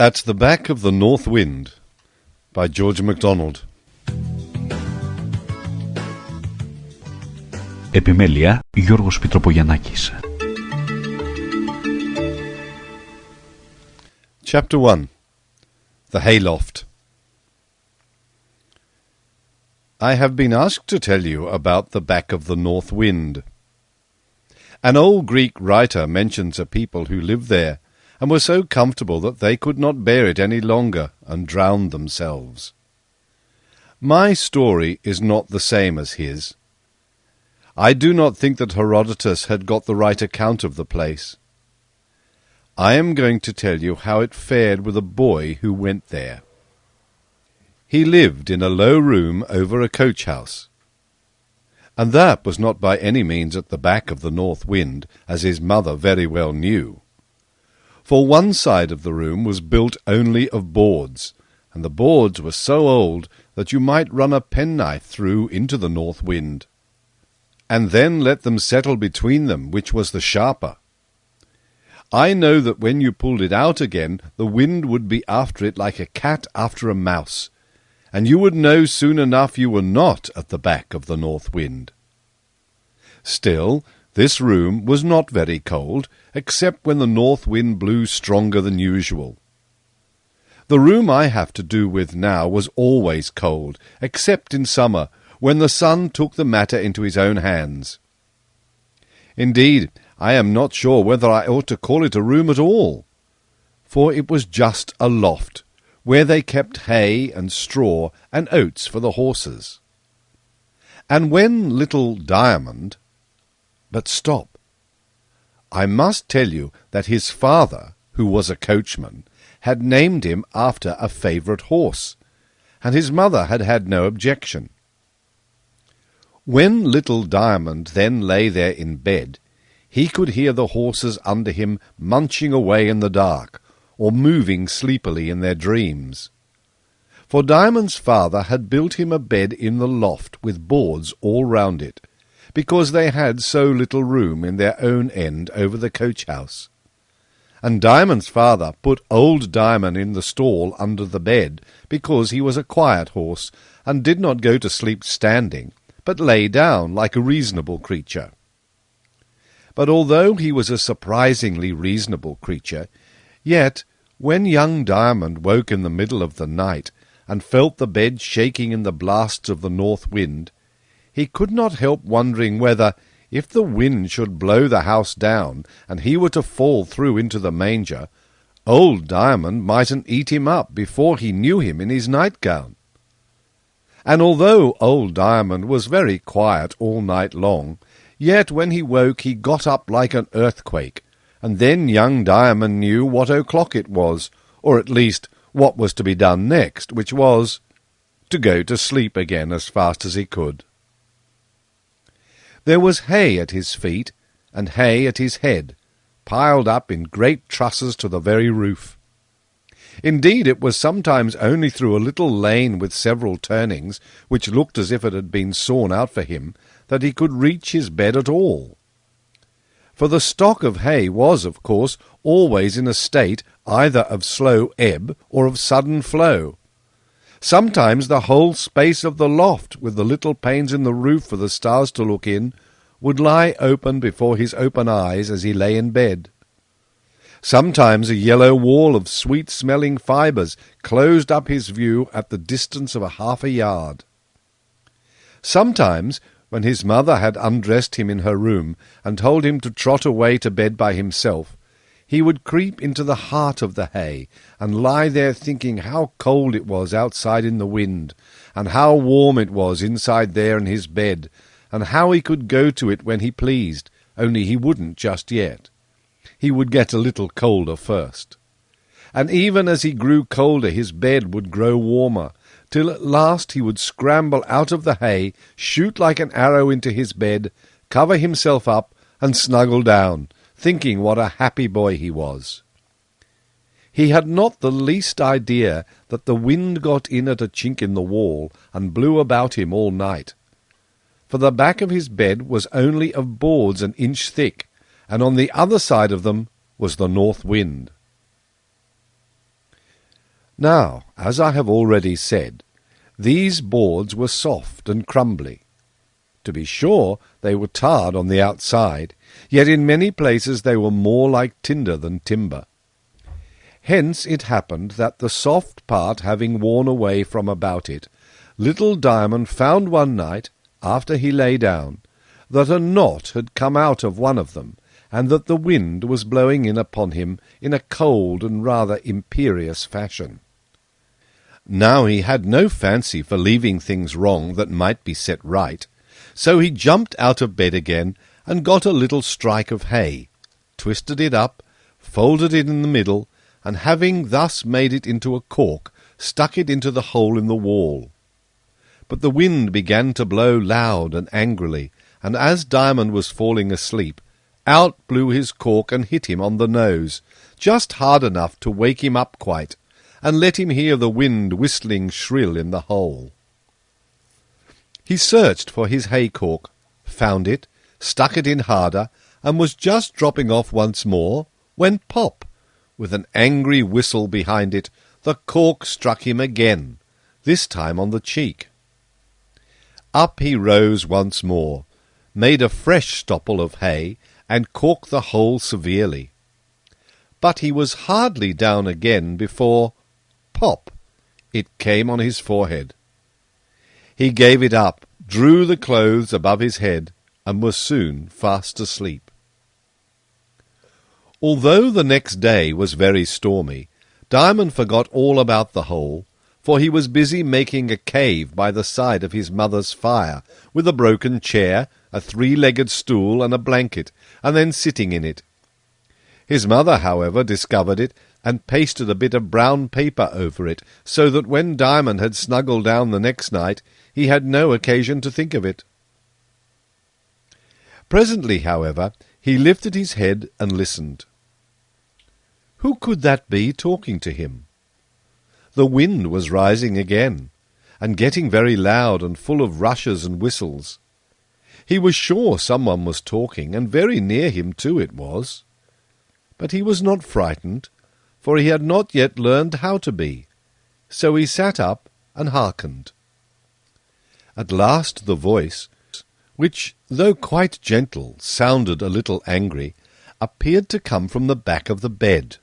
At the Back of the North Wind by George MacDonald. Επιμέλεια Γιώργος Πιτροπογιαννάκης. Chapter 1. The Hayloft. I have been asked to tell you about the back of the north wind. An old Greek writer mentions a people who lived there and were so comfortable that they could not bear it any longer and drowned themselves. My story is not the same as his. I do not think that Herodotus had got the right account of the place. I am going to tell you how it fared with a boy who went there. He lived in a low room over a coach house, and that was not by any means at the back of the north wind, as his mother very well knew. For one side of the room was built only of boards, and the boards were so old that you might run a penknife through into the north wind, and then let them settle between them, which was the sharper. I know that when you pulled it out again, the wind would be after it like a cat after a mouse, and you would know soon enough you were not at the back of the north wind. Still, this room was not very cold, except when the north wind blew stronger than usual. The room I have to do with now was always cold, except in summer, when the sun took the matter into his own hands. Indeed, I am not sure whether I ought to call it a room at all, for it was just a loft, where they kept hay and straw and oats for the horses. And when little Diamond— But stop. I must tell you that his father, who was a coachman, had named him after a favourite horse, and his mother had had no objection. When little Diamond then lay there in bed, he could hear the horses under him munching away in the dark, or moving sleepily in their dreams. For Diamond's father had built him a bed in the loft with boards all round it, because they had so little room in their own end over the coach-house. And Diamond's father put old Diamond in the stall under the bed, because he was a quiet horse, and did not go to sleep standing, but lay down like a reasonable creature. But although he was a surprisingly reasonable creature, yet when young Diamond woke in the middle of the night, and felt the bed shaking in the blasts of the north wind, he could not help wondering whether, if the wind should blow the house down, and he were to fall through into the manger, old Diamond mightn't eat him up before he knew him in his nightgown. And although old Diamond was very quiet all night long, yet when he woke he got up like an earthquake, and then young Diamond knew what o'clock it was, or at least what was to be done next, which was to go to sleep again as fast as he could. There was hay at his feet, and hay at his head, piled up in great trusses to the very roof. Indeed, it was sometimes only through a little lane with several turnings, which looked as if it had been sawn out for him, that he could reach his bed at all. For the stock of hay was, of course, always in a state either of slow ebb or of sudden flow. Sometimes the whole space of the loft, with the little panes in the roof for the stars to look in, would lie open before his open eyes as he lay in bed. Sometimes a yellow wall of sweet-smelling fibres closed up his view at the distance of half a yard. Sometimes, when his mother had undressed him in her room and told him to trot away to bed by himself, he would creep into the heart of the hay, and lie there thinking how cold it was outside in the wind, and how warm it was inside there in his bed, and how he could go to it when he pleased, only he wouldn't just yet. He would get a little colder first. And even as he grew colder his bed would grow warmer, till at last he would scramble out of the hay, shoot like an arrow into his bed, cover himself up, and snuggle down, thinking what a happy boy he was. He had not the least idea that the wind got in at a chink in the wall and blew about him all night. For the back of his bed was only of boards an inch thick, and on the other side of them was the north wind. Now, as I have already said, these boards were soft and crumbly. To be sure, they were tarred on the outside, yet in many places they were more like tinder than timber. Hence it happened that the soft part having worn away from about it, little Diamond found one night, after he lay down, that a knot had come out of one of them, and that the wind was blowing in upon him in a cold and rather imperious fashion. Now he had no fancy for leaving things wrong that might be set right, so he jumped out of bed again, and got a little strike of hay, twisted it up, folded it in the middle, and having thus made it into a cork, stuck it into the hole in the wall. But the wind began to blow loud and angrily, and as Diamond was falling asleep, out blew his cork and hit him on the nose, just hard enough to wake him up quite, and let him hear the wind whistling shrill in the hole. He searched for his hay-cork, found it, stuck it in harder, and was just dropping off once more, when pop! With an angry whistle behind it, the cork struck him again, this time on the cheek. Up he rose once more, made a fresh stopple of hay, and corked the hole severely. But he was hardly down again before, pop! It came on his forehead. He gave it up, drew the clothes above his head, and was soon fast asleep. Although the next day was very stormy, Diamond forgot all about the hole, for he was busy making a cave by the side of his mother's fire, with a broken chair, a three-legged stool, and a blanket, and then sitting in it. His mother, however, discovered it, and pasted a bit of brown paper over it, so that when Diamond had snuggled down the next night, he had no occasion to think of it. Presently, however, he lifted his head and listened. Who could that be talking to him? The wind was rising again, and getting very loud and full of rushes and whistles. He was sure someone was talking, and very near him too it was. But he was not frightened, for he had not yet learned how to be, so he sat up and hearkened. At last the voice, which, though quite gentle, sounded a little angry, appeared to come from the back of the bed.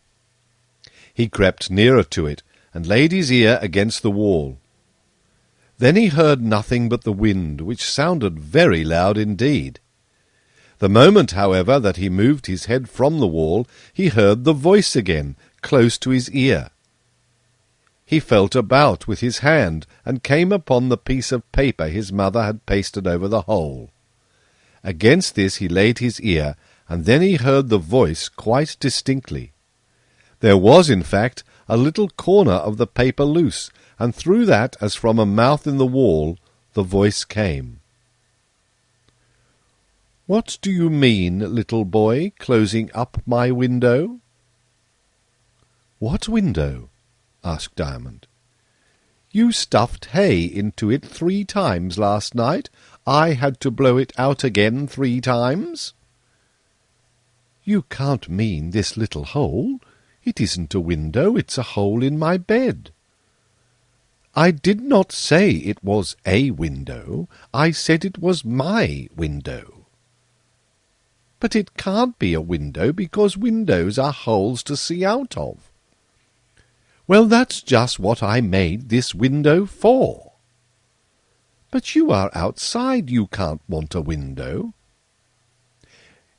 He crept nearer to it, and laid his ear against the wall. Then he heard nothing but the wind, which sounded very loud indeed. The moment, however, that he moved his head from the wall, he heard the voice again, close to his ear. He felt about with his hand, and came upon the piece of paper his mother had pasted over the hole. Against this he laid his ear, and then he heard the voice quite distinctly. There was, in fact, a little corner of the paper loose, and through that, as from a mouth in the wall, the voice came. "What do you mean, little boy, closing up my window?" "What window?" asked Diamond. "You stuffed hay into it 3 times last night. I had to blow it out again 3 times." "You can't mean this little hole. It isn't a window, it's a hole in my bed." "I did not say it was a window. I said it was my window." "But it can't be a window, because windows are holes to see out of." "Well, that's just what I made this window for." "But you are outside. You can't want a window."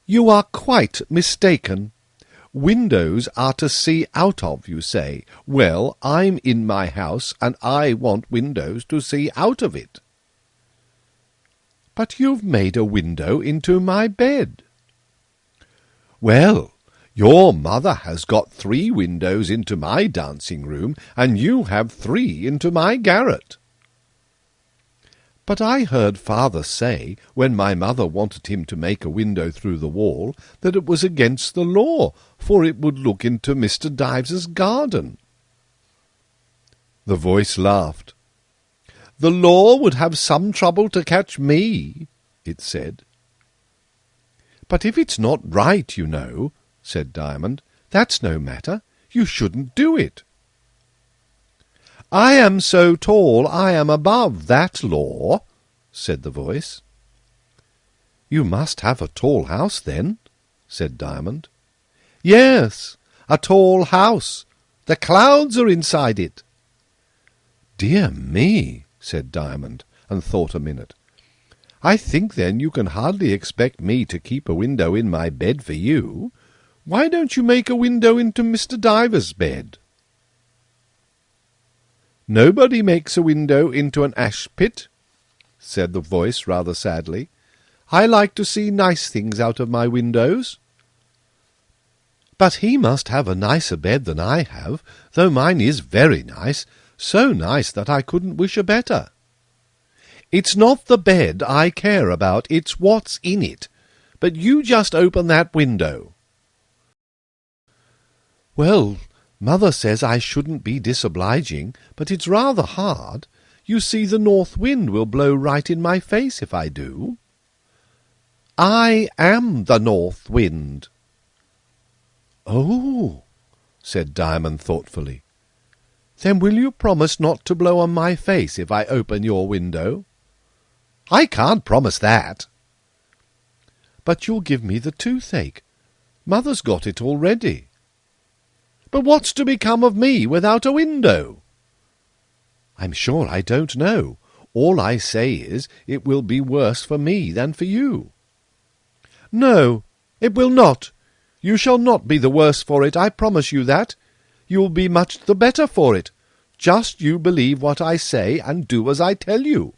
"You are quite mistaken. Windows are to see out of, you say. Well, I'm in my house, and I want windows to see out of it." "But you've made a window into my bed." "Well, your mother has got 3 windows into my dancing-room, and you have 3 into my garret." "But I heard father say, when my mother wanted him to make a window through the wall, that it was against the law, for it would look into Mr. Dives's garden." The voice laughed. "The law would have some trouble to catch me," it said. "But if it's not right, you know," said Diamond, "that's no matter. You shouldn't do it." I am so tall I am above that law, said the voice. You must have a tall house, then, said Diamond. Yes, a tall house. The clouds are inside it. Dear me, said Diamond, and thought a minute. I think, then, you can hardly expect me to keep a window in my bed for you. Why don't you make a window into Mr. Diver's bed? Nobody makes a window into an ash-pit, said the voice rather sadly. I like to see nice things out of my windows. But he must have a nicer bed than I have, though mine is very nice, so nice that I couldn't wish a better. It's not the bed I care about, it's what's in it. But you just open that window. Well, Mother says I shouldn't be disobliging, but it's rather hard. You see, the north wind will blow right in my face if I do. I am the north wind. Oh, said Diamond thoughtfully. Then will you promise not to blow on my face if I open your window? I can't promise that. But you'll give me the toothache. Mother's got it already. But what's to become of me without a window? I'm sure I don't know. All I say is, it will be worse for me than for you. No, it will not. You shall not be the worse for it, I promise you that. You'll be much the better for it. Just you believe what I say, and do as I tell you.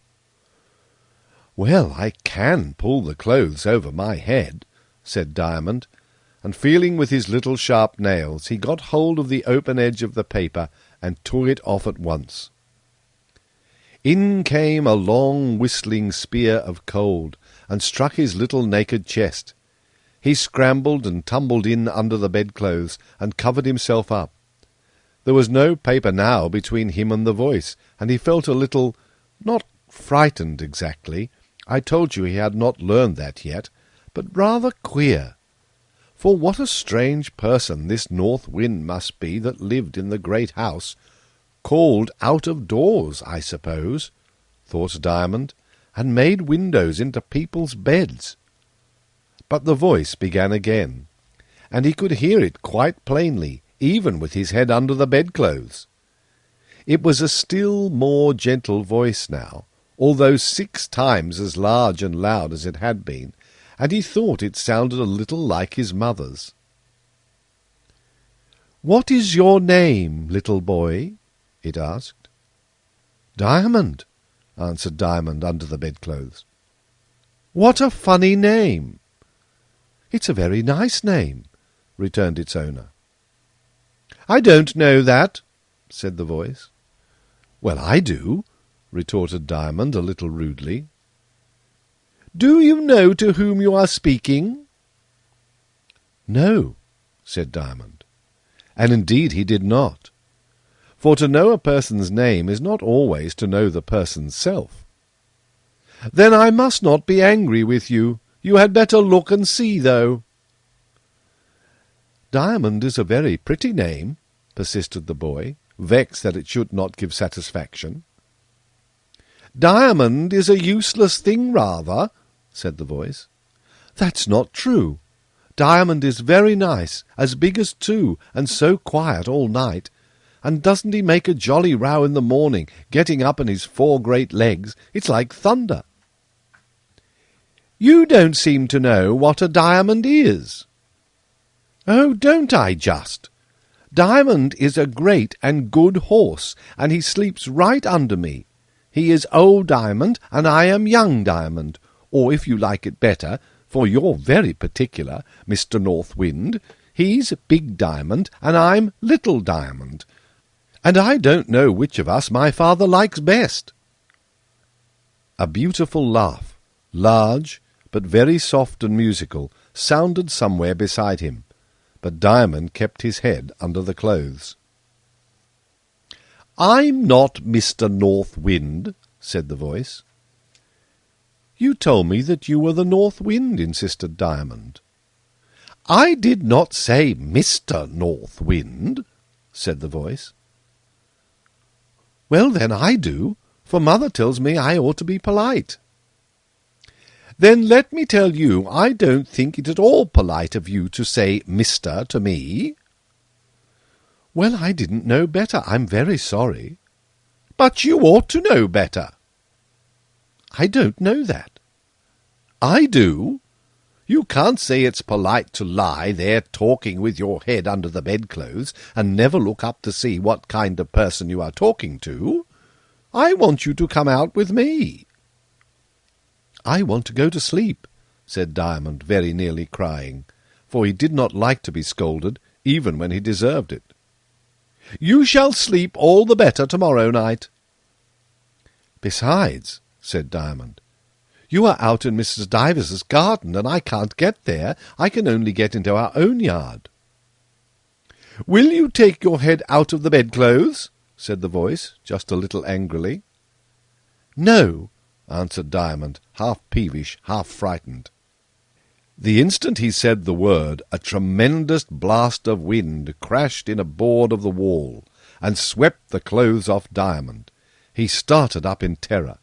Well, I can pull the clothes over my head, said Diamond, and feeling with his little sharp nails, he got hold of the open edge of the paper and tore it off at once. In came a long whistling spear of cold, and struck his little naked chest. He scrambled and tumbled in under the bedclothes, and covered himself up. There was no paper now between him and the voice, and he felt a little, not frightened exactly, I told you he had not learned that yet, but rather queer. For what a strange person this north wind must be that lived in the great house, called out of doors, I suppose, thought Diamond, and made windows into people's beds. But the voice began again, and he could hear it quite plainly, even with his head under the bedclothes. It was a still more gentle voice now, although 6 times as large and loud as it had been, and he thought it sounded a little like his mother's. "What is your name, little boy?" it asked. "Diamond," answered Diamond under the bedclothes. "What a funny name!" "It's a very nice name," returned its owner. "I don't know that," said the voice. "Well, I do," retorted Diamond a little rudely. "Do you know to whom you are speaking?" "No," said Diamond. And indeed he did not. For to know a person's name is not always to know the person's self. "Then I must not be angry with you. You had better look and see, though." "Diamond is a very pretty name," persisted the boy, vexed that it should not give satisfaction. "Diamond is a useless thing, rather," said the voice. "That's not true. Diamond is very nice, as big as 2, and so quiet all night. And doesn't he make a jolly row in the morning, getting up on his 4 great legs? It's like thunder." "You don't seem to know what a diamond is." "Oh, don't I just? Diamond is a great and good horse, and he sleeps right under me. He is old Diamond, and I am young Diamond, or if you like it better, for you're very particular, Mr. North Wind, he's Big Diamond, and I'm Little Diamond, and I don't know which of us my father likes best." A beautiful laugh, large, but very soft and musical, sounded somewhere beside him, but Diamond kept his head under the clothes. "I'm not Mr. North Wind," said the voice. "You told me that you were the North Wind," insisted Diamond. "I did not say Mr. North Wind," said the voice. Well, then I do, for mother tells me I ought to be polite. Then let me tell you, I don't think it at all polite of you to say Mr. to me. Well, I didn't know better. I'm very sorry. But you ought to know better. I don't know that. I do. You can't say it's polite to lie there talking with your head under the bedclothes and never look up to see what kind of person you are talking to. I want you to come out with me. I want to go to sleep, said Diamond, very nearly crying, for he did not like to be scolded, even when he deserved it. You shall sleep all the better tomorrow night. Besides, said Diamond, you are out in Mrs. Divers's garden, and I can't get there. I can only get into our own yard. Will you take your head out of the bedclothes? Said the voice, just a little angrily. No, answered Diamond, half peevish, half frightened. The instant he said the word, a tremendous blast of wind crashed in a board of the wall, and swept the clothes off Diamond. He started up in terror.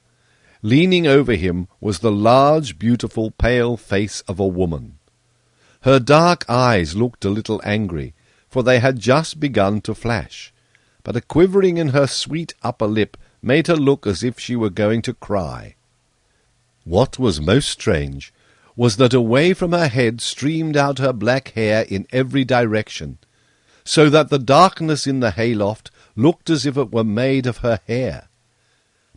Leaning over him was the large, beautiful, pale face of a woman. Her dark eyes looked a little angry, for they had just begun to flash, but a quivering in her sweet upper lip made her look as if she were going to cry. What was most strange was that away from her head streamed out her black hair in every direction, so that the darkness in the hayloft looked as if it were made of her hair.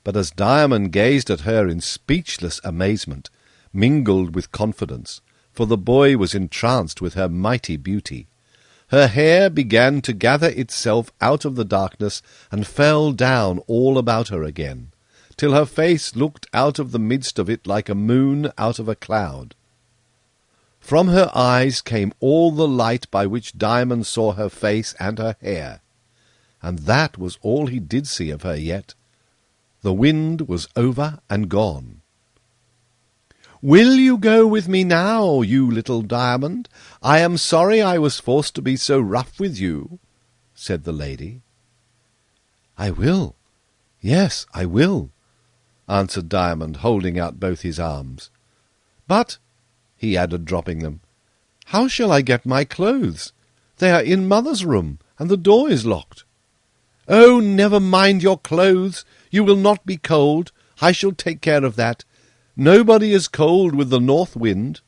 But as Diamond gazed at her in speechless amazement, mingled with confidence, for the boy was entranced with her mighty beauty, her hair began to gather itself out of the darkness and fell down all about her again, till her face looked out of the midst of it like a moon out of a cloud. From her eyes came all the light by which Diamond saw her face and her hair, and that was all he did see of her yet. The wind was over and gone. "Will you go with me now, you little Diamond? I am sorry I was forced to be so rough with you," said the lady. "I will. Yes, I will," answered Diamond, holding out both his arms. "But," he added, dropping them, "how shall I get my clothes? They are in mother's room, and the door is locked." "Oh, never mind your clothes. You will not be cold. I shall take care of that. Nobody is cold with the north wind."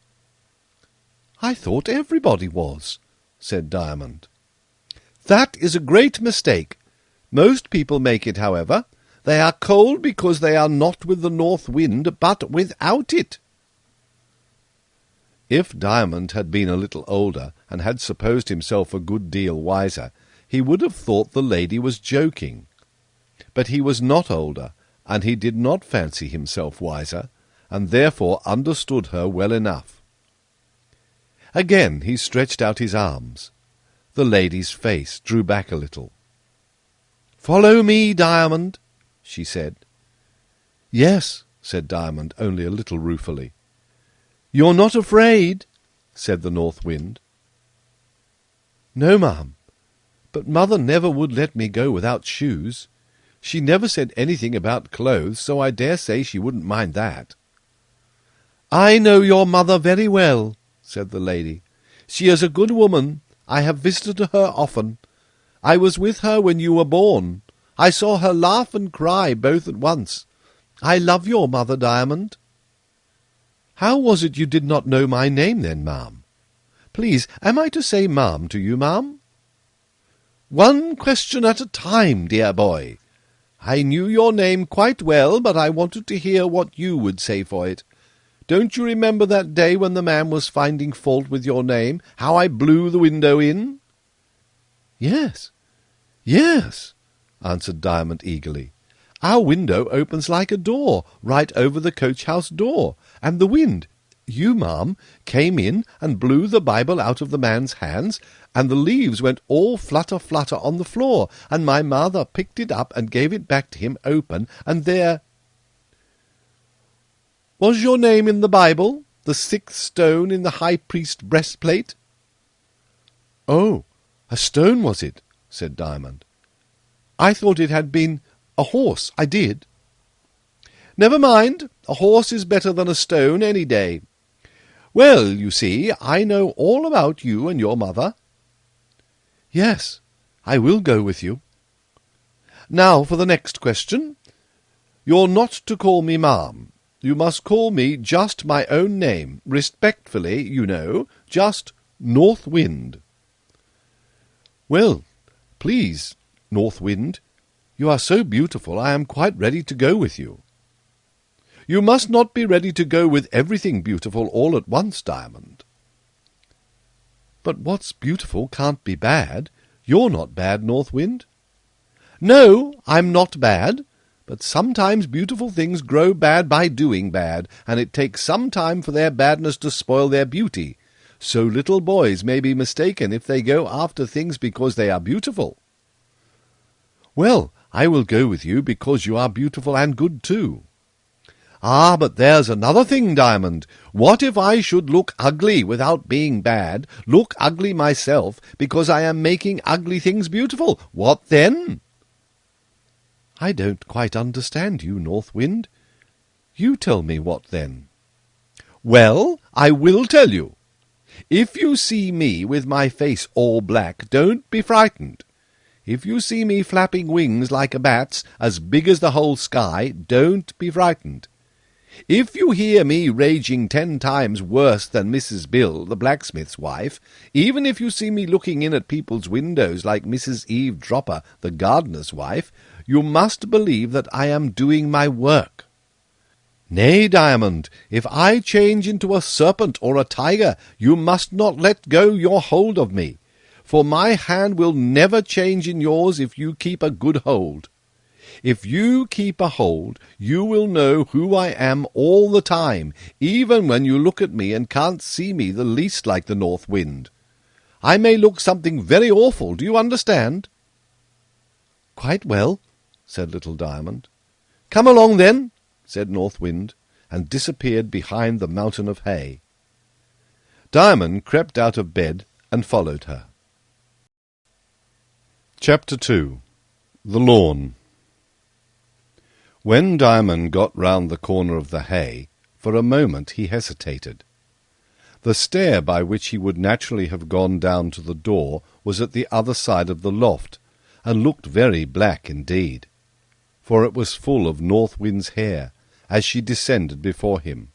"I thought everybody was," said Diamond. "That is a great mistake. Most people make it, however. They are cold because they are not with the north wind, but without it." If Diamond had been a little older, and had supposed himself a good deal wiser, he would have thought the lady was joking. But he was not older, and he did not fancy himself wiser, and therefore understood her well enough. Again he stretched out his arms. The lady's face drew back a little. "Follow me, Diamond," she said. "Yes," said Diamond, only a little ruefully. "You're not afraid?" said the north wind. "No, ma'am, but mother never would let me go without shoes. She never said anything about clothes, so I dare say she wouldn't mind that." "I know your mother very well," said the lady. "She is a good woman. I have visited her often. I was with her when you were born. I saw her laugh and cry both at once. I love your mother, Diamond." "How was it you did not know my name, then, ma'am? Please, am I to say ma'am to you, ma'am?" "One question at a time, dear boy. I knew your name quite well, but I wanted to hear what you would say for it. Don't you remember that day when the man was finding fault with your name, how I blew the window in?" "Yes, yes," answered Diamond eagerly. "Our window opens like a door, right over the coach-house door, and the wind, you, ma'am, came in and blew the Bible out of the man's hands, and the leaves went all flutter-flutter on the floor, and my mother picked it up and gave it back to him open, and there—" "Was your name in the Bible, the 6th stone in the high priest's breastplate?" "Oh, a stone was it?" said Diamond. "I thought it had been A horse, I did. Never mind, a horse is better than a stone any day. Well, you see, I know all about you and your mother. Yes, I will go with you. Now for the next question. You're not to call me ma'am. You must call me just my own name, respectfully, you know, just North Wind. Well, please, North Wind, you are so beautiful I am quite ready to go with you. You must not be ready to go with everything beautiful all at once, Diamond. But what's beautiful can't be bad. You're not bad, North Wind. No, I'm not bad, but sometimes beautiful things grow bad by doing bad, and it takes some time for their badness to spoil their beauty. So little boys may be mistaken if they go after things because they are beautiful. Well, I will go with you because you are beautiful and good too. Ah, but there's another thing, Diamond. What if I should look ugly without being bad, look ugly myself, because I am making ugly things beautiful? What then? I don't quite understand you, North Wind. You tell me what then. Well, I will tell you. If you see me with my face all black, don't be frightened. If you see me flapping wings like a bat's, as big as the whole sky, don't be frightened. If you hear me raging 10 times worse than Mrs. Bill, the blacksmith's wife, even if you see me looking in at people's windows like Mrs. Eve Dropper, the gardener's wife, you must believe that I am doing my work. Nay, Diamond, if I change into a serpent or a tiger, you must not let go your hold of me, for my hand will never change in yours if you keep a good hold. If you keep a hold, you will know who I am all the time, even when you look at me and can't see me the least like the North Wind. I may look something very awful, do you understand? Quite well, said Little Diamond. Come along, then, said North Wind, and disappeared behind the mountain of hay. Diamond crept out of bed and followed her. Chapter 2. The Lawn. When Diamond got round the corner of the hay, for a moment he hesitated. The stair by which he would naturally have gone down to the door was at the other side of the loft, and looked very black indeed, for it was full of North Wind's hair, as she descended before him.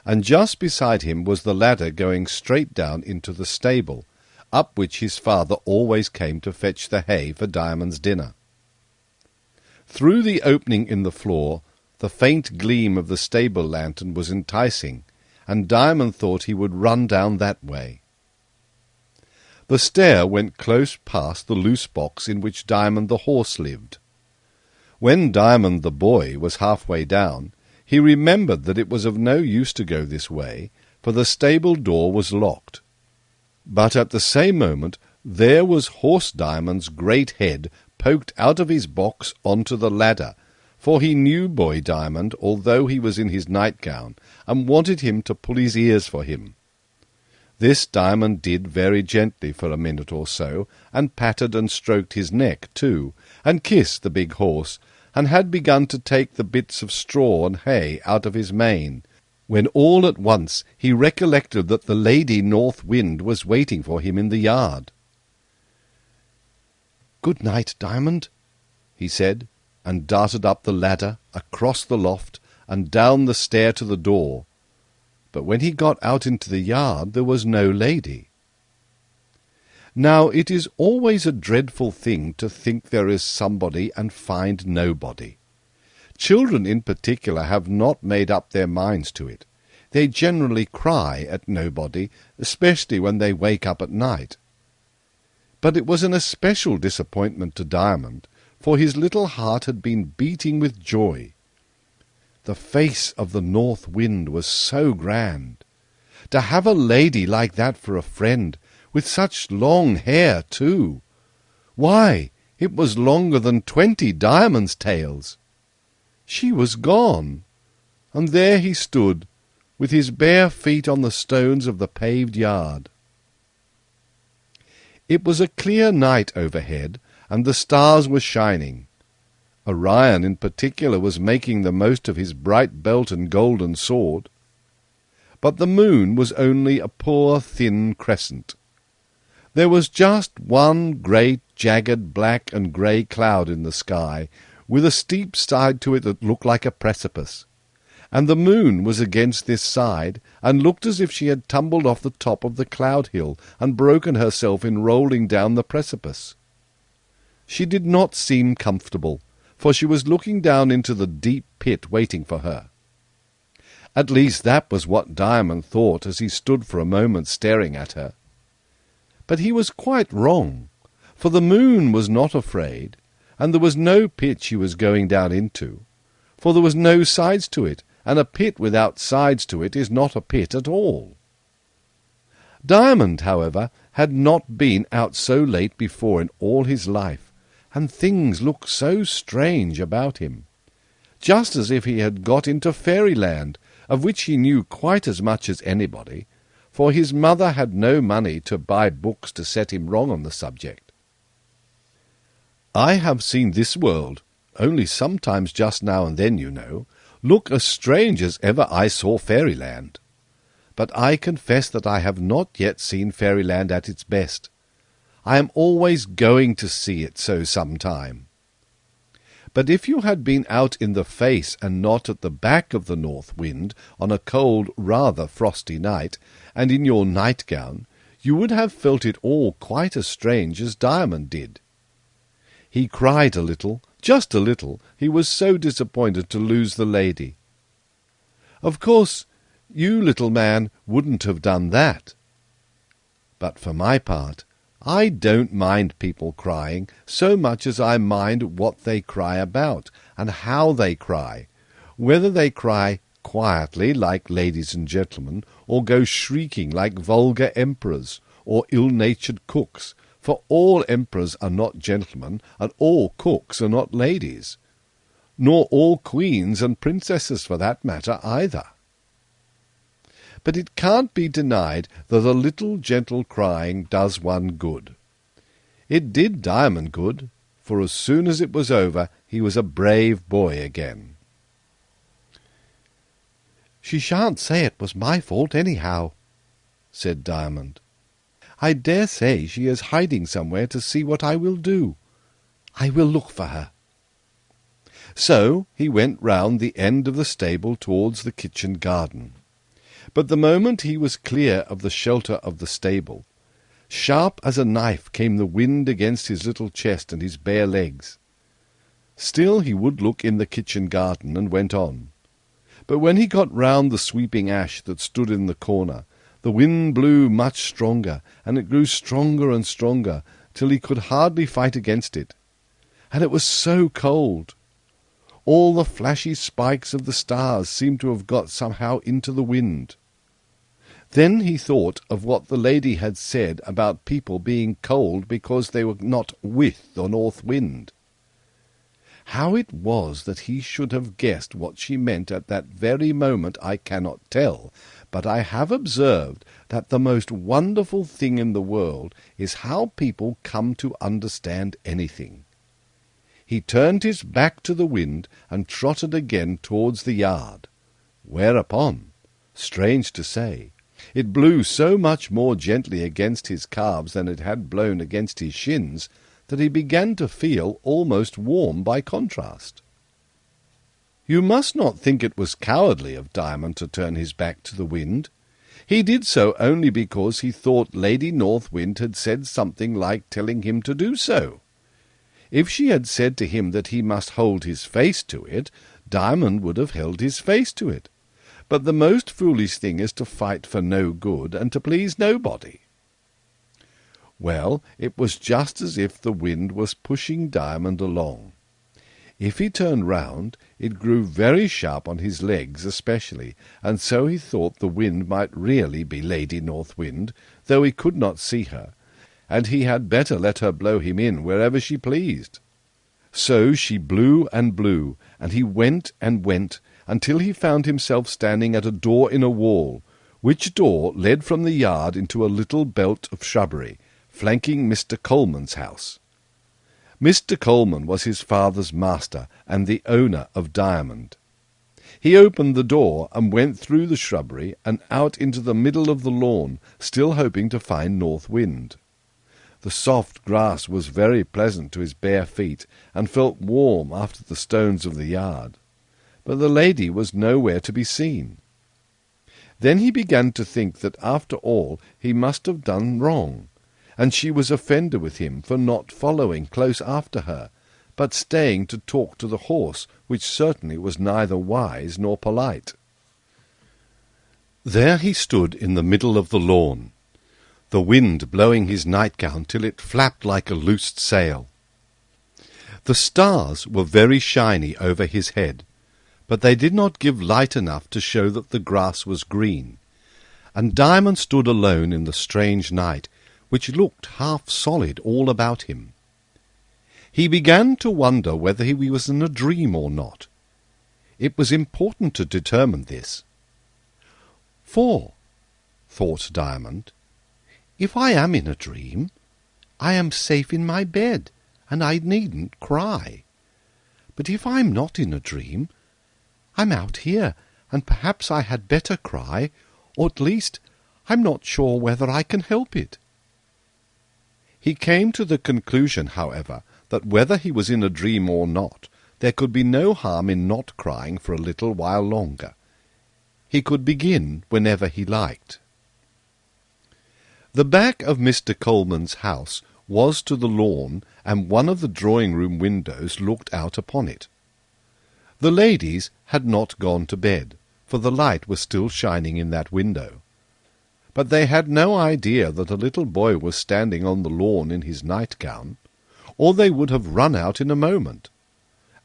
And just beside him was the ladder going straight down into the stable, up which his father always came to fetch the hay for Diamond's dinner. Through the opening in the floor, the faint gleam of the stable lantern was enticing, and Diamond thought he would run down that way. The stair went close past the loose box in which Diamond the horse lived. When Diamond the boy was half-way down, he remembered that it was of no use to go this way, for the stable door was locked. But at the same moment there was Horse Diamond's great head poked out of his box onto the ladder, for he knew Boy Diamond, although he was in his nightgown, and wanted him to pull his ears for him. This Diamond did very gently for a minute or so, and patted and stroked his neck too, and kissed the big horse, and had begun to take the bits of straw and hay out of his mane, when all at once he recollected that the Lady North Wind was waiting for him in the yard. "Good night, Diamond," he said, and darted up the ladder, across the loft, and down the stair to the door. But when he got out into the yard there was no lady. Now it is always a dreadful thing to think there is somebody and find nobody. Children in particular have not made up their minds to it. They generally cry at nobody, especially when they wake up at night. But it was an especial disappointment to Diamond, for his little heart had been beating with joy. The face of the North Wind was so grand. To have a lady like that for a friend, with such long hair too! Why, it was longer than 20 Diamond's tails. She was gone, and there he stood, with his bare feet on the stones of the paved yard. It was a clear night overhead, and the stars were shining. Orion in particular was making the most of his bright belt and golden sword. But the moon was only a poor thin crescent. There was just one great jagged black and grey cloud in the sky, with a steep side to it that looked like a precipice, and the moon was against this side, and looked as if she had tumbled off the top of the cloud hill and broken herself in rolling down the precipice. She did not seem comfortable, for she was looking down into the deep pit waiting for her. At least that was what Diamond thought as he stood for a moment staring at her. But he was quite wrong, for the moon was not afraid, and there was no pit she was going down into, for there was no sides to it, and a pit without sides to it is not a pit at all. Diamond, however, had not been out so late before in all his life, and things looked so strange about him, just as if he had got into fairyland, of which he knew quite as much as anybody, for his mother had no money to buy books to set him wrong on the subject. I have seen this world, only sometimes just now and then, you know, look as strange as ever I saw fairyland. But I confess that I have not yet seen fairyland at its best. I am always going to see it so some time. But if you had been out in the face and not at the back of the north wind on a cold, rather frosty night, and in your nightgown, you would have felt it all quite as strange as Diamond did. He cried a little, just a little, he was so disappointed to lose the lady. Of course, you, little man, wouldn't have done that. But for my part, I don't mind people crying so much as I mind what they cry about, and how they cry, whether they cry quietly like ladies and gentlemen, or go shrieking like vulgar emperors, or ill-natured cooks, for all emperors are not gentlemen, and all cooks are not ladies, nor all queens and princesses for that matter either. But it can't be denied that a little gentle crying does one good. It did Diamond good, for as soon as it was over he was a brave boy again. "She shan't say it was my fault anyhow," said Diamond. "I dare say she is hiding somewhere to see what I will do. I will look for her." So he went round the end of the stable towards the kitchen garden. But the moment he was clear of the shelter of the stable, sharp as a knife came the wind against his little chest and his bare legs. Still he would look in the kitchen garden, and went on. But when he got round the sweeping ash that stood in the corner, the wind blew much stronger, and it grew stronger and stronger, till he could hardly fight against it. And it was so cold. All the flashy spikes of the stars seemed to have got somehow into the wind. Then he thought of what the lady had said about people being cold because they were not with the north wind. How it was that he should have guessed what she meant at that very moment I cannot tell, but I have observed that the most wonderful thing in the world is how people come to understand anything. He turned his back to the wind and trotted again towards the yard, whereupon, strange to say, it blew so much more gently against his calves than it had blown against his shins, that he began to feel almost warm by contrast. You must not think it was cowardly of Diamond to turn his back to the wind. He did so only because he thought Lady North Wind had said something like telling him to do so. If she had said to him that he must hold his face to it, Diamond would have held his face to it. But the most foolish thing is to fight for no good, and to please nobody. Well, it was just as if the wind was pushing Diamond along. If he turned round, it grew very sharp on his legs especially, and so he thought the wind might really be Lady North Wind, though he could not see her, and he had better let her blow him in wherever she pleased. So she blew, and he went and went, until he found himself standing at a door in a wall, which door led from the yard into a little belt of shrubbery, flanking Mr. Coleman's house. Mr. Coleman was his father's master and the owner of Diamond. He opened the door and went through the shrubbery and out into the middle of the lawn, still hoping to find North Wind. The soft grass was very pleasant to his bare feet, and felt warm after the stones of the yard. But the lady was nowhere to be seen. Then he began to think that after all he must have done wrong, and she was offended with him for not following close after her, but staying to talk to the horse, which certainly was neither wise nor polite. There he stood in the middle of the lawn, the wind blowing his nightgown till it flapped like a loosed sail. The stars were very shiny over his head, but they did not give light enough to show that the grass was green, and Diamond stood alone in the strange night, which looked half solid all about him. He began to wonder whether he was in a dream or not. It was important to determine this. For, thought Diamond, if I am in a dream, I am safe in my bed, and I needn't cry. But if I'm not in a dream, I'm out here, and perhaps I had better cry, or at least I'm not sure whether I can help it. He came to the conclusion, however, that whether he was in a dream or not, there could be no harm in not crying for a little while longer. He could begin whenever he liked. The back of Mr. Coleman's house was to the lawn, and one of the drawing-room windows looked out upon it. The ladies had not gone to bed, for the light was still shining in that window. But they had no idea that a little boy was standing on the lawn in his nightgown, or they would have run out in a moment.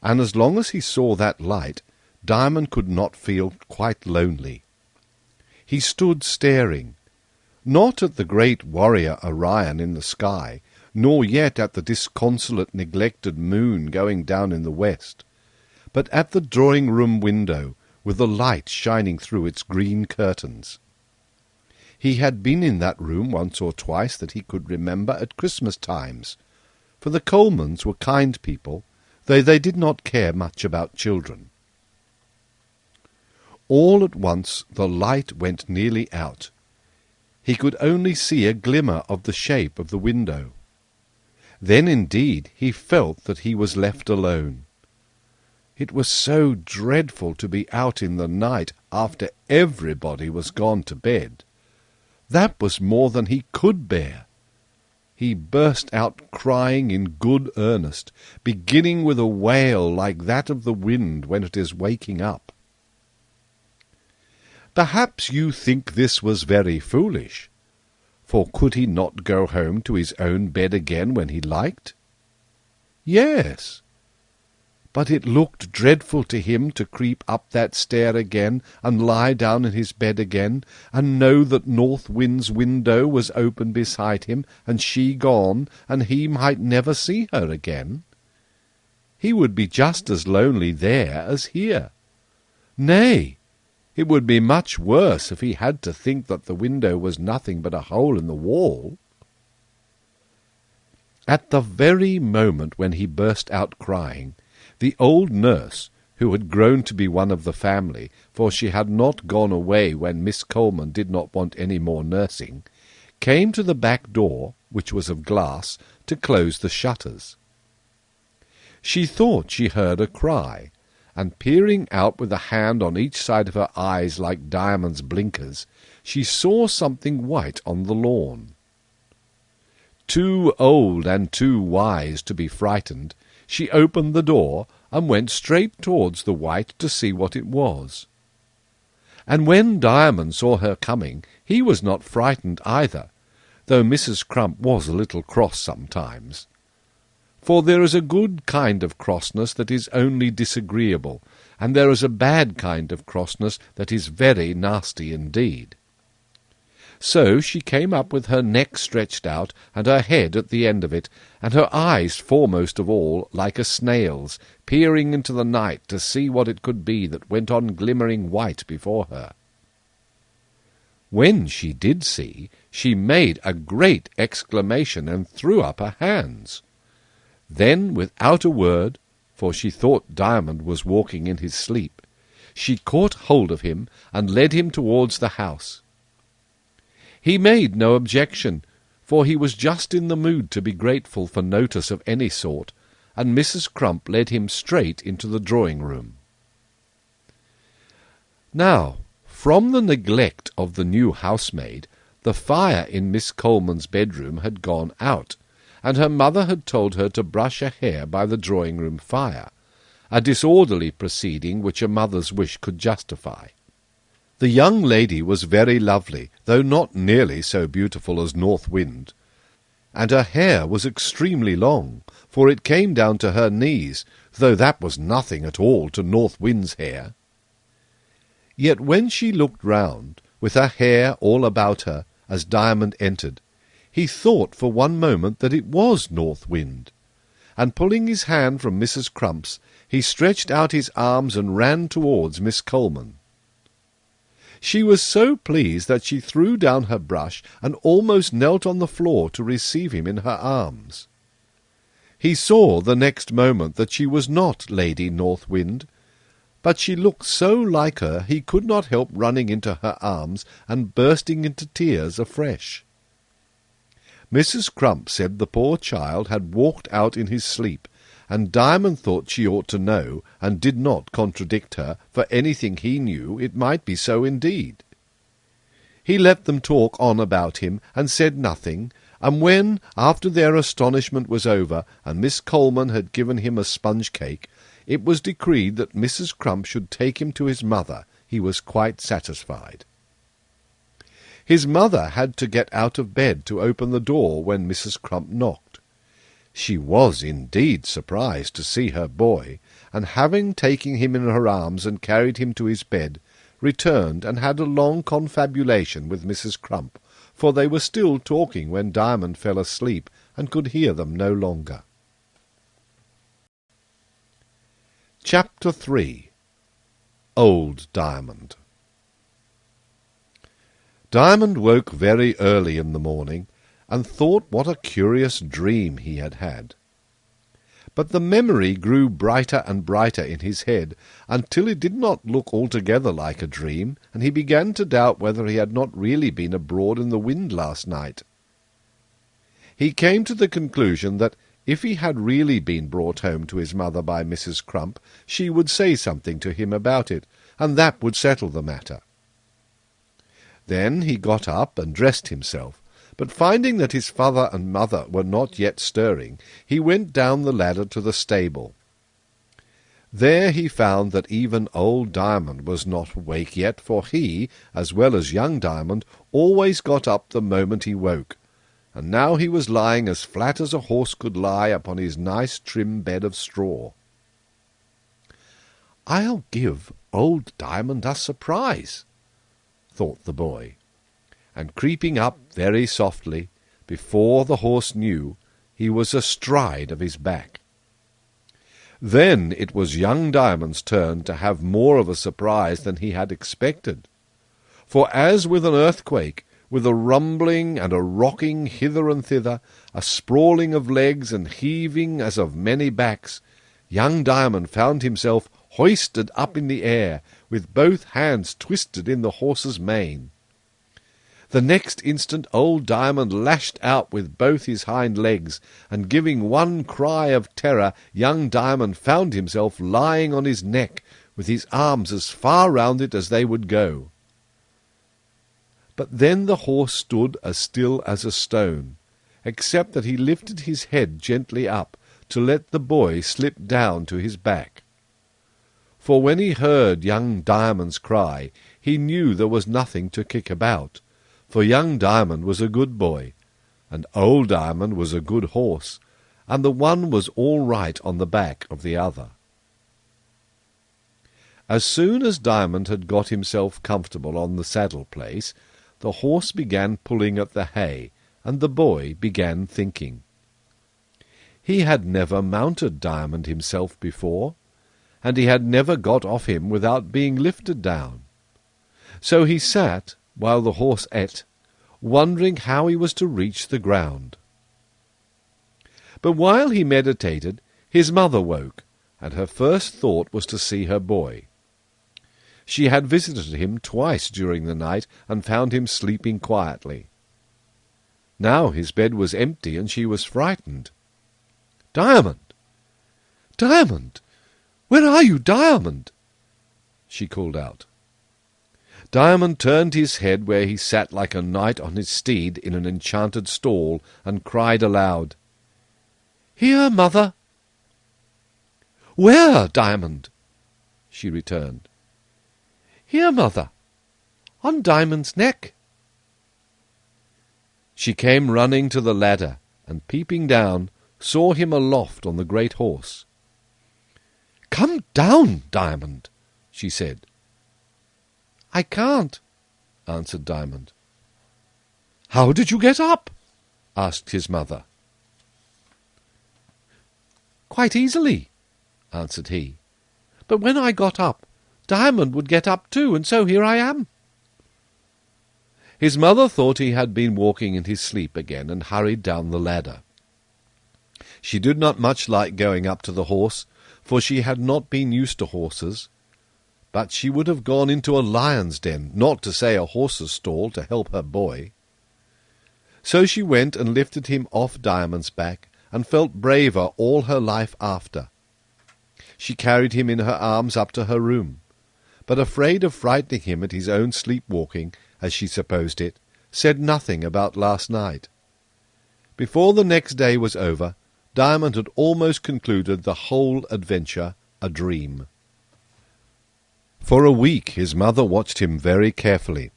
And as long as he saw that light, Diamond could not feel quite lonely. He stood staring, not at the great warrior Orion in the sky, nor yet at the disconsolate, neglected moon going down in the west, but at the drawing-room window, with the light shining through its green curtains. He had been in that room once or twice that he could remember at Christmas times, for the Colemans were kind people, though they did not care much about children. All at once the light went nearly out. He could only see a glimmer of the shape of the window. Then indeed he felt that he was left alone. It was so dreadful to be out in the night after everybody was gone to bed. That was more than he could bear. He burst out crying in good earnest, beginning with a wail like that of the wind when it is waking up. Perhaps you think this was very foolish, for could he not go home to his own bed again when he liked? Yes, but it looked dreadful to him to creep up that stair again, and lie down in his bed again, and know that North Wind's window was open beside him, and she gone, and he might never see her again. He would be just as lonely there as here. Nay, it would be much worse if he had to think that the window was nothing but a hole in the wall. At the very moment when he burst out crying, the old nurse, who had grown to be one of the family, for she had not gone away when Miss Coleman did not want any more nursing, came to the back door, which was of glass, to close the shutters. She thought she heard a cry, and peering out with a hand on each side of her eyes like Diamond's blinkers, she saw something white on the lawn. Too old and too wise to be frightened, she opened the door and went straight towards the white to see what it was. And when Diamond saw her coming, he was not frightened either, though Mrs. Crump was a little cross sometimes. For there is a good kind of crossness that is only disagreeable, and there is a bad kind of crossness that is very nasty indeed. So she came up with her neck stretched out, and her head at the end of it, and her eyes foremost of all, like a snail's, peering into the night to see what it could be that went on glimmering white before her. When she did see, she made a great exclamation and threw up her hands. Then, without a word, for she thought Diamond was walking in his sleep, she caught hold of him and led him towards the house. He made no objection, for he was just in the mood to be grateful for notice of any sort, and Mrs. Crump led him straight into the drawing-room. Now, from the neglect of the new housemaid, the fire in Miss Coleman's bedroom had gone out, and her mother had told her to brush her hair by the drawing-room fire, a disorderly proceeding which a mother's wish could justify. The young lady was very lovely, though not nearly so beautiful as North Wind, and her hair was extremely long, for it came down to her knees, though that was nothing at all to North Wind's hair. Yet when she looked round, with her hair all about her, as Diamond entered, he thought for one moment that it was North Wind, and pulling his hand from Mrs. Crump's, he stretched out his arms and ran towards Miss Coleman. She was so pleased that she threw down her brush and almost knelt on the floor to receive him in her arms. He saw the next moment that she was not Lady North Wind, but she looked so like her he could not help running into her arms and bursting into tears afresh. Mrs. Crump said the poor child had walked out in his sleep, and Diamond thought she ought to know, and did not contradict her, for anything he knew it might be so indeed. He let them talk on about him, and said nothing, and when, after their astonishment was over, and Miss Coleman had given him a sponge-cake, it was decreed that Mrs. Crump should take him to his mother, he was quite satisfied. His mother had to get out of bed to open the door when Mrs. Crump knocked. She was indeed surprised to see her boy, and having taken him in her arms and carried him to his bed, returned and had a long confabulation with Mrs. Crump, for they were still talking when Diamond fell asleep and could hear them no longer. Chapter 3. Old Diamond. Diamond woke very early in the morning, and thought what a curious dream he had had. But the memory grew brighter and brighter in his head, until it did not look altogether like a dream, and he began to doubt whether he had not really been abroad in the wind last night. He came to the conclusion that if he had really been brought home to his mother by Mrs. Crump, she would say something to him about it, and that would settle the matter. Then he got up and dressed himself, but finding that his father and mother were not yet stirring, he went down the ladder to the stable. There he found that even old Diamond was not awake yet, for he, as well as young Diamond, always got up the moment he woke, and now he was lying as flat as a horse could lie upon his nice trim bed of straw. "I'll give old Diamond a surprise," thought the boy, and creeping up very softly, before the horse knew, he was astride of his back. Then it was young Diamond's turn to have more of a surprise than he had expected, for as with an earthquake, with a rumbling and a rocking hither and thither, a sprawling of legs and heaving as of many backs, young Diamond found himself hoisted up in the air, with both hands twisted in the horse's mane. The next instant old Diamond lashed out with both his hind legs, and giving one cry of terror, young Diamond found himself lying on his neck, with his arms as far round it as they would go. But then the horse stood as still as a stone, except that he lifted his head gently up, to let the boy slip down to his back. For when he heard young Diamond's cry, he knew there was nothing to kick about, for young Diamond was a good boy, and old Diamond was a good horse, and the one was all right on the back of the other. As soon as Diamond had got himself comfortable on the saddle-place, the horse began pulling at the hay, and the boy began thinking. He had never mounted Diamond himself before, and he had never got off him without being lifted down. So he sat, while the horse ate, wondering how he was to reach the ground. But while he meditated, his mother woke, and her first thought was to see her boy. She had visited him twice during the night, and found him sleeping quietly. Now his bed was empty, and she was frightened. "Diamond! Diamond! Where are you, Diamond?" she called out. Diamond turned his head where he sat like a knight on his steed in an enchanted stall, and cried aloud, "Here, mother!" "Where, Diamond?" she returned. "Here, mother, on Diamond's neck." She came running to the ladder, and peeping down, saw him aloft on the great horse. "Come down, Diamond," she said. "I can't," answered Diamond. "How did you get up?" asked his mother. "Quite easily," answered he. "But when I got up, Diamond would get up too, and so here I am." His mother thought he had been walking in his sleep again, and hurried down the ladder. She did not much like going up to the horse, for she had not been used to horses, but she would have gone into a lion's den, not to say a horse's stall, to help her boy. So she went and lifted him off Diamond's back, and felt braver all her life after. She carried him in her arms up to her room, but afraid of frightening him at his own sleep-walking, as she supposed it, said nothing about last night. Before the next day was over, Diamond had almost concluded the whole adventure a dream. For a week his mother watched him very carefully,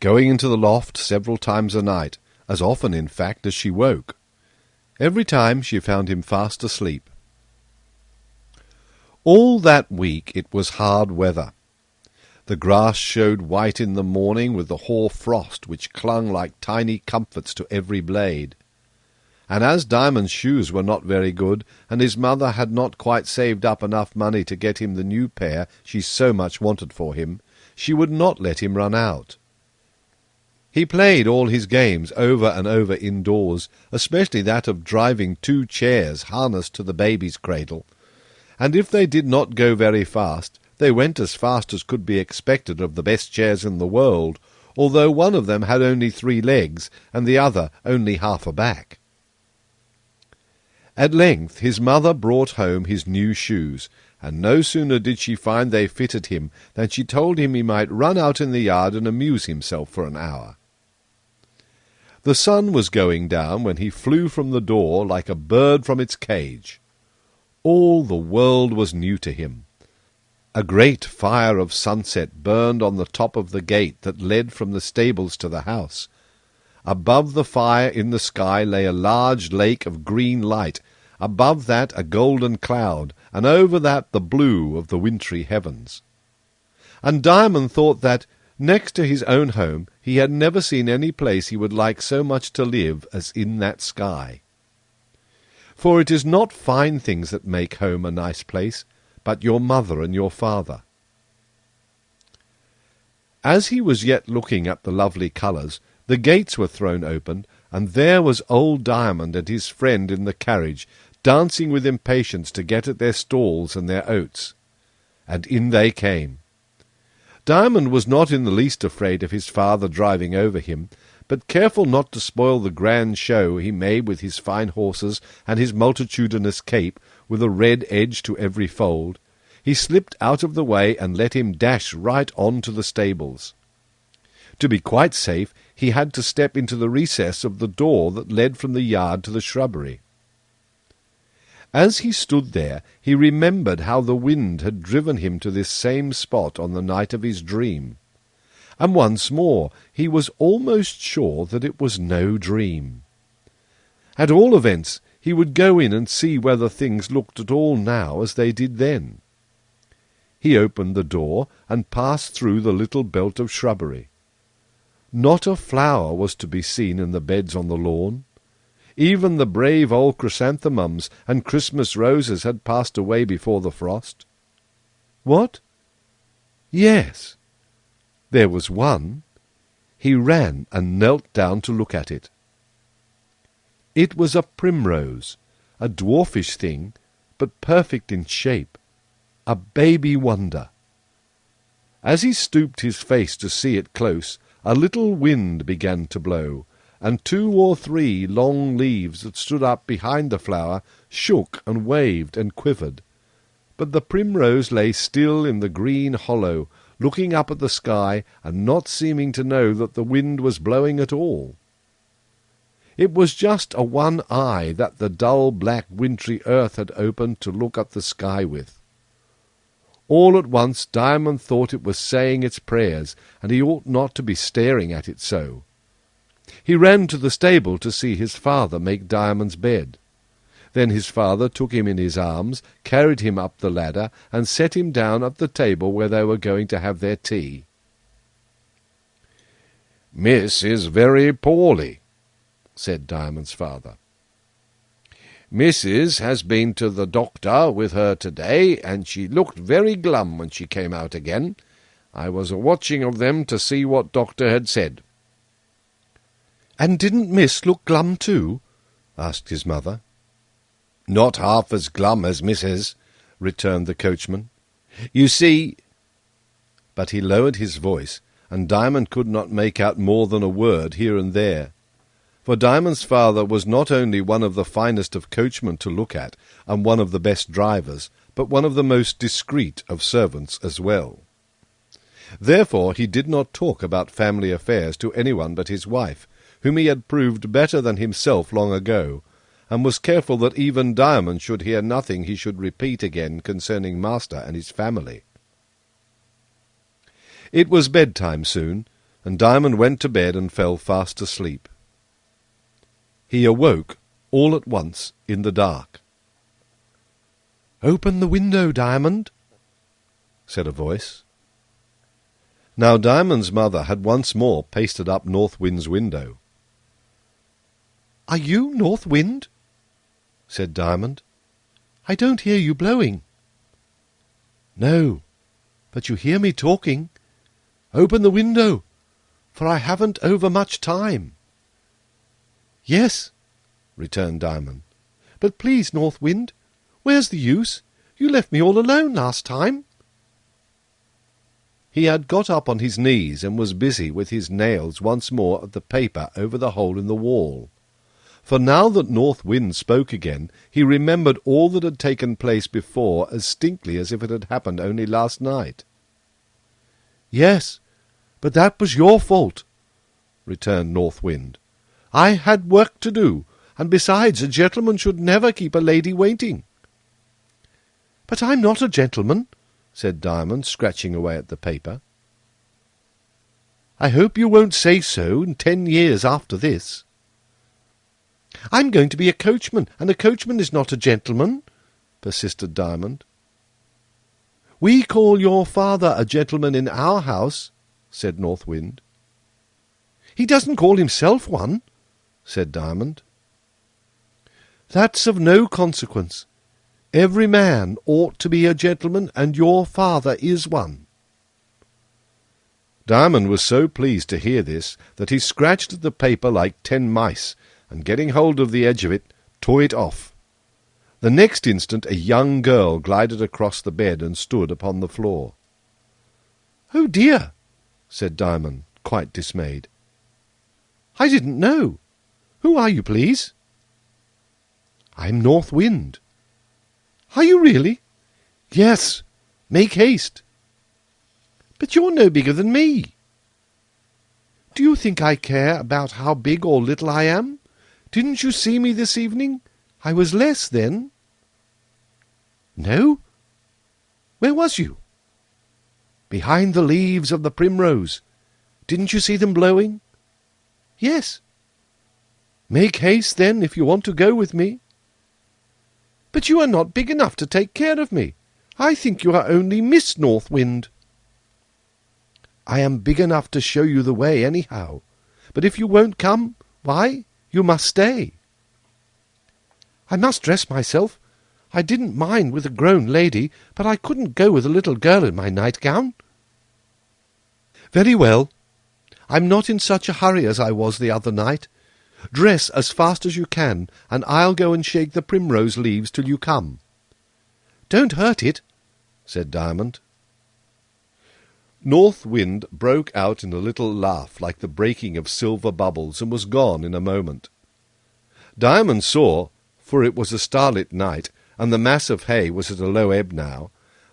going into the loft several times a night, as often, in fact, as she woke. Every time she found him fast asleep. All that week it was hard weather. The grass showed white in the morning with the hoar frost which clung like tiny comforts to every blade. And as Diamond's shoes were not very good, and his mother had not quite saved up enough money to get him the new pair she so much wanted for him, she would not let him run out. He played all his games over and over indoors, especially that of driving 2 chairs harnessed to the baby's cradle, and if they did not go very fast, they went as fast as could be expected of the best chairs in the world, although one of them had only 3 legs, and the other only half a back. At length his mother brought home his new shoes, and no sooner did she find they fitted him than she told him he might run out in the yard and amuse himself for an hour. The sun was going down when he flew from the door like a bird from its cage. All the world was new to him. A great fire of sunset burned on the top of the gate that led from the stables to the house. Above the fire in the sky lay a large lake of green light, above that a golden cloud, and over that the blue of the wintry heavens. And Diamond thought that, next to his own home, he had never seen any place he would like so much to live as in that sky. For it is not fine things that make home a nice place, but your mother and your father. As he was yet looking at the lovely colours, the gates were thrown open, and there was old Diamond and his friend in the carriage, dancing with impatience to get at their stalls and their oats. And in they came. Diamond was not in the least afraid of his father driving over him, but careful not to spoil the grand show he made with his fine horses and his multitudinous cape, with a red edge to every fold, he slipped out of the way and let him dash right on to the stables. To be quite safe, he had to step into the recess of the door that led from the yard to the shrubbery. As he stood there, he remembered how the wind had driven him to this same spot on the night of his dream, and once more he was almost sure that it was no dream. At all events, he would go in and see whether things looked at all now as they did then. He opened the door and passed through the little belt of shrubbery. Not a flower was to be seen in the beds on the lawn. Even the brave old chrysanthemums and Christmas roses had passed away before the frost. What? Yes, there was one. He ran and knelt down to look at it. It was a primrose, a dwarfish thing, but perfect in shape, a baby wonder. As he stooped his face to see it close, a little wind began to blow, and 2 or 3 long leaves that stood up behind the flower shook and waved and quivered. But the primrose lay still in the green hollow, looking up at the sky and not seeming to know that the wind was blowing at all. It was just a one eye that the dull black wintry earth had opened to look at the sky with. All at once Diamond thought it was saying its prayers, and he ought not to be staring at it so. He ran to the stable to see his father make Diamond's bed. Then his father took him in his arms, carried him up the ladder, and set him down at the table where they were going to have their tea. "Miss is very poorly," said Diamond's father. "Mrs. has been to the doctor with her to-day, and she looked very glum when she came out again. I was a-watching of them to see what doctor had said." "And didn't Miss look glum too?" asked his mother. "Not half as glum as Mrs.," returned the coachman. "You see—" But he lowered his voice, and Diamond could not make out more than a word here and there. For Diamond's father was not only one of the finest of coachmen to look at, and one of the best drivers, but one of the most discreet of servants as well. Therefore he did not talk about family affairs to anyone but his wife, whom he had proved better than himself long ago, and was careful that even Diamond should hear nothing he should repeat again concerning master and his family. It was bedtime soon, and Diamond went to bed and fell fast asleep. He awoke all at once in the dark. "Open the window, Diamond," said a voice. Now Diamond's mother had once more pasted up North Wind's window. "Are you North Wind?" said Diamond. "I don't hear you blowing." "No, but you hear me talking. Open the window, for I haven't over much time." "Yes," returned Diamond. "But please, North Wind, where's the use? You left me all alone last time." He had got up on his knees and was busy with his nails once more at the paper over the hole in the wall. For now that North Wind spoke again, he remembered all that had taken place before as distinctly as if it had happened only last night. "Yes, but that was your fault," returned North Wind. "I had work to do, and besides, a gentleman should never keep a lady waiting." "But I'm not a gentleman," said Diamond, scratching away at the paper. "I hope you won't say so in 10 years after this." "I'm going to be a coachman, and a coachman is not a gentleman," persisted Diamond. "We call your father a gentleman in our house," said North Wind. "He doesn't call himself one," said Diamond. "That's of no consequence. Every man ought to be a gentleman, and your father is one." Diamond was so pleased to hear this that he scratched at the paper like 10 mice, and getting hold of the edge of it, tore it off. The next instant a young girl glided across the bed and stood upon the floor. "Oh dear," said Diamond, quite dismayed. "I didn't know. Who are you, please?" "I'm North Wind." "Are you really?" "Yes. Make haste." "But you're no bigger than me." "Do you think I care about how big or little I am? Didn't you see me this evening? I was less then." "No? Where was you?" "Behind the leaves of the primrose. Didn't you see them blowing?" "Yes." "Make haste, then, if you want to go with me." "But you are not big enough to take care of me. I think you are only Miss North Wind." "I am big enough to show you the way anyhow. But if you won't come, why, you must stay." "I must dress myself. I didn't mind with a grown lady, but I couldn't go with a little girl in my nightgown." "Very well. I'm not in such a hurry as I was the other night. Dress as fast as you can, and I'll go and shake the primrose leaves till you come." "Don't hurt it," said Diamond. North Wind broke out in a little laugh like the breaking of silver bubbles, and was gone in a moment. Diamond saw, for it was a starlit night, and the mass of hay was at a low ebb now,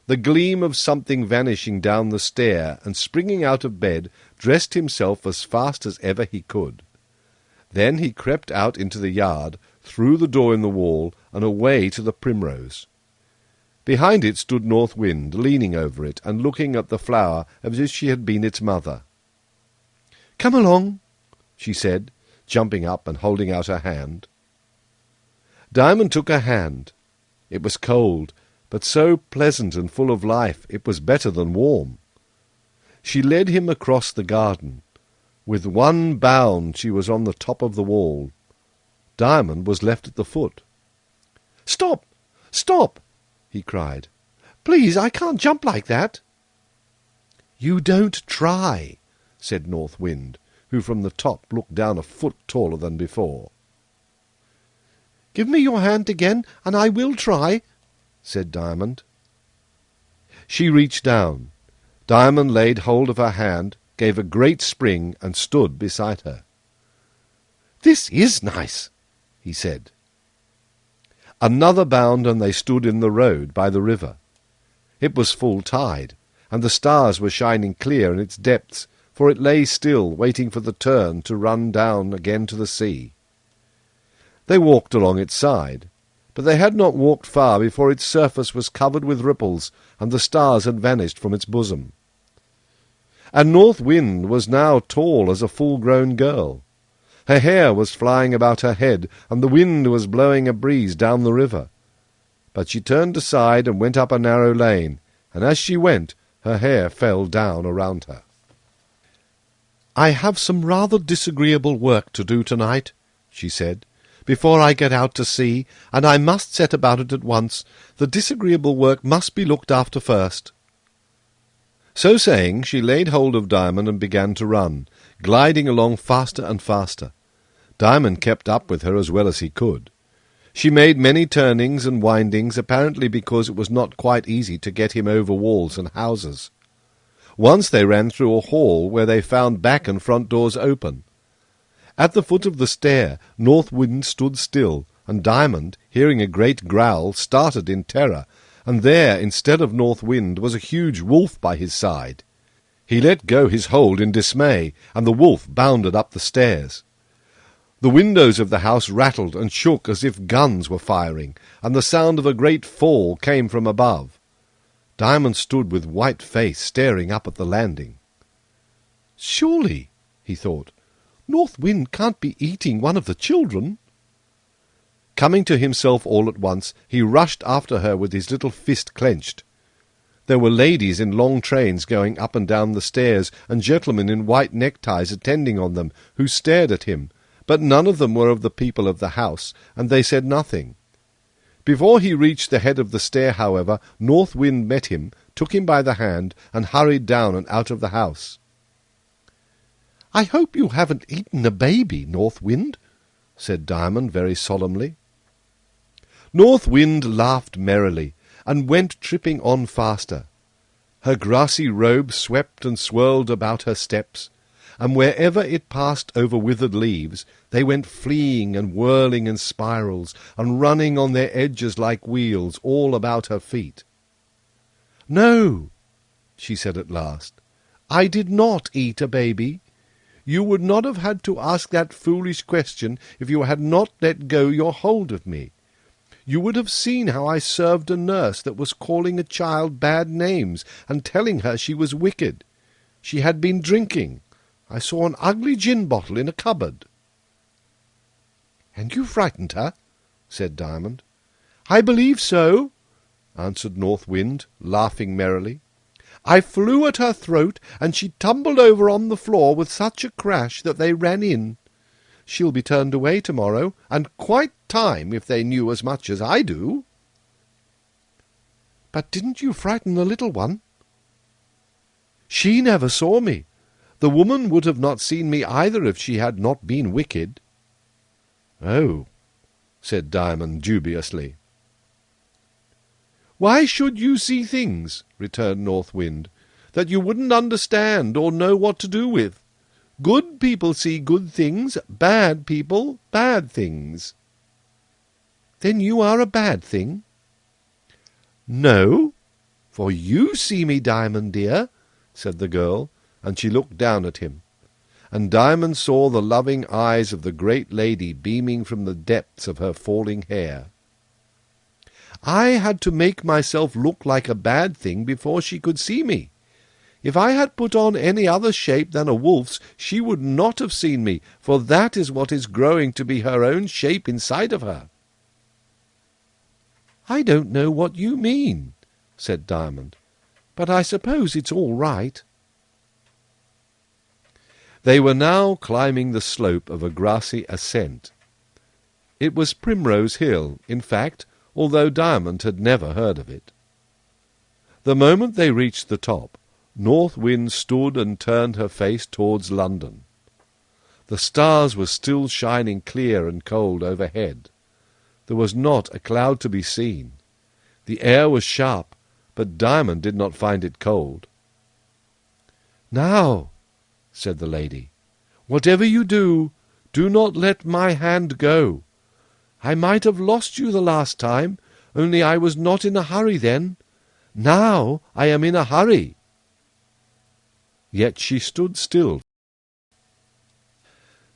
the gleam of something vanishing down the stair, and springing out of bed, dressed himself as fast as ever he could. Then he crept out into the yard, through the door in the wall, and away to the primrose. Behind it stood North Wind, leaning over it, and looking at the flower as if she had been its mother. "Come along," she said, jumping up and holding out her hand. Diamond took her hand. It was cold, but so pleasant and full of life it was better than warm. She led him across the garden. With one bound she was on the top of the wall. Diamond was left at the foot. "Stop! Stop!" he cried. "Please, I can't jump like that." "You don't try," said North Wind, who from the top looked down a foot taller than before. "Give me your hand again, and I will try," said Diamond. She reached down. Diamond laid hold of her hand, gave a great spring, and stood beside her. "This is nice," he said. Another bound, and they stood in the road by the river. It was full tide, and the stars were shining clear in its depths, for it lay still, waiting for the turn to run down again to the sea. They walked along its side, but they had not walked far before its surface was covered with ripples, and the stars had vanished from its bosom. And North Wind was now tall as a full-grown girl. Her hair was flying about her head, and the wind was blowing a breeze down the river. But she turned aside and went up a narrow lane, and as she went, her hair fell down around her. "I have some rather disagreeable work to do tonight," she said, "before I get out to sea, and I must set about it at once. The disagreeable work must be looked after first." So saying, she laid hold of Diamond and began to run, gliding along faster and faster. Diamond kept up with her as well as he could. She made many turnings and windings, apparently because it was not quite easy to get him over walls and houses. Once they ran through a hall where they found back and front doors open. At the foot of the stair, North Wind stood still, and Diamond, hearing a great growl, started in terror, and there, instead of North Wind, was a huge wolf by his side. He let go his hold in dismay, and the wolf bounded up the stairs. The windows of the house rattled and shook as if guns were firing, and the sound of a great fall came from above. Diamond stood with white face, staring up at the landing. "Surely," he thought, "North Wind can't be eating one of the children." Coming to himself all at once, he rushed after her with his little fist clenched. There were ladies in long trains going up and down the stairs, and gentlemen in white neckties attending on them, who stared at him, but none of them were of the people of the house, and they said nothing. Before he reached the head of the stair, however, North Wind met him, took him by the hand, and hurried down and out of the house. "I hope you haven't eaten a baby, North Wind," said Diamond very solemnly. North Wind laughed merrily, and went tripping on faster. Her grassy robe swept and swirled about her steps, and wherever it passed over withered leaves, they went fleeing and whirling in spirals, and running on their edges like wheels all about her feet. "No," she said at last, "I did not eat a baby. You would not have had to ask that foolish question if you had not let go your hold of me. You would have seen how I served a nurse that was calling a child bad names and telling her she was wicked. She had been drinking. I saw an ugly gin bottle in a cupboard." "And you frightened her?" said Diamond. "I believe so," answered North Wind, laughing merrily. "I flew at her throat, and she tumbled over on the floor with such a crash that they ran in. She'll be turned away tomorrow, and quite time if they knew as much as I do." "But didn't you frighten the little one?" "She never saw me. The woman would have not seen me either if she had not been wicked." "Oh," said Diamond dubiously. "Why should you see things," returned North Wind, "that you wouldn't understand or know what to do with? Good people see good things, bad people bad things." "Then you are a bad thing?" "No, for you see me, Diamond dear," said the girl, and she looked down at him. And Diamond saw the loving eyes of the great lady beaming from the depths of her falling hair. "I had to make myself look like a bad thing before she could see me. If I had put on any other shape than a wolf's, she would not have seen me, for that is what is growing to be her own shape inside of her." "I don't know what you mean," said Diamond, "but I suppose it's all right." They were now climbing the slope of a grassy ascent. It was Primrose Hill, in fact, although Diamond had never heard of it. The moment they reached the top, North Wind stood and turned her face towards London. The stars were still shining clear and cold overhead. There was not a cloud to be seen. The air was sharp, but Diamond did not find it cold. "Now," said the lady, "whatever you do, do not let my hand go. I might have lost you the last time, only I was not in a hurry then. Now I am in a hurry." Yet she stood still.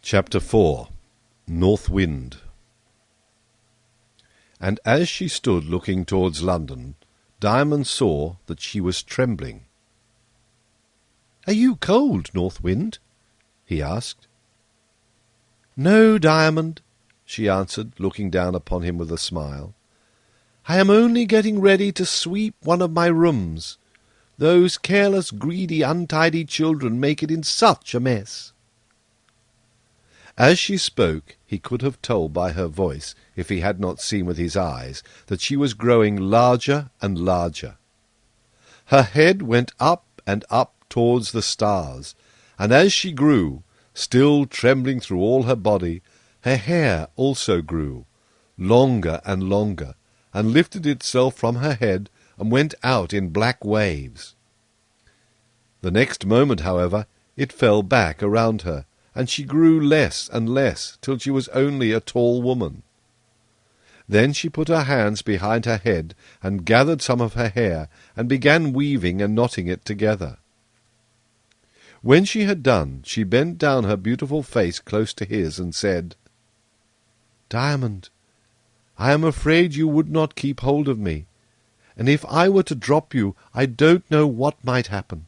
Chapter 4. North Wind. And as she stood looking towards London, Diamond saw that she was trembling. "Are you cold, North Wind?" he asked. "No, Diamond," she answered, looking down upon him with a smile. "I am only getting ready to sweep one of my rooms. Those careless, greedy, untidy children make it in such a mess." As she spoke, he could have told by her voice, if he had not seen with his eyes, that she was growing larger and larger. Her head went up and up towards the stars, and as she grew, still trembling through all her body, her hair also grew, longer and longer, and lifted itself from her head and went out in black waves. The next moment, however, it fell back around her, and she grew less and less, till she was only a tall woman. Then she put her hands behind her head, and gathered some of her hair, and began weaving and knotting it together. When she had done, she bent down her beautiful face close to his, and said, "Diamond, I am afraid you would not keep hold of me, and if I were to drop you, I don't know what might happen.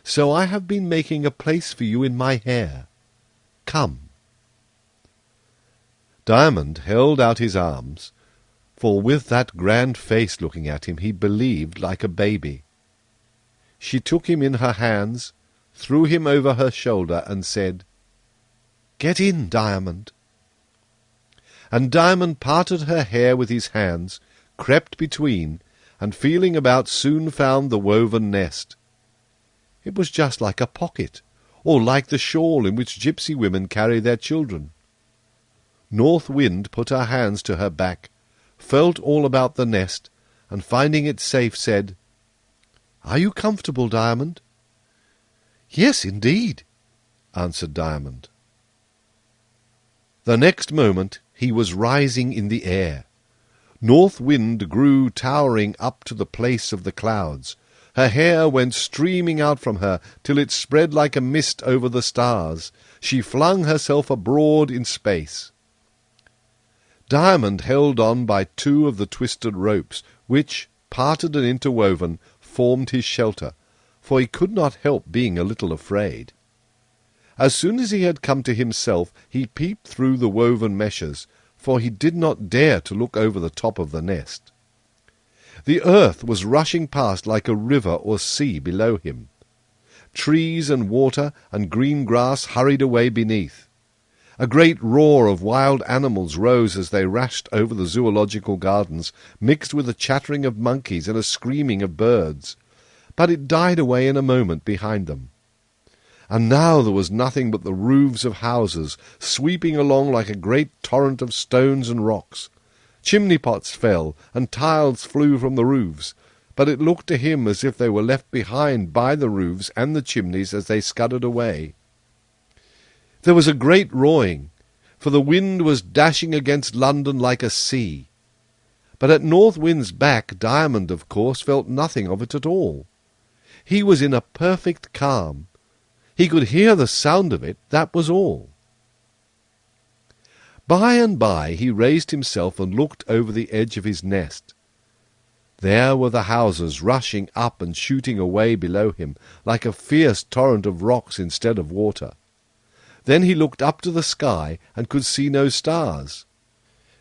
So I have been making a place for you in my hair. Come." Diamond held out his arms, for with that grand face looking at him, he believed like a baby. She took him in her hands, threw him over her shoulder, and said, "Get in, Diamond." And Diamond parted her hair with his hands, crept between, and feeling about soon found the woven nest. It was just like a pocket, or like the shawl in which gypsy women carry their children. North Wind put her hands to her back, felt all about the nest, and finding it safe, said, "Are you comfortable, Diamond?" "Yes, indeed," answered Diamond. The next moment he was rising in the air. North Wind grew towering up to the place of the clouds. Her hair went streaming out from her till it spread like a mist over the stars. She flung herself abroad in space. Diamond held on by two of the twisted ropes, which, parted and interwoven, formed his shelter, for he could not help being a little afraid. As soon as he had come to himself, he peeped through the woven meshes, for he did not dare to look over the top of the nest. The earth was rushing past like a river or sea below him. Trees and water and green grass hurried away beneath. A great roar of wild animals rose as they rushed over the zoological gardens, mixed with a chattering of monkeys and a screaming of birds. But it died away in a moment behind them. and now there was nothing but the roofs of houses, sweeping along like a great torrent of stones and rocks. Chimney-pots fell, and tiles flew from the roofs, but it looked to him as if they were left behind by the roofs and the chimneys as they scudded away. There was a great roaring, for the wind was dashing against London like a sea. But at North Wind's back Diamond, of course, felt nothing of it at all. He was in a perfect calm. He could hear the sound of it, that was all. By and by he raised himself and looked over the edge of his nest. There were the houses rushing up and shooting away below him, like a fierce torrent of rocks instead of water. Then he looked up to the sky and could see no stars.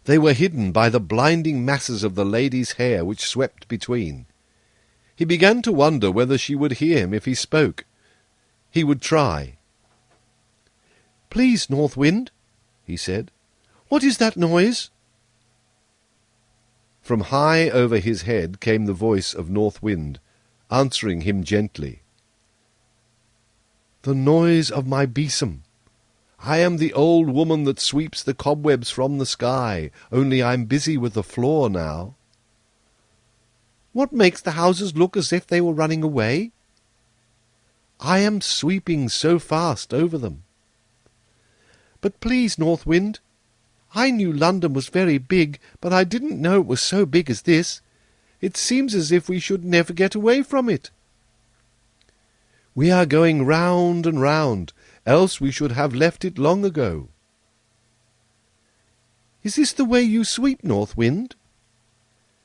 They were hidden by the blinding masses of the lady's hair which swept between. He began to wonder whether she would hear him if he spoke. He would try. "Please, North Wind," he said, "what is that noise?" From high over his head came the voice of North Wind, answering him gently. "The noise of my besom. I am the old woman that sweeps the cobwebs from the sky, only I'm busy with the floor now." "What makes the houses look as if they were running away?" "I am sweeping so fast over them." "But please, North Wind, I knew London was very big, but I didn't know it was so big as this. It seems as if we should never get away from it." "We are going round and round, else we should have left it long ago." "Is this the way you sweep, North Wind?"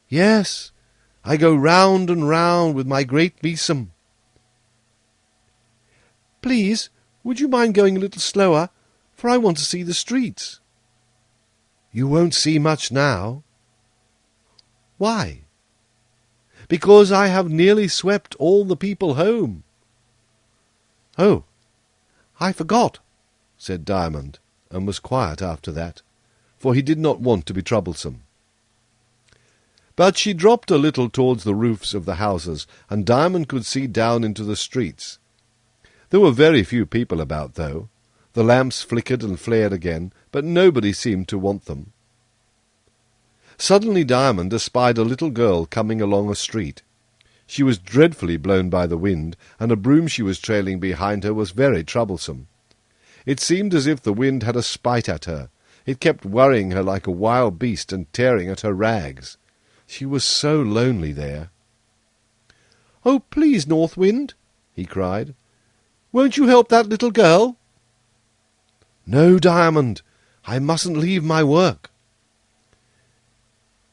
"Yes, I go round and round with my great besom." "Please, would you mind going a little slower, for I want to see the streets." "You won't see much now." "Why?" "Because I have nearly swept all the people home." "Oh, I forgot," said Diamond, and was quiet after that, for he did not want to be troublesome. But she dropped a little towards the roofs of the houses, and Diamond could see down into the streets. There were very few people about, though. The lamps flickered and flared again, but nobody seemed to want them. Suddenly Diamond espied a little girl coming along a street. She was dreadfully blown by the wind, and a broom she was trailing behind her was very troublesome. It seemed as if the wind had a spite at her. It kept worrying her like a wild beast and tearing at her rags. She was so lonely there. "Oh, please, North Wind," he cried, "won't you help that little girl?" "No, Diamond, I mustn't leave my work."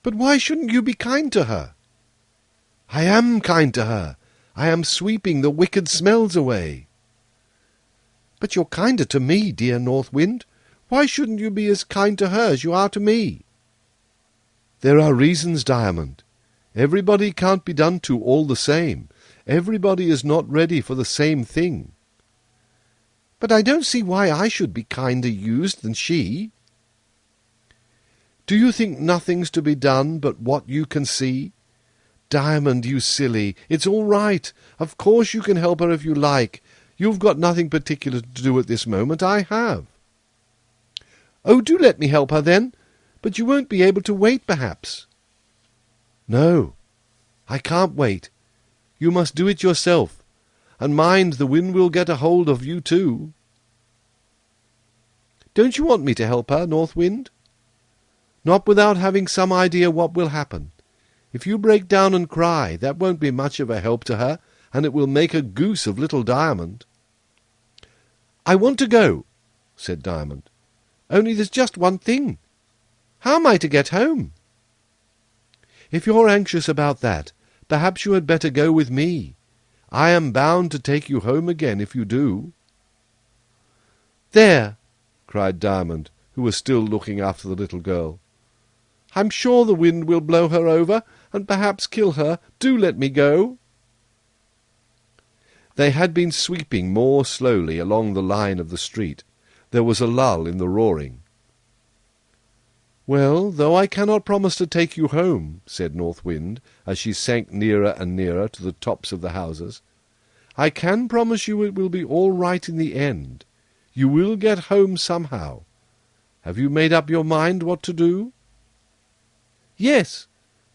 "But why shouldn't you be kind to her?" "I am kind to her. I am sweeping the wicked smells away." "But you're kinder to me, dear North Wind. Why shouldn't you be as kind to her as you are to me?" "There are reasons, Diamond. Everybody can't be done to all the same. Everybody is not ready for the same thing." "But I don't see why I should be kinder used than she." "Do you think nothing's to be done but what you can see? Diamond, you silly, it's all right. Of course you can help her if you like. You've got nothing particular to do at this moment. I have." "Oh, do let me help her, then. But you won't be able to wait, perhaps." "No, I can't wait. You must do it yourself. And mind, the wind will get a hold of you too." "Don't you want me to help her, North Wind?" "Not without having some idea what will happen. If you break down and cry, that won't be much of a help to her, and it will make a goose of little Diamond." "I want to go," said Diamond. "Only there's just one thing. How am I to get home?" "If you're anxious about that, perhaps you had better go with me. I am bound to take you home again if you do." "There!" cried Diamond, who was still looking after the little girl. "I'm sure the wind will blow her over, and perhaps kill her. Do let me go." They had been sweeping more slowly along the line of the street. There was a lull in the roaring. "Well, though I cannot promise to take you home," said North Wind, as she sank nearer and nearer to the tops of the houses, I can promise you it will be all right in the end. You will get home somehow. Have you made up your mind what to do?" "Yes,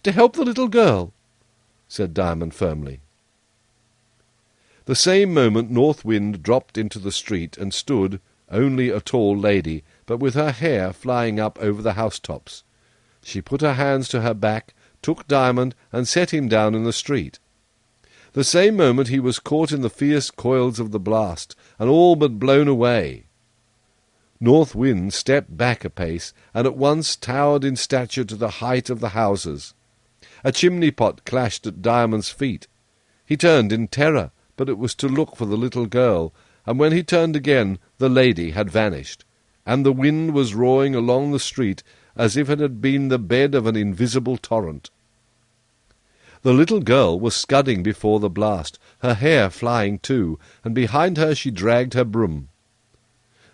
to help the little girl," said Diamond firmly. The same moment North Wind dropped into the street and stood, only a tall lady, but with her hair flying up over the housetops. She put her hands to her back, took Diamond, and set him down in the street. The same moment he was caught in the fierce coils of the blast, and all but blown away. North Wind stepped back a pace, and at once towered in stature to the height of the houses. A chimney-pot clashed at Diamond's feet. He turned in terror, but it was to look for the little girl, and when he turned again, the lady had vanished, and the wind was roaring along the street as if it had been the bed of an invisible torrent. The little girl was scudding before the blast, her hair flying too, and behind her she dragged her broom.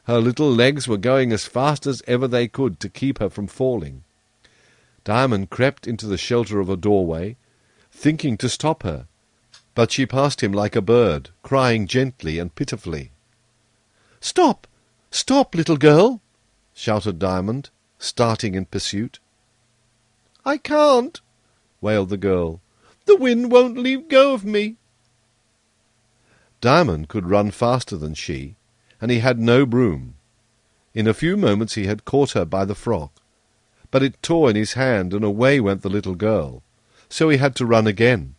Her little legs were going as fast as ever they could to keep her from falling. Diamond crept into the shelter of a doorway, thinking to stop her, but she passed him like a bird, crying gently and pitifully. "Stop! Stop, little girl!" shouted Diamond, starting in pursuit. "I can't," wailed the girl. "The wind won't leave go of me." Diamond could run faster than she, and he had no broom. In a few moments he had caught her by the frock, but it tore in his hand, and away went the little girl. So he had to run again,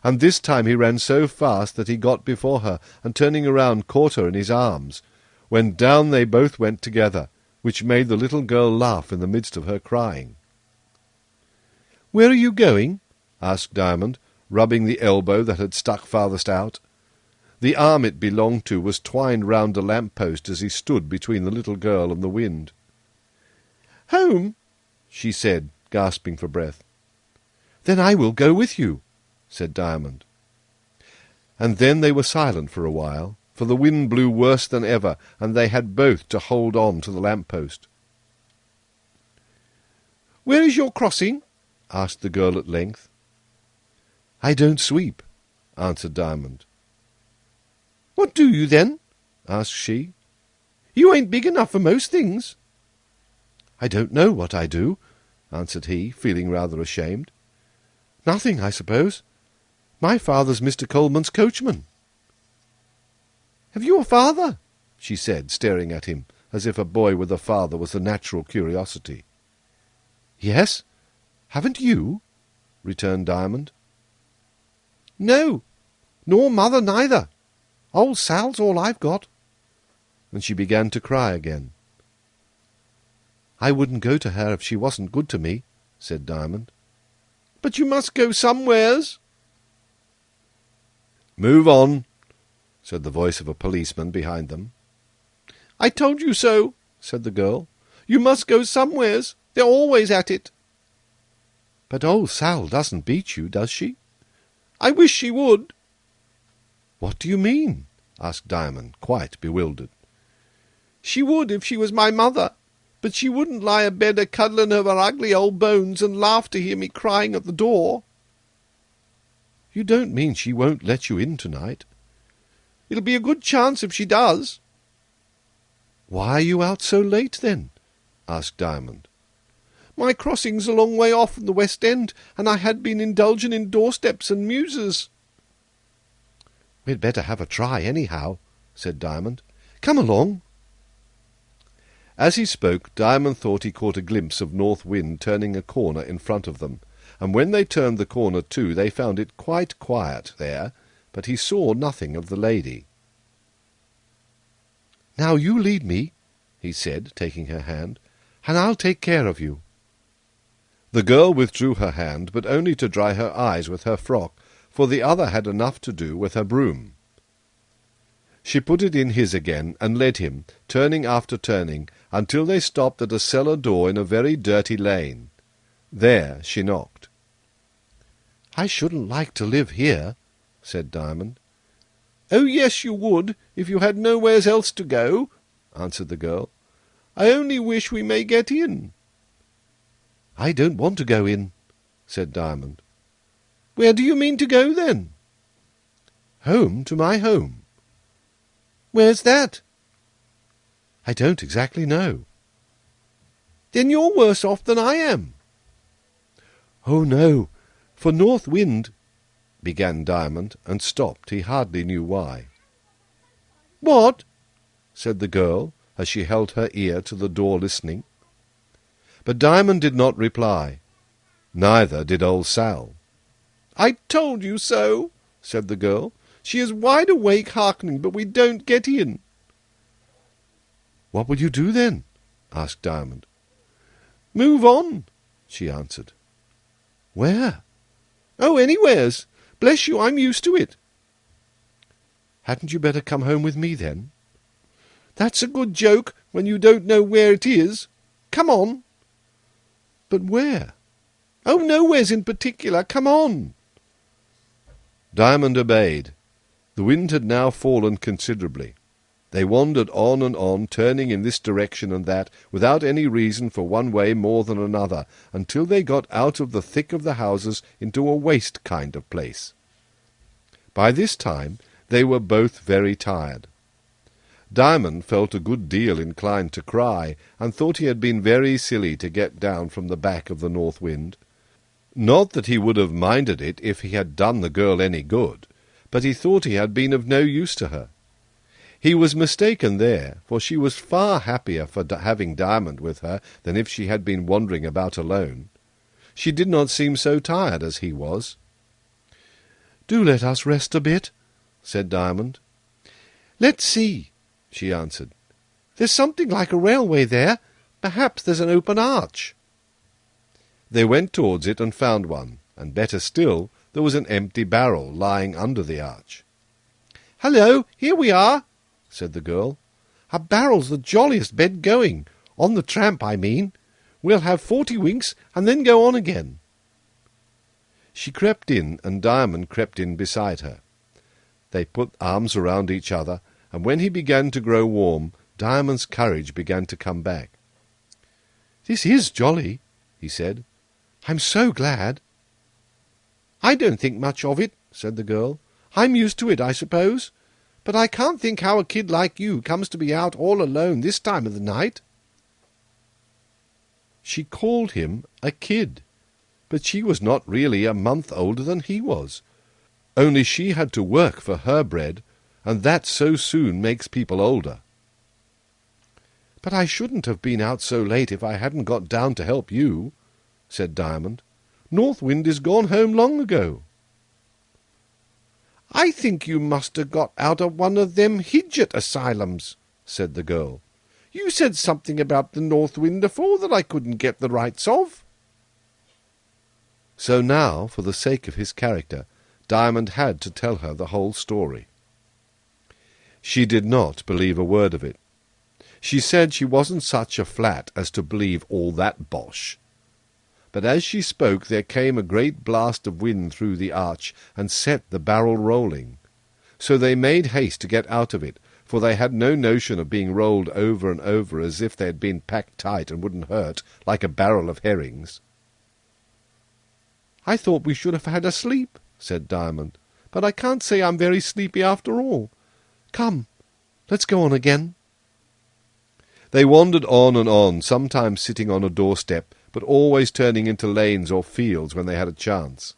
and this time he ran so fast that he got before her, and turning around caught her in his arms, when down they both went together, which made the little girl laugh in the midst of her crying. "Where are you going?" asked Diamond, rubbing the elbow that had stuck farthest out. The arm it belonged to was twined round a lamp-post as he stood between the little girl and the wind. "Home," she said, gasping for breath. "Then I will go with you," said Diamond. And then they were silent for a while, for the wind blew worse than ever, and they had both to hold on to the lamp-post. "Where is your crossing?" asked the girl at length. "I don't sweep," answered Diamond. "What do you, then?" asked she. "You ain't big enough for most things." "I don't know what I do," answered he, feeling rather ashamed. "Nothing, I suppose. My father's Mr. Coleman's coachman." "Have you a father?" she said, staring at him, as if a boy with a father was a natural curiosity. "Yes. Haven't you?" returned Diamond. "No, nor mother neither. Old Sal's all I've got." And she began to cry again. "I wouldn't go to her if she wasn't good to me," said Diamond. "But you must go somewheres." "Move on," said the voice of a policeman behind them. "I told you so," said the girl. "You must go somewheres. They're always at it." "But old Sal doesn't beat you, does she?" "I wish she would." "What do you mean?" asked Diamond, quite bewildered. "She would if she was my mother, but she wouldn't lie abed a-cuddling of her ugly old bones and laugh to hear me crying at the door." "You don't mean she won't let you in tonight?" "It'll be a good chance if she does." "Why are you out so late, then?" asked Diamond. "My crossing's a long way off from the West End, and I had been indulging in doorsteps and mewses." "We'd better have a try, anyhow," said Diamond. "Come along." As he spoke, Diamond thought he caught a glimpse of North Wind turning a corner in front of them, and when they turned the corner too, they found it quite quiet there, but he saw nothing of the lady. "Now you lead me," he said, taking her hand, "and I'll take care of you." The girl withdrew her hand, but only to dry her eyes with her frock, for the other had enough to do with her broom. She put it in his again, and led him, turning after turning, until they stopped at a cellar door in a very dirty lane. There she knocked. "I shouldn't like to live here," said Diamond. "Oh, yes, you would, if you had nowheres else to go," answered the girl. "I only wish we may get in." "I don't want to go in," said Diamond. "Where do you mean to go, then?" Home to my home. Where's that? I don't exactly know. Then you're worse off than I am. Oh, no, for North Wind, began Diamond, and stopped, he hardly knew why. What? Said the girl, as she held her ear to the door listening. But Diamond did not reply. Neither did old Sal. I told you so, said the girl. She is wide awake hearkening, but we don't get in. What will you do then? Asked Diamond. Move on, she answered. Where? Oh, anywheres. Bless you, I'm used to it. Hadn't you better come home with me, then? That's a good joke, when you don't know where it is. Come on. But where? Oh, nowheres in particular. Come on. Diamond obeyed. The wind had now fallen considerably. They wandered on and on, turning in this direction and that, without any reason for one way more than another, until they got out of the thick of the houses into a waste kind of place. By this time they were both very tired. Diamond felt a good deal inclined to cry, and thought he had been very silly to get down from the back of the north wind. Not that he would have minded it if he had done the girl any good, but he thought he had been of no use to her. He was mistaken there, for she was far happier for having Diamond with her than if she had been wandering about alone. She did not seem so tired as he was. "Do let us rest a bit," said Diamond. "Let's see," she answered. "There's something like a railway there. Perhaps there's an open arch." They went towards it and found one, and better still, there was an empty barrel lying under the arch. "Hello, here we are," said the girl. "A barrel's the jolliest bed going, on the tramp, I mean. We'll have 40 winks, and then go on again." She crept in, and Diamond crept in beside her. They put arms around each other, and when he began to grow warm, Diamond's courage began to come back. "This is jolly," he said. "I'm so glad." "I don't think much of it," said the girl. "I'm used to it, I suppose. But I can't think how a kid like you comes to be out all alone this time of the night." She called him a kid, but she was not really a month older than he was. Only she had to work for her bread, and that so soon makes people older. "But I shouldn't have been out so late if I hadn't got down to help you," said Diamond. "North Wind is gone home long ago." "I think you must have got out of one of them hidget asylums," said the girl. "You said something about the North Wind afore that I couldn't get the rights of." So now, for the sake of his character, Diamond had to tell her the whole story. She did not believe a word of it. She said she wasn't such a flat as to believe all that bosh. But as she spoke there came a great blast of wind through the arch, and set the barrel rolling. So they made haste to get out of it, for they had no notion of being rolled over and over as if they had been packed tight and wouldn't hurt, like a barrel of herrings. "I thought we should have had a sleep," said Diamond, "but I can't say I'm very sleepy after all. Come, let's go on again." They wandered on and on, sometimes sitting on a doorstep, but always turning into lanes or fields when they had a chance.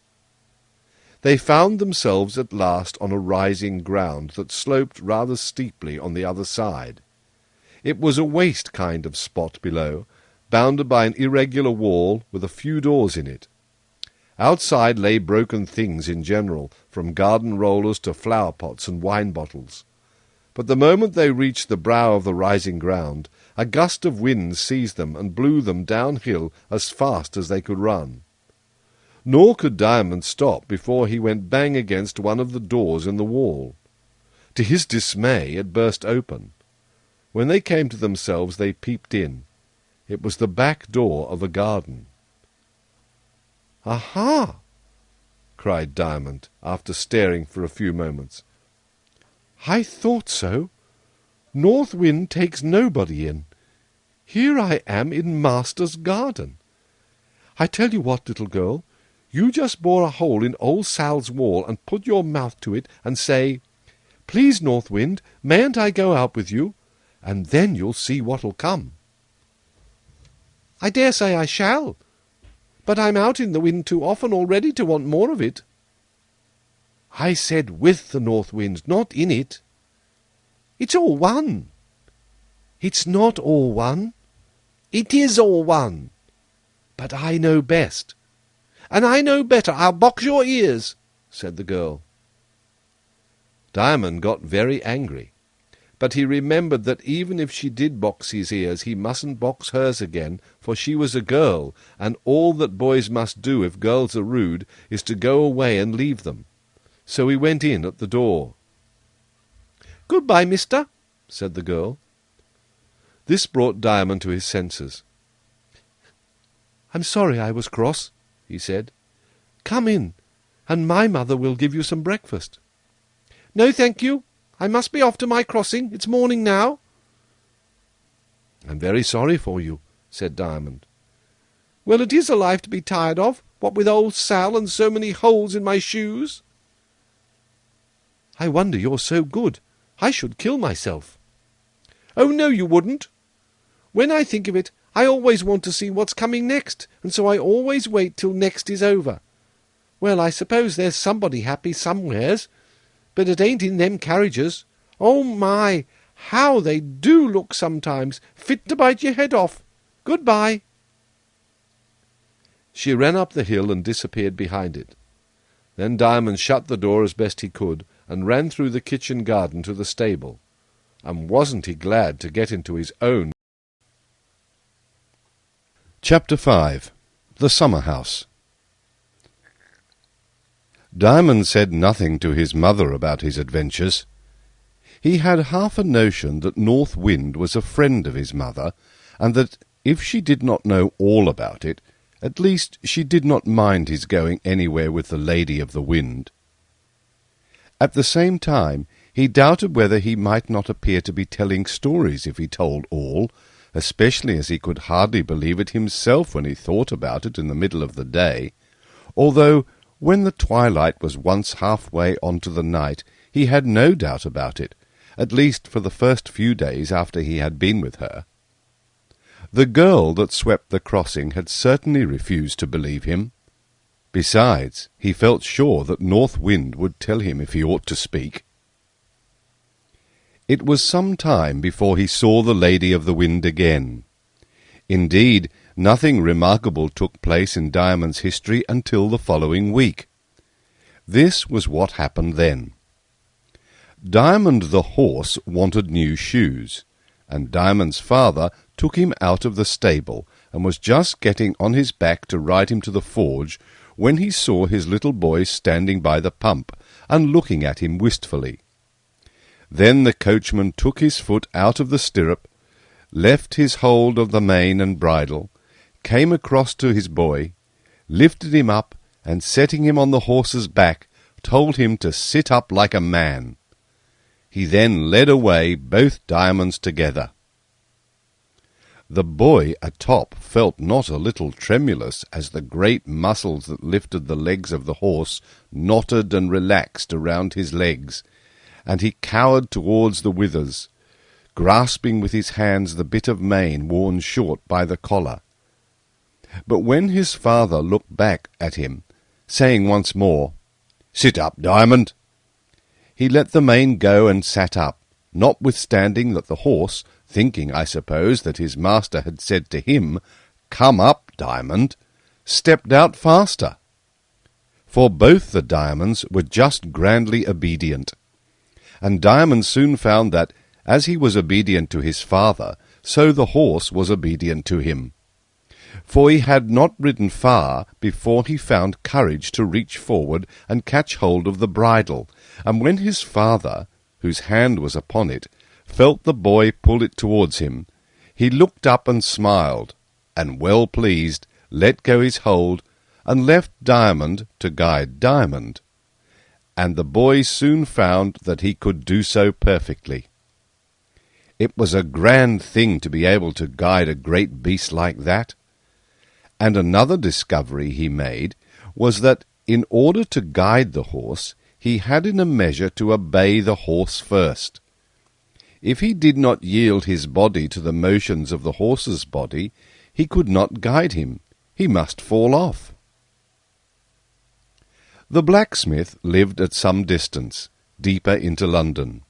They found themselves at last on a rising ground that sloped rather steeply on the other side. It was a waste kind of spot below, bounded by an irregular wall with a few doors in it. Outside lay broken things in general, from garden rollers to flower-pots and wine-bottles. But the moment they reached the brow of the rising ground, a gust of wind seized them and blew them downhill as fast as they could run. Nor could Diamond stop before he went bang against one of the doors in the wall. To his dismay it burst open. When they came to themselves they peeped in. It was the back door of a garden. "Aha!" cried Diamond, after staring for a few moments. "I thought so. North Wind takes nobody in. Here I am in Master's garden. I tell you what, little girl, You just bore a hole in old Sal's wall and put your mouth to it and say, 'Please, North Wind, mayn't I go out with you?' And then you'll see what'll come." "I dare say I shall, but I'm out in the wind too often already to want more of it." "I said with the north wind, not in it." "It's all one." "It's not all one." "It is all one." "But I know best." "And I know better. I'll box your ears," said the girl. Diamond got very angry, but he remembered that even if she did box his ears, he mustn't box hers again, for she was a girl, and all that boys must do if girls are rude is to go away and leave them. So he went in at the door. "Good-bye, mister," said the girl. This brought Diamond to his senses. "I'm sorry I was cross," he said. "Come in, and my mother will give you some breakfast." "No, thank you. I must be off to my crossing. It's morning now." "I'm very sorry for you," said Diamond. "Well, it is a life to be tired of, what with old Sal and so many holes in my shoes." "I wonder you're so good. I should kill myself." "Oh, no, you wouldn't. When I think of it, I always want to see what's coming next, and so I always wait till next is over. Well, I suppose there's somebody happy somewheres, but it ain't in them carriages. Oh, my, how they do look sometimes, fit to bite your head off. Good-bye." She ran up the hill and disappeared behind it. Then Diamond shut the door as best he could, and ran through the kitchen garden to the stable. And wasn't he glad to get into his own. Chapter 5. The Summer House. Diamond said nothing to his mother about his adventures. He had half a notion that North Wind was a friend of his mother, and that if she did not know all about it, at least she did not mind his going anywhere with the Lady of the Wind. At the same time, he doubted whether he might not appear to be telling stories if he told all, especially as he could hardly believe it himself when he thought about it in the middle of the day, although when the twilight was once half-way on to the night he had no doubt about it, at least for the first few days after he had been with her. The girl that swept the crossing had certainly refused to believe him. Besides, he felt sure that North Wind would tell him if he ought to speak. It was some time before he saw the Lady of the Wind again. Indeed, nothing remarkable took place in Diamond's history until the following week. This was what happened then. Diamond the horse wanted new shoes, and Diamond's father took him out of the stable and was just getting on his back to ride him to the forge when he saw his little boy standing by the pump and looking at him wistfully. Then the coachman took his foot out of the stirrup, left his hold of the mane and bridle, came across to his boy, lifted him up, and setting him on the horse's back, told him to sit up like a man. He then led away both Diamonds together. The boy atop felt not a little tremulous as the great muscles that lifted the legs of the horse knotted and relaxed around his legs, and he cowered towards the withers, grasping with his hands the bit of mane worn short by the collar. But when his father looked back at him, saying once more, "Sit up, Diamond," he let the mane go and sat up, notwithstanding that the horse, thinking, I suppose, that his master had said to him, "Come up, Diamond," stepped out faster. For both the Diamonds were just grandly obedient, and Diamond soon found that, as he was obedient to his father, so the horse was obedient to him. For he had not ridden far before he found courage to reach forward and catch hold of the bridle, and when his father, whose hand was upon it, felt the boy pull it towards him, he looked up and smiled, and, well pleased, let go his hold, and left Diamond to guide Diamond. And the boy soon found that he could do so perfectly. It was a grand thing to be able to guide a great beast like that. And another discovery he made was that in order to guide the horse, he had in a measure to obey the horse first. If he did not yield his body to the motions of the horse's body, he could not guide him. He must fall off. The blacksmith lived at some distance, deeper into London.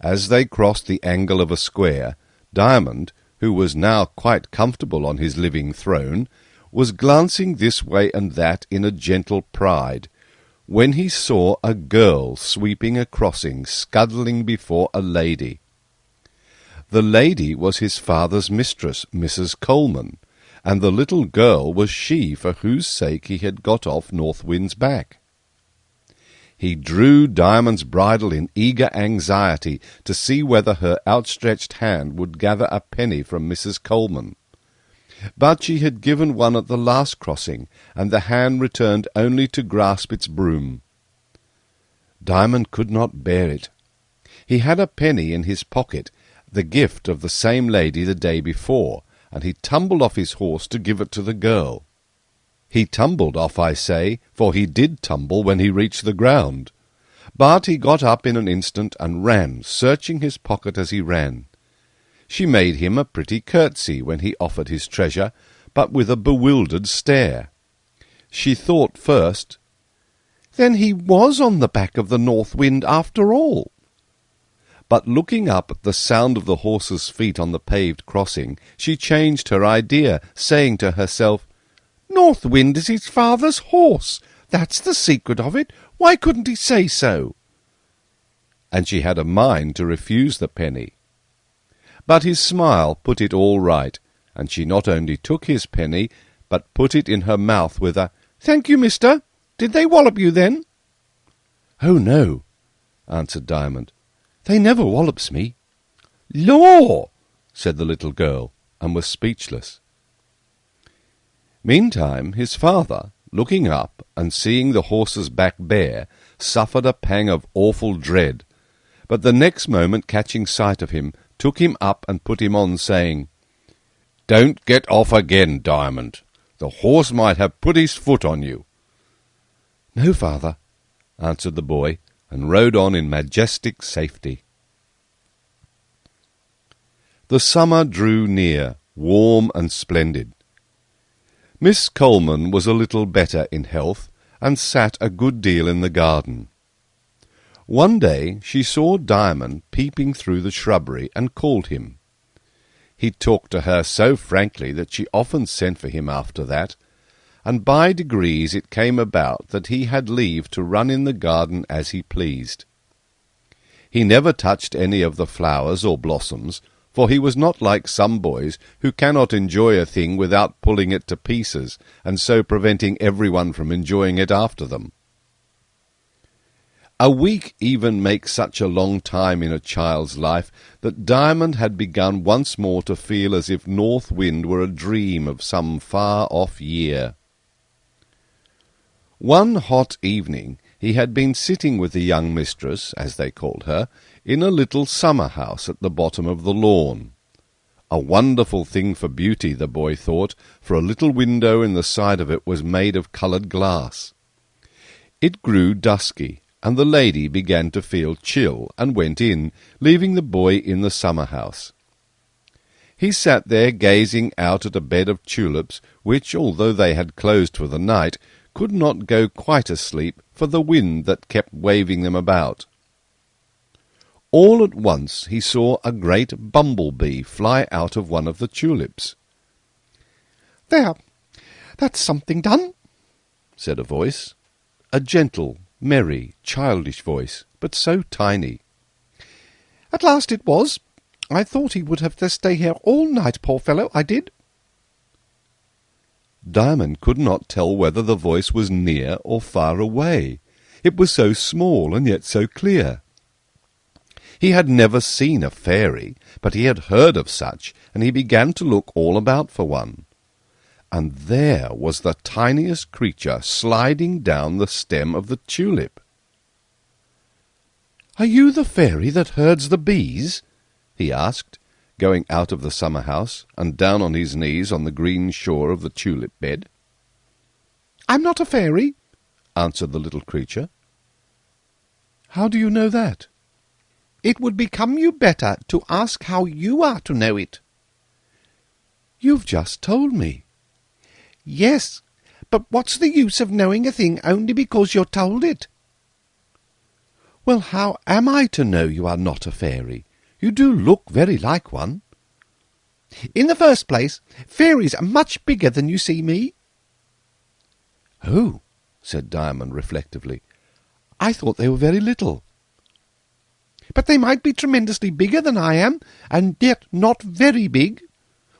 As they crossed the angle of a square, Diamond, who was now quite comfortable on his living throne, was glancing this way and that in a gentle pride, when he saw a girl sweeping a crossing, scuddling before a lady. The lady was his father's mistress, Mrs. Coleman, and the little girl was she for whose sake he had got off North Wind's back. He drew Diamond's bridle in eager anxiety to see whether her outstretched hand would gather a penny from Mrs. Coleman. But she had given one at the last crossing, and the hand returned only to grasp its broom. Diamond could not bear it. He had a penny in his pocket, the gift of the same lady the day before, and he tumbled off his horse to give it to the girl. He tumbled off, I say, for he did tumble when he reached the ground. But he got up in an instant and ran, searching his pocket as he ran. She made him a pretty curtsy when he offered his treasure, but with a bewildered stare. She thought first, "Then he was on the back of the north wind after all." But looking up at the sound of the horse's feet on the paved crossing, she changed her idea, saying to herself, "North Wind is his father's horse. That's the secret of it. Why couldn't he say so?" And she had a mind to refuse the penny. But his smile put it all right, and she not only took his penny, but put it in her mouth with a "Thank you, mister. Did they wallop you then?" "Oh, no," answered Diamond. "They never wallops me." "Law!" said the little girl, and was speechless. Meantime his father, looking up and seeing the horse's back bare, suffered a pang of awful dread, but the next moment catching sight of him, took him up and put him on, saying, "Don't get off again, Diamond. The horse might have put his foot on you." "No, father," answered the boy, and rode on in majestic safety. The summer drew near, warm and splendid. Miss Coleman was a little better in health, and sat a good deal in the garden. One day she saw Diamond peeping through the shrubbery, and called him. He talked to her so frankly that she often sent for him after that, and by degrees it came about that he had leave to run in the garden as he pleased. He never touched any of the flowers or blossoms, for he was not like some boys who cannot enjoy a thing without pulling it to pieces, and so preventing everyone from enjoying it after them. A week even makes such a long time in a child's life that Diamond had begun once more to feel as if North Wind were a dream of some far-off year. One hot evening he had been sitting with the young mistress, as they called her, in a little summer-house at the bottom of the lawn. A wonderful thing for beauty, the boy thought, for a little window in the side of it was made of coloured glass. It grew dusky, and the lady began to feel chill, and went in, leaving the boy in the summer-house. He sat there gazing out at a bed of tulips, which, although they had closed for the night, could not go quite asleep for the wind that kept waving them about. All at once he saw a great bumblebee fly out of one of the tulips. "There, that's something done," said a voice, a gentle, merry, childish voice, but so tiny. "At last it was. I thought he would have to stay here all night, poor fellow, I did." Diamond could not tell whether the voice was near or far away. It was so small and yet so clear. He had never seen a fairy, but he had heard of such, and he began to look all about for one. And there was the tiniest creature sliding down the stem of the tulip. "Are you the fairy that herds the bees?" he asked, going out of the summer-house and down on his knees on the green shore of the tulip-bed. I'm not a fairy, answered the little creature. How do you know that? It would become you better to ask how you are to know it. You've just told me. Yes, but what's the use of knowing a thing only because you're told it? Well, how am I to know you are not a fairy? You do look very like one. In the first place, fairies are much bigger than you see me. Oh, said Diamond reflectively, I thought they were very little. But they might be tremendously bigger than I am, and yet not very big.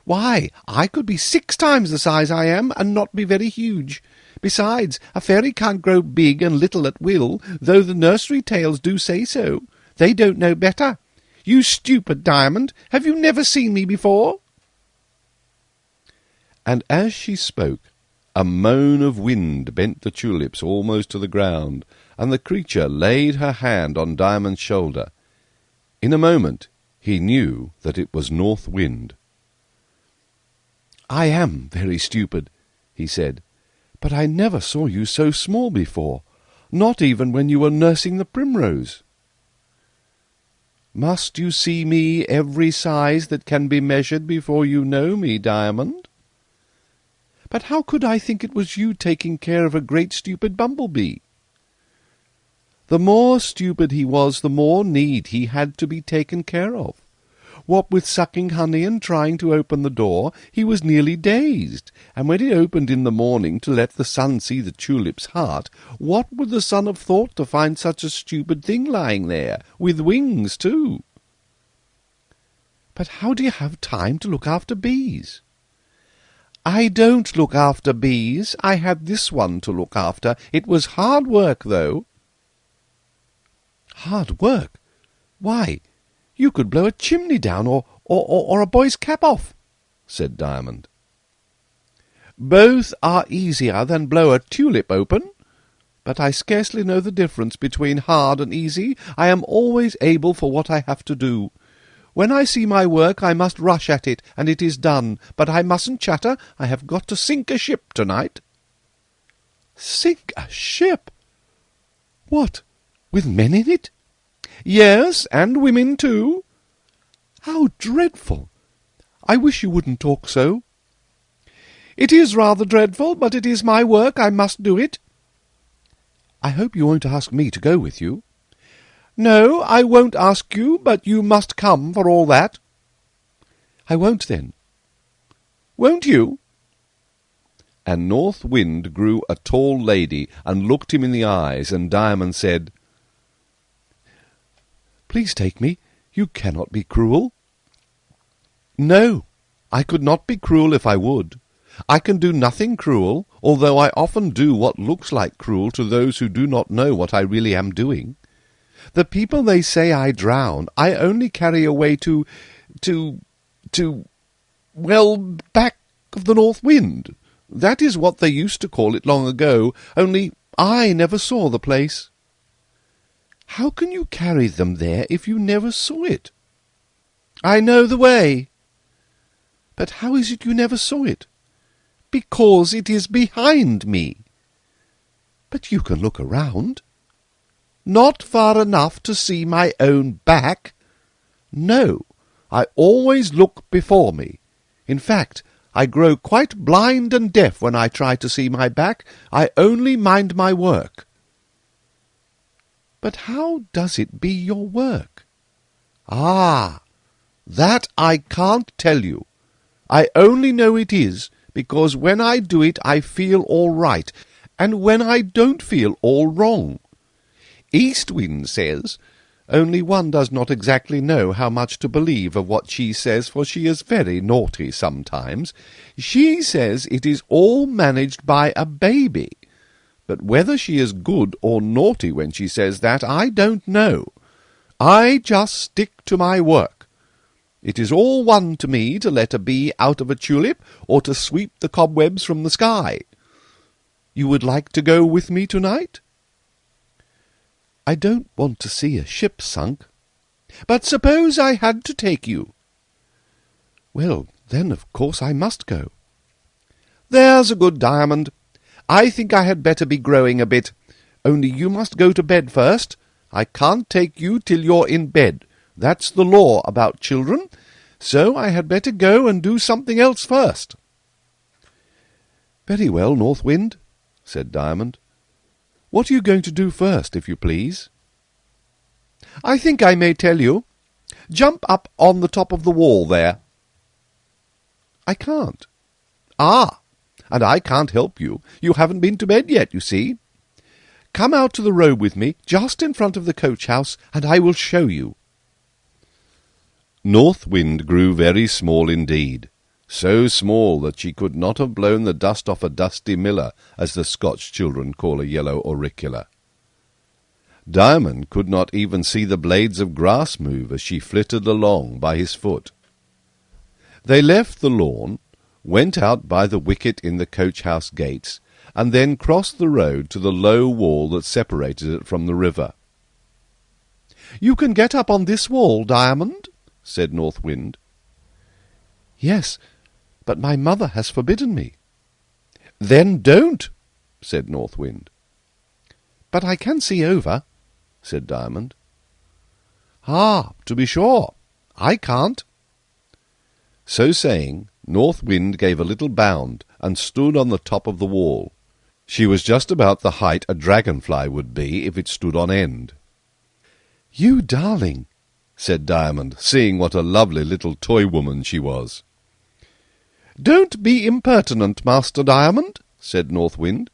Why, I could be 6 times the size I am, and not be very huge. Besides, a fairy can't grow big and little at will, though the nursery tales do say so. They don't know better. You stupid Diamond, have you never seen me before? And as she spoke, a moan of wind bent the tulips almost to the ground, and the creature laid her hand on Diamond's shoulder. In a moment he knew that it was North Wind. I am very stupid, he said, but I never saw you so small before, not even when you were nursing the primrose. Must you see me every size that can be measured before you know me, Diamond? But how could I think it was you taking care of a great stupid bumblebee? The more stupid he was, the more need he had to be taken care of. What with sucking honey and trying to open the door, he was nearly dazed, and when it opened in the morning to let the sun see the tulip's heart, what would the sun have thought to find such a stupid thing lying there, with wings too? But how do you have time to look after bees? I don't look after bees. I had this one to look after. It was hard work, though. Hard work? Why, you could blow a chimney down or a boy's cap off, said Diamond. Both are easier than blow a tulip open, but I scarcely know the difference between hard and easy. I am always able for what I have to do. When I see my work, I must rush at it, and it is done, but I mustn't chatter. I have got to sink a ship tonight. Sink a ship? What, with men in it? Yes, and women too. How dreadful! I wish you wouldn't talk so. It is rather dreadful, but it is my work. I must do it. I hope you won't ask me to go with you. No, I won't ask you, but you must come for all that. I won't then. Won't you? And North Wind grew a tall lady and looked him in the eyes, and Diamond said, Please take me. You cannot be cruel. No, I could not be cruel if I would. I can do nothing cruel, although I often do what looks like cruel to those who do not know what I really am doing. The people they say I drown, I only carry away well, back of the North Wind. That is what they used to call it long ago, only I never saw the place. How can you carry them there if you never saw it? I know the way. But how is it you never saw it? Because it is behind me. But you can look around. Not far enough to see my own back. No, I always look before me. In fact, I grow quite blind and deaf when I try to see my back. I only mind my work. But how does it be your work? Ah, that I can't tell you. I only know it is, because when I do it I feel all right, and when I don't feel all wrong. East Wind says, only one does not exactly know how much to believe of what she says, for she is very naughty sometimes. She says it is all managed by a baby. But whether she is good or naughty when she says that, I don't know. I just stick to my work. It is all one to me to let a bee out of a tulip, or to sweep the cobwebs from the sky. You would like to go with me tonight? I don't want to see a ship sunk. But suppose I had to take you? Well, then of course I must go. There's a good Diamond. I think I had better be growing a bit. Only you must go to bed first. I can't take you till you're in bed. That's the law about children. So I had better go and do something else first." "Very well, North Wind," said Diamond. "What are you going to do first, if you please?" "I think I may tell you. Jump up on the top of the wall there." "I can't." "Ah, and I can't help you. You haven't been to bed yet, you see. Come out to the road with me, just in front of the coach-house, and I will show you." North Wind grew very small indeed, so small that she could not have blown the dust off a dusty miller, as the Scotch children call a yellow auricula. Diamond could not even see the blades of grass move as she flitted along by his foot. They left the lawn, went out by the wicket in the coach-house gates, and then crossed the road to the low wall that separated it from the river. "You can get up on this wall, Diamond," said North Wind. "Yes, but my mother has forbidden me." "Then don't," said North Wind. "But I can see over," said Diamond. "Ah, to be sure. I can't." So saying, North Wind gave a little bound and stood on the top of the wall. She was just about the height a dragonfly would be if it stood on end. "You darling!" said Diamond, seeing what a lovely little toy woman she was. "Don't be impertinent, Master Diamond," said North Wind.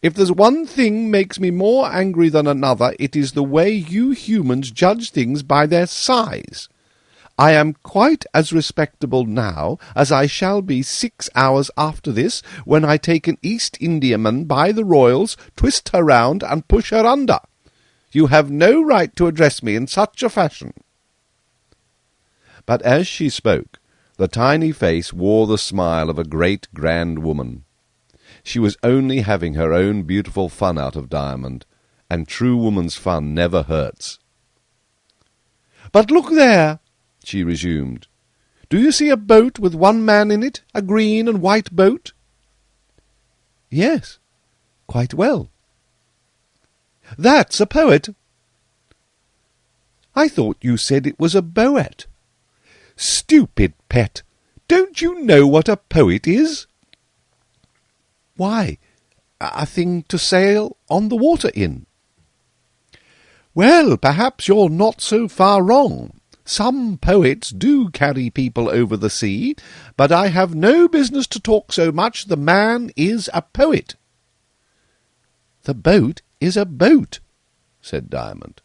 "If there's one thing makes me more angry than another, it is the way you humans judge things by their size. I am quite as respectable now as I shall be 6 hours after this, when I take an East Indiaman by the royals, twist her round, and push her under. You have no right to address me in such a fashion." But as she spoke, the tiny face wore the smile of a great grand woman. She was only having her own beautiful fun out of Diamond, and true woman's fun never hurts. "But look there," she resumed. "Do you see a boat with one man in it, a green and white boat?" "Yes, quite well." "That's a poet." "I thought you said it was a poet." "Stupid pet! Don't you know what a poet is?" "Why, a thing to sail on the water in." "Well, perhaps you're not so far wrong. Some poets do carry people over the sea, but I have no business to talk so much. The man is a poet." "The boat is a boat," said Diamond.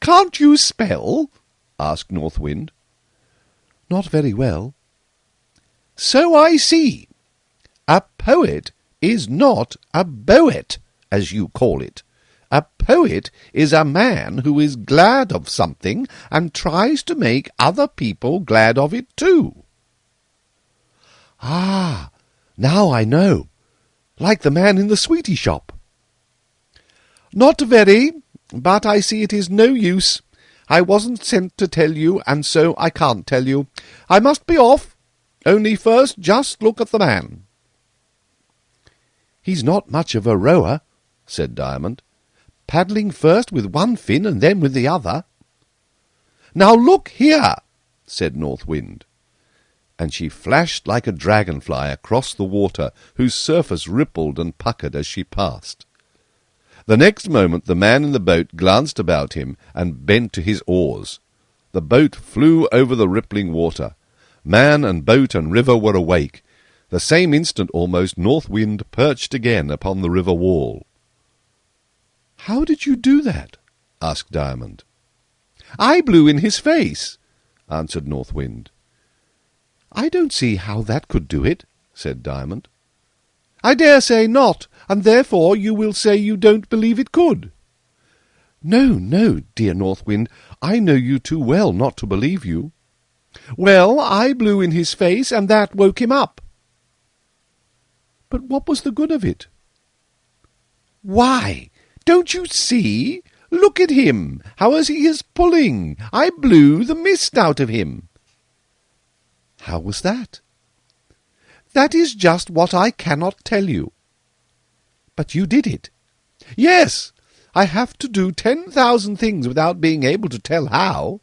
"Can't you spell?" asked North Wind. "Not very well." "So I see. A poet is not a poet, as you call it. A poet is a man who is glad of something and tries to make other people glad of it too." "Ah, now I know. Like the man in the sweetie shop." "Not very, but I see it is no use. I wasn't sent to tell you, and so I can't tell you. I must be off. Only first just look at the man." "He's not much of a rower," said Diamond. "Paddling first with one fin and then with the other." "Now look here," said North Wind. And she flashed like a dragonfly across the water, whose surface rippled and puckered as she passed. The next moment the man in the boat glanced about him and bent to his oars. The boat flew over the rippling water. Man and boat and river were awake. The same instant almost North Wind perched again upon the river wall. "How did you do that?" asked Diamond. "I blew in his face," answered North Wind. "I don't see how that could do it," said Diamond. "I dare say not, and therefore you will say you don't believe it could." "No, no, dear North Wind, I know you too well not to believe you." "Well, I blew in his face, and that woke him up." "But what was the good of it?" "Why, don't you see? Look at him, how he is pulling. I blew the mist out of him." "How was that?" "That is just what I cannot tell you." But you did it. Yes, I have to do 10,000 things without being able to tell how.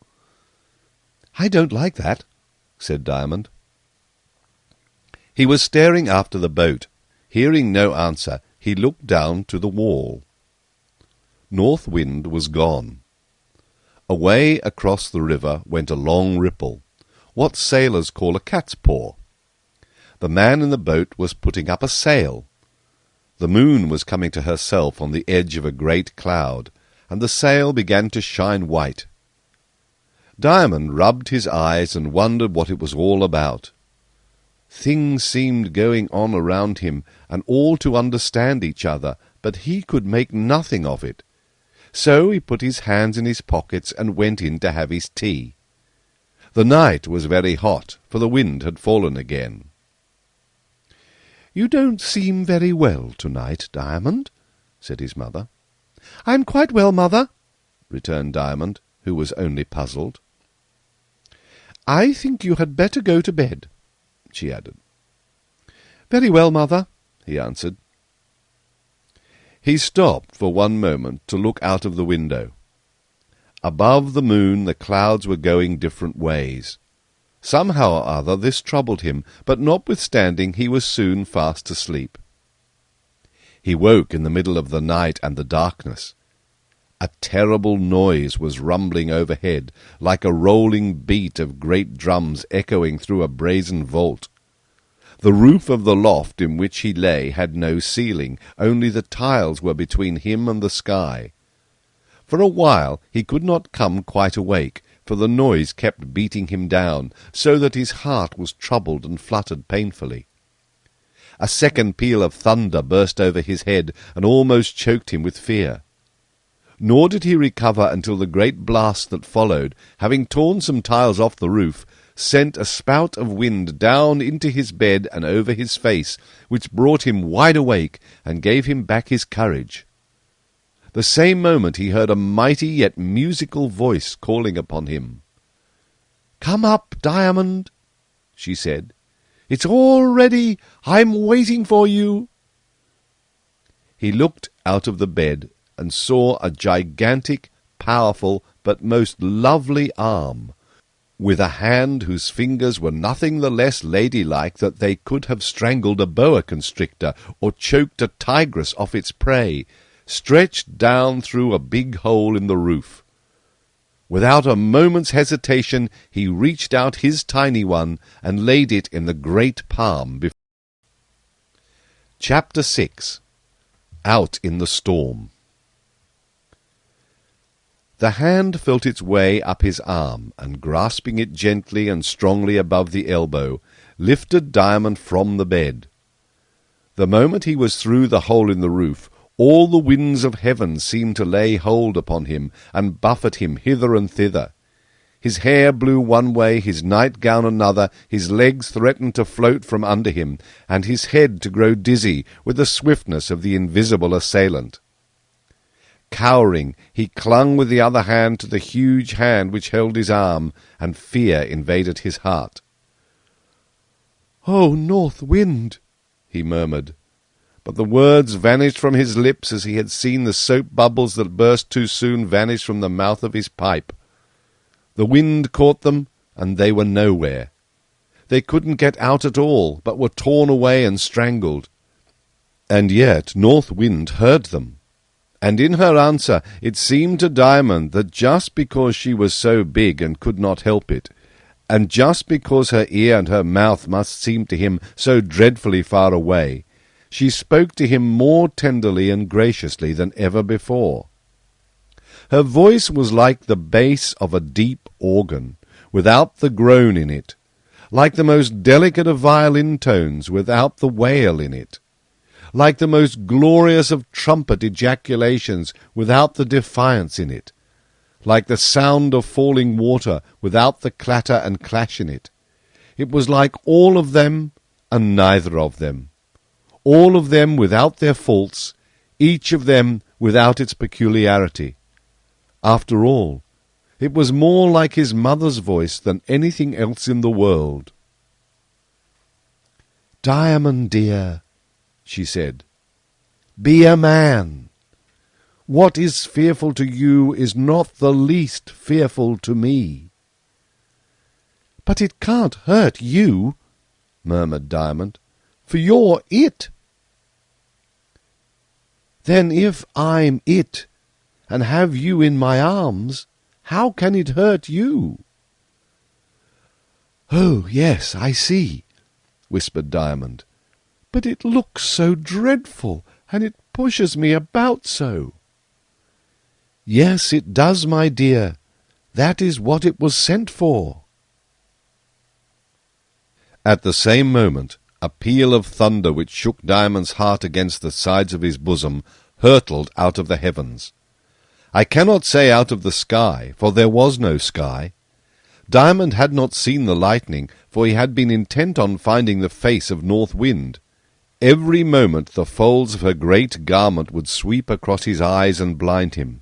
I don't like that, said Diamond. He was staring after the boat. Hearing no answer, he looked down to the wall. North Wind was gone. Away across the river went a long ripple, what sailors call a cat's paw. The man in the boat was putting up a sail. The moon was coming to herself on the edge of a great cloud, and the sail began to shine white. Diamond rubbed his eyes and wondered what it was all about. Things seemed going on around him, and all to understand each other, but he could make nothing of it. So he put his hands in his pockets and went in to have his tea. The night was very hot, for the wind had fallen again. "You don't seem very well to-night, Diamond," said his mother. "I'm quite well, mother," returned Diamond, who was only puzzled. "I think you had better go to bed," she added. "Very well, mother," he answered. He stopped for one moment to look out of the window. Above the moon the clouds were going different ways. Somehow or other this troubled him, but notwithstanding he was soon fast asleep. He woke in the middle of the night and the darkness. A terrible noise was rumbling overhead, like a rolling beat of great drums echoing through a brazen vault. The roof of the loft in which he lay had no ceiling, only the tiles were between him and the sky. For a while he could not come quite awake, for the noise kept beating him down, so that his heart was troubled and fluttered painfully. A second peal of thunder burst over his head, and almost choked him with fear. Nor did he recover until the great blast that followed, having torn some tiles off the roof, sent a spout of wind down into his bed and over his face, which brought him wide awake, and gave him back his courage. The same moment he heard a mighty yet musical voice calling upon him. "Come up, Diamond," she said. "It's all ready. I'm waiting for you." He looked out of the bed and saw a gigantic, powerful, but most lovely arm, with a hand whose fingers were nothing the less ladylike that they could have strangled a boa constrictor or choked a tigress off its prey, stretched down through a big hole in the roof. Without a moment's hesitation he reached out his tiny one and laid it in the great palm before. Chapter 6. Out in the Storm. The hand felt its way up his arm, and grasping it gently and strongly above the elbow, lifted Diamond from the bed. The moment he was through the hole in the roof, all the winds of heaven seemed to lay hold upon him, and buffet him hither and thither. His hair blew one way, his nightgown another, his legs threatened to float from under him, and his head to grow dizzy with the swiftness of the invisible assailant. Cowering, he clung with the other hand to the huge hand which held his arm, and fear invaded his heart. "Oh, North Wind!" he murmured. But the words vanished from his lips as he had seen the soap bubbles that burst too soon vanish from the mouth of his pipe. The wind caught them, and they were nowhere. They couldn't get out at all, but were torn away and strangled. And yet North Wind heard them. And in her answer it seemed to Diamond that just because she was so big and could not help it, and just because her ear and her mouth must seem to him so dreadfully far away, she spoke to him more tenderly and graciously than ever before. Her voice was like the bass of a deep organ, without the groan in it, like the most delicate of violin tones, without the wail in it, like the most glorious of trumpet ejaculations, without the defiance in it, like the sound of falling water, without the clatter and clash in it. It was like all of them and neither of them, all of them without their faults, each of them without its peculiarity. After all, it was more like his mother's voice than anything else in the world. "Diamond, dear," she said, Be a man. What is fearful to you is not the least fearful to me." "But it can't hurt you," murmured Diamond, "for you're it." "Then if I'm it, and have you in my arms, how can it hurt you?" "Oh, yes, I see," whispered Diamond. "But it looks so dreadful, and it pushes me about so." "Yes, it does, my dear. That is what it was sent for." At the same moment, a peal of thunder which shook Diamond's heart against the sides of his bosom hurtled out of the heavens. I cannot say out of the sky, for there was no sky. Diamond had not seen the lightning, for he had been intent on finding the face of North Wind. Every moment the folds of her great garment would sweep across his eyes and blind him.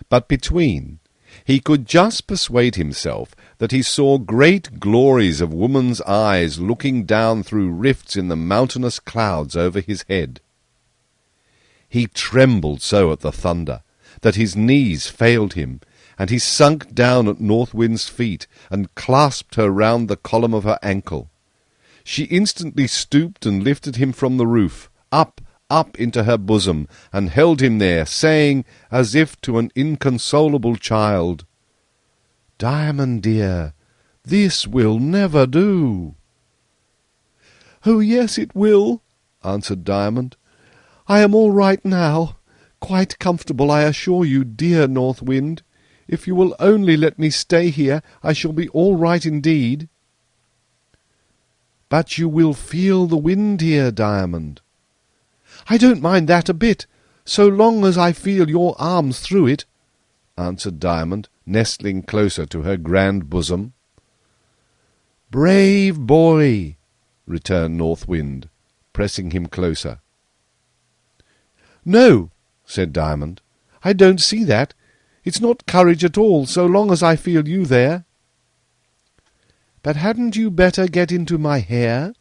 But between, he could just persuade himself that he saw great glories of woman's eyes looking down through rifts in the mountainous clouds over his head. He trembled so at the thunder that his knees failed him, and he sunk down at North Wind's feet and clasped her round the column of her ankle. She instantly stooped and lifted him from the roof, up into her bosom, and held him there, saying, as if to an inconsolable child, "Diamond, dear, this will never do." "Oh, yes, it will," answered Diamond. "I am all right now, quite comfortable, I assure you, dear North Wind. If you will only let me stay here, I shall be all right indeed." "But you will feel the wind here, Diamond." "I don't mind that a bit, so long as I feel your arms through it," answered Diamond, nestling closer to her grand bosom. "Brave boy!" returned North Wind, pressing him closer. "No," said Diamond, "I don't see that. It's not courage at all, so long as I feel you there." "But hadn't you better get into my hair?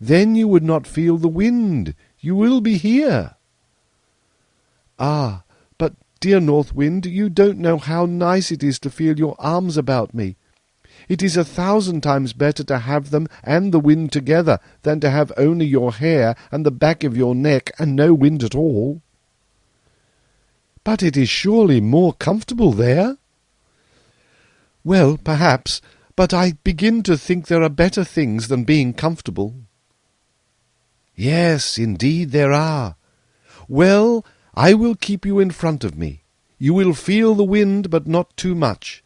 Then you would not feel the wind. You will be here." "Ah, but, dear North Wind, you don't know how nice it is to feel your arms about me. It is 1,000 times better to have them and the wind together than to have only your hair and the back of your neck and no wind at all." "But it is surely more comfortable there." "Well, perhaps, but I begin to think there are better things than being comfortable." "Yes, indeed there are. Well, I will keep you in front of me. You will feel the wind, but not too much.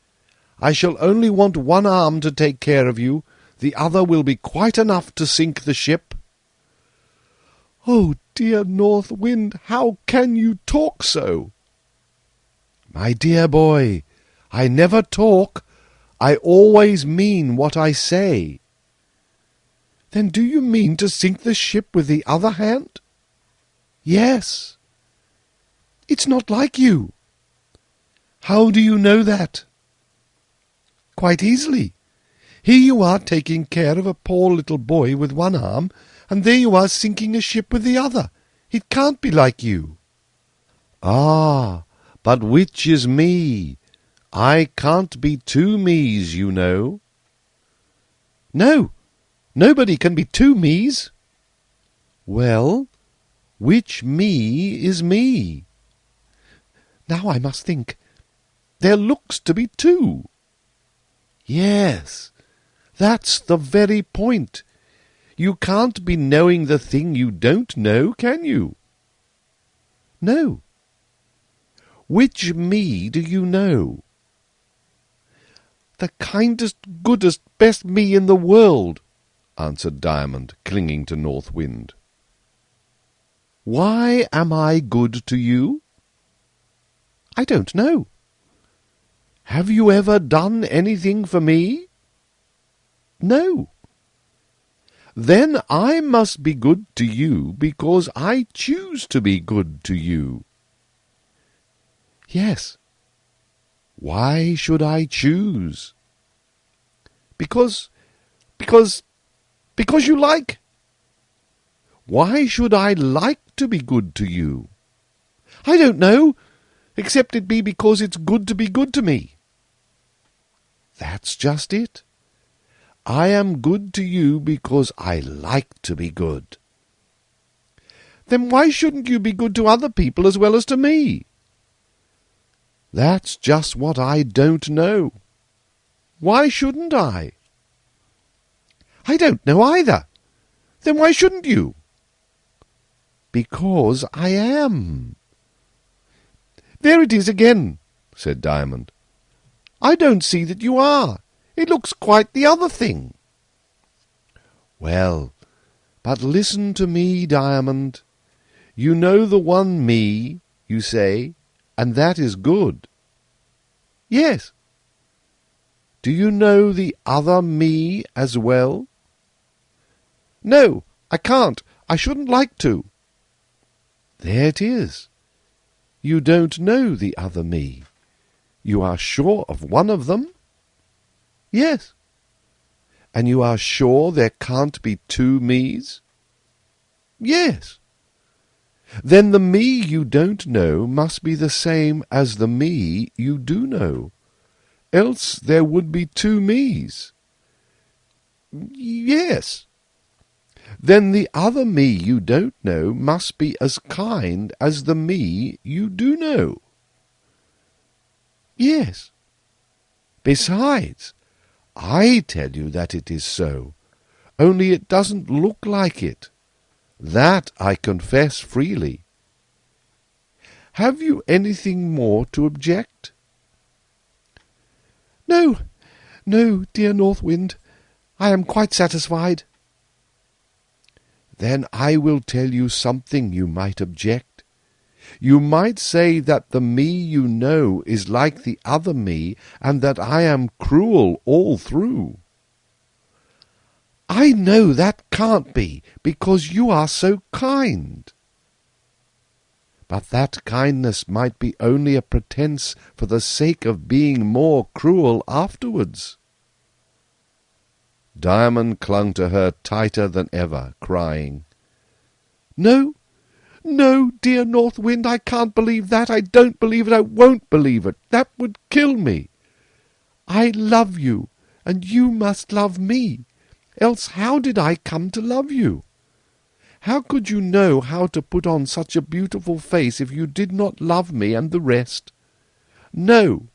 I shall only want one arm to take care of you. The other will be quite enough to sink the ship." "Oh, dear North Wind, how can you talk so?" "My dear boy, I never talk. I always mean what I say." "Then do you mean to sink the ship with the other hand?" "Yes." "It's not like you." "How do you know that?" "Quite easily. Here you are taking care of a poor little boy with one arm, and there you are sinking a ship with the other. It can't be like you." "Ah, but which is me? I can't be two me's, you know." "No, nobody can be two me's." "Well, which me is me?" "Now I must think. There looks to be two." "Yes, that's the very point. You can't be knowing the thing you don't know, can you?" "No." "Which me do you know?" "The kindest, goodest, best me in the world," answered Diamond, clinging to North Wind. "Why am I good to you?" "I don't know." "Have you ever done anything for me?" "No." "Then I must be good to you because I choose to be good to you." "Yes." "Why should I choose?" Because you like." "Why should I like to be good to you?" I don't know, except it be because it's good to be good to me. That's just it. I am good to you because I like to be good. Then why shouldn't you be good to other people as well as to me? That's just what I don't know. Why shouldn't I? I don't know either. Then why shouldn't you? Because I am. There it is again, said Diamond. I don't see that you are. It looks quite the other thing. Well, but listen to me, Diamond. You know the one me, you say, and that is good. Yes. Do you know the other me as well? No, I can't. I shouldn't like to. There it is. You don't know the other me. You are sure of one of them? Yes. And you are sure there can't be two me's? Yes. Then the me you don't know must be the same as the me you do know. Else there would be two me's. Yes. Then the other me you don't know must be as kind as the me you do know. Yes. Besides, I tell you that it is so, only it doesn't look like it. That I confess freely. Have you anything more to object? No, no, dear North Wind, I am quite satisfied. Then I will tell you something you might object. You might say that the me you know is like the other me, and that I am cruel all through. I know that can't be, because you are so kind. But that kindness might be only a pretence for the sake of being more cruel afterwards. Diamond clung to her tighter than ever, crying, No, no, dear North Wind, I can't believe that. I don't believe it. I won't believe it. That would kill me. I love you, and you must love me. Else how did I come to love you? How could you know how to put on such a beautiful face if you did not love me and the rest? No.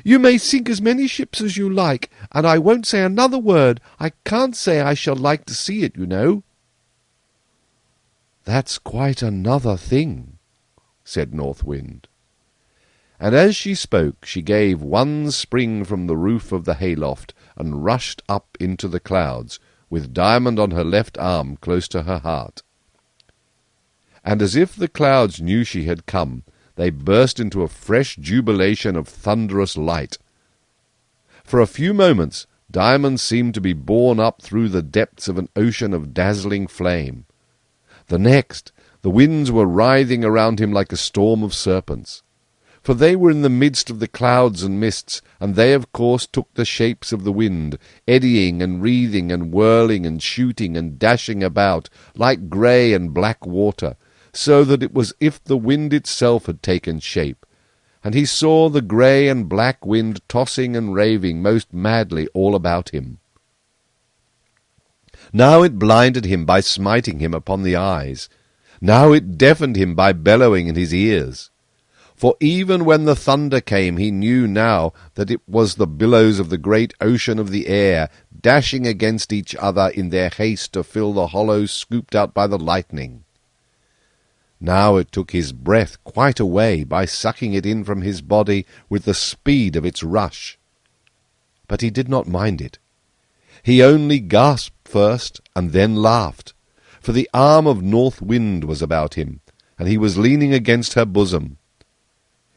You may sink as many ships as you like, and I won't say another word. I can't say I shall like to see it, you know. That's quite another thing, said North Wind. And as she spoke, she gave one spring from the roof of the hayloft and rushed up into the clouds, with Diamond on her left arm close to her heart. And as if the clouds knew she had come, they burst into a fresh jubilation of thunderous light. For a few moments Diamond seemed to be borne up through the depths of an ocean of dazzling flame. The next, the winds were writhing around him like a storm of serpents. For they were in the midst of the clouds and mists, and they of course took the shapes of the wind, eddying and wreathing and whirling and shooting and dashing about, like grey and black water, so that it was as if the wind itself had taken shape. And he saw the grey and black wind tossing and raving most madly all about him. Now it blinded him by smiting him upon the eyes. Now it deafened him by bellowing in his ears. For even when the thunder came, he knew now that it was the billows of the great ocean of the air, dashing against each other in their haste to fill the hollows scooped out by the lightning. Now it took his breath quite away by sucking it in from his body with the speed of its rush. But he did not mind it. He only gasped first and then laughed, for the arm of North Wind was about him, and he was leaning against her bosom.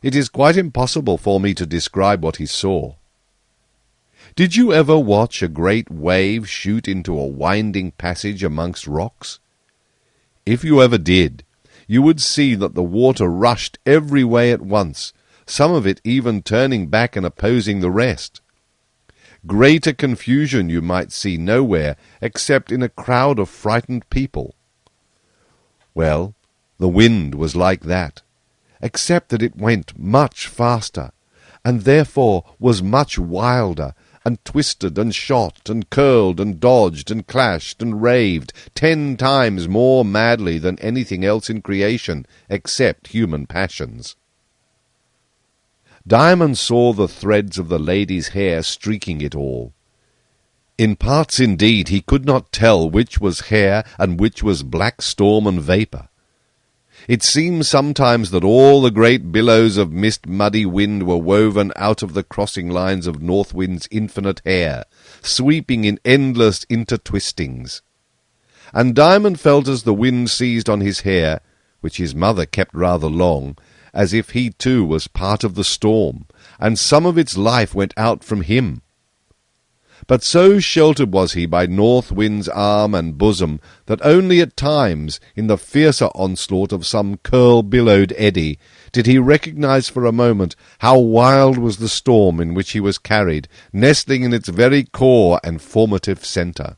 It is quite impossible for me to describe what he saw. Did you ever watch a great wave shoot into a winding passage amongst rocks? If you ever did, you would see that the water rushed every way at once, some of it even turning back and opposing the rest. Greater confusion you might see nowhere except in a crowd of frightened people. Well, the wind was like that. except that it went much faster, and therefore was much wilder, and twisted and shot and curled and dodged and clashed and raved 10 times more madly than anything else in creation, except human passions. Diamond saw the threads of the lady's hair streaking it all. In parts, indeed, he could not tell which was hair and which was black storm and vapour. It seemed sometimes that all the great billows of mist-muddy wind were woven out of the crossing lines of North Wind's infinite hair, sweeping in endless intertwistings. And Diamond felt as the wind seized on his hair, which his mother kept rather long, as if he too was part of the storm, and some of its life went out from him. But so sheltered was he by North Wind's arm and bosom that only at times, in the fiercer onslaught of some curl-billowed eddy, did he recognize for a moment how wild was the storm in which he was carried, nestling in its very core and formative centre.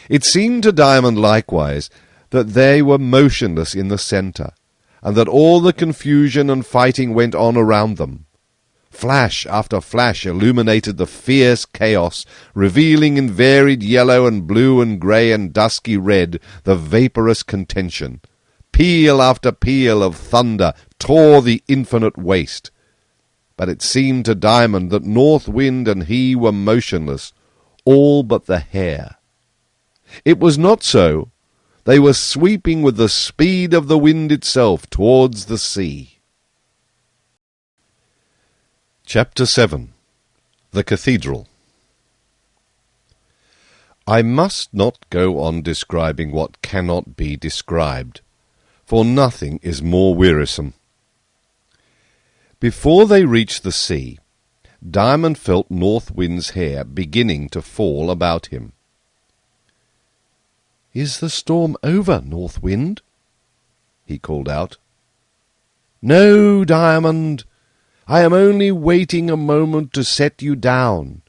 It seemed to Diamond likewise that they were motionless in the centre, and that all the confusion and fighting went on around them. Flash after flash illuminated the fierce chaos, revealing in varied yellow and blue and grey and dusky red the vaporous contention. Peal after peal of thunder tore the infinite waste. But it seemed to Diamond that North Wind and he were motionless, all but the hair. It was not so. They were sweeping with the speed of the wind itself towards the sea. Chapter 7. The Cathedral. I must not go on describing what cannot be described, for nothing is more wearisome. Before they reached the sea, Diamond felt North Wind's hair beginning to fall about him. "Is the storm over, North Wind?" he called out. "No, Diamond. I am only waiting a moment to set you down.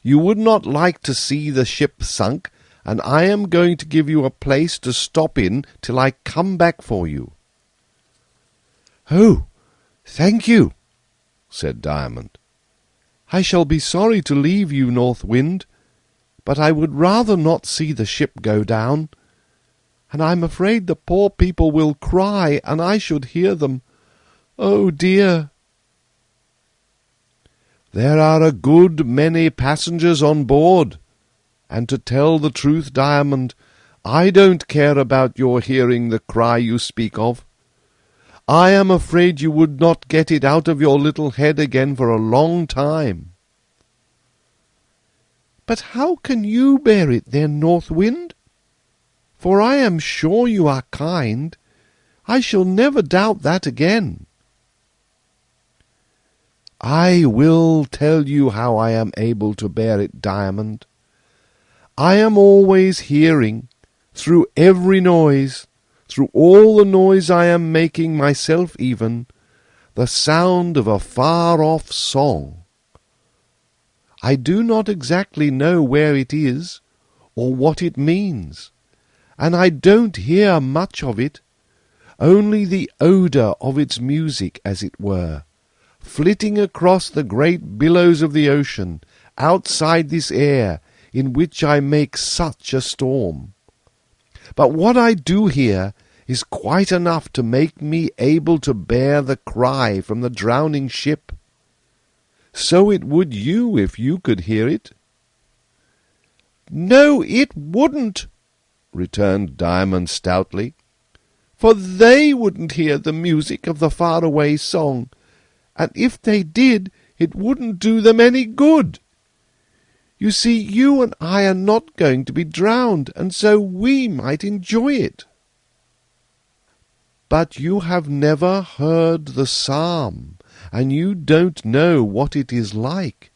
You would not like to see the ship sunk, and I am going to give you a place to stop in till I come back for you." "Oh, thank you," said Diamond. "I shall be sorry to leave you, North Wind, but I would rather not see the ship go down, and I'm afraid the poor people will cry, and I should hear them. Oh dear!" "There are a good many passengers on board, and to tell the truth, Diamond, I don't care about your hearing the cry you speak of. I am afraid you would not get it out of your little head again for a long time." "But how can you bear it then, North Wind? For I am sure you are kind. I shall never doubt that again." "I will tell you how I am able to bear it, Diamond. I am always hearing, through every noise, through all the noise I am making myself even, the sound of a far-off song. I do not exactly know where it is, or what it means, and I don't hear much of it, only the odour of its music, as it were, flitting across the great billows of the ocean, outside this air, in which I make such a storm. But what I do hear is quite enough to make me able to bear the cry from the drowning ship. So it would you if you could hear it." "No, it wouldn't," returned Diamond stoutly, "for they wouldn't hear the music of the faraway song, and if they did, it wouldn't do them any good. You see, you and I are not going to be drowned, and so we might enjoy it." "But you have never heard the psalm, and you don't know what it is like.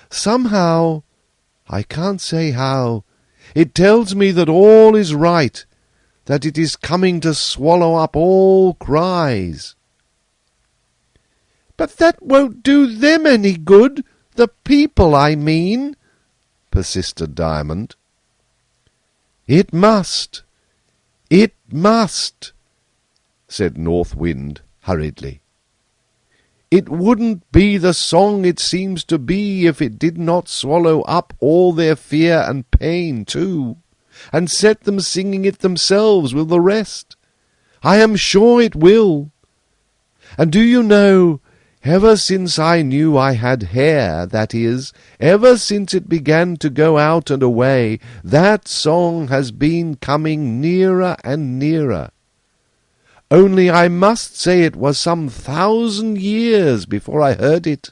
Somehow, I can't say how, it tells me that all is right, that it is coming to swallow up all cries." "But that won't do them any good, the people, I mean," persisted Diamond. "It must, it must. said North Wind hurriedly. "It wouldn't be the song it seems to be if it did not swallow up all their fear and pain too, and set them singing it themselves with the rest. I am sure it will. And do you know, ever since I knew I had hair, that is, ever since it began to go out and away, that song has been coming nearer and nearer. Only I must say it was some 1,000 years before I heard it."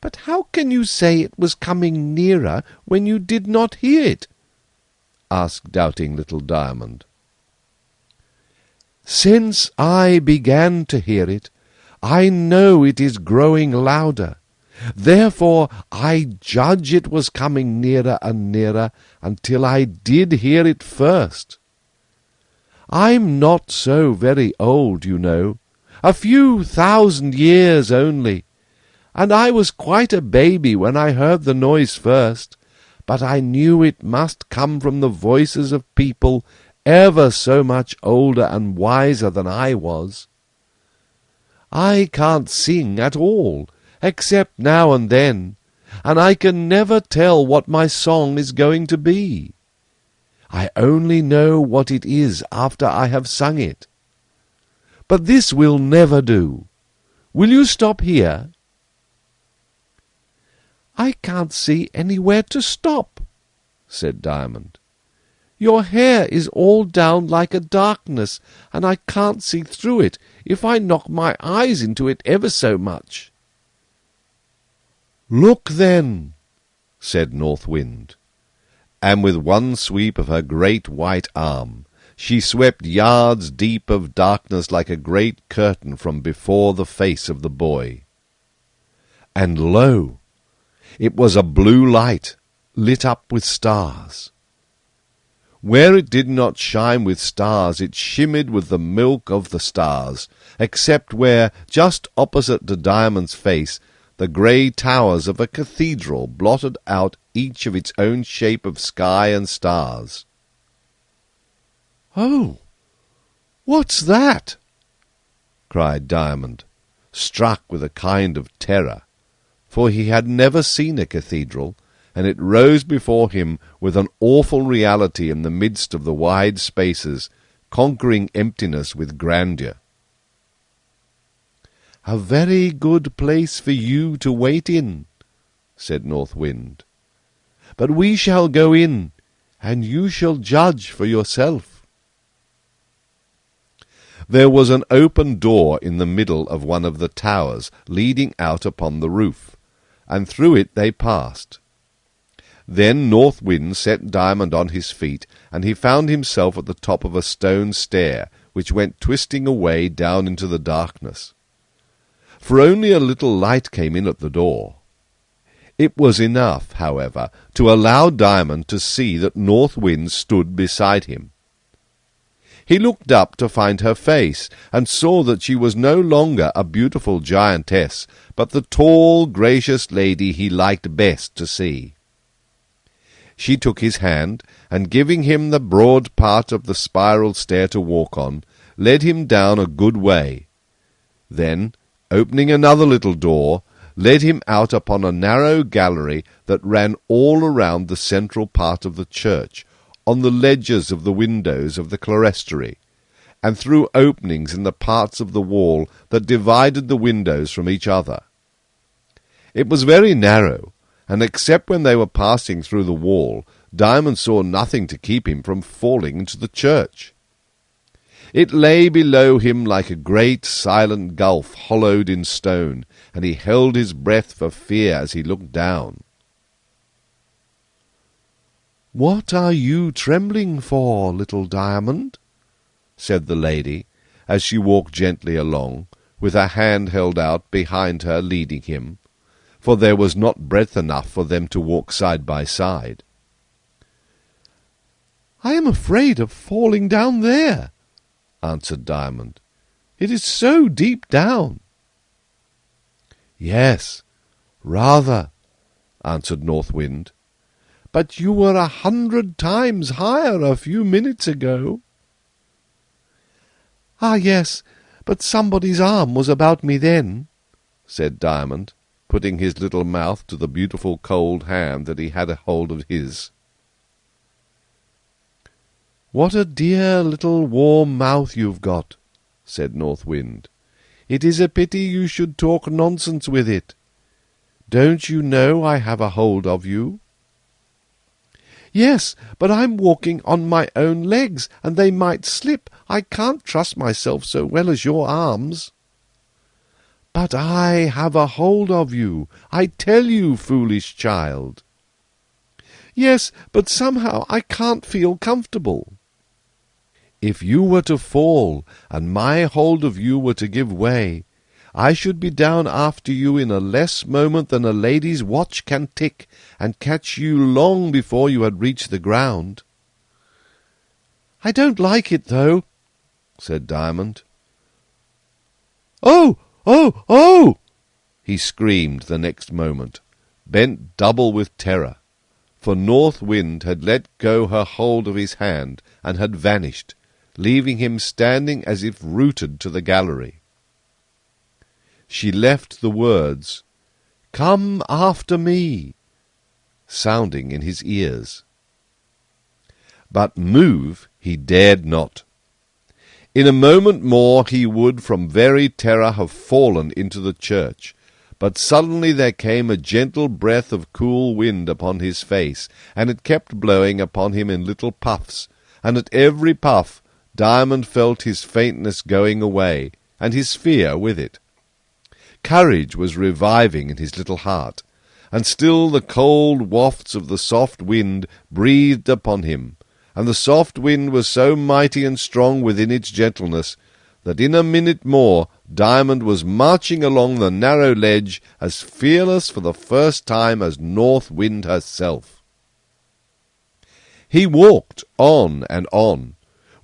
"But how can you say it was coming nearer when you did not hear it?" asked doubting little Diamond. "Since I began to hear it, I know it is growing louder. Therefore I judge it was coming nearer and nearer until I did hear it first. I'm not so very old, you know, a few 1,000 years only, and I was quite a baby when I heard the noise first, but I knew it must come from the voices of people ever so much older and wiser than I was. I can't sing at all, except now and then, and I can never tell what my song is going to be. I only know what it is after I have sung it. But this will never do. Will you stop here?" "I can't see anywhere to stop," said Diamond. "Your hair is all down like a darkness, and I can't see through it if I knock my eyes into it ever so much." "Look then," said North Wind, and with one sweep of her great white arm she swept yards deep of darkness like a great curtain from before the face of the boy. And lo! it was a blue light, lit up with stars. Where it did not shine with stars, it shimmered with the milk of the stars, except where, just opposite to Diamond's face, the grey towers of a cathedral blotted out each of its own shape of sky and stars. "Oh, what's that?" cried Diamond, struck with a kind of terror, for he had never seen a cathedral, and it rose before him with an awful reality in the midst of the wide spaces, conquering emptiness with grandeur. "A very good place for you to wait in," said North Wind. "But we shall go in, and you shall judge for yourself." There was an open door in the middle of one of the towers, leading out upon the roof, and through it they passed. Then North Wind set Diamond on his feet, and he found himself at the top of a stone stair, which went twisting away down into the darkness. For only a little light came in at the door. It was enough, however, to allow Diamond to see that North Wind stood beside him. He looked up to find her face, and saw that she was no longer a beautiful giantess, but the tall, gracious lady he liked best to see. She took his hand, and giving him the broad part of the spiral stair to walk on, led him down a good way. Then, opening another little door, led him out upon a narrow gallery that ran all around the central part of the church, on the ledges of the windows of the clerestory, and through openings in the parts of the wall that divided the windows from each other. It was very narrow, and except when they were passing through the wall, Diamond saw nothing to keep him from falling into the church. It lay below him like a great silent gulf hollowed in stone, and he held his breath for fear as he looked down. "What are you trembling for, little Diamond?" said the lady, as she walked gently along, with her hand held out behind her leading him, for there was not breadth enough for them to walk side by side. "I am afraid of falling down there," answered Diamond. "It is so deep down." "Yes, rather," answered North Wind. "But you were 100 times higher a few minutes ago." "Ah, yes, but somebody's arm was about me then," said Diamond, putting his little mouth to the beautiful cold hand that he had a hold of his. "What a dear little warm mouth you've got," said North Wind. "It is a pity you should talk nonsense with it. Don't you know I have a hold of you?" "Yes, but I'm walking on my own legs, and they might slip. I can't trust myself so well as your arms." "But I have a hold of you, I tell you, foolish child." "Yes, but somehow I can't feel comfortable." "If you were to fall, and my hold of you were to give way, I should be down after you in a less moment than a lady's watch can tick, and catch you long before you had reached the ground." "I don't like it, though," said Diamond. "Oh, oh, oh!" he screamed the next moment, bent double with terror, for North Wind had let go her hold of his hand and had vanished, leaving him standing as if rooted to the gallery. She left the words, "Come after me," sounding in his ears. But move he dared not. In a moment more he would from very terror have fallen into the church, but suddenly there came a gentle breath of cool wind upon his face, and it kept blowing upon him in little puffs, and at every puff Diamond felt his faintness going away, and his fear with it. Courage was reviving in his little heart, and still the cold wafts of the soft wind breathed upon him, and the soft wind was so mighty and strong within its gentleness, that in a minute more Diamond was marching along the narrow ledge as fearless for the first time as North Wind herself. He walked on and on,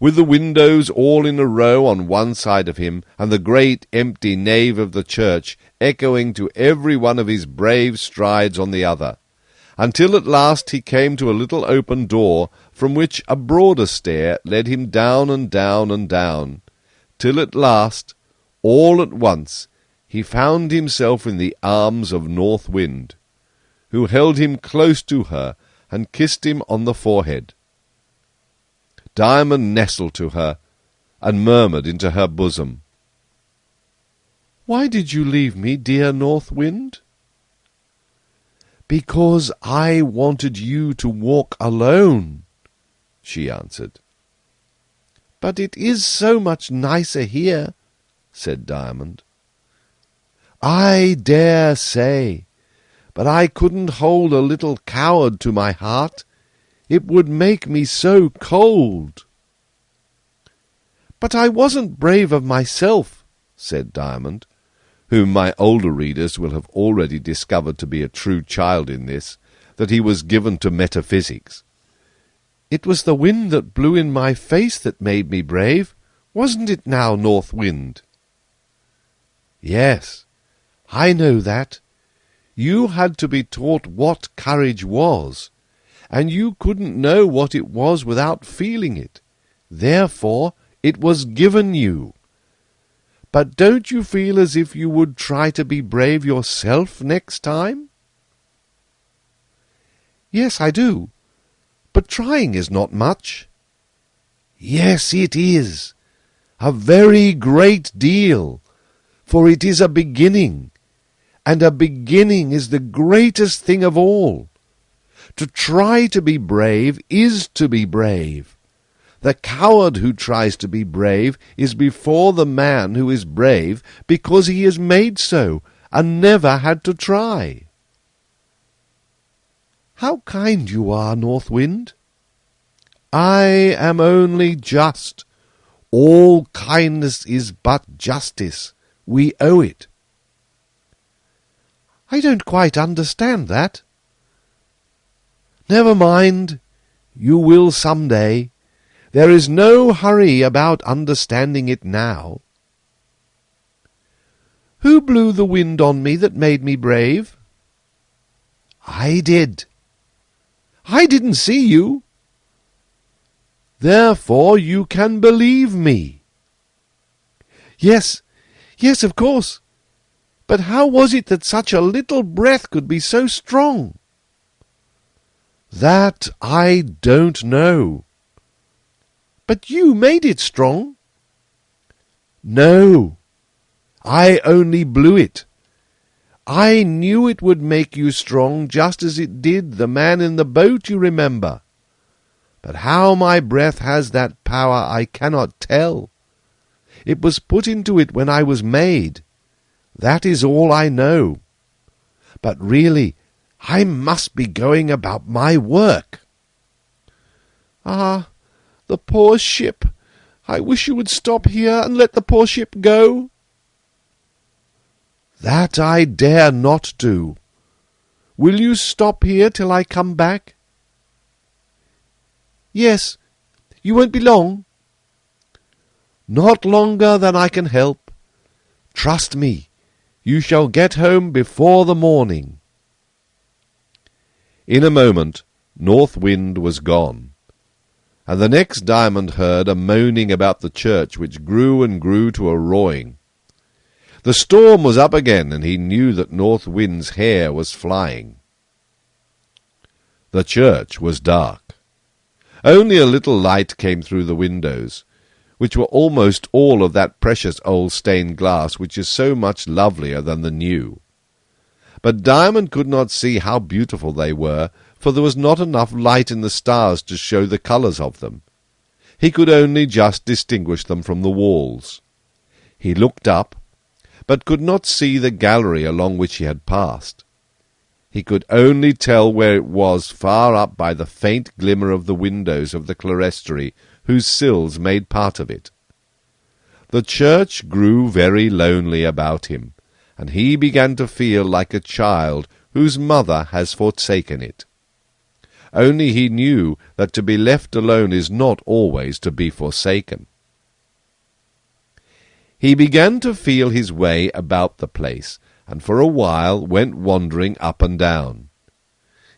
with the windows all in a row on one side of him, and the great empty nave of the church echoing to every one of his brave strides on the other, until at last he came to a little open door, from which a broader stair led him down and down and down, till at last, all at once, he found himself in the arms of North Wind, who held him close to her and kissed him on the forehead. Diamond nestled to her, and murmured into her bosom, "Why did you leave me, dear North Wind?" "Because I wanted you to walk alone," she answered. "But it is so much nicer here," said Diamond. "I dare say, but I couldn't hold a little coward to my heart. It would make me so cold." "But I wasn't brave of myself," said Diamond, whom my older readers will have already discovered to be a true child in this, that he was given to metaphysics. "It was the wind that blew in my face that made me brave, wasn't it now, North Wind?" "Yes, I know that. You had to be taught what courage was, and you couldn't know what it was without feeling it. Therefore it was given you. But don't you feel as if you would try to be brave yourself next time?" "Yes, I do. But trying is not much." "Yes, it is. A very great deal. For it is a beginning, and a beginning is the greatest thing of all. To try to be brave is to be brave. The coward who tries to be brave is before the man who is brave because he is made so and never had to try." "How kind you are, North Wind." "I am only just. All kindness is but justice. We owe it." "I don't quite understand that." "Never mind. You will some day. There is no hurry about understanding it now." "Who blew the wind on me that made me brave?" "I did." "I didn't see you." "Therefore you can believe me." Yes, yes, of course. But how was it that such a little breath could be so strong? That I don't know. But you made it strong. No, I only blew it. I knew it would make you strong, just as it did the man in the boat, you remember. But how my breath has that power I cannot tell. It was put into it when I was made. That is all I know. But really, I must be going about my work. Ah, the poor ship! I wish you would stop here and let the poor ship go. That I dare not do. Will you stop here till I come back? Yes. You won't be long? Not longer than I can help. Trust me, you shall get home before the morning. In a moment, North Wind was gone, and the next Diamond heard a moaning about the church which grew and grew to a roaring. The storm was up again, and he knew that North Wind's hair was flying. The church was dark. Only a little light came through the windows, which were almost all of that precious old stained glass which is so much lovelier than the new. But Diamond could not see how beautiful they were, for there was not enough light in the stars to show the colours of them. He could only just distinguish them from the walls. He looked up, but could not see the gallery along which he had passed. He could only tell where it was far up by the faint glimmer of the windows of the clerestory, whose sills made part of it. The church grew very lonely about him, and he began to feel like a child whose mother has forsaken it. Only he knew that to be left alone is not always to be forsaken. He began to feel his way about the place, and for a while went wandering up and down.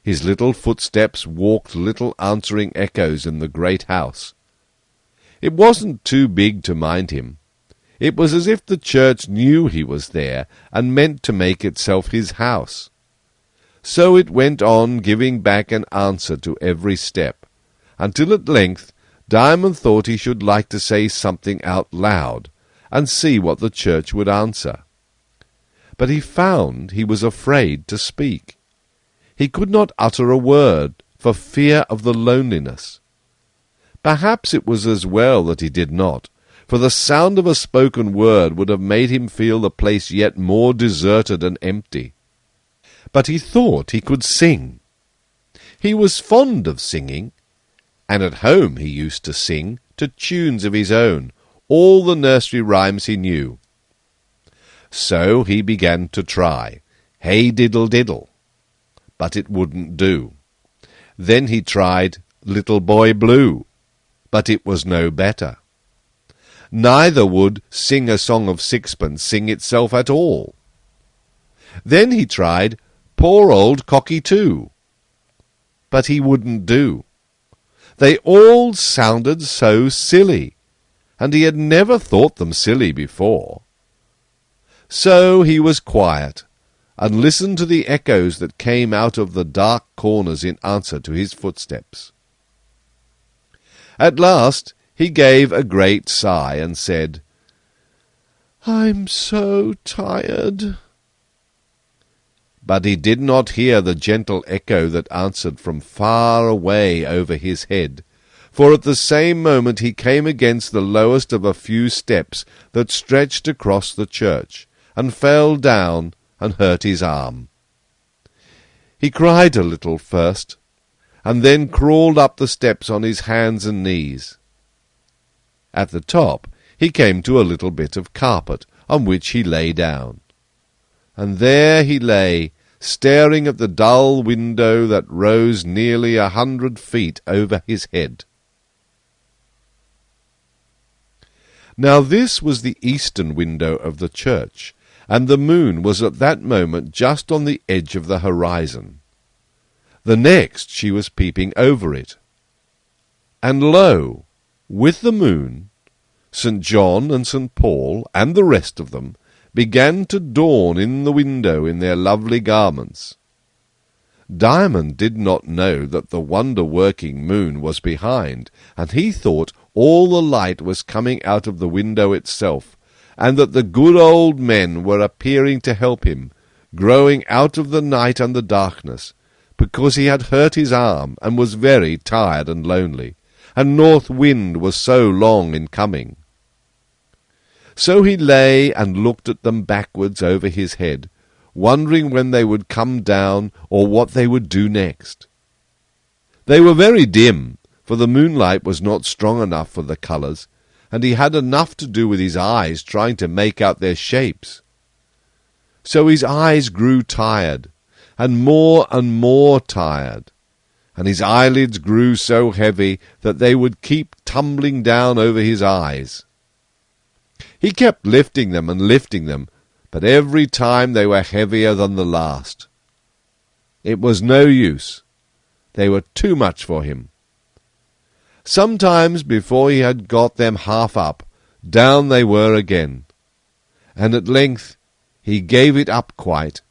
His little footsteps walked little answering echoes in the great house. It wasn't too big to mind him. It was as if the church knew he was there, and meant to make itself his house. So it went on giving back an answer to every step, until at length Diamond thought he should like to say something out loud, and see what the church would answer. But he found he was afraid to speak. He could not utter a word, for fear of the loneliness. Perhaps it was as well that he did not, for the sound of a spoken word would have made him feel the place yet more deserted and empty. But he thought he could sing. He was fond of singing, and at home he used to sing, to tunes of his own, all the nursery rhymes he knew. So he began to try, "Hey diddle diddle," but it wouldn't do. Then he tried "Little Boy Blue," but it was no better. Neither would "Sing a Song of Sixpence" sing itself at all. Then he tried "Poor Old Cocky Too," but he wouldn't do. They all sounded so silly, and he had never thought them silly before. So he was quiet, and listened to the echoes that came out of the dark corners in answer to his footsteps. At last he gave a great sigh, and said, "I'm so tired." But he did not hear the gentle echo that answered from far away over his head, for at the same moment he came against the lowest of a few steps that stretched across the church, and fell down and hurt his arm. He cried a little first, and then crawled up the steps on his hands and knees. At the top he came to a little bit of carpet, on which he lay down. And there he lay, staring at the dull window that rose nearly 100 feet over his head. Now this was the eastern window of the church, and the moon was at that moment just on the edge of the horizon. The next she was peeping over it. And lo, with the moon, St. John and St. Paul, and the rest of them, began to dawn in the window in their lovely garments. Diamond did not know that the wonder-working moon was behind, and he thought all the light was coming out of the window itself, and that the good old men were appearing to help him, growing out of the night and the darkness, because he had hurt his arm and was very tired and lonely, and North Wind was so long in coming. So he lay and looked at them backwards over his head, wondering when they would come down or what they would do next. They were very dim, for the moonlight was not strong enough for the colours, and he had enough to do with his eyes trying to make out their shapes. So his eyes grew tired, and more tired, and his eyelids grew so heavy that they would keep tumbling down over his eyes. He kept lifting them and lifting them, but every time they were heavier than the last. It was no use. They were too much for him. Sometimes before he had got them half up, down they were again, and at length he gave it up quite,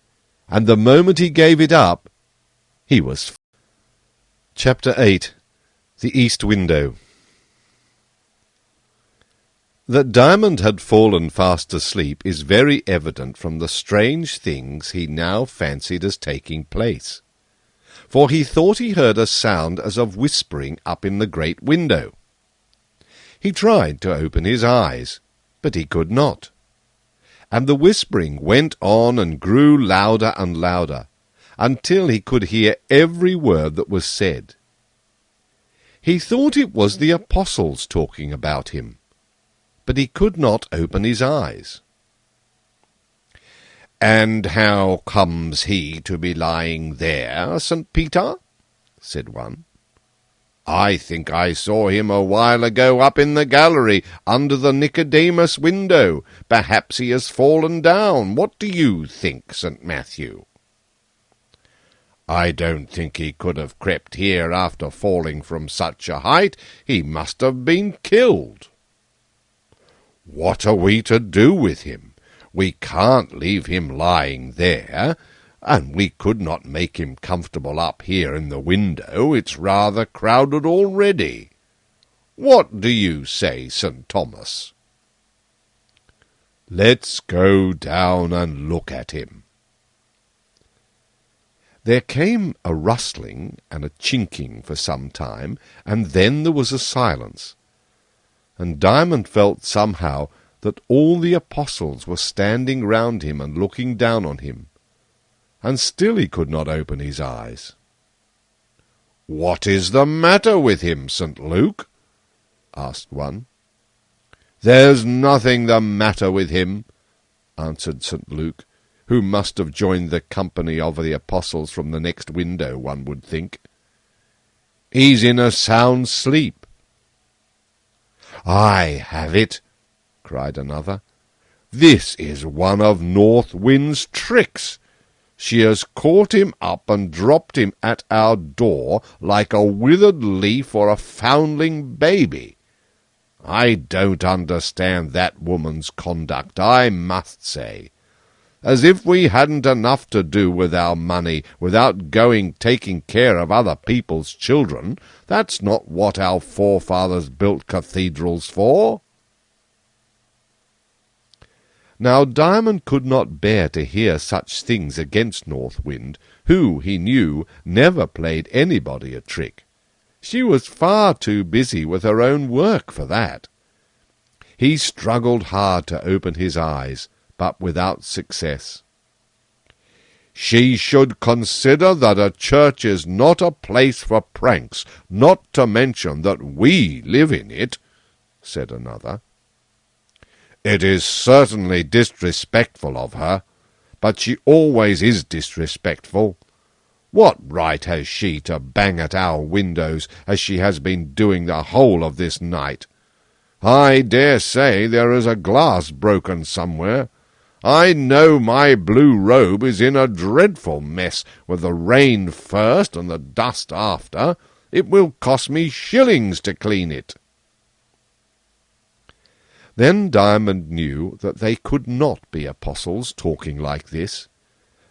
and the moment he gave it up, he was Chapter 8. The East Window. That Diamond had fallen fast asleep is very evident from the strange things he now fancied as taking place, for he thought he heard a sound as of whispering up in the great window. He tried to open his eyes, but he could not, and the whispering went on and grew louder and louder, until he could hear every word that was said. He thought it was the apostles talking about him, but he could not open his eyes. "And how comes he to be lying there, St. Peter?" said one. "I think I saw him a while ago up in the gallery, under the Nicodemus window. Perhaps he has fallen down. What do you think, St. Matthew?" "I don't think he could have crept here after falling from such a height. He must have been killed." "What are we to do with him? We can't leave him lying there, and we could not make him comfortable up here in the window. It's rather crowded already. What do you say, St. Thomas?" "Let's go down and look at him." There came a rustling and a chinking for some time, and then there was a silence, and Diamond felt somehow that all the apostles were standing round him and looking down on him, and still he could not open his eyes. "What is the matter with him, St. Luke?" asked one. "There's nothing the matter with him," answered St. Luke, who must have joined the company of the apostles from the next window, one would think. "He's in a sound sleep." "I have it," cried another. "This is one of North Wind's tricks. She has caught him up and dropped him at our door like a withered leaf or a foundling baby. I don't understand that woman's conduct, I must say. As if we hadn't enough to do with our money without taking care of other people's children. That's not what our forefathers built cathedrals for." Now Diamond could not bear to hear such things against North Wind, who, he knew, never played anybody a trick. She was far too busy with her own work for that. He struggled hard to open his eyes, but without success. "She should consider that a church is not a place for pranks, not to mention that we live in it," said another. "It is certainly disrespectful of her, but she always is disrespectful. What right has she to bang at our windows, as she has been doing the whole of this night? I dare say there is a glass broken somewhere. I know my blue robe is in a dreadful mess, with the rain first and the dust after. It will cost me shillings to clean it." Then Diamond knew that they could not be apostles talking like this.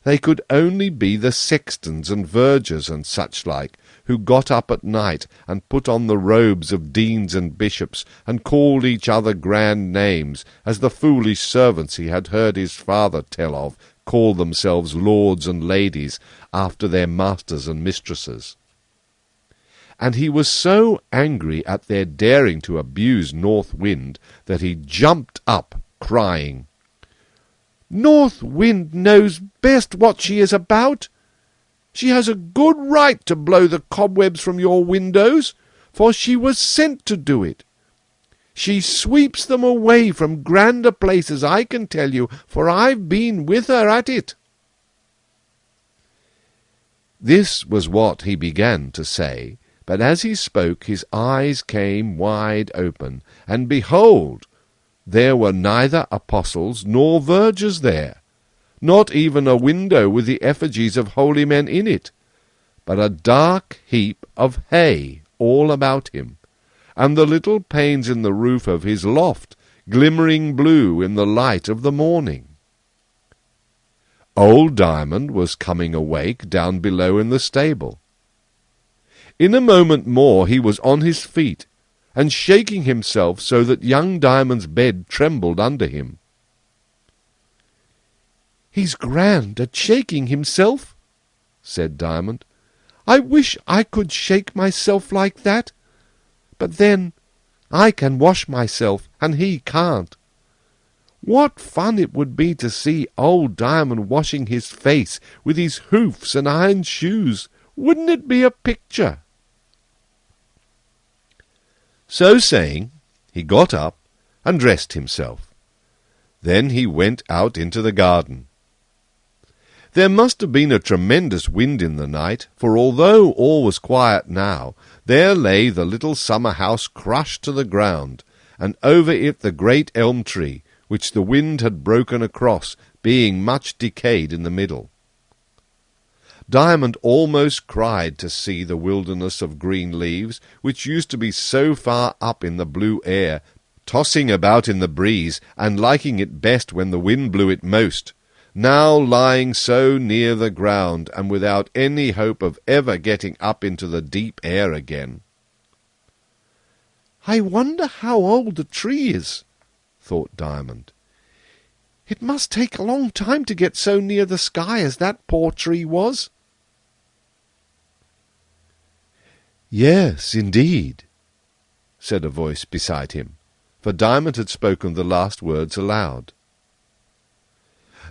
They could only be the sextons and vergers and such like, who got up at night and put on the robes of deans and bishops, and called each other grand names, as the foolish servants he had heard his father tell of call themselves lords and ladies after their masters and mistresses. And he was so angry at their daring to abuse North Wind that he jumped up, crying, "North Wind knows best what she is about. She has a good right to blow the cobwebs from your windows, for she was sent to do it. She sweeps them away from grander places, I can tell you, for I've been with her at it." This was what he began to say, but as he spoke his eyes came wide open, and behold, there were neither apostles nor vergers there, not even a window with the effigies of holy men in it, but a dark heap of hay all about him, and the little panes in the roof of his loft glimmering blue in the light of the morning. Old Diamond was coming awake down below in the stable. In a moment more he was on his feet, and shaking himself so that young Diamond's bed trembled under him. "He's grand at shaking himself," said Diamond. "I wish I could shake myself like that. But then I can wash myself, and he can't. What fun it would be to see old Diamond washing his face with his hoofs and iron shoes! Wouldn't it be a picture?" So saying, he got up and dressed himself. Then he went out into the garden. There must have been a tremendous wind in the night, for although all was quiet now, there lay the little summer house crushed to the ground, and over it the great elm tree, which the wind had broken across, being much decayed in the middle. Diamond almost cried to see the wilderness of green leaves, which used to be so far up in the blue air, tossing about in the breeze, and liking it best when the wind blew it most, now lying so near the ground, and without any hope of ever getting up into the deep air again. "I wonder how old the tree is," thought Diamond. "It must take a long time to get so near the sky as that poor tree was." "Yes, indeed," said a voice beside him, for Diamond had spoken the last words aloud.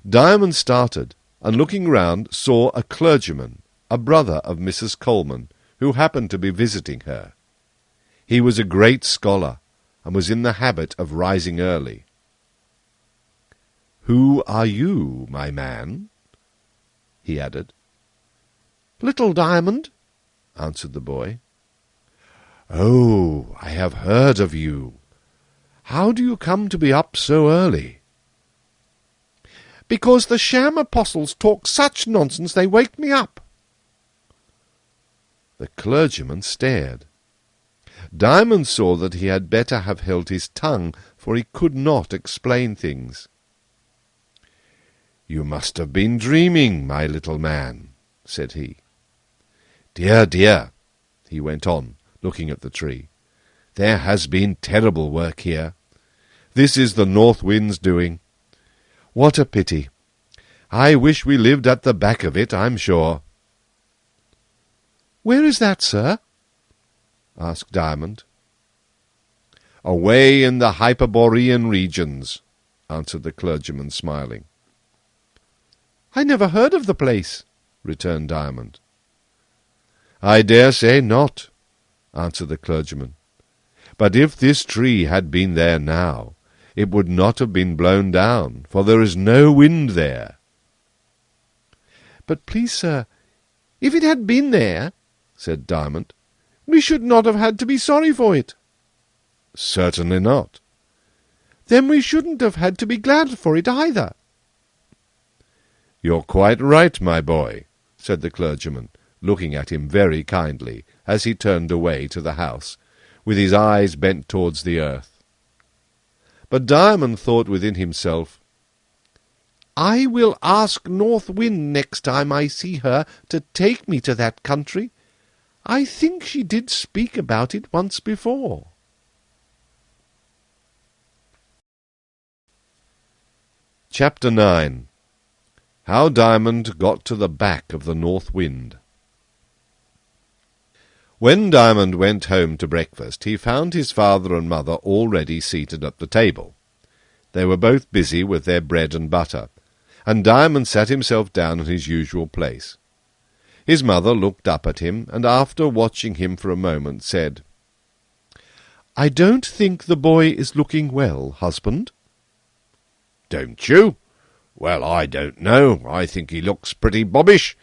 Diamond started, and looking round saw a clergyman, a brother of Mrs. Coleman, who happened to be visiting her. He was a great scholar, and was in the habit of rising early. "Who are you, my man?" he added. "Little Diamond," answered the boy. "Oh, I have heard of you. How do you come to be up so early?" "Because the sham apostles talk such nonsense they wake me up." The clergyman stared. Diamond saw that he had better have held his tongue, for he could not explain things. "You must have been dreaming, my little man," said he. "Dear, dear," he went on, looking at the tree, "there has been terrible work here. This is the north wind's doing. What a pity! I wish we lived at the back of it, I'm sure." "Where is that, sir?" asked Diamond. "Away in the Hyperborean regions," answered the clergyman, smiling. "I never heard of the place," returned Diamond. "I dare say not," answered the clergyman. "But if this tree had been there now, it would not have been blown down, for there is no wind there." "But please, sir, if it had been there," said Diamond, "we should not have had to be sorry for it." "Certainly not." "Then we shouldn't have had to be glad for it either." "You're quite right, my boy," said the clergyman, looking at him very kindly, as he turned away to the house, with his eyes bent towards the earth. But Diamond thought within himself, "I will ask North Wind next time I see her to take me to that country. I think she did speak about it once before." Chapter 9. How Diamond got to the back of the North Wind. When Diamond went home to breakfast, he found his father and mother already seated at the table. They were both busy with their bread and butter, and Diamond sat himself down in his usual place. His mother looked up at him, and after watching him for a moment, said, "I don't think the boy is looking well, husband." "Don't you? Well, I don't know. I think he looks pretty bobbish.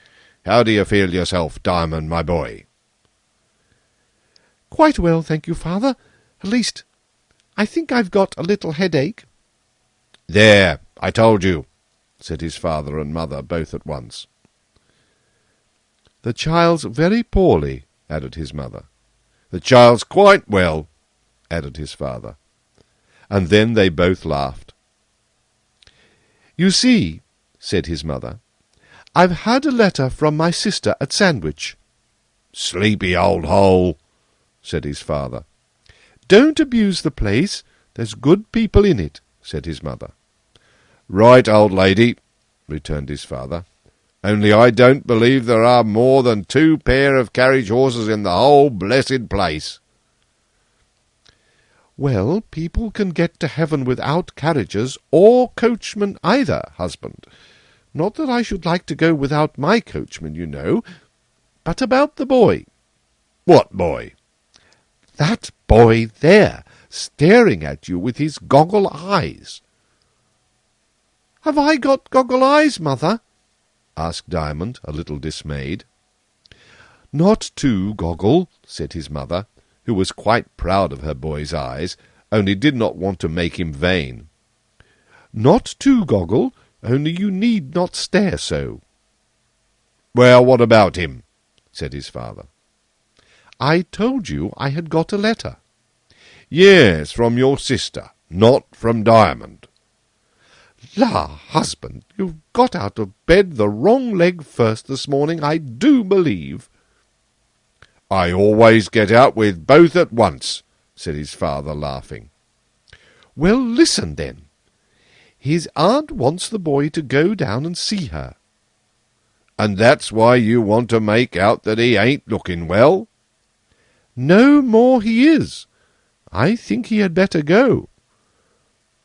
How do you feel yourself, Diamond, my boy?" "Quite well, thank you, father. At least, I think I've got a little headache." "There, I told you," said his father and mother both at once. "The child's very poorly," added his mother. "The child's quite well," added his father. And then they both laughed. "You see," said his mother, "I've had a letter from my sister at Sandwich." "Sleepy old hole," said his father. "Don't abuse the place. There's good people in it," said his mother. "Right, old lady," returned his father. "Only I don't believe there are more than 2 pair of carriage horses in the whole blessed place." "Well, people can get to heaven without carriages, or coachmen either, husband. Not that I should like to go without my coachman, you know. But about the boy." "What boy?" "That boy there, staring at you with his goggle eyes." "Have I got goggle eyes, mother?" asked Diamond, a little dismayed. "Not too goggle," said his mother, who was quite proud of her boy's eyes, only did not want to make him vain. "Not too goggle, only you need not stare so." "Well, what about him?" said his father. "I told you I had got a letter." "Yes, from your sister, not from Diamond." "La, husband, you've got out of bed the wrong leg first this morning, I do believe." "I always get out with both at once," said his father, laughing. "Well, listen, then. His aunt wants the boy to go down and see her." "And that's why you want to make out that he ain't looking well?" "No more he is. I think he had better go."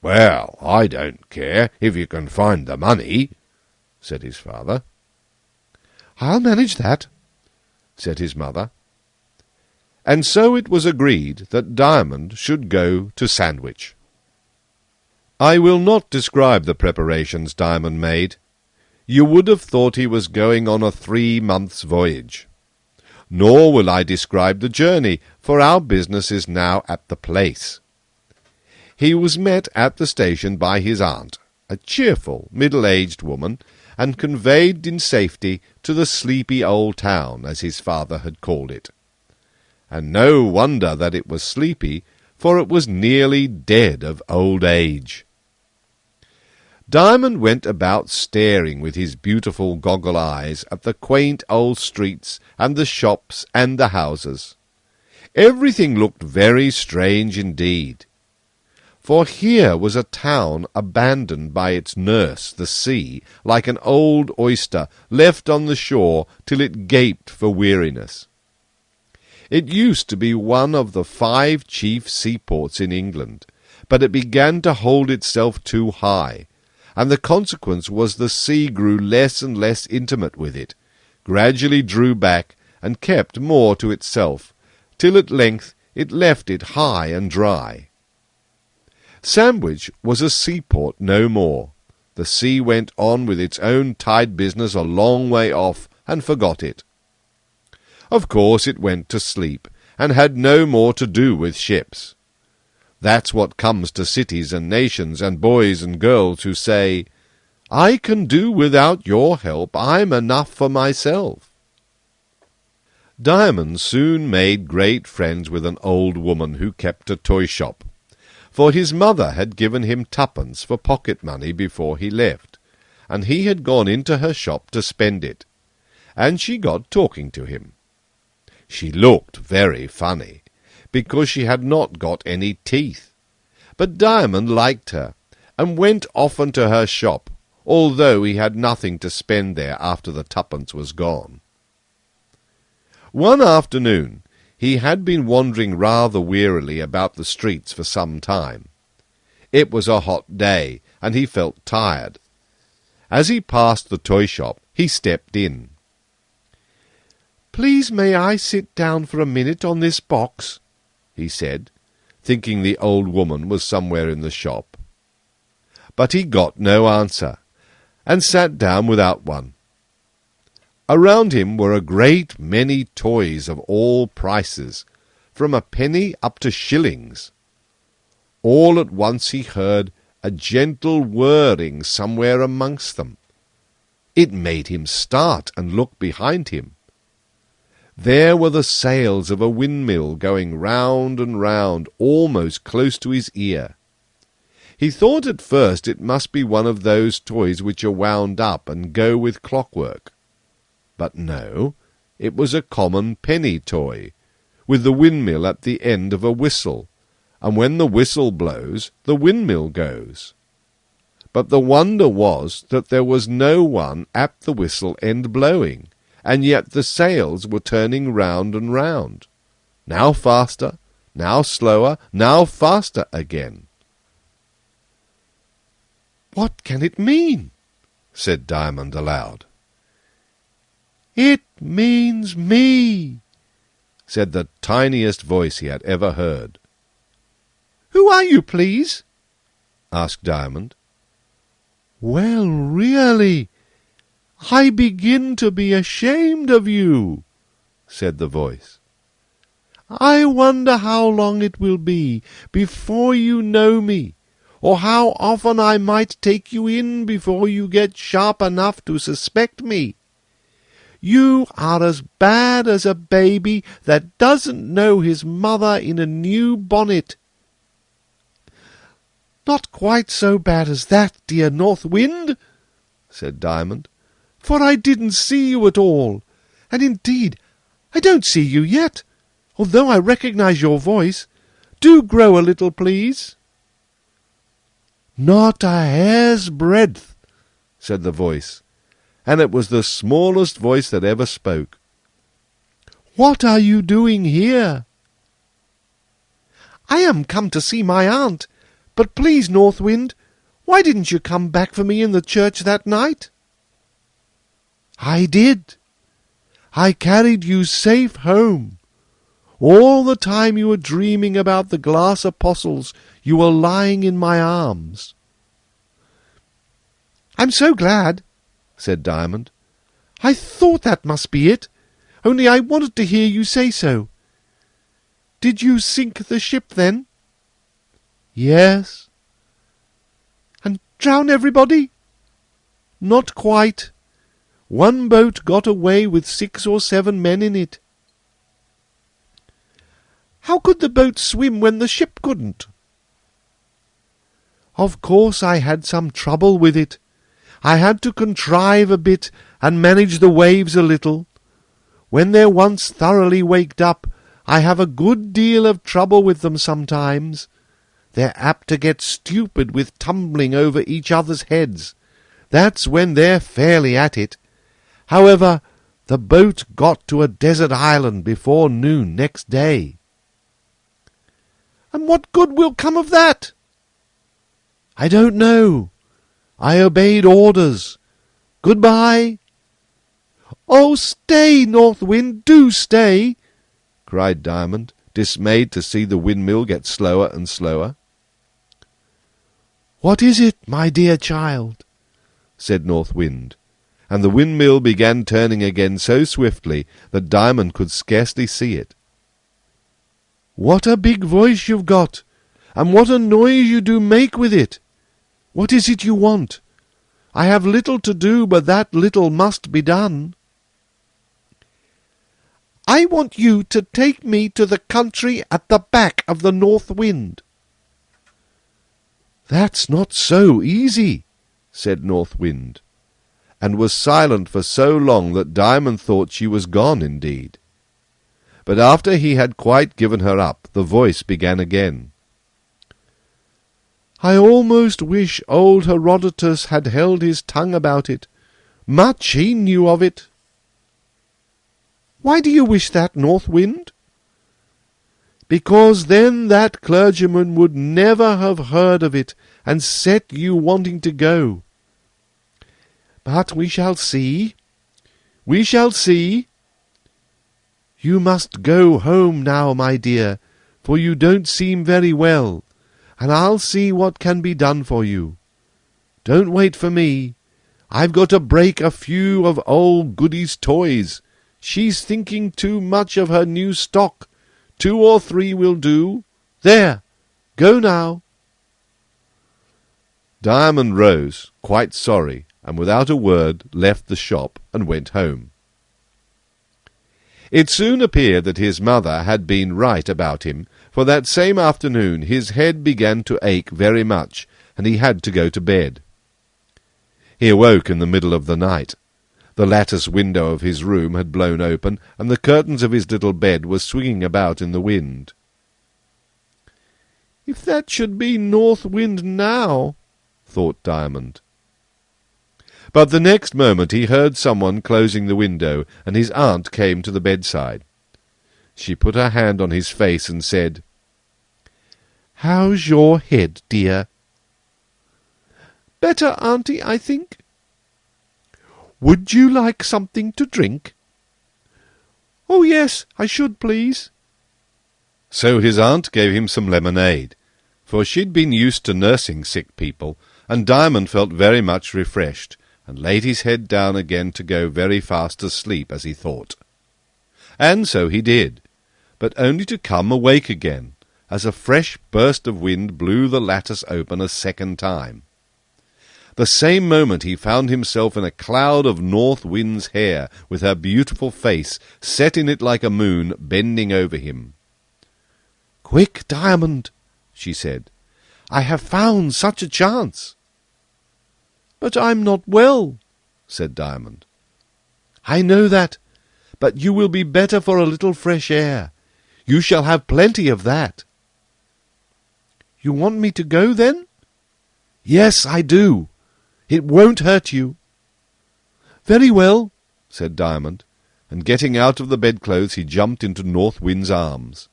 "Well, I don't care, if you can find the money," said his father. "I'll manage that," said his mother. And so it was agreed that Diamond should go to Sandwich. I will not describe the preparations Diamond made. You would have thought he was going on a 3 months' voyage. Nor will I describe the journey, for our business is now at the place. He was met at the station by his aunt, a cheerful, middle-aged woman, and conveyed in safety to the sleepy old town, as his father had called it. And no wonder that it was sleepy, for it was nearly dead of old age. Diamond went about staring with his beautiful goggle eyes at the quaint old streets and the shops and the houses. Everything looked very strange indeed. For here was a town abandoned by its nurse, the sea, like an old oyster left on the shore till it gaped for weariness. It used to be one of the 5 chief seaports in England, but it began to hold itself too high, and the consequence was the sea grew less and less intimate with it, gradually drew back, and kept more to itself, till at length it left it high and dry. Sandwich was a seaport no more. The sea went on with its own tide business a long way off, and forgot it. Of course it went to sleep, and had no more to do with ships. That's what comes to cities and nations and boys and girls who say, "I can do without your help, I'm enough for myself." Diamond soon made great friends with an old woman who kept a toy shop. for his mother had given him twopence for pocket money before he left, and he had gone into her shop to spend it, and she got talking to him. She looked very funny, because she had not got any teeth, but Diamond liked her, and went often to her shop, although he had nothing to spend there after the twopence was gone. One afternoon he had been wandering rather wearily about the streets for some time. It was a hot day, and he felt tired. As he passed the toy shop, he stepped in. "Please may I sit down for a minute on this box?" he said, thinking the old woman was somewhere in the shop. But he got no answer, and sat down without one. Around him were a great many toys of all prices, from a penny up to shillings. All at once he heard a gentle whirring somewhere amongst them. It made him start and look behind him. There were the sails of a windmill going round and round, almost close to his ear. He thought at first it must be one of those toys which are wound up and go with clockwork. But no, it was a common penny toy, with the windmill at the end of a whistle, and when the whistle blows, the windmill goes. But the wonder was that there was no one at the whistle end blowing, and yet the sails were turning round and round, now faster, now slower, now faster again. "What can it mean?" said Diamond aloud. "It means me," said the tiniest voice he had ever heard. "Who are you, please?" asked Diamond. "Well, really, I begin to be ashamed of you," said the voice. "I wonder how long it will be before you know me, or how often I might take you in before you get sharp enough to suspect me. You are as bad as a baby that doesn't know his mother in a new bonnet." "Not quite so bad as that, dear North Wind," said Diamond, "for I didn't see you at all, and indeed I don't see you yet, although I recognize your voice. Do grow a little, please." "Not a hair's breadth," said the voice, and it was the smallest voice that ever spoke. "What are you doing here?" "I am come to see my aunt, but please, North Wind, why didn't you come back for me in the church that night?" "I did. I carried you safe home. All the time you were dreaming about the glass apostles, you were lying in my arms." "I'm so glad," said Diamond. "I thought that must be it, only I wanted to hear you say so. Did you sink the ship, then?" "Yes." "And drown everybody?" "Not quite. One boat got away with 6 or 7 men in it." "How could the boat swim when the ship couldn't?" "Of course I had some trouble with it. I had to contrive a bit and manage the waves a little. When they're once thoroughly waked up, I have a good deal of trouble with them sometimes. They're apt to get stupid with tumbling over each other's heads. That's when they're fairly at it. However, the boat got to a desert island before noon next day." "And what good will come of that?" "I don't know. I obeyed orders. Goodbye." "Oh, stay, North Wind, do stay!" cried Diamond, dismayed to see the windmill get slower and slower. "What is it, my dear child?" said North Wind, and the windmill began turning again so swiftly that Diamond could scarcely see it. "What a big voice you've got, and what a noise you do make with it! What is it you want? I have little to do, but that little must be done." "I want you to take me to the country at the back of the North Wind." "That's not so easy," said North Wind, and was silent for so long that Diamond thought she was gone indeed. But after he had quite given her up, the voice began again. "I almost wish old Herodotus had held his tongue about it. Much he knew of it." "Why do you wish that, North Wind?" "Because then that clergyman would never have heard of it, and set you wanting to go. But we shall see. We shall see. You must go home now, my dear, for you don't seem very well, and I'll see what can be done for you. Don't wait for me. I've got to break a few of old Goody's toys. She's thinking too much of her new stock. 2 or 3 will do. There, go now." Diamond rose, quite sorry, and without a word left the shop and went home. It soon appeared that his mother had been right about him, for that same afternoon his head began to ache very much, and he had to go to bed. He awoke in the middle of the night. The lattice window of his room had blown open, and the curtains of his little bed were swinging about in the wind. "If that should be North Wind now," thought Diamond. But the next moment he heard someone closing the window, and his aunt came to the bedside. She put her hand on his face and said, "How's your head, dear?" "Better, auntie, I think." "Would you like something to drink?" "Oh, yes, I should, please." So his aunt gave him some lemonade, for she'd been used to nursing sick people, and Diamond felt very much refreshed, and laid his head down again to go very fast asleep, as he thought. And so he did, but only to come awake again, as a fresh burst of wind blew the lattice open a second time. The same moment he found himself in a cloud of North Wind's hair, with her beautiful face, set in it like a moon, bending over him. "Quick, Diamond," she said, "I have found such a chance." "But I'm not well," said Diamond. "I know that, but you will be better for a little fresh air. You shall have plenty of that." "You want me to go, then?" "Yes, I do. It won't hurt you." "Very well," said Diamond, and getting out of the bedclothes he jumped into North Wind's arms.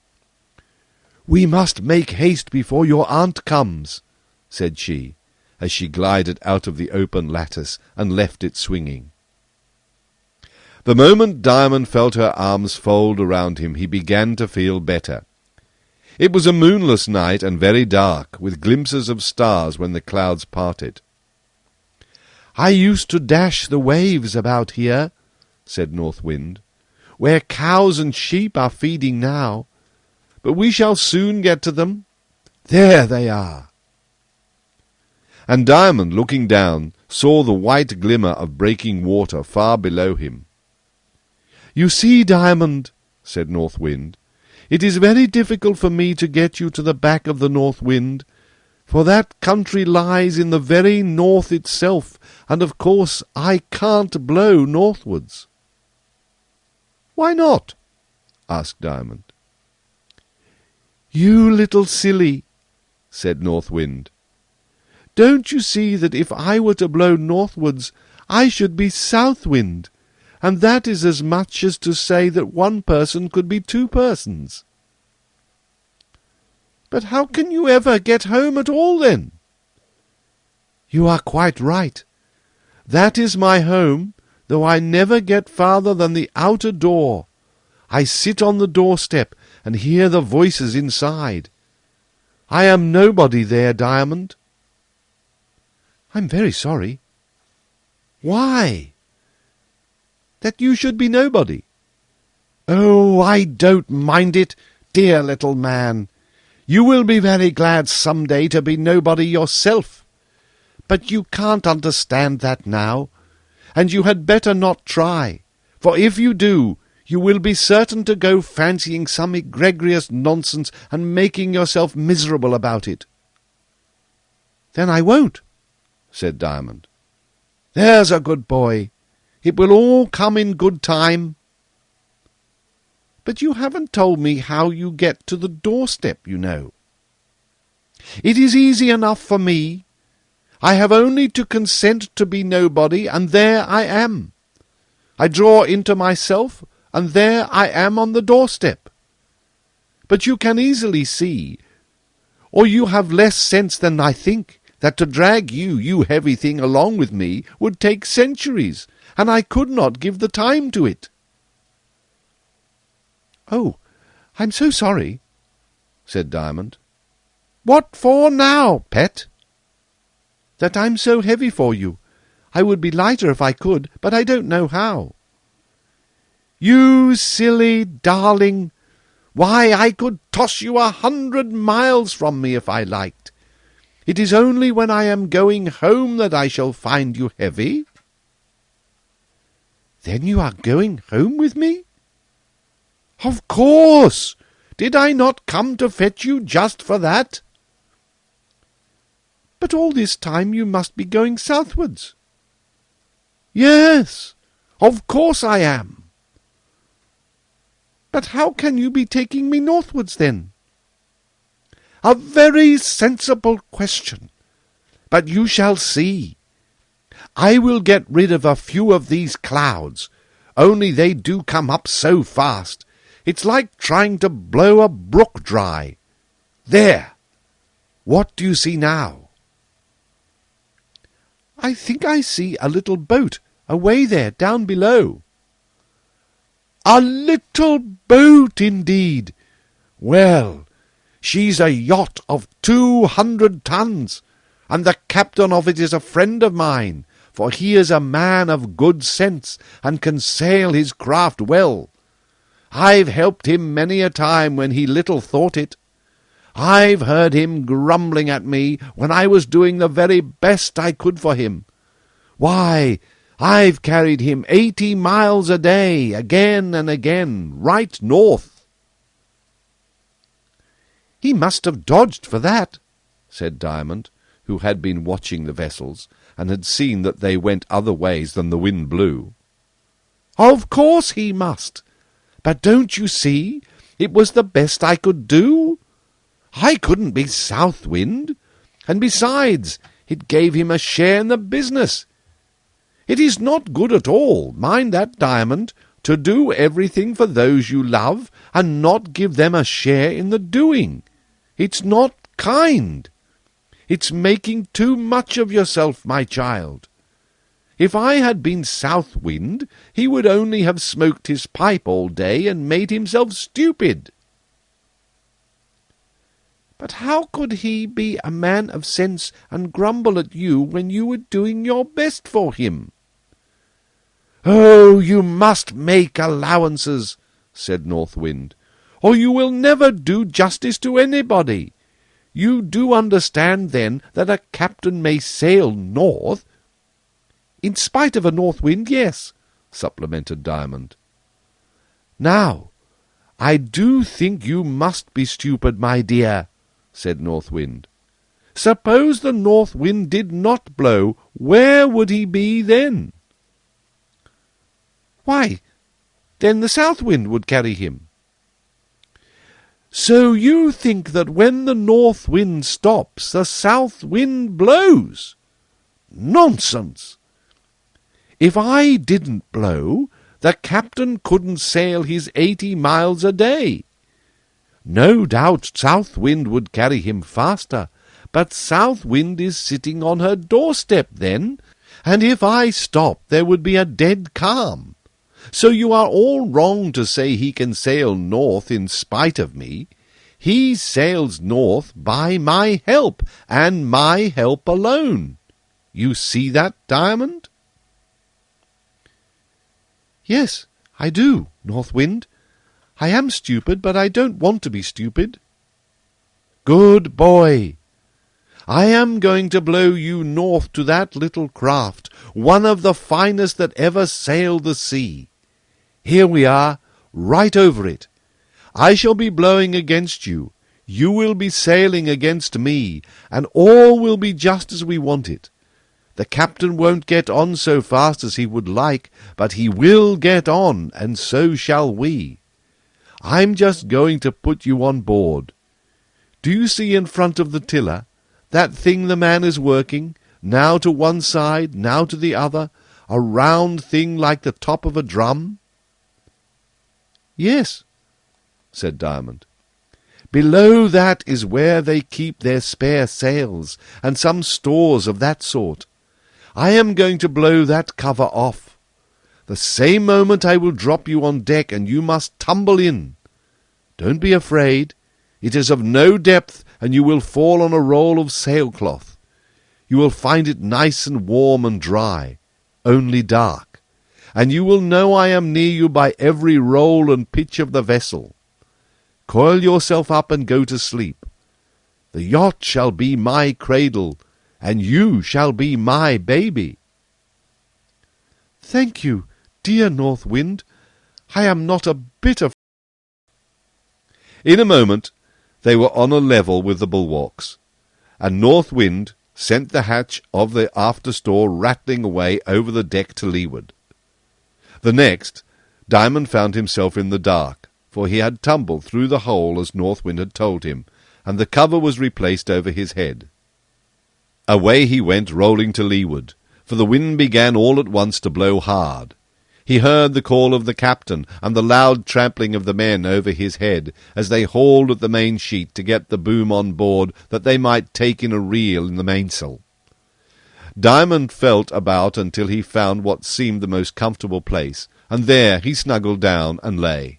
"We must make haste before your aunt comes," said she, as she glided out of the open lattice and left it swinging. The moment Diamond felt her arms fold around him, he began to feel better. It was a moonless night and very dark, with glimpses of stars when the clouds parted. "I used to dash the waves about here," said North Wind, "where cows and sheep are feeding now, but we shall soon get to them. There they are." And Diamond, looking down, saw the white glimmer of breaking water far below him. "You see, Diamond," said North Wind, "it is very difficult for me to get you to the back of the North Wind, for that country lies in the very north itself, and of course I can't blow northwards." "Why not?" asked Diamond. "You little silly," said North Wind. "Don't you see that if I were to blow northwards, I should be South Wind, and that is as much as to say that one person could be 2 persons." "But how can you ever get home at all, then?" "You are quite right. That is my home, though I never get farther than the outer door. I sit on the doorstep and hear the voices inside. I am nobody there, Diamond." "I'm very sorry." "Why?" "That you should be nobody." "Oh, I don't mind it, dear little man. You will be very glad some day to be nobody yourself. But you can't understand that now, and you had better not try, for if you do, you will be certain to go fancying some egregious nonsense and making yourself miserable about it." "Then I won't," said Diamond. "There's a good boy. It will all come in good time." "But you haven't told me how you get to the doorstep, you know." "It is easy enough for me. I have only to consent to be nobody, and there I am. I draw into myself, and there I am on the doorstep. But you can easily see, or you have less sense than I think, that to drag you heavy thing, along with me would take centuries, and I could not give the time to it." "Oh, I'm so sorry," said Diamond. "What for now, pet?" "That I'm so heavy for you. I would be lighter if I could, but I don't know how." "You silly darling! Why, I could toss you 100 miles from me if I liked. It is only when I am going home that I shall find you heavy." "Then you are going home with me?" "Of course! Did I not come to fetch you just for that?" "But all this time you must be going southwards." "Yes, of course I am." "But how can you be taking me northwards, then?" "A very sensible question. But you shall see. I will get rid of a few of these clouds, only they do come up so fast. It's like trying to blow a brook dry. There! What do you see now?" "I think I see a little boat away there down below." "A little boat, indeed! Well, she's a yacht of 200 tons, and the captain of it is a friend of mine, for he is a man of good sense, and can sail his craft well. I've helped him many a time when he little thought it. I've heard him grumbling at me when I was doing the very best I could for him. Why, I've carried him 80 miles a day, again and again, right north." "He must have dodged for that," said Diamond, who had been watching the vessels, and had seen that they went other ways than the wind blew. "Of course he must. But don't you see, it was the best I could do? I couldn't be south wind, and besides, it gave him a share in the business. It is not good at all, mind that, Diamond, to do everything for those you love, and not give them a share in the doing. It's not kind. It's making too much of yourself, my child. If I had been south wind, he would only have smoked his pipe all day and made himself stupid." "But how could he be a man of sense and grumble at you when you were doing your best for him?" "Oh, you must make allowances," said North Wind, "or you will never do justice to anybody. You do understand, then, that a captain may sail north?" "In spite of a north wind, yes," supplemented Diamond. "Now, I do think you must be stupid, my dear," said North Wind. "Suppose the north wind did not blow, where would he be then?" "Why, then the south wind would carry him." "So you think that when the north wind stops, the south wind blows? Nonsense! If I didn't blow, the captain couldn't sail his 80 miles a day. No doubt south wind would carry him faster, but south wind is sitting on her doorstep then, and if I stopped there would be a dead calm. So you are all wrong to say he can sail north in spite of me. He sails north by my help, and my help alone. You see that, Diamond?" "Yes, I do, North Wind. I am stupid, but I don't want to be stupid." "Good boy. I am going to blow you north to that little craft, one of the finest that ever sailed the sea. Here we are, right over it. I shall be blowing against you. You will be sailing against me, and all will be just as we want it. The captain won't get on so fast as he would like, but he will get on, and so shall we. I'm just going to put you on board. Do you see in front of the tiller that thing the man is working, now to one side, now to the other, a round thing like the top of a drum?" "Yes," said Diamond. "Below that is where they keep their spare sails, and some stores of that sort. I am going to blow that cover off. The same moment I will drop you on deck, and you must tumble in. Don't be afraid. It is of no depth, and you will fall on a roll of sailcloth. You will find it nice and warm and dry, only dark, and you will know I am near you by every roll and pitch of the vessel. Coil yourself up and go to sleep. The yacht shall be my cradle, and you shall be my baby." "Thank you, dear North Wind. I am not a bit afraid." In a moment they were on a level with the bulwarks, and North Wind sent the hatch of the after-store rattling away over the deck to leeward. The next, Diamond found himself in the dark, for he had tumbled through the hole as North Wind had told him, and the cover was replaced over his head. Away he went rolling to leeward, for the wind began all at once to blow hard. He heard the call of the captain, and the loud trampling of the men over his head, as they hauled at the main sheet to get the boom on board, that they might take in a reel in the mainsail. Diamond felt about until he found what seemed the most comfortable place, and there he snuggled down and lay.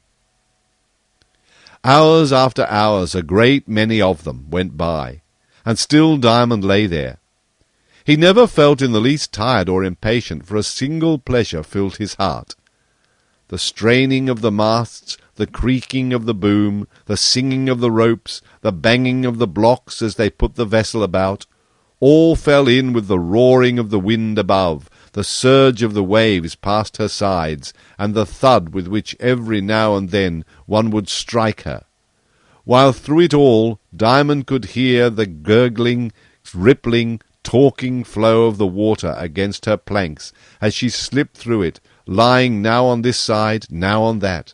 Hours after hours, a great many of them, went by, and still Diamond lay there. He never felt in the least tired or impatient, for a single pleasure filled his heart. The straining of the masts, the creaking of the boom, the singing of the ropes, the banging of the blocks as they put the vessel about, all fell in with the roaring of the wind above, the surge of the waves past her sides, and the thud with which every now and then one would strike her, while through it all Diamond could hear the gurgling, rippling, talking flow of the water against her planks as she slipped through it, lying now on this side, now on that.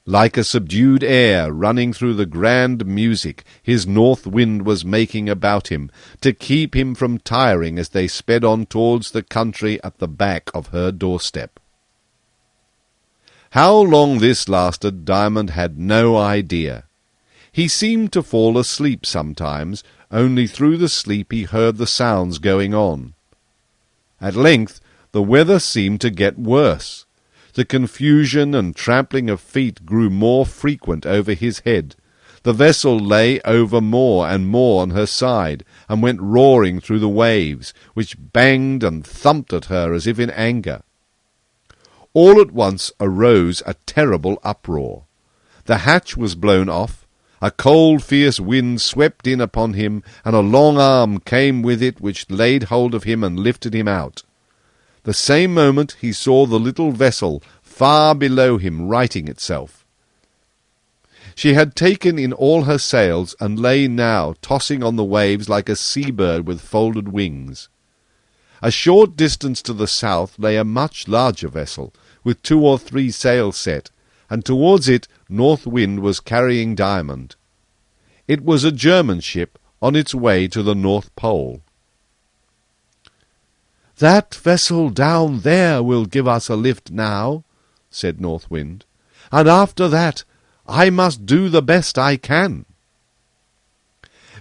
Like a subdued air running through the grand music his north wind was making about him, to keep him from tiring as they sped on towards the country at the back of her doorstep. How long this lasted, Diamond had no idea. He seemed to fall asleep sometimes, only through the sleep he heard the sounds going on. At length the weather seemed to get worse. The confusion and trampling of feet grew more frequent over his head. The vessel lay over more and more on her side, and went roaring through the waves, which banged and thumped at her as if in anger. All at once arose a terrible uproar. The hatch was blown off, a cold fierce wind swept in upon him, and a long arm came with it which laid hold of him and lifted him out. The same moment he saw the little vessel far below him righting itself. She had taken in all her sails, and lay now tossing on the waves like a sea-bird with folded wings. A short distance to the south lay a much larger vessel, with 2 or 3 sails set, and towards it North Wind was carrying Diamond. It was a German ship on its way to the North Pole. "That vessel down there will give us a lift now," said North Wind, "and after that I must do the best I can."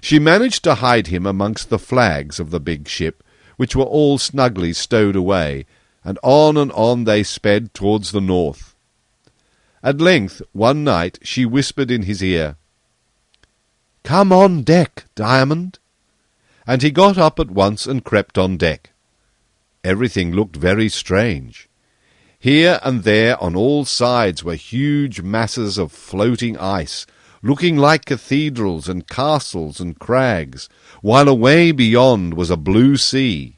She managed to hide him amongst the flags of the big ship, which were all snugly stowed away, and on they sped towards the north. At length, one night, she whispered in his ear, "Come on deck, Diamond." And he got up at once and crept on deck. Everything looked very strange. Here and there on all sides were huge masses of floating ice, looking like cathedrals and castles and crags, while away beyond was a blue sea.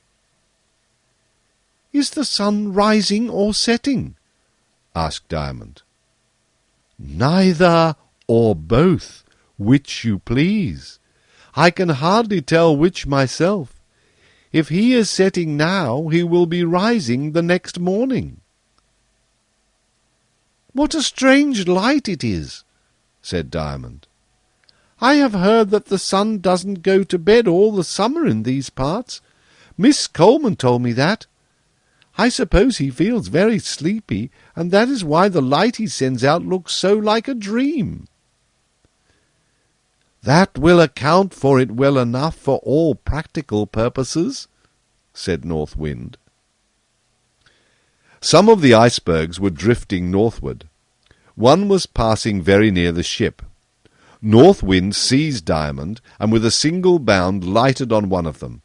"Is the sun rising or setting?" asked Diamond. "Neither or both. "Which you please. I can hardly tell which myself. If he is setting now, he will be rising the next morning." "What a strange light it is," said Diamond. "I have heard that the sun doesn't go to bed all the summer in these parts. Miss Coleman told me that. I suppose he feels very sleepy, and that is why the light he sends out looks so like a dream." "That will account for it well enough for all practical purposes," said North Wind. Some of the icebergs were drifting northward. One was passing very near the ship. North Wind seized Diamond, and with a single bound lighted on one of them,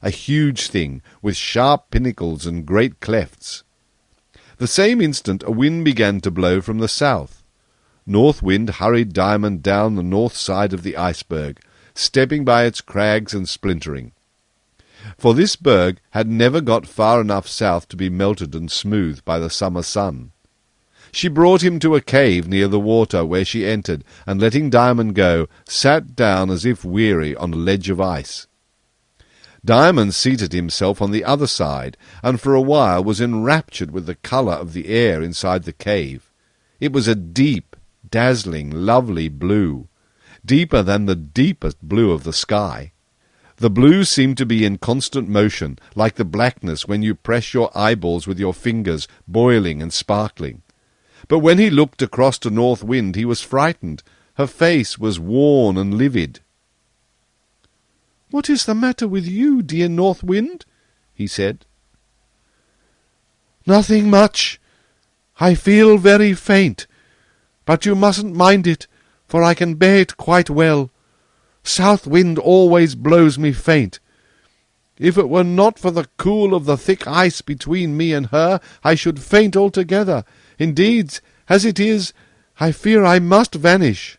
a huge thing with sharp pinnacles and great clefts. The same instant a wind began to blow from the south. North Wind hurried Diamond down the north side of the iceberg, stepping by its crags and splintering. For this berg had never got far enough south to be melted and smoothed by the summer sun. She brought him to a cave near the water, where she entered, and letting Diamond go, sat down as if weary on a ledge of ice. Diamond seated himself on the other side, and for a while was enraptured with the colour of the air inside the cave. It was a deep, dazzling, lovely blue, deeper than the deepest blue of the sky. The blue seemed to be in constant motion, like the blackness when you press your eyeballs with your fingers, boiling and sparkling. But when he looked across to North Wind, he was frightened. Her face was worn and livid. "What is the matter with you, dear North Wind?" he said. "Nothing much. I feel very faint, but you mustn't mind it, for I can bear it quite well. South wind always blows me faint. If it were not for the cool of the thick ice between me and her, I should faint altogether. Indeed, as it is, I fear I must vanish."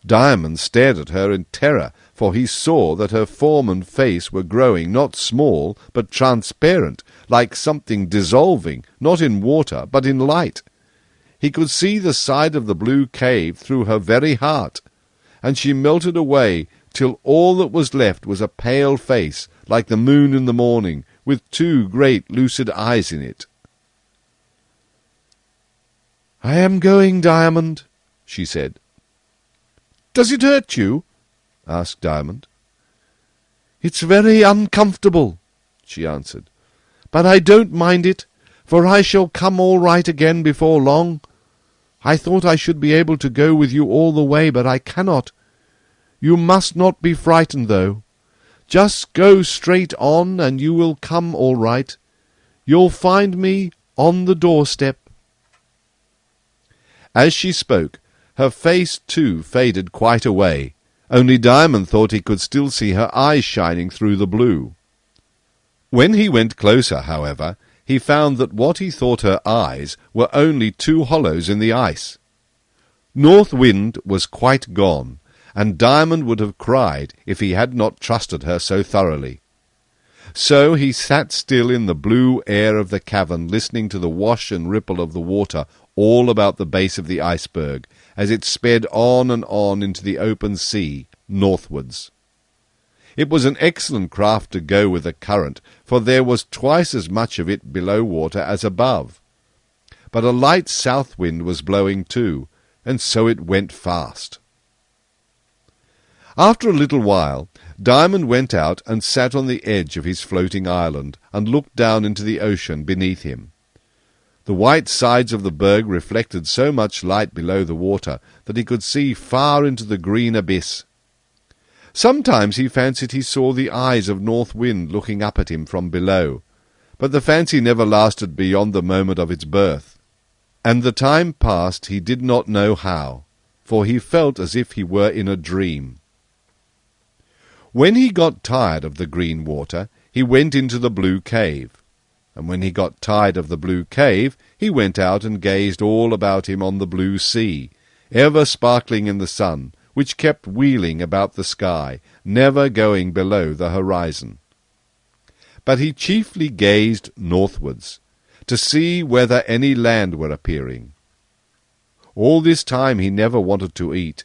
Diamond stared at her in terror, for he saw that her form and face were growing not small, but transparent, like something dissolving, not in water, but in light. He could see the side of the blue cave through her very heart, and she melted away till all that was left was a pale face, like the moon in the morning, with two great lucid eyes in it. "I am going, Diamond," she said. "Does it hurt you?" asked Diamond. "It's very uncomfortable," she answered, "but I don't mind it, for I shall come all right again before long. I thought I should be able to go with you all the way, but I cannot. You must not be frightened, though. Just go straight on, and you will come all right. You'll find me on the doorstep." As she spoke, her face too faded quite away, only Diamond thought he could still see her eyes shining through the blue. When he went closer, however, he found that what he thought her eyes were only two hollows in the ice. North Wind was quite gone, and Diamond would have cried if he had not trusted her so thoroughly. So he sat still in the blue air of the cavern, listening to the wash and ripple of the water all about the base of the iceberg, as it sped on and on into the open sea, northwards. It was an excellent craft to go with the current, for there was twice as much of it below water as above. But a light south wind was blowing too, and so it went fast. After a little while, Diamond went out and sat on the edge of his floating island, and looked down into the ocean beneath him. The white sides of the berg reflected so much light below the water that he could see far into the green abyss. Sometimes he fancied he saw the eyes of North Wind looking up at him from below, but the fancy never lasted beyond the moment of its birth, and the time passed he did not know how, for he felt as if he were in a dream. When he got tired of the green water, he went into the blue cave, and when he got tired of the blue cave, he went out and gazed all about him on the blue sea, ever sparkling in the sun, which kept wheeling about the sky, never going below the horizon. But he chiefly gazed northwards, to see whether any land were appearing. All this time he never wanted to eat.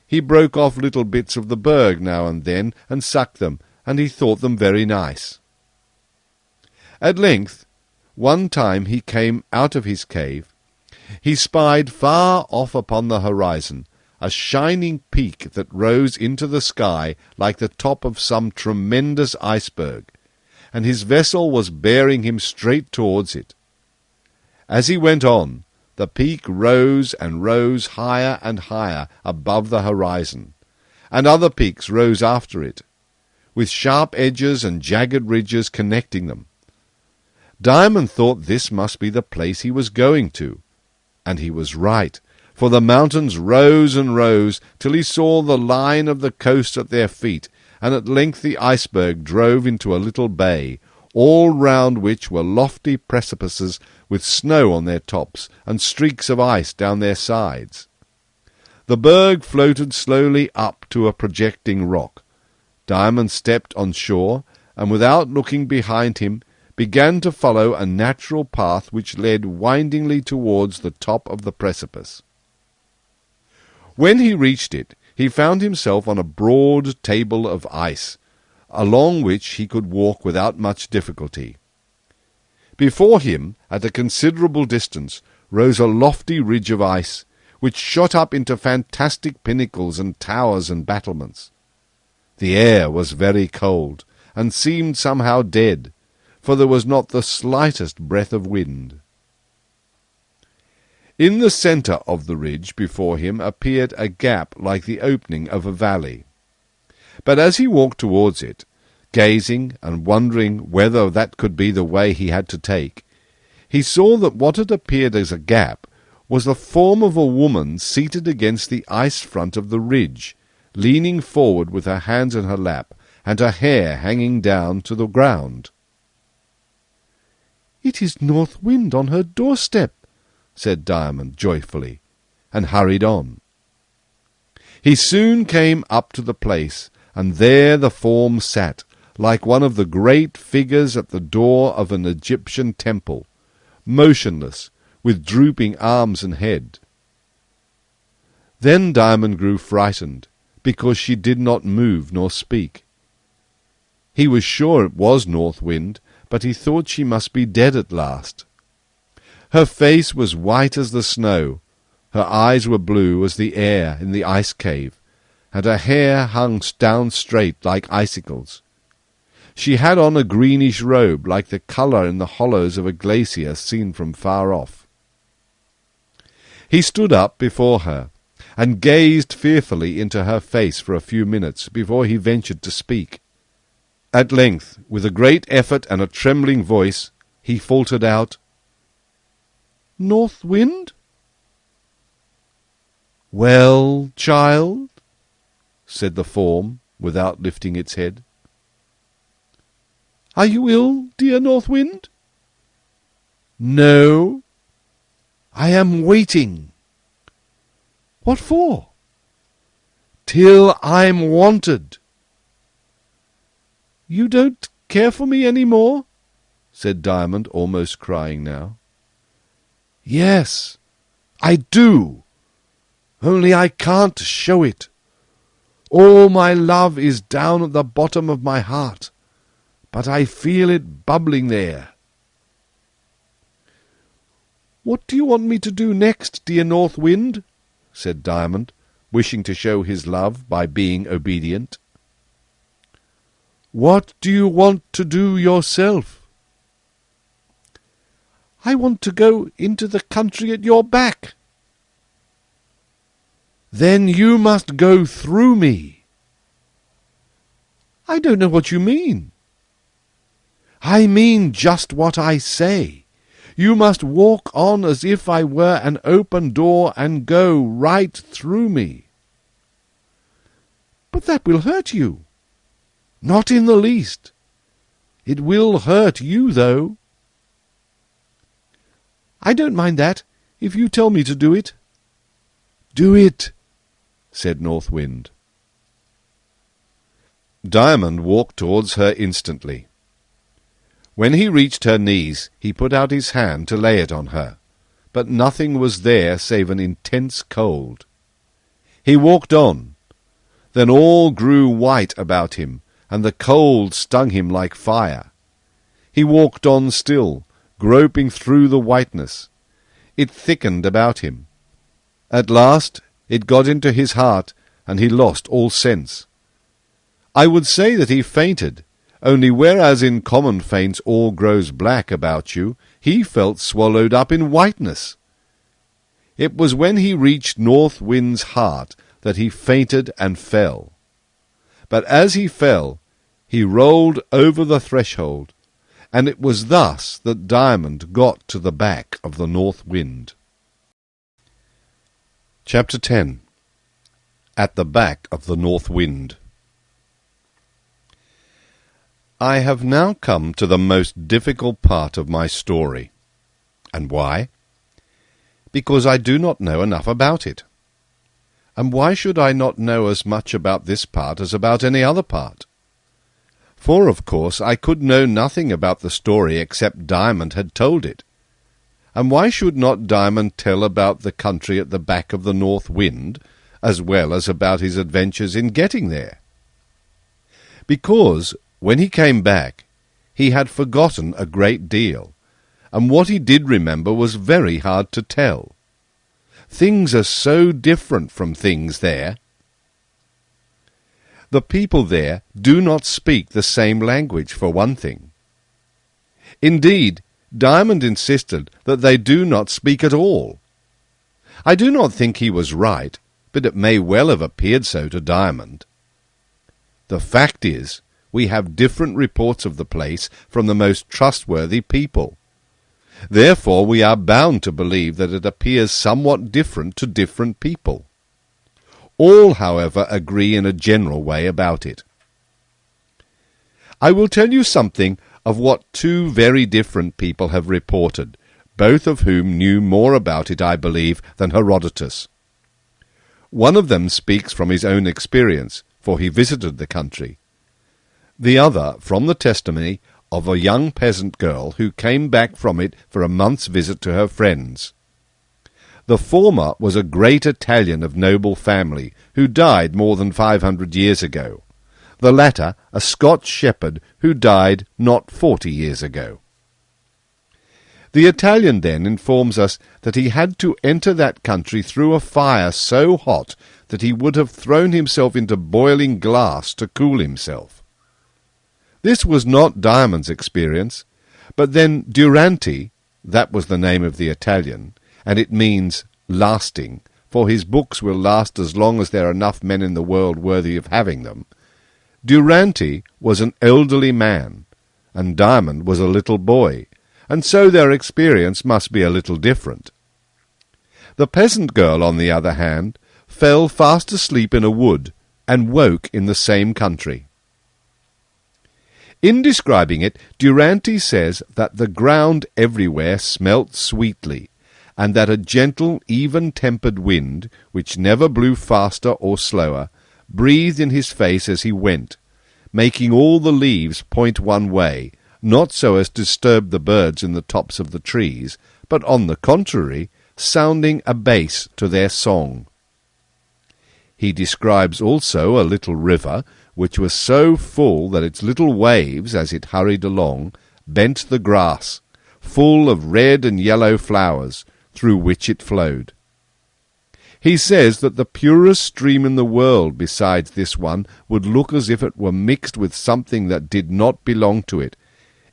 He broke off little bits of the berg now and then, and sucked them, and he thought them very nice. At length, one time he came out of his cave, he spied far off upon the horizon a shining peak that rose into the sky like the top of some tremendous iceberg, and his vessel was bearing him straight towards it. As he went on, the peak rose and rose higher and higher above the horizon, and other peaks rose after it, with sharp edges and jagged ridges connecting them. Diamond thought this must be the place he was going to, and he was right, for the mountains rose and rose till he saw the line of the coast at their feet, and at length the iceberg drove into a little bay, all round which were lofty precipices with snow on their tops, and streaks of ice down their sides. The berg floated slowly up to a projecting rock. Diamond stepped on shore, and without looking behind him, began to follow a natural path which led windingly towards the top of the precipice. When he reached it, he found himself on a broad table of ice, along which he could walk without much difficulty. Before him, at a considerable distance, rose a lofty ridge of ice, which shot up into fantastic pinnacles and towers and battlements. The air was very cold, and seemed somehow dead, for there was not the slightest breath of wind. In the centre of the ridge before him appeared a gap like the opening of a valley. But as he walked towards it, gazing and wondering whether that could be the way he had to take, he saw that what had appeared as a gap was the form of a woman seated against the ice front of the ridge, leaning forward with her hands in her lap, and her hair hanging down to the ground. "It is North Wind on her doorstep," said Diamond joyfully, and hurried on. He soon came up to the place, and there the form sat, like one of the great figures at the door of an Egyptian temple, motionless, with drooping arms and head. Then Diamond grew frightened, because she did not move nor speak. He was sure it was North Wind, but he thought she must be dead at last. Her face was white as the snow, her eyes were blue as the air in the ice cave, and her hair hung down straight like icicles. She had on a greenish robe like the colour in the hollows of a glacier seen from far off. He stood up before her, and gazed fearfully into her face for a few minutes before he ventured to speak. At length, with a great effort and a trembling voice, he faltered out, "North Wind?" "Well, child?" said the form, without lifting its head. "Are you ill, dear North Wind?" "No. I am waiting." "What for?" "Till I'm wanted." "You don't care for me any more?" said Diamond, almost crying now. "Yes, I do. Only I can't show it. All my love is down at the bottom of my heart, but I feel it bubbling there." "What do you want me to do next, dear North Wind?" said Diamond, wishing to show his love by being obedient. "What do you want to do yourself?" "I want to go into the country at your back." "Then you must go through me." "I don't know what you mean." "I mean just what I say. You must walk on as if I were an open door and go right through me." "But that will hurt you." "Not in the least. It will hurt you, though." "I don't mind that, if you tell me to do it." "Do it," said North Wind. Diamond walked towards her instantly. When he reached her knees, he put out his hand to lay it on her, but nothing was there save an intense cold. He walked on. Then all grew white about him, and the cold stung him like fire. He walked on still, groping through the whiteness. It thickened about him. At last it got into his heart, and he lost all sense. I would say that he fainted, only whereas in common faints all grows black about you, he felt swallowed up in whiteness. It was when he reached North Wind's heart that he fainted and fell. But as he fell, he rolled over the threshold, and it was thus that Diamond got to the back of the North Wind. Chapter 10. At the Back of the North Wind. I have now come to the most difficult part of my story. And why? Because I do not know enough about it. And why should I not know as much about this part as about any other part? For, of course, I could know nothing about the story except Diamond had told it. And why should not Diamond tell about the country at the back of the North Wind, as well as about his adventures in getting there? Because, when he came back, he had forgotten a great deal, and what he did remember was very hard to tell. Things are so different from things there. The people there do not speak the same language, for one thing. Indeed, Diamond insisted that they do not speak at all. I do not think he was right, but it may well have appeared so to Diamond. The fact is, we have different reports of the place from the most trustworthy people. Therefore we are bound to believe that it appears somewhat different to different people. All, however, agree in a general way about it. I will tell you something of what two very different people have reported, both of whom knew more about it, I believe, than Herodotus. One of them speaks from his own experience, for he visited the country. The other from the testimony of a young peasant girl who came back from it for a month's visit to her friends. The former was a great Italian of noble family, who died more than 500 years ago. The latter a Scotch shepherd who died not 40 years ago. The Italian then informs us that he had to enter that country through a fire so hot that he would have thrown himself into boiling glass to cool himself. This was not Diamond's experience, but then Durante, that was the name of the Italian, and it means lasting, for his books will last as long as there are enough men in the world worthy of having them. Durante was an elderly man, and Diamond was a little boy, and so their experience must be a little different. The peasant girl, on the other hand, fell fast asleep in a wood, and woke in the same country. In describing it, Durante says that the ground everywhere smelt sweetly, and that a gentle, even-tempered wind, which never blew faster or slower, breathed in his face as he went, making all the leaves point one way, not so as to disturb the birds in the tops of the trees, but on the contrary, sounding a bass to their song. He describes also a little river, which was so full that its little waves, as it hurried along, bent the grass, full of red and yellow flowers, through which it flowed. He says that the purest stream in the world besides this one would look as if it were mixed with something that did not belong to it,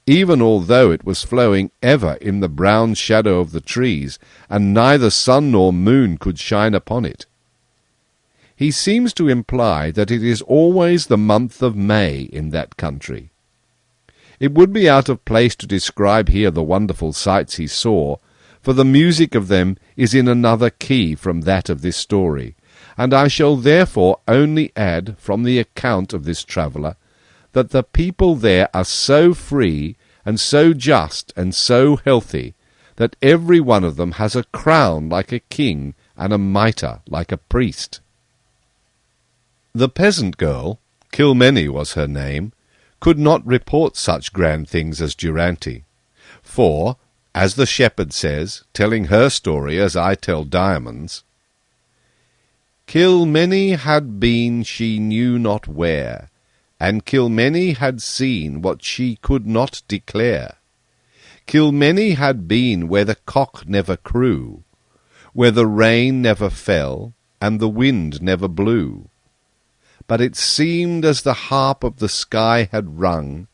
even although it was flowing ever in the brown shadow of the trees, and neither sun nor moon could shine upon it. He seems to imply that it is always the month of May in that country. It would be out of place to describe here the wonderful sights he saw, for the music of them is in another key from that of this story, and I shall therefore only add from the account of this traveller that the people there are so free and so just and so healthy that every one of them has a crown like a king and a mitre like a priest. The peasant girl, Kilmeny was her name, could not report such grand things as Durante, for, As the shepherd says, telling her story as I tell Diamond's, Kilmeny had been she knew not where, and Kilmeny had seen what she could not declare. Kilmeny had been where the cock never crew, where the rain never fell, and the wind never blew. But it seemed as the harp of the sky had rung,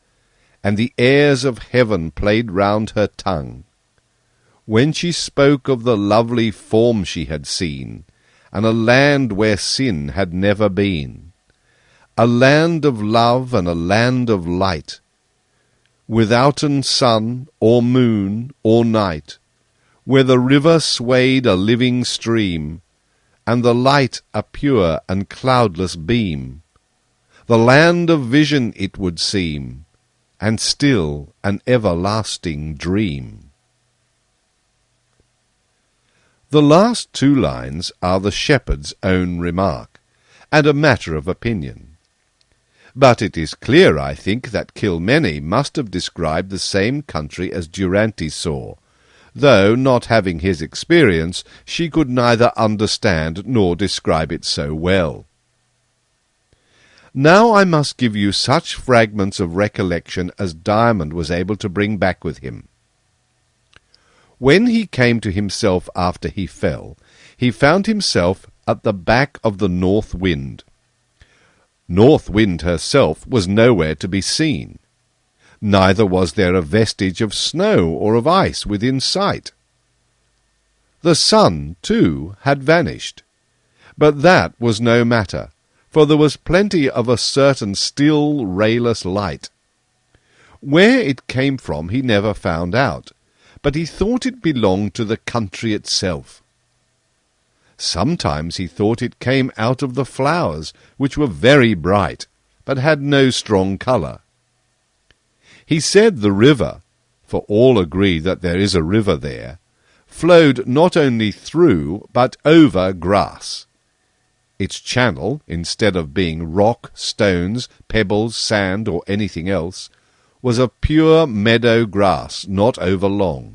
and the airs of heaven played round her tongue, when she spoke of the lovely form she had seen, and a land where sin had never been, a land of love and a land of light, withouten sun or moon or night, where the river swayed a living stream, and the light a pure and cloudless beam, the land of vision it would seem, and still an everlasting dream. The last two lines are the shepherd's own remark, and a matter of opinion. But it is clear, I think, that Kilmeny must have described the same country as Durante saw, though, not having his experience, she could neither understand nor describe it so well. Now I must give you such fragments of recollection as Diamond was able to bring back with him. When he came to himself after he fell, he found himself at the back of the North Wind. North Wind herself was nowhere to be seen. Neither was there a vestige of snow or of ice within sight. The sun, too, had vanished, but that was no matter, for there was plenty of a certain still rayless light. Where it came from he never found out, but he thought it belonged to the country itself. Sometimes he thought it came out of the flowers, which were very bright, but had no strong colour. He said the river, for all agree that there is a river there, flowed not only through but over grass. Its channel, instead of being rock, stones, pebbles, sand, or anything else, was of pure meadow grass, not over long.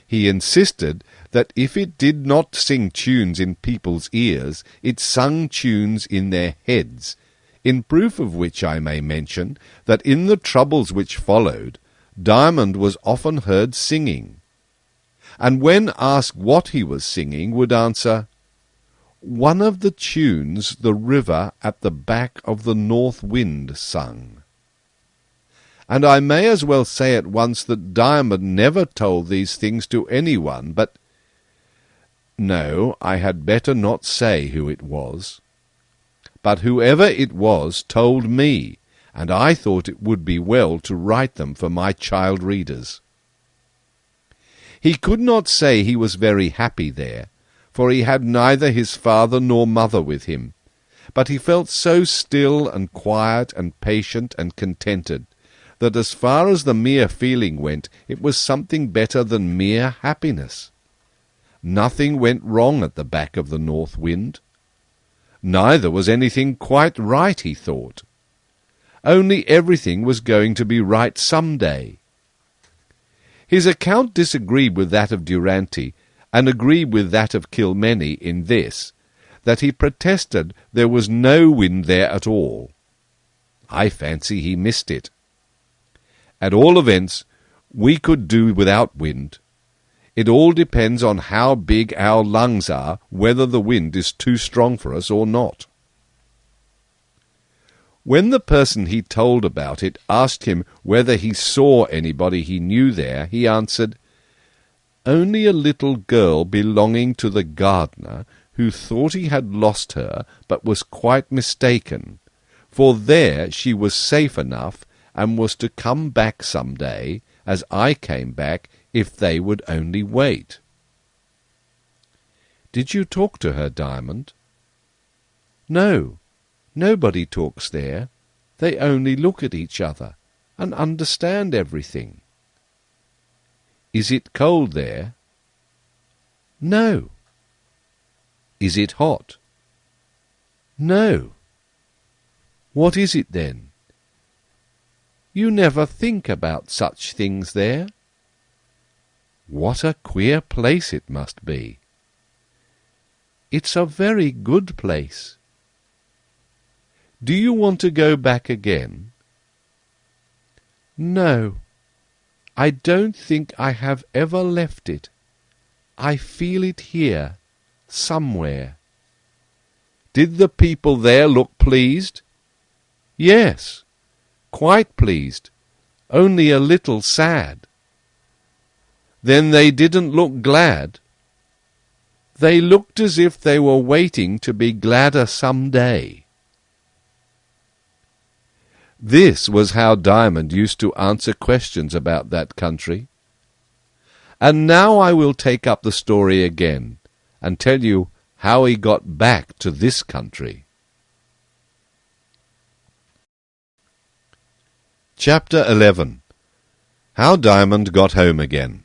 He insisted that if it did not sing tunes in people's ears, it sung tunes in their heads, in proof of which I may mention that in the troubles which followed, Diamond was often heard singing, and when asked what he was singing, would answer, "One of the tunes the river at the back of the North Wind sung." And I may as well say at once that Diamond never told these things to anyone, but— No, I had better not say who it was. But whoever it was told me, and I thought it would be well to write them for my child readers. He could not say he was very happy there, for he had neither his father nor mother with him, but he felt so still and quiet and patient and contented, that as far as the mere feeling went, it was something better than mere happiness. Nothing went wrong at the back of the North Wind. Neither was anything quite right, he thought. Only everything was going to be right some day. His account disagreed with that of Durante, and agreed with that of Kilmeny in this, that he protested there was no wind there at all. I fancy he missed it. At all events, we could do without wind. It all depends on how big our lungs are, whether the wind is too strong for us or not. When the person he told about it asked him whether he saw anybody he knew there, he answered, "Only a little girl belonging to the gardener, who thought he had lost her, but was quite mistaken, for there she was safe enough, and was to come back some day, as I came back, if they would only wait." "Did you talk to her, Diamond?" "No, nobody talks there. They only look at each other, and understand everything." "Is it cold there?" "No." "Is it hot?" "No." "What is it then?" "You never think about such things there." What a queer place it must be. It's a very good place. Do you want to go back again? No, I don't think I have ever left it. I feel it here, somewhere. Did the people there look pleased? Yes, quite pleased, only a little sad. Then they didn't look glad. They looked as if they were waiting to be gladder some day. This was how Diamond used to answer questions about that country. And now I will take up the story again and tell you how he got back to this country. Chapter 11. How Diamond got home again.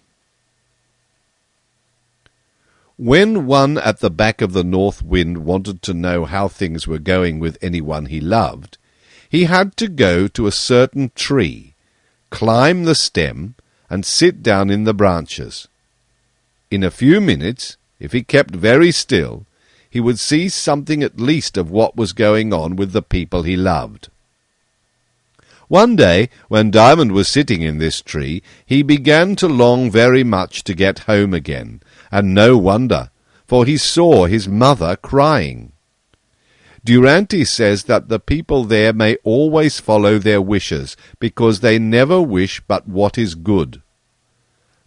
When one at the back of the north wind wanted to know how things were going with anyone he loved, he had to go to a certain tree, climb the stem, and sit down in the branches. In a few minutes, if he kept very still, he would see something at least of what was going on with the people he loved. One day, when Diamond was sitting in this tree, he began to long very much to get home again, and no wonder, for he saw his mother crying. Durante says that the people there may always follow their wishes, because they never wish but what is good.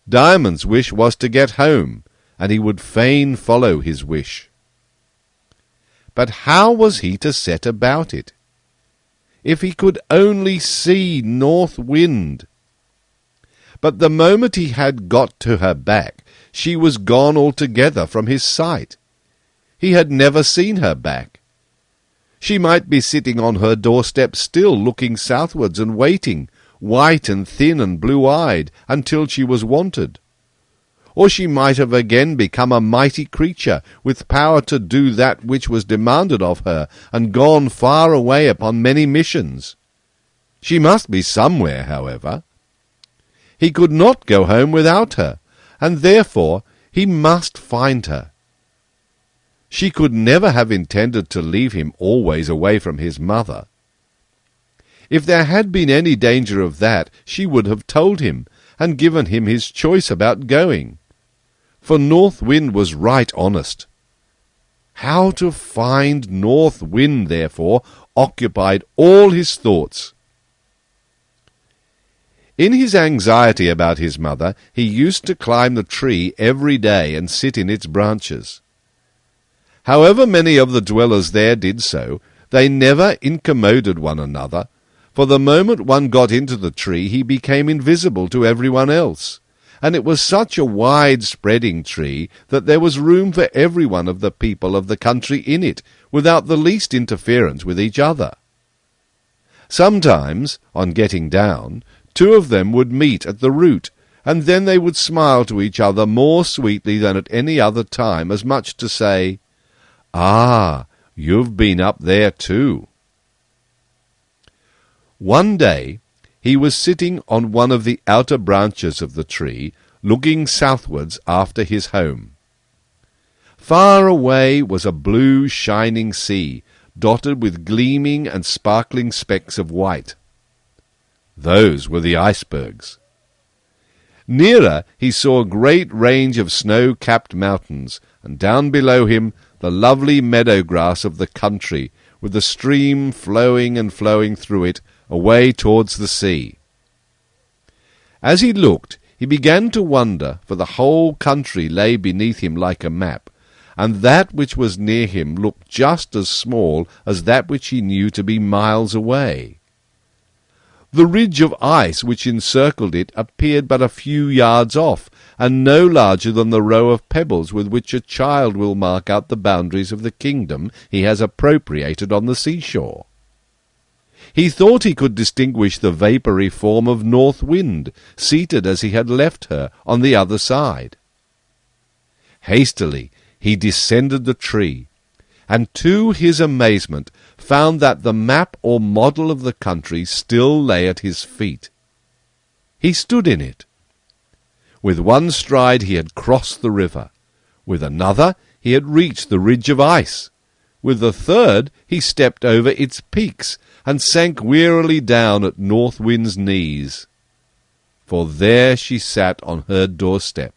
Diamond's wish was to get home, and he would fain follow his wish. But how was he to set about it? If he could only see North Wind! But the moment he had got to her back, she was gone altogether from his sight. He had never seen her back. She might be sitting on her doorstep still, looking southwards and waiting, white and thin and blue-eyed, until she was wanted. Or she might have again become a mighty creature, with power to do that which was demanded of her, and gone far away upon many missions. She must be somewhere, however. He could not go home without her, and therefore he must find her. She could never have intended to leave him always away from his mother. If there had been any danger of that, she would have told him, and given him his choice about going. For North Wind was right honest. How to find North Wind, therefore, occupied all his thoughts. In his anxiety about his mother, he used to climb the tree every day and sit in its branches. However many of the dwellers there did so, they never incommoded one another, for the moment one got into the tree he became invisible to everyone else, and it was such a wide-spreading tree that there was room for every one of the people of the country in it, without the least interference with each other. Sometimes, on getting down, two of them would meet at the root, and then they would smile to each other more sweetly than at any other time, as much to say, "Ah, you've been up there too." One day he was sitting on one of the outer branches of the tree, looking southwards after his home. Far away was a blue shining sea, dotted with gleaming and sparkling specks of white. Those were the icebergs. Nearer he saw a great range of snow-capped mountains, and down below him the lovely meadow grass of the country, with the stream flowing and flowing through it, away towards the sea. As he looked, he began to wonder, for the whole country lay beneath him like a map, and that which was near him looked just as small as that which he knew to be miles away. The ridge of ice which encircled it appeared but a few yards off, and no larger than the row of pebbles with which a child will mark out the boundaries of the kingdom he has appropriated on the seashore. He thought he could distinguish the vapoury form of North Wind, seated as he had left her on the other side. Hastily he descended the tree, and to his amazement found that the map or model of the country still lay at his feet. He stood in it. With one stride he had crossed the river. With another he had reached the ridge of ice. With the third he stepped over its peaks, and sank wearily down at North Wind's knees. For there she sat on her doorstep.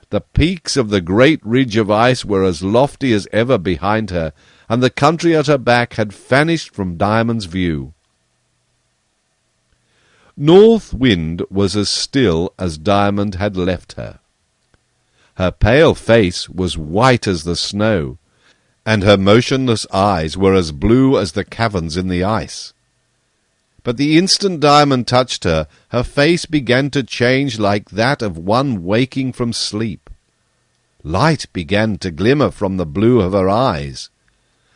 The peaks of the great ridge of ice were as lofty as ever behind her, and the country at her back had vanished from Diamond's view. North Wind was as still as Diamond had left her. Her pale face was white as the snow, and her motionless eyes were as blue as the caverns in the ice. But the instant Diamond touched her, her face began to change like that of one waking from sleep. Light began to glimmer from the blue of her eyes.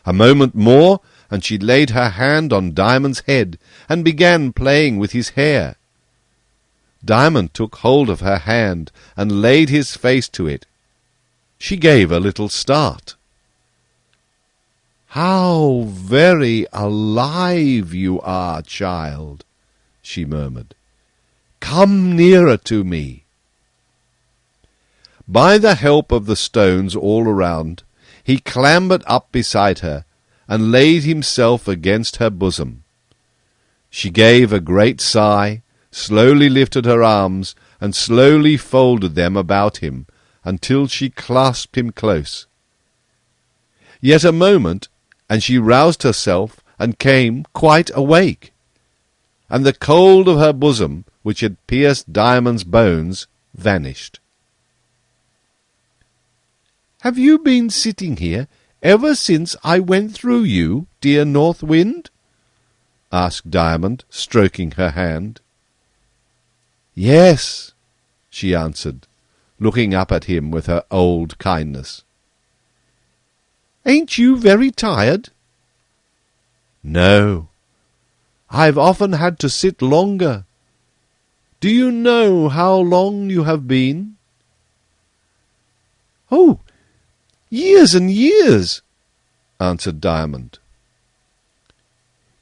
A moment more, and she laid her hand on Diamond's head, and began playing with his hair. Diamond took hold of her hand, and laid his face to it. She gave a little start. "How very alive you are, child," she murmured. "Come nearer to me." By the help of the stones all around, he clambered up beside her, and laid himself against her bosom. She gave a great sigh, slowly lifted her arms, and slowly folded them about him, until she clasped him close. Yet a moment, and she roused herself, and came quite awake, and the cold of her bosom, which had pierced Diamond's bones, vanished. "Have you been sitting here ever since I went through you, dear North Wind?" asked Diamond, stroking her hand. "Yes," she answered, looking up at him with her old kindness. "Ain't you very tired?" "No. I've often had to sit longer. Do you know how long you have been?" "Oh, years and years," answered Diamond.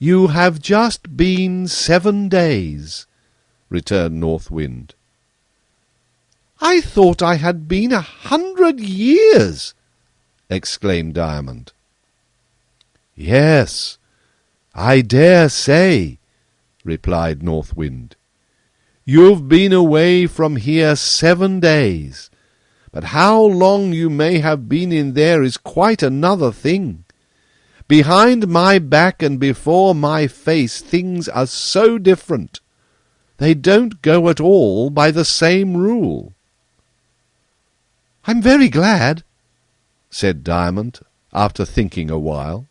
"You have just been 7 days," returned North Wind. "I thought I had been 100 years," exclaimed Diamond. "Yes, I dare say," replied North Wind. "You've been away from here 7 days, but how long you may have been in there is quite another thing. Behind my back and before my face things are so different. They don't go at all by the same rule." "I'm very glad," said Diamond, after thinking a while.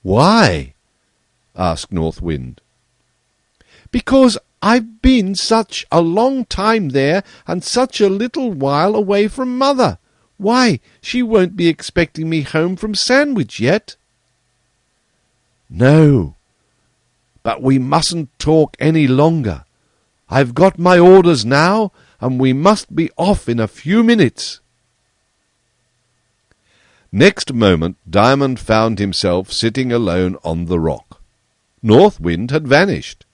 "Why?" asked North Wind. "Because I've been such a long time there, and such a little while away from Mother. Why, she won't be expecting me home from Sandwich yet." "No, but we mustn't talk any longer. I've got my orders now, and we must be off in a few minutes." Next moment Diamond found himself sitting alone on the rock. North Wind had vanished.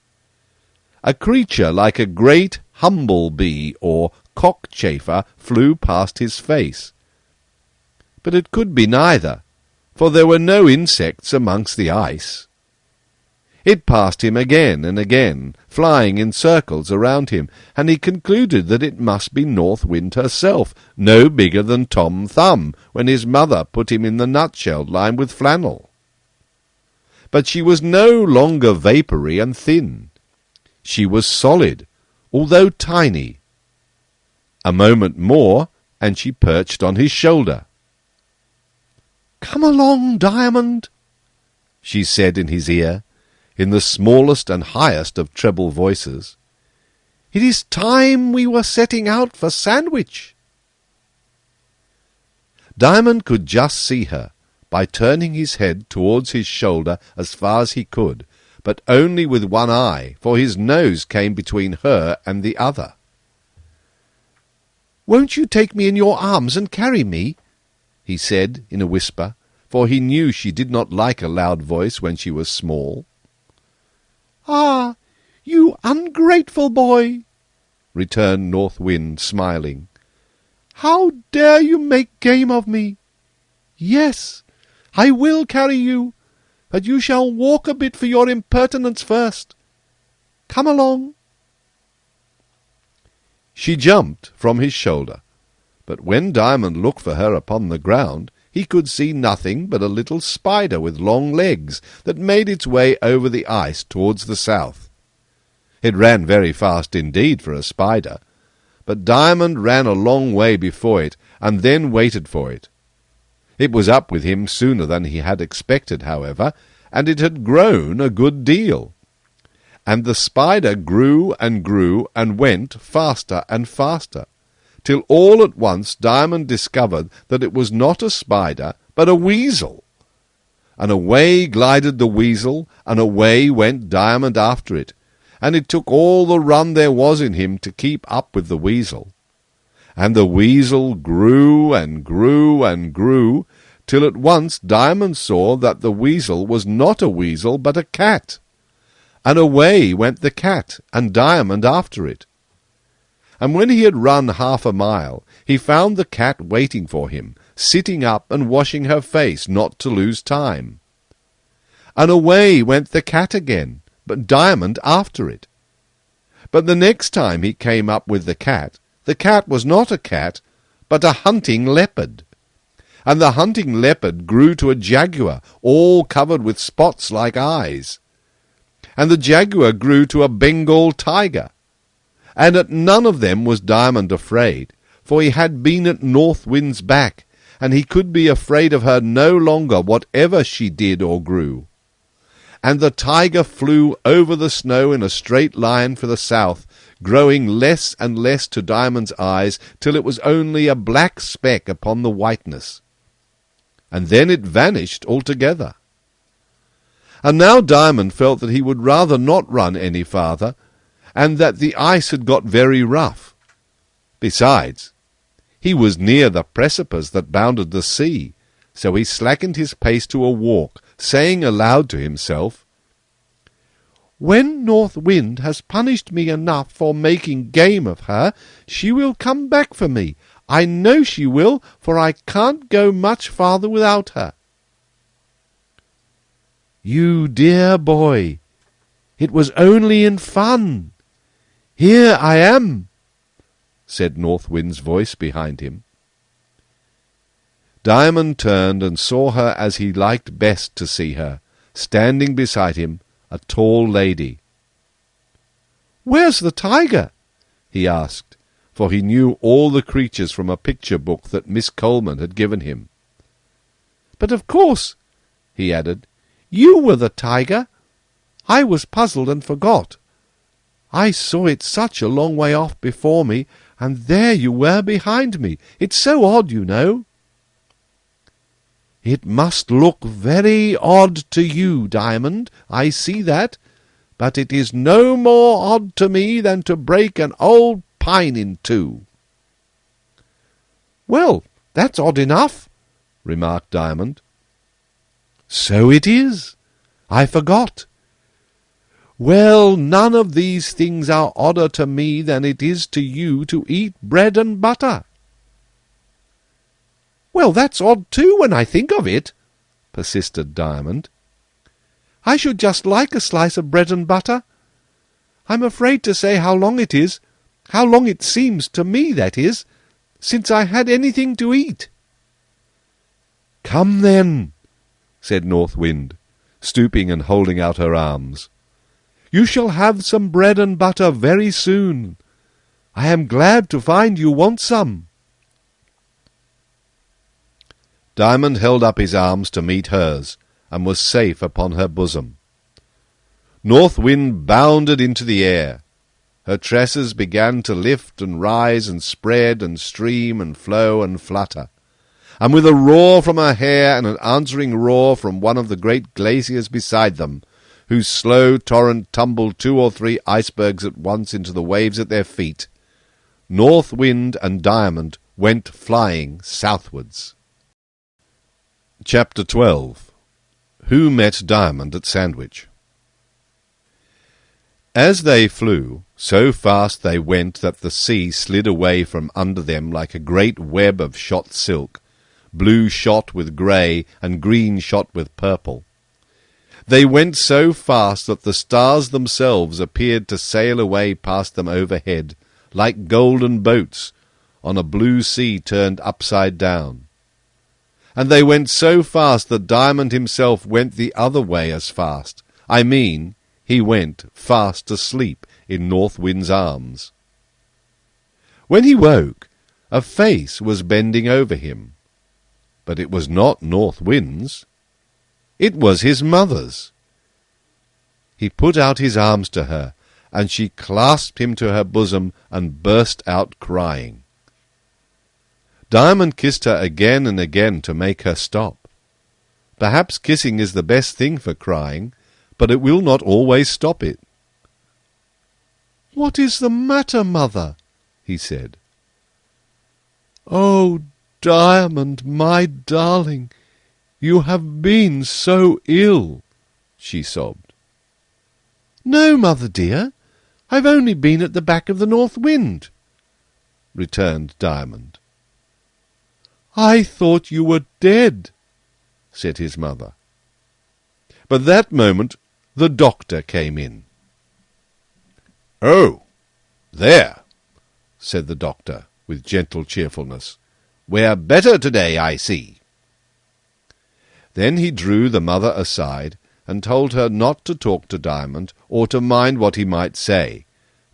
A creature like a great humble-bee or cockchafer flew past his face. But it could be neither, for there were no insects amongst the ice. It passed him again and again, flying in circles around him, and he concluded that it must be North Wind herself, no bigger than Tom Thumb, when his mother put him in the nutshell lined with flannel. But she was no longer vapoury and thin. She was solid, although tiny. A moment more, and she perched on his shoulder. "Come along, Diamond," she said in his ear, in the smallest and highest of treble voices. "It is time we were setting out for Sandwich." Diamond could just see her, by turning his head towards his shoulder as far as he could, but only with one eye, for his nose came between her and the other. "Won't you take me in your arms and carry me?" he said in a whisper, for he knew she did not like a loud voice when she was small. "Ah, you ungrateful boy!" returned North Wind, smiling. "How dare you make game of me? Yes, I will carry you, but you shall walk a bit for your impertinence first. Come along." She jumped from his shoulder, but when Diamond looked for her upon the ground, he could see nothing but a little spider with long legs that made its way over the ice towards the south. It ran very fast indeed for a spider, but Diamond ran a long way before it, and then waited for it. It was up with him sooner than he had expected, however, and it had grown a good deal. And the spider grew and went faster and faster, till all at once Diamond discovered that it was not a spider, but a weasel. And away glided the weasel, and away went Diamond after it, and it took all the run there was in him to keep up with the weasel. And the weasel grew and grew, till at once Diamond saw that the weasel was not a weasel, but a cat. And away went the cat, and Diamond after it. And when he had run 1/2 mile, he found the cat waiting for him, sitting up and washing her face, not to lose time. And away went the cat again, but Diamond after it. But the next time he came up with the cat was not a cat, but a hunting leopard. And the hunting leopard grew to a jaguar, all covered with spots like eyes. And the jaguar grew to a Bengal tiger. And at none of them was Diamond afraid, for he had been at North Wind's back, and he could be afraid of her no longer, whatever she did or grew. And the tiger flew over the snow in a straight line for the south, growing less and less to Diamond's eyes, till it was only a black speck upon the whiteness. And then it vanished altogether. And now Diamond felt that he would rather not run any farther, and that the ice had got very rough. Besides, he was near the precipice that bounded the sea, so he slackened his pace to a walk, saying aloud to himself, "When North Wind has punished me enough for making game of her, she will come back for me. I know she will, for I can't go much farther without her." "You dear boy, it was only in fun. Here I am," said North Wind's voice behind him. Diamond turned and saw her as he liked best to see her, standing beside him, a tall lady. "Where's the tiger?" he asked, for he knew all the creatures from a picture book that Miss Coleman had given him. "But of course," he added, "you were the tiger. I was puzzled and forgot. I saw it such a long way off before me, and there you were behind me. It's so odd, you know." "It must look very odd to you, Diamond, I see that, but it is no more odd to me than to break an old pine in two." "Well, that's odd enough," remarked Diamond. "So it is. I forgot. Well, none of these things are odder to me than it is to you to eat bread and butter." "Well, that's odd too, when I think of it," persisted Diamond. "I should just like a slice of bread and butter. I'm afraid to say how long it is, how long it seems to me, that is, since I had anything to eat." "Come then," said North Wind, stooping and holding out her arms. "You shall have some bread and butter very soon. I am glad to find you want some." Diamond held up his arms to meet hers, and was safe upon her bosom. North Wind bounded into the air. Her tresses began to lift and rise and spread and stream and flow and flutter. And with a roar from her hair and an answering roar from one of the great glaciers beside them, whose slow torrent tumbled 2 or 3 icebergs at once into the waves at their feet, North Wind and Diamond went flying southwards. Chapter 12. Who met Diamond at Sandwich? As they flew, so fast they went that the sea slid away from under them like a great web of shot silk, blue shot with grey and green shot with purple. They went so fast that the stars themselves appeared to sail away past them overhead, like golden boats on a blue sea turned upside down. And they went so fast that Diamond himself went the other way as fast. I mean, he went fast asleep in North Wind's arms. When he woke, a face was bending over him. But it was not North Wind's. It was his mother's. He put out his arms to her, and she clasped him to her bosom and burst out crying. Diamond kissed her again and again to make her stop. Perhaps kissing is the best thing for crying, but it will not always stop it. "What is the matter, mother?" he said. "Oh, Diamond, my darling, you have been so ill," she sobbed. "No, mother dear, I've only been at the back of the North Wind," returned Diamond. "I thought you were dead," said his mother. But that moment the doctor came in. "Oh, there," said the doctor, with gentle cheerfulness. "We're better to-day, I see." Then he drew the mother aside, and told her not to talk to Diamond, or to mind what he might say,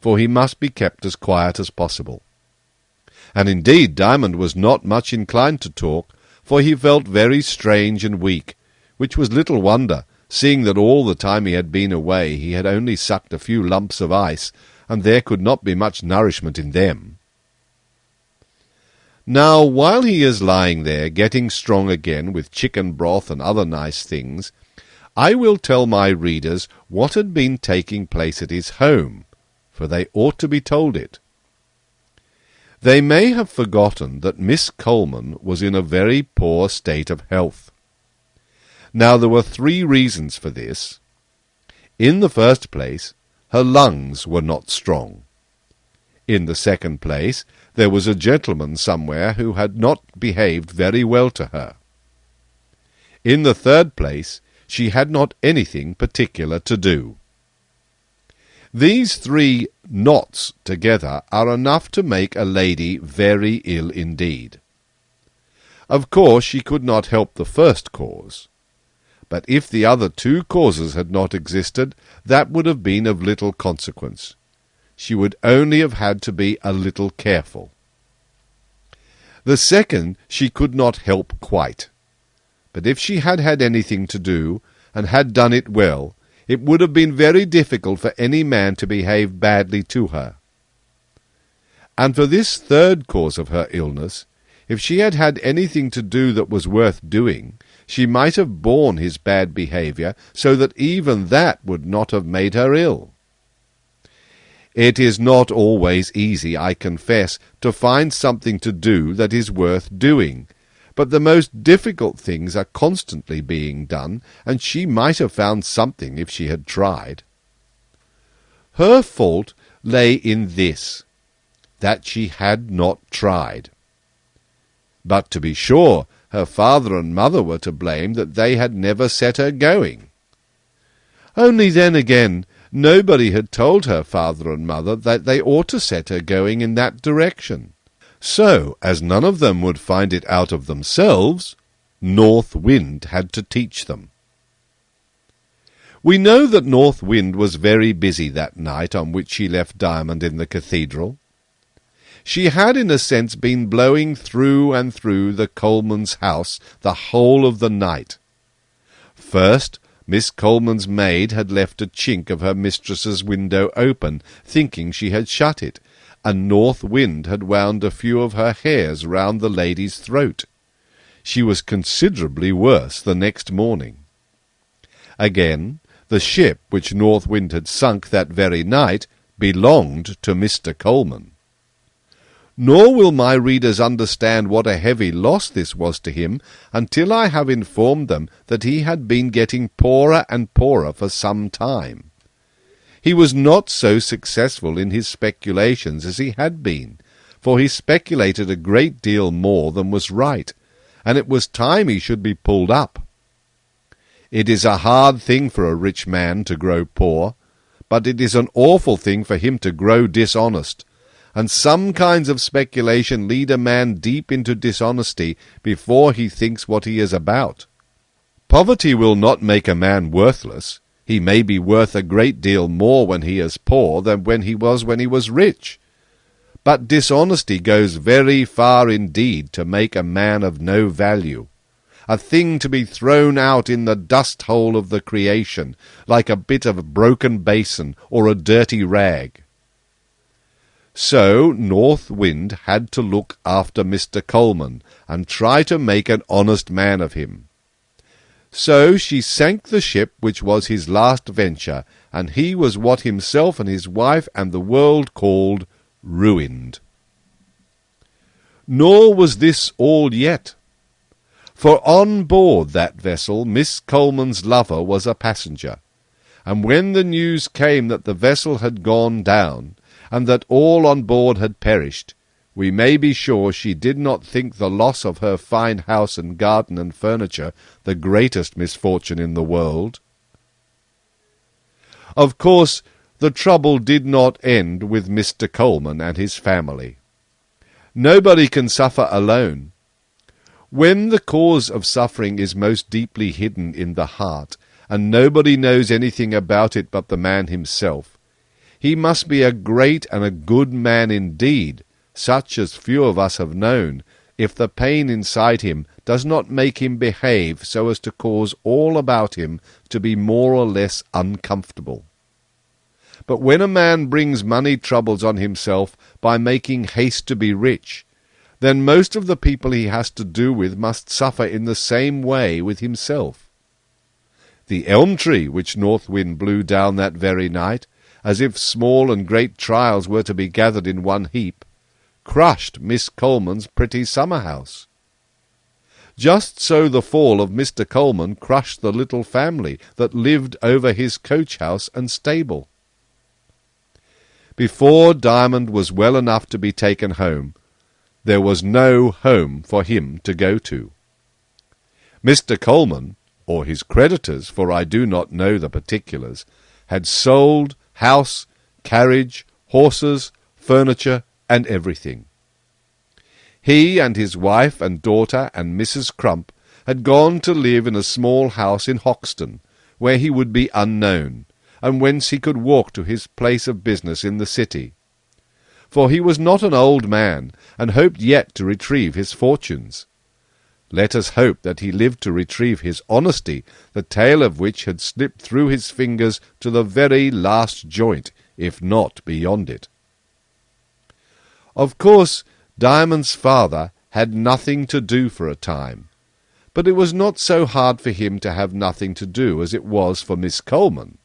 for he must be kept as quiet as possible. And indeed Diamond was not much inclined to talk, for he felt very strange and weak, which was little wonder, seeing that all the time he had been away he had only sucked a few lumps of ice, and there could not be much nourishment in them. Now, while he is lying there, getting strong again with chicken broth and other nice things, I will tell my readers what had been taking place at his home, for they ought to be told it. They may have forgotten that Miss Coleman was in a very poor state of health. Now there were 3 reasons for this. In the first place, her lungs were not strong. In the second place, there was a gentleman somewhere who had not behaved very well to her. In the third place, she had not anything particular to do. These 3 knots together are enough to make a lady very ill indeed. Of course she could not help the first cause, but if the other 2 causes had not existed, that would have been of little consequence. She would only have had to be a little careful. The second she could not help quite, but if she had had anything to do, and had done it well, it would have been very difficult for any man to behave badly to her. And for this third cause of her illness, if she had had anything to do that was worth doing, she might have borne his bad behaviour, so that even that would not have made her ill. It is not always easy, I confess, to find something to do that is worth doing, but the most difficult things are constantly being done, and she might have found something if she had tried. Her fault lay in this, that she had not tried. But to be sure, her father and mother were to blame that they had never set her going. Only then again, nobody had told her father and mother that they ought to set her going in that direction. So, as none of them would find it out of themselves, North Wind had to teach them. We know that North Wind was very busy that night on which she left Diamond in the cathedral. She had in a sense been blowing through and through the Colemans' house the whole of the night. First, Miss Coleman's maid had left a chink of her mistress's window open, thinking she had shut it, and North Wind had wound a few of her hairs round the lady's throat. She was considerably worse the next morning. Again, the ship which North Wind had sunk that very night belonged to Mr. Coleman. Nor will my readers understand what a heavy loss this was to him until I have informed them that he had been getting poorer and poorer for some time. He was not so successful in his speculations as he had been, for he speculated a great deal more than was right, and it was time he should be pulled up. It is a hard thing for a rich man to grow poor, but it is an awful thing for him to grow dishonest, and some kinds of speculation lead a man deep into dishonesty before he thinks what he is about. Poverty will not make a man worthless. He may be worth a great deal more when he is poor than when he was rich. But dishonesty goes very far indeed to make a man of no value, a thing to be thrown out in the dust-hole of the creation, like a bit of broken basin or a dirty rag. So North Wind had to look after Mr. Coleman, and try to make an honest man of him. So she sank the ship which was his last venture, and he was what himself and his wife and the world called ruined. Nor was this all yet, for on board that vessel Miss Coleman's lover was a passenger, and when the news came that the vessel had gone down, and that all on board had perished, we may be sure she did not think the loss of her fine house and garden and furniture the greatest misfortune in the world. Of course, the trouble did not end with Mr. Coleman and his family. Nobody can suffer alone. When the cause of suffering is most deeply hidden in the heart, and nobody knows anything about it but the man himself, he must be a great and a good man indeed, such as few of us have known, if the pain inside him does not make him behave so as to cause all about him to be more or less uncomfortable. But when a man brings money troubles on himself by making haste to be rich, then most of the people he has to do with must suffer in the same way with himself. The elm tree which North Wind blew down that very night, as if small and great trials were to be gathered in one heap, crushed Miss Coleman's pretty summer-house. Just so the fall of Mr. Coleman crushed the little family that lived over his coach-house and stable. Before Diamond was well enough to be taken home, there was no home for him to go to. Mr. Coleman, or his creditors, for I do not know the particulars, had sold house, carriage, horses, furniture, and everything. He and his wife and daughter and Mrs. Crump had gone to live in a small house in Hoxton, where he would be unknown, and whence he could walk to his place of business in the city. For he was not an old man, and hoped yet to retrieve his fortunes. Let us hope that he lived to retrieve his honesty, the tail of which had slipped through his fingers to the very last joint, if not beyond it. Of course, Diamond's father had nothing to do for a time, but it was not so hard for him to have nothing to do as it was for Miss Coleman.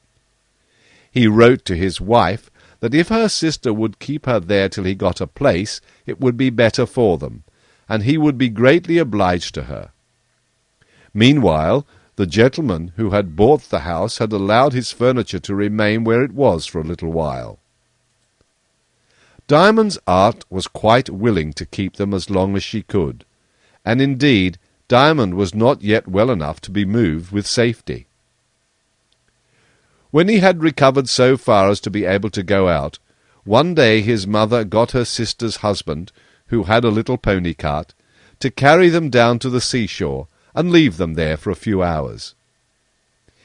He wrote to his wife that if her sister would keep her there till he got a place, it would be better for them, and he would be greatly obliged to her. Meanwhile, the gentleman who had bought the house had allowed his furniture to remain where it was for a little while. Diamond's aunt was quite willing to keep them as long as she could, and indeed Diamond was not yet well enough to be moved with safety. When he had recovered so far as to be able to go out, one day his mother got her sister's husband, who had a little pony cart, to carry them down to the seashore and leave them there for a few hours.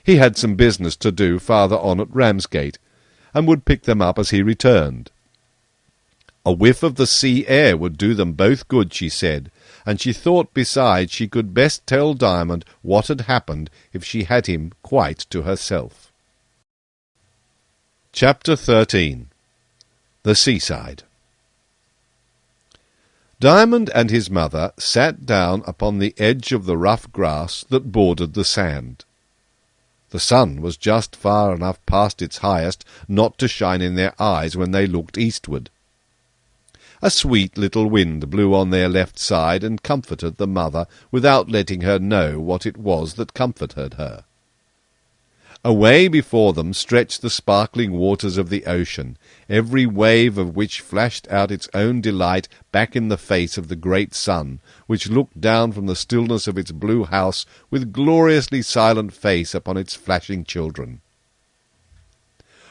He had some business to do farther on at Ramsgate, and would pick them up as he returned. A whiff of the sea air would do them both good, she said, and she thought besides she could best tell Diamond what had happened if she had him quite to herself. Chapter 13. The Seaside. Diamond and his mother sat down upon the edge of the rough grass that bordered the sand. The sun was just far enough past its highest not to shine in their eyes when they looked eastward. A sweet little wind blew on their left side and comforted the mother without letting her know what it was that comforted her. Away before them stretched the sparkling waters of the ocean, every wave of which flashed out its own delight back in the face of the great sun, which looked down from the stillness of its blue house with gloriously silent face upon its flashing children.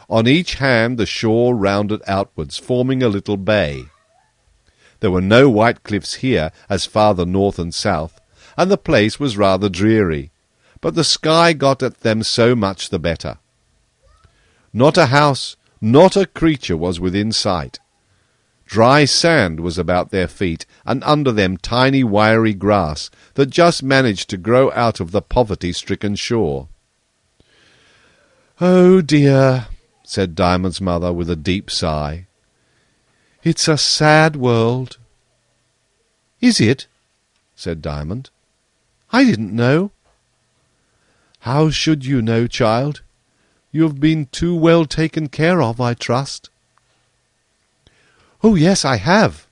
On each hand the shore rounded outwards, forming a little bay. There were no white cliffs here, as farther north and south, and the place was rather dreary, but the sky got at them so much the better. Not a house, not a creature was within sight. Dry sand was about their feet, and under them tiny wiry grass that just managed to grow out of the poverty-stricken shore. "Oh dear," said Diamond's mother with a deep sigh. "It's a sad world." "Is it?" said Diamond. "I didn't know." "How should you know, child? You have been too well taken care of, I trust." "Oh, yes, I have,"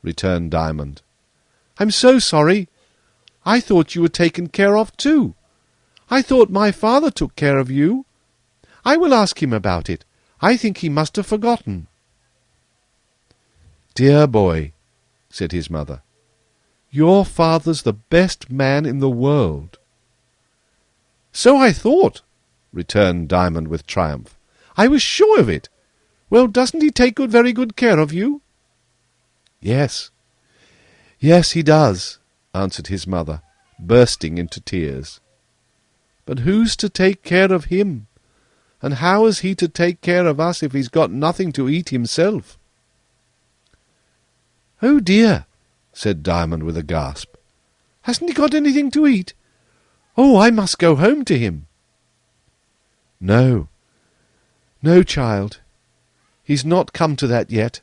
returned Diamond. "I'm so sorry. I thought you were taken care of too. I thought my father took care of you. I will ask him about it. I think he must have forgotten." "Dear boy," said his mother, "your father's the best man in the world." "So I thought," returned Diamond with triumph. "I was sure of it. Well, doesn't he take very good care of you?" "Yes, yes, he does," answered his mother, bursting into tears. "But who's to take care of him? And how is he to take care of us if he's got nothing to eat himself?" "Oh dear," said Diamond with a gasp. "Hasn't he got anything to eat? Oh, I must go home to him." "No, no, child. He's not come to that yet.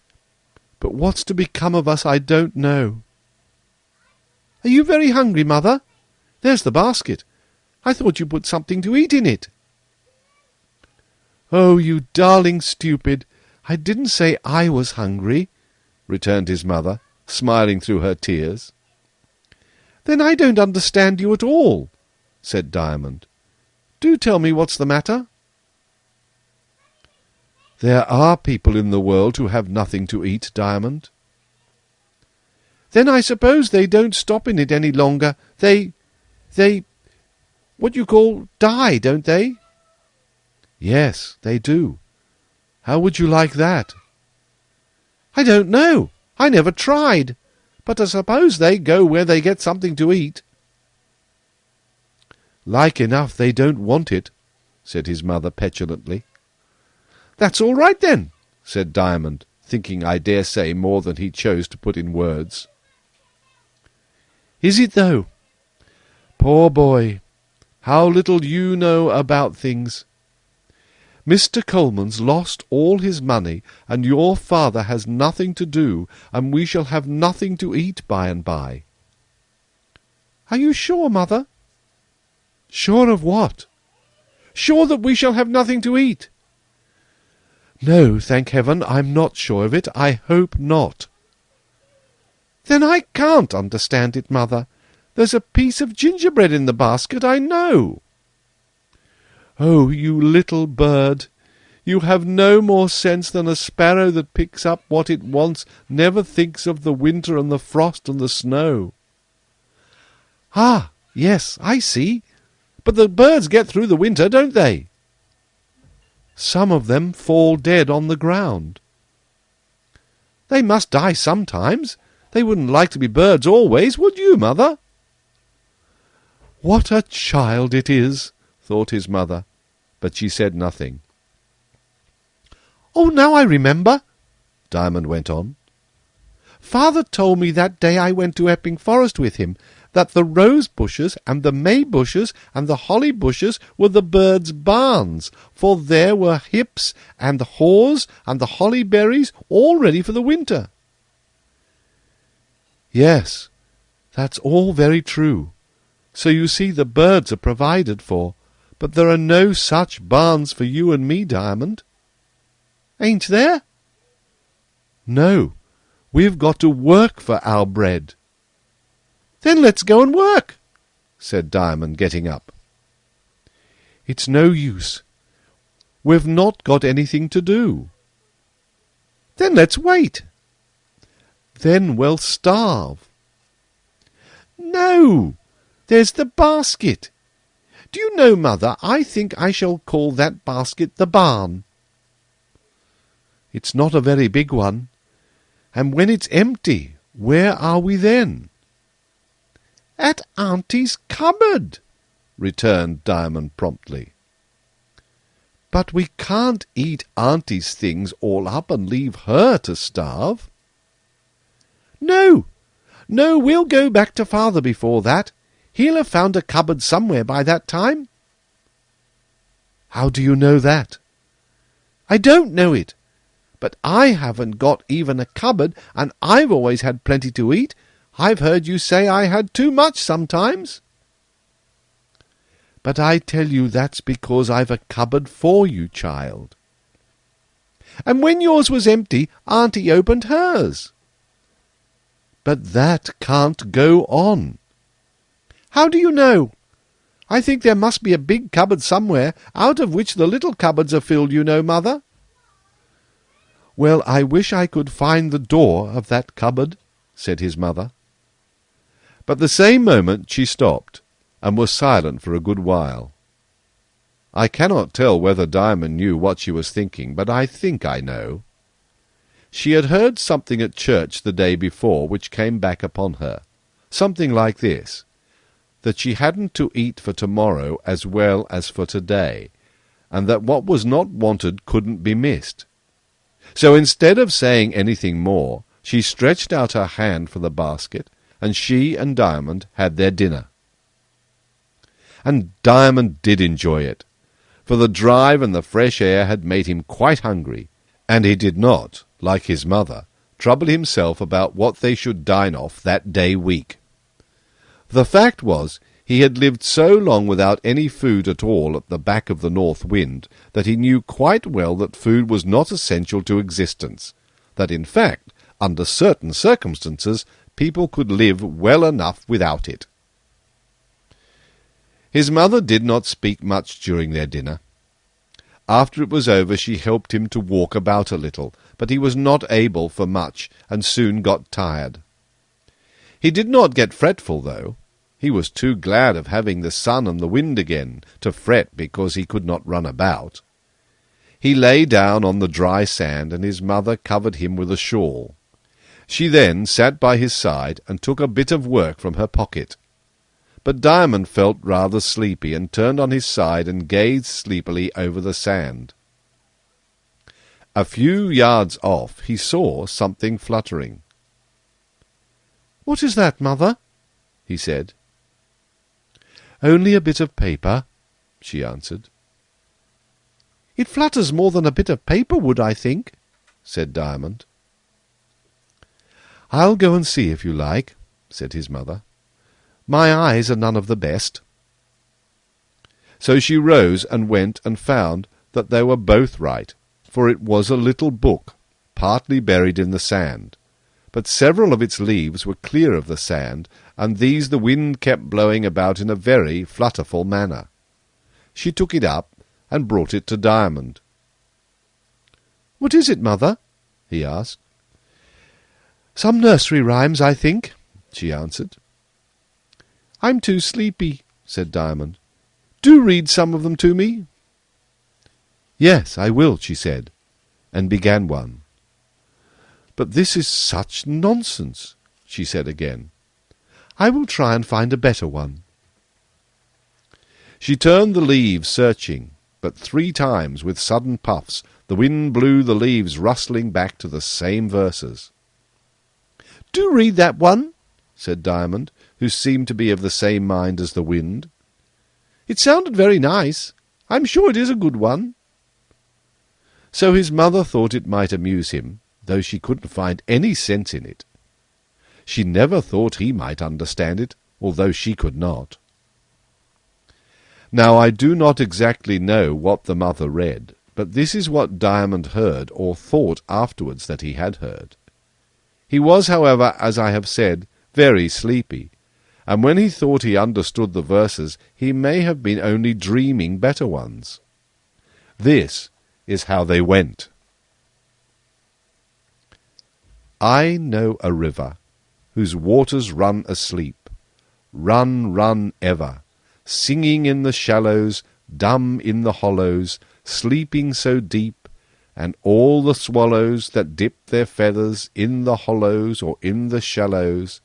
But what's to become of us I don't know." "Are you very hungry, mother? There's the basket. I thought you put something to eat in it." "Oh, you darling stupid, I didn't say I was hungry," returned his mother, smiling through her tears. "Then I don't understand you at all," said Diamond. "Do tell me what's the matter." "There are people in the world who have nothing to eat, Diamond." "Then I suppose they don't stop in it any longer. They, what you call, die, don't they?" "Yes, they do. How would you like that?" "I don't know. I never tried. But I suppose they go where they get something to eat." "Like enough they don't want it," said his mother petulantly. "That's all right then," said Diamond, thinking, I dare say, more than he chose to put in words. "Is it, though? Poor boy, how little you know about things. Mr. Colemans lost all his money, and your father has nothing to do, and we shall have nothing to eat by and by." "Are you sure, mother?" "Sure of what?" "Sure that we shall have nothing to eat." "No, thank heaven, I'm not sure of it. I hope not." "Then I can't understand it, mother. There's a piece of gingerbread in the basket, I know." "Oh, you little bird! You have no more sense than a sparrow that picks up what it wants, never thinks of the winter and the frost and the snow." "Ah, yes, I see. But the birds get through the winter, don't they?" "Some of them fall dead on the ground." "They must die sometimes. They wouldn't like to be birds always, would you, mother?" "What a child it is!" thought his mother, but she said nothing. "Oh, now I remember," Diamond went on. "Father told me that day I went to Epping Forest with him that the rose bushes and the may bushes and the holly bushes were the birds' barns, for there were hips and the haws and the holly berries all ready for the winter." "Yes, that's all very true. So you see the birds are provided for, but there are no such barns for you and me, Diamond." "Ain't there?" "No, we've got to work for our bread." "Then let's go and work," said Diamond, getting up. It's no use. We've not got anything to do. Then let's wait. Then we'll starve. No, there's the basket. Do you know, Mother, I think I shall call that basket the barn. It's not a very big one. And when it's empty, where are we then? At Auntie's cupboard, returned Diamond promptly. But we can't eat Auntie's things all up and leave her to starve. No, we'll go back to Father before that. He'll have found a cupboard somewhere by that time. How do you know that? I don't know it, but I haven't got even a cupboard, and I've always had plenty to eat. I've heard you say I had too much sometimes. But I tell you that's because I've a cupboard for you, child. And when yours was empty, Auntie opened hers. But that can't go on. How do you know? I think there must be a big cupboard somewhere, out of which the little cupboards are filled, you know, Mother. Well, I wish I could find the door of that cupboard, said his mother. But the same moment she stopped, and was silent for a good while. I cannot tell whether Diamond knew what she was thinking, but I think I know. She had heard something at church the day before which came back upon her, something like this, that she hadn't to eat for tomorrow as well as for today, and that what was not wanted couldn't be missed. So instead of saying anything more, she stretched out her hand for the basket, and she and Diamond had their dinner. And Diamond did enjoy it, for the drive and the fresh air had made him quite hungry, and he did not, like his mother, trouble himself about what they should dine off that day week. The fact was, he had lived so long without any food at all at the back of the north wind that he knew quite well that food was not essential to existence, that in fact, under certain circumstances, people could live well enough without it. His mother did not speak much during their dinner. After it was over she helped him to walk about a little, but he was not able for much, and soon got tired. He did not get fretful, though. He was too glad of having the sun and the wind again to fret because he could not run about. He lay down on the dry sand, and his mother covered him with a shawl. She then sat by his side and took a bit of work from her pocket. But Diamond felt rather sleepy, and turned on his side and gazed sleepily over the sand. A few yards off he saw something fluttering. "What is that, Mother?" he said. "Only a bit of paper," she answered. "It flutters more than a bit of paper would, I think," said Diamond. "I'll go and see if you like," said his mother. "My eyes are none of the best." So she rose and went and found that they were both right, for it was a little book, partly buried in the sand, but several of its leaves were clear of the sand, and these the wind kept blowing about in a very flutterful manner. She took it up and brought it to Diamond. "What is it, Mother?" he asked. "Some nursery rhymes, I think," she answered. "I'm too sleepy," said Diamond. "Do read some of them to me." "Yes, I will," she said, and began one. "But this is such nonsense," she said again. "I will try and find a better one." She turned the leaves searching, but 3 times with sudden puffs the wind blew the leaves rustling back to the same verses. "Do read that one," said Diamond, who seemed to be of the same mind as the wind. "It sounded very nice. I'm sure it is a good one." So his mother thought it might amuse him, though she couldn't find any sense in it. She never thought he might understand it, although she could not. Now I do not exactly know what the mother read, but this is what Diamond heard, or thought afterwards that he had heard. He was, however, as I have said, very sleepy, and when he thought he understood the verses, he may have been only dreaming better ones. This is how they went. I know a river, whose waters run asleep, run, run ever, singing in the shallows, dumb in the hollows, sleeping so deep, and all the swallows that dip their feathers in the hollows or in the shallows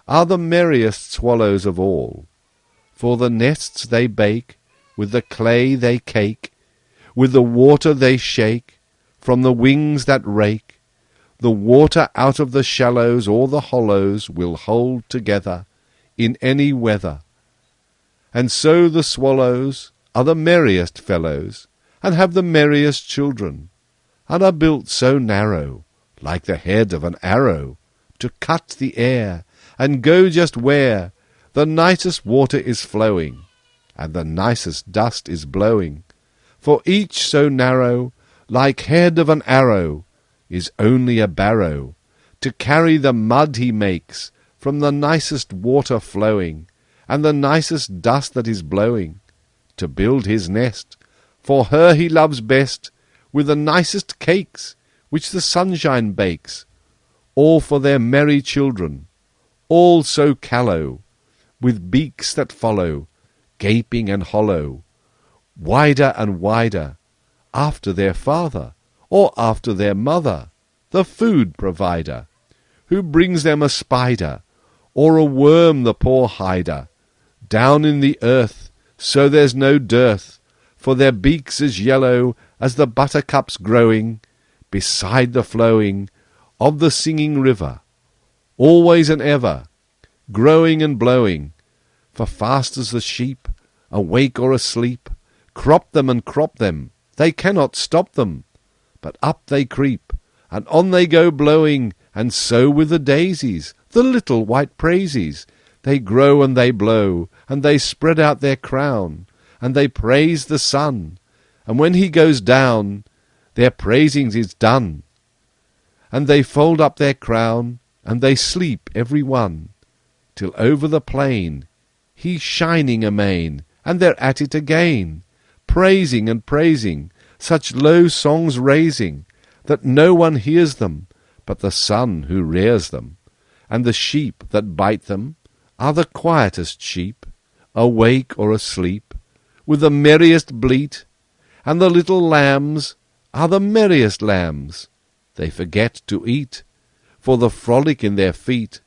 are the merriest swallows of all, for the nests they bake, with the clay they cake, with the water they shake, from the wings that rake, the water out of the shallows or the hollows will hold together in any weather. And so the swallows are the merriest fellows, and have the merriest children, and are built so narrow, like the head of an arrow, to cut the air, and go just where the nicest water is flowing, and the nicest dust is blowing. For each so narrow, like head of an arrow, is only a barrow, to carry the mud he makes from the nicest water flowing, and the nicest dust that is blowing, to build his nest, for her he loves best, with the nicest cakes, which the sunshine bakes, all for their merry children, all so callow, with beaks that follow, gaping and hollow, wider and wider, after their father, or after their mother, the food provider, who brings them a spider, or a worm the poor hider, down in the earth, so there's no dearth, for their beaks as yellow as the buttercups growing beside the flowing of the singing river, always and ever, growing and blowing, for fast as the sheep, awake or asleep, crop them and crop them, they cannot stop them, but up they creep, and on they go blowing, and so with the daisies, the little white praisies, they grow and they blow, and they spread out their crown, and they praise the sun, and when he goes down, their praisings is done, and they fold up their crown, and they sleep every one, till over the plain he's shining amain, and they're at it again, praising and praising, such low songs raising, that no one hears them but the sun who rears them, and the sheep that bite them are the quietest sheep, awake or asleep, with the merriest bleat, and the little lambs are the merriest lambs, they forget to eat, for the frolic in their feet,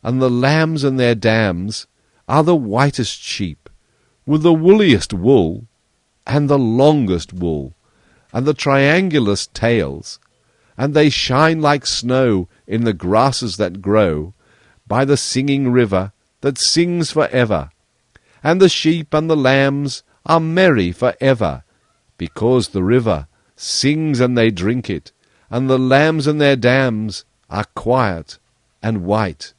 and the lambs and their dams are the whitest sheep, with the woolliest wool, and the longest wool, and the triangulous tails, and they shine like snow in the grasses that grow by the singing river that sings for ever, and the sheep and the lambs are merry for ever, because the river sings and they drink it, and the lambs and their dams are quiet and white,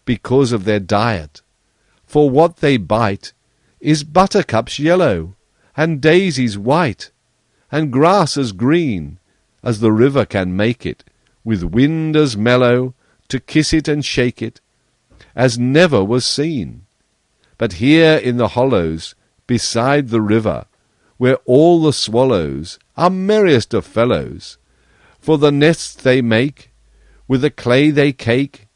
because of their diet. For what they bite is buttercups yellow, and daisies white, and grass as green as the river can make it, with wind as mellow to kiss it and shake it, as never was seen. But here in the hollows beside the river, where all the swallows are merriest of fellows, for the nests they make, with the clay they cake,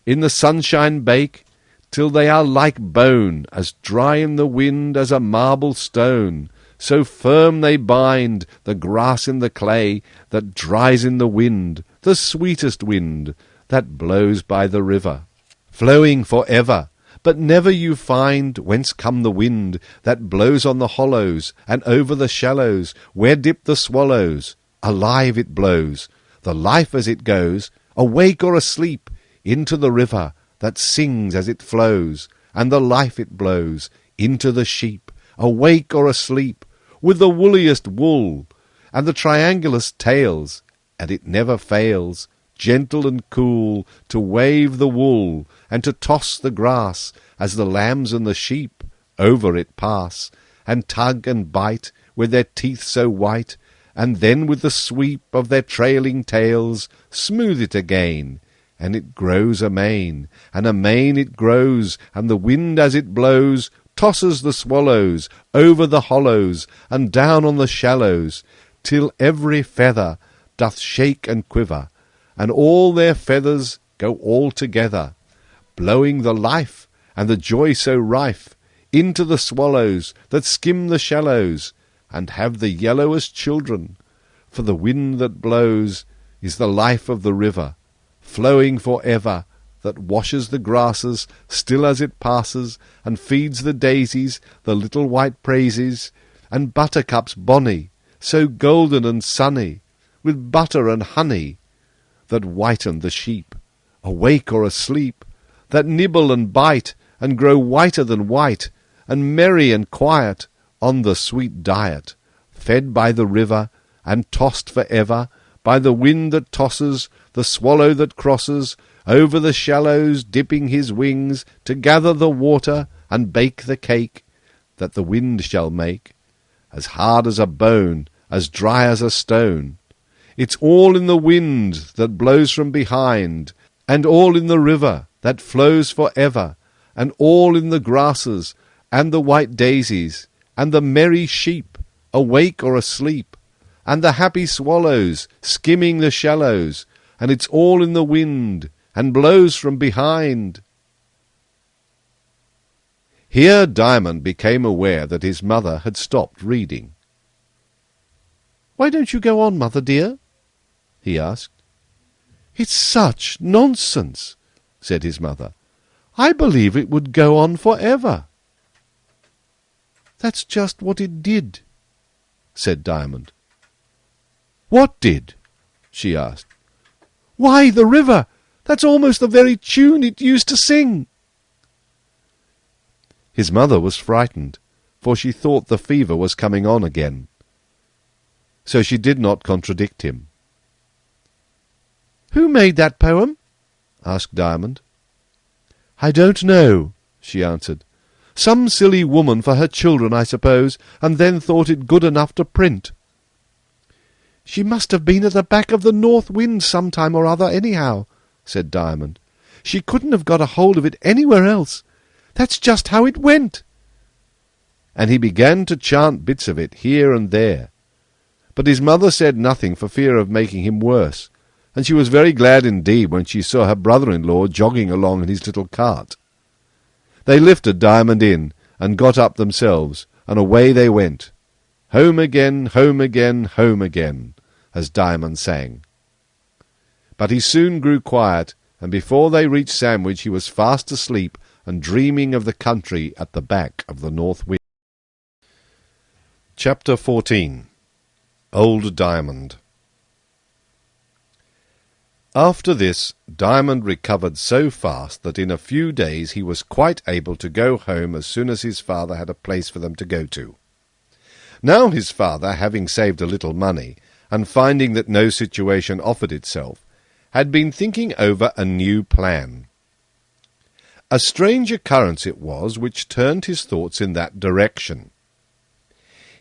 in the sunshine bake, till they are like bone, as dry in the wind as a marble stone, so firm they bind the grass in the clay that dries in the wind, the sweetest wind that blows by the river, flowing for ever. But never you find whence come the wind that blows on the hollows and over the shallows, where dip the swallows. Alive it blows, the life as it goes, awake or asleep, into the river that sings as it flows, and the life it blows into the sheep, awake or asleep, with the woolliest wool, and the triangulous tails, and it never fails, gentle and cool, to wave the wool, and to toss the grass, as the lambs and the sheep over it pass, and tug and bite with their teeth so white, and then with the sweep of their trailing tails smooth it again, and it grows amain, and amain it grows, and the wind as it blows tosses the swallows over the hollows and down on the shallows, till every feather doth shake and quiver, and all their feathers go all together, blowing the life and the joy so rife into the swallows that skim the shallows, and have the yellowest children. For the wind that blows is the life of the river, flowing for ever, that washes the grasses still as it passes, and feeds the daisies, the little white praises, and buttercups bonny, so golden and sunny, with butter and honey, that whiten the sheep, awake or asleep, that nibble and bite, and grow whiter than white, and merry and quiet, on the sweet diet, fed by the river, and tossed for ever, by the wind that tosses, the swallow that crosses, over the shallows, dipping his wings, to gather the water, and bake the cake, that the wind shall make, as hard as a bone, as dry as a stone. It's all in the wind that blows from behind, and all in the river that flows for ever, and all in the grasses, and the white daisies, and the merry sheep, awake or asleep, and the happy swallows, skimming the shallows, and it's all in the wind, and blows from behind. Here Diamond became aware that his mother had stopped reading. "Why don't you go on, mother dear?" he asked. "It's such nonsense," said his mother. "I believe it would go on for ever." "That's just what it did," said Diamond. "What did?" she asked. "Why, the river! That's almost the very tune it used to sing." His mother was frightened, for she thought the fever was coming on again. So she did not contradict him. "Who made that poem?" asked Diamond. "I don't know," she answered. "Some silly woman for her children, I suppose, and then thought it good enough to print." "She must have been at the back of the north wind some time or other anyhow," said Diamond. "She couldn't have got a hold of it anywhere else. That's just how it went." And he began to chant bits of it here and there. But his mother said nothing for fear of making him worse, and she was very glad indeed when she saw her brother-in-law jogging along in his little cart. They lifted Diamond in, and got up themselves, and away they went. Home again, home again, home again, as Diamond sang. But he soon grew quiet, and before they reached Sandwich he was fast asleep and dreaming of the country at the back of the north wind. Chapter 14. Old Diamond. After this, Diamond recovered so fast that in a few days he was quite able to go home as soon as his father had a place for them to go to. Now his father, having saved a little money, and finding that no situation offered itself, had been thinking over a new plan. A strange occurrence it was which turned his thoughts in that direction.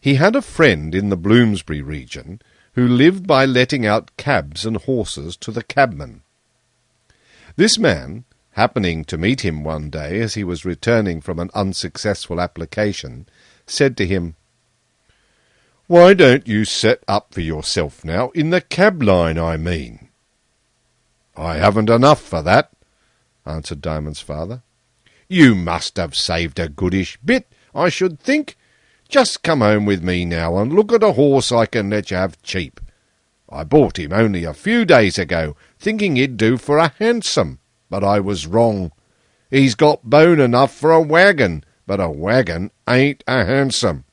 He had a friend in the Bloomsbury region who lived by letting out cabs and horses to the cabman. This man, happening to meet him one day as he was returning from an unsuccessful application, said to him, "Why don't you set up for yourself now, in the cab line, I mean?" "I haven't enough for that," answered Diamond's father. "You must have saved a goodish bit, I should think. Just come home with me now, and look at a horse I can let you have cheap. I bought him only a few days ago, thinking he'd do for a hansom, but I was wrong. He's got bone enough for a wagon, but a wagon ain't a hansom.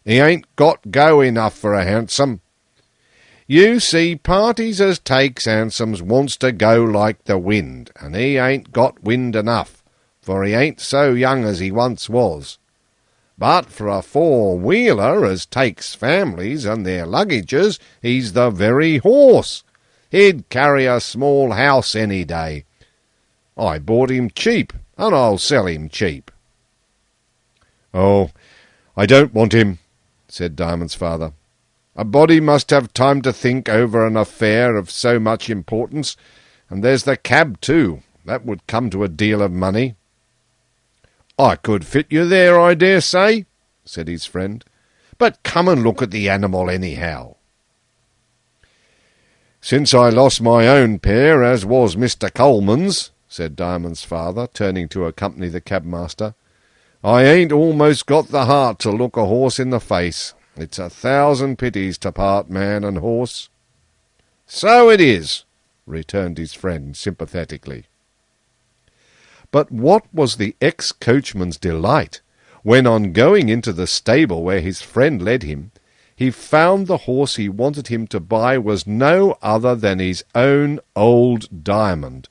He ain't got go enough for a hansom. You see, parties as takes hansoms wants to go like the wind, and he ain't got wind enough, for he ain't so young as he once was. But for a four-wheeler as takes families and their luggages, he's the very horse. He'd carry a small house any day. I bought him cheap, and I'll sell him cheap." "Oh, I don't want him," said Diamond's father. "A body must have time to think over an affair of so much importance, And there's the cab too. That would come to a deal of money. I could fit you there, I dare say, said his friend. But come and look at the animal anyhow. Since I lost my own pair, as was Mr. Coleman's, said Diamond's father, turning to accompany the cabmaster, I ain't almost got the heart to look a horse in the face. It's 1,000 pities to part man and horse. So it is, returned his friend sympathetically. But what was the ex-coachman's delight when, on going into the stable where his friend led him, he found the horse he wanted him to buy was no other than his own old Diamond,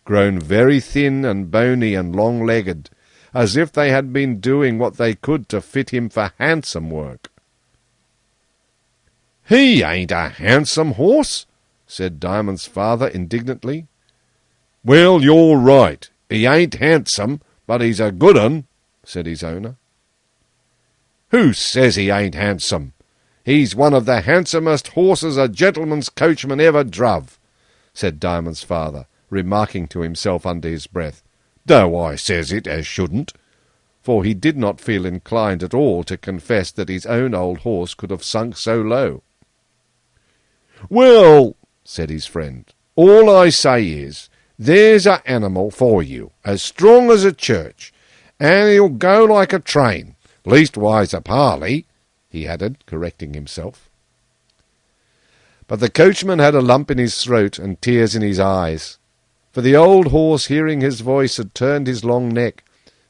grown very thin and bony and long-legged, as if they had been doing what they could to fit him for handsome work. "He ain't a handsome horse," said Diamond's father indignantly. "Well, you're right. He ain't handsome, but he's a good un," said his owner. "Who says he ain't handsome? He's one of the handsomest horses a gentleman's coachman ever druv," said Diamond's father, remarking to himself under his breath, "though I says it as shouldn't," for he did not feel inclined at all to confess that his own old horse could have sunk so low. "Well," said his friend, "all I say is, there's a animal for you, as strong as a church, and he'll go like a train, leastwise a parley," he added, correcting himself. But the coachman had a lump in his throat and tears in his eyes, for the old horse, hearing his voice, had turned his long neck,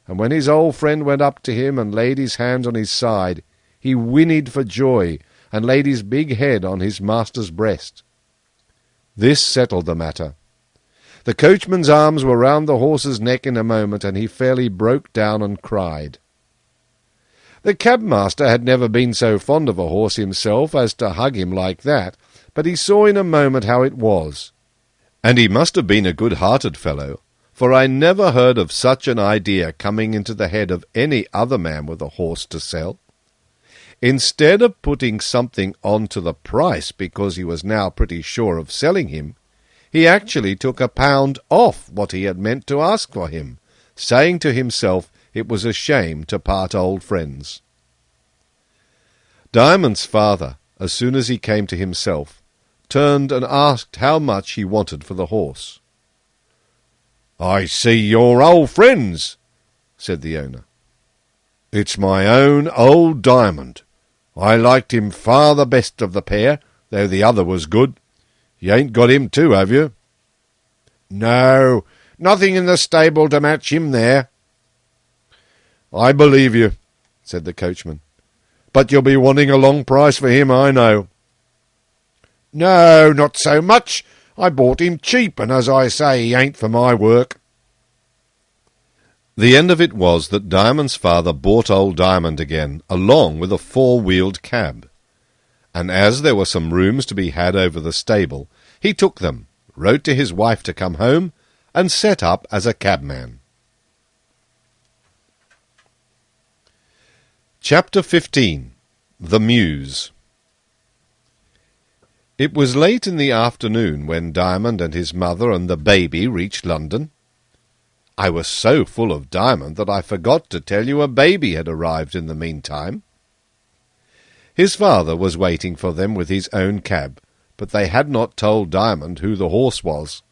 and when his old friend went up to him and laid his hand on his side, he whinnied for joy and laid his big head on his master's breast. This settled the matter. The coachman's arms were round the horse's neck in a moment, and he fairly broke down and cried. The cabmaster had never been so fond of a horse himself as to hug him like that, but he saw in a moment how it was. And he must have been a good-hearted fellow, for I never heard of such an idea coming into the head of any other man with a horse to sell. Instead of putting something on to the price because he was now pretty sure of selling him, he actually took £1 off what he had meant to ask for him, saying to himself it was a shame to part old friends. Diamond's father, as soon as he came to himself, turned and asked how much he wanted for the horse. "I see you're old friends," said the owner. "It's my own old Diamond. I liked him far the best of the pair, though the other was good. You ain't got him too, have you?" "No, nothing in the stable to match him there." "I believe you," said the coachman. "But you'll be wanting a long price for him, I know." "No, not so much. I bought him cheap, and as I say, he ain't for my work." The end of it was that Diamond's father bought old Diamond again, along with a 4-wheeled cab. And as there were some rooms to be had over the stable, he took them, wrote to his wife to come home, and set up as a cabman. Chapter 15. The Mews. It was late in the afternoon when Diamond and his mother and the baby reached London. I was so full of Diamond that I forgot to tell you a baby had arrived in the meantime. His father was waiting for them with his own cab, but they had not told Diamond who the horse was,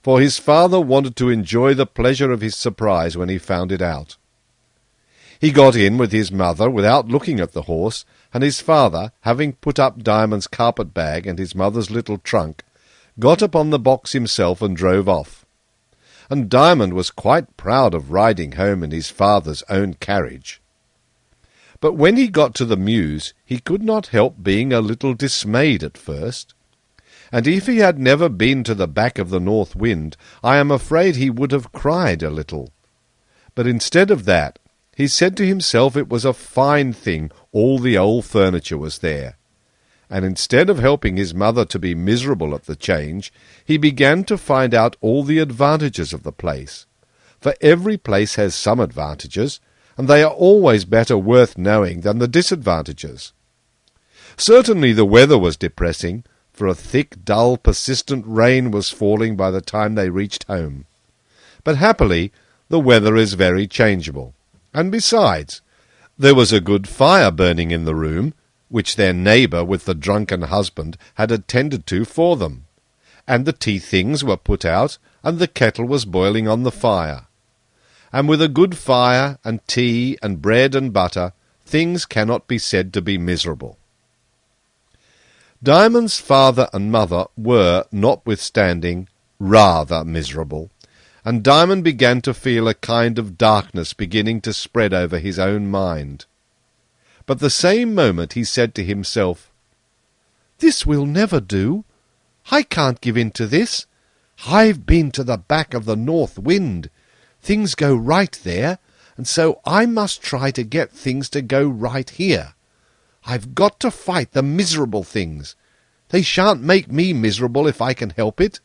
for his father wanted to enjoy the pleasure of his surprise when he found it out. He got in with his mother without looking at the horse, and his father, having put up Diamond's carpet-bag and his mother's little trunk, got upon the box himself and drove off. And Diamond was quite proud of riding home in his father's own carriage. But when he got to the mews, he could not help being a little dismayed at first. And if he had never been to the back of the north wind, I am afraid he would have cried a little. But instead of that, he said to himself it was a fine thing all the old furniture was there. And instead of helping his mother to be miserable at the change, he began to find out all the advantages of the place. For every place has some advantages, and they are always better worth knowing than the disadvantages. Certainly the weather was depressing, for a thick, dull, persistent rain was falling by the time they reached home. But happily the weather is very changeable, and besides, there was a good fire burning in the room, which their neighbour with the drunken husband had attended to for them, and the tea-things were put out, and the kettle was boiling on the fire. And with a good fire, and tea, and bread and butter, things cannot be said to be miserable. Diamond's father and mother were, notwithstanding, rather miserable, and Diamond began to feel a kind of darkness beginning to spread over his own mind. But the same moment he said to himself, "This will never do. I can't give in to this. I've been to the back of the north wind. Things go right there, and so I must try to get things to go right here. I've got to fight the miserable things. They shan't make me miserable if I can help it."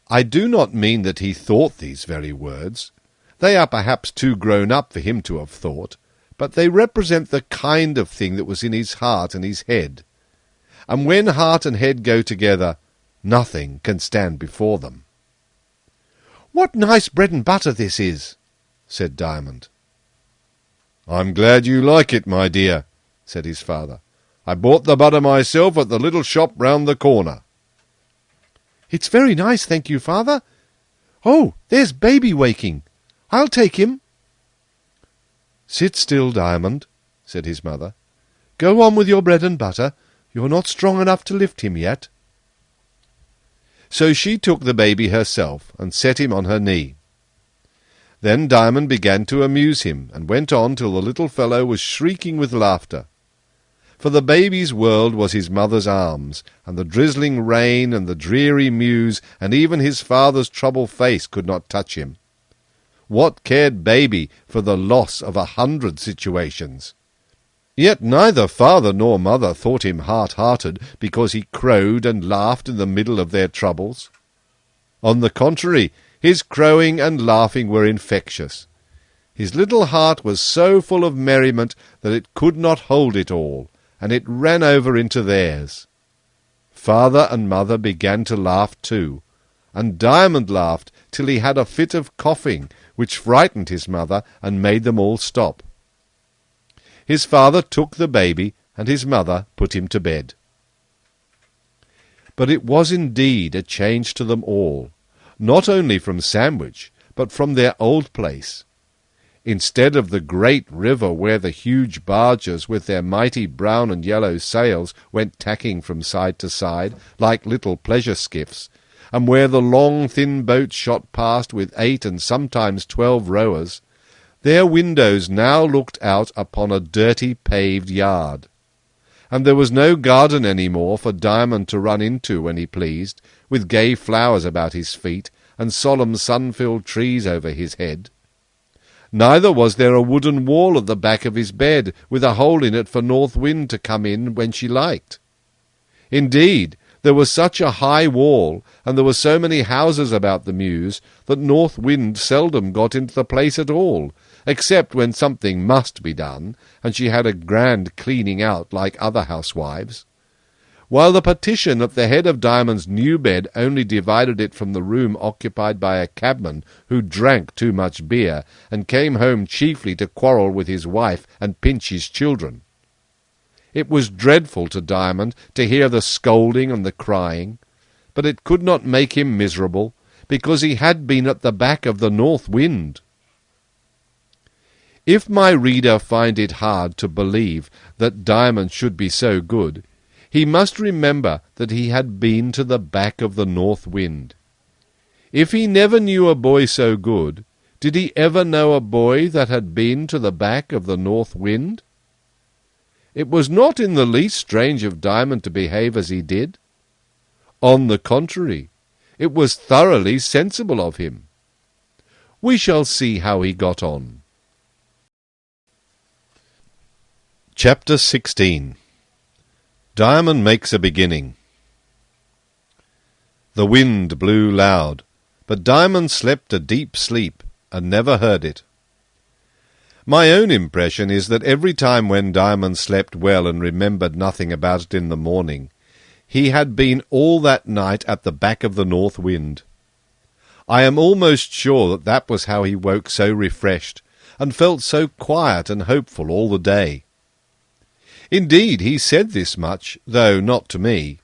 I do not mean that he thought these very words. They are perhaps too grown up for him to have thought, but they represent the kind of thing that was in his heart and his head. And when heart and head go together, nothing can stand before them. "What nice bread and butter this is," said Diamond. "I'm glad you like it, my dear," said his father. "I bought the butter myself at the little shop round the corner." "It's very nice, thank you, father. Oh, there's baby waking. I'll take him." "Sit still, Diamond," said his mother. "Go on with your bread and butter. You're not strong enough to lift him yet." So she took the baby herself, and set him on her knee. Then Diamond began to amuse him, and went on till the little fellow was shrieking with laughter. For the baby's world was his mother's arms, and the drizzling rain, and the dreary mews, and even his father's troubled face could not touch him. What cared baby for the loss of 100 situations? Yet neither father nor mother thought him hard-hearted because he crowed and laughed in the middle of their troubles. On the contrary, his crowing and laughing were infectious. His little heart was so full of merriment that it could not hold it all, and it ran over into theirs. Father and mother began to laugh too, and Diamond laughed till he had a fit of coughing, which frightened his mother and made them all stop. His father took the baby, and his mother put him to bed. But it was indeed a change to them all, not only from Sandwich, but from their old place. Instead of the great river where the huge barges with their mighty brown and yellow sails went tacking from side to side like little pleasure skiffs, and where the long thin boats shot past with 8 and sometimes 12 rowers, their windows now looked out upon a dirty paved yard. And there was no garden any more for Diamond to run into when he pleased, with gay flowers about his feet, and solemn sun-filled trees over his head. Neither was there a wooden wall at the back of his bed, with a hole in it for North Wind to come in when she liked. Indeed, there was such a high wall, and there were so many houses about the mews, that North Wind seldom got into the place at all, except when something must be done, and she had a grand cleaning out like other housewives. While the partition at the head of Diamond's new bed only divided it from the room occupied by a cabman who drank too much beer, and came home chiefly to quarrel with his wife and pinch his children. It was dreadful to Diamond to hear the scolding and the crying, but it could not make him miserable, because he had been at the back of the North Wind. If my reader find it hard to believe that Diamond should be so good, he must remember that he had been to the back of the North Wind. If he never knew a boy so good, did he ever know a boy that had been to the back of the North Wind? It was not in the least strange of Diamond to behave as he did. On the contrary, it was thoroughly sensible of him. We shall see how he got on. Chapter 16. Diamond makes a beginning. The wind blew loud, but Diamond slept a deep sleep, and never heard it. My own impression is that every time when Diamond slept well and remembered nothing about it in the morning, He had been all that night at the back of the north wind. I am almost sure that that was how he woke so refreshed, and felt so quiet and hopeful all the day. Indeed, he said this much, though not to me,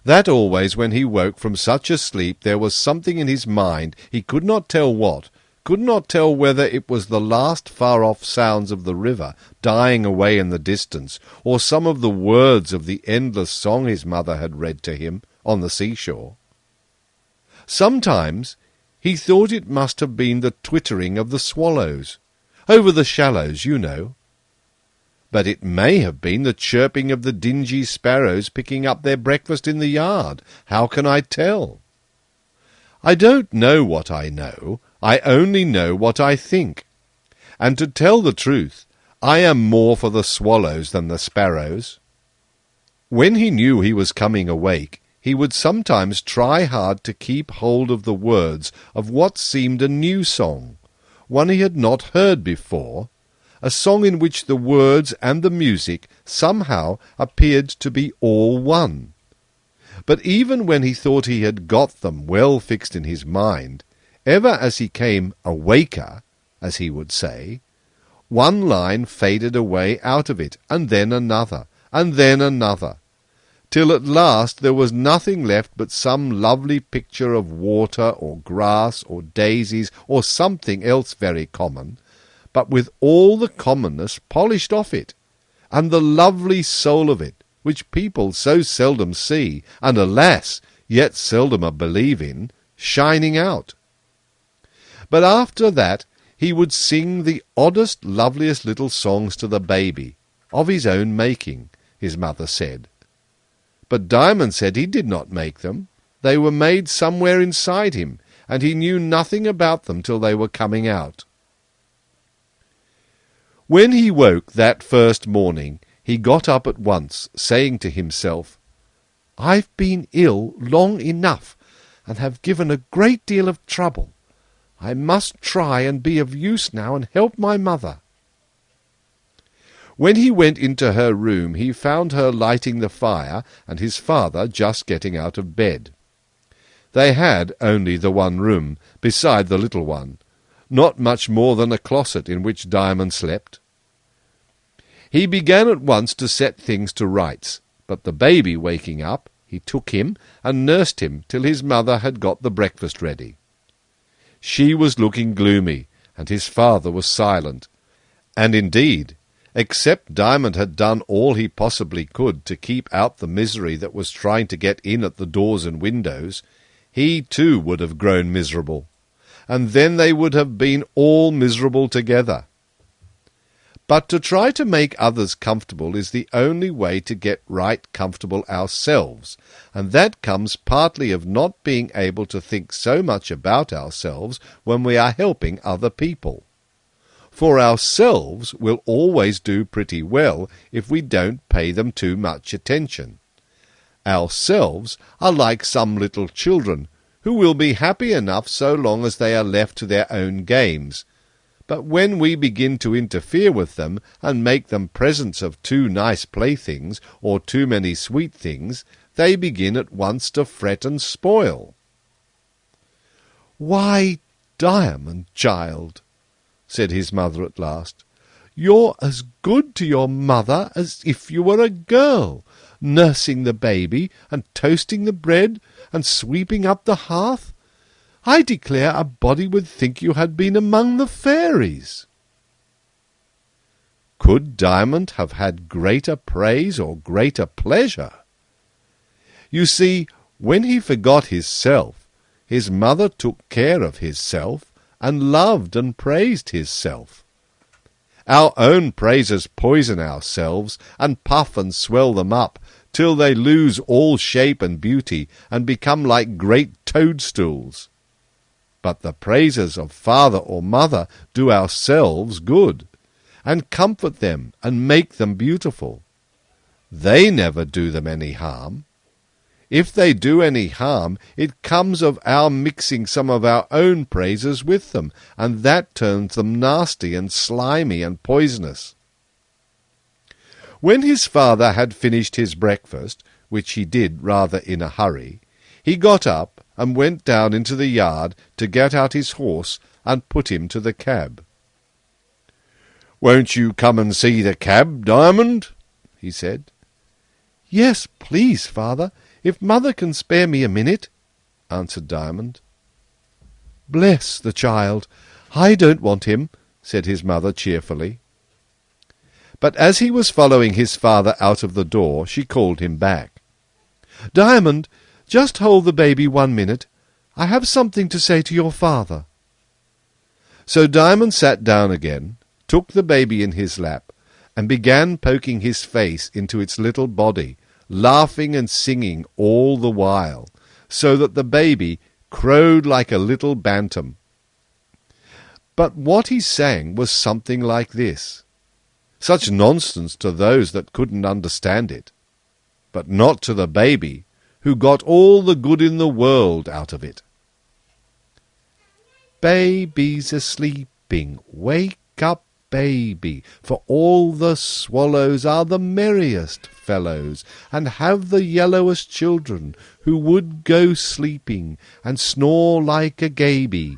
that always when he woke from such a sleep there was something in his mind, he could not tell what, could not tell whether it was the last far-off sounds of the river dying away in the distance, or some of the words of the endless song his mother had read to him on the seashore. Sometimes he thought it must have been the twittering of the swallows, over the shallows, you know. But it may have been the chirping of the dingy sparrows picking up their breakfast in the yard. How can I tell? I don't know what I know. I only know what I think. And to tell the truth, I am more for the swallows than the sparrows. When he knew he was coming awake, he would sometimes try hard to keep hold of the words of what seemed a new song, one he had not heard before, a song in which the words and the music somehow appeared to be all one. But even when he thought he had got them well fixed in his mind, ever as he came awaker, as he would say, one line faded away out of it, and then another, till at last there was nothing left but some lovely picture of water or grass or daisies or something else very common, but with all the commonness polished off it, and the lovely soul of it, which people so seldom see, and alas, yet seldomer believe in, shining out. But after that he would sing the oddest, loveliest little songs to the baby, of his own making, his mother said. But Diamond said he did not make them. They were made somewhere inside him, and he knew nothing about them till they were coming out. When he woke that first morning, he got up at once, saying to himself, "I've been ill long enough, and have given a great deal of trouble. I must try and be of use now and help my mother." When he went into her room, he found her lighting the fire, and his father just getting out of bed. They had only the one room, beside the little one, not much more than a closet in which Diamond slept. He began at once to set things to rights, but the baby waking up, he took him and nursed him till his mother had got the breakfast ready. She was looking gloomy, and his father was silent, and indeed, except Diamond had done all he possibly could to keep out the misery that was trying to get in at the doors and windows, he too would have grown miserable, and then they would have been all miserable together. But to try to make others comfortable is the only way to get right comfortable ourselves, and that comes partly of not being able to think so much about ourselves when we are helping other people. For ourselves will always do pretty well if we don't pay them too much attention. Ourselves are like some little children, who will be happy enough so long as they are left to their own games. But when we begin to interfere with them, and make them presents of too nice playthings, or too many sweet things, they begin at once to fret and spoil. "Why, Diamond, child," said his mother at last, "you're as good to your mother as if you were a girl, nursing the baby, and toasting the bread, and sweeping up the hearth. I declare a body would think you had been among the fairies." Could Diamond have had greater praise or greater pleasure? You see, when he forgot his mother took care of himself, and loved and praised himself. Our own praises poison ourselves, and puff and swell them up, till they lose all shape and beauty, and become like great toadstools. But the praises of father or mother do ourselves good, and comfort them and make them beautiful. They never do them any harm. If they do any harm, it comes of our mixing some of our own praises with them, and that turns them nasty and slimy and poisonous. When his father had finished his breakfast, which he did rather in a hurry, he got up and went down into the yard to get out his horse and put him to the cab. "Won't you come and see the cab, Diamond?" he said. "Yes, please, father, if mother can spare me a minute," answered Diamond. "Bless the child, I don't want him," said his mother cheerfully. But as he was following his father out of the door, she called him back. "Diamond, just hold the baby 1 minute. I have something to say to your father." So Diamond sat down again, took the baby in his lap, and began poking his face into its little body, laughing and singing all the while, so that the baby crowed like a little bantam. But what he sang was something like this. Such nonsense to those that couldn't understand it, but not to the baby, who got all the good in the world out of it. "Baby's a-sleeping, wake up, baby, for all the swallows are the merriest fellows, and have the yellowest children, who would go sleeping, and snore like a gaby,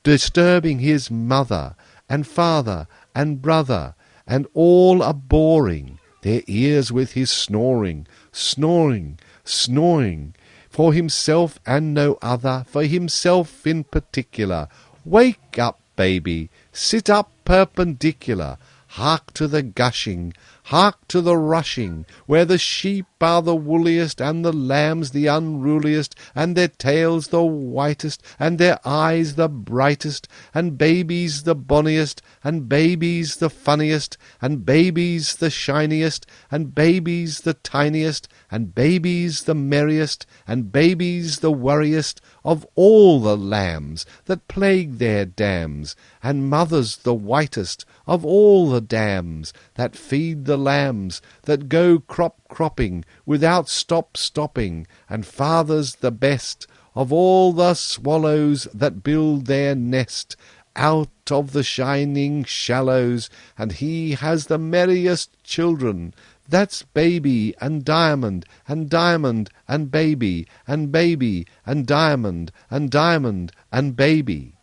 disturbing his mother, and father, and brother, and all a boring their ears with his snoring, snoring, snoring, for himself and no other, for himself in particular. Wake up, baby, sit up perpendicular, hark to the gushing, hark to the rushing, where the sheep are the woolliest, and the lambs the unruliest, and their tails the whitest, and their eyes the brightest, and babies the bonniest, and babies the funniest, and babies the shiniest, and babies the tiniest, and babies the merriest, and babies the worriest of all the lambs that plague their dams, and mothers the whitest of all the dams that feed the lambs that go cropping without stopping, and fathers the best of all the swallows that build their nest out of the shining shallows, and he has the merriest children. That's baby and diamond, and diamond and baby, and baby and diamond, and diamond and baby."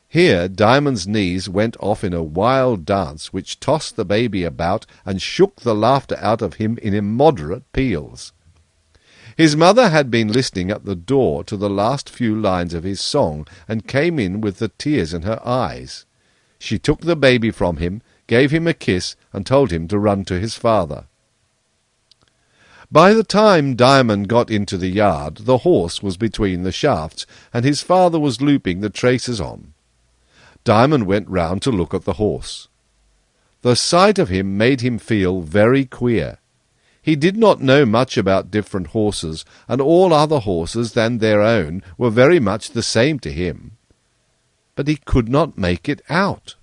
Here Diamond's knees went off in a wild dance which tossed the baby about and shook the laughter out of him in immoderate peals. His mother had been listening at the door to the last few lines of his song, and came in with the tears in her eyes. She took the baby from him, gave him a kiss, and told him to run to his father. By the time Diamond got into the yard, the horse was between the shafts, and his father was looping the traces on. Diamond went round to look at the horse. The sight of him made him feel very queer. He did not know much about different horses, and all other horses than their own were very much the same to him. But he could not make it out.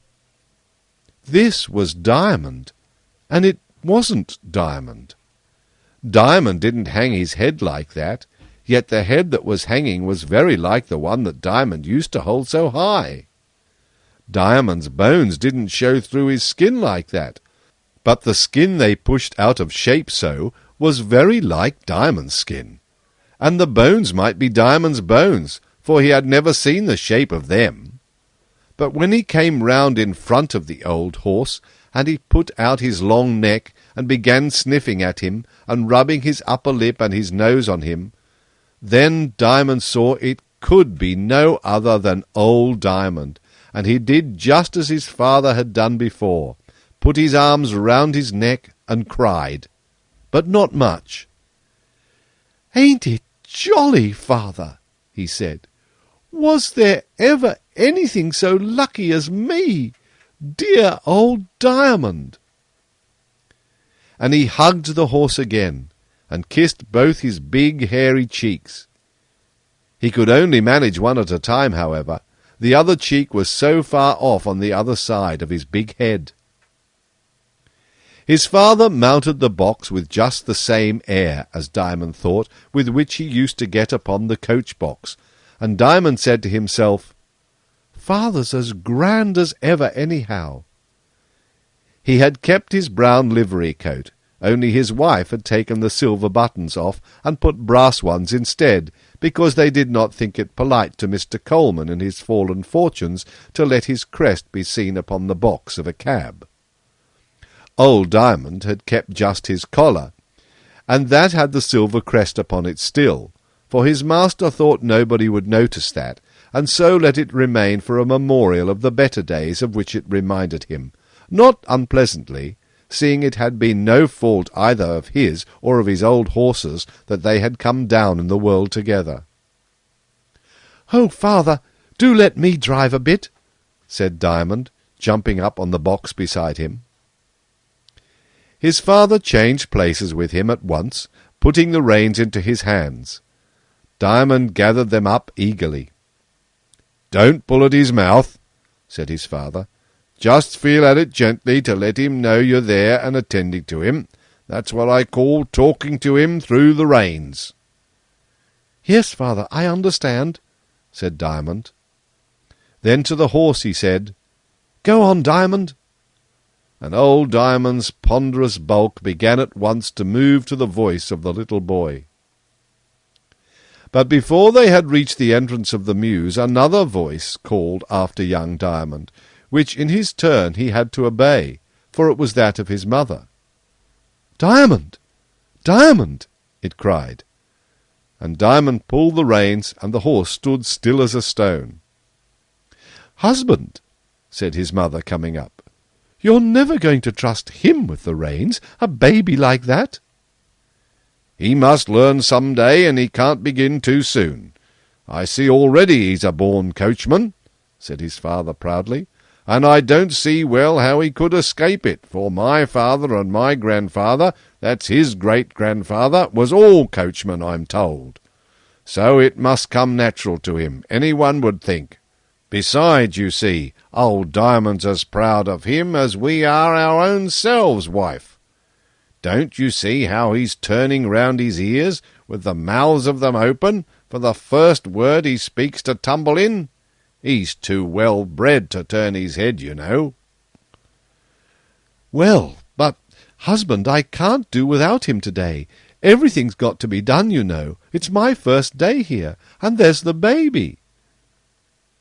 This was Diamond, and it wasn't Diamond. Diamond didn't hang his head like that, yet the head that was hanging was very like the one that Diamond used to hold so high. Diamond's bones didn't show through his skin like that, but the skin they pushed out of shape so was very like Diamond's skin, and the bones might be Diamond's bones, for he had never seen the shape of them. But when he came round in front of the old horse, and he put out his long neck, and began sniffing at him, and rubbing his upper lip and his nose on him, then Diamond saw it could be no other than old Diamond, and he did just as his father had done before, put his arms round his neck and cried, but not much. "Ain't it jolly, father?" he said. "Was there ever anything so lucky as me? Dear old Diamond!" And he hugged the horse again, and kissed both his big hairy cheeks. He could only manage one at a time, however. The other cheek was so far off on the other side of his big head. His father mounted the box with just the same air, as Diamond thought, with which he used to get upon the coach-box, and Diamond said to himself, "Father's as grand as ever anyhow." He had kept his brown livery coat, only his wife had taken the silver buttons off and put brass ones instead, because they did not think it polite to Mr. Coleman and his fallen fortunes to let his crest be seen upon the box of a cab. Old Diamond had kept just his collar, and that had the silver crest upon it still, for his master thought nobody would notice that, and so let it remain for a memorial of the better days of which it reminded him, not unpleasantly, seeing it had been no fault either of his or of his old horses that they had come down in the world together. "Oh, father, do let me drive a bit," said Diamond, jumping up on the box beside him. His father changed places with him at once, putting the reins into his hands. Diamond gathered them up eagerly. "Don't pull at his mouth," said his father. "Just feel at it gently to let him know you're there and attending to him. That's what I call talking to him through the reins." "Yes, father, I understand," said Diamond. Then to the horse he said, "Go on, Diamond." And old Diamond's ponderous bulk began at once to move to the voice of the little boy. But before they had reached the entrance of the mews, another voice called after young Diamond, which in his turn he had to obey, for it was that of his mother. "Diamond! Diamond!" it cried. And Diamond pulled the reins, and the horse stood still as a stone. "Husband," said his mother, coming up, "you're never going to trust him with the reins, a baby like that?" "He must learn some day, and he can't begin too soon. I see already he's a born coachman," said his father proudly, "and I don't see well how he could escape it, for my father and my grandfather, that's his great-grandfather, was all coachmen, I'm told. So it must come natural to him, any one would think. Besides, you see, old Diamond's as proud of him as we are our own selves, wife. Don't you see how he's turning round his ears, with the mouths of them open, for the first word he speaks to tumble in? He's too well bred to turn his head, you know." "Well, but, husband, I can't do without him today. Everything's got to be done, you know. It's my first day here, and there's the baby."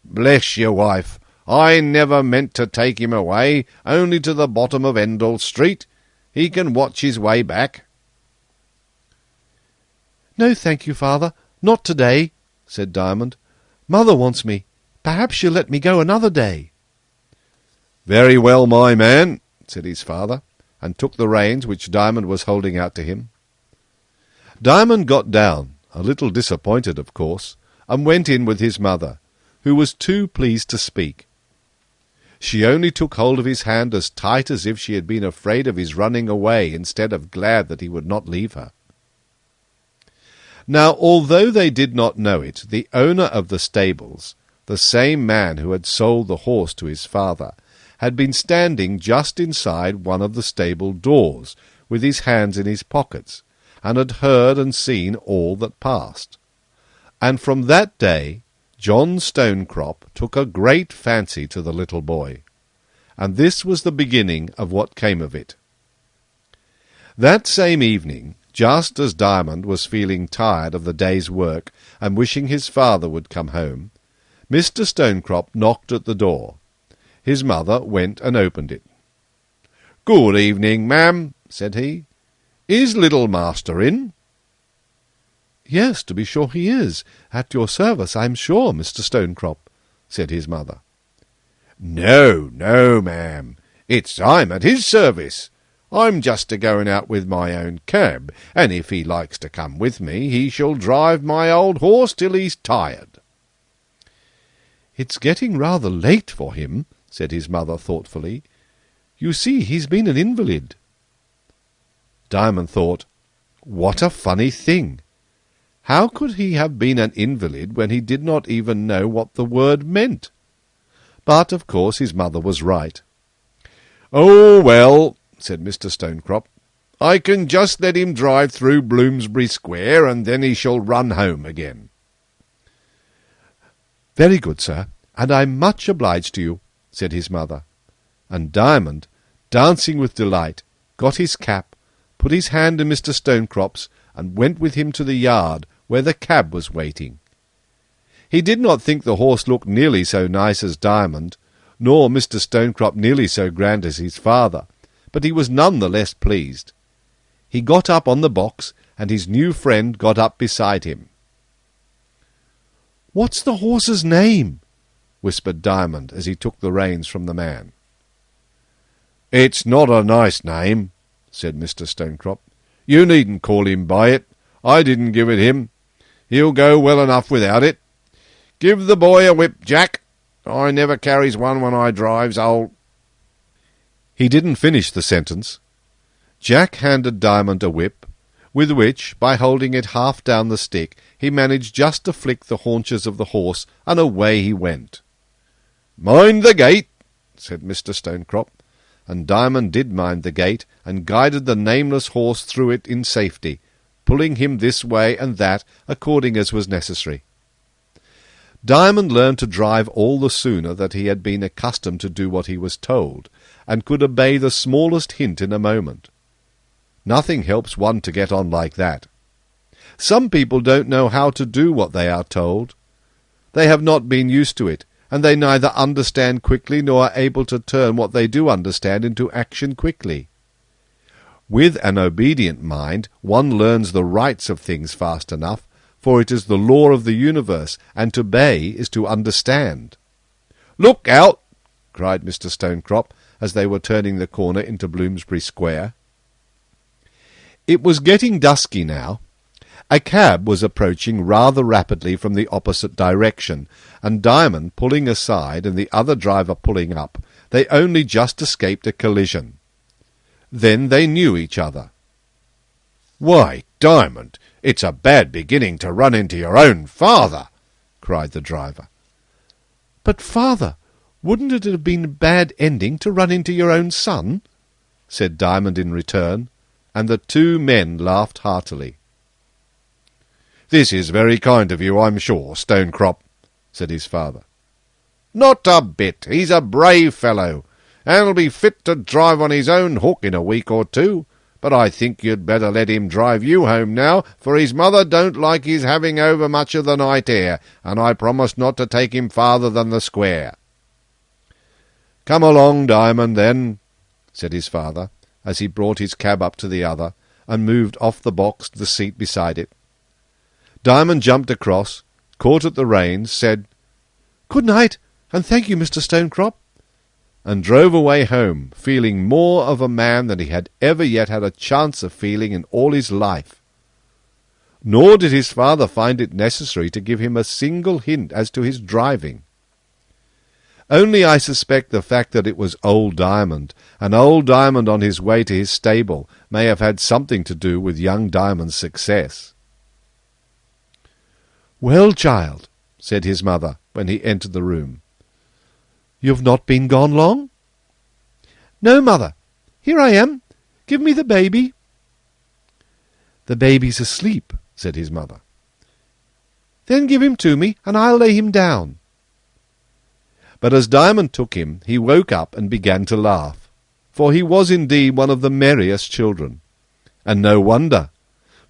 "Bless you, wife, I never meant to take him away, only to the bottom of Endell Street. He can watch his way back." "No, thank you, father, not today," said Diamond. "Mother wants me. Perhaps she'll let me go another day." "Very well, my man," said his father, and took the reins which Diamond was holding out to him. Diamond got down, a little disappointed, of course, and went in with his mother, who was too pleased to speak. She only took hold of his hand as tight as if she had been afraid of his running away instead of glad that he would not leave her. Now, although they did not know it, the owner of the stables, the same man who had sold the horse to his father, had been standing just inside one of the stable doors, with his hands in his pockets, and had heard and seen all that passed. And from that day John Stonecrop took a great fancy to the little boy, and this was the beginning of what came of it. That same evening, just as Diamond was feeling tired of the day's work and wishing his father would come home, Mr. Stonecrop knocked at the door. His mother went and opened it. "Good evening, ma'am," said he. "Is little master in?" "Yes, to be sure he is. At your service, I'm sure, Mr. Stonecrop," said his mother. "No, no, ma'am. I'm at his service. I'm just a-going out with my own cab, and if he likes to come with me, he shall drive my old horse till he's tired." "It's getting rather late for him," said his mother thoughtfully. "You see, he's been an invalid." Diamond thought, what a funny thing! How could he have been an invalid when he did not even know what the word meant? But, of course, his mother was right. "Oh, well," said Mr. Stonecrop, "I can just let him drive through Bloomsbury Square, and then he shall run home again." "Very good, sir, and I'm much obliged to you," said his mother. And Diamond, dancing with delight, got his cap, put his hand in Mr. Stonecrop's, and went with him to the yard where the cab was waiting. He did not think the horse looked nearly so nice as Diamond, nor Mr. Stonecrop nearly so grand as his father, but he was none the less pleased. He got up on the box, and his new friend got up beside him. "What's the horse's name?" whispered Diamond as he took the reins from the man. "It's not a nice name," said Mr. Stonecrop. "You needn't call him by it. I didn't give it him. He'll go well enough without it. Give the boy a whip, Jack. I never carries one when I drives, old—" He didn't finish the sentence. Jack handed Diamond a whip, with which, by holding it half down the stick, he managed just to flick the haunches of the horse, and away he went. "Mind the gate," said Mr. Stonecrop, and Diamond did mind the gate, and guided the nameless horse through it in safety, pulling him this way and that according as was necessary. Diamond learned to drive all the sooner that he had been accustomed to do what he was told, and could obey the smallest hint in a moment. Nothing helps one to get on like that. Some people don't know how to do what they are told. They have not been used to it, and they neither understand quickly nor are able to turn what they do understand into action quickly. With an obedient mind, one learns the rights of things fast enough, for it is the law of the universe, and to obey is to understand. "Look out!" cried Mr. Stonecrop, as they were turning the corner into Bloomsbury Square. It was getting dusky now. A cab was approaching rather rapidly from the opposite direction, and Diamond pulling aside and the other driver pulling up, they only just escaped a collision. Then they knew each other. "Why, Diamond, it's a bad beginning to run into your own father," cried the driver. "But, father, wouldn't it have been a bad ending to run into your own son?" said Diamond in return, and the two men laughed heartily. "This is very kind of you, I'm sure, Stonecrop," said his father. "Not a bit. He's a brave fellow, and'll be fit to drive on his own hook in a week or two. But I think you'd better let him drive you home now, for his mother don't like his having over much of the night air, and I promised not to take him farther than the square." "Come along, Diamond, then," said his father, as he brought his cab up to the other, and moved off the box to the seat beside it. Diamond jumped across, caught at the reins, said, "Good night, and thank you, Mr. Stonecrop," and drove away home, feeling more of a man than he had ever yet had a chance of feeling in all his life. Nor did his father find it necessary to give him a single hint as to his driving. Only I suspect the fact that it was old Diamond, and old Diamond on his way to his stable, may have had something to do with young Diamond's success. "Well, child," said his mother when he entered the room, "you've not been gone long?" "No, mother. Here I am. Give me the baby." "The baby's asleep," said his mother. "Then give him to me, and I'll lay him down." But as Diamond took him, he woke up and began to laugh, for he was indeed one of the merriest children. And no wonder,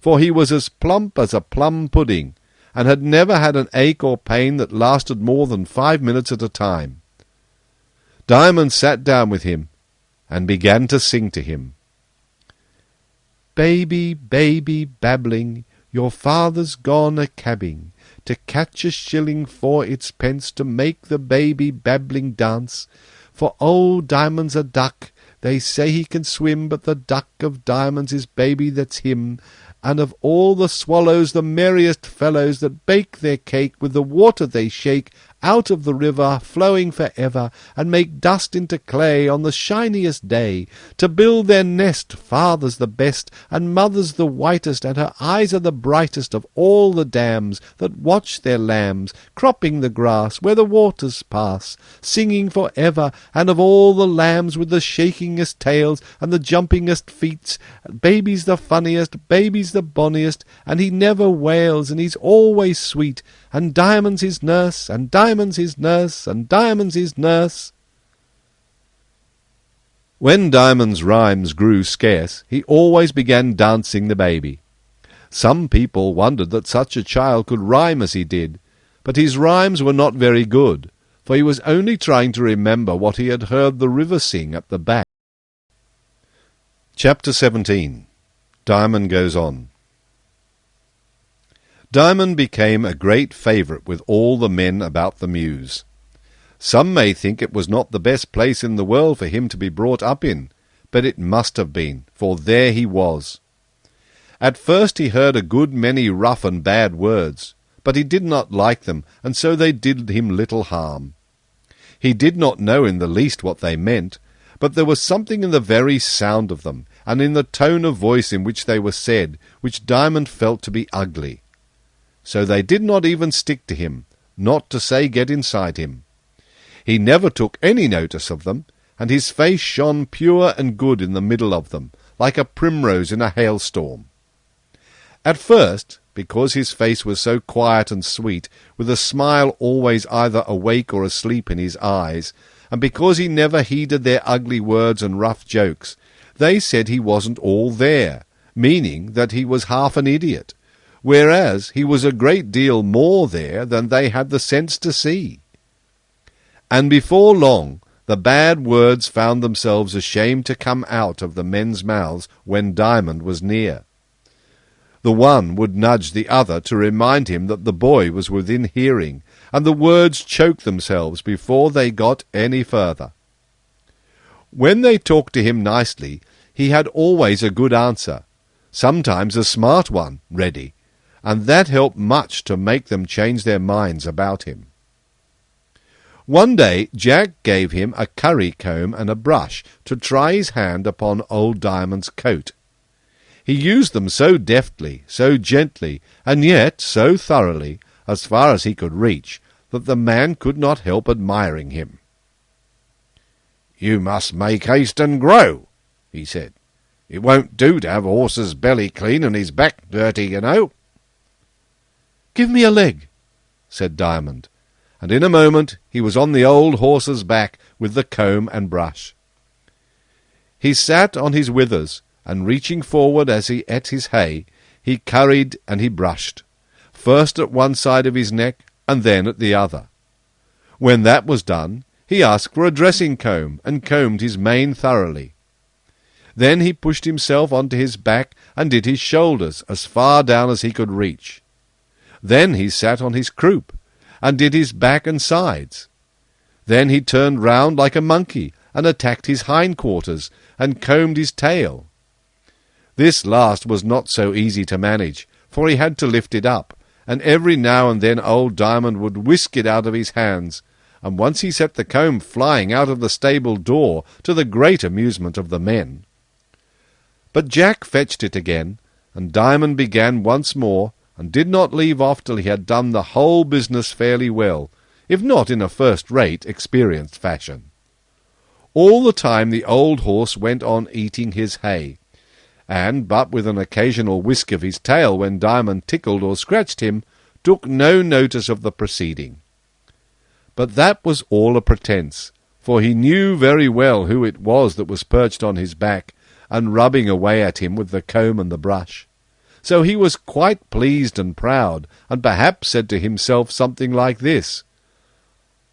for he was as plump as a plum pudding, and had never had an ache or pain that lasted more than 5 minutes at a time. Diamond sat down with him, and began to sing to him. "Baby, baby, babbling, your father's gone a-cabbing, to catch a shilling for its pence, to make the baby babbling dance. For old Diamond's a duck, they say he can swim, but the duck of Diamond's is baby that's him. And of all the swallows the merriest fellows, that bake their cake with the water they shake out of the river flowing for ever, and make dust into clay on the shiniest day. To build their nest, father's the best, and mother's the whitest, and her eyes are the brightest of all the dams that watch their lambs, cropping the grass where the waters pass, singing for ever. And of all the lambs with the shakingest tails and the jumpingest feet, baby's the funniest, baby's the bonniest, and he never wails, and he's always sweet, and Diamond's his nurse, and Diamond's his nurse, and Diamond's his nurse." When Diamond's rhymes grew scarce, he always began dancing the baby. Some people wondered that such a child could rhyme as he did, but his rhymes were not very good, for he was only trying to remember what he had heard the river sing at the back. Chapter 17. Diamond Goes On. Diamond became a great favourite with all the men about the mews. Some may think it was not the best place in the world for him to be brought up in, but it must have been, for there he was. At first he heard a good many rough and bad words, but he did not like them, and so they did him little harm. He did not know in the least what they meant, but there was something in the very sound of them, and in the tone of voice in which they were said, which Diamond felt to be ugly. So they did not even stick to him, not to say get inside him. He never took any notice of them, and his face shone pure and good in the middle of them, like a primrose in a hailstorm. At first, because his face was so quiet and sweet, with a smile always either awake or asleep in his eyes, and because he never heeded their ugly words and rough jokes, they said he wasn't all there, meaning that he was half an idiot, whereas he was a great deal more there than they had the sense to see. And before long the bad words found themselves ashamed to come out of the men's mouths when Diamond was near. The one would nudge the other to remind him that the boy was within hearing, and the words choked themselves before they got any further. When they talked to him nicely, he had always a good answer, sometimes a smart one, ready, and that helped much to make them change their minds about him. One day Jack gave him a curry-comb and a brush to try his hand upon old Diamond's coat. He used them so deftly, so gently, and yet so thoroughly, as far as he could reach, that the man could not help admiring him. "You must make haste and grow," he said. "It won't do to have a horse's belly clean and his back dirty, you know." "Give me a leg," said Diamond, and in a moment he was on the old horse's back with the comb and brush. He sat on his withers, and reaching forward as he ate his hay, he curried and he brushed, first at one side of his neck and then at the other. When that was done, he asked for a dressing-comb and combed his mane thoroughly. Then he pushed himself onto his back and did his shoulders as far down as he could reach. Then he sat on his croup, and did his back and sides. Then he turned round like a monkey, and attacked his hindquarters, and combed his tail. This last was not so easy to manage, for he had to lift it up, and every now and then old Diamond would whisk it out of his hands, and once he set the comb flying out of the stable door, to the great amusement of the men. But Jack fetched it again, and Diamond began once more, and did not leave off till he had done the whole business fairly well, if not in a first-rate, experienced fashion. All the time the old horse went on eating his hay, and, but with an occasional whisk of his tail when Diamond tickled or scratched him, took no notice of the proceeding. But that was all a pretence, for he knew very well who it was that was perched on his back, and rubbing away at him with the comb and the brush. So he was quite pleased and proud, and perhaps said to himself something like this: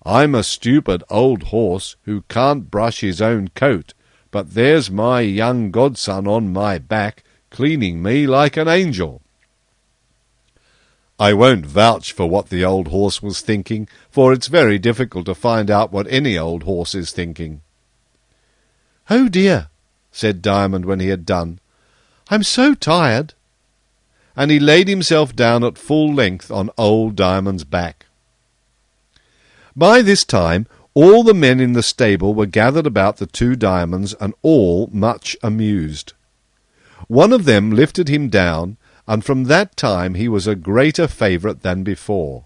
"I'm a stupid old horse who can't brush his own coat, but there's my young godson on my back, cleaning me like an angel." I won't vouch for what the old horse was thinking, for it's very difficult to find out what any old horse is thinking. "Oh dear," said Diamond when he had done, "I'm so tired." And he laid himself down at full length on old Diamond's back. By this time all the men in the stable were gathered about the two Diamonds, and all much amused. One of them lifted him down, and from that time he was a greater favourite than before.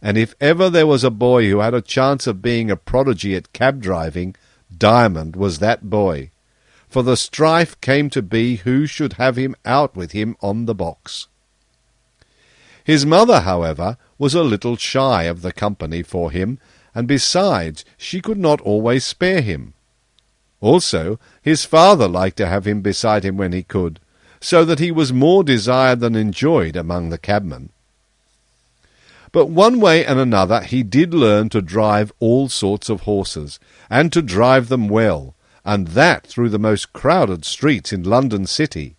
And if ever there was a boy who had a chance of being a prodigy at cab-driving, Diamond was that boy, for the strife came to be who should have him out with him on the box. His mother, however, was a little shy of the company for him, and besides she could not always spare him. Also, his father liked to have him beside him when he could, so that he was more desired than enjoyed among the cabmen. But one way and another he did learn to drive all sorts of horses, and to drive them well, and that through the most crowded streets in London City.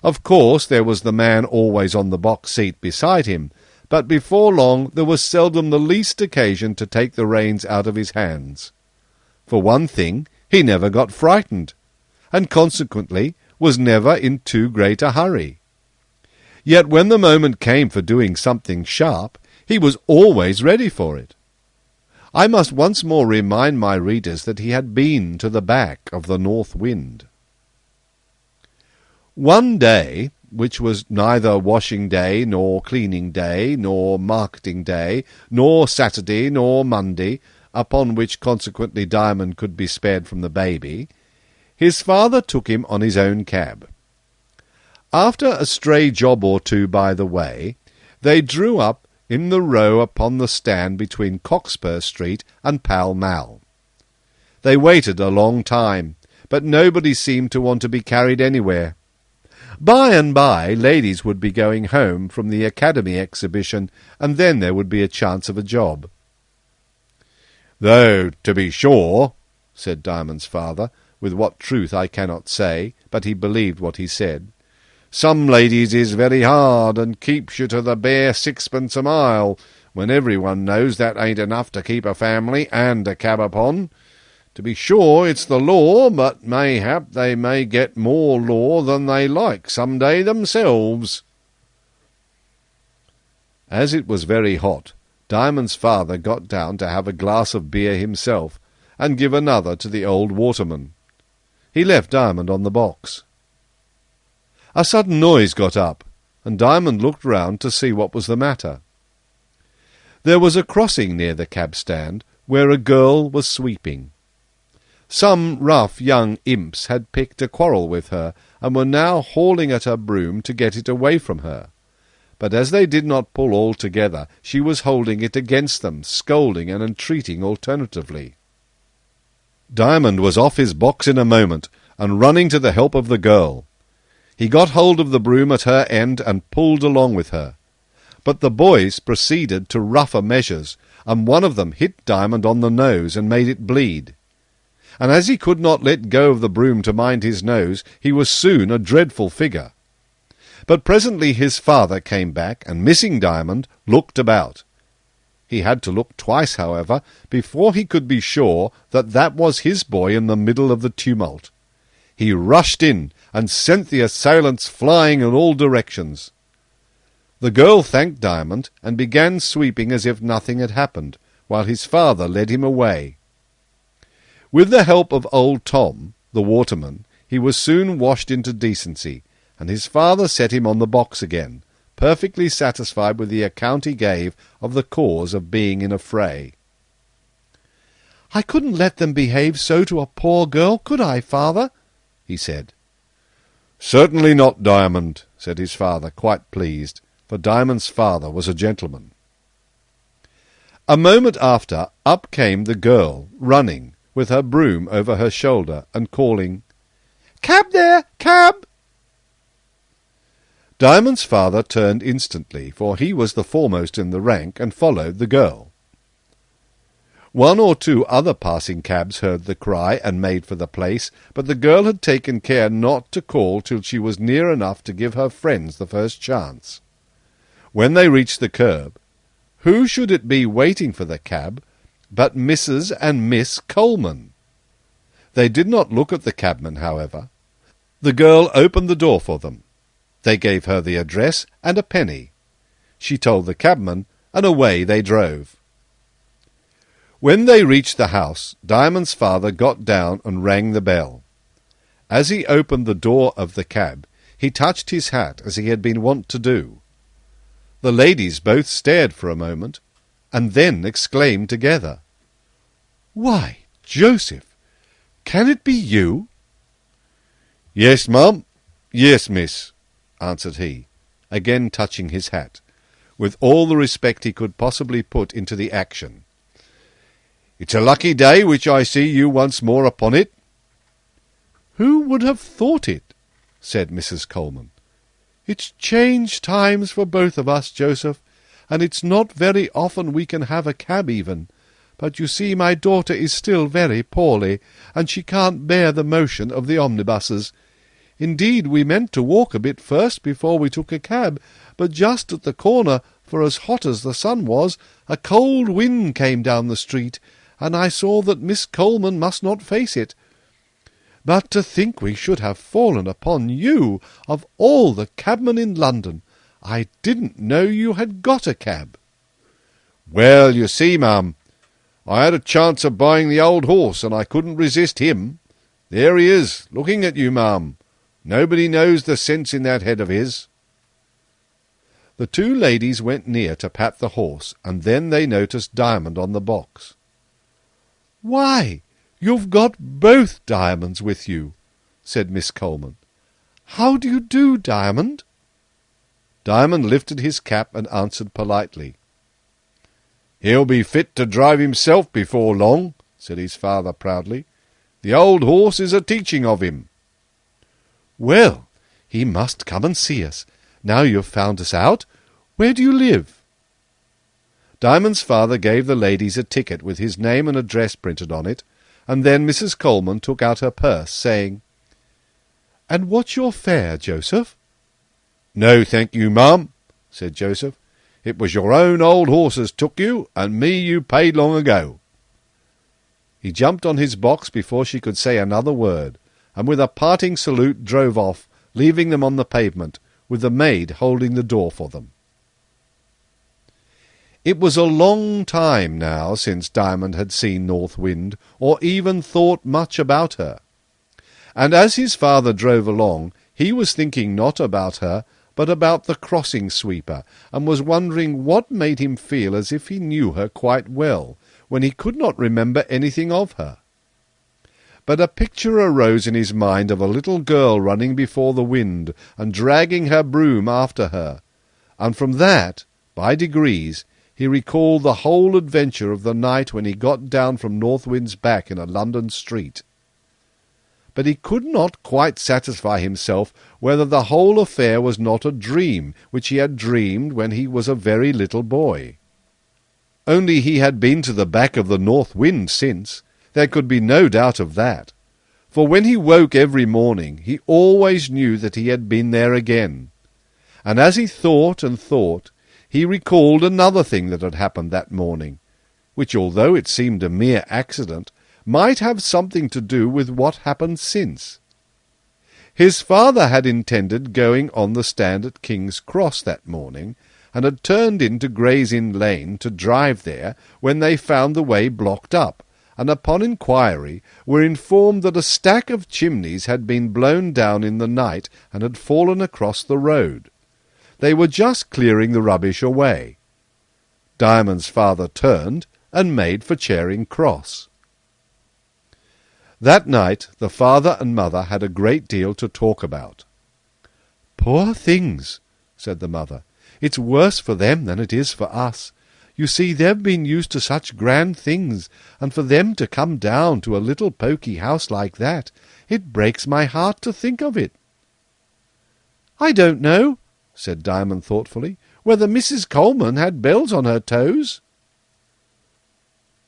Of course there was the man always on the box seat beside him, but before long there was seldom the least occasion to take the reins out of his hands. For one thing, he never got frightened, and consequently was never in too great a hurry. Yet when the moment came for doing something sharp, he was always ready for it. I must once more remind my readers that he had been to the back of the north wind. One day, which was neither washing day, nor cleaning day, nor marketing day, nor Saturday, nor Monday, upon which consequently Diamond could be spared from the baby, his father took him on his own cab. After a stray job or two by the way, they drew up in the row upon the stand between Cockspur Street and Pall Mall. They waited a long time, but nobody seemed to want to be carried anywhere. By and by ladies would be going home from the Academy exhibition, and then there would be a chance of a job. "Though, to be sure," said Diamond's father, with what truth I cannot say, but he believed what he said, "some ladies is very hard, and keeps you to the bare sixpence a mile, when everyone knows that ain't enough to keep a family and a cab upon. To be sure, it's the law, but mayhap they may get more law than they like some day themselves." As it was very hot, Diamond's father got down to have a glass of beer himself, and give another to the old waterman. He left Diamond on the box. A sudden noise got up, and Diamond looked round to see what was the matter. There was a crossing near the cab-stand, where a girl was sweeping. Some rough young imps had picked a quarrel with her, and were now hauling at her broom to get it away from her. But as they did not pull all together, she was holding it against them, scolding and entreating alternatively. Diamond was off his box in a moment, and running to the help of the girl. He got hold of the broom at her end, and pulled along with her. But the boys proceeded to rougher measures, and one of them hit Diamond on the nose, and made it bleed. And as he could not let go of the broom to mind his nose, he was soon a dreadful figure. But presently his father came back, and missing Diamond, looked about. He had to look twice, however, before he could be sure that that was his boy in the middle of the tumult. He rushed in, and sent the assailants flying in all directions. The girl thanked Diamond, and began sweeping as if nothing had happened, while his father led him away. With the help of old Tom, the waterman, he was soon washed into decency, and his father set him on the box again, perfectly satisfied with the account he gave of the cause of being in a fray. "I couldn't let them behave so to a poor girl, could I, father?" he said. "Certainly not, Diamond," said his father, quite pleased, for Diamond's father was a gentleman. A moment after, up came the girl, running, with her broom over her shoulder, and calling, "Cab there! Cab!" Diamond's father turned instantly, for he was the foremost in the rank, and followed the girl. One or two other passing cabs heard the cry, and made for the place, but the girl had taken care not to call till she was near enough to give her friends the first chance. When they reached the curb, who should it be waiting for the cab but Mrs. and Miss Coleman? They did not look at the cabman, however. The girl opened the door for them. They gave her the address and a penny. She told the cabman, and away they drove. When they reached the house, Diamond's father got down and rang the bell. As he opened the door of the cab, he touched his hat as he had been wont to do. The ladies both stared for a moment, and then exclaimed together, "Why, Joseph, can it be you?" "Yes, mum. Yes, miss," answered he, again touching his hat, with all the respect he could possibly put into the action. "It's a lucky day which I see you once more upon it. "Who would have thought it?" said Mrs. Coleman. "It's changed times for both of us, Joseph, and it's not very often we can have a cab even. But you see my daughter is still very poorly, and she can't bear the motion of the omnibuses. Indeed, we meant to walk a bit first before we took a cab, but just at the corner, for as hot as the sun was, a cold wind came down the street, and I saw that Miss Coleman must not face it. But to think we should have fallen upon you, of all the cabmen in London! I didn't know you had got a cab." "Well, you see, ma'am, I had a chance of buying the old horse, and I couldn't resist him. There he is, looking at you, ma'am. Nobody knows the sense in that head of his." The two ladies went near to pat the horse, and then they noticed Diamond on the box. "Why, you've got both Diamonds with you," said Miss Coleman. "How do you do, Diamond?" Diamond lifted his cap and answered politely. "He'll be fit to drive himself before long," said his father proudly. "The old horse is a teaching of him." "Well, he must come and see us, now you've found us out. Where do you live?" Diamond's father gave the ladies a ticket with his name and address printed on it, and then Mrs. Coleman took out her purse, saying, "And what's your fare, Joseph?" "No, thank you, ma'am," said Joseph. "It was your own old horse as took you, and me you paid long ago." He jumped on his box before she could say another word, and with a parting salute drove off, leaving them on the pavement, with the maid holding the door for them. It was a long time now since Diamond had seen North Wind, or even thought much about her. And as his father drove along, he was thinking not about her, but about the crossing sweeper, and was wondering what made him feel as if he knew her quite well, when he could not remember anything of her. But a picture arose in his mind of a little girl running before the wind, and dragging her broom after her, and from that, by degrees, he recalled the whole adventure of the night when he got down from North Wind's back in a London street. But he could not quite satisfy himself whether the whole affair was not a dream which he had dreamed when he was a very little boy. Only he had been to the back of the North Wind since, there could be no doubt of that, for when he woke every morning he always knew that he had been there again. And as he thought and thought, he recalled another thing that had happened that morning, which, although it seemed a mere accident, might have something to do with what happened since. His father had intended going on the stand at King's Cross that morning, and had turned into Gray's Inn Lane to drive there when they found the way blocked up, and upon inquiry were informed that a stack of chimneys had been blown down in the night and had fallen across the road. They were just clearing the rubbish away. Diamond's father turned and made for Charing Cross. That night the father and mother had a great deal to talk about. "Poor things," said the mother. "It's worse for them than it is for us. You see, they've been used to such grand things, and for them to come down to a little poky house like that, it breaks my heart to think of it." "I don't know," said Diamond thoughtfully, "whether Mrs. Coleman had bells on her toes."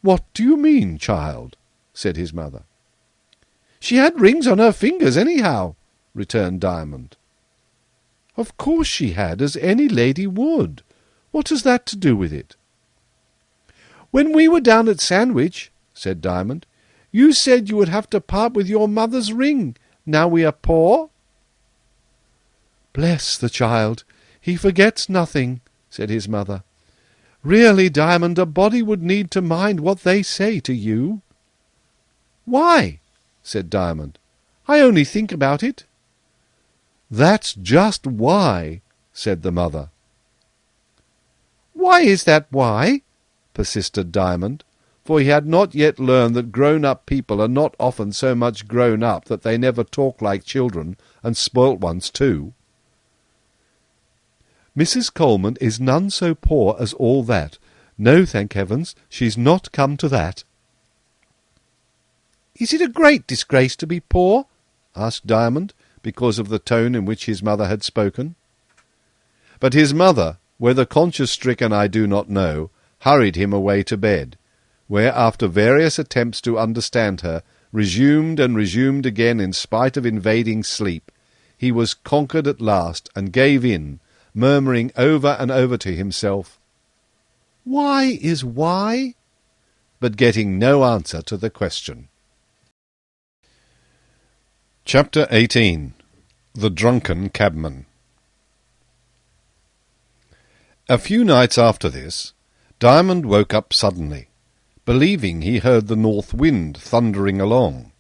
"What do you mean, child?" said his mother. "She had rings on her fingers, anyhow," returned Diamond. "Of course she had, as any lady would. What has that to do with it?" "When we were down at Sandwich," said Diamond, "you said you would have to part with your mother's ring, now we are poor." "Bless the child, he forgets nothing," said his mother. "Really, Diamond, a body would need to mind what they say to you." "Why?" said Diamond. "I only think about it." "That's just why," said the mother. "Why is that why?" persisted Diamond, for he had not yet learned that grown-up people are not often so much grown up that they never talk like children, and spoilt ones too. "Mrs. Coleman is none so poor as all that. No, thank heavens, she's not come to that." "Is it a great disgrace to be poor?" asked Diamond, because of the tone in which his mother had spoken. But his mother, whether conscience-stricken I do not know, hurried him away to bed, where, after various attempts to understand her, resumed and resumed again in spite of invading sleep, he was conquered at last, and gave in, murmuring over and over to himself, "Why is why?" but getting no answer to the question. Chapter 18. The Drunken Cabman. A few nights after this, Diamond woke up suddenly, believing he heard the north wind thundering along.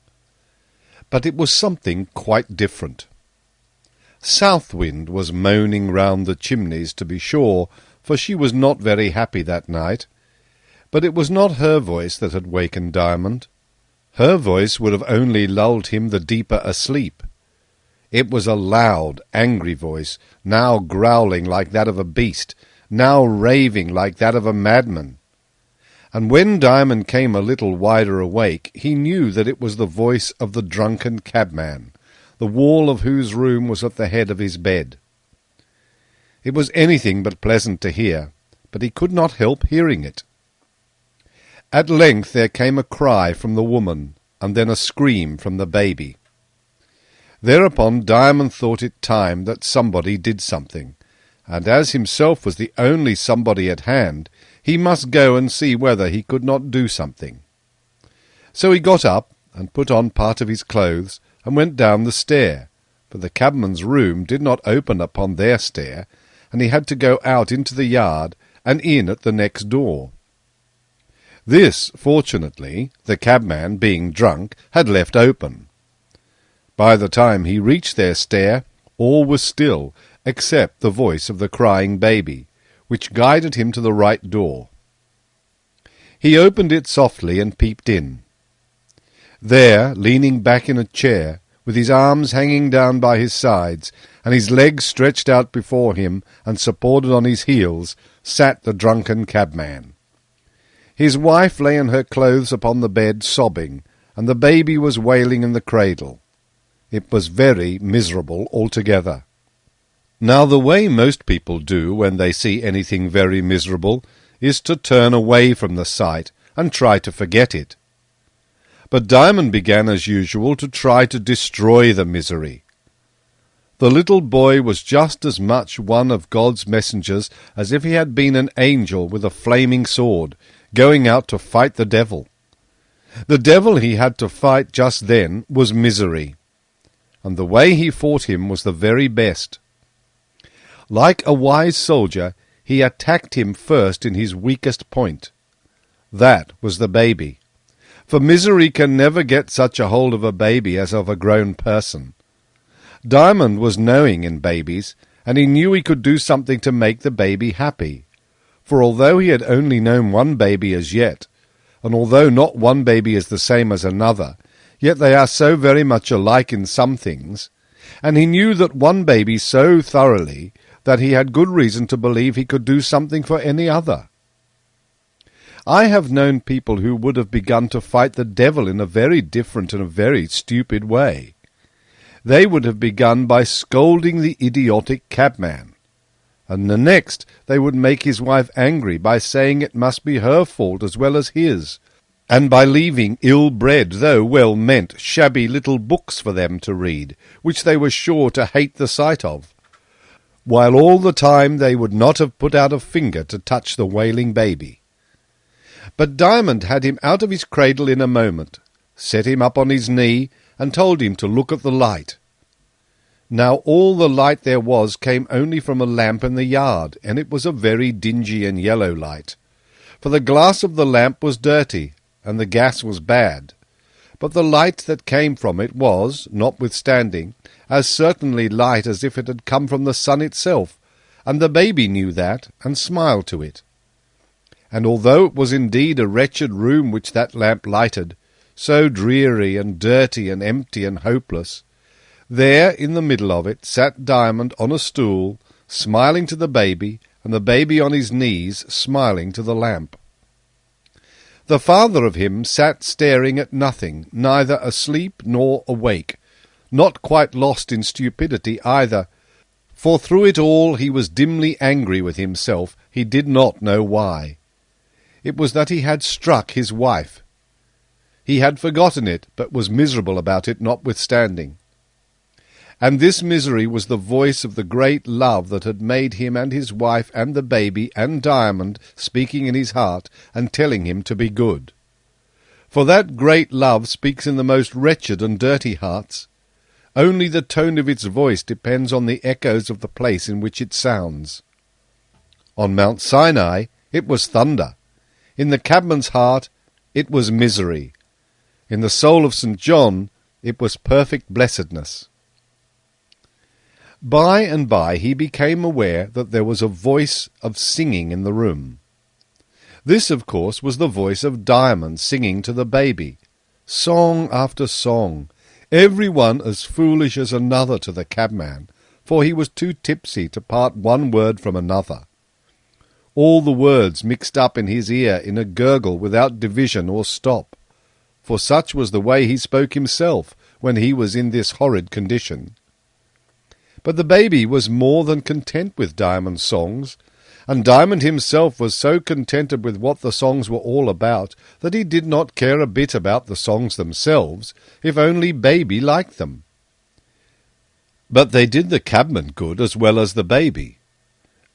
But it was something quite different. South wind was moaning round the chimneys, to be sure, for she was not very happy that night. But it was not her voice that had wakened Diamond. Her voice would have only lulled him the deeper asleep. It was a loud, angry voice, now growling like that of a beast, now raving like that of a madman. And when Diamond came a little wider awake, he knew that it was the voice of the drunken cabman, the wall of whose room was at the head of his bed. It was anything but pleasant to hear, but he could not help hearing it. At length there came a cry from the woman, and then a scream from the baby. Thereupon Diamond thought it time that somebody did something, and as himself was the only somebody at hand, he must go and see whether he could not do something. So he got up, and put on part of his clothes, and went down the stair, for the cabman's room did not open upon their stair, and he had to go out into the yard, and in at the next door. This, fortunately, the cabman, being drunk, had left open. By the time he reached their stair, all was still, except the voice of the crying baby, which guided him to the right door. He opened it softly and peeped in. There, leaning back in a chair, with his arms hanging down by his sides, and his legs stretched out before him and supported on his heels, sat the drunken cabman. His wife lay in her clothes upon the bed, sobbing, and the baby was wailing in the cradle. It was very miserable altogether. Now the way most people do when they see anything very miserable is to turn away from the sight and try to forget it. But Diamond began as usual to try to destroy the misery. The little boy was just as much one of God's messengers as if he had been an angel with a flaming sword, going out to fight the devil. The devil he had to fight just then was misery, and the way he fought him was the very best. Like a wise soldier, he attacked him first in his weakest point. That was the baby, for misery can never get such a hold of a baby as of a grown person. Diamond was knowing in babies, and he knew he could do something to make the baby happy. For although he had only known one baby as yet, and although not one baby is the same as another, yet they are so very much alike in some things, and he knew that one baby so thoroughly that he had good reason to believe he could do something for any other. I have known people who would have begun to fight the devil in a very different and a very stupid way. They would have begun by scolding the idiotic cabman, and the next they would make his wife angry by saying it must be her fault as well as his, and by leaving ill-bred, though well-meant, shabby little books for them to read, which they were sure to hate the sight of, while all the time they would not have put out a finger to touch the wailing baby. But Diamond had him out of his cradle in a moment, set him up on his knee, and told him to look at the light. Now all the light there was came only from a lamp in the yard, and it was a very dingy and yellow light, for the glass of the lamp was dirty, and the gas was bad. But the light that came from it was, notwithstanding, as certainly light as if it had come from the sun itself, and the baby knew that, and smiled to it. And although it was indeed a wretched room which that lamp lighted, so dreary and dirty and empty and hopeless, there in the middle of it sat Diamond on a stool, smiling to the baby, and the baby on his knees, smiling to the lamp. The father of him sat staring at nothing, neither asleep nor awake, not quite lost in stupidity either, for through it all he was dimly angry with himself, he did not know why. It was that he had struck his wife. He had forgotten it, but was miserable about it notwithstanding. And this misery was the voice of the great love that had made him and his wife and the baby and Diamond speaking in his heart and telling him to be good. For that great love speaks in the most wretched and dirty hearts. Only the tone of its voice depends on the echoes of the place in which it sounds. On Mount Sinai it was thunder. In the cabman's heart it was misery. In the soul of St. John it was perfect blessedness. By and by he became aware that there was a voice of singing in the room. This, of course, was the voice of Diamond singing to the baby. Song after song, every one as foolish as another to the cabman, for he was too tipsy to part one word from another. All the words mixed up in his ear in a gurgle without division or stop, for such was the way he spoke himself when he was in this horrid condition. But the baby was more than content with Diamond's songs, and Diamond himself was so contented with what the songs were all about that he did not care a bit about the songs themselves, if only baby liked them. But they did the cabman good as well as the baby.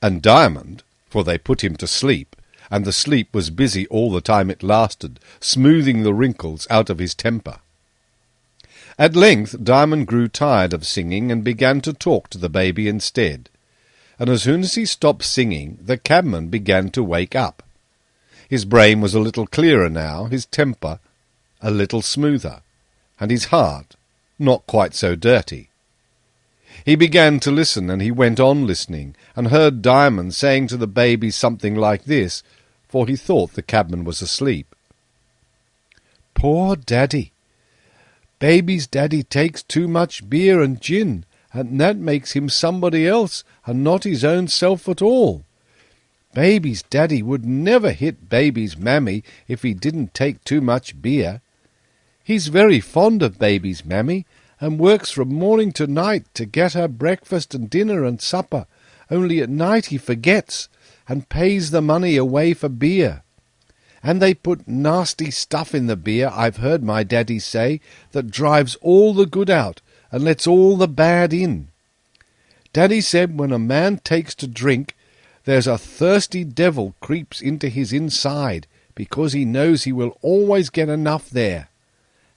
And Diamond, for they put him to sleep, and the sleep was busy all the time it lasted, smoothing the wrinkles out of his temper. At length Diamond grew tired of singing and began to talk to the baby instead, and as soon as he stopped singing the cabman began to wake up. His brain was a little clearer now, his temper a little smoother, and his heart not quite so dirty. He began to listen, and he went on listening, and heard Diamond saying to the baby something like this, for he thought the cabman was asleep. "Poor daddy! Baby's daddy takes too much beer and gin, and that makes him somebody else, and not his own self at all. Baby's daddy would never hit baby's mammy if he didn't take too much beer. He's very fond of baby's mammy, and works from morning to night to get her breakfast and dinner and supper, only at night he forgets, and pays the money away for beer. And they put nasty stuff in the beer, I've heard my daddy say, that drives all the good out, and lets all the bad in. Daddy said when a man takes to drink, there's a thirsty devil creeps into his inside, because he knows he will always get enough there.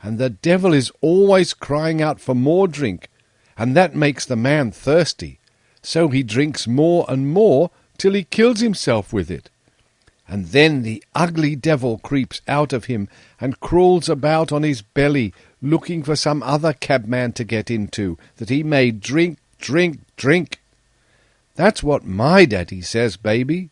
And the devil is always crying out for more drink, and that makes the man thirsty. So he drinks more and more till he kills himself with it. And then the ugly devil creeps out of him and crawls about on his belly, looking for some other cabman to get into, that he may drink, drink, drink. That's what my daddy says, baby.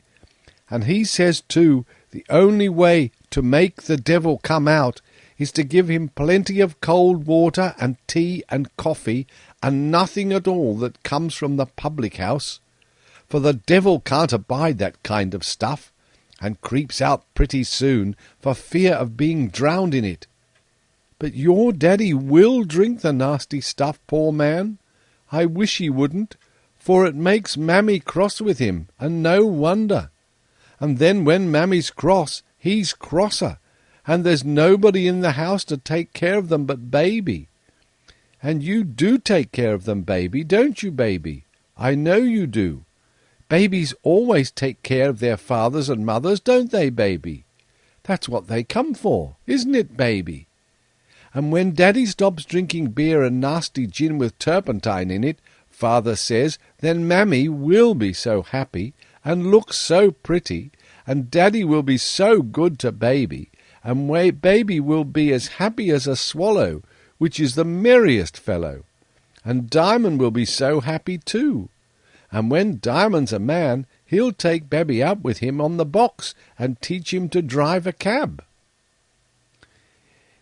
And he says, too, the only way to make the devil come out is to give him plenty of cold water and tea and coffee, and nothing at all that comes from the public-house. For the devil can't abide that kind of stuff, and creeps out pretty soon for fear of being drowned in it. But your daddy will drink the nasty stuff, poor man. I wish he wouldn't, for it makes mammy cross with him, and no wonder. And then when mammy's cross, he's crosser, and there's nobody in the house to take care of them but baby. And you do take care of them, baby, don't you, baby? I know you do. Babies always take care of their fathers and mothers, don't they, baby? That's what they come for, isn't it, baby? And when daddy stops drinking beer and nasty gin with turpentine in it, father says, then mammy will be so happy, and look so pretty, and daddy will be so good to baby, and baby will be as happy as a swallow, which is the merriest fellow, and Diamond will be so happy too. And when Diamond's a man, he'll take baby up with him on the box and teach him to drive a cab.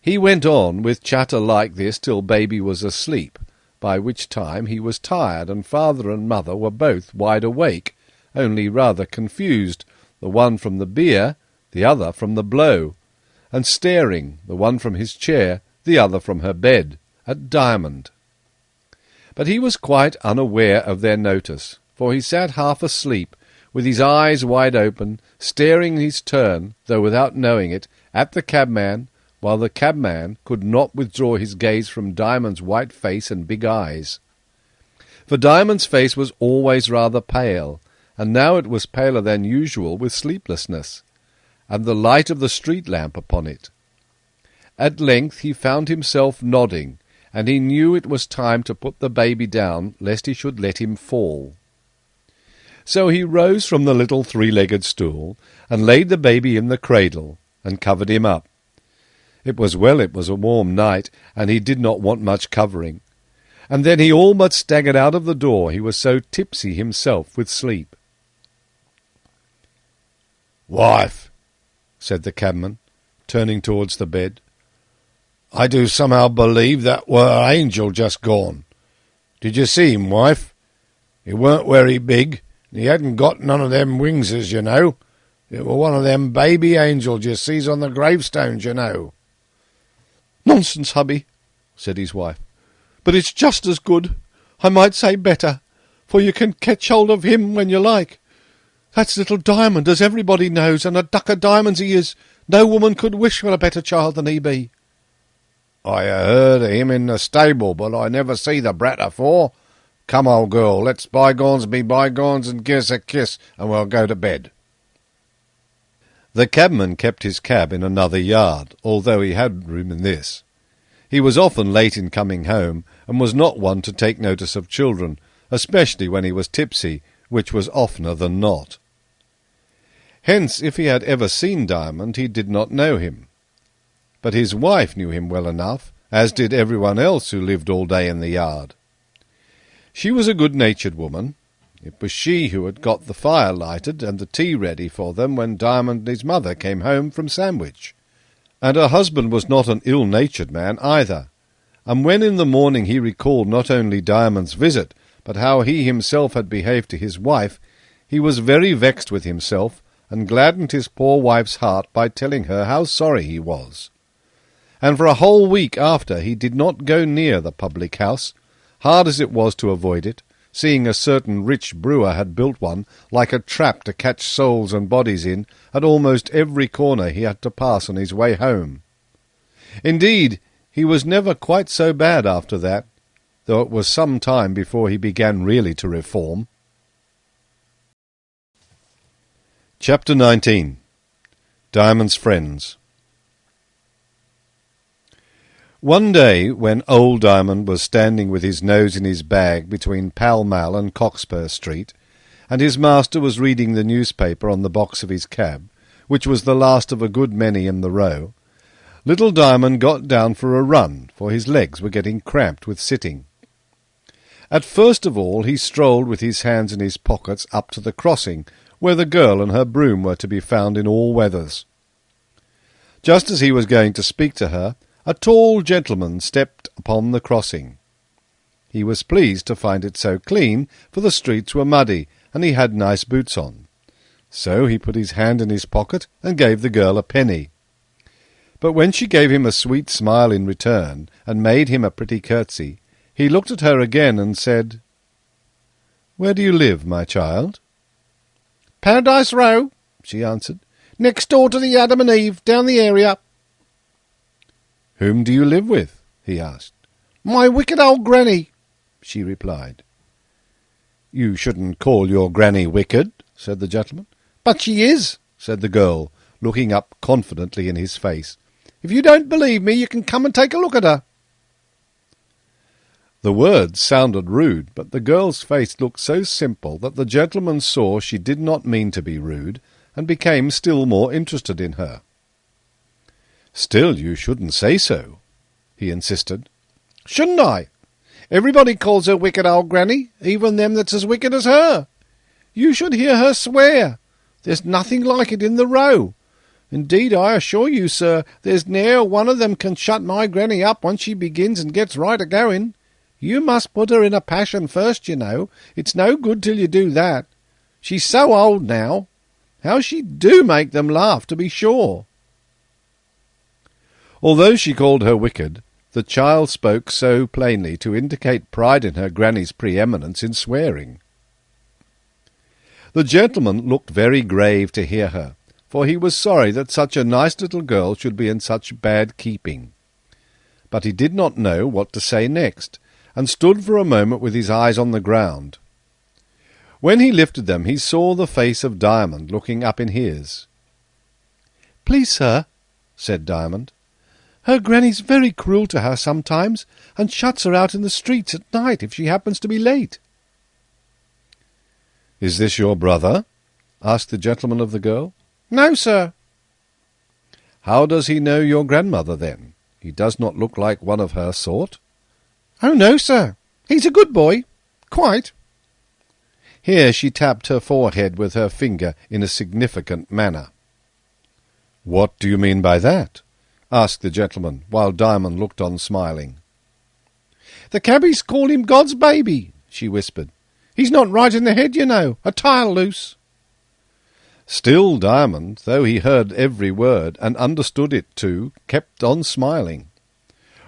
He went on with chatter like this till baby was asleep, by which time he was tired, and father and mother were both wide awake, only rather confused, the one from the beer, the other from the blow, and staring, the one from his chair, the other from her bed, at Diamond. But he was quite unaware of their notice, for he sat half asleep, with his eyes wide open, staring in his turn, though without knowing it, at the cabman, while the cabman could not withdraw his gaze from Diamond's white face and big eyes. For Diamond's face was always rather pale, and now it was paler than usual with sleeplessness, and the light of the street lamp upon it. At length he found himself nodding, and he knew it was time to put the baby down, lest he should let him fall. So he rose from the little three-legged stool, and laid the baby in the cradle, and covered him up. It was a warm night, and he did not want much covering. And then he all but staggered out of the door, he was so tipsy himself with sleep. "Wife," said the cabman, turning towards the bed, "I do somehow believe that were Angel just gone. Did you see him, wife? He weren't very big, and he hadn't got none of them wingses, you know. It were one of them baby angels you sees on the gravestones, you know." "Nonsense, hubby," said his wife. "But it's just as good. I might say better, for you can catch hold of him when you like. That's little Diamond, as everybody knows, and a duck of diamonds he is. No woman could wish for a better child than he be." "I heard of him in the stable, but I never see the brat afore. Come, old girl, let's bygones be bygones, and give us a kiss, and we'll go to bed." The cabman kept his cab in another yard, although he had room in this. He was often late in coming home, and was not one to take notice of children, especially when he was tipsy, which was oftener than not. Hence, if he had ever seen Diamond, he did not know him. But his wife knew him well enough, as did everyone else who lived all day in the yard. She was a good-natured woman. It was she who had got the fire lighted and the tea ready for them when Diamond and his mother came home from Sandwich. And her husband was not an ill-natured man either, and when in the morning he recalled not only Diamond's visit, but how he himself had behaved to his wife, he was very vexed with himself, and gladdened his poor wife's heart by telling her how sorry he was. And for a whole week after he did not go near the public-house, hard as it was to avoid it, seeing a certain rich brewer had built one, like a trap to catch souls and bodies in, at almost every corner he had to pass on his way home. Indeed, he was never quite so bad after that, though it was some time before he began really to reform. Chapter 19. Diamond's Friends. One day, when old Diamond was standing with his nose in his bag between Pall Mall and Cockspur Street, and his master was reading the newspaper on the box of his cab, which was the last of a good many in the row, little Diamond got down for a run, for his legs were getting cramped with sitting. At first of all he strolled with his hands in his pockets up to the crossing, where the girl and her broom were to be found in all weathers. Just as he was going to speak to her, a tall gentleman stepped upon the crossing. He was pleased to find it so clean, for the streets were muddy, and he had nice boots on. So he put his hand in his pocket and gave the girl a penny. But when she gave him a sweet smile in return, and made him a pretty curtsy, he looked at her again and said, "Where do you live, my child?" "Paradise Row," she answered. "Next door to the Adam and Eve, down the area." "Whom do you live with?" he asked. "My wicked old granny," she replied. "You shouldn't call your granny wicked," said the gentleman. "But she is," said the girl, looking up confidently in his face. "If you don't believe me, you can come and take a look at her." The words sounded rude, but the girl's face looked so simple that the gentleman saw she did not mean to be rude, and became still more interested in her. "Still, you shouldn't say so," he insisted. "Shouldn't I? Everybody calls her wicked old granny, even them that's as wicked as her. You should hear her swear. There's nothing like it in the row. Indeed, I assure you, sir, there's ne'er one of them can shut my granny up once she begins and gets right a-going. You must put her in a passion first, you know. It's no good till you do that. She's so old now. How she do make them laugh, to be sure." Although she called her wicked, The child spoke so plainly to indicate pride in her granny's preeminence in swearing. The gentleman looked very grave to hear her, for he was sorry that such a nice little girl should be in such bad keeping. But he did not know what to say next, and stood for a moment with his eyes on the ground. When he lifted them, he saw the face of Diamond looking up in his. "Please, sir," said Diamond, "her granny's very cruel to her sometimes, and shuts her out in the streets at night if she happens to be late." "Is this your brother?" asked the gentleman of the girl. "No, sir." "How does he know your grandmother, then? He does not look like one of her sort." "Oh, no, sir. He's a good boy. Quite." Here she tapped her forehead with her finger in a significant manner. "What do you mean by that?" asked the gentleman, while Diamond looked on smiling. "The cabbies call him God's baby," she whispered. "He's not right in the head, you know, a tile loose." Still Diamond, though he heard every word, and understood it too, kept on smiling.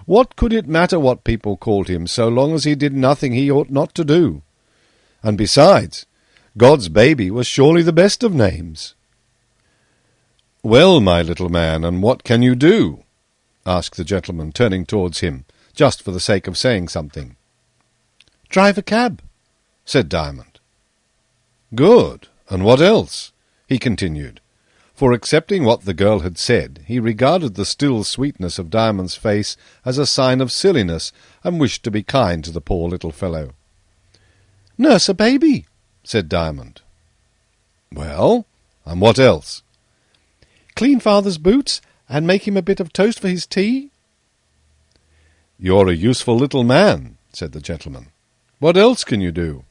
What could it matter what people called him, so long as he did nothing he ought not to do? And besides, God's baby was surely the best of names. "Well, my little man, and what can you do?" asked the gentleman, turning towards him, just for the sake of saying something. "Drive a cab," said Diamond. "Good. And what else?" he continued, for accepting what the girl had said, he regarded the still sweetness of Diamond's face as a sign of silliness, and wished to be kind to the poor little fellow. "Nurse a baby," said Diamond. "Well, and what else?" "Clean father's boots, and make him a bit of toast for his tea." "You're a useful little man," said the gentleman. "What else can you do?"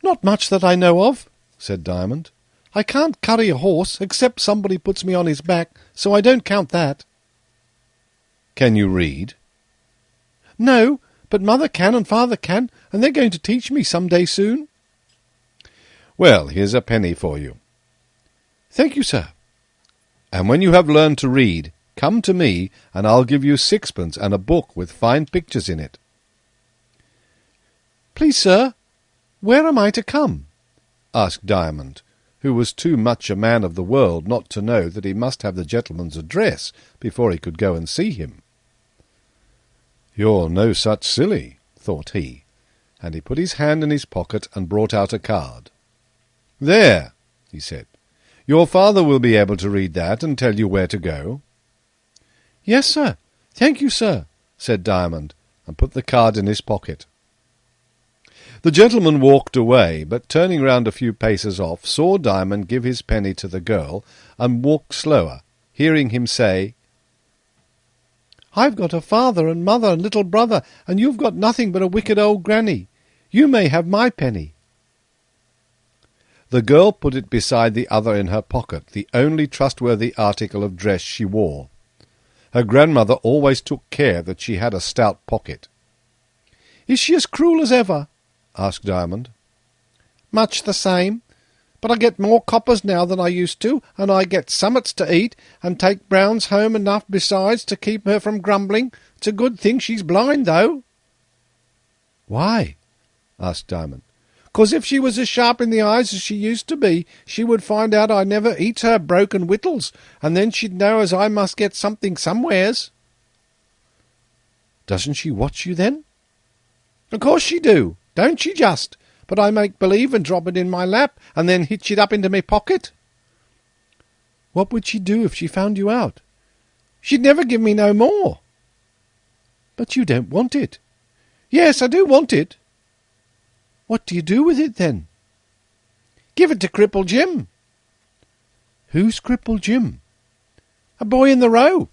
"Not much that I know of," said Diamond. "I can't curry a horse, except somebody puts me on his back, so I don't count that." "Can you read?" "No, but mother can and father can, and they're going to teach me some day soon." "Well, here's a penny for you." "Thank you, sir." "And when you have learned to read, come to me, and I'll give you 6pence and a book with fine pictures in it." "Please, sir, where am I to come?" asked Diamond, who was too much a man of the world not to know that he must have the gentleman's address before he could go and see him. "You're no such silly," thought he, and he put his hand in his pocket and brought out a card. "There," he said, "your father will be able to read that and tell you where to go." "Yes, sir. Thank you, sir," said Diamond, and put the card in his pocket. The gentleman walked away, but turning round a few paces off, saw Diamond give his penny to the girl, and walked slower, hearing him say, "I've got a father and mother and little brother, and you've got nothing but a wicked old granny. You may have my penny." The girl put it beside the other in her pocket, the only trustworthy article of dress she wore. Her grandmother always took care that she had a stout pocket. "Is she as cruel as ever?" asked Diamond. "Much the same. But I get more coppers now than I used to, and I get summats to eat, and take Browns home enough besides to keep her from grumbling. It's a good thing she's blind, though." "Why?" asked Diamond. "'Cause if she was as sharp in the eyes as she used to be, she would find out I never eats her broken wittles, and then she'd know as I must get something somewheres." "Doesn't she watch you, then?" "Of course she do. Don't she just? But I make believe and drop it in my lap, and then hitch it up into me pocket." "What would she do if she found you out?" "She'd never give me no more." "But you don't want it." "Yes, I do want it." "What do you do with it, then?" "Give it to Cripple Jim." "Who's Cripple Jim?" "A boy in the row.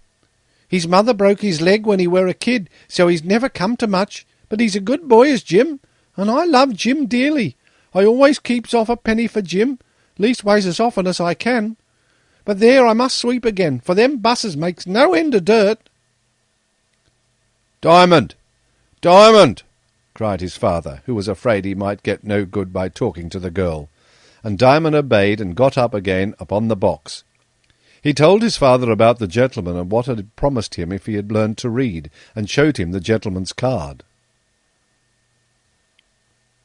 His mother broke his leg when he were a kid, so he's never come to much, but he's a good boy is Jim, and I love Jim dearly. I always keeps off a penny for Jim, leastways as often as I can. But there, I must sweep again, for them buses makes no end of dirt." "Diamond! Diamond!" cried his father, who was afraid he might get no good by talking to the girl, and Diamond obeyed and got up again upon the box. He told his father about the gentleman and what had promised him if he had learned to read, and showed him the gentleman's card.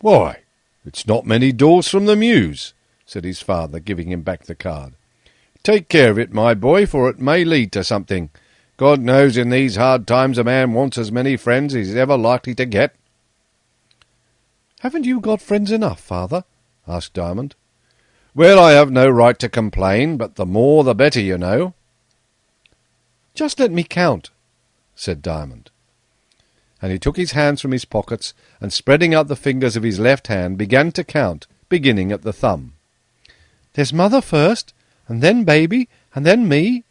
"Why, it's not many doors from the mews," said his father, giving him back the card. "Take care of it, my boy, for it may lead to something. God knows in these hard times a man wants as many friends as he's ever likely to get." "Haven't you got friends enough, father?" asked Diamond. "Well, I have no right to complain, but the more the better, you know." "Just let me count," said Diamond. And he took his hands from his pockets, and spreading out the fingers of his left hand, began to count, beginning at the thumb. "There's mother first, and then baby, and then me.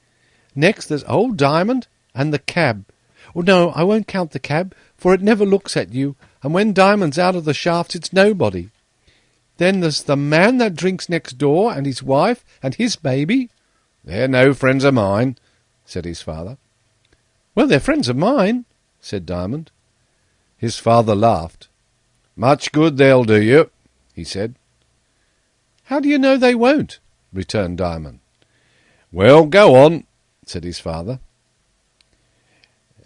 Next there's old Diamond, and the cab. Oh, no, I won't count the cab, for it never looks at you, and when Diamond's out of the shafts it's nobody. Then there's the man that drinks next door, and his wife, and his baby." "They're no friends of mine," said his father. "Well, they're friends of mine," said Diamond. His father laughed. "Much good they'll do you," he said. "How do you know they won't?" returned Diamond. "Well, go on," said his father.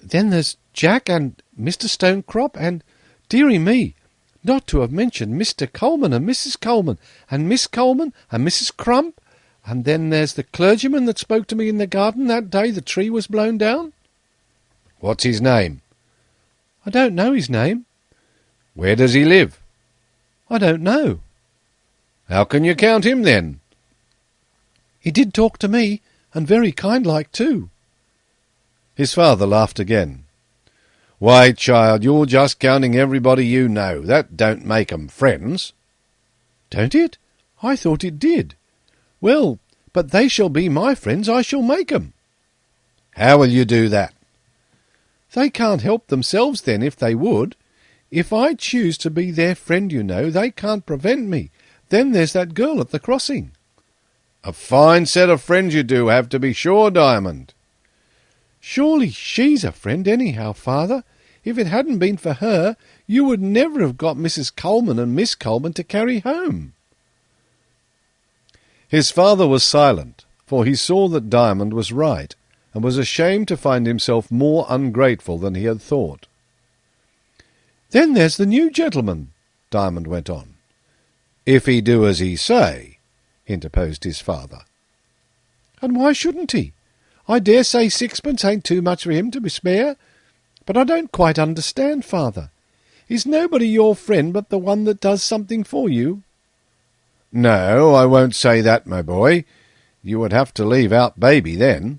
"Then there's Jack and Mr. Stonecrop, and, dearie me, not to have mentioned Mr. Coleman and Mrs. Coleman, and Miss Coleman and Mrs. Crump, and then there's the clergyman that spoke to me in the garden that day the tree was blown down." "What's his name?" "I don't know his name." "Where does he live?" "I don't know." "How can you count him, then?" "He did talk to me, and very kind-like too." His father laughed again. "Why, child, you're just counting everybody you know. That don't make 'em friends." "Don't it? I thought it did. Well, but they shall be my friends. I shall make 'em." "How will you do that?" "They can't help themselves then, if they would. If I choose to be their friend, you know, they can't prevent me. Then there's that girl at the crossing." "A fine set of friends you do have, to be sure, Diamond." "Surely she's a friend anyhow, father. If it hadn't been for her, you would never have got Mrs. Coleman and Miss Coleman to carry home." His father was silent, for he saw that Diamond was right, and was ashamed to find himself more ungrateful than he had thought. "Then there's the new gentleman," Diamond went on. "If he do as he say," interposed his father. "And why shouldn't he? I dare say sixpence ain't too much for him to spare. But I don't quite understand, father. Is nobody your friend but the one that does something for you?" "No, I won't say that, my boy. You would have to leave out baby then."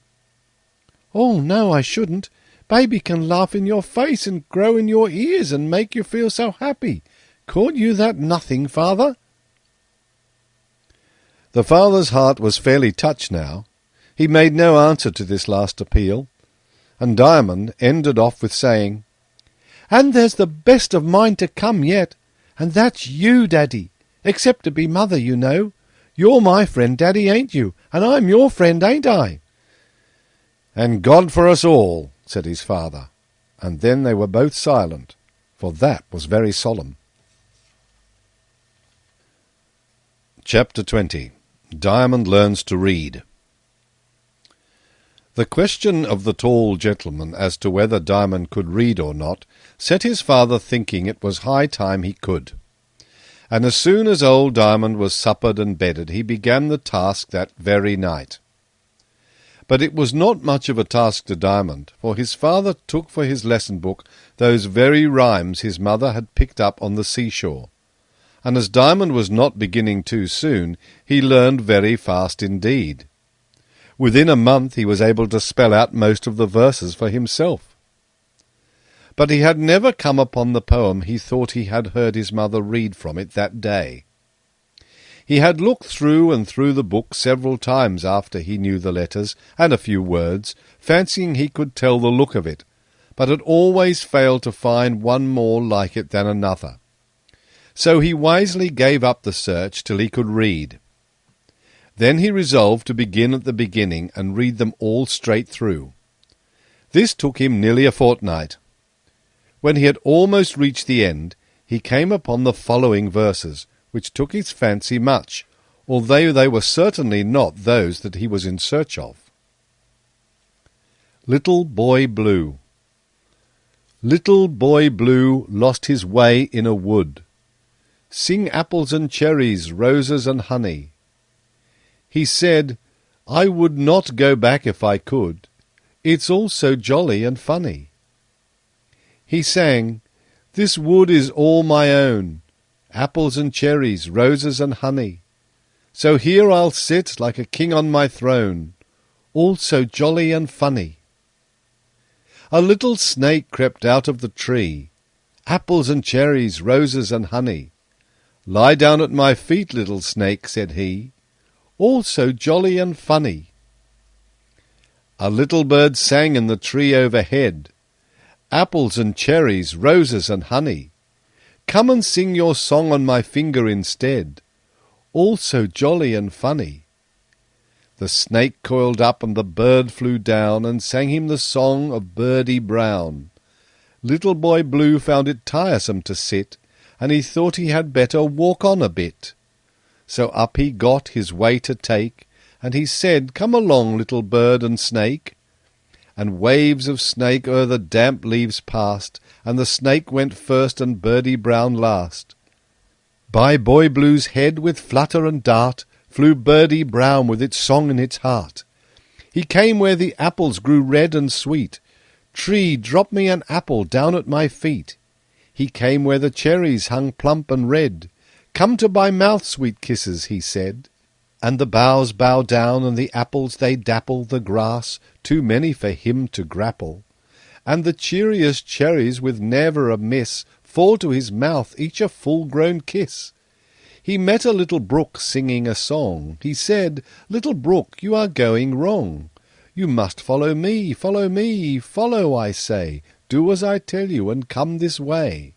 "Oh, no, I shouldn't. Baby can laugh in your face and grow in your ears and make you feel so happy. Call you that nothing, father?" The father's heart was fairly touched now. He made no answer to this last appeal, and Diamond ended off with saying, "And there's the best of mine to come yet, and that's you, Daddy, except to be mother, you know. You're my friend, Daddy, ain't you? And I'm your friend, ain't I?" "And God for us all," said his father, and then they were both silent, for that was very solemn. Chapter 20. Diamond learns to read. The question of the tall gentleman as to whether Diamond could read or not set his father thinking it was high time he could. And as soon as old Diamond was suppered and bedded, he began the task that very night. But it was not much of a task to Diamond, for his father took for his lesson-book those very rhymes his mother had picked up on the seashore. And as Diamond was not beginning too soon, he learned very fast indeed. Within a month he was able to spell out most of the verses for himself. But he had never come upon the poem he thought he had heard his mother read from it that day. He had looked through and through the book several times after he knew the letters and a few words, fancying he could tell the look of it, but had always failed to find one more like it than another. So he wisely gave up the search till he could read. Then he resolved to begin at the beginning and read them all straight through. This took him nearly a fortnight. When he had almost reached the end, he came upon the following verses, which took his fancy much, although they were certainly not those that he was in search of. Little Boy Blue. Little Boy Blue lost his way in a wood. Sing apples and cherries, roses and honey. He said, I would not go back if I could. It's all so jolly and funny. He sang, This wood is all my own, apples and cherries, roses and honey. So here I'll sit like a king on my throne, all so jolly and funny. A little snake crept out of the tree, apples and cherries, roses and honey. Lie down at my feet, little snake, said he, all so jolly and funny. A little bird sang in the tree overhead, apples and cherries, roses and honey. Come and sing your song on my finger instead, all so jolly and funny. The snake coiled up and the bird flew down and sang him the song of Birdie Brown. Little Boy Blue found it tiresome to sit, and he thought he had better walk on a bit. So up he got his way to take, and he said, Come along, little bird and snake. And waves of snake o'er the damp leaves passed, and the snake went first and Birdie Brown last. By Boy Blue's head with flutter and dart flew Birdie Brown with its song in its heart. He came where the apples grew red and sweet. Tree, drop me an apple down at my feet. He came where the cherries hung plump and red. Come to my mouth, sweet kisses, he said. And the boughs bow down, and the apples they dapple the grass, too many for him to grapple. And the cheeriest cherries, with never a miss, fall to his mouth, each a full-grown kiss. He met a little brook singing a song. He said, Little brook, you are going wrong. You must follow me, follow me, follow, I say. Do as I tell you, and come this way.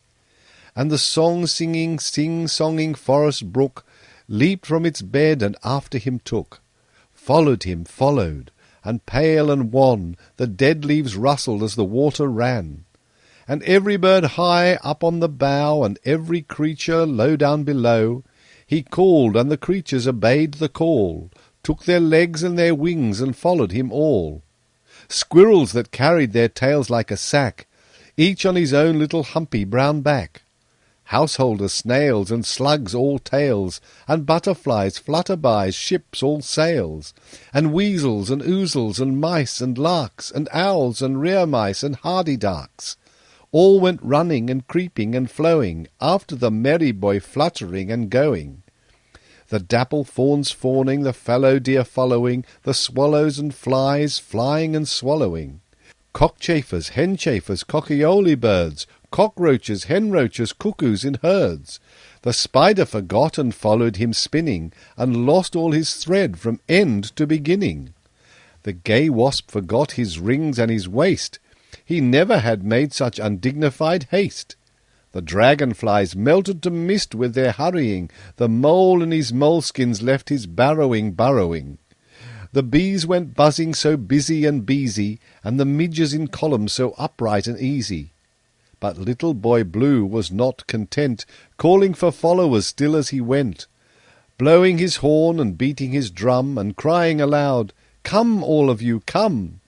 And the song-singing, sing-songing forest brook leaped from its bed and after him took. Followed him, followed, and pale and wan, the dead leaves rustled as the water ran. And every bird high up on the bough, and every creature low down below, he called, and the creatures obeyed the call, took their legs and their wings, and followed him all. Squirrels that carried their tails like a sack, each on his own little humpy brown back. Householder snails and slugs all tails, and butterflies, flutterbys, ships all sails, and weasels and ouzels and mice and larks, and owls and rear mice and hardy-darks. All went running and creeping and flowing, after the merry boy fluttering and going. The dapple fawns fawning, the fallow deer following, the swallows and flies flying and swallowing. Cockchafers, henchafers, cockyoli birds, cockroaches, henroaches, cuckoos in herds. The spider forgot and followed him spinning, and lost all his thread from end to beginning. The gay wasp forgot his rings and his waist. He never had made such undignified haste. The dragonflies melted to mist with their hurrying. The mole in his moleskins left his burrowing. The bees went buzzing so busy and beesy, and the midges in columns so upright and easy. But Little Boy Blue was not content, calling for followers still as he went, blowing his horn and beating his drum, and crying aloud, Come, all of you, come!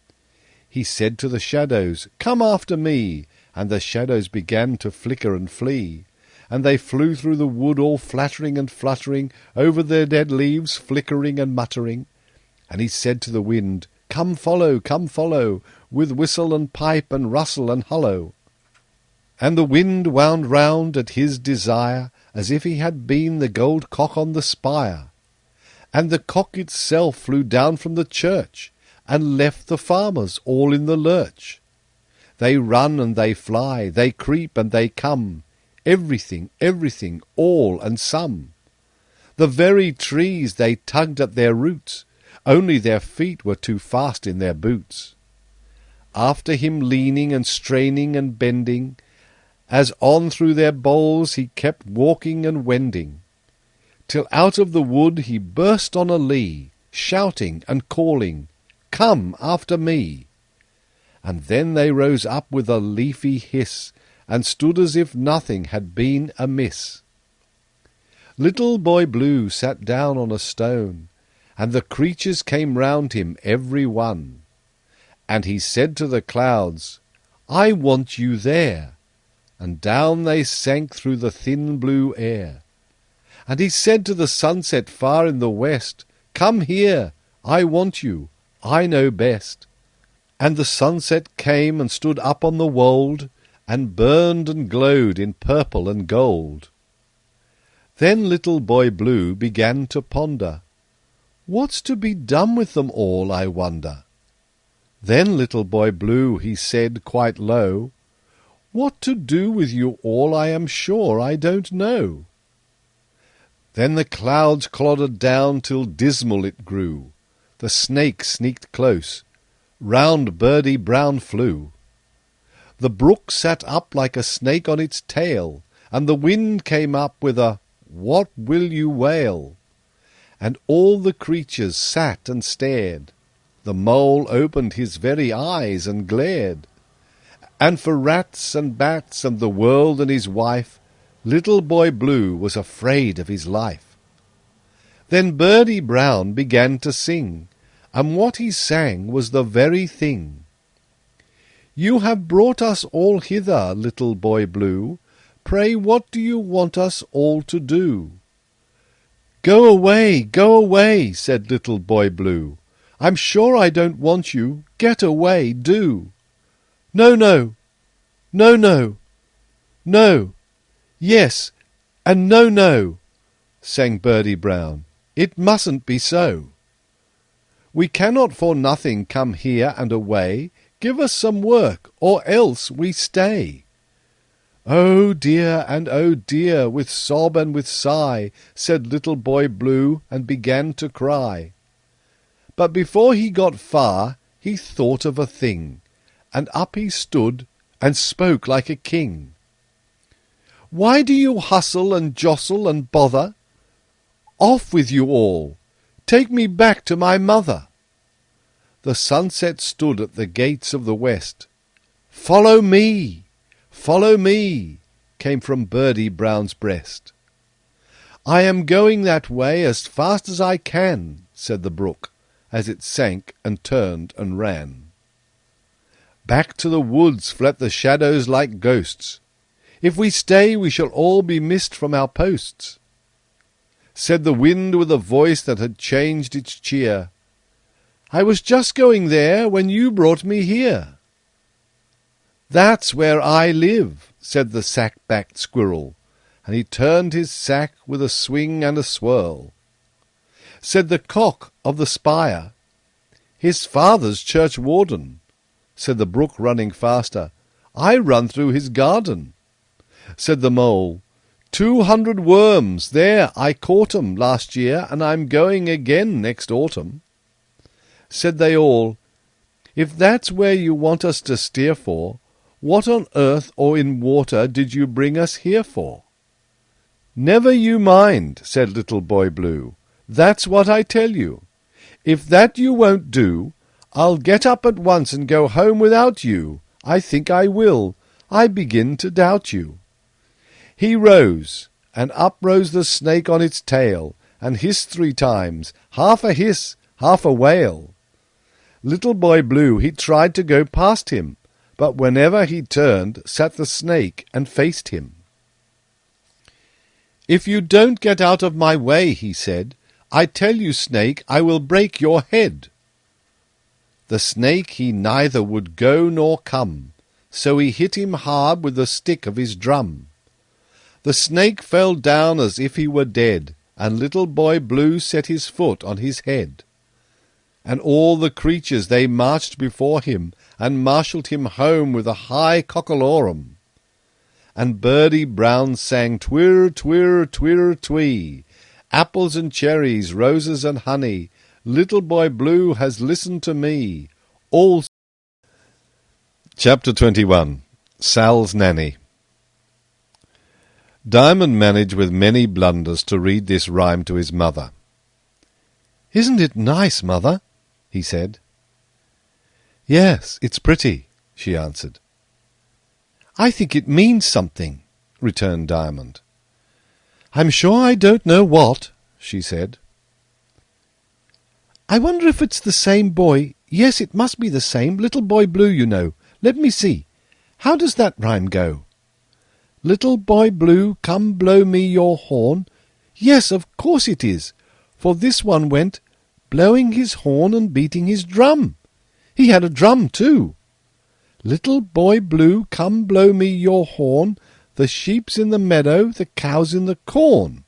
He said to the shadows, Come after me, and the shadows began to flicker and flee, and they flew through the wood all flattering and fluttering, over their dead leaves flickering and muttering. And he said to the wind, Come follow, with whistle and pipe and rustle and hollow. And the wind wound round at his desire, as if he had been the gold cock on the spire. And the cock itself flew down from the church, and left the farmers all in the lurch. They run and they fly, they creep and they come, everything, all and some. The very trees they tugged at their roots, only their feet were too fast in their boots. After him leaning and straining and bending, as on through their boles he kept walking and wending, till out of the wood he burst on a lea, shouting and calling, Come after me! And then they rose up with a leafy hiss, and stood as if nothing had been amiss. Little Boy Blue sat down on a stone, and the creatures came round him every one. And he said to the clouds, I want you there. And down they sank through the thin blue air. And he said to the sunset far in the west, Come here, I want you, I know best. And the sunset came and stood up on the wold, and burned and glowed in purple and gold. Then Little Boy Blue began to ponder, What's to be done with them all, I wonder? Then Little Boy Blue, he said quite low, What to do with you all I am sure I don't know. Then the clouds cloddered down till dismal it grew. The snake sneaked close. Round Birdie Brown flew. The brook sat up like a snake on its tail, and the wind came up with a What will you wail? And all the creatures sat and stared. The mole opened his very eyes and glared. And for rats and bats and the world and his wife, Little Boy Blue was afraid of his life. Then Birdie Brown began to sing, and what he sang was the very thing. You have brought us all hither, Little Boy Blue. Pray what do you want us all to do? Go away, said Little Boy Blue. I'm sure I don't want you. Get away, do. No, no, no, no, no, yes, and no, no, sang Birdie Brown. It mustn't be so. We cannot for nothing come here and away. Give us some work, or else we stay. Oh dear, with sob and with sigh, said Little Boy Blue, and began to cry. But before he got far, he thought of a thing, and up he stood, and spoke like a king. Why do you hustle and jostle and bother? Off with you all! Take me back to my mother! The sunset stood at the gates of the west. Follow me! Follow me! Came from Birdie Brown's breast. I am going that way as fast as I can, said the brook, as it sank and turned and ran. Back to the woods fled the shadows like ghosts. If we stay, we shall all be missed from our posts. Said the wind with a voice that had changed its cheer, I was just going there when you brought me here. That's where I live, said the sack-backed squirrel, and he turned his sack with a swing and a swirl. Said the cock of the spire, his father's churchwarden. Said the brook running faster, I run through his garden. Said the mole, 200 worms, there I caught 'em last year, and I'm going again next autumn. Said they all, If that's where you want us to steer for, what on earth or in water did you bring us here for? Never you mind, said Little Boy Blue, that's what I tell you. If that you won't do, I'll get up at once and go home without you. I think I will. I begin to doubt you. He rose, and up rose the snake on its tail, and hissed 3 times, half a hiss, half a wail. Little Boy Blue, he tried to go past him, but whenever he turned, sat the snake and faced him. If you don't get out of my way, he said, I tell you, snake, I will break your head. The snake he neither would go nor come, so he hit him hard with the stick of his drum. The snake fell down as if he were dead, and Little Boy Blue set his foot on his head. And all the creatures they marched before him, and marshalled him home with a high cockalorum. And Birdie Brown sang twirr, twirr, twirr, twee, apples and cherries, roses and honey, Little Boy Blue has listened to me. All. Chapter 21. Sal's Nanny. Diamond managed with many blunders to read this rhyme to his mother. "Isn't it nice, mother?" he said. "Yes, it's pretty," she answered. "I think it means something," returned Diamond. "I'm sure I don't know what," she said. "I wonder if it's the same boy Yes, it must be the same. Little Boy Blue, you know. Let me see. How does that rhyme go? Little Boy Blue, come blow me your horn. Yes, of course it is, for this one went blowing his horn and beating his drum. He had a drum too. Little Boy Blue, come blow me your horn. The sheep's in the meadow, the cow's in the corn.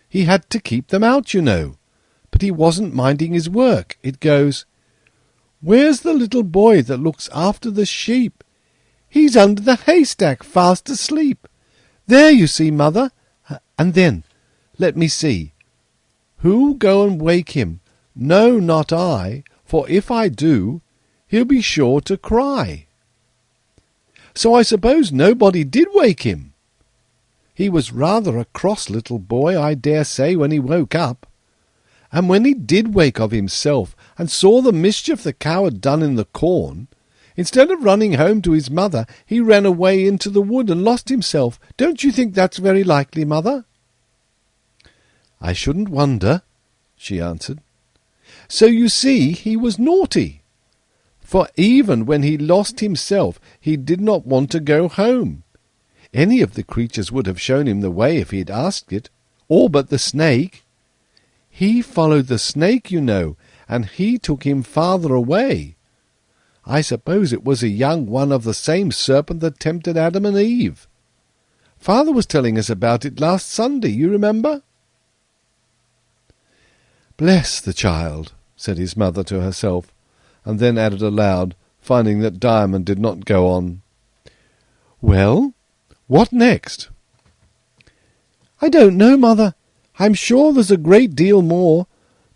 He had to keep them out, you know, but he wasn't minding his work. It goes, where's the little boy that looks after the sheep? He's under the haystack, fast asleep. There, you see, mother. And then, let me see. Who'll go and wake him? No, not I, for if I do, he'll be sure to cry. So I suppose nobody did wake him. He was rather a cross little boy, I dare say, when he woke up. And when he did wake of himself, and saw the mischief the cow had done in the corn, instead of running home to his mother, he ran away into the wood and lost himself. Don't you think that's very likely, mother? I shouldn't wonder, she answered. So you see he was naughty. For even when he lost himself, he did not want to go home. Any of the creatures would have shown him the way if he had asked it, all but the snake. He followed the snake, you know, and he took him farther away. I suppose it was a young one of the same serpent that tempted Adam and Eve. Father was telling us about it last Sunday, you remember? Bless the child, said his mother to herself, and then added aloud, finding that Diamond did not go on. Well, what next? I don't know, mother. I'm sure there's a great deal more,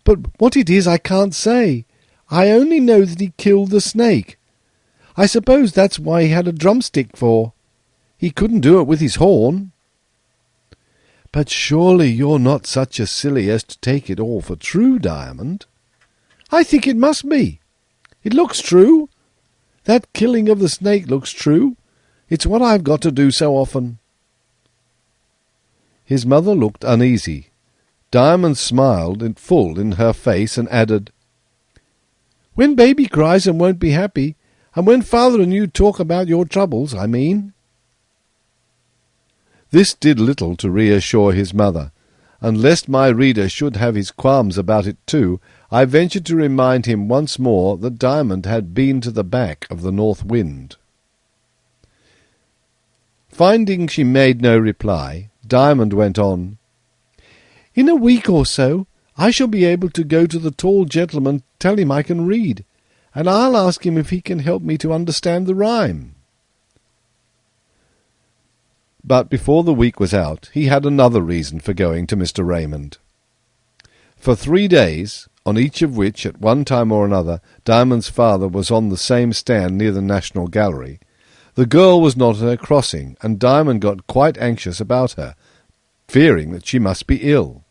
but what it is I can't say. I only know that he killed the snake. I suppose that's why he had a drumstick for. He couldn't do it with his horn. But surely you're not such a silly as to take it all for true, Diamond. I think it must be. It looks true. That killing of the snake looks true. It's what I've got to do so often. His mother looked uneasy. Diamond smiled in full in her face and added, When baby cries and won't be happy, and when father and you talk about your troubles, I mean. This did little to reassure his mother, and lest my reader should have his qualms about it too, I ventured to remind him once more that Diamond had been to the back of the north wind. Finding she made no reply, Diamond went on, In a week or so I shall be able to go to the tall gentleman, tell him I can read, and I'll ask him if he can help me to understand the rhyme. But before the week was out, he had another reason for going to Mr. Raymond. For 3 days, on each of which, at one time or another, Diamond's father was on the same stand near the National Gallery, the girl was not at her crossing, and Diamond got quite anxious about her, fearing that she must be ill.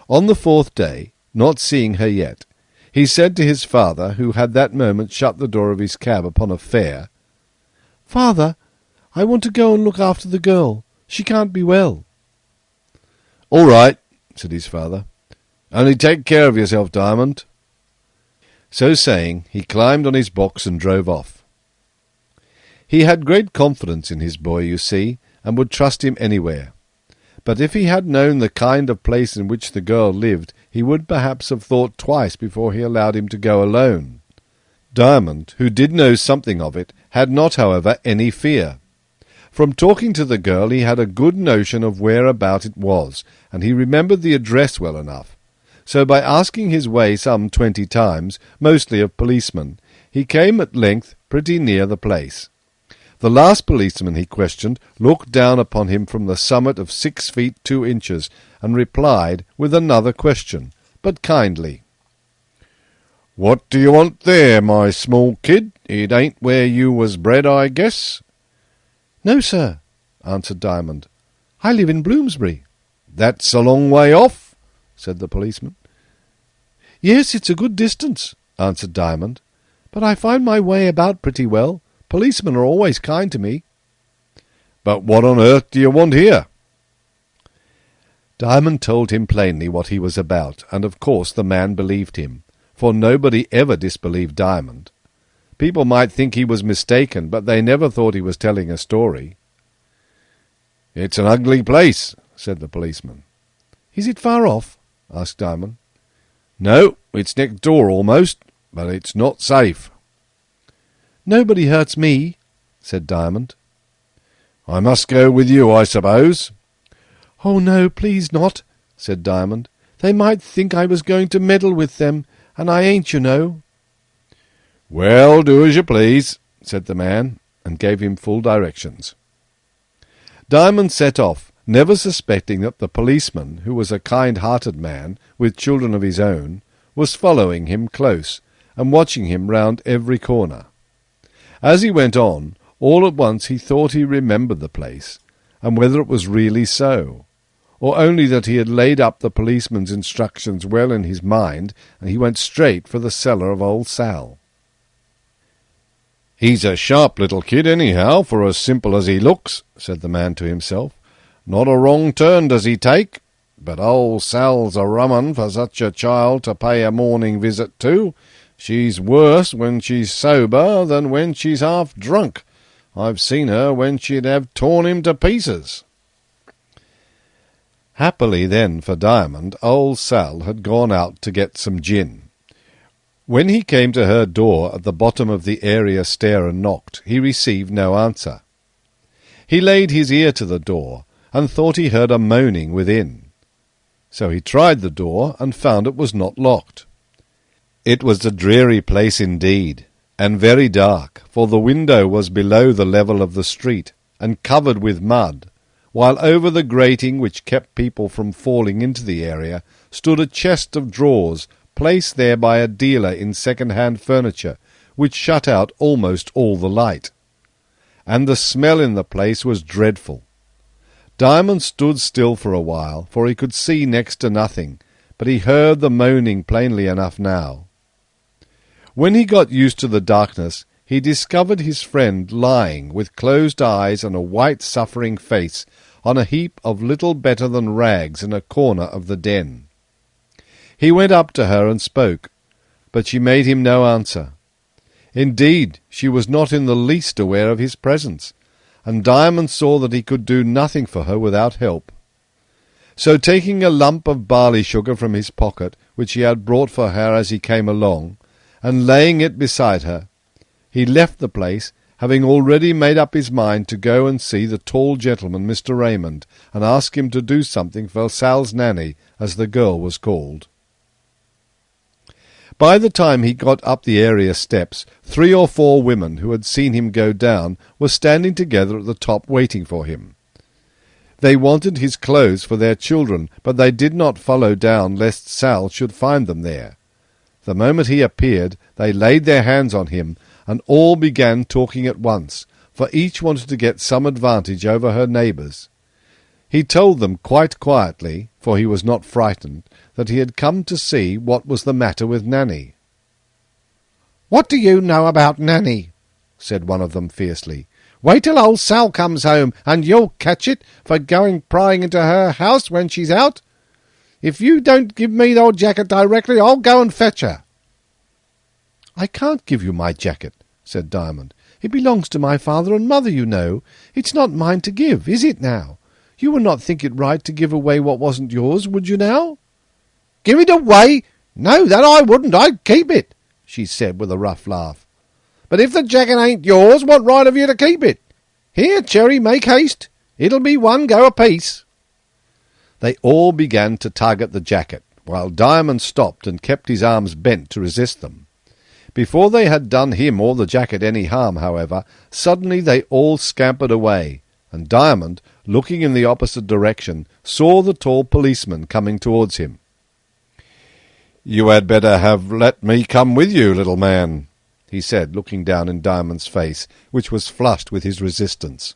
On the 4th day, not seeing her yet, he said to his father, who had that moment shut the door of his cab upon a fare, Father, I want to go and look after the girl. She can't be well. All right, said his father. Only take care of yourself, Diamond. So saying, he climbed on his box and drove off. He had great confidence in his boy, you see, and would trust him anywhere. But if he had known the kind of place in which the girl lived, he would perhaps have thought twice before he allowed him to go alone. Diamond, who did know something of it, had not, however, any fear. From talking to the girl he had a good notion of whereabout it was, and he remembered the address well enough. So by asking his way some 20 times, mostly of policemen, he came at length pretty near the place. The last policeman he questioned looked down upon him from the summit of 6 feet 2 inches, and replied with another question, but kindly. "What do you want there, my small kid? It ain't where you was bred, I guess?" "No, sir," answered Diamond. "I live in Bloomsbury." "That's a long way off," said the policeman. "Yes, it's a good distance," answered Diamond, "but I find my way about pretty well. Policemen are always kind to me." "But what on earth do you want here?" Diamond told him plainly what he was about, and of course the man believed him, for nobody ever disbelieved Diamond. People might think he was mistaken, but they never thought he was telling a story. "It's an ugly place," said the policeman. "Is it far off?" asked Diamond. "No, it's next door almost, but it's not safe." "Nobody hurts me," said Diamond. "I must go with you, I suppose." "Oh, no, please not," said Diamond. "They might think I was going to meddle with them, and I ain't, you know." "Well, do as you please," said the man, and gave him full directions. Diamond set off, never suspecting that the policeman, who was a kind-hearted man, with children of his own, was following him close, and watching him round every corner. As he went on, all at once he thought he remembered the place, and whether it was really so, or only that he had laid up the policeman's instructions well in his mind, and he went straight for the cellar of old Sal. "He's a sharp little kid anyhow, for as simple as he looks," said the man to himself. "Not a wrong turn does he take, but old Sal's a rum un for such a child to pay a morning visit to. She's worse when she's sober than when she's half drunk. I've seen her when she'd have torn him to pieces." Happily then for Diamond, old Sal had gone out to get some gin. When he came to her door at the bottom of the area stair and knocked, he received no answer. He laid his ear to the door, and thought he heard a moaning within. So he tried the door, and found it was not locked. It was a dreary place indeed, and very dark, for the window was below the level of the street, and covered with mud, while over the grating which kept people from falling into the area stood a chest of drawers, placed there by a dealer in second-hand furniture, which shut out almost all the light. And the smell in the place was dreadful. Diamond stood still for a while, for he could see next to nothing, but he heard the moaning plainly enough now. When he got used to the darkness, he discovered his friend lying, with closed eyes and a white suffering face, on a heap of little better than rags in a corner of the den. He went up to her and spoke, but she made him no answer. Indeed, she was not in the least aware of his presence, and Diamond saw that he could do nothing for her without help. So taking a lump of barley sugar from his pocket, which he had brought for her as he came along, and laying it beside her, he left the place, having already made up his mind to go and see the tall gentleman, Mr. Raymond, and ask him to do something for Sal's Nanny, as the girl was called. By the time he got up the area steps, 3 or 4 women who had seen him go down were standing together at the top waiting for him. They wanted his clothes for their children, but they did not follow down lest Sal should find them there. The moment he appeared, they laid their hands on him, and all began talking at once, for each wanted to get some advantage over her neighbours. He told them quite quietly, for he was not frightened, that he had come to see what was the matter with Nanny. "What do you know about Nanny?" said one of them fiercely. "Wait till old Sal comes home, and you'll catch it for going prying into her house when she's out. If you don't give me your jacket directly, I'll go and fetch her." "I can't give you my jacket," said Diamond. "It belongs to my father and mother, you know. It's not mine to give, is it now? You would not think it right to give away what wasn't yours, would you now?" "Give it away? No, that I wouldn't. I'd keep it," she said with a rough laugh. "But if the jacket ain't yours, what right have you to keep it? Here, Cherry, make haste. It'll be one go apiece." They all began to tug at the jacket, while Diamond stopped and kept his arms bent to resist them. Before they had done him or the jacket any harm, however, suddenly they all scampered away, and Diamond, looking in the opposite direction, saw the tall policeman coming towards him. "You had better have let me come with you, little man," he said, looking down in Diamond's face, which was flushed with his resistance.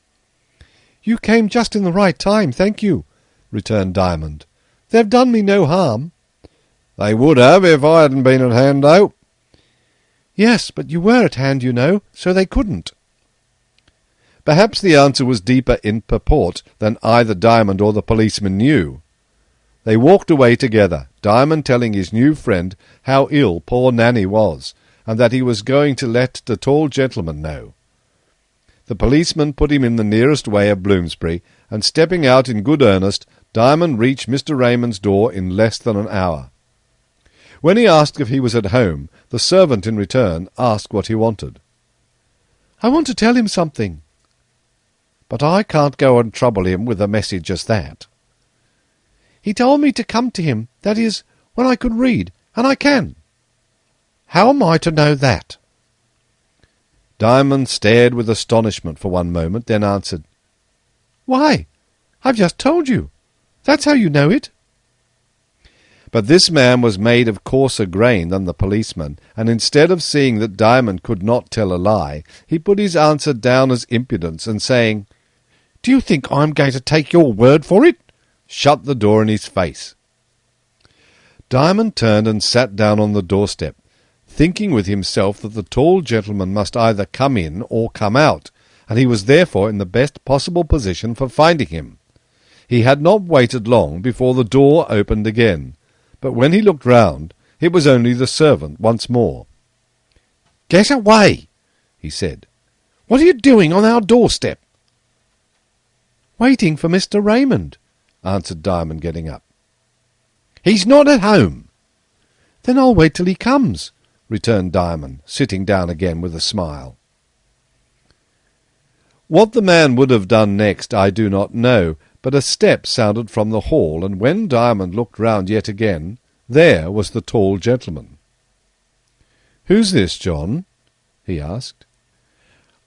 "You came just in the right time, thank you," returned Diamond. "They've done me no harm." "They would have if I hadn't been at hand, though." "Yes, but you were at hand, you know, so they couldn't." Perhaps the answer was deeper in purport than either Diamond or the policeman knew. They walked away together, Diamond telling his new friend how ill poor Nanny was, and that he was going to let the tall gentleman know. The policeman put him in the nearest way of Bloomsbury, and stepping out in good earnest, Diamond reached Mr. Raymond's door in less than an hour. When he asked if he was at home, the servant in return asked what he wanted. "I want to tell him something." "But I can't go and trouble him with a message as that." "He told me to come to him, that is, when I could read, and I can." "How am I to know that?" Diamond stared with astonishment for one moment, then answered, "Why, I've just told you. That's how you know it." But this man was made of coarser grain than the policeman, and instead of seeing that Diamond could not tell a lie, he put his answer down as impudence, and saying, "Do you think I'm going to take your word for it?" shut the door in his face. Diamond turned and sat down on the doorstep, thinking with himself that the tall gentleman must either come in or come out, and he was therefore in the best possible position for finding him. He had not waited long before the door opened again, but when he looked round, it was only the servant once more. "Get away," he said. "What are you doing on our doorstep?" "Waiting for Mr. Raymond," answered Diamond, getting up. "He's not at home." "Then I'll wait till he comes," returned Diamond, sitting down again with a smile. What the man would have done next I do not know, but a step sounded from the hall, and when Diamond looked round yet again, there was the tall gentleman. "Who's this, John?" he asked.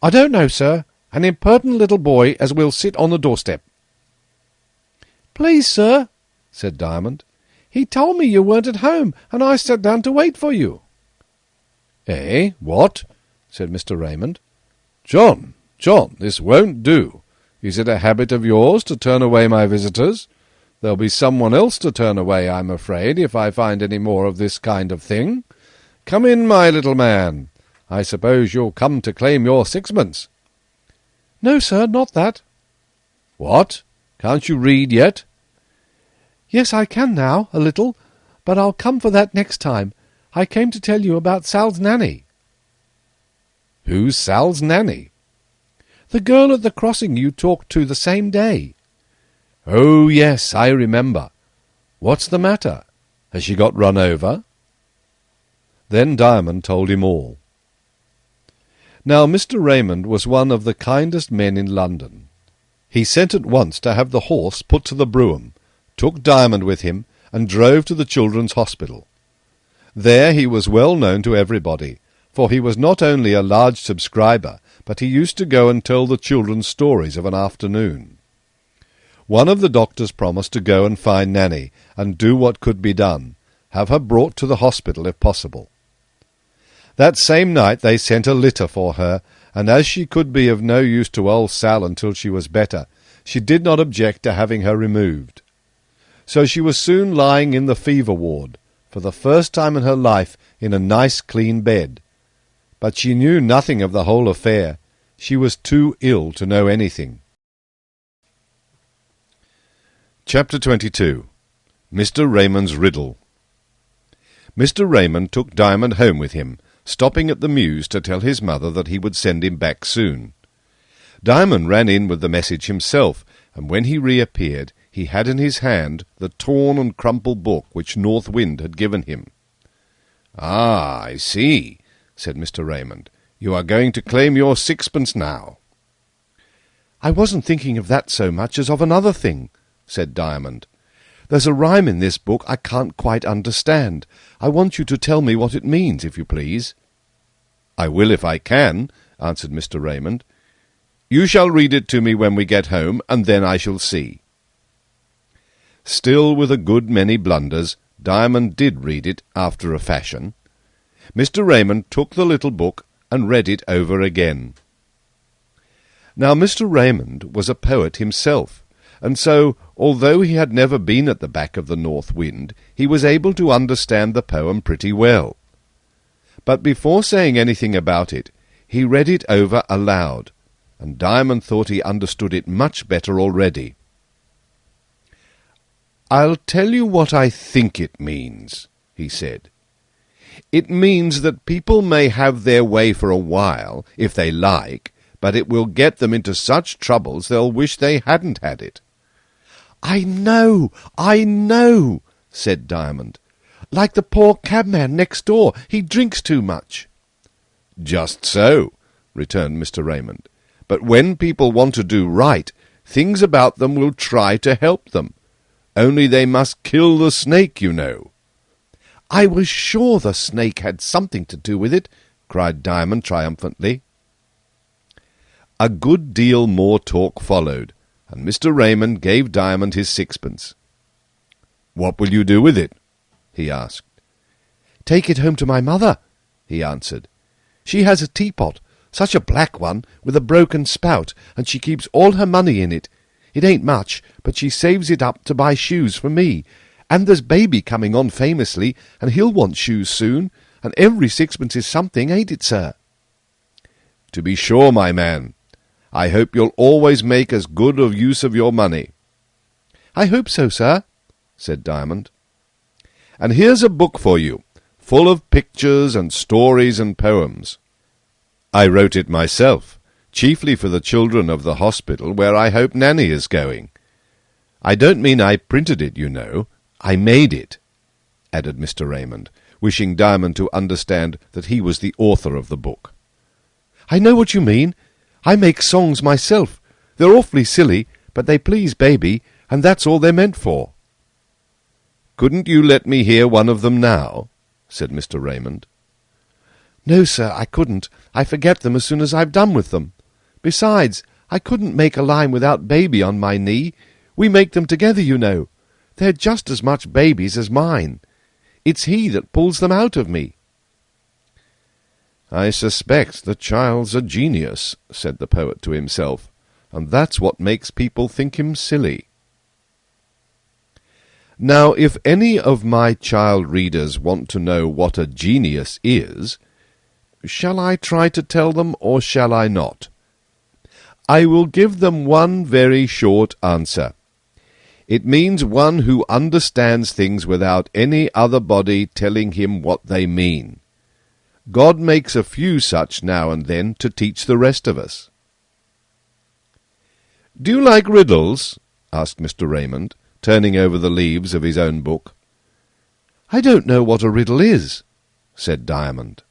"I don't know, sir. An impertinent little boy as will sit on the doorstep." "Please, sir," said Diamond, "he told me you weren't at home, and I sat down to wait for you." "Eh, what?" said Mr. Raymond. John, this won't do. Is it a habit of yours to turn away my visitors? There'll be someone else to turn away, I'm afraid, if I find any more of this kind of thing. Come in, my little man. I suppose you'll come to claim your sixpence." "No, sir, not that." "What? Can't you read yet?" "Yes, I can now, a little, but I'll come for that next time. I came to tell you about Sal's Nanny." "Who's Sal's Nanny?" "The girl at the crossing you talked to the same day." "Oh, yes, I remember. What's the matter? Has she got run over?" Then Diamond told him all. Now Mr. Raymond was one of the kindest men in London. He sent at once to have the horse put to the brougham, took Diamond with him, and drove to the children's hospital. There he was well known to everybody, for he was not only a large subscriber, but he used to go and tell the children stories of an afternoon. One of the doctors promised to go and find Nanny, and do what could be done, have her brought to the hospital if possible. That same night they sent a litter for her, and as she could be of no use to old Sal until she was better, she did not object to having her removed. So she was soon lying in the fever ward, for the first time in her life in a nice clean bed. But she knew nothing of the whole affair. She was too ill to know anything. Chapter 22. Mr. Raymond's Riddle. Mr. Raymond took Diamond home with him, stopping at the mews to tell his mother that he would send him back soon. Diamond ran in with the message himself, and when he reappeared, he had in his hand the torn and crumpled book which North Wind had given him. "Ah, I see," said Mr. Raymond. "You are going to claim your sixpence now." "I wasn't thinking of that so much as of another thing," said Diamond. "There's a rhyme in this book I can't quite understand. I want you to tell me what it means, if you please." "I will if I can," answered Mr. Raymond. "You shall read it to me when we get home, and then I shall see." Still with a good many blunders, Diamond did read it after a fashion. Mr. Raymond took the little book and read it over again. Now Mr. Raymond was a poet himself, and so, although he had never been at the back of the North Wind, he was able to understand the poem pretty well. But before saying anything about it, he read it over aloud, and Diamond thought he understood it much better already. "I'll tell you what I think it means," he said. "It means that people may have their way for a while, if they like, but it will get them into such troubles they'll wish they hadn't had it." I know, said Diamond. "Like the poor cabman next door. He drinks too much." "Just so," returned Mr. Raymond. "But when people want to do right, things about them will try to help them. Only they must kill the snake, you know." "I was sure the snake had something to do with it," cried Diamond triumphantly. A good deal more talk followed, and Mr. Raymond gave Diamond his sixpence. "What will you do with it?" he asked. "Take it home to my mother," he answered. "She has a teapot, such a black one, with a broken spout, and she keeps all her money in it. It ain't much, but she saves it up to buy shoes for me. And there's baby coming on famously, and he'll want shoes soon, and every sixpence is something, ain't it, sir?" "To be sure, my man. I hope you'll always make as good a use of your money." "I hope so, sir," said Diamond. "And here's a book for you, full of pictures and stories and poems. I wrote it myself, chiefly for the children of the hospital where I hope Nanny is going. I don't mean I printed it, you know. I made it," added Mr. Raymond, wishing Diamond to understand that he was the author of the book. "I know what you mean. I make songs myself. They're awfully silly, but they please baby, and that's all they're meant for." "Couldn't you let me hear one of them now?" said Mr. Raymond. "No, sir, I couldn't. I forget them as soon as I've done with them. Besides, I couldn't make a line without baby on my knee. We make them together, you know. They're just as much baby's as mine. It's he that pulls them out of me." "I suspect the child's a genius," said the poet to himself, "and that's what makes people think him silly." Now, if any of my child readers want to know what a genius is, shall I try to tell them, or shall I not? I will give them one very short answer. It means one who understands things without any other body telling him what they mean. God makes a few such now and then to teach the rest of us. "Do you like riddles?" asked Mr. Raymond, turning over the leaves of his own book. "I don't know what a riddle is," said Diamond.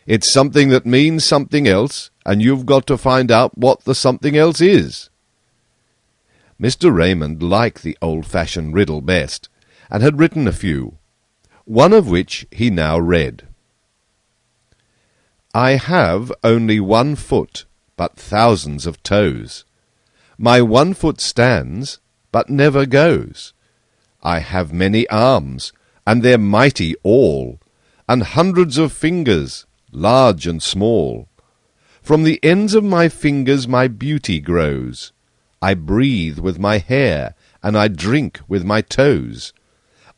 "It's something that means something else, and you've got to find out what the something else is." Mr. Raymond liked the old-fashioned riddle best, and had written a few, one of which he now read. "I have only 1 foot, but thousands of toes. My 1 foot stands, but never goes. I have many arms, and they're mighty all, and hundreds of fingers, large and small. From the ends of my fingers my beauty grows. I breathe with my hair, and I drink with my toes.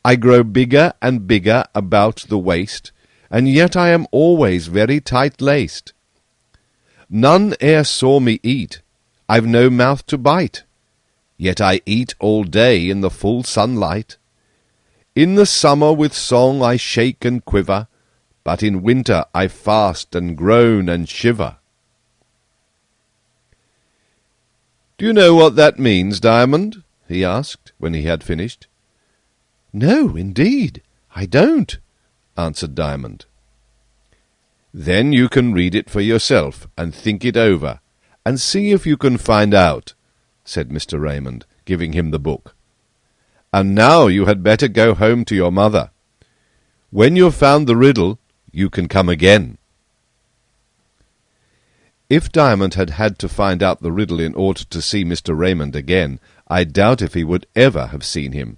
I grow bigger and bigger about the waist, and yet I am always very tight-laced. None e'er saw me eat, I've no mouth to bite, yet I eat all day in the full sunlight. In the summer with song I shake and quiver, but in winter I fast and groan and shiver." "Do you know what that means, Diamond?" he asked, when he had finished. "No, indeed, I don't," answered Diamond. "Then you can read it for yourself, and think it over, and see if you can find out," said Mr. Raymond, giving him the book. "And now you had better go home to your mother. When you've found the riddle, you can come again." If Diamond had had to find out the riddle in order to see Mr. Raymond again, I doubt if he would ever have seen him.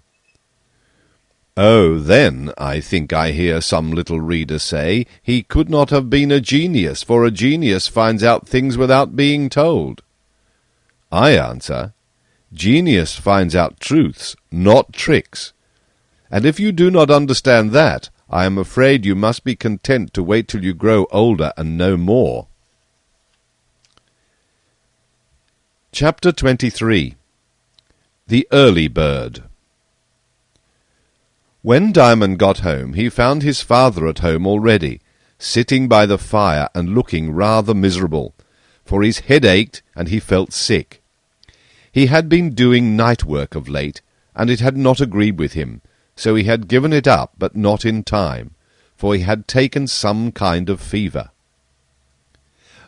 "Oh, then, I think I hear some little reader say, he could not have been a genius, for a genius finds out things without being told. I answer, genius finds out truths, not tricks. And if you do not understand that, I am afraid you must be content to wait till you grow older and know more. Chapter 23. The Early Bird. When Diamond got home, he found his father at home already, sitting by the fire and looking rather miserable, for his head ached and he felt sick. He had been doing night work of late, and it had not agreed with him, so he had given it up, but not in time, for he had taken some kind of fever.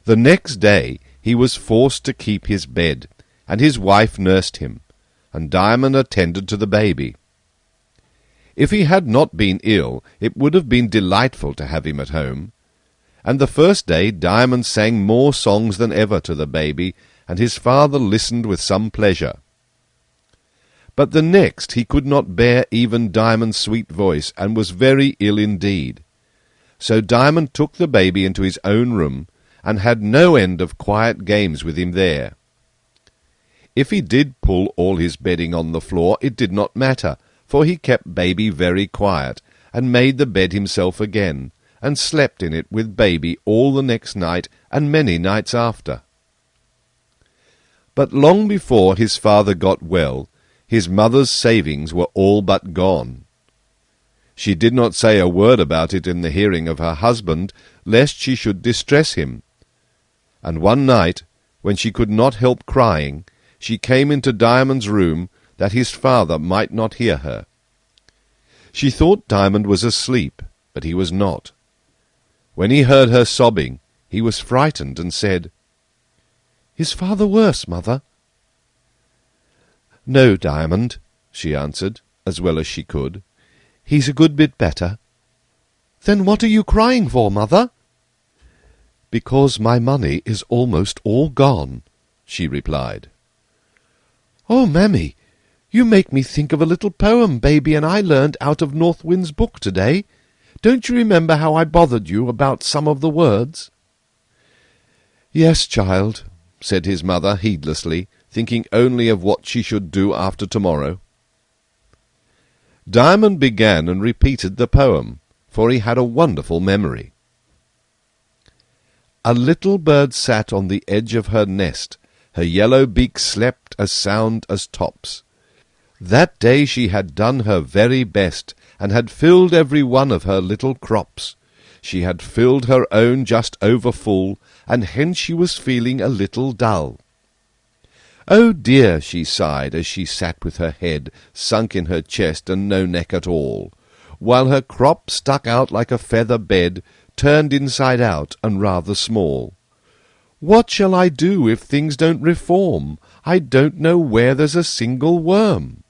The next day he was forced to keep his bed, and his wife nursed him, and Diamond attended to the baby. If he had not been ill, it would have been delightful to have him at home. And the first day Diamond sang more songs than ever to the baby, and his father listened with some pleasure. But the next he could not bear even Diamond's sweet voice, and was very ill indeed. So Diamond took the baby into his own room, and had no end of quiet games with him there. If he did pull all his bedding on the floor, it did not matter, for he kept baby very quiet, and made the bed himself again, and slept in it with baby all the next night, and many nights after. But long before his father got well, his mother's savings were all but gone. She did not say a word about it in the hearing of her husband, lest she should distress him. And one night, when she could not help crying, she came into Diamond's room, that his father might not hear her. She thought Diamond was asleep, but he was not. When he heard her sobbing, he was frightened, and said, "Is father worse, mother?" "No, Diamond," she answered, as well as she could. "He's a good bit better." "Then what are you crying for, mother?" "Because my money is almost all gone," she replied. "Oh, mammy, you make me think of a little poem baby and I learned out of North Wind's book today. Don't you remember how I bothered you about some of the words?" "Yes, child," said his mother heedlessly, thinking only of what she should do after tomorrow. Diamond began and repeated the poem, for he had a wonderful memory. A little bird sat on the edge of her nest, her yellow beak slept as sound as tops. That day she had done her very best, and had filled every one of her little crops. She had filled her own just over full, and hence she was feeling a little dull. "Oh dear," she sighed, as she sat with her head sunk in her chest and no neck at all, while her crop stuck out like a feather bed, turned inside out and rather small. "What shall I do if things don't reform? I don't know where there's a single worm.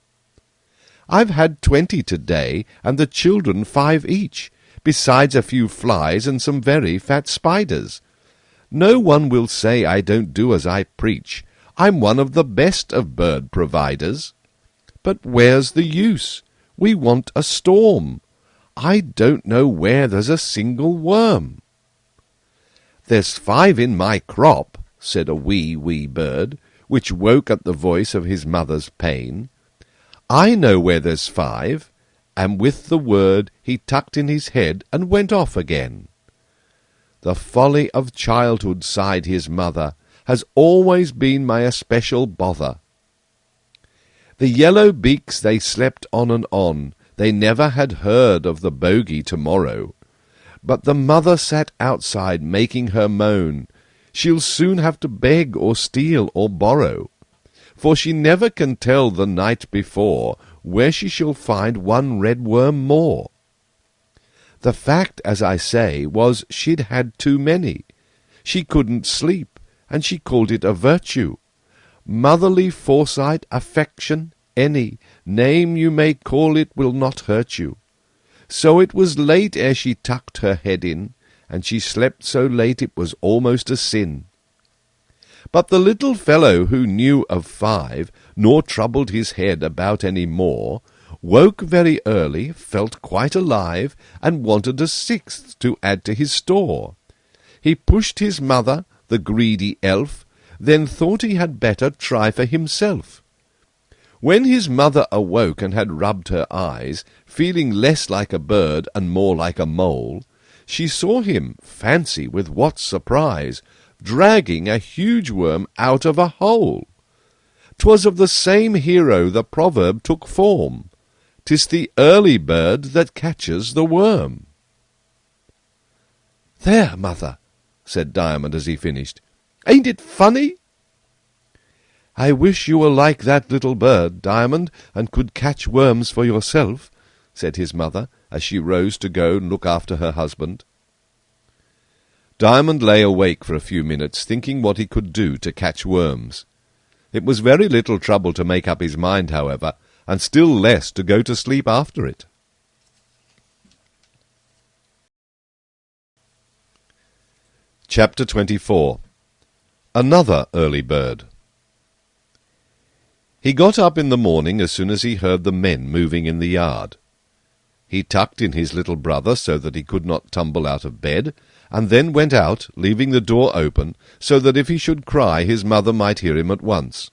I've had 20 to-day, and the children 5 each, besides a few flies and some very fat spiders. No one will say I don't do as I preach. I'm one of the best of bird providers. But where's the use? We want a storm. I don't know where there's a single worm." "There's 5 in my crop," said a wee bird, which woke at the voice of his mother's pain. "I know where there's 5, and with the word he tucked in his head and went off again. "The folly of childhood," sighed his mother, "has always been my especial bother." The yellow beaks they slept on and on, they never had heard of the bogey tomorrow. But the mother sat outside making her moan, she'll soon have to beg or steal or borrow, for she never can tell the night before where she shall find one red worm more. The fact, as I say, was she'd had too many. She couldn't sleep, and she called it a virtue. Motherly foresight, affection, any name you may call it will not hurt you. So it was late ere she tucked her head in, and she slept so late it was almost a sin. But the little fellow who knew of 5, nor troubled his head about any more, woke very early, felt quite alive, and wanted a 6th to add to his store. He pushed his mother, the greedy elf, then thought he had better try for himself. When his mother awoke and had rubbed her eyes, feeling less like a bird and more like a mole, she saw him, fancy with what surprise, dragging a huge worm out of a hole. 'Twas of the same hero the proverb took form. 'Tis the early bird that catches the worm." "There, mother," said Diamond as he finished. "Ain't it funny?" "I wish you were like that little bird, Diamond, and could catch worms for yourself," said his mother, as she rose to go and look after her husband. Diamond lay awake for a few minutes, thinking what he could do to catch worms. It was very little trouble to make up his mind, however, and still less to go to sleep after it. Chapter 24. Another Early Bird. He got up in the morning as soon as he heard the men moving in the yard. He tucked in his little brother so that he could not tumble out of bed, and then went out, leaving the door open, so that if he should cry his mother might hear him at once.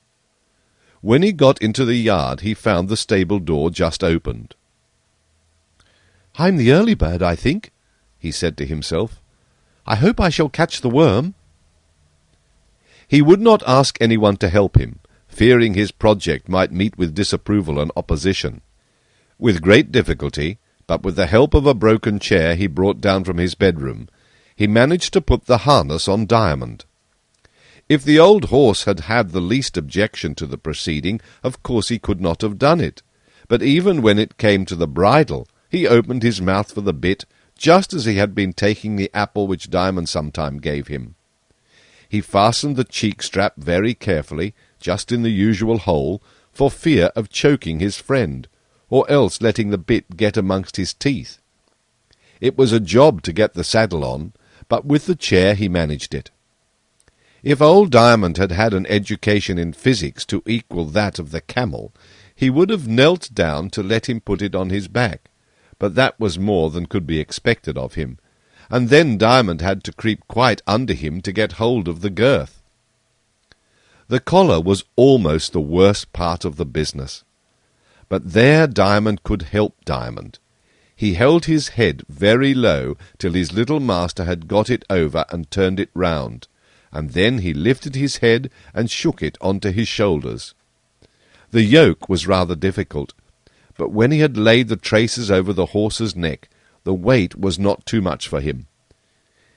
When he got into the yard he found the stable door just opened. "I'm the early bird, I think," he said to himself. "I hope I shall catch the worm." He would not ask anyone to help him, fearing his project might meet with disapproval and opposition. With great difficulty, but with the help of a broken chair he brought down from his bedroom, he managed to put the harness on Diamond. If the old horse had had the least objection to the proceeding, of course he could not have done it, but even when it came to the bridle, he opened his mouth for the bit, just as he had been taking the apple which Diamond sometime gave him. He fastened the cheek-strap very carefully, just in the usual hole, for fear of choking his friend, or else letting the bit get amongst his teeth. It was a job to get the saddle on, but with the chair he managed it. If old Diamond had had an education in physics to equal that of the camel, he would have knelt down to let him put it on his back, but that was more than could be expected of him, and then Diamond had to creep quite under him to get hold of the girth. The collar was almost the worst part of the business. But there Diamond could help Diamond. He held his head very low till his little master had got it over and turned it round, and then he lifted his head and shook it onto his shoulders. The yoke was rather difficult, but when he had laid the traces over the horse's neck, the weight was not too much for him.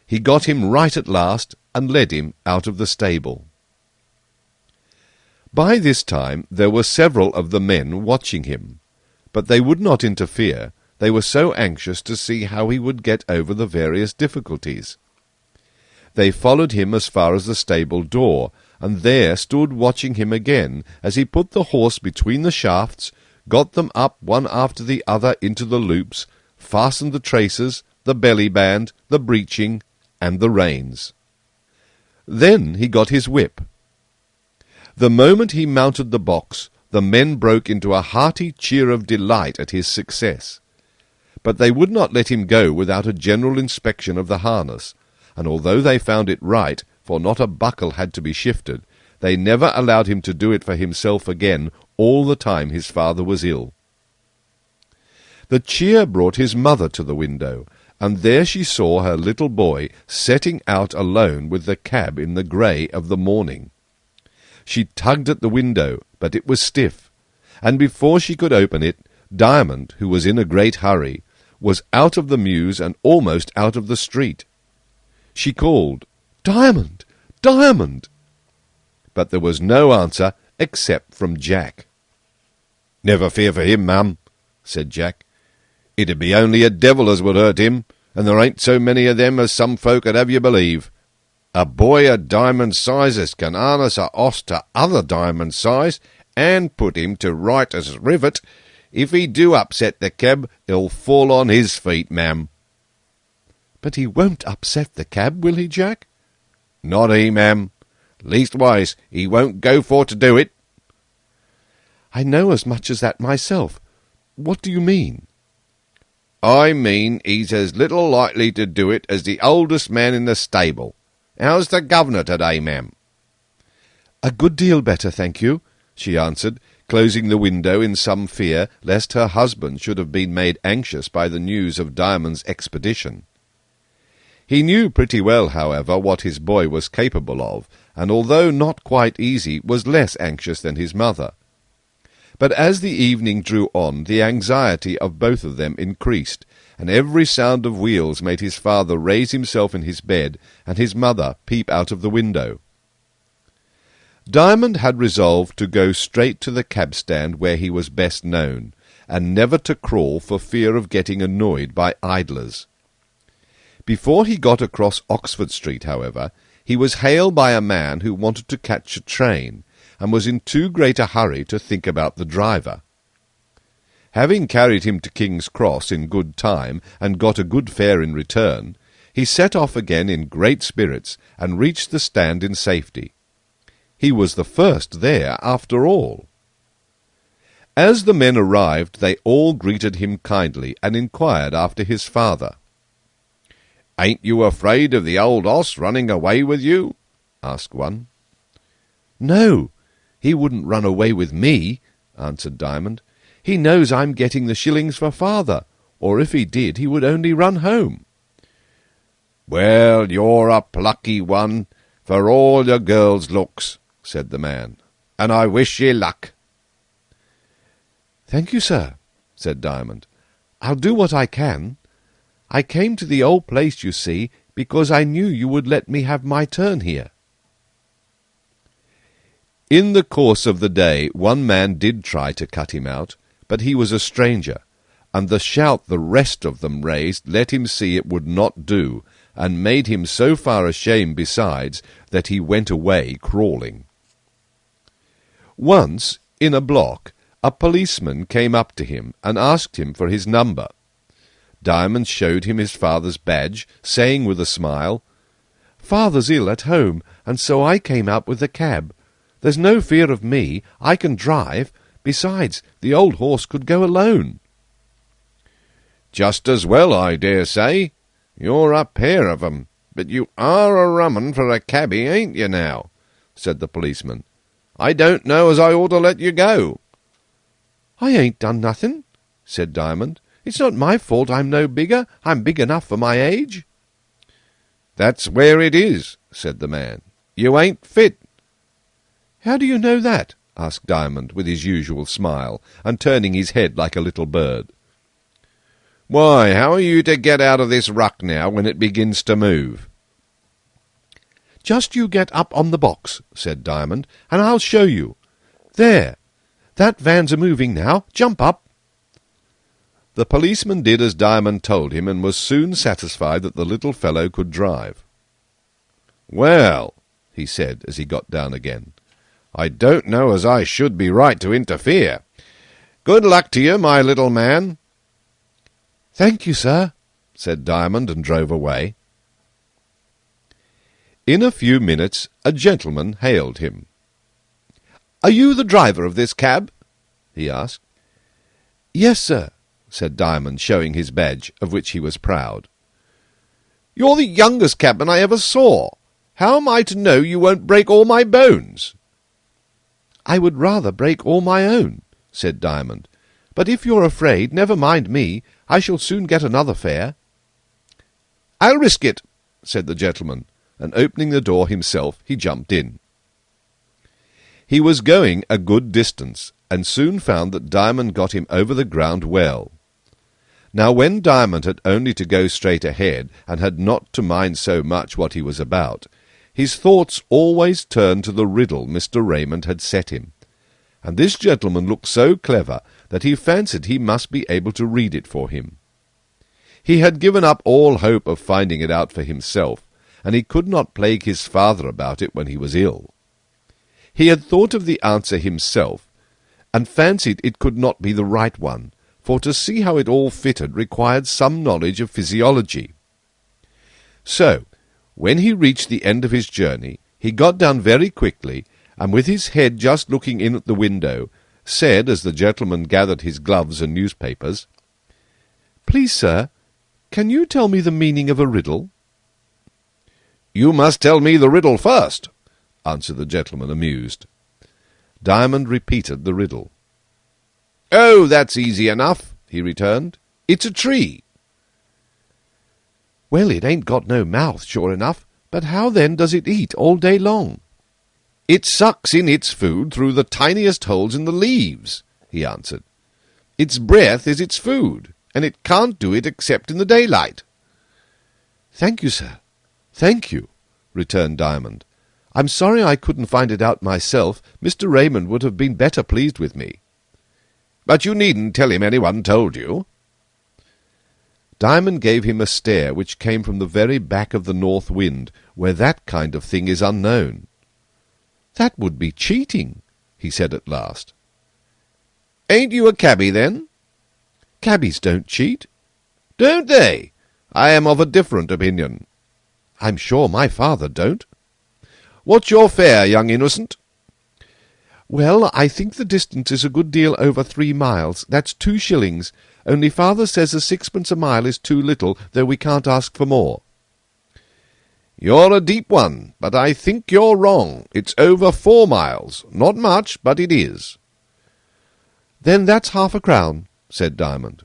He got him right at last, and led him out of the stable. By this time there were several of the men watching him, but they would not interfere. They were so anxious to see how he would get over the various difficulties. They followed him as far as the stable door, and there stood watching him again as he put the horse between the shafts, got them up one after the other into the loops, fastened the traces, the belly-band, the breeching, and the reins. Then he got his whip. The moment he mounted the box, the men broke into a hearty cheer of delight at his success. But they would not let him go without a general inspection of the harness, and although they found it right, for not a buckle had to be shifted, they never allowed him to do it for himself again all the time his father was ill. The cheer brought his mother to the window, and there she saw her little boy setting out alone with the cab in the grey of the morning. She tugged at the window, but it was stiff, and before she could open it, Diamond, who was in a great hurry, was out of the mews and almost out of the street. She called, "Diamond! Diamond!" But there was no answer except from Jack. "Never fear for him, ma'am," said Jack. "It'd be only a devil as would hurt him, and there ain't so many of them as some folk would have you believe. A boy of Diamond's sizes can harness a oss to other Diamond's size, and put him to right as rivet. If he do upset the cab, he'll fall on his feet, ma'am." "But he won't upset the cab, will he, Jack?" "Not he, ma'am. Leastwise, he won't go for to do it." "I know as much as that myself. What do you mean?" "I mean he's as little likely to do it as the oldest man in the stable. How's the governor to-day, ma'am?" "A good deal better, thank you," she answered, closing the window in some fear lest her husband should have been made anxious by the news of Diamond's expedition. He knew pretty well, however, what his boy was capable of, and although not quite easy, was less anxious than his mother. But as the evening drew on, the anxiety of both of them increased, and every sound of wheels made his father raise himself in his bed, and his mother peep out of the window. Diamond had resolved to go straight to the cab-stand where he was best known, and never to crawl for fear of getting annoyed by idlers. Before he got across Oxford Street, however, he was hailed by a man who wanted to catch a train, and was in too great a hurry to think about the driver. Having carried him to King's Cross in good time, and got a good fare in return, he set off again in great spirits, and reached the stand in safety. He was the first there, after all. As the men arrived, they all greeted him kindly, and inquired after his father. "Ain't you afraid of the old oss running away with you?" asked one. "No, he wouldn't run away with me," answered Diamond. "He knows I'm getting the shillings for father, or if he did, he would only run home." "Well, you're a plucky one, for all your girl's looks," said the man, "and I wish ye luck." "Thank you, sir," said Diamond. "I'll do what I can. I came to the old place, you see, because I knew you would let me have my turn here." In the course of the day, one man did try to cut him out, but he was a stranger, and the shout the rest of them raised let him see it would not do, and made him so far ashamed besides that he went away crawling. Once, in a block, a policeman came up to him and asked him for his number. Diamond showed him his father's badge, saying with a smile, "Father's ill at home, and so I came out with the cab. There's no fear of me, I can drive. Besides, the old horse could go alone." "Just as well, I dare say. You're a pair of 'em, but you are a rum 'un for a cabby, ain't you now?" said the policeman. "I don't know as I ought to let you go." "I ain't done nothing," said Diamond. "It's not my fault I'm no bigger. I'm big enough for my age." "That's where it is," said the man. "You ain't fit." "How do you know that?" asked Diamond, with his usual smile, and turning his head like a little bird. "Why, how are you to get out of this ruck now, when it begins to move?" "Just you get up on the box," said Diamond, "and I'll show you. There, that van's a-moving now. Jump up." The policeman did as Diamond told him, and was soon satisfied that the little fellow could drive. "Well," he said, as he got down again, "I don't know as I should be right to interfere. Good luck to you, my little man." "Thank you, sir," said Diamond, and drove away. In a few minutes a gentleman hailed him. "Are you the driver of this cab?" he asked. "Yes, sir," said Diamond, showing his badge, of which he was proud. "You're the youngest cabman I ever saw. How am I to know you won't break all my bones?" "I would rather break all my own," said Diamond. "But if you're afraid, never mind me. I shall soon get another fare." "I'll risk it," said the gentleman, and opening the door himself, he jumped in. He was going a good distance, and soon found that Diamond got him over the ground well. Now when Diamond had only to go straight ahead, and had not to mind so much what he was about, his thoughts always turned to the riddle Mr. Raymond had set him, and this gentleman looked so clever that he fancied he must be able to read it for him. He had given up all hope of finding it out for himself, and he could not plague his father about it when he was ill. He had thought of the answer himself, and fancied it could not be the right one, for to see how it all fitted required some knowledge of physiology. So, when he reached the end of his journey, he got down very quickly, and with his head just looking in at the window, said, as the gentleman gathered his gloves and newspapers, "Please, sir, can you tell me the meaning of a riddle?" "You must tell me the riddle first," answered the gentleman, amused. Diamond repeated the riddle. "Oh, that's easy enough," he returned. "It's a tree." "Well, it ain't got no mouth, sure enough, but how then does it eat all day long?" "It sucks in its food through the tiniest holes in the leaves. he answered. "Its breath is its food, and it can't do it except in the daylight." "Thank you, sir. Thank you," returned Diamond. "I'm sorry I couldn't find it out myself. Mr. Raymond would have been better pleased with me." "But you needn't tell him anyone told you." Diamond gave him a stare which came from the very back of the north wind, where that kind of thing is unknown. "That would be cheating," he said at last. "Ain't you a cabby, then?" "Cabbies don't cheat." "Don't they? I am of a different opinion." "I'm sure my father don't." "What's your fare, young innocent?" "Well, I think the distance is a good deal over 3 miles. That's 2 shillings. Only father says a 6pence a mile is too little, though we can't ask for more." "You're a deep one, but I think you're wrong. It's over 4 miles. Not much, but it is." "Then that's half a crown," said Diamond.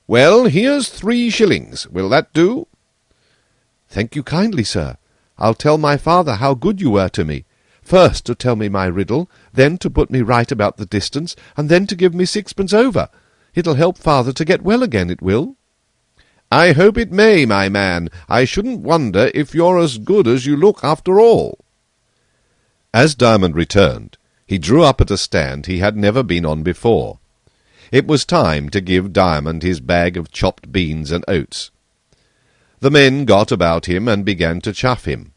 "Well, here's 3 shillings. Will that do?" "Thank you kindly, sir. I'll tell my father how good you were to me. First to tell me my riddle, then to put me right about the distance, and then to give me 6pence over. It'll help father to get well again, it will." "I hope it may, my man. I shouldn't wonder if you're as good as you look after all." As Diamond returned, he drew up at a stand he had never been on before. It was time to give Diamond his bag of chopped beans and oats. The men got about him and began to chaff him.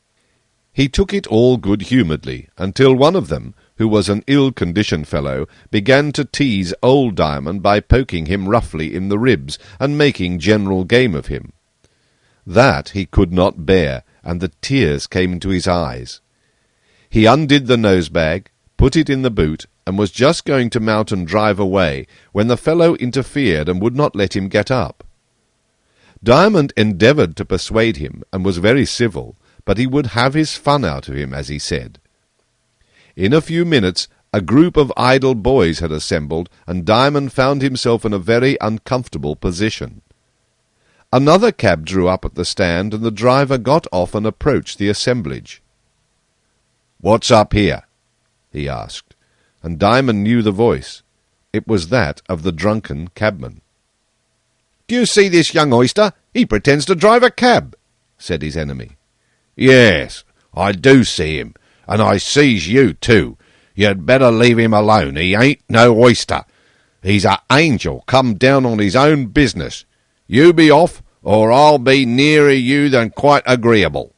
He took it all good-humouredly, until one of them, who was an ill-conditioned fellow, began to tease old Diamond by poking him roughly in the ribs and making general game of him. That he could not bear, and the tears came into his eyes. He undid the nose-bag, put it in the boot, and was just going to mount and drive away, when the fellow interfered and would not let him get up. Diamond endeavoured to persuade him, and was very civil, but he would have his fun out of him, as he said. In a few minutes a group of idle boys had assembled, and Diamond found himself in a very uncomfortable position. Another cab drew up at the stand, and the driver got off and approached the assemblage. "What's up here?" he asked, and Diamond knew the voice. It was that of the drunken cabman. "Do you see this young oyster? He pretends to drive a cab," said his enemy. "Yes, I do see him, and I sees you too. You'd better leave him alone. He ain't no oyster. He's a angel come down on his own business. You be off, or I'll be nearer you than quite agreeable."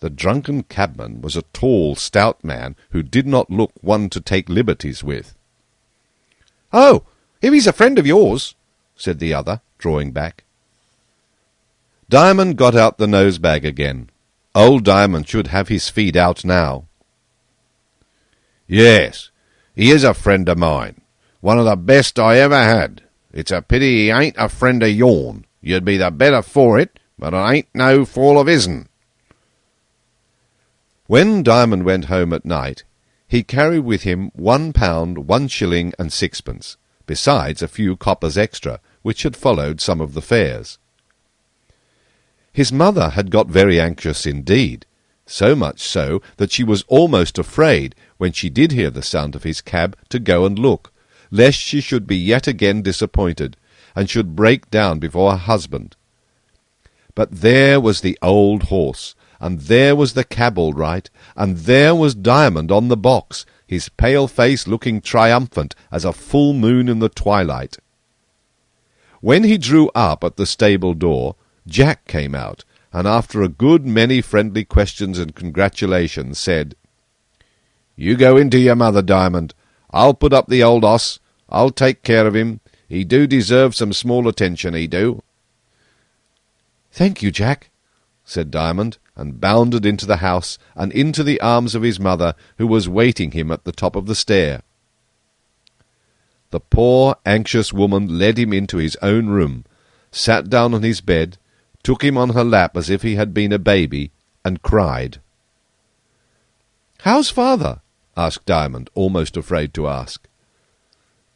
The drunken cabman was a tall, stout man who did not look one to take liberties with. "Oh, if he's a friend of yours," said the other, drawing back. Diamond got out the nose-bag again. Old Diamond should have his feed out now. "Yes, he is a friend of mine. One of the best I ever had. It's a pity he ain't a friend of yourn. You'd be the better for it, but it ain't no fault of his'n." When Diamond went home at night, he carried with him £1, 1 shilling and 6pence, besides a few coppers extra, which had followed some of the fares. His mother had got very anxious indeed, so much so that she was almost afraid, when she did hear the sound of his cab, to go and look, lest she should be yet again disappointed, and should break down before her husband. But there was the old horse, and there was the cab all right, and there was Diamond on the box, his pale face looking triumphant as a full moon in the twilight. When he drew up at the stable door, Jack came out, and after a good many friendly questions and congratulations, said, "You go in to your mother, Diamond. I'll put up the old oss. I'll take care of him. He do deserve some small attention, he do." "Thank you, Jack," said Diamond, and bounded into the house, and into the arms of his mother, who was waiting him at the top of the stair. The poor anxious woman led him into his own room, sat down on his bed, took him on her lap as if he had been a baby, and cried. "How's father?" asked Diamond, almost afraid to ask.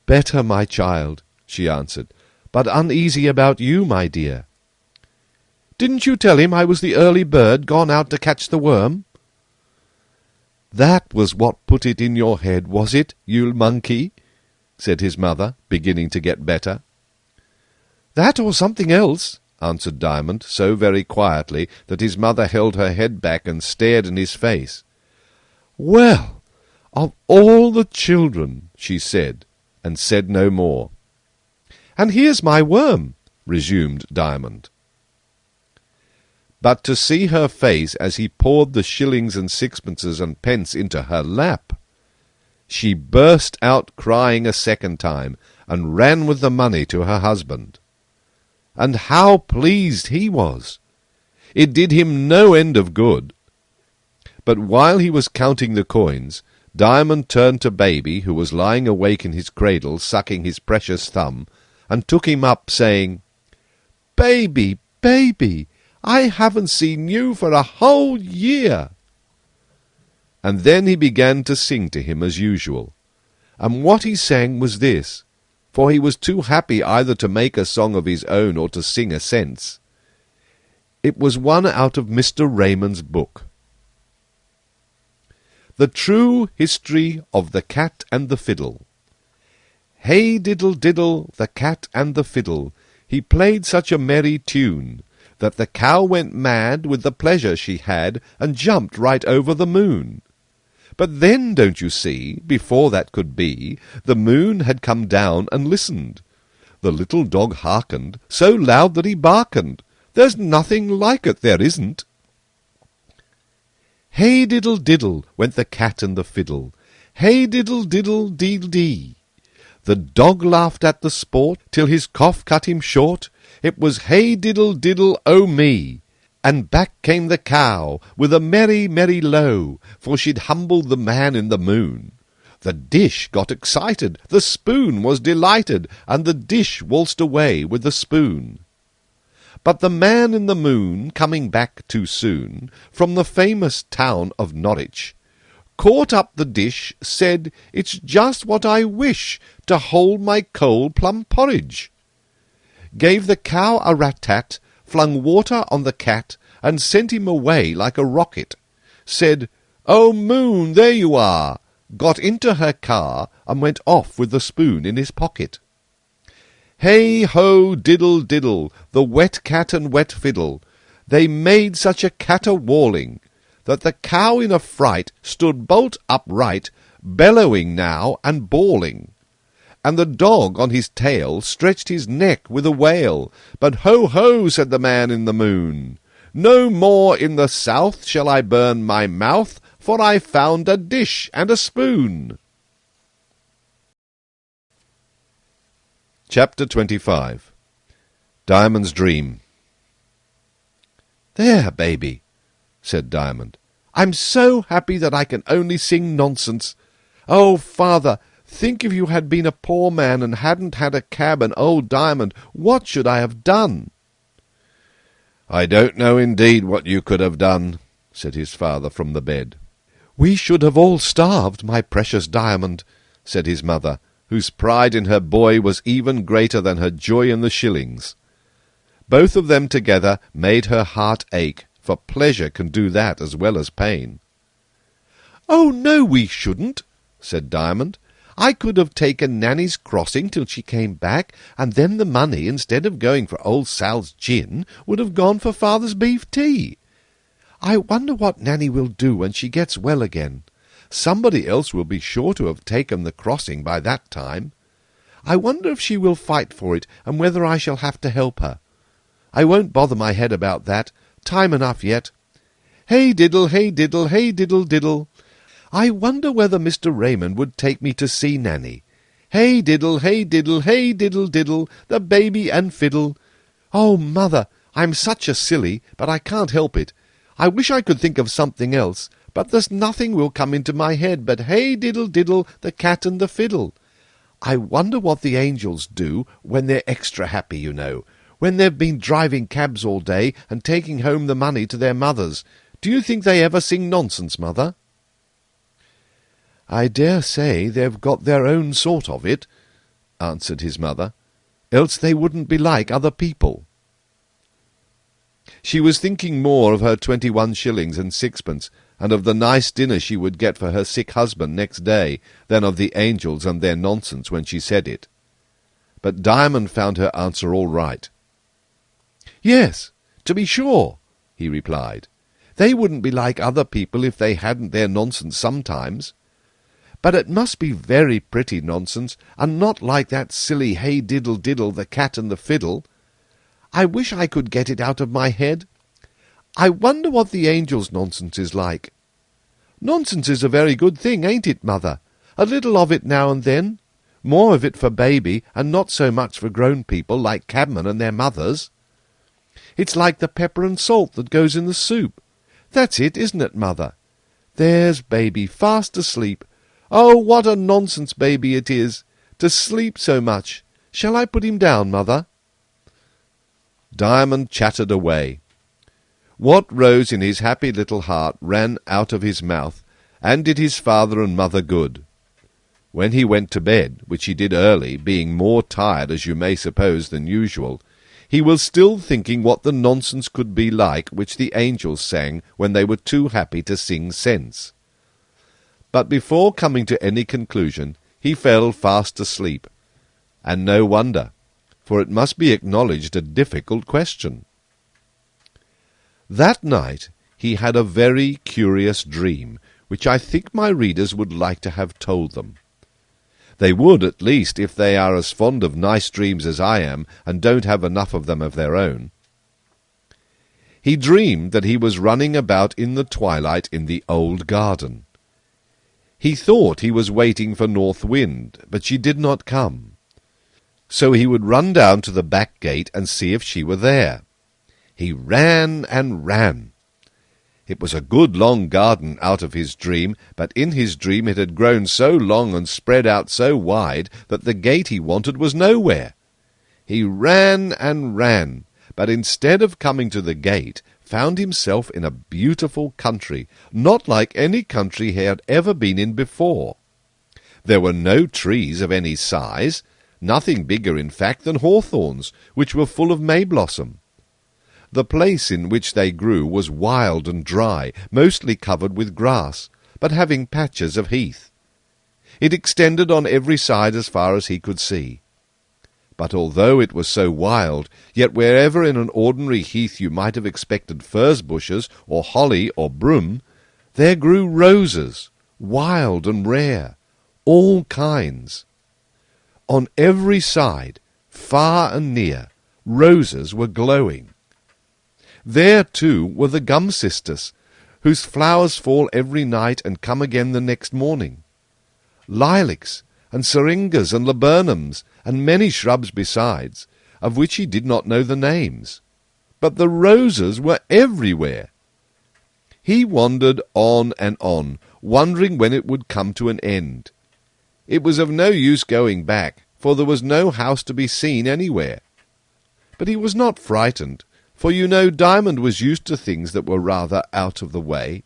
"Better, my child," she answered, "but uneasy about you, my dear." "Didn't you tell him I was the early bird gone out to catch the worm?" "That was what put it in your head, was it, you monkey?" said his mother, beginning to get better. That or something else, answered Diamond, so very quietly that his mother held her head back and stared in his face. Well, of all the children, she said, and said no more. And here's my worm, resumed Diamond. But to see her face as he poured the shillings and sixpences and pence into her lap! She burst out crying a second time, and ran with the money to her husband. And how pleased he was! It did him no end of good. But while he was counting the coins, Diamond turned to Baby, who was lying awake in his cradle, sucking his precious thumb, and took him up, saying, "Baby, Baby, I haven't seen you for a whole year." And then he began to sing to him as usual. And what he sang was this, for he was too happy either to make a song of his own or to sing a sense. It was one out of Mr. Raymond's book. The True History of the Cat and the Fiddle. Hey diddle diddle, the cat and the fiddle, he played such a merry tune, that the cow went mad with the pleasure she had, and jumped right over the moon. But then, don't you see, before that could be, the moon had come down and listened. The little dog hearkened, so loud that he barkened. There's nothing like it, there isn't. Hey diddle diddle, went the cat and the fiddle. Hey diddle diddle dee dee. The dog laughed at the sport, till his cough cut him short. It was hey diddle diddle o me. And back came the cow, with a merry, merry low, for she'd humbled the man in the moon. The dish got excited, the spoon was delighted, and the dish waltzed away with the spoon. But the man in the moon, coming back too soon, from the famous town of Norwich, caught up the dish, said, "It's just what I wish, to hold my cold plum porridge." Gave the cow a rat-tat, flung water on the cat, and sent him away like a rocket. Said, "Oh, moon, there you are!" Got into her car, and went off with the spoon in his pocket. Hey ho diddle diddle, the wet cat and wet fiddle, they made such a caterwauling, that the cow in a fright stood bolt upright, bellowing now and bawling. And the dog on his tail stretched his neck with a wail. But ho ho, said the man in the moon, no more in the south shall I burn my mouth, for I found a dish and a spoon. Chapter 25. Diamond's Dream. There, Baby, said Diamond. I'm so happy that I can only sing nonsense. Oh, father, think if you had been a poor man and hadn't had a cab and old Diamond, what should I have done? I don't know indeed what you could have done, said his father from the bed. We should have all starved, my precious Diamond, said his mother, whose pride in her boy was even greater than her joy in the shillings. Both of them together made her heart ache, for pleasure can do that as well as pain. Oh, no, we shouldn't, said Diamond. I could have taken Nanny's crossing till she came back, and then the money, instead of going for old Sal's gin, would have gone for father's beef tea. I wonder what Nanny will do when she gets well again. Somebody else will be sure to have taken the crossing by that time. I wonder if she will fight for it, and whether I shall have to help her. I won't bother my head about that. Time enough yet. Hey diddle, hey diddle, hey diddle diddle. I wonder whether Mr. Raymond would take me to see Nanny. Hey diddle, hey diddle, hey diddle diddle, the baby and fiddle. Oh, mother, I'm such a silly, but I can't help it. I wish I could think of something else, but there's nothing will come into my head but hey diddle diddle, the cat and the fiddle. I wonder what the angels do when they're extra happy, you know, when they've been driving cabs all day and taking home the money to their mothers. Do you think they ever sing nonsense, mother? I dare say they've got their own sort of it, answered his mother, else they wouldn't be like other people. She was thinking more of her 21 shillings and sixpence, and of the nice dinner she would get for her sick husband next day, than of the angels and their nonsense when she said it. But Diamond found her answer all right. "Yes, to be sure," he replied. "They wouldn't be like other people if they hadn't their nonsense sometimes. But it must be very pretty nonsense, and not like that silly hey-diddle-diddle, the cat and the fiddle. I wish I could get it out of my head. I wonder what the angels' nonsense is like. Nonsense is a very good thing, ain't it, mother? A little of it now and then. More of it for baby, and not so much for grown people, like cabmen and their mothers. It's like the pepper and salt that goes in the soup. That's it, isn't it, mother? There's baby, fast asleep. Oh, what a nonsense baby it is, to sleep so much. Shall I put him down, mother?" Diamond chattered away. What rose in his happy little heart ran out of his mouth, and did his father and mother good. When he went to bed, which he did early, being more tired, as you may suppose, than usual, he was still thinking what the nonsense could be like which the angels sang when they were too happy to sing sense. But before coming to any conclusion, he fell fast asleep. And no wonder, for it must be acknowledged a difficult question. That night he had a very curious dream, which I think my readers would like to have told them. They would, at least, if they are as fond of nice dreams as I am, and don't have enough of them of their own. He dreamed that he was running about in the twilight in the old garden. He thought he was waiting for North Wind, but she did not come. So he would run down to the back gate and see if she were there. He ran and ran. It was a good long garden out of his dream, but in his dream it had grown so long and spread out so wide that the gate he wanted was nowhere. He ran and ran, but instead of coming to the gate, found himself in a beautiful country, not like any country he had ever been in before. There were no trees of any size, nothing bigger in fact than hawthorns, which were full of may-blossom. The place in which they grew was wild and dry, mostly covered with grass, but having patches of heath. It extended on every side as far as he could see. But although it was so wild, yet wherever in an ordinary heath you might have expected furze bushes, or holly, or broom, there grew roses, wild and rare, all kinds. On every side, far and near, roses were glowing. There, too, were the gum sisters, whose flowers fall every night and come again the next morning. Lilacs, and syringas, and laburnums, and many shrubs besides, of which he did not know the names. But the roses were everywhere. He wandered on and on, wondering when it would come to an end. It was of no use going back, for there was no house to be seen anywhere. But he was not frightened, for you know Diamond was used to things that were rather out of the way.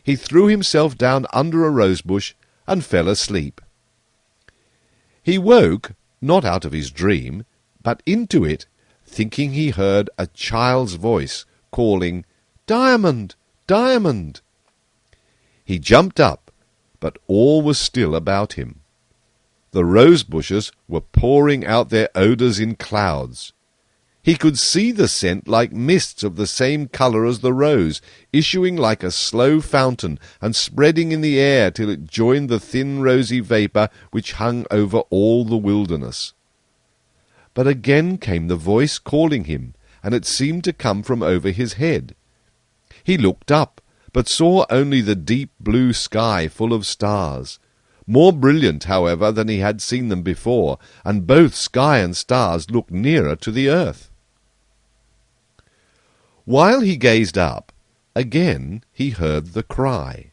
He threw himself down under a rose-bush and fell asleep. He woke, not out of his dream, but into it, thinking he heard a child's voice calling, "Diamond! Diamond!" He jumped up, but all was still about him. The rose-bushes were pouring out their odours in clouds. He could see the scent like mists of the same colour as the rose, issuing like a slow fountain, and spreading in the air till it joined the thin rosy vapour which hung over all the wilderness. But again came the voice calling him, and it seemed to come from over his head. He looked up, but saw only the deep blue sky full of stars, more brilliant, however, than he had seen them before, and both sky and stars looked nearer to the earth. While he gazed up, again he heard the cry.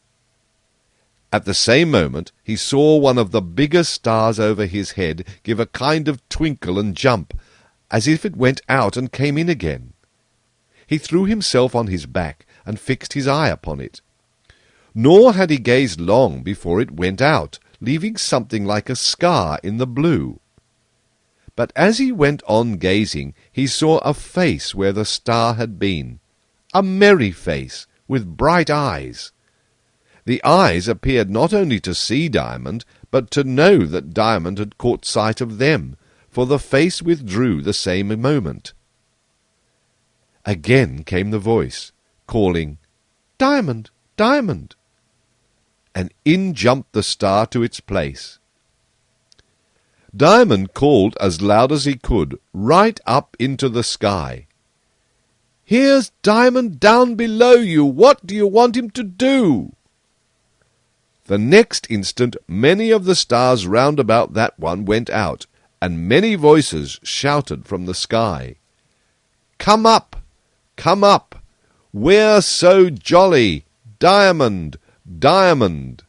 At the same moment he saw one of the biggest stars over his head give a kind of twinkle and jump, as if it went out and came in again. He threw himself on his back and fixed his eye upon it. Nor had he gazed long before it went out, leaving something like a scar in the blue. But as he went on gazing, he saw a face where the star had been, a merry face with bright eyes, The eyes appeared not only to see Diamond, but to know that Diamond had caught sight of them, for the face withdrew the same moment. Again came the voice, calling, "Diamond! Diamond!" and in jumped the star to its place. Diamond called as loud as he could, right up into the sky. "Here's Diamond down below you! What do you want him to do?" The next instant many of the stars round about that one went out, and many voices shouted from the sky, "Come up! Come up! We're so jolly! Diamond! Diamond!"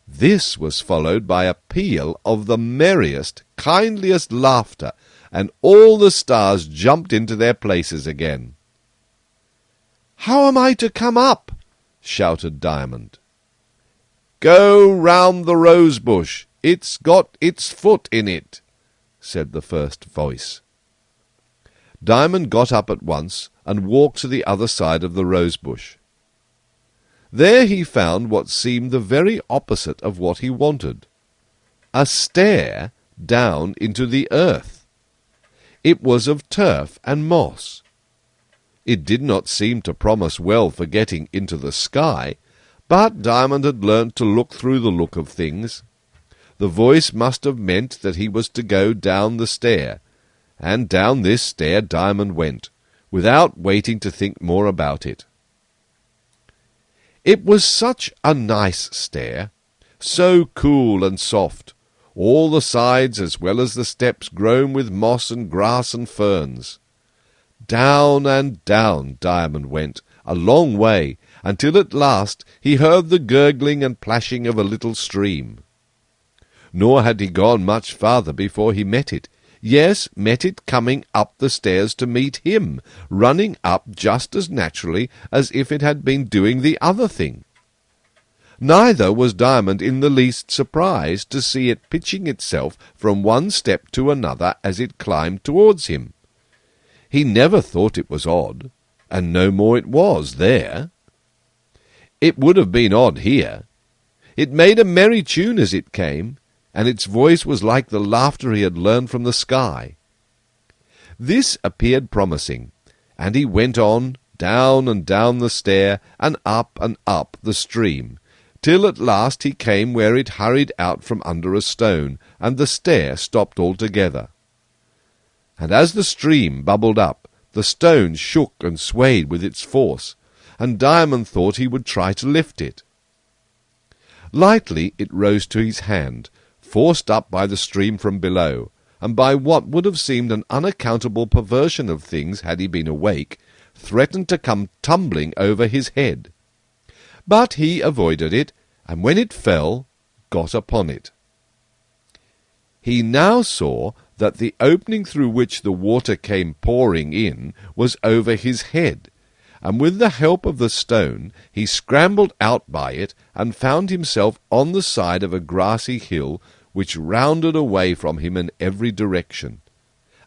This was followed by a peal of the merriest, kindliest laughter, and all the stars jumped into their places again. "How am I to come up?" shouted Diamond. "Go round the rose bush. It's got its foot in it," said the first voice. Diamond got up at once and walked to the other side of the rose bush. There he found what seemed the very opposite of what he wanted, a stair down into the earth. It was of turf and moss. It did not seem to promise well for getting into the sky, but Diamond had learnt to look through the look of things. The voice must have meant that he was to go down the stair, and down this stair Diamond went, without waiting to think more about it. It was such a nice stair, so cool and soft, all the sides as well as the steps grown with moss and grass and ferns. Down and down Diamond went, a long way, until at last he heard the gurgling and plashing of a little stream. Nor had he gone much farther before he met it. Yes, met it coming up the stairs to meet him, running up just as naturally as if it had been doing the other thing. Neither was Diamond in the least surprised to see it pitching itself from one step to another as it climbed towards him. He never thought it was odd, and no more it was there. It would have been odd here. It made a merry tune as it came, and its voice was like the laughter he had learned from the sky. This appeared promising, and he went on, down and down the stair, and up the stream, till at last he came where it hurried out from under a stone, and the stair stopped altogether. And as the stream bubbled up, the stone shook and swayed with its force, and Diamond thought he would try to lift it. Lightly it rose to his hand, forced up by the stream from below, and by what would have seemed an unaccountable perversion of things had he been awake, threatened to come tumbling over his head. But he avoided it, and when it fell, got upon it. He now saw that the opening through which the water came pouring in was over his head, and with the help of the stone he scrambled out by it and found himself on the side of a grassy hill which rounded away from him in every direction,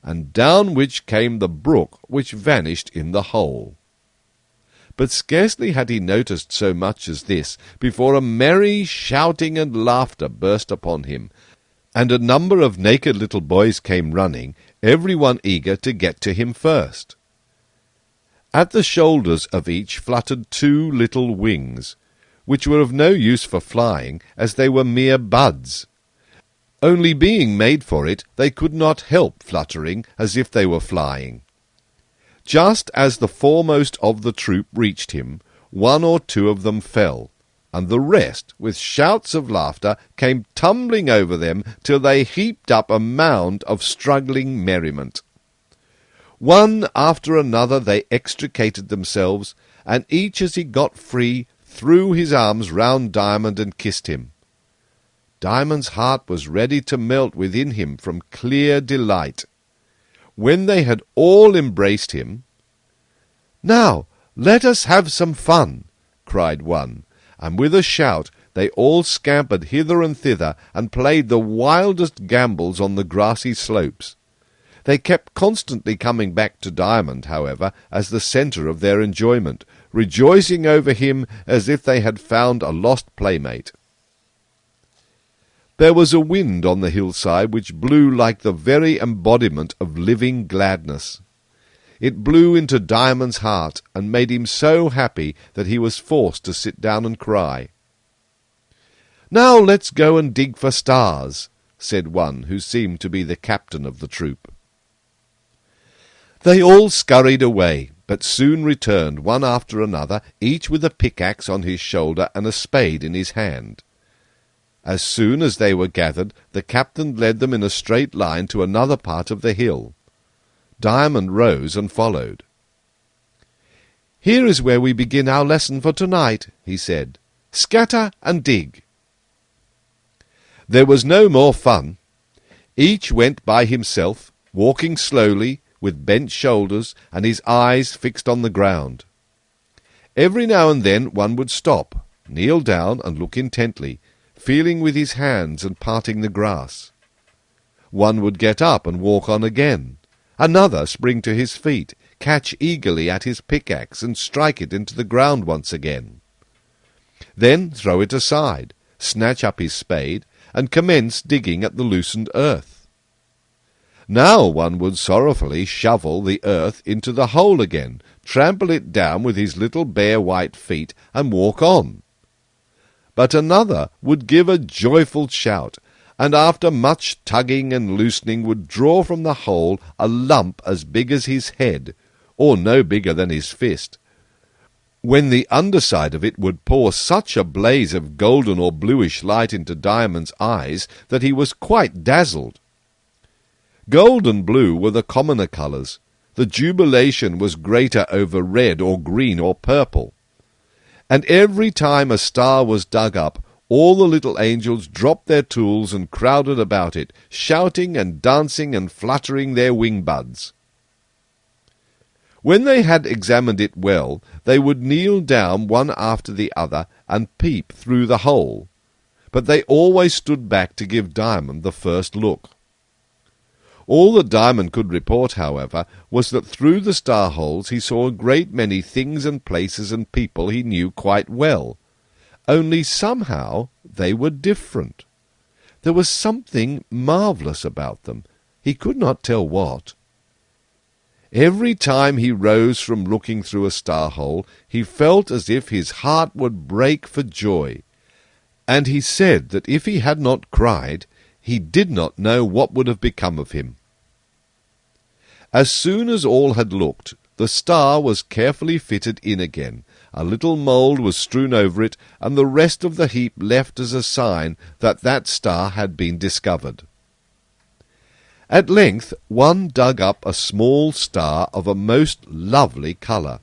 and down which came the brook which vanished in the hole. But scarcely had he noticed so much as this before a merry shouting and laughter burst upon him, and a number of naked little boys came running, every one eager to get to him first. At the shoulders of each fluttered 2 little wings, which were of no use for flying, as they were mere buds. Only being made for it, they could not help fluttering as if they were flying. Just as the foremost of the troop reached him, 1 or 2 of them fell, and the rest, with shouts of laughter, came tumbling over them till they heaped up a mound of struggling merriment. One after another they extricated themselves, and each as he got free threw his arms round Diamond and kissed him. Diamond's heart was ready to melt within him from clear delight. When they had all embraced him, "Now let us have some fun," cried one, and with a shout they all scampered hither and thither and played the wildest gambols on the grassy slopes. They kept constantly coming back to Diamond, however, as the centre of their enjoyment, rejoicing over him as if they had found a lost playmate. There was a wind on the hillside which blew like the very embodiment of living gladness. It blew into Diamond's heart and made him so happy that he was forced to sit down and cry. "Now let's go and dig for stars," said one who seemed to be the captain of the troop. They all scurried away, but soon returned, one after another, each with a pickaxe on his shoulder and a spade in his hand. As soon as they were gathered, the captain led them in a straight line to another part of the hill. Diamond rose and followed. "Here is where we begin our lesson for tonight," he said. "Scatter and dig." There was no more fun. Each went by himself, walking slowly, with bent shoulders and his eyes fixed on the ground. Every now and then one would stop, kneel down and look intently, feeling with his hands and parting the grass. One would get up and walk on again. Another spring to his feet, catch eagerly at his pickaxe and strike it into the ground once again. Then throw it aside, snatch up his spade, and commence digging at the loosened earth. Now one would sorrowfully shovel the earth into the hole again, trample it down with his little bare white feet, and walk on. But another would give a joyful shout, and after much tugging and loosening would draw from the hole a lump as big as his head, or no bigger than his fist, when the underside of it would pour such a blaze of golden or bluish light into Diamond's eyes that he was quite dazzled. Gold and blue were the commoner colours. The jubilation was greater over red or green or purple. And every time a star was dug up, all the little angels dropped their tools and crowded about it, shouting and dancing and fluttering their wing buds. When they had examined it well, they would kneel down one after the other and peep through the hole, but they always stood back to give Diamond the first look. All that Diamond could report, however, was that through the star-holes he saw a great many things and places and people he knew quite well, only somehow they were different. There was something marvellous about them. He could not tell what. Every time he rose from looking through a star-hole, he felt as if his heart would break for joy, and he said that if he had not cried, he did not know what would have become of him. As soon as all had looked, the star was carefully fitted in again, a little mould was strewn over it, and the rest of the heap left as a sign that that star had been discovered. At length one dug up a small star of a most lovely colour,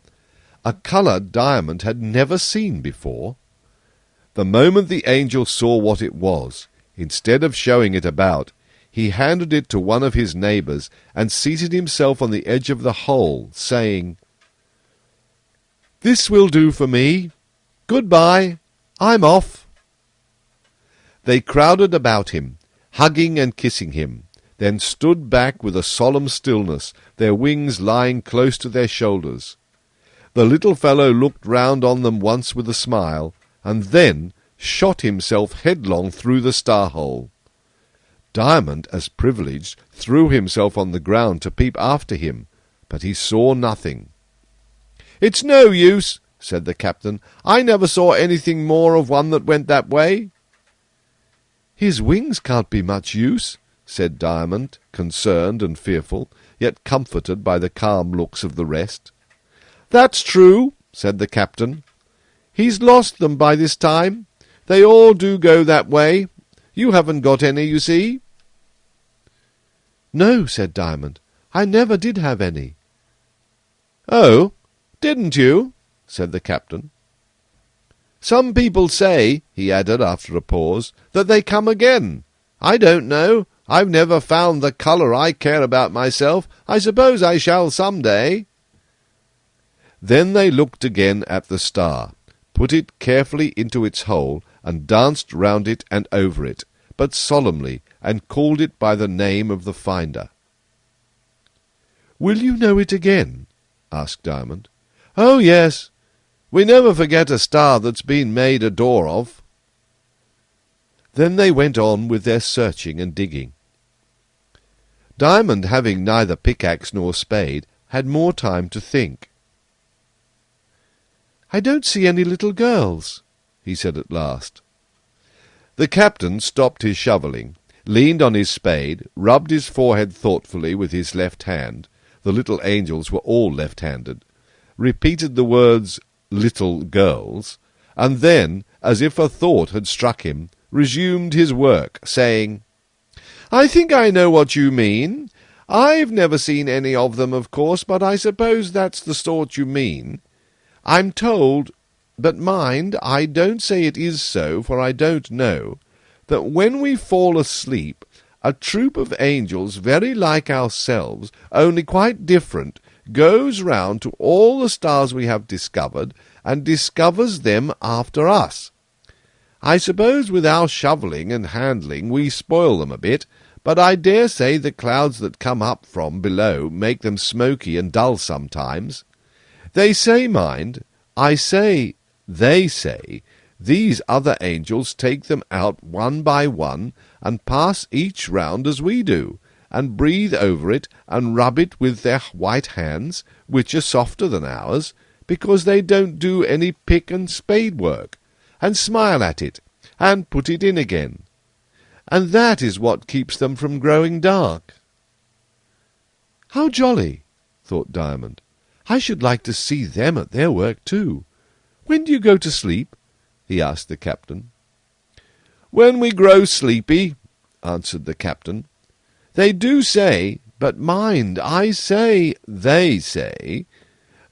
a colour Diamond had never seen before. The moment the angel saw what it was, instead of showing it about, he handed it to one of his neighbours and seated himself on the edge of the hole, saying, "This will do for me. Good-bye. I'm off." They crowded about him, hugging and kissing him, then stood back with a solemn stillness, their wings lying close to their shoulders. The little fellow looked round on them once with a smile, and then shot himself headlong through the star-hole. Diamond, as privileged, threw himself on the ground to peep after him, but he saw nothing. "It's no use," said the captain. "I never saw anything more of one that went that way." "His wings can't be much use," said Diamond, concerned and fearful, yet comforted by the calm looks of the rest. "That's true," said the captain. "He's lost them by this time. They all do go that way. You haven't got any, you see." "No," said Diamond. "I never did have any." "Oh, didn't you?" said the captain. "Some people say," he added after a pause, "that they come again. I don't know. I've never found the colour I care about myself. I suppose I shall some day." Then they looked again at the star, put it carefully into its hole, and danced round it and over it, but solemnly, and called it by the name of the finder. "Will you know it again?" asked Diamond. "Oh, yes. We never forget a star that's been made a door of." Then they went on with their searching and digging. Diamond, having neither pickaxe nor spade, had more time to think. "I don't see any little girls," he said at last. The captain stopped his shovelling, leaned on his spade, rubbed his forehead thoughtfully with his left hand — the little angels were all left-handed — repeated the words "little girls," and then, as if a thought had struck him, resumed his work, saying, "I think I know what you mean. I've never seen any of them, of course, but I suppose that's the sort you mean. I'm told, but mind, I don't say it is so, for I don't know, that when we fall asleep, a troop of angels very like ourselves, only quite different, goes round to all the stars we have discovered, and discovers them after us. I suppose with our shovelling and handling we spoil them a bit, but I dare say the clouds that come up from below make them smoky and dull sometimes. They say, mind, I say, they say, these other angels take them out one by one, and pass each round as we do, and breathe over it, and rub it with their white hands, which are softer than ours, because they don't do any pick and spade work, and smile at it, and put it in again. And that is what keeps them from growing dark." "How jolly," thought Diamond. "I should like to see them at their work too. When do you go to sleep?" he asked the captain. "When we grow sleepy," answered the captain. "They do say, but mind, I say, they say,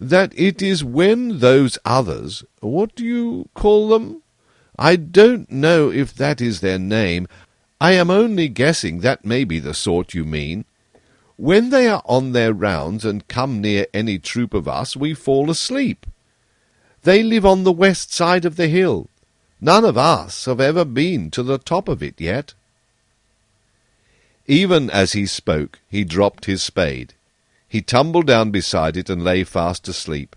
that it is when those others, what do you call them? I don't know if that is their name. I am only guessing that may be the sort you mean. When they are on their rounds and come near any troop of us, we fall asleep. They live on the west side of the hill. None of us have ever been to the top of it yet." Even as he spoke, he dropped his spade. He tumbled down beside it and lay fast asleep.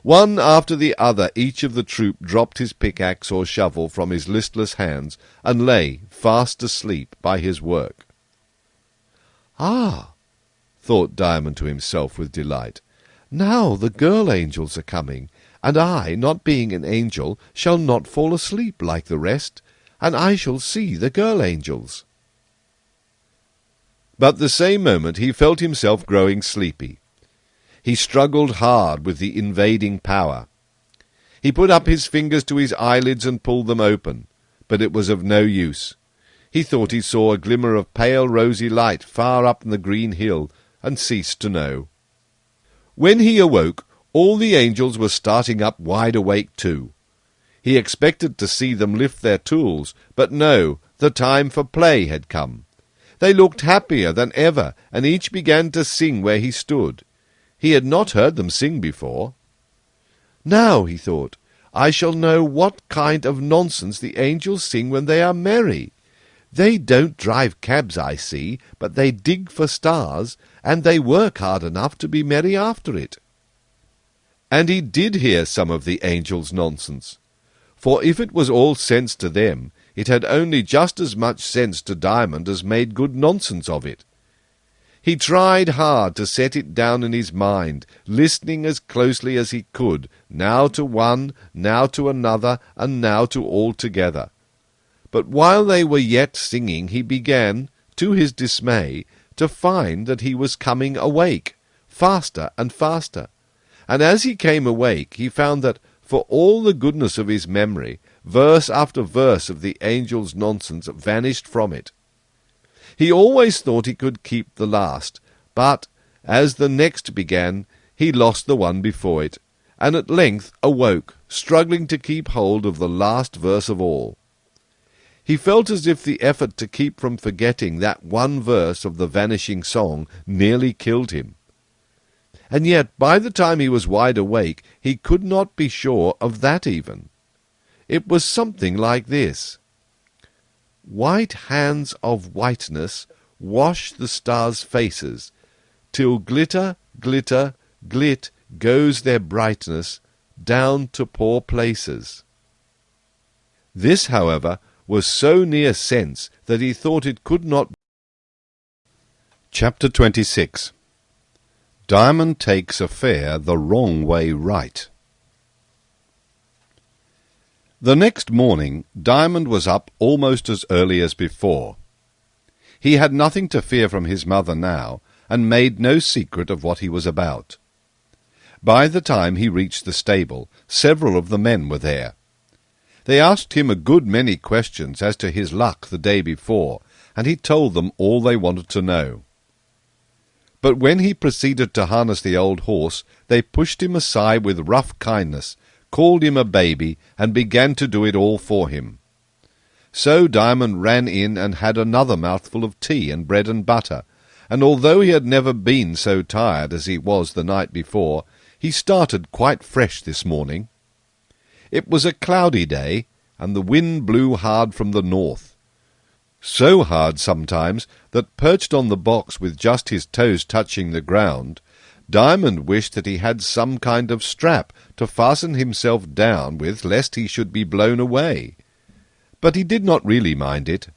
One after the other each of the troop dropped his pickaxe or shovel from his listless hands, and lay fast asleep by his work. "Ah," thought Diamond to himself with delight, "now the girl angels are coming, and I, not being an angel, shall not fall asleep like the rest, and I shall see the girl angels." But the same moment he felt himself growing sleepy. He struggled hard with the invading power. He put up his fingers to his eyelids and pulled them open, but it was of no use. He thought he saw a glimmer of pale rosy light far up in the green hill, and ceased to know. When he awoke, all the angels were starting up wide awake too. He expected to see them lift their tools, but no, the time for play had come. They looked happier than ever, and each began to sing where he stood. He had not heard them sing before. "Now," he thought, "I shall know what kind of nonsense the angels sing when they are merry. They don't drive cabs, I see, but they dig for stars, and they work hard enough to be merry after it." And he did hear some of the angels' nonsense, for if it was all sense to them, it had only just as much sense to Diamond as made good nonsense of it. He tried hard to set it down in his mind, listening as closely as he could, now to one, now to another, and now to all together. But while they were yet singing, he began, to his dismay, to find that he was coming awake, faster and faster. And as he came awake, he found that, for all the goodness of his memory, verse after verse of the angels' nonsense vanished from it. He always thought he could keep the last, but, as the next began, he lost the one before it, and at length awoke, struggling to keep hold of the last verse of all. He felt as if the effort to keep from forgetting that one verse of the vanishing song nearly killed him. And yet, by the time he was wide awake, he could not be sure of that even. It was something like this: "White hands of whiteness wash the stars' faces, till glitter, glitter, glit goes their brightness, down to poor places. This, however, was so near sense that he thought it could not. Chapter 26. Diamond takes a fare the wrong way right. The next morning Diamond was up almost as early as before. He had nothing to fear from his mother now, and made no secret of what he was about. By the time he reached the stable, several of the men were there. They asked him a good many questions as to his luck the day before, and he told them all they wanted to know. But when he proceeded to harness the old horse, they pushed him aside with rough kindness, called him a baby, and began to do it all for him. So Diamond ran in and had another mouthful of tea and bread and butter, and although he had never been so tired as he was the night before, he started quite fresh this morning. It was a cloudy day, and the wind blew hard from the north. So hard sometimes that, perched on the box with just his toes touching the ground, Diamond wished that he had some kind of strap to fasten himself down with, lest he should be blown away. But he did not really mind it.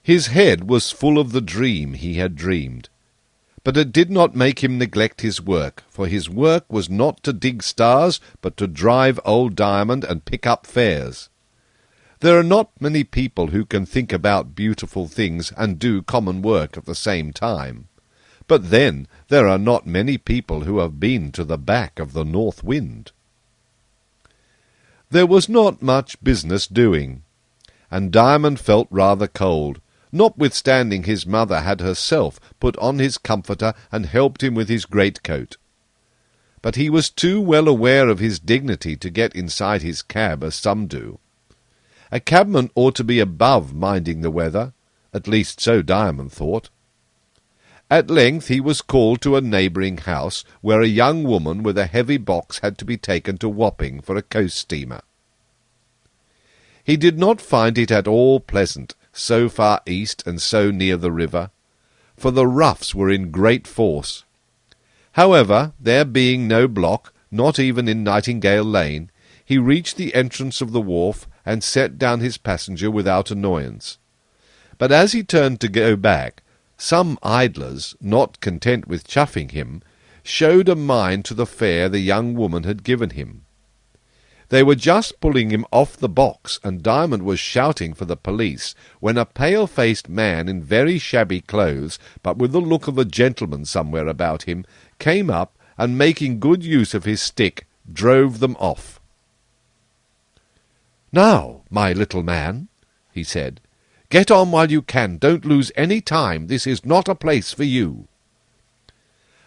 His head was full of the dream he had dreamed. But it did not make him neglect his work, for his work was not to dig stars, but to drive old Diamond and pick up fares. There are not many people who can think about beautiful things and do common work at the same time. But then there are not many people who have been to the back of the north wind. There was not much business doing, and Diamond felt rather cold, notwithstanding his mother had herself put on his comforter and helped him with his greatcoat. But he was too well aware of his dignity to get inside his cab as some do. A cabman ought to be above minding the weather, at least so Diamond thought. At length he was called to a neighbouring house, where a young woman with a heavy box had to be taken to Wapping for a coast steamer. He did not find it at all pleasant, so far east and so near the river, for the roughs were in great force. However, there being no block, not even in Nightingale Lane, he reached the entrance of the wharf and set down his passenger without annoyance. But as he turned to go back, some idlers, not content with chuffing him, showed a mind to the fare the young woman had given him. They were just pulling him off the box, and Diamond was shouting for the police, when a pale-faced man in very shabby clothes, but with the look of a gentleman somewhere about him, came up, and making good use of his stick, drove them off. "Now, my little man," he said, "get on while you can. Don't lose any time. This is not a place for you."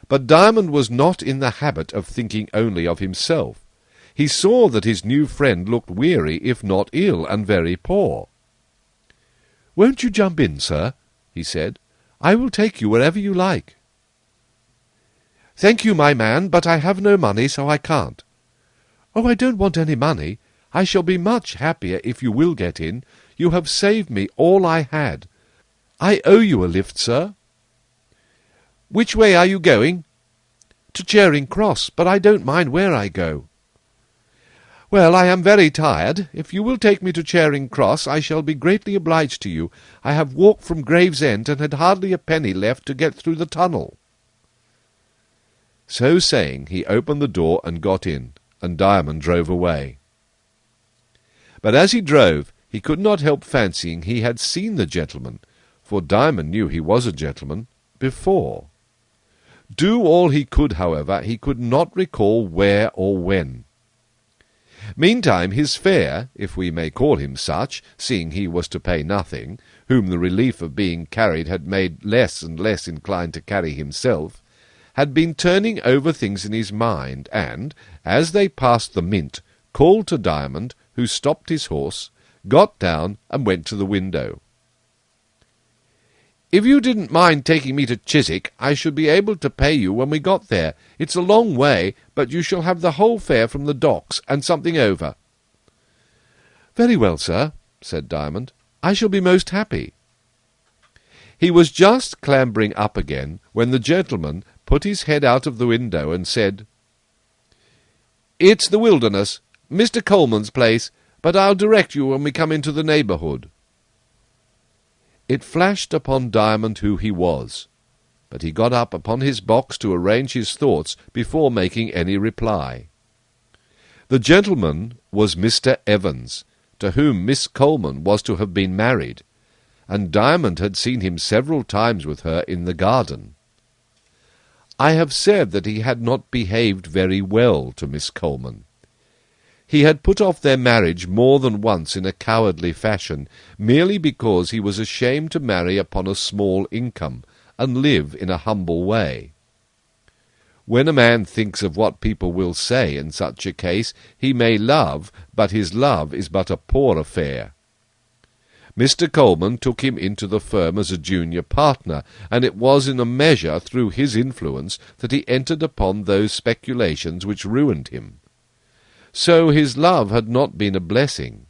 But Diamond was not in the habit of thinking only of himself. He saw that his new friend looked weary, if not ill, and very poor. "Won't you jump in, sir?" he said. "I will take you wherever you like." "Thank you, my man, but I have no money, so I can't." "Oh, I don't want any money. I shall be much happier if you will get in. You have saved me all I had. I owe you a lift, sir." "Which way are you going?" "To Charing Cross, but I don't mind where I go." "Well, I am very tired. If you will take me to Charing Cross, I shall be greatly obliged to you. I have walked from Gravesend and had hardly a penny left to get through the tunnel." So saying, he opened the door and got in, and Diamond drove away. But as he drove, he could not help fancying he had seen the gentleman, for Diamond knew he was a gentleman, before. Do all he could, however, he could not recall where or when. Meantime his fare, if we may call him such, seeing he was to pay nothing, whom the relief of being carried had made less and less inclined to carry himself, had been turning over things in his mind, and, as they passed the Mint, called to Diamond, who stopped his horse, got down, and went to the window. "If you didn't mind taking me to Chiswick, I should be able to pay you when we got there. It's a long way, but you shall have the whole fare from the docks, and something over." "Very well, sir," said Diamond. "I shall be most happy." He was just clambering up again, when the gentleman put his head out of the window and said, It's the wilderness, Mr. Coleman's place, but I'll direct you when we come into the neighbourhood. It flashed upon Diamond who he was, but he got up upon his box to arrange his thoughts before making any reply. The gentleman was Mr. Evans, to whom Miss Coleman was to have been married, and Diamond had seen him several times with her in the garden. I have said that he had not behaved very well to Miss Coleman. He had put off their marriage more than once in a cowardly fashion, merely because he was ashamed to marry upon a small income, and live in a humble way. When a man thinks of what people will say in such a case, he may love, but his love is but a poor affair. Mr. Coleman took him into the firm as a junior partner, and it was in a measure through his influence that he entered upon those speculations which ruined him. So his love had not been a blessing.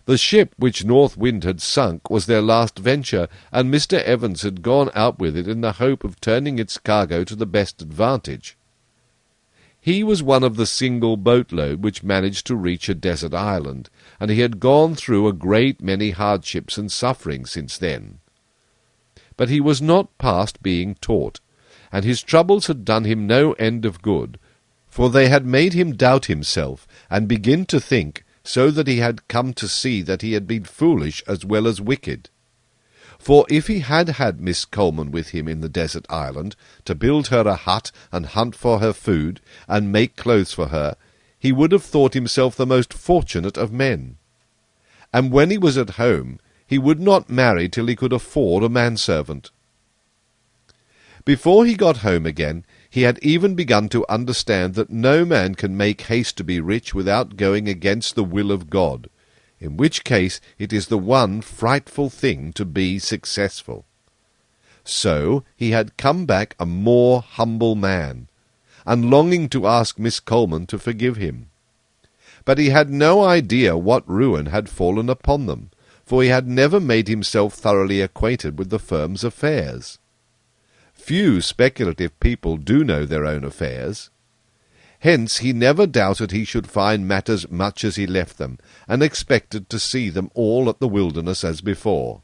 The ship which North Wind had sunk was their last venture, and Mr. Evans had gone out with it in the hope of turning its cargo to the best advantage. He was one of the single boatload which managed to reach a desert island, and he had gone through a great many hardships and sufferings since then. But he was not past being taught, and his troubles had done him no end of good, for they had made him doubt himself, and begin to think, so that he had come to see that he had been foolish as well as wicked. For if he had had Miss Coleman with him in the desert island, to build her a hut, and hunt for her food, and make clothes for her, he would have thought himself the most fortunate of men. And when he was at home, he would not marry till he could afford a manservant. Before he got home again, he had even begun to understand that no man can make haste to be rich without going against the will of God, in which case it is the one frightful thing to be successful. So he had come back a more humble man, and longing to ask Miss Coleman to forgive him. But he had no idea what ruin had fallen upon them, for he had never made himself thoroughly acquainted with the firm's affairs. Few speculative people do know their own affairs. Hence he never doubted he should find matters much as he left them, and expected to see them all at the wilderness as before.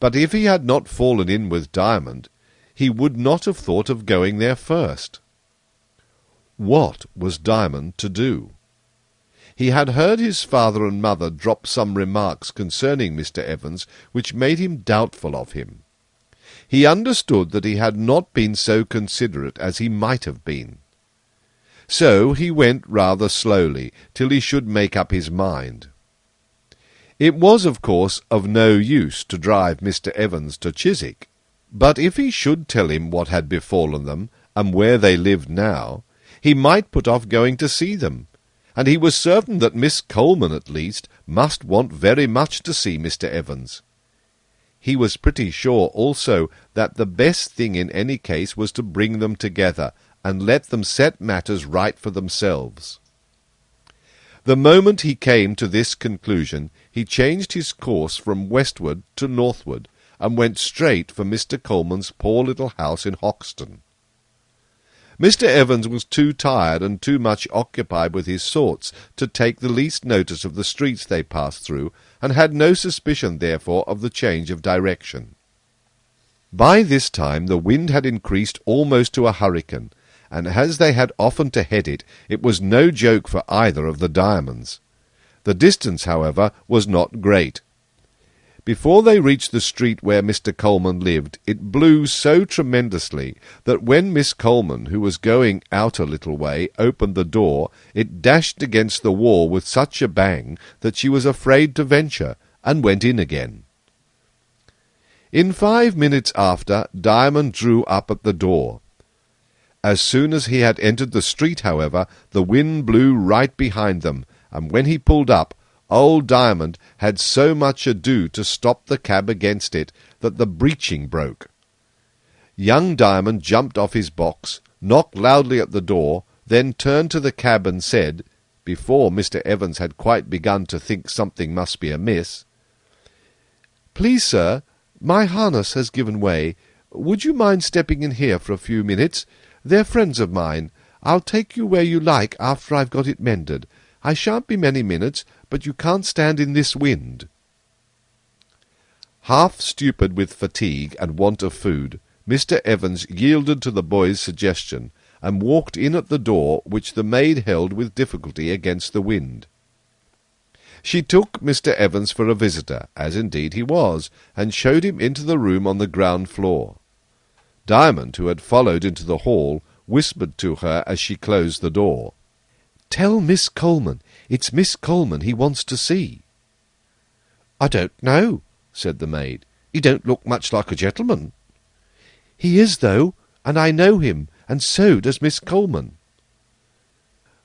But if he had not fallen in with Diamond, he would not have thought of going there first. What was Diamond to do? He had heard his father and mother drop some remarks concerning Mr. Evans, which made him doubtful of him. He understood that he had not been so considerate as he might have been. So he went rather slowly, till he should make up his mind. It was, of course, of no use to drive Mr. Evans to Chiswick, but if he should tell him what had befallen them, and where they lived now, he might put off going to see them, and he was certain that Miss Coleman, at least, must want very much to see Mr. Evans. He was pretty sure also that the best thing in any case was to bring them together, and let them set matters right for themselves. The moment he came to this conclusion, he changed his course from westward to northward, and went straight for Mr. Coleman's poor little house in Hoxton. Mr. Evans was too tired and too much occupied with his sorts to take the least notice of the streets they passed through, and had no suspicion, therefore, of the change of direction. By this time the wind had increased almost to a hurricane, and as they had often to head it, it was no joke for either of the Diamonds. The distance, however, was not great. Before they reached the street where Mr. Coleman lived, it blew so tremendously that when Miss Coleman, who was going out a little way, opened the door, it dashed against the wall with such a bang that she was afraid to venture, and went in again. In 5 minutes after, Diamond drew up at the door. As soon as he had entered the street, however, the wind blew right behind them, and when he pulled up, old Diamond had so much ado to stop the cab against it that the breeching broke. Young Diamond jumped off his box, knocked loudly at the door, then turned to the cab and said, before Mr. Evans had quite begun to think something must be amiss, "Please, sir, my harness has given way. Would you mind stepping in here for a few minutes? They're friends of mine. I'll take you where you like after I've got it mended. I shan't be many minutes, but you can't stand in this wind." Half stupid with fatigue and want of food, Mr. Evans yielded to the boy's suggestion, and walked in at the door, which the maid held with difficulty against the wind. She took Mr. Evans for a visitor, as indeed he was, and showed him into the room on the ground floor. Diamond, who had followed into the hall, whispered to her as she closed the door, "Tell Miss Coleman, it's Miss Coleman he wants to see." "I don't know," said the maid. "He don't look much like a gentleman." "He is, though, and I know him, and so does Miss Coleman."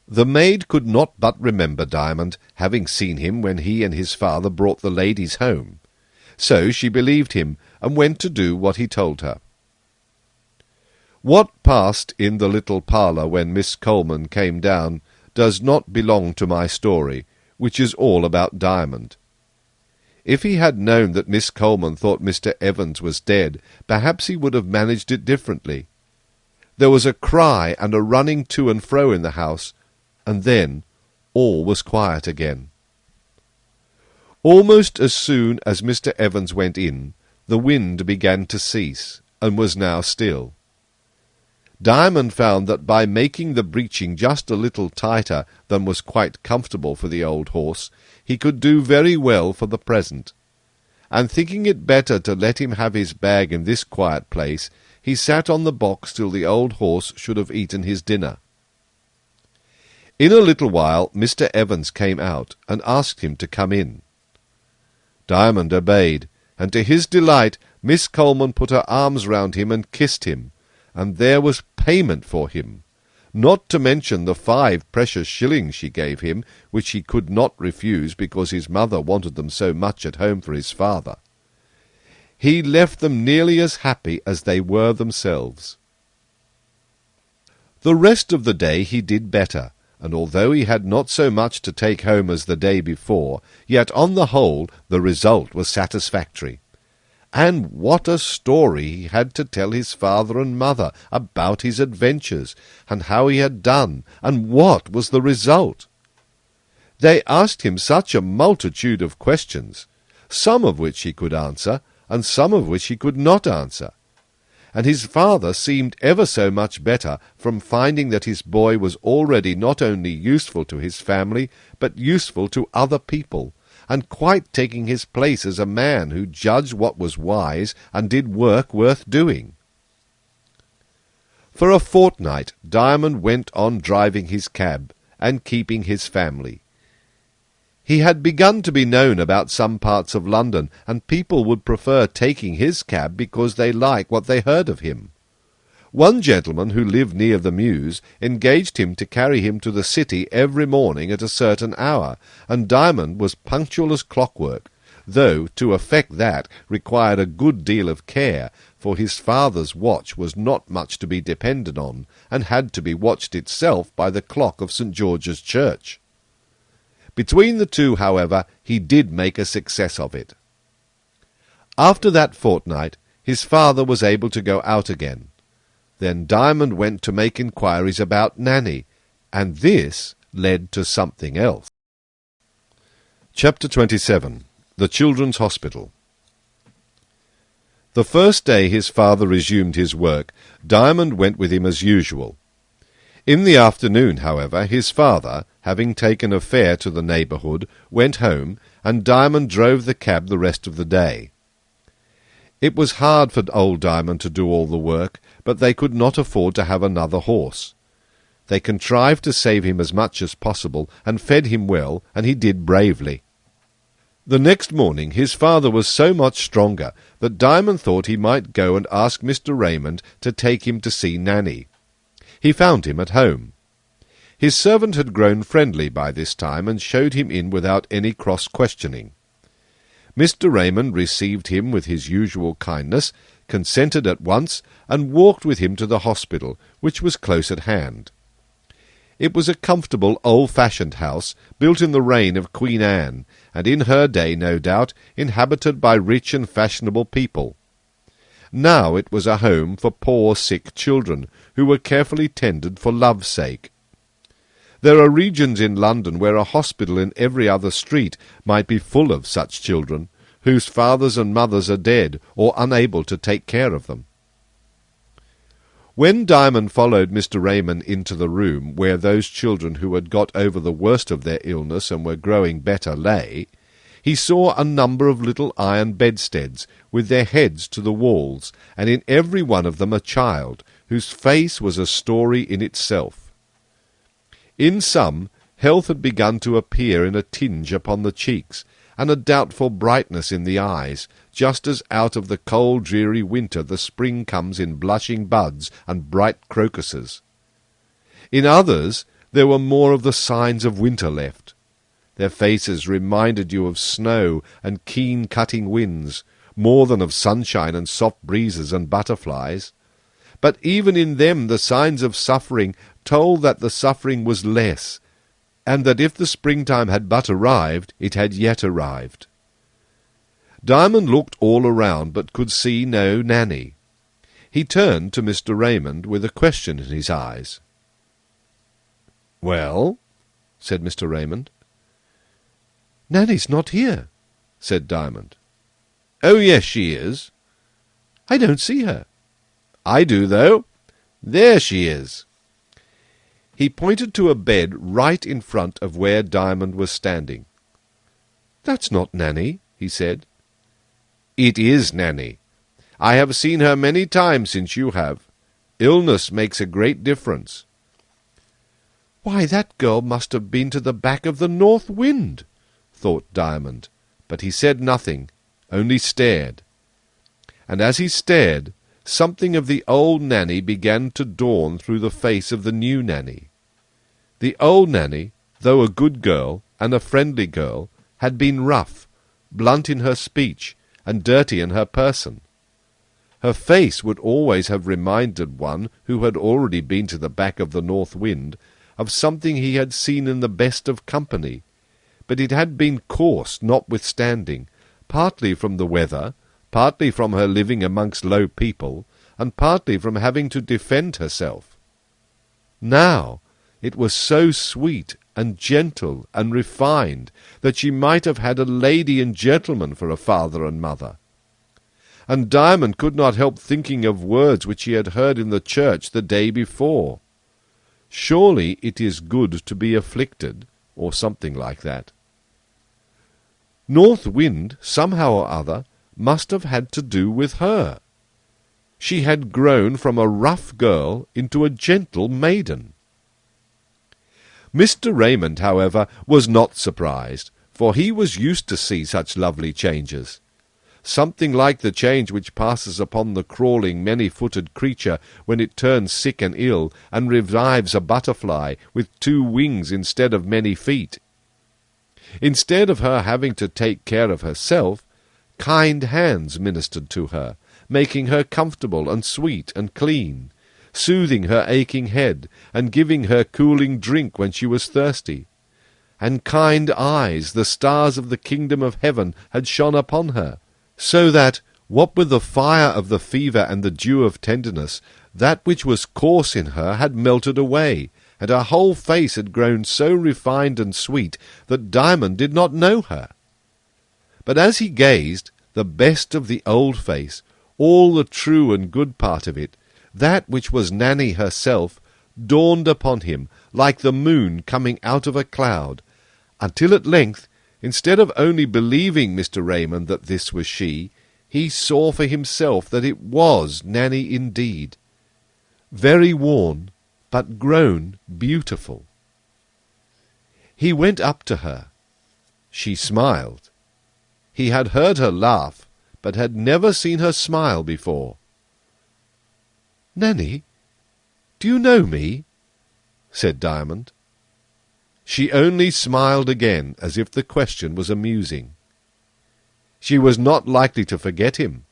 The maid could not but remember Diamond, having seen him when he and his father brought the ladies home. So she believed him, and went to do what he told her. What passed in the little parlour when Miss Coleman came down does not belong to my story, which is all about Diamond. If he had known that Miss Coleman thought Mr. Evans was dead, perhaps he would have managed it differently. There was a cry and a running to and fro in the house, and then all was quiet again. Almost as soon as Mr. Evans went in, the wind began to cease, and was now still. Diamond found that by making the breeching just a little tighter than was quite comfortable for the old horse, he could do very well for the present. And thinking it better to let him have his bag in this quiet place, he sat on the box till the old horse should have eaten his dinner. In a little while Mr. Evans came out, and asked him to come in. Diamond obeyed, and to his delight Miss Coleman put her arms round him and kissed him, and there was payment for him, not to mention the 5 precious shillings she gave him, which he could not refuse because his mother wanted them so much at home for his father. He left them nearly as happy as they were themselves. The rest of the day he did better, and although he had not so much to take home as the day before, yet on the whole the result was satisfactory. And what a story he had to tell his father and mother about his adventures, and how he had done, and what was the result. They asked him such a multitude of questions, some of which he could answer, and some of which he could not answer. And his father seemed ever so much better from finding that his boy was already not only useful to his family, but useful to other people, and quite taking his place as a man who judged what was wise and did work worth doing. For a fortnight Diamond went on driving his cab, and keeping his family. He had begun to be known about some parts of London, and people would prefer taking his cab because they liked what they heard of him. One gentleman who lived near the mews engaged him to carry him to the city every morning at a certain hour, and Diamond was punctual as clockwork, though to effect that required a good deal of care, for his father's watch was not much to be depended on, and had to be watched itself by the clock of St. George's Church. Between the two, however, he did make a success of it. After that fortnight, his father was able to go out again. Then Diamond went to make inquiries about Nanny, and this led to something else. Chapter 27. The Children's Hospital. The first day his father resumed his work, Diamond went with him as usual. In the afternoon, however, his father, having taken a fare to the neighbourhood, went home, and Diamond drove the cab the rest of the day. It was hard for old Diamond to do all the work, but they could not afford to have another horse. They contrived to save him as much as possible, and fed him well, and he did bravely. The next morning his father was so much stronger that Diamond thought he might go and ask Mr. Raymond to take him to see Nanny. He found him at home. His servant had grown friendly by this time, and showed him in without any cross-questioning. Mr. Raymond received him with his usual kindness, consented at once, and walked with him to the hospital, which was close at hand. It was a comfortable, old-fashioned house, built in the reign of Queen Anne, and in her day, no doubt, inhabited by rich and fashionable people. Now it was a home for poor sick children, who were carefully tended for love's sake. There are regions in London where a hospital in every other street might be full of such children, whose fathers and mothers are dead, or unable to take care of them. When Diamond followed Mr. Raymond into the room where those children who had got over the worst of their illness and were growing better lay, he saw a number of little iron bedsteads, with their heads to the walls, and in every one of them a child, whose face was a story in itself. In some, health had begun to appear in a tinge upon the cheeks, and a doubtful brightness in the eyes, just as out of the cold dreary winter the spring comes in blushing buds and bright crocuses. In others there were more of the signs of winter left. Their faces reminded you of snow and keen cutting winds, more than of sunshine and soft breezes and butterflies. But even in them the signs of suffering told that the suffering was less, and that if the springtime had but arrived, it had yet arrived. Diamond looked all around, but could see no Nanny. He turned to Mr. Raymond with a question in his eyes. "Well?" said Mr. Raymond. "Nanny's not here," said Diamond. "Oh, yes, she is." "I don't see her." "I do, though. There she is." He pointed to a bed right in front of where Diamond was standing. "That's not Nanny," he said. "It is Nanny. I have seen her many times since you have. Illness makes a great difference." "Why, that girl must have been to the back of the north wind," thought Diamond, but he said nothing, only stared. And as he stared, something of the old Nanny began to dawn through the face of the new Nanny. The old Nanny, though a good girl and a friendly girl, had been rough, blunt in her speech, and dirty in her person. Her face would always have reminded one who had already been to the back of the north wind of something he had seen in the best of company, but it had been coarse notwithstanding, partly from the weather, partly from her living amongst low people, and partly from having to defend herself. Now it was so sweet and gentle and refined that she might have had a lady and gentleman for a father and mother. And Diamond could not help thinking of words which he had heard in the church the day before. "Surely it is good to be afflicted," or something like that. North Wind, somehow or other, must have had to do with her. She had grown from a rough girl into a gentle maiden. Mr. Raymond, however, was not surprised, for he was used to see such lovely changes. Something like the change which passes upon the crawling, many-footed creature when it turns sick and ill, and revives a butterfly with 2 wings instead of many feet. Instead of her having to take care of herself, kind hands ministered to her, making her comfortable and sweet and clean, soothing her aching head, and giving her cooling drink when she was thirsty. And kind eyes, the stars of the kingdom of heaven, had shone upon her, so that, what with the fire of the fever and the dew of tenderness, that which was coarse in her had melted away, and her whole face had grown so refined and sweet that Diamond did not know her. But as he gazed, the best of the old face, all the true and good part of it, that which was Nanny herself, dawned upon him like the moon coming out of a cloud, until at length, instead of only believing Mr. Raymond that this was she, he saw for himself that it was Nanny indeed, very worn, but grown beautiful. He went up to her. She smiled. He had heard her laugh, but had never seen her smile before. "Nanny, do you know me?" said Diamond. She only smiled again, as if the question was amusing. She was not likely to forget him,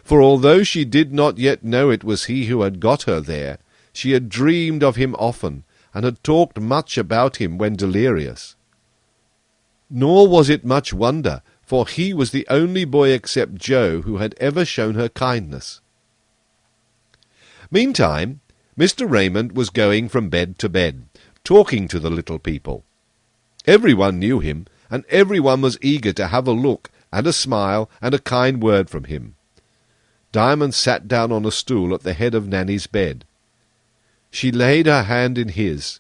for although she did not yet know it was he who had got her there, she had dreamed of him often, and had talked much about him when delirious. Nor was it much wonder, for he was the only boy except Joe who had ever shown her kindness. Meantime, Mr. Raymond was going from bed to bed, talking to the little people. Everyone knew him, and everyone was eager to have a look and a smile and a kind word from him. Diamond sat down on a stool at the head of Nanny's bed. She laid her hand in his.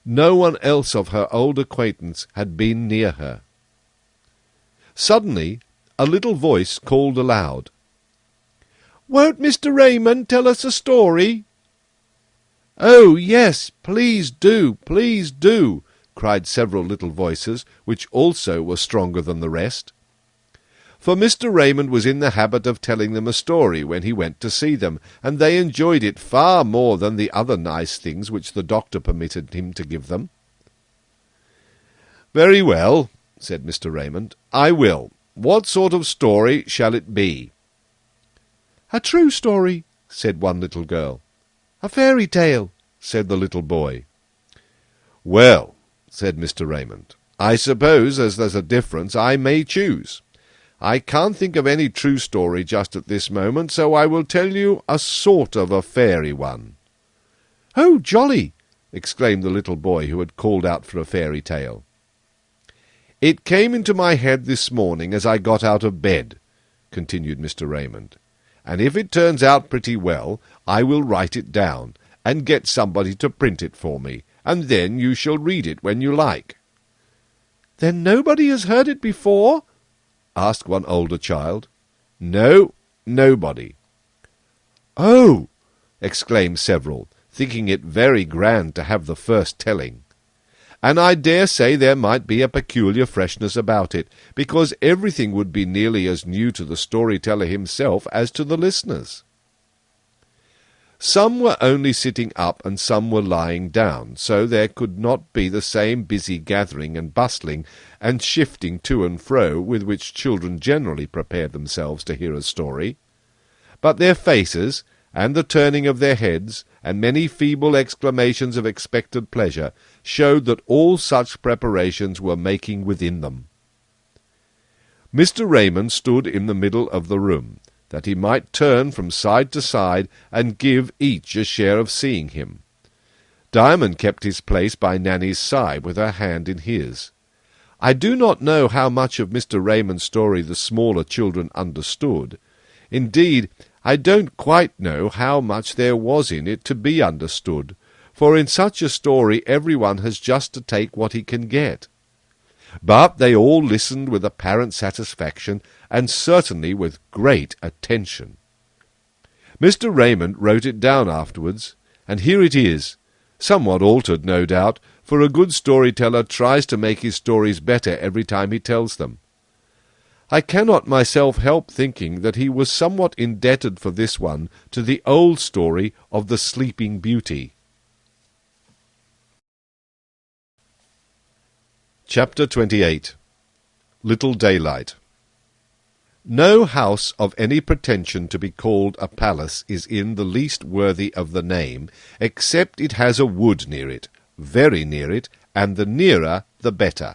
No one else of her old acquaintance had been near her. Suddenly, a little voice called aloud, "Won't Mr. Raymond tell us a story?" "Oh, yes, please do, cried several little voices, which also were stronger than the rest. For Mr. Raymond was in the habit of telling them a story when he went to see them, and they enjoyed it far more than the other nice things which the doctor permitted him to give them. "Very well," said Mr. Raymond, "I will. What sort of story shall it be?" "A true story," said one little girl. "A fairy tale," said the little boy. "Well," said Mr. Raymond, "I suppose as there's a difference I may choose. I can't think of any true story just at this moment, so I will tell you a sort of a fairy one." "Oh, jolly!" exclaimed the little boy who had called out for a fairy tale. "It came into my head this morning as I got out of bed," continued Mr. Raymond, "and if it turns out pretty well, I will write it down, and get somebody to print it for me, and then you shall read it when you like." "Then nobody has heard it before?" asked one older child. "No, nobody." "Oh!" exclaimed several, thinking it very grand to have the first telling. And I dare say there might be a peculiar freshness about it, because everything would be nearly as new to the storyteller himself as to the listeners. Some were only sitting up and some were lying down, so there could not be the same busy gathering and bustling and shifting to and fro with which children generally prepare themselves to hear a story. But their faces, and the turning of their heads, and many feeble exclamations of expected pleasure, showed that all such preparations were making within them. Mr. Raymond stood in the middle of the room, that he might turn from side to side and give each a share of seeing him. Diamond kept his place by Nanny's side with her hand in his. I do not know how much of Mr. Raymond's story the smaller children understood. Indeed, I don't quite know how much there was in it to be understood, for in such a story everyone has just to take what he can get. But they all listened with apparent satisfaction, and certainly with great attention. Mr. Raymond wrote it down afterwards, and here it is, somewhat altered, no doubt, for a good storyteller tries to make his stories better every time he tells them. I cannot myself help thinking that he was somewhat indebted for this one to the old story of the Sleeping Beauty. Chapter 28. Little Daylight. No house of any pretension to be called a palace is in the least worthy of the name, except it has a wood near it, very near it, and the nearer the better.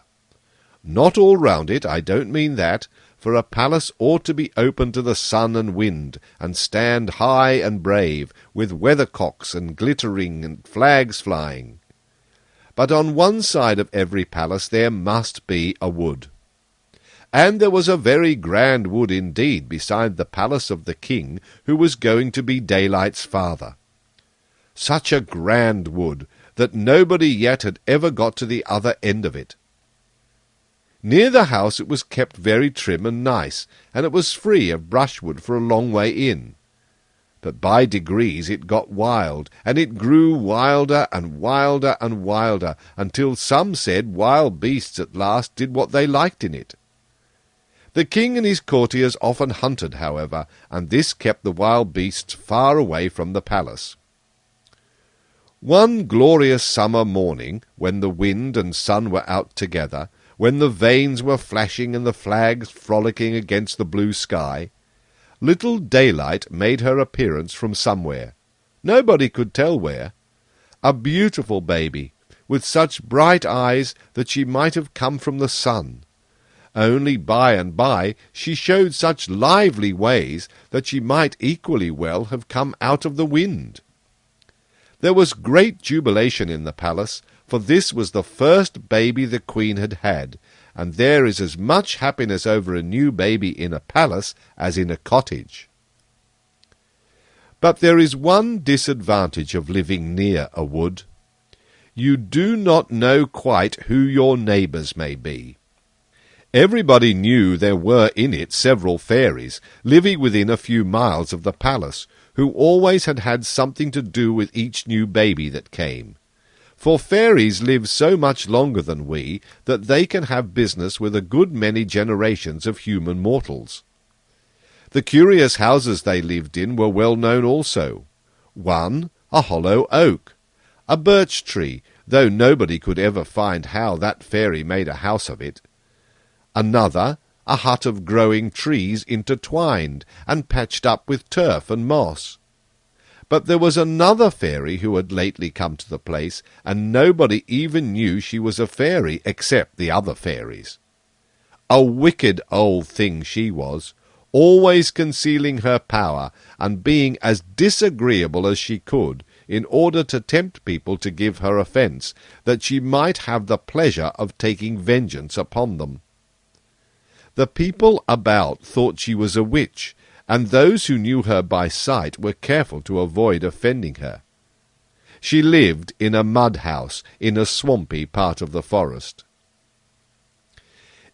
Not all round it, I don't mean that, for a palace ought to be open to the sun and wind, and stand high and brave, with weathercocks and glittering and flags flying. But on one side of every palace there must be a wood. And there was a very grand wood indeed beside the palace of the king, who was going to be Daylight's father. Such a grand wood, that nobody yet had ever got to the other end of it. Near the house it was kept very trim and nice, and it was free of brushwood for a long way in. But by degrees it got wild, and it grew wilder and wilder and wilder, until some said wild beasts at last did what they liked in it. The king and his courtiers often hunted, however, and this kept the wild beasts far away from the palace. One glorious summer morning, when the wind and sun were out together, when the vanes were flashing and the flags frolicking against the blue sky, little Daylight made her appearance from somewhere. Nobody could tell where. A beautiful baby, with such bright eyes that she might have come from the sun, only by and by she showed such lively ways that she might equally well have come out of the wind. There was great jubilation in the palace, for this was the first baby the queen had had, and there is as much happiness over a new baby in a palace as in a cottage. But there is one disadvantage of living near a wood. You do not know quite who your neighbours may be. Everybody knew there were in it several fairies, living within a few miles of the palace, who always had had something to do with each new baby that came. For fairies live so much longer than we that they can have business with a good many generations of human mortals. The curious houses they lived in were well known also. One, a hollow oak, a birch tree, though nobody could ever find how that fairy made a house of it. Another, a hut of growing trees intertwined, and patched up with turf and moss. But there was another fairy who had lately come to the place, and nobody even knew she was a fairy except the other fairies. A wicked old thing she was, always concealing her power, and being as disagreeable as she could, in order to tempt people to give her offence, that she might have the pleasure of taking vengeance upon them. The people about thought she was a witch, and those who knew her by sight were careful to avoid offending her. She lived in a mud house in a swampy part of the forest.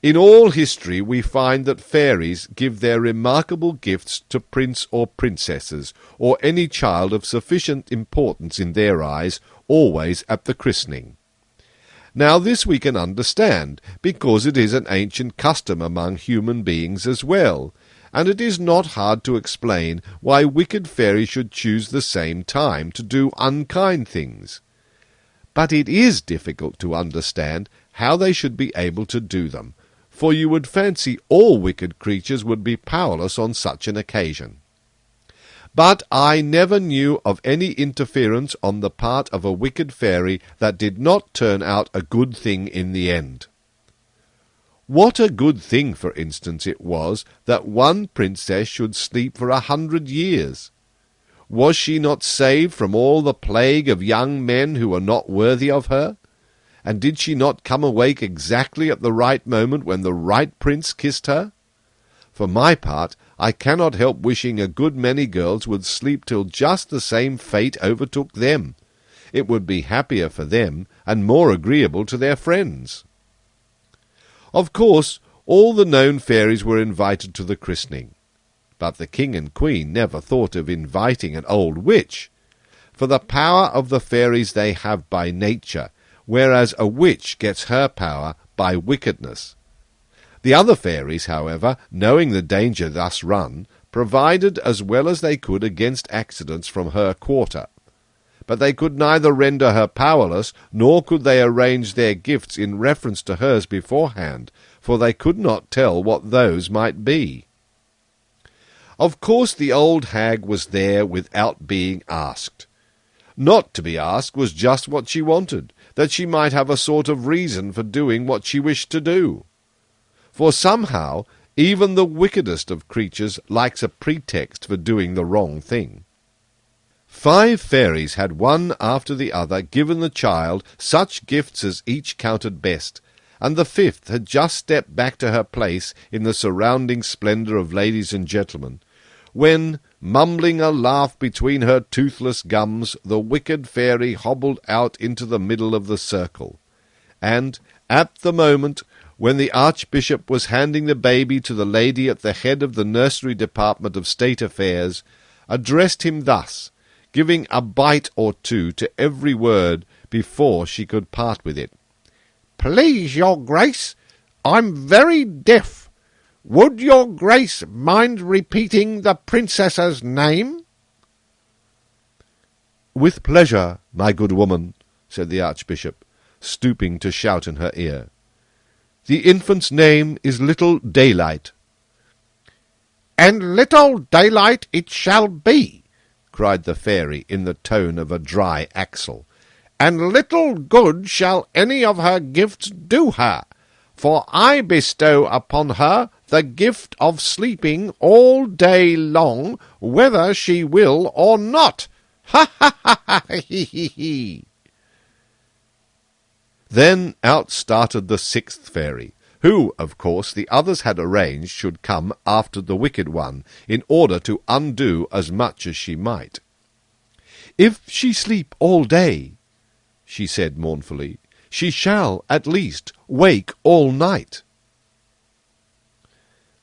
In all history we find that fairies give their remarkable gifts to prince or princesses, or any child of sufficient importance in their eyes, always at the christening. Now this we can understand, because it is an ancient custom among human beings as well, and it is not hard to explain why wicked fairies should choose the same time to do unkind things. But it is difficult to understand how they should be able to do them, for you would fancy all wicked creatures would be powerless on such an occasion. But I never knew of any interference on the part of a wicked fairy that did not turn out a good thing in the end. What a good thing, for instance, it was that one princess should sleep for 100 years. Was she not saved from all the plague of young men who were not worthy of her? And did she not come awake exactly at the right moment when the right prince kissed her? For my part, I cannot help wishing a good many girls would sleep till just the same fate overtook them. It would be happier for them, and more agreeable to their friends. Of course, all the known fairies were invited to the christening, but the king and queen never thought of inviting an old witch, for the power of the fairies they have by nature, whereas a witch gets her power by wickedness. The other fairies, however, knowing the danger thus run, provided as well as they could against accidents from her quarter. But they could neither render her powerless, nor could they arrange their gifts in reference to hers beforehand, for they could not tell what those might be. Of course the old hag was there without being asked. Not to be asked was just what she wanted, that she might have a sort of reason for doing what she wished to do. For somehow even the wickedest of creatures likes a pretext for doing the wrong thing. 5 fairies had one after the other given the child such gifts as each counted best, and the 5th had just stepped back to her place in the surrounding splendour of ladies and gentlemen, when, mumbling a laugh between her toothless gums, the wicked fairy hobbled out into the middle of the circle, and, at the moment when the archbishop was handing the baby to the lady at the head of the nursery department of state affairs, addressed him thus, giving a bite or two to every word before she could part with it. "Please, your grace, I'm very deaf. Would your grace mind repeating the princess's name?" "With pleasure, my good woman," said the archbishop, stooping to shout in her ear. "The infant's name is Little Daylight." "And Little Daylight it shall be," cried the fairy in the tone of a dry axle, "and little good shall any of her gifts do her, for I bestow upon her the gift of sleeping all day long, whether she will or not. Ha ha ha ha he he he. Then out started the sixth fairy, who, of course, the others had arranged should come after the wicked one, in order to undo as much as she might. "If she sleep all day," she said mournfully, "she shall, at least, wake all night."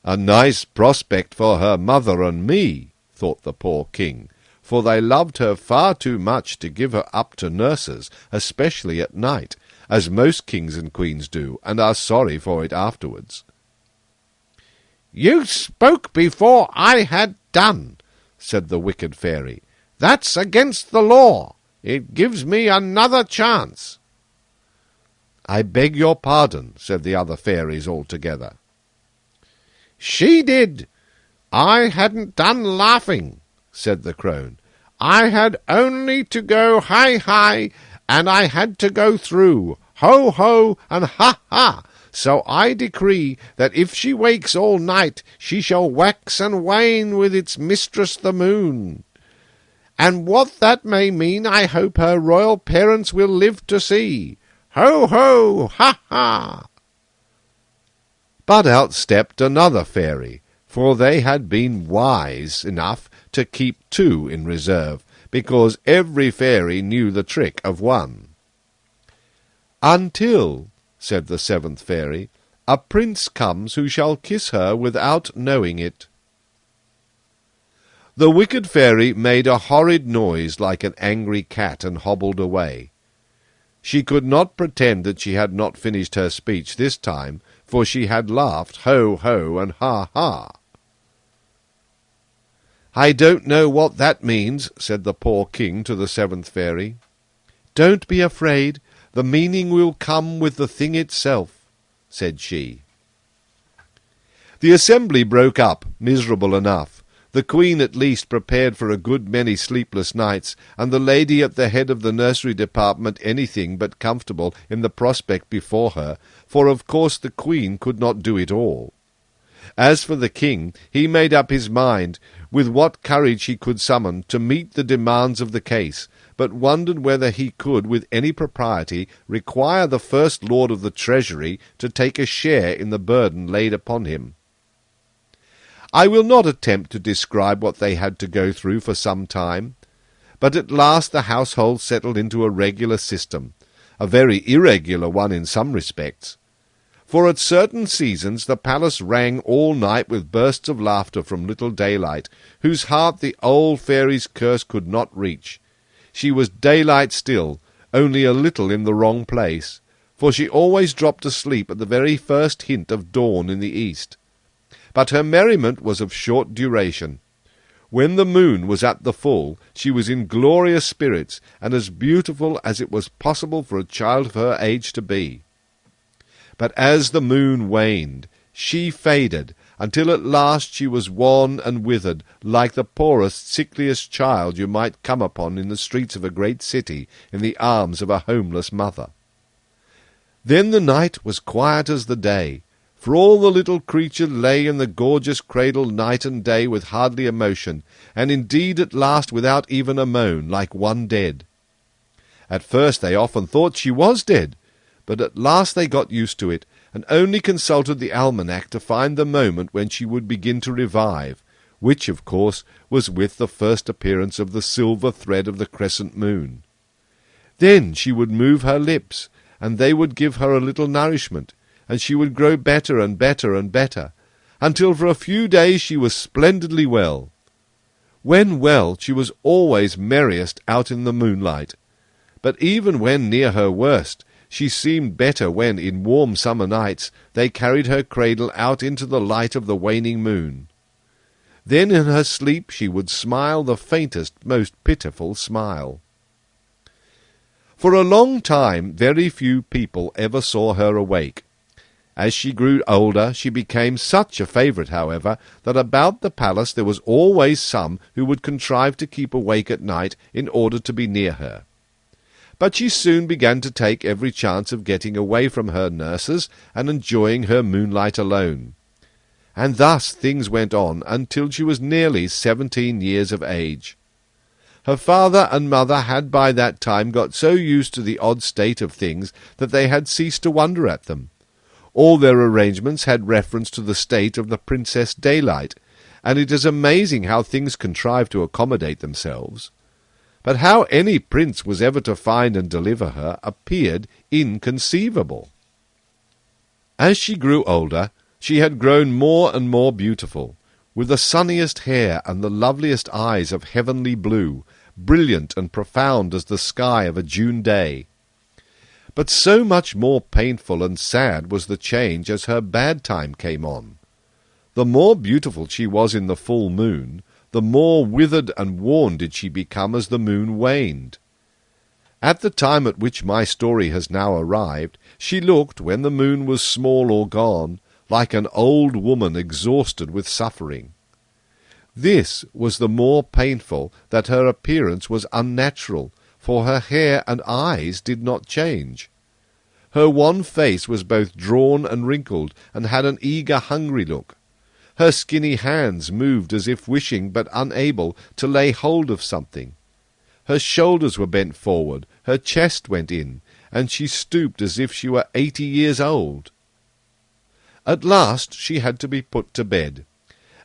"A nice prospect for her mother and me," thought the poor king, for they loved her far too much to give her up to nurses, especially at night, as most kings and queens do, and are sorry for it afterwards. "You spoke before I had done," said the wicked fairy. "That's against the law. It gives me another chance." "I beg your pardon," said the other fairies all together. "She did. I hadn't done laughing," said the crone. "I had only to go hi, and I had to go through, ho, ho, and ha, ha. So I decree that if she wakes all night, she shall wax and wane with its mistress the moon. And what that may mean, I hope her royal parents will live to see. Ho, ho, ha, ha." But out stepped another fairy, for they had been wise enough to keep two in reserve, because every fairy knew the trick of one. "Until," said the seventh fairy, "a prince comes who shall kiss her without knowing it." The wicked fairy made a horrid noise like an angry cat and hobbled away. She could not pretend that she had not finished her speech this time, for she had laughed ho, ho, and ha, ha. "I don't know what that means," said the poor king to the seventh fairy. "Don't be afraid, the meaning will come with the thing itself," said she. The assembly broke up, miserable enough, the queen at least prepared for a good many sleepless nights, and the lady at the head of the nursery department anything but comfortable in the prospect before her, for of course the queen could not do it all. As for the king, he made up his mind, with what courage he could summon, to meet the demands of the case, but wondered whether he could, with any propriety, require the First Lord of the Treasury to take a share in the burden laid upon him. I will not attempt to describe what they had to go through for some time, but at last the household settled into a regular system, a very irregular one in some respects. For at certain seasons the palace rang all night with bursts of laughter from little Daylight, whose heart the old fairy's curse could not reach. She was Daylight still, only a little in the wrong place, for she always dropped asleep at the very first hint of dawn in the east. But her merriment was of short duration. When the moon was at the full, she was in glorious spirits, and as beautiful as it was possible for a child of her age to be. But as the moon waned, she faded, until at last she was wan and withered, like the poorest, sickliest child you might come upon in the streets of a great city, in the arms of a homeless mother. Then the night was quiet as the day, for all the little creature lay in the gorgeous cradle night and day with hardly a motion, and indeed at last without even a moan, like one dead. At first they often thought she was dead, but at last they got used to it, and only consulted the almanac to find the moment when she would begin to revive, which, of course, was with the first appearance of the silver thread of the crescent moon. Then she would move her lips, and they would give her a little nourishment, and she would grow better and better and better, until for a few days she was splendidly well. When well, she was always merriest out in the moonlight, but even when near her worst, she seemed better when, in warm summer nights, they carried her cradle out into the light of the waning moon. Then in her sleep she would smile the faintest, most pitiful smile. For a long time very few people ever saw her awake. As she grew older, she became such a favourite, however, that about the palace there was always some who would contrive to keep awake at night in order to be near her. but she soon began to take every chance of getting away from her nurses and enjoying her moonlight alone. And thus things went on until she was nearly 17 years of age. Her father and mother had by that time got so used to the odd state of things that they had ceased to wonder at them. All their arrangements had reference to the state of the Princess Daylight, and it is amazing how things contrive to accommodate themselves. But how any prince was ever to find and deliver her appeared inconceivable. As she grew older, she had grown more and more beautiful, with the sunniest hair and the loveliest eyes of heavenly blue, brilliant and profound as the sky of a June day. But so much more painful and sad was the change as her bad time came on. The more beautiful she was in the full moon, the more withered and worn did she become as the moon waned. At the time at which my story has now arrived, she looked, when the moon was small or gone, like an old woman exhausted with suffering. This was the more painful that her appearance was unnatural, for her hair and eyes did not change. Her wan face was both drawn and wrinkled, and had an eager, hungry look. Her skinny hands moved as if wishing but unable to lay hold of something. Her shoulders were bent forward, her chest went in, and she stooped as if she were 80 years old. At last she had to be put to bed,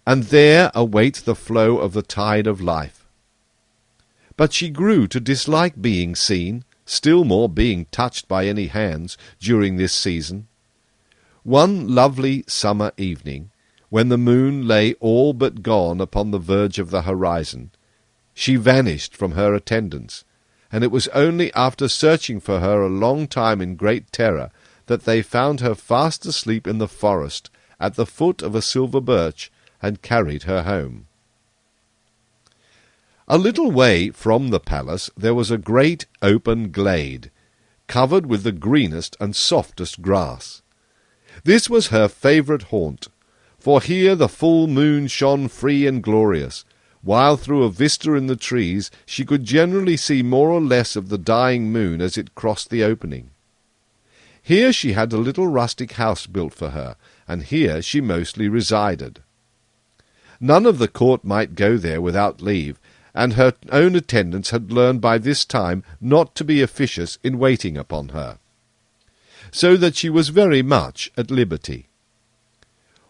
and there await the flow of the tide of life. But she grew to dislike being seen, still more being touched by any hands, during this season. One lovely summer evening, when the moon lay all but gone upon the verge of the horizon, she vanished from her attendants, and it was only after searching for her a long time in great terror that they found her fast asleep in the forest at the foot of a silver birch, and carried her home. A little way from the palace there was a great open glade, covered with the greenest and softest grass. This was her favourite haunt, for here the full moon shone free and glorious, while through a vista in the trees she could generally see more or less of the dying moon as it crossed the opening. Here she had a little rustic house built for her, and here she mostly resided. None of the court might go there without leave, and her own attendants had learned by this time not to be officious in waiting upon her, so that she was very much at liberty.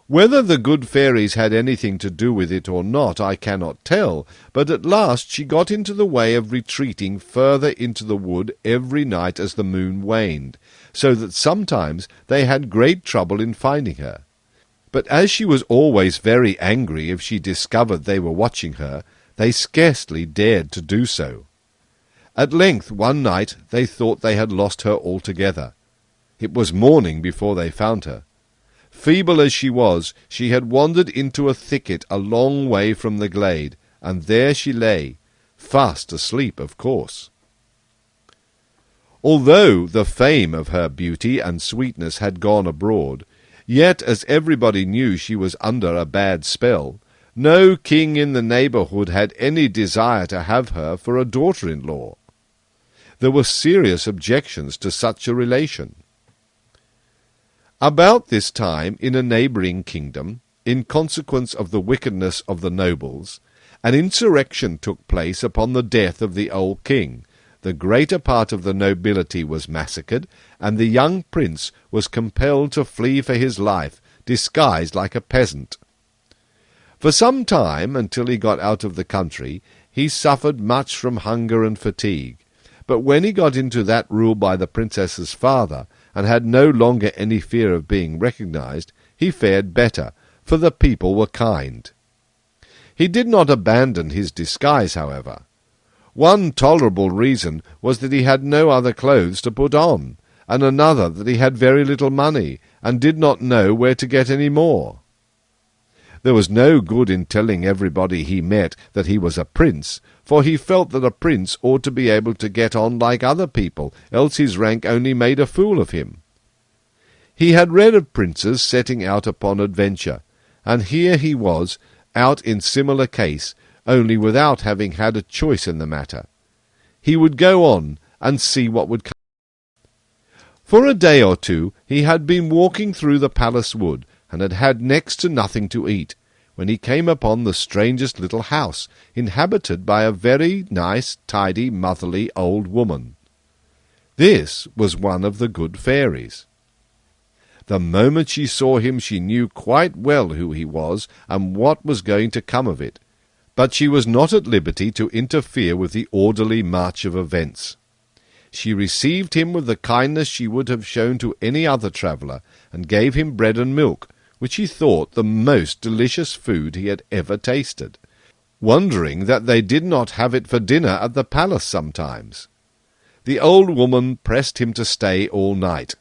Whether the good fairies had anything to do with it or not, I cannot tell, but at last she got into the way of retreating further into the wood every night as the moon waned, so that sometimes they had great trouble in finding her. But as she was always very angry if she discovered they were watching her, they scarcely dared to do so. At length one night they thought they had lost her altogether. It was morning before they found her. Feeble as she was, she had wandered into a thicket a long way from the glade, and there she lay, fast asleep, of course. Although the fame of her beauty and sweetness had gone abroad, yet as everybody knew she was under a bad spell, no king in the neighbourhood had any desire to have her for a daughter-in-law. There were serious objections to such a relation. About this time, in a neighbouring kingdom, in consequence of the wickedness of the nobles, an insurrection took place upon the death of the old king. The greater part of the nobility was massacred, and the young prince was compelled to flee for his life, disguised like a peasant. For some time, until he got out of the country, he suffered much from hunger and fatigue, but when he got into that ruled by the princess's father, and had no longer any fear of being recognized, he fared better, for the people were kind. He did not abandon his disguise, however. One tolerable reason was that he had no other clothes to put on, and another that he had very little money, and did not know where to get any more. There was no good in telling everybody he met that he was a prince, for he felt that a prince ought to be able to get on like other people, else his rank only made a fool of him. He had read of princes setting out upon adventure, and here he was, out in similar case, only without having had a choice in the matter. He would go on, and see what would come. For a day or two he had been walking through the palace wood, and had had next to nothing to eat, when he came upon the strangest little house, inhabited by a very nice, tidy, motherly old woman. This was one of the good fairies. The moment she saw him she knew quite well who he was, and what was going to come of it, but she was not at liberty to interfere with the orderly march of events. She received him with the kindness she would have shown to any other traveller, and gave him bread and milk, which he thought the most delicious food he had ever tasted, wondering that they did not have it for dinner at the palace sometimes. The old woman pressed him to stay all night.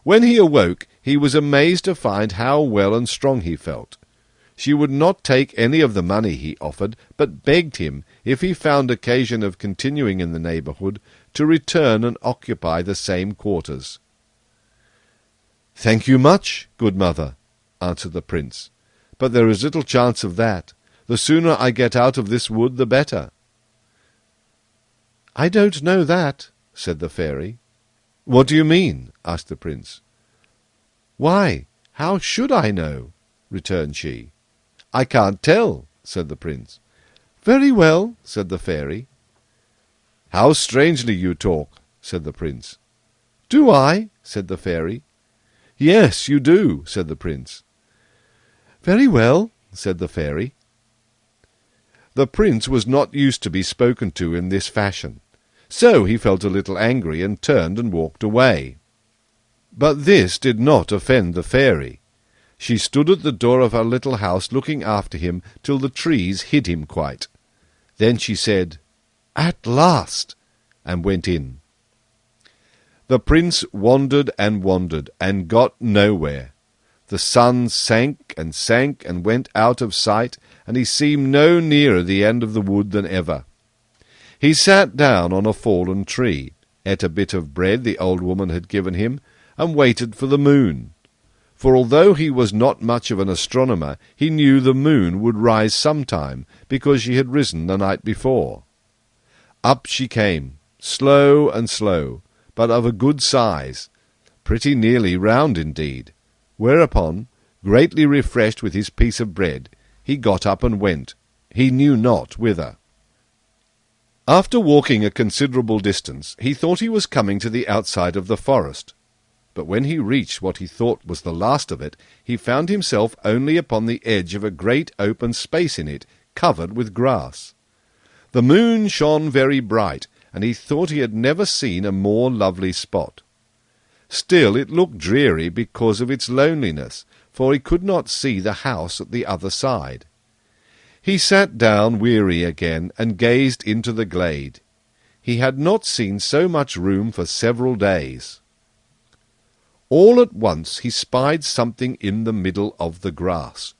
When he awoke, he was amazed to find how well and strong he felt. She would not take any of the money he offered, but begged him, if he found occasion of continuing in the neighbourhood, to return and occupy the same quarters. "Thank you much, good mother," answered the prince, "but there is little chance of that. The sooner I get out of this wood, the better." "I don't know that," said the fairy. "What do you mean?" asked the prince. "Why, how should I know?" returned she. "I can't tell," said the prince. "Very well," said the fairy. "How strangely you talk," said the prince. "Do I?" said the fairy. "Yes, you do," said the prince. "Very well," said the fairy. The prince was not used to be spoken to in this fashion, so he felt a little angry and turned and walked away. But this did not offend the fairy. She stood at the door of her little house looking after him till the trees hid him quite. Then she said, "At last!" and went in. The prince wandered and got nowhere. The sun sank and went out of sight, and he seemed no nearer the end of the wood than ever. He sat down on a fallen tree, ate a bit of bread the old woman had given him, and waited for the moon. For although he was not much of an astronomer, he knew the moon would rise sometime, because she had risen the night before. Up she came, slow and slow, but of a good size, pretty nearly round indeed, whereupon, greatly refreshed with his piece of bread, he got up and went, he knew not whither. After walking a considerable distance, he thought he was coming to the outside of the forest, but when he reached what he thought was the last of it, he found himself only upon the edge of a great open space in it, covered with grass. The moon shone very bright, and he thought he had never seen a more lovely spot. Still it looked dreary because of its loneliness, for he could not see the house at the other side. He sat down weary again, and gazed into the glade. He had not seen so much room for several days. All at once he spied something in the middle of the grass.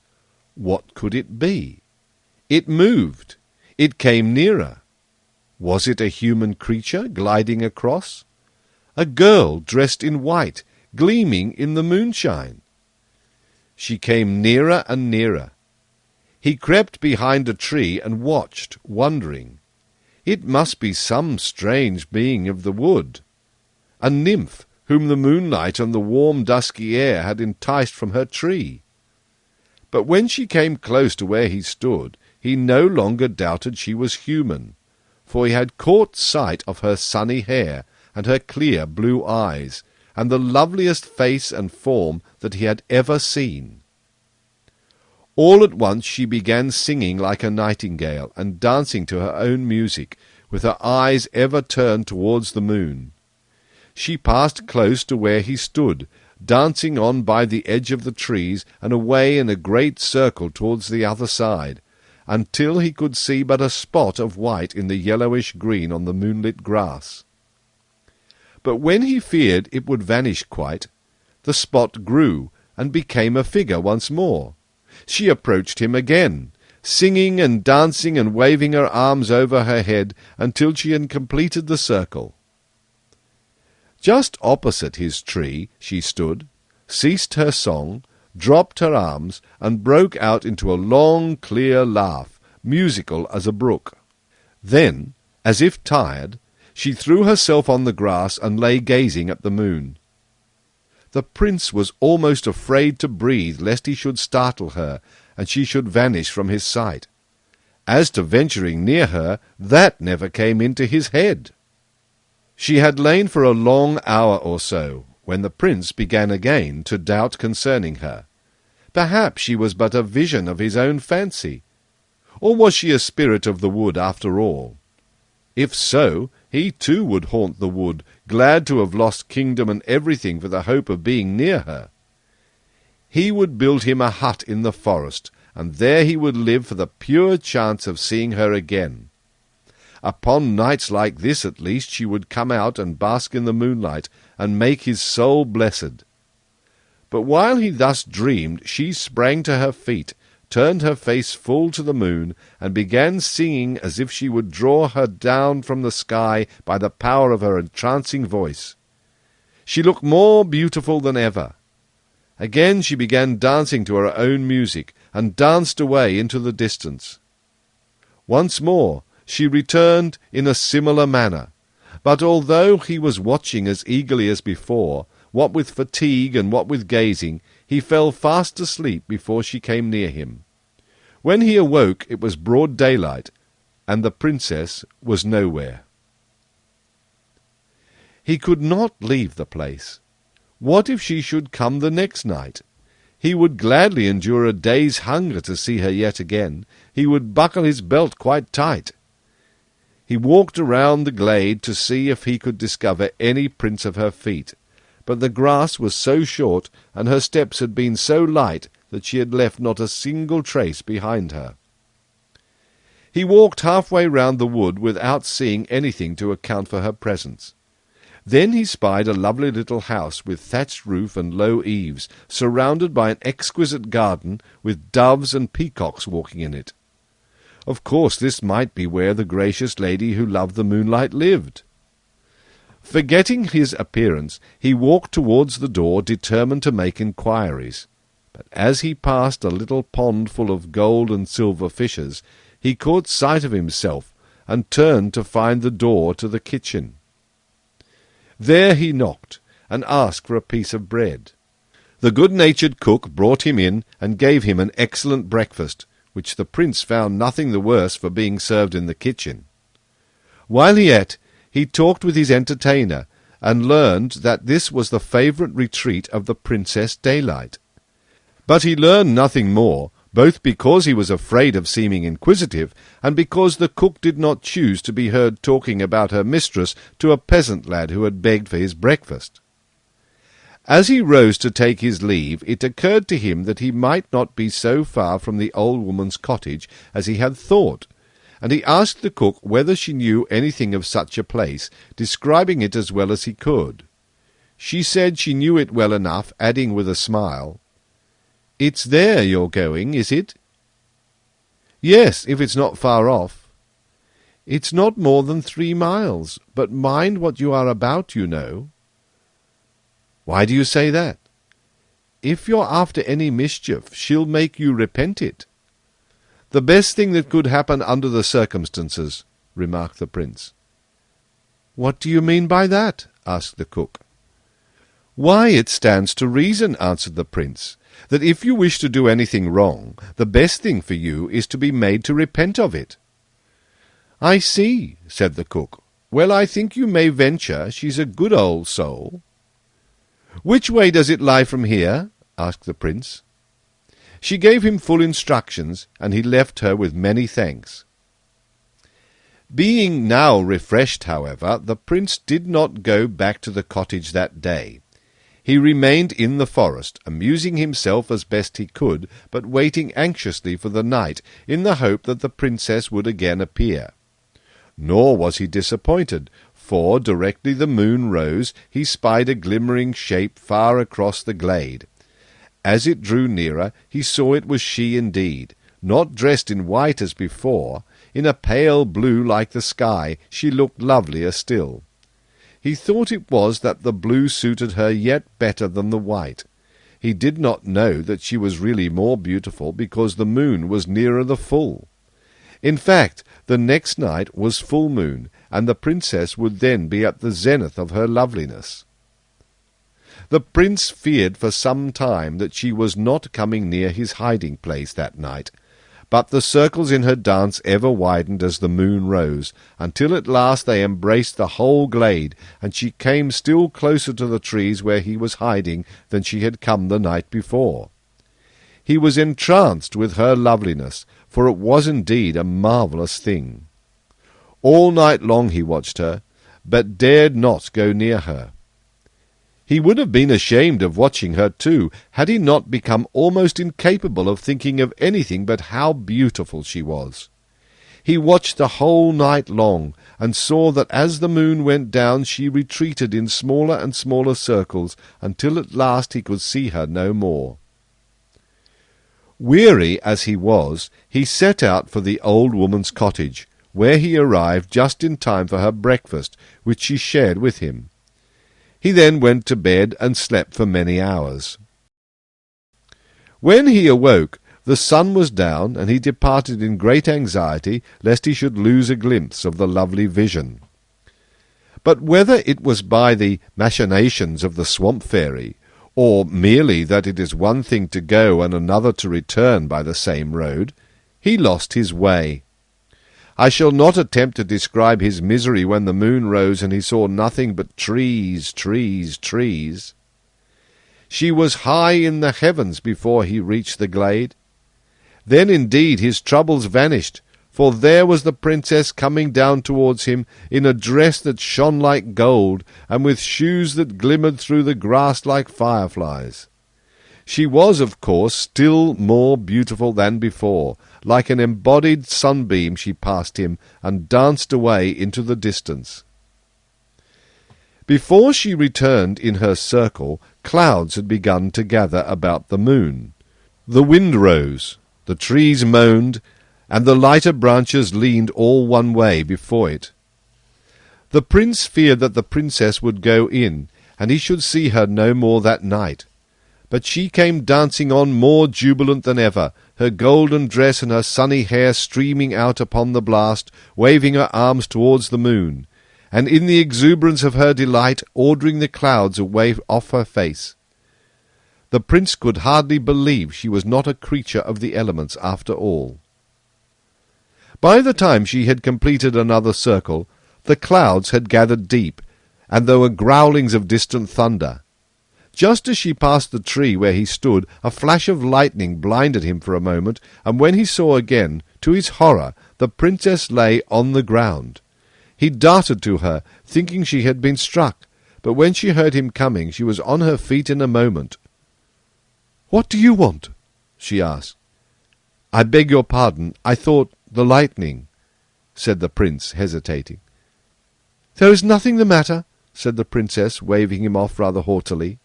What could it be? It moved. It came nearer. Was it a human creature gliding across? A girl dressed in white, gleaming in the moonshine. She came nearer and nearer. He crept behind a tree and watched, wondering. It must be some strange being of the wood. A nymph whom the moonlight and the warm dusky air had enticed from her tree. But when she came close to where he stood, he no longer doubted she was human, for he had caught sight of her sunny hair, and her clear blue eyes, and the loveliest face and form that he had ever seen. All at once she began singing like a nightingale, and dancing to her own music, with her eyes ever turned towards the moon. She passed close to where he stood, dancing on by the edge of the trees, and away in a great circle towards the other side, until he could see but a spot of white in the yellowish green on the moonlit grass. But when he feared it would vanish quite, the spot grew, and became a figure once more. She approached him again, singing and dancing and waving her arms over her head until she had completed the circle. Just opposite his tree she stood, ceased her song, dropped her arms, and broke out into a long, clear laugh, musical as a brook. Then, as if tired, She threw herself on the grass and lay gazing at the moon. The prince was almost afraid to breathe lest he should startle her, and she should vanish from his sight. As to venturing near her, that never came into his head. She had lain for a long hour or so, when the prince began again to doubt concerning her. Perhaps she was but a vision of his own fancy. Or was she a spirit of the wood after all? If so, he too would haunt the wood, glad to have lost kingdom and everything for the hope of being near her. He would build him a hut in the forest, and there he would live for the pure chance of seeing her again. Upon nights like this at least she would come out and bask in the moonlight, and make his soul blessed. But while he thus dreamed, she sprang to her feet, turned her face full to the moon, and began singing as if she would draw her down from the sky by the power of her entrancing voice. She looked more beautiful than ever. Again she began dancing to her own music, and danced away into the distance. Once more she returned in a similar manner, but although he was watching as eagerly as before, what with fatigue and what with gazing, he fell fast asleep before she came near him. When he awoke it was broad daylight, and the princess was nowhere. He could not leave the place. What if she should come the next night? He would gladly endure a day's hunger to see her yet again. He would buckle his belt quite tight. He walked around the glade to see if he could discover any prints of her feet, but the grass was so short, and her steps had been so light, that she had left not a single trace behind her. He walked halfway round the wood without seeing anything to account for her presence. Then he spied a lovely little house with thatched roof and low eaves, surrounded by an exquisite garden, with doves and peacocks walking in it. Of course this might be where the gracious lady who loved the moonlight lived. Forgetting his appearance, he walked towards the door, determined to make inquiries. But as he passed a little pond full of gold and silver fishes, he caught sight of himself, and turned to find the door to the kitchen. There he knocked, and asked for a piece of bread. The good-natured cook brought him in, and gave him an excellent breakfast, which the prince found nothing the worse for being served in the kitchen. While he ate, he talked with his entertainer, and learned that this was the favourite retreat of the Princess Daylight. But he learned nothing more, both because he was afraid of seeming inquisitive, and because the cook did not choose to be heard talking about her mistress to a peasant lad who had begged for his breakfast. As he rose to take his leave, it occurred to him that he might not be so far from the old woman's cottage as he had thought, and he asked the cook whether she knew anything of such a place, describing it as well as he could. She said she knew it well enough, adding with a smile, "It's there you're going, is it?" "Yes, if it's not far off." "It's not more than 3 miles, but mind what you are about, you know." "Why do you say that?" "If you're after any mischief, she'll make you repent it." "The best thing that could happen under the circumstances," remarked the prince. "What do you mean by that?" asked the cook. "Why, it stands to reason," answered the prince, "that if you wish to do anything wrong, the best thing for you is to be made to repent of it." "I see," said the cook. "Well, I think you may venture. She's a good old soul." "Which way does it lie from here?" asked the prince. She gave him full instructions, and he left her with many thanks. Being now refreshed, however, the prince did not go back to the cottage that day. He remained in the forest, amusing himself as best he could, but waiting anxiously for the night, in the hope that the princess would again appear. Nor was he disappointed, for directly the moon rose, he spied a glimmering shape far across the glade. As it drew nearer, he saw it was she indeed, not dressed in white as before. In a pale blue like the sky, she looked lovelier still. He thought it was that the blue suited her yet better than the white. He did not know that she was really more beautiful because the moon was nearer the full. In fact, the next night was full moon, and the princess would then be at the zenith of her loveliness. The prince feared for some time that she was not coming near his hiding place that night, but the circles in her dance ever widened as the moon rose, until at last they embraced the whole glade, and she came still closer to the trees where he was hiding than she had come the night before. He was entranced with her loveliness, for it was indeed a marvellous thing. All night long he watched her, but dared not go near her. He would have been ashamed of watching her too, had he not become almost incapable of thinking of anything but how beautiful she was. He watched the whole night long, and saw that as the moon went down she retreated in smaller and smaller circles, until at last he could see her no more. Weary as he was, he set out for the old woman's cottage, where he arrived just in time for her breakfast, which she shared with him. He then went to bed and slept for many hours. When he awoke, the sun was down, and he departed in great anxiety lest he should lose a glimpse of the lovely vision. But whether it was by the machinations of the swamp fairy, or merely that it is one thing to go and another to return by the same road, he lost his way. I shall not attempt to describe his misery when the moon rose and he saw nothing but trees, trees, trees. She was high in the heavens before he reached the glade. Then indeed his troubles vanished, for there was the princess coming down towards him in a dress that shone like gold, and with shoes that glimmered through the grass like fireflies. She was, of course, still more beautiful than before. Like an embodied sunbeam she passed him, and danced away into the distance. Before she returned in her circle, clouds had begun to gather about the moon. The wind rose, the trees moaned, and the lighter branches leaned all one way before it. The prince feared that the princess would go in, and he should see her no more that night. But she came dancing on more jubilant than ever, her golden dress and her sunny hair streaming out upon the blast, waving her arms towards the moon, and in the exuberance of her delight ordering the clouds away off her face. The prince could hardly believe she was not a creature of the elements after all. By the time she had completed another circle, the clouds had gathered deep, and there were growlings of distant thunder. Just as she passed the tree where he stood, a flash of lightning blinded him for a moment, and when he saw again, to his horror, the princess lay on the ground. He darted to her, thinking she had been struck, but when she heard him coming, she was on her feet in a moment. "What do you want?" she asked. "I beg your pardon, I thought the lightning," said the prince, hesitating. "There is nothing the matter," said the princess, waving him off rather haughtily.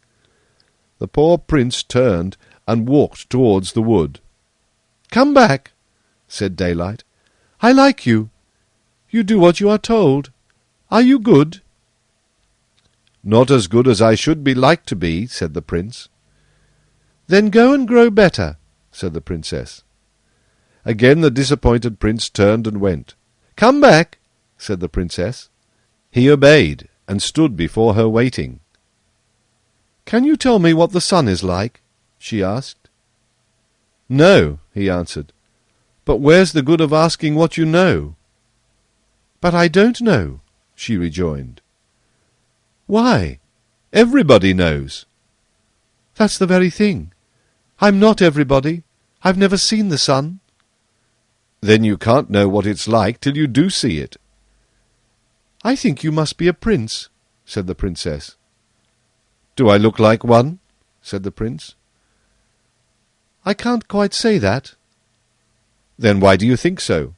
The poor prince turned and walked towards the wood. "Come back," said Daylight. "I like you. You do what you are told. Are you good?" "Not as good as I should be like to be," said the prince. "Then go and grow better," said the princess. Again the disappointed prince turned and went. "Come back," said the princess. He obeyed, and stood before her waiting. "Can you tell me what the sun is like?" she asked. "No," he answered. "But where's the good of asking what you know?" "But I don't know," she rejoined. "Why? Everybody knows." "That's the very thing. I'm not everybody. I've never seen the sun." "Then you can't know what it's like till you do see it." "I think you must be a prince," said the princess. "Do I look like one?" said the prince. "I can't quite say that." "Then why do you think so?"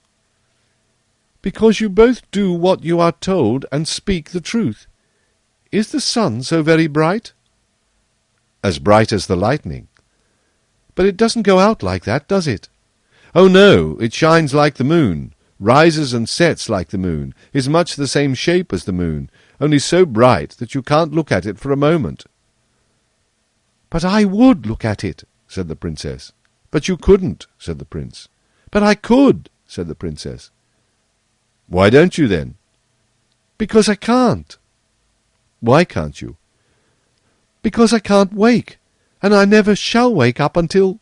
"Because you both do what you are told and speak the truth. Is the sun so very bright?" "As bright as the lightning." "But it doesn't go out like that, does it?" "Oh, no, it shines like the moon, rises and sets like the moon, is much the same shape as the moon, only so bright that you can't look at it for a moment." "But I would look at it," said the princess. "But you couldn't," said the prince. "But I could," said the princess. "Why don't you then?" Because I can't. Why can't you? Because I can't wake, and I never shall wake up until—"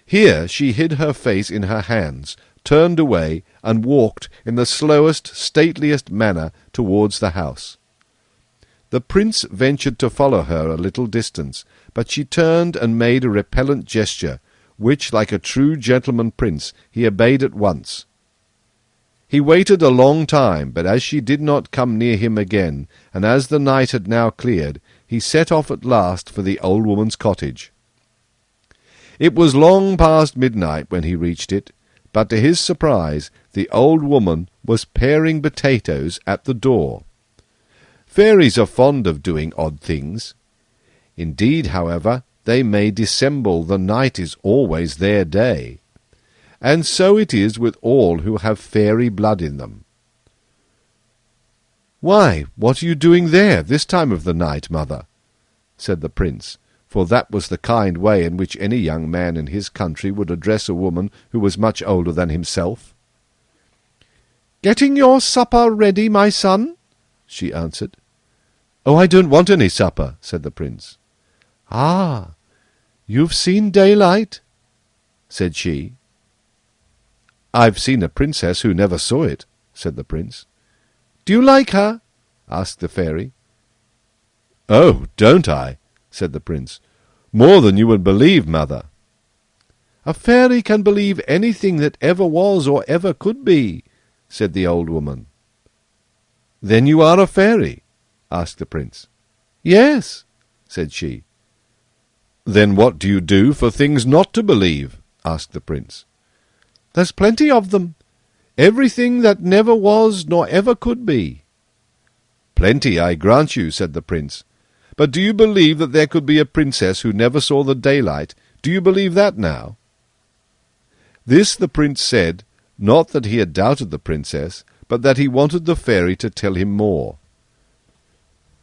Here she hid her face in her hands, turned away, and walked in the slowest, stateliest manner towards the house. The prince ventured to follow her a little distance, but she turned and made a repellent gesture, which, like a true gentleman prince, he obeyed at once. He waited a long time, but as she did not come near him again, and as the night had now cleared, he set off at last for the old woman's cottage. It was long past midnight when he reached it, but to his surprise the old woman was paring potatoes at the door. Fairies are fond of doing odd things. Indeed, however, they may dissemble the night is always their day. And so it is with all who have fairy blood in them. "Why, what are you doing there, this time of the night, mother?" said the prince, for that was the kind way in which any young man in his country would address a woman who was much older than himself. "Getting your supper ready, my son," she answered. "Oh, I don't want any supper," said the prince. "Ah, you've seen daylight?" said she. "I've seen a princess who never saw it," said the prince. "Do you like her?" asked the fairy. "Oh, don't I?" said the prince. "More than you would believe, mother." "A fairy can believe anything that ever was or ever could be," said the old woman. "Then you are a fairy?" asked the prince. "Yes," said she. "Then what do you do for things not to believe?" asked the prince. "There's plenty of them. Everything that never was nor ever could be." "Plenty, I grant you," said the prince. "But do you believe that there could be a princess who never saw the daylight? Do you believe that now?" This the prince said, not that he had doubted the princess, but that he wanted the fairy to tell him more.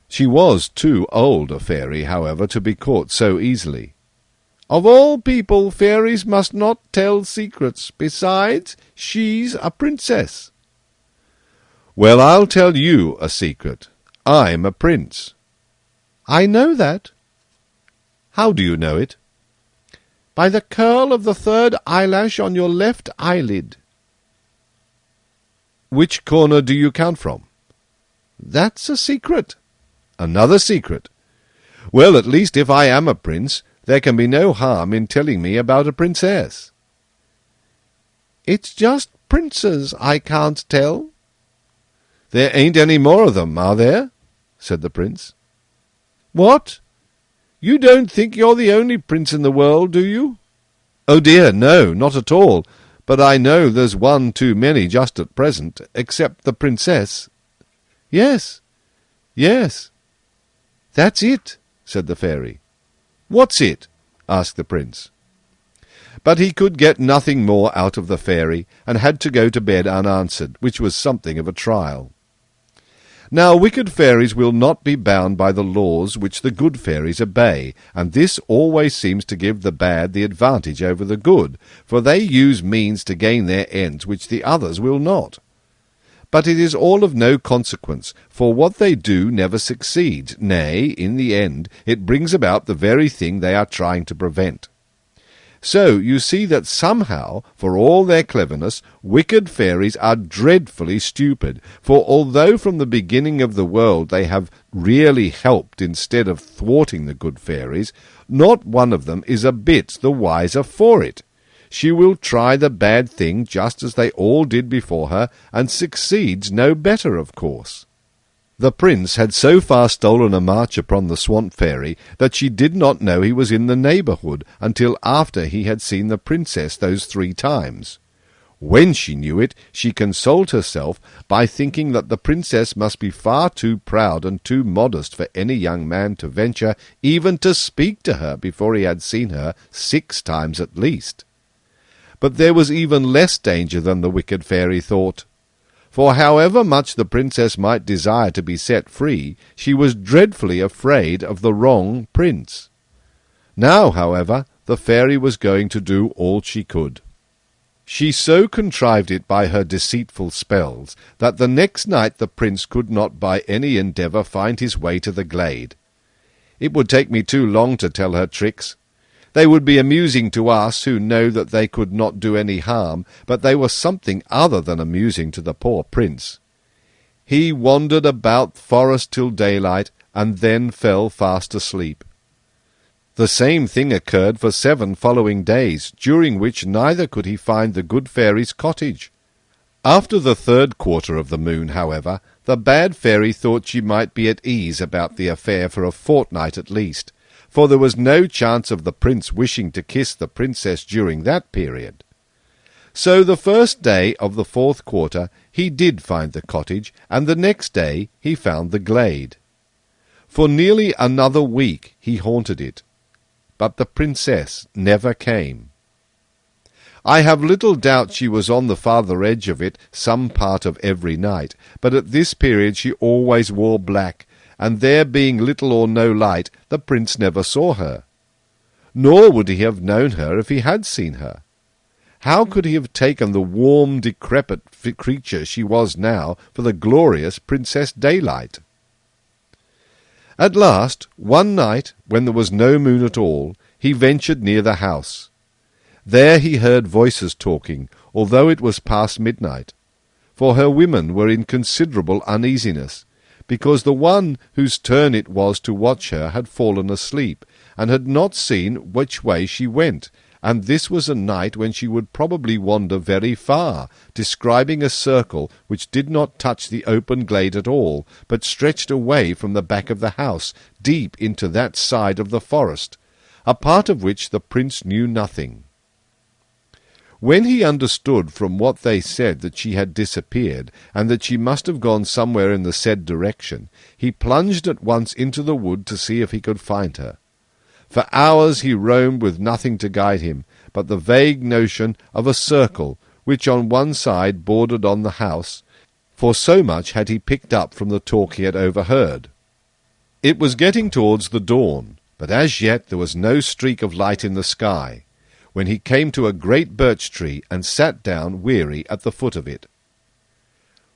She was too old a fairy, however, to be caught so easily. "Of all people, fairies must not tell secrets. Besides, she's a princess." "Well, I'll tell you a secret. I'm a prince." "I know that." "How do you know it?" "By the curl of the third eyelash on your left eyelid." "Which corner do you count from?" "That's a secret." "Another secret. Well, at least if I am a prince, there can be no harm in telling me about a princess." "It's just princes I can't tell." "There ain't any more of them, are there?" said the prince. "What? You don't think you're the only prince in the world, do you?" "Oh dear, no, not at all. But I know there's one too many just at present, except the princess." "Yes, yes. That's it," said the fairy. "What's it?" asked the prince. But he could get nothing more out of the fairy, and had to go to bed unanswered, which was something of a trial. Now wicked fairies will not be bound by the laws which the good fairies obey, and this always seems to give the bad the advantage over the good, for they use means to gain their ends which the others will not. But it is all of no consequence, for what they do never succeeds, nay, in the end, it brings about the very thing they are trying to prevent. So you see that somehow, for all their cleverness, wicked fairies are dreadfully stupid, for although from the beginning of the world they have really helped instead of thwarting the good fairies, not one of them is a bit the wiser for it. She will try the bad thing just as they all did before her, and succeeds no better, of course. The prince had so far stolen a march upon the swamp fairy that she did not know he was in the neighbourhood until after he had seen the princess those 3 times. When she knew it, she consoled herself by thinking that the princess must be far too proud and too modest for any young man to venture even to speak to her before he had seen her 6 times at least. But there was even less danger than the wicked fairy thought. For however much the princess might desire to be set free, she was dreadfully afraid of the wrong prince. Now, however, the fairy was going to do all she could. She so contrived it by her deceitful spells that the next night the prince could not by any endeavour find his way to the glade. It would take me too long to tell her tricks. They would be amusing to us who know that they could not do any harm, but they were something other than amusing to the poor prince. He wandered about the forest till daylight, and then fell fast asleep. The same thing occurred for 7 following days, during which neither could he find the good fairy's cottage. After the 3rd quarter of the moon, however, the bad fairy thought she might be at ease about the affair for a fortnight at least, for there was no chance of the prince wishing to kiss the princess during that period. So the 1st day of the 4th quarter he did find the cottage, and the next day he found the glade. For nearly another week he haunted it, but the princess never came. I have little doubt she was on the farther edge of it some part of every night, but at this period she always wore black, and there being little or no light, the prince never saw her. Nor would he have known her if he had seen her. How could he have taken the warm, decrepit creature she was now for the glorious Princess Daylight? At last, one night, when there was no moon at all, he ventured near the house. There he heard voices talking, although it was past midnight, for her women were in considerable uneasiness, because the one whose turn it was to watch her had fallen asleep, and had not seen which way she went, and this was a night when she would probably wander very far, describing a circle which did not touch the open glade at all, but stretched away from the back of the house, deep into that side of the forest, a part of which the prince knew nothing. When he understood from what they said that she had disappeared, and that she must have gone somewhere in the said direction, he plunged at once into the wood to see if he could find her. For hours he roamed with nothing to guide him but the vague notion of a circle which on one side bordered on the house, for so much had he picked up from the talk he had overheard. It was getting towards the dawn, but as yet there was no streak of light in the sky, when he came to a great birch tree and sat down weary at the foot of it.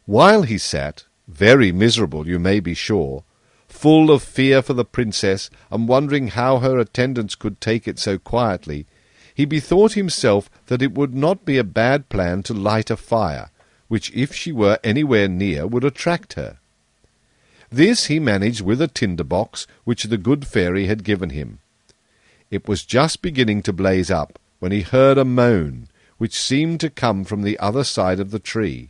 While he sat, very miserable you may be sure, full of fear for the princess, and wondering how her attendants could take it so quietly, he bethought himself that it would not be a bad plan to light a fire, which if she were anywhere near would attract her. This he managed with a tinder-box which the good fairy had given him. It was just beginning to blaze up, when he heard a moan, which seemed to come from the other side of the tree.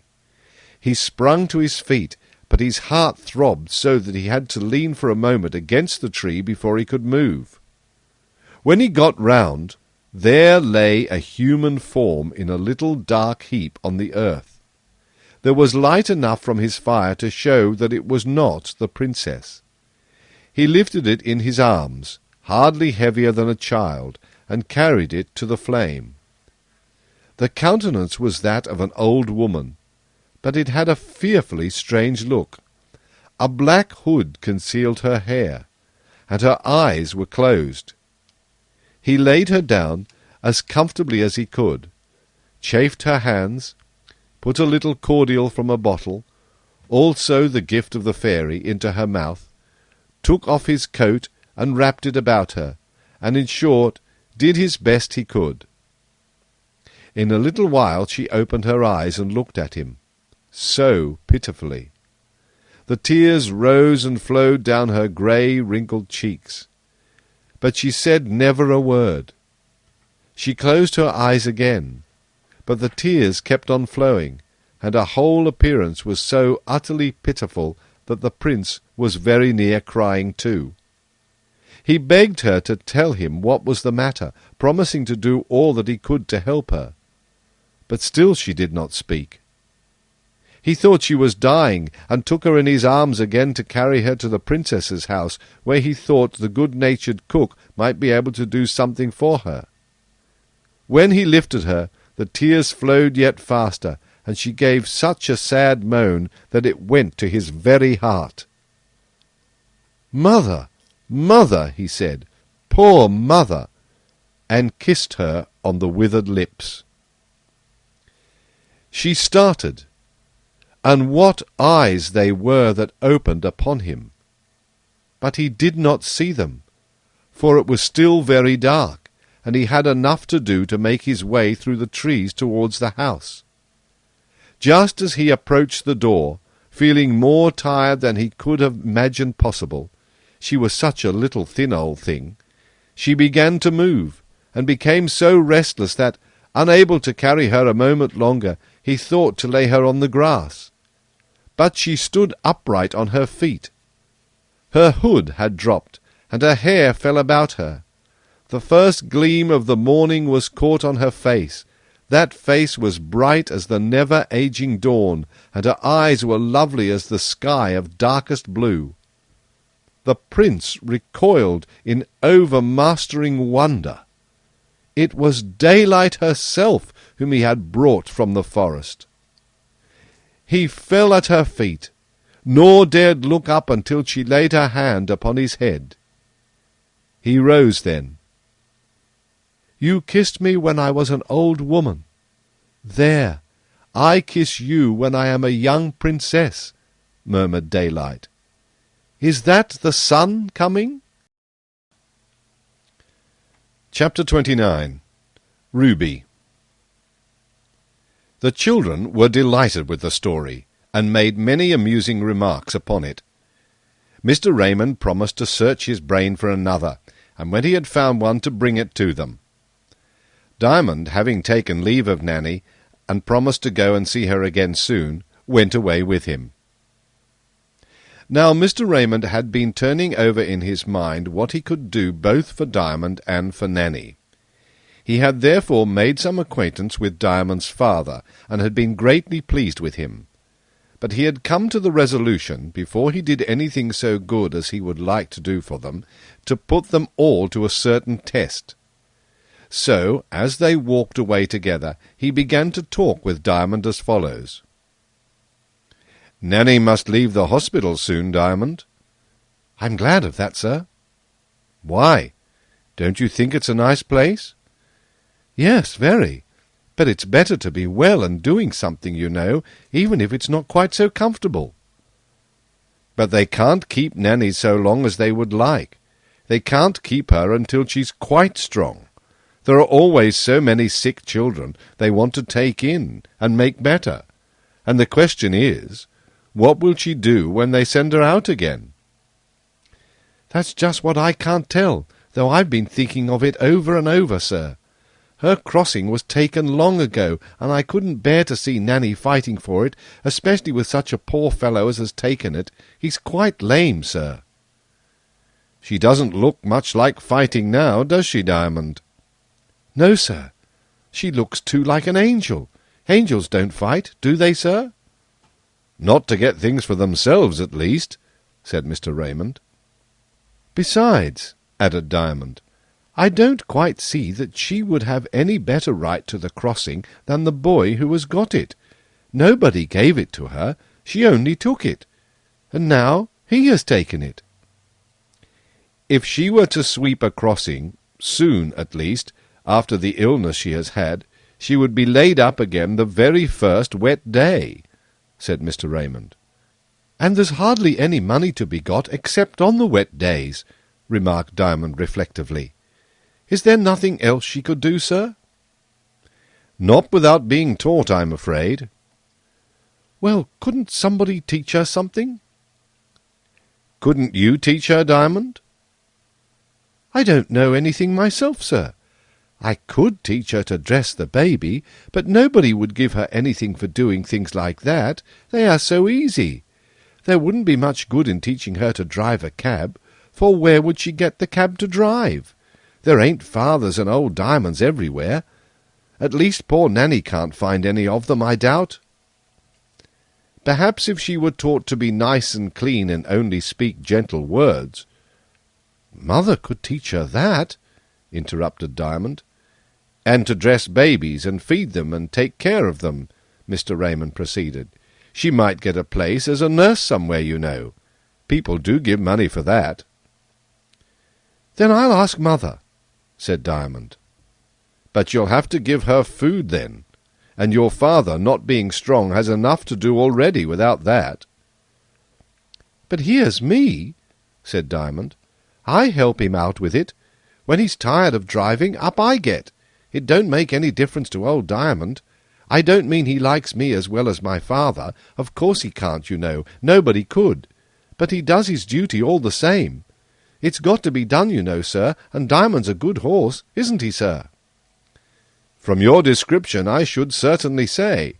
He sprung to his feet, but his heart throbbed so that he had to lean for a moment against the tree before he could move. When he got round, there lay a human form in a little dark heap on the earth. There was light enough from his fire to show that it was not the princess. He lifted it in his arms, hardly heavier than a child, and carried it to the flame. The countenance was that of an old woman, but it had a fearfully strange look. A black hood concealed her hair, and her eyes were closed. He laid her down as comfortably as he could, chafed her hands, put a little cordial from a bottle, also the gift of the fairy, into her mouth, took off his coat and wrapped it about her, and in short did his best he could. In a little while she opened her eyes and looked at him, so pitifully. The tears rose and flowed down her grey, wrinkled cheeks, but she said never a word. She closed her eyes again, but the tears kept on flowing, and her whole appearance was so utterly pitiful that the prince was very near crying too. He begged her to tell him what was the matter, promising to do all that he could to help her, but still she did not speak. He thought she was dying, and took her in his arms again to carry her to the princess's house, where he thought the good-natured cook might be able to do something for her. When he lifted her, the tears flowed yet faster, and she gave such a sad moan that it went to his very heart. "Mother, mother," he said, "poor mother," and kissed her on the withered lips. She started, and what eyes they were that opened upon him! But he did not see them, for it was still very dark, and he had enough to do to make his way through the trees towards the house. Just as he approached the door, feeling more tired than he could have imagined possible, she was such a little thin old thing, she began to move, and became so restless that, unable to carry her a moment longer, he thought to lay her on the grass. But she stood upright on her feet. Her hood had dropped, and her hair fell about her. The first gleam of the morning was caught on her face. That face was bright as the never-aging dawn, and her eyes were lovely as the sky of darkest blue. The prince recoiled in overmastering wonder. It was Daylight herself whom he had brought from the forest. He fell at her feet, nor dared look up until she laid her hand upon his head. He rose then. "You kissed me when I was an old woman. There, I kiss you when I am a young princess," murmured Daylight. "Is that the sun coming?" Chapter 29. Ruby. The children were delighted with the story, and made many amusing remarks upon it. Mr. Raymond promised to search his brain for another, and when he had found one to bring it to them. Diamond, having taken leave of Nanny, and promised to go and see her again soon, went away with him. Now Mr. Raymond had been turning over in his mind what he could do both for Diamond and for Nanny. He had therefore made some acquaintance with Diamond's father, and had been greatly pleased with him. But he had come to the resolution, before he did anything so good as he would like to do for them, to put them all to a certain test. So, as they walked away together, he began to talk with Diamond as follows. "Nanny must leave the hospital soon, Diamond." "I'm glad of that, sir." "Why? Don't you think it's a nice place?" "Yes, very. But it's better to be well and doing something, you know, even if it's not quite so comfortable." "But they can't keep Nanny so long as they would like. They can't keep her until she's quite strong. There are always so many sick children they want to take in and make better. And the question is, what will she do when they send her out again?" "That's just what I can't tell, though I've been thinking of it over and over, sir. Her crossing was taken long ago, and I couldn't bear to see Nanny fighting for it, especially with such a poor fellow as has taken it. He's quite lame, sir." "She doesn't look much like fighting now, does she, Diamond?" "No, sir. She looks too like an angel. Angels don't fight, do they, sir?" "Not to get things for themselves, at least," said Mr. Raymond. "Besides," added Diamond, "I don't quite see that she would have any better right to the crossing than the boy who has got it. Nobody gave it to her, she only took it. And now he has taken it." "If she were to sweep a crossing, soon at least, after the illness she has had, she would be laid up again the very first wet day," said Mr. Raymond. "And there's hardly any money to be got except on the wet days," remarked Diamond reflectively. "Is there nothing else she could do, sir?" "Not without being taught, I'm afraid." "Well, couldn't somebody teach her something?" "Couldn't you teach her, Diamond?" "I don't know anything myself, sir. I could teach her to dress the baby, but nobody would give her anything for doing things like that. They are so easy. There wouldn't be much good in teaching her to drive a cab, for where would she get the cab to drive? There ain't fathers and old Diamonds everywhere. At least poor Nanny can't find any of them, I doubt." "Perhaps if she were taught to be nice and clean and only speak gentle words—" "Mother could teach her that," interrupted Diamond. "And to dress babies and feed them and take care of them," Mr. Raymond proceeded. "She might get a place as a nurse somewhere, you know. People do give money for that." "Then I'll ask Mother," said Diamond. "But you'll have to give her food then, and your father, not being strong, has enough to do already without that." "But here's me," said Diamond. "I help him out with it. When he's tired of driving, up I get. It don't make any difference to old Diamond. I don't mean he likes me as well as my father. Of course he can't, you know. Nobody could. But he does his duty all the same. It's got to be done, you know, sir, and Diamond's a good horse, isn't he, sir?" "From your description I should certainly say.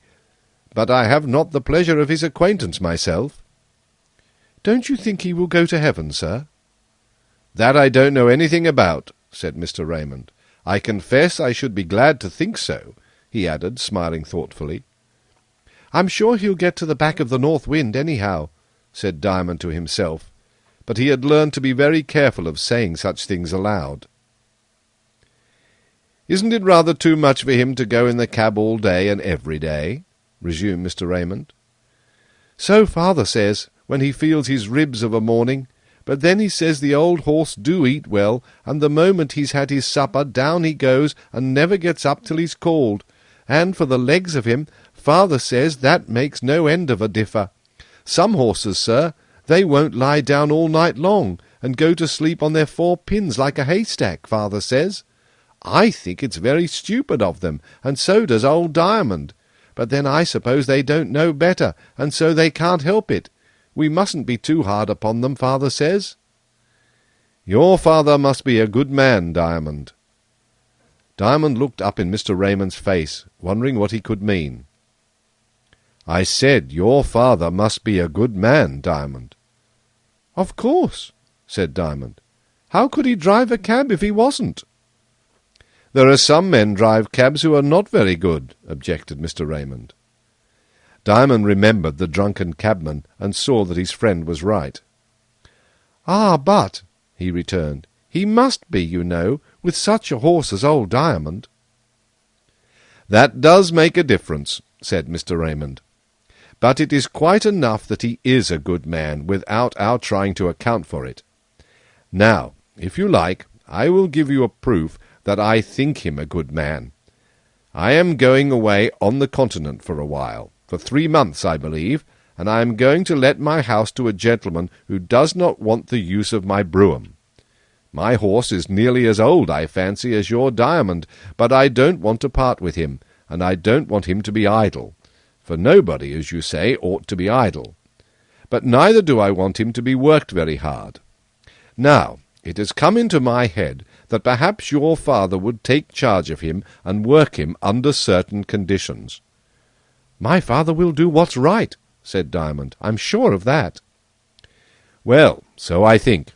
But I have not the pleasure of his acquaintance myself." "Don't you think he will go to heaven, sir?" "That I don't know anything about," said Mr. Raymond. "I confess I should be glad to think so," he added, smiling thoughtfully. "I'm sure he'll get to the back of the north wind anyhow," said Diamond to himself, but he had learned to be very careful of saying such things aloud. "Isn't it rather too much for him to go in the cab all day and every day?" resumed Mr. Raymond. "So father says, when he feels his ribs of a morning, but then he says the old horse do eat well, and the moment he's had his supper down he goes and never gets up till he's called, and for the legs of him, father says that makes no end of a differ. Some horses, sir, they won't lie down all night long, and go to sleep on their 4 pins like a haystack, father says. I think it's very stupid of them, and so does old Diamond. But then I suppose they don't know better, and so they can't help it. We mustn't be too hard upon them, father says." "Your father must be a good man, Diamond." Diamond looked up in Mr. Raymond's face, wondering what he could mean. "I said your father must be a good man, Diamond." "Of course," said Diamond. "How could he drive a cab if he wasn't?" "There are some men drive cabs who are not very good," objected Mr. Raymond. Diamond remembered the drunken cabman, and saw that his friend was right. "Ah, but," he returned, "he must be, you know, with such a horse as old Diamond." "That does make a difference," said Mr. Raymond. "But it is quite enough that he is a good man, without our trying to account for it. Now, if you like, I will give you a proof that I think him a good man. I am going away on the continent for a while, for 3 months, I believe, and I am going to let my house to a gentleman who does not want the use of my brougham. My horse is nearly as old, I fancy, as your Diamond, but I don't want to part with him, and I don't want him to be idle, for nobody, as you say, ought to be idle. But neither do I want him to be worked very hard. Now, it has come into my head that perhaps your father would take charge of him and work him under certain conditions." "My father will do what's right," said Diamond. "I'm sure of that." "Well, so I think.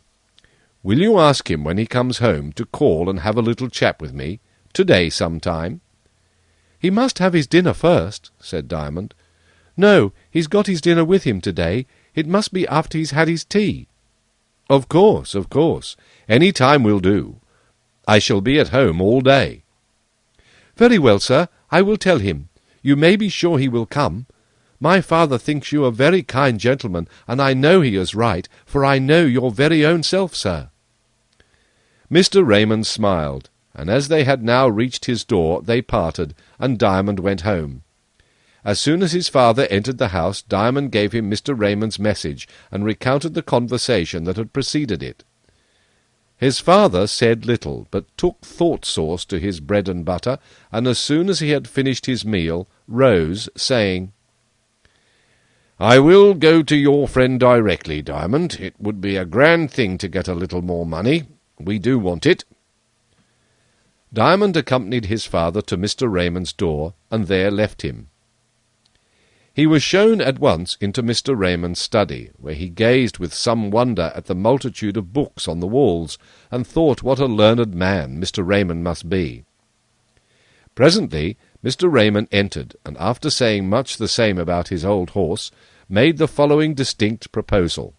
Will you ask him when he comes home to call and have a little chat with me, to-day sometime?" "He must have his dinner first," said Diamond. "No, he's got his dinner with him to-day. It must be after he's had his tea." Of course, of course. Any time will do. I shall be at home all day." "Very well, sir. I will tell him. You may be sure he will come. My father thinks you a very kind gentleman, and I know he is right, for I know your very own self, sir." Mr. Raymond smiled, and as they had now reached his door, they parted, and Diamond went home. As soon as his father entered the house, Diamond gave him Mr. Raymond's message, and recounted the conversation that had preceded it. His father said little, but took thought-sauce to his bread and butter, and as soon as he had finished his meal, rose, saying, "I will go to your friend directly, Diamond. It would be a grand thing to get a little more money. We do want it." Diamond accompanied his father to Mr. Raymond's door, and there left him. He was shown at once into Mr. Raymond's study, where he gazed with some wonder at the multitude of books on the walls, and thought what a learned man Mr. Raymond must be. Presently Mr. Raymond entered, and after saying much the same about his old horse, made the following distinct proposal,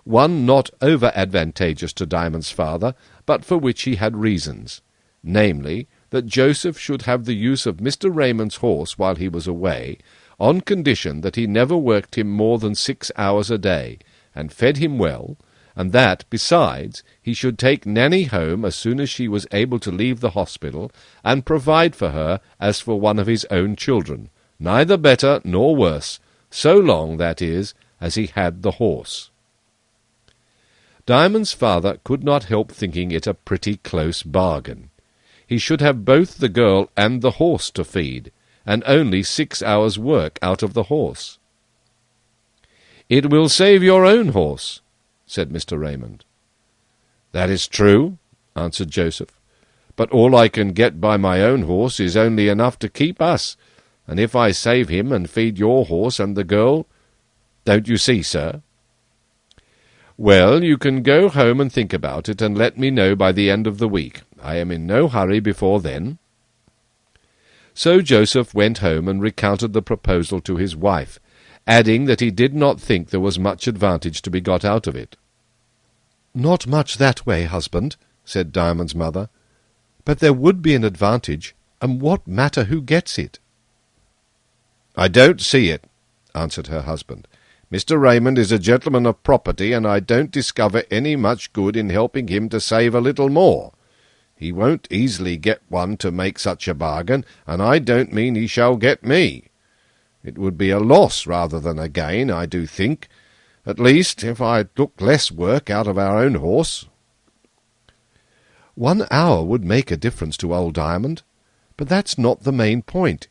one not over-advantageous to Diamond's father, but for which he had reasons, namely, that Joseph should have the use of Mr. Raymond's horse while he was away, on condition that he never worked him more than 6 hours a day, and fed him well, and that, besides, he should take Nanny home as soon as she was able to leave the hospital, and provide for her as for one of his own children, neither better nor worse, so long, that is, as he had the horse. Diamond's father could not help thinking it a pretty close bargain. He should have both the girl and the horse to feed, and only 6 hours' work out of the horse. "It will save your own horse," said Mr. Raymond. "That is true," answered Joseph, "but all I can get by my own horse is only enough to keep us, and if I save him and feed your horse and the girl, don't you see, sir?" "Well, you can go home and think about it, and let me know by the end of the week. I am in no hurry before then." So Joseph went home and recounted the proposal to his wife, adding that he did not think there was much advantage to be got out of it. "Not much that way, husband," said Diamond's mother. "But there would be an advantage, and what matter who gets it?" "I don't see it," answered her husband. "Mr. Raymond is a gentleman of property, and I don't discover any much good in helping him to save a little more. He won't easily get one to make such a bargain, and I don't mean he shall get me. It would be a loss rather than a gain, I do think, at least if I took less work out of our own horse." 1 hour would make a difference to old Diamond, but that's not the main point.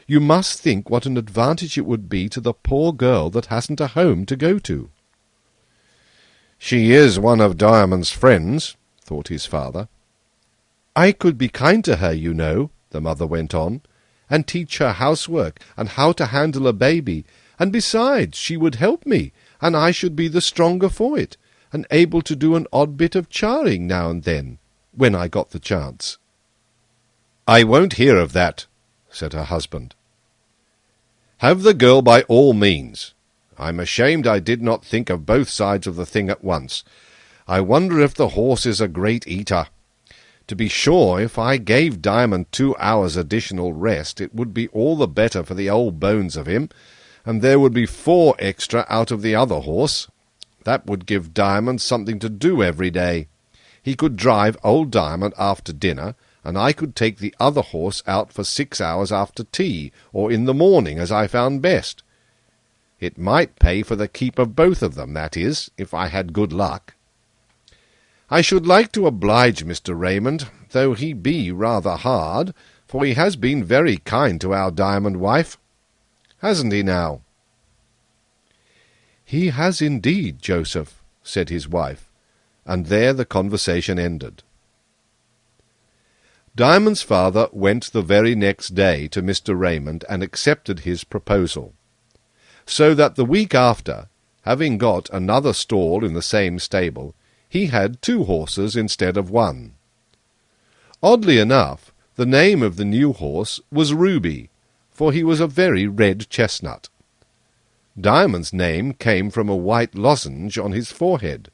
You must think what an advantage it would be to the poor girl that hasn't a home to go to. "She is one of Diamond's friends," thought his father. "I could be kind to her, you know," the mother went on, "and teach her housework and how to handle a baby, and besides she would help me, and I should be the stronger for it, and able to do an odd bit of charing now and then, when I got the chance." "I won't hear of that," said her husband. "Have the girl by all means. I'm ashamed I did not think of both sides of the thing at once. I wonder if the horse is a great eater. To be sure, if I gave Diamond 2 hours additional rest, it would be all the better for the old bones of him, and there would be 4 extra out of the other horse. That would give Diamond something to do every day. He could drive old Diamond after dinner, and I could take the other horse out for 6 hours after tea, or in the morning, as I found best. It might pay for the keep of both of them, that is, if I had good luck. I should like to oblige Mr. Raymond, though he be rather hard, for he has been very kind to our Diamond wife. Hasn't he now?" "He has indeed, Joseph," said his wife, and there the conversation ended. Diamond's father went the very next day to Mr. Raymond and accepted his proposal, so that the week after, having got another stall in the same stable, he had 2 horses instead of 1. Oddly enough, the name of the new horse was Ruby, for he was a very red chestnut. Diamond's name came from a white lozenge on his forehead.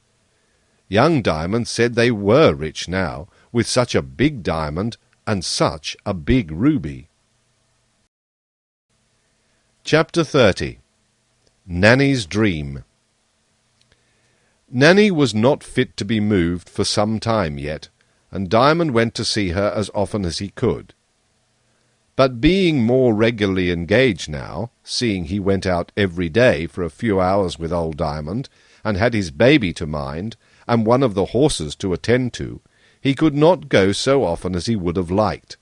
Young Diamond said they were rich now, with such a big diamond and such a big ruby. Chapter 30. Nanny's Dream. Nanny was not fit to be moved for some time yet, and Diamond went to see her as often as he could. But being more regularly engaged now, seeing he went out every day for a few hours with old Diamond, and had his baby to mind, and one of the horses to attend to, he could not go so often as he would have liked.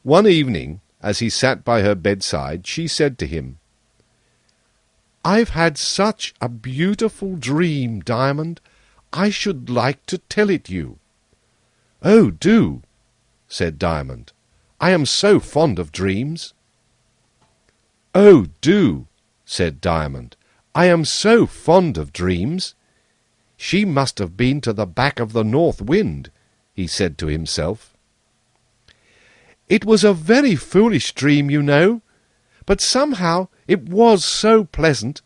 One evening, as he sat by her bedside, she said to him, "I've had such a beautiful dream, Diamond. I should like to tell it you." "Oh, do," said Diamond. "I am so fond of dreams." "Oh, do," said Diamond. "I am so fond of dreams." She must have been to the back of the north wind, he said to himself. "It was a very foolish dream, you know, but somehow it was so pleasant.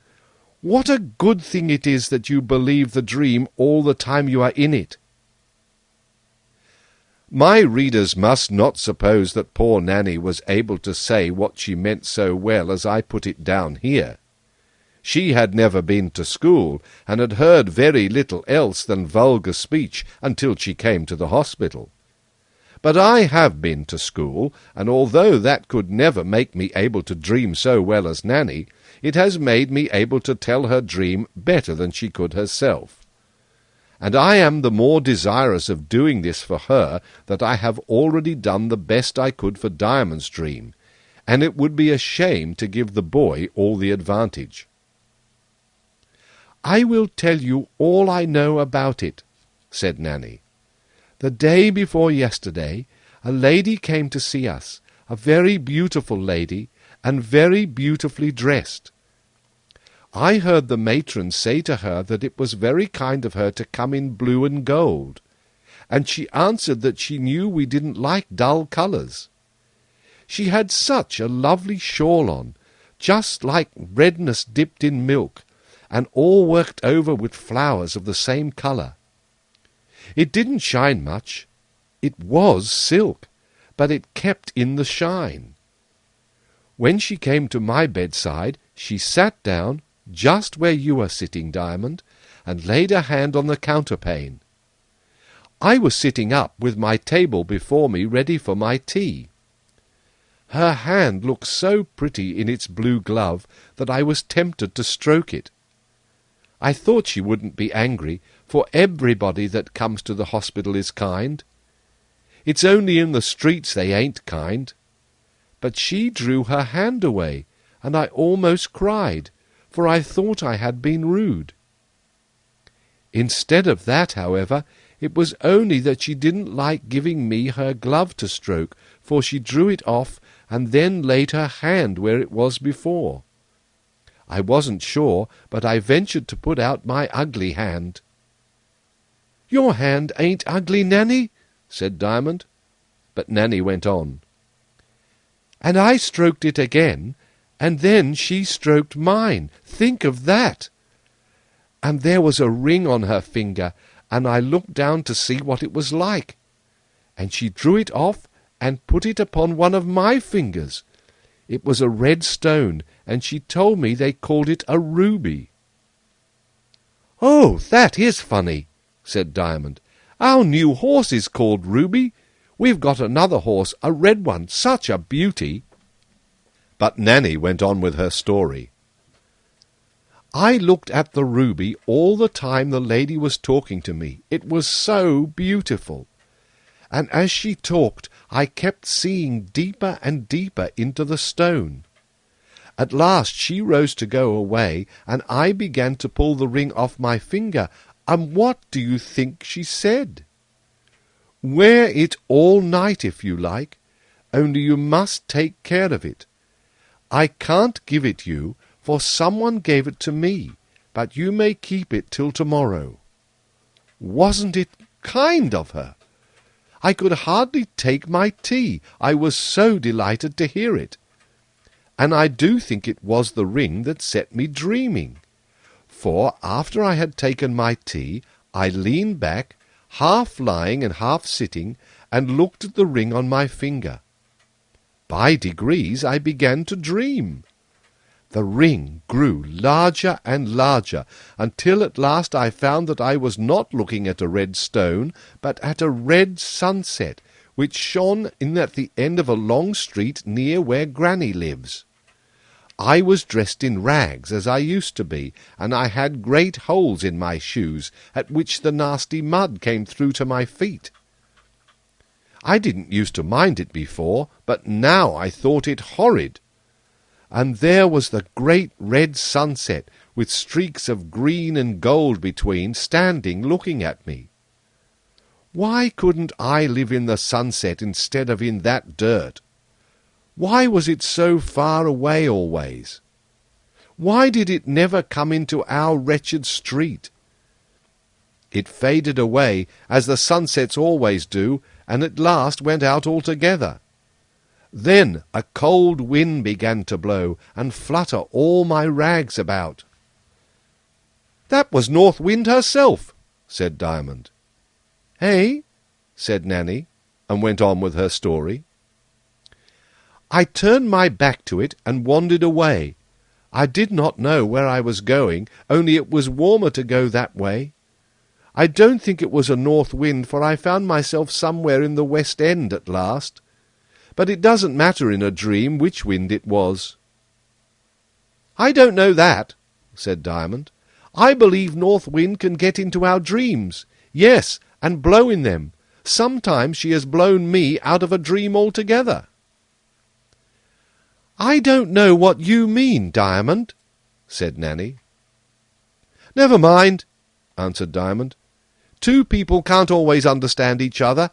What a good thing it is that you believe the dream all the time you are in it." My readers must not suppose that poor Nanny was able to say what she meant so well as I put it down here. She had never been to school, and had heard very little else than vulgar speech until she came to the hospital. But I have been to school, and although that could never make me able to dream so well as Nanny, it has made me able to tell her dream better than she could herself. And I am the more desirous of doing this for her that I have already done the best I could for Diamond's dream, and it would be a shame to give the boy all the advantage. "I will tell you all I know about it," said Nanny. "The day before yesterday, a lady came to see us, a very beautiful lady, and very beautifully dressed. I heard the matron say to her that it was very kind of her to come in blue and gold, and she answered that she knew we didn't like dull colours. She had such a lovely shawl on, just like redness dipped in milk, and all worked over with flowers of the same colour. It didn't shine much. It was silk, but it kept in the shine. When she came to my bedside, she sat down, just where you are sitting, Diamond, and laid her hand on the counterpane. I was sitting up with my table before me ready for my tea. Her hand looked so pretty in its blue glove that I was tempted to stroke it. I thought she wouldn't be angry, for everybody that comes to the hospital is kind. It's only in the streets they ain't kind. But she drew her hand away, and I almost cried, for I thought I had been rude. Instead of that, however, it was only that she didn't like giving me her glove to stroke, for she drew it off and then laid her hand where it was before. I wasn't sure, but I ventured to put out my ugly hand. "Your hand ain't ugly, Nanny," said Diamond. But Nanny went on. "And I stroked it again, and then she stroked mine. Think of that! And there was a ring on her finger, and I looked down to see what it was like. And she drew it off and put it upon one of my fingers. It was a red stone, and she told me they called it a ruby." "Oh, that is funny," said Diamond. "Our new horse is called Ruby. We've got another horse, a red one, such a beauty." But Nanny went on with her story. "I looked at the ruby all the time the lady was talking to me. It was so beautiful. And as she talked, I kept seeing deeper and deeper into the stone. At last she rose to go away, and I began to pull the ring off my finger, and what do you think she said? 'Wear it all night if you like, only you must take care of it. I can't give it you, for someone gave it to me, but you may keep it till tomorrow.' Wasn't it kind of her? I could hardly take my tea, I was so delighted to hear it. And I do think it was the ring that set me dreaming. For after I had taken my tea, I leaned back, half lying and half sitting, and looked at the ring on my finger. By degrees I began to dream. The ring grew larger and larger, until at last I found that I was not looking at a red stone, but at a red sunset, which shone in at the end of a long street near where Granny lives. I was dressed in rags, as I used to be, and I had great holes in my shoes, at which the nasty mud came through to my feet. I didn't used to mind it before, but now I thought it horrid. And there was the great red sunset, with streaks of green and gold between, standing looking at me. Why couldn't I live in the sunset instead of in that dirt? Why was it so far away always? Why did it never come into our wretched street? It faded away, as the sunsets always do, and at last went out altogether. Then a cold wind began to blow, and flutter all my rags about. "That was North Wind herself," said Diamond. "Hey?" said Nanny, and went on with her story. "I turned my back to it and wandered away. I did not know where I was going, only it was warmer to go that way. I don't think it was a north wind, for I found myself somewhere in the West End at last. But it doesn't matter in a dream which wind it was." "I don't know that," said Diamond. "I believe North Wind can get into our dreams. Yes, and blow in them. Sometimes she has blown me out of a dream altogether." "I don't know what you mean, Diamond," said Nanny. "Never mind," answered Diamond. "Two people can't always understand each other.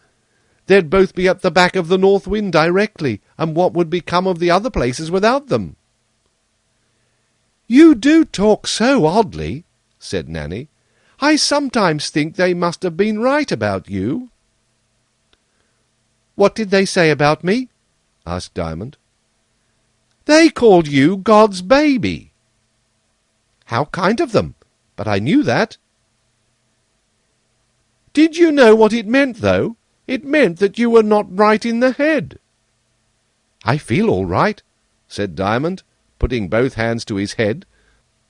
They'd both be at the back of the north wind directly, and what would become of the other places without them?" "You do talk so oddly," said Nanny. "I sometimes think they must have been right about you." "What did they say about me?" asked Diamond. "They called you God's baby." "How kind of them! But I knew that." "Did you know what it meant, though? It meant that you were not right in the head." "I feel all right," said Diamond, putting both hands to his head,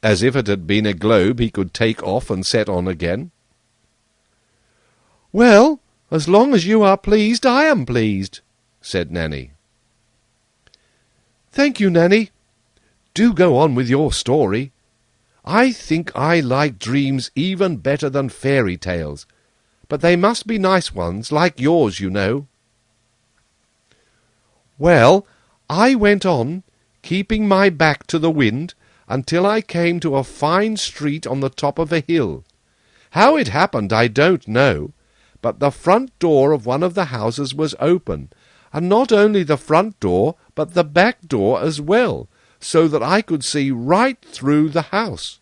as if it had been a globe he could take off and set on again. "Well, as long as you are pleased, I am pleased," said Nanny. "Thank you, Nanny. Do go on with your story. I think I like dreams even better than fairy tales, but they must be nice ones, like yours, you know." "Well, I went on, keeping my back to the wind, until I came to a fine street on the top of a hill. How it happened I don't know, but the front door of one of the houses was open, and not only the front door, but the back door as well, so that I could see right through the house.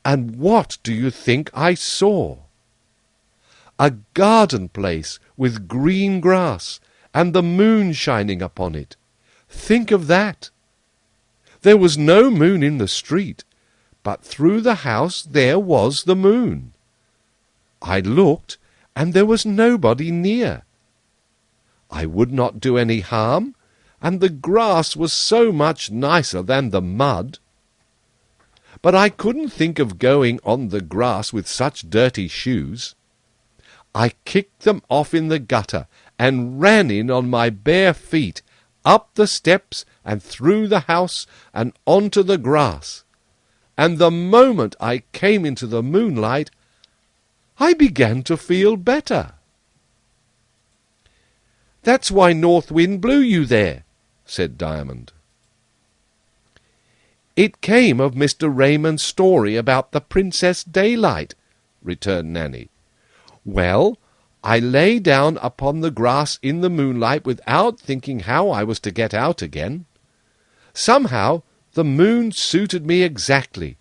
And what do you think I saw? A garden place with green grass, and the moon shining upon it. Think of that! There was no moon in the street, but through the house there was the moon. I looked, and there was nobody near. I would not do any harm, and the grass was so much nicer than the mud. But I couldn't think of going on the grass with such dirty shoes. I kicked them off in the gutter, and ran in on my bare feet, up the steps and through the house and onto the grass. And the moment I came into the moonlight, I began to feel better." "That's why North Wind blew you there," said Diamond. "It came of Mr. Raymond's story about the Princess Daylight," returned Nanny. "Well, I lay down upon the grass in the moonlight without thinking how I was to get out again. Somehow the moon suited me exactly.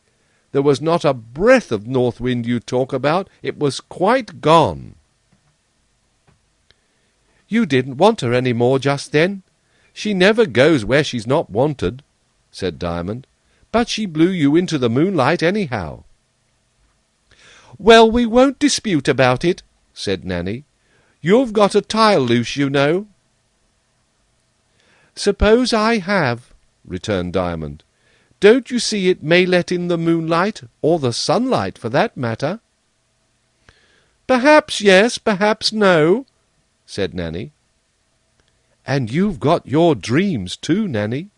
There was not a breath of north wind you talk about. It was quite gone." "You didn't want her any more just then. She never goes where she's not wanted," said Diamond. "But she blew you into the moonlight anyhow." "Well, we won't dispute about it," said Nanny. "You've got a tile loose, you know." "Suppose I have," returned Diamond. "Don't you see it may let in the moonlight, or the sunlight, for that matter?" "Perhaps yes, perhaps no," said Nanny. "And you've got your dreams too, Nanny."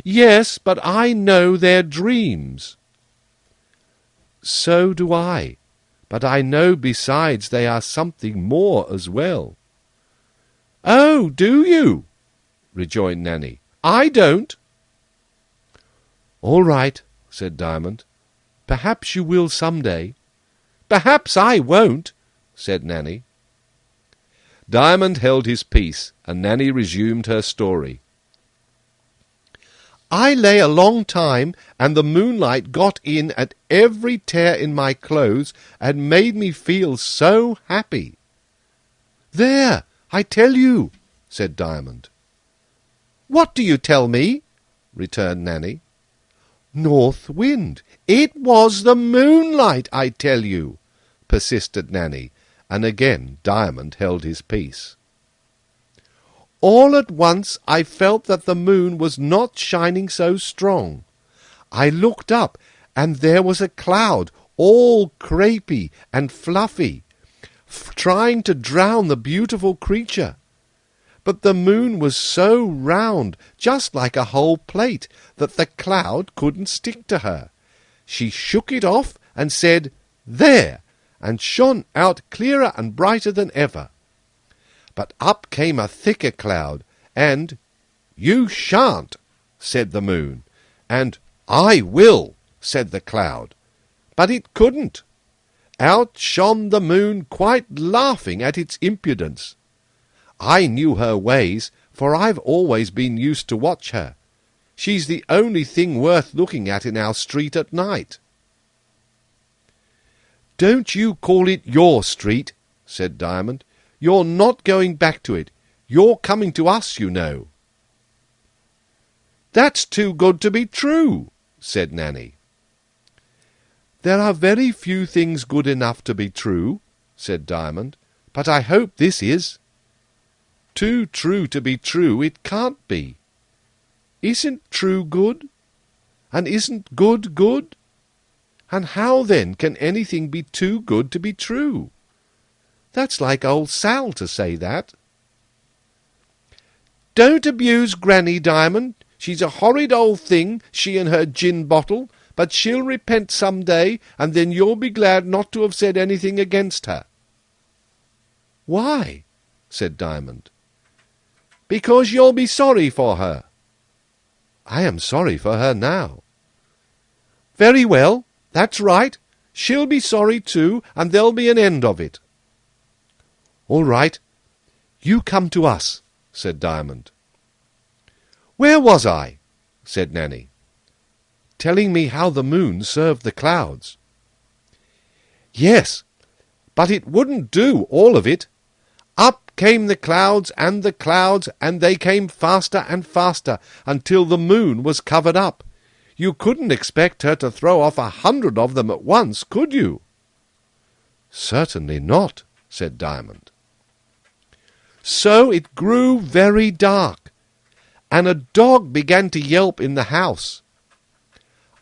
"Yes, but I know they're dreams." "So do I, but I know besides they are something more as well." "Oh, do you?" rejoined Nanny. "I don't." "All right," said Diamond. "Perhaps you will some day." "Perhaps I won't," said Nanny. Diamond held his peace, and Nanny resumed her story. "I lay a long time, and the moonlight got in at every tear in my clothes, and made me feel so happy." "There, I tell you," said Diamond. "What do you tell me?" returned Nanny. "North Wind. It was the moonlight, I tell you," persisted Nanny, and again Diamond held his peace. "All at once I felt that the moon was not shining so strong. I looked up, and there was a cloud, all crepey and fluffy, trying to drown the beautiful creature. But the moon was so round, just like a whole plate, that the cloud couldn't stick to her. She shook it off and said, "There," and shone out clearer and brighter than ever. But up came a thicker cloud, and "You shan't," said the moon, and "I will," said the cloud. But it couldn't. Out shone the moon, quite laughing at its impudence. I knew her ways, for I've always been used to watch her. She's the only thing worth looking at in our street at night. "Don't you call it your street," said Diamond. "You're not going back to it. You're coming to us, you know." "That's too good to be true," said Nanny. "There are very few things good enough to be true," said Diamond, "but I hope this is. Too true to be true it can't be. Isn't true good? And isn't good good? And how then can anything be too good to be true? That's like old Sal to say that." "Don't abuse Granny, Diamond. She's a horrid old thing, she and her gin bottle, but she'll repent some day, and then you'll be glad not to have said anything against her." "Why?" said Diamond. "Because you'll be sorry for her." "I am sorry for her now." "Very well, that's right. She'll be sorry too, and there'll be an end of it." "All right. You come to us," said Diamond. "Where was I?" said Nanny. "Telling me how the moon served the clouds." "Yes, but it wouldn't do, all of it. Up came the clouds, and they came faster and faster, until the moon was covered up. You couldn't expect her to throw off 100 of them at once, could you?" "Certainly not," said Diamond. "So it grew very dark, and a dog began to yelp in the house.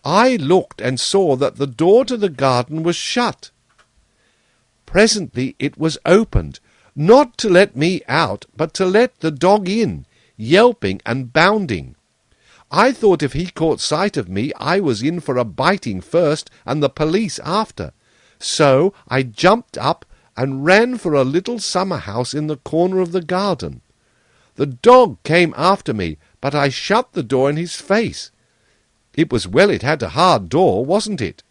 I looked and saw that the door to the garden was shut. Presently it was opened, not to let me out, but to let the dog in, yelping and bounding. I thought if he caught sight of me I was in for a biting first and the police after, so I jumped up and ran for a little summer house in the corner of the garden. The dog came after me, but I shut the door in his face. It was well it had a hard door, wasn't it?"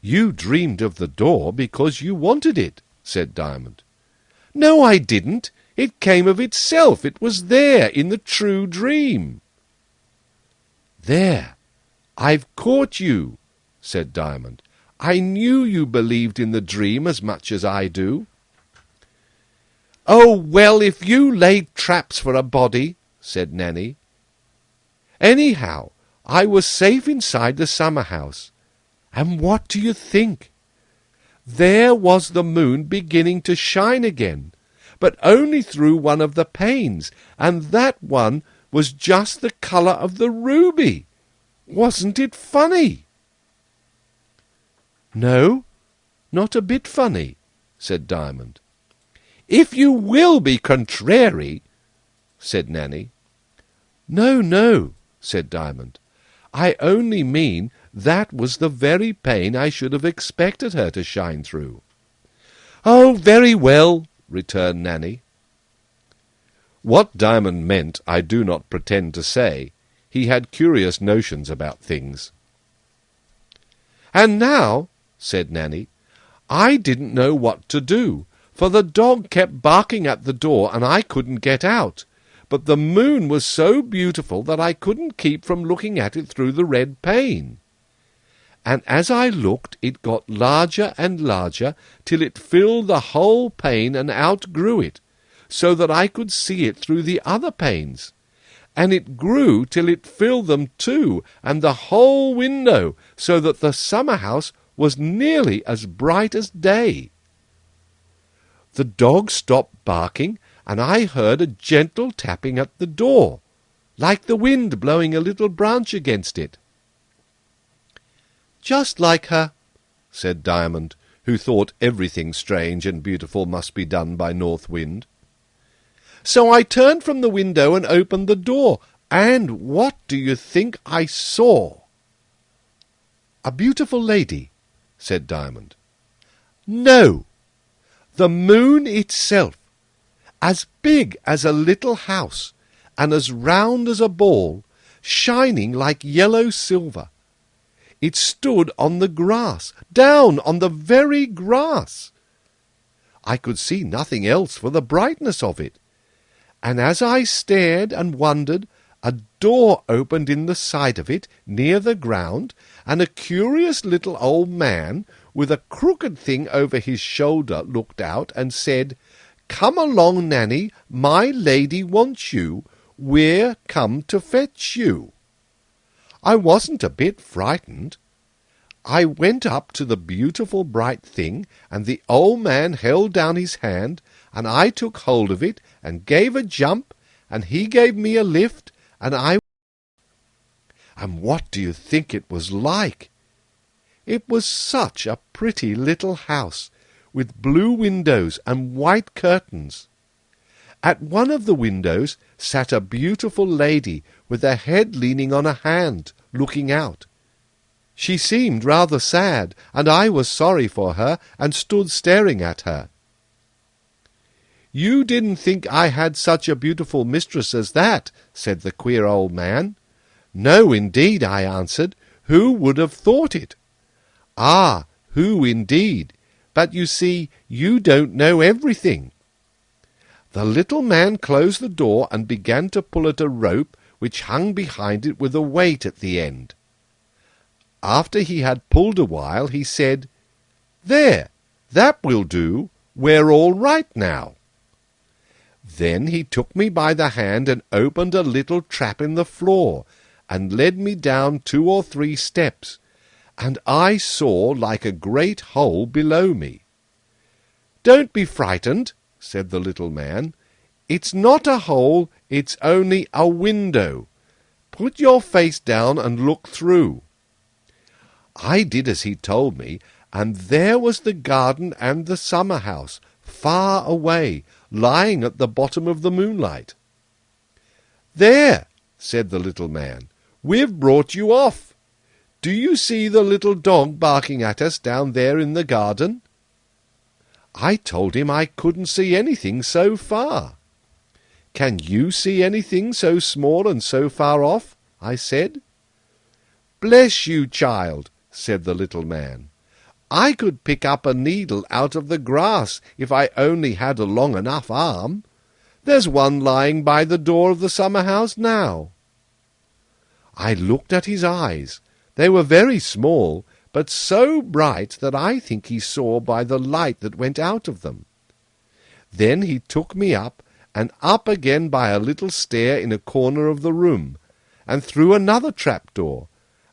"You dreamed of the door because you wanted it," said Diamond. "No, I didn't. It came of itself. It was there in the true dream." "There, I've caught you," said Diamond. "I knew you believed in the dream as much as I do." "Oh, well, if you laid traps for a body," said Nanny. "Anyhow, I was safe inside the summer house. And what do you think? There was the moon beginning to shine again, but only through one of the panes, and that one was just the colour of the ruby. Wasn't it funny?" "No, not a bit funny," said Diamond. "If you will be contrary," said Nanny. "No, no," said Diamond. "I only mean that was the very pane I should have expected her to shine through." "Oh, very well," returned Nanny. What Diamond meant I do not pretend to say. He had curious notions about things. "And now," said Nanny, "I didn't know what to do, for the dog kept barking at the door and I couldn't get out, but the moon was so beautiful that I couldn't keep from looking at it through the red pane. And as I looked it got larger and larger, till it filled the whole pane and outgrew it, so that I could see it through the other panes. And it grew till it filled them too, and the whole window, so that the summer house was nearly as bright as day. The dog stopped barking, and I heard a gentle tapping at the door, like the wind blowing a little branch against it." "Just like her," said Diamond, who thought everything strange and beautiful must be done by North Wind. "So I turned from the window and opened the door, and what do you think I saw?" "A beautiful lady," said Diamond. "No, the moon itself, as big as a little house, and as round as a ball, shining like yellow silver. It stood on the grass, down on the very grass. I could see nothing else for the brightness of it, and as I stared and wondered, a door opened in the side of it, near the ground, and a curious little old man, with a crooked thing over his shoulder, looked out and said, 'Come along, Nanny, my lady wants you. We're come to fetch you.' I wasn't a bit frightened. I went up to the beautiful bright thing, and the old man held down his hand, and I took hold of it, and gave a jump, and he gave me a lift, and what do you think it was like? It was such a pretty little house, with blue windows and white curtains. At one of the windows sat a beautiful lady, with her head leaning on a hand, looking out. She seemed rather sad, and I was sorry for her, and stood staring at her. 'You didn't think I had such a beautiful mistress as that?' said the queer old man. 'No, indeed,' I answered. 'Who would have thought it?' 'Ah, who indeed? But you see, you don't know everything.' The little man closed the door and began to pull at a rope which hung behind it with a weight at the end. After he had pulled a while, he said, 'There, that will do. We're all right now.' Then he took me by the hand and opened a little trap in the floor, and led me down 2 or 3 steps, and I saw like a great hole below me. 'Don't be frightened,' said the little man. 'It's not a hole, it's only a window. Put your face down and look through.' I did as he told me, and there was the garden and the summer-house, far away, lying at the bottom of the moonlight. 'There,' said the little man, 'we've brought you off. Do you see the little dog barking at us down there in the garden?' I told him I couldn't see anything so far. 'Can you see anything so small and so far off?' I said. 'Bless you, child,' said the little man. 'I could pick up a needle out of the grass if I only had a long enough arm. There's one lying by the door of the summer-house now.' I looked at his eyes. They were very small, but so bright that I think he saw by the light that went out of them. Then he took me up, and up again by a little stair in a corner of the room, and through another trap-door,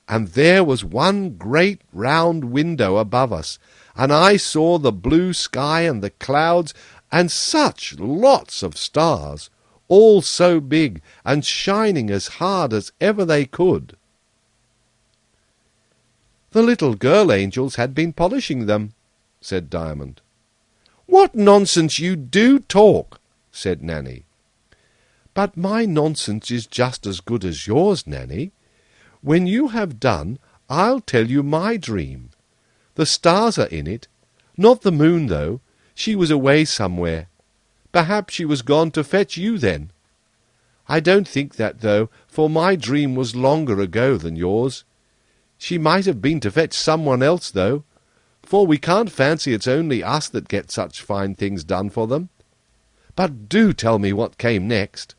and there was one great round window above us, and I saw the blue sky and the clouds, and such lots of stars, all so big, and shining as hard as ever they could." "The little girl-angels had been polishing them," said Diamond. "What nonsense you do talk!" said Nanny. "But my nonsense is just as good as yours, Nanny. When you have done, I'll tell you my dream. The stars are in it. Not the moon, though. She was away somewhere. Perhaps she was gone to fetch you then. I don't think that, though, for my dream was longer ago than yours. She might have been to fetch someone else, though, for we can't fancy it's only us that get such fine things done for them. But do tell me what came next."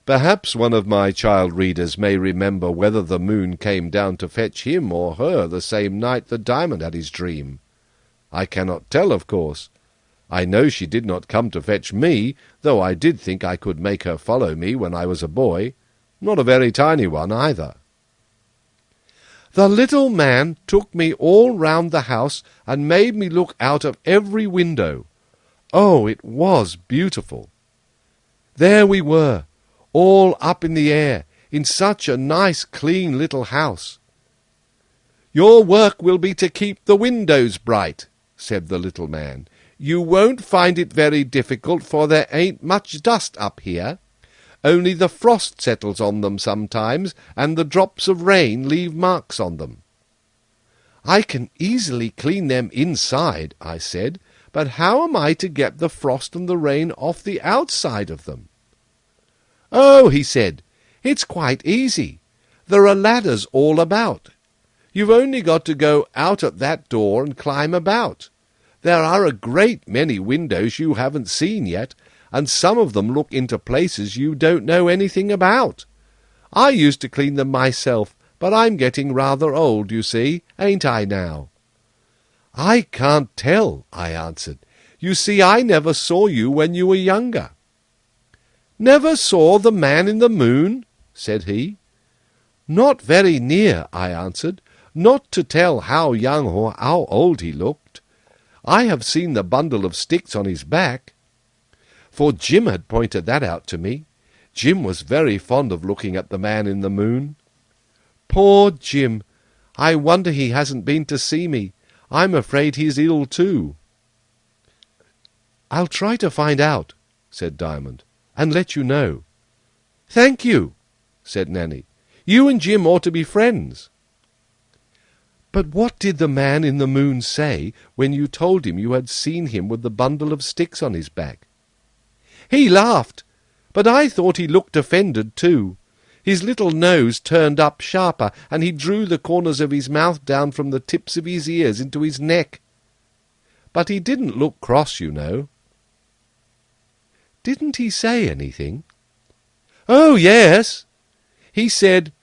Perhaps one of my child readers may remember whether the moon came down to fetch him or her the same night that Diamond had his dream. I cannot tell, of course. I know she did not come to fetch me, though I did think I could make her follow me when I was a boy, not a very tiny one either. "The little man took me all round the house and made me look out of every window. Oh, it was beautiful. There we were, all up in the air, in such a nice clean little house. Your work will be to keep the windows bright, said the little man. You won't find it very difficult, for there ain't much dust up here. Only the frost settles on them sometimes, and the drops of rain leave marks on them. I can easily clean them inside, I said, but how am I to get the frost and the rain off the outside of them? Oh, he said, it's quite easy. There are ladders all about. You've only got to go out at that door and climb about. There are a great many windows you haven't seen yet, and some of them look into places you don't know anything about. I used to clean them myself, but I'm getting rather old, you see, ain't I now? I can't tell, I answered. You see, I never saw you when you were younger. Never saw the man in the moon? Said he. Not very near, I answered, not to tell how young or how old he looked. I have seen the bundle of sticks on his back. For Jim had pointed that out to me. Jim was very fond of looking at the man in the moon. Poor Jim! I wonder he hasn't been to see me. I'm afraid he's ill too. I'll try to find out, said Diamond, and let you know. Thank you, said Nanny. You and Jim ought to be friends. But what did the man in the moon say when you told him you had seen him with the bundle of sticks on his back? He laughed, but I thought he looked offended too. His little nose turned up sharper, and he drew the corners of his mouth down from the tips of his ears into his neck. But he didn't look cross, you know. Didn't he say anything? Oh, yes. He said,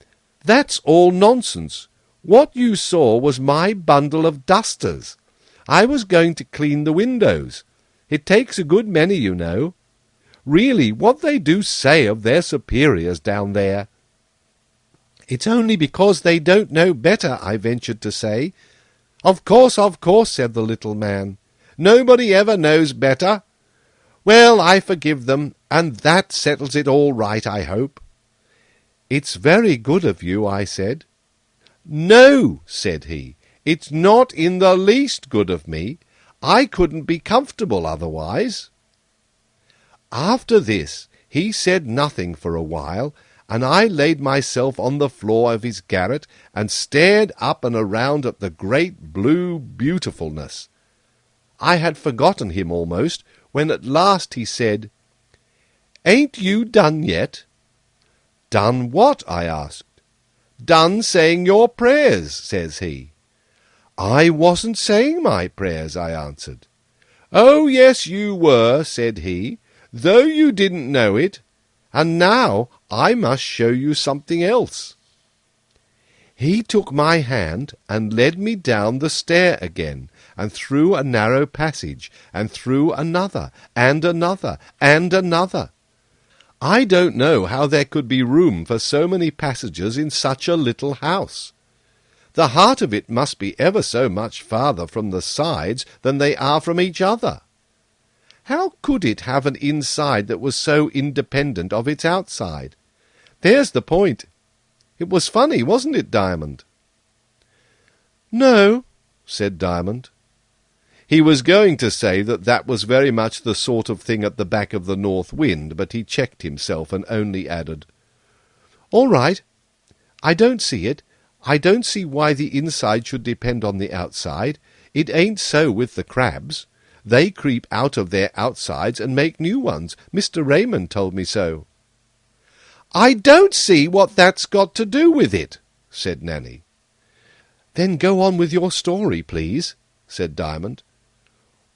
"That's all nonsense. What you saw was my bundle of dusters. I was going to clean the windows. It takes a good many, you know. Really, what they do say of their superiors down there." "It's only because they don't know better," I ventured to say. Of course, said the little man. "Nobody ever knows better. Well, I forgive them, and that settles it all right, I hope." "It's very good of you," I said. "No," said he, "it's not in the least good of me. I couldn't be comfortable otherwise." After this, he said nothing for a while, and I laid myself on the floor of his garret and stared up and around at the great blue beautifulness. I had forgotten him almost, when at last he said, "Ain't you done yet?" "Done what?" I asked. "Done saying your prayers," says he. "I wasn't saying my prayers," I answered. "Oh, yes, you were," said he, "though you didn't know it. And now I must show you something else." He took my hand and led me down the stair again, and through a narrow passage, and through another, and another, and another. I don't know how there could be room for so many passages in such a little house. The heart of it must be ever so much farther from the sides than they are from each other. How could it have an inside that was so independent of its outside? There's the point. It was funny, wasn't it, Diamond? "No," said Diamond. He was going to say that that was very much the sort of thing at the back of the north wind, but he checked himself and only added, "All right. I don't see it. I don't see why the inside should depend on the outside. It ain't so with the crabs. They creep out of their outsides and make new ones. Mr. Raymond told me so." "I don't see what that's got to do with it," said Nanny. "Then go on with your story, please," said Diamond.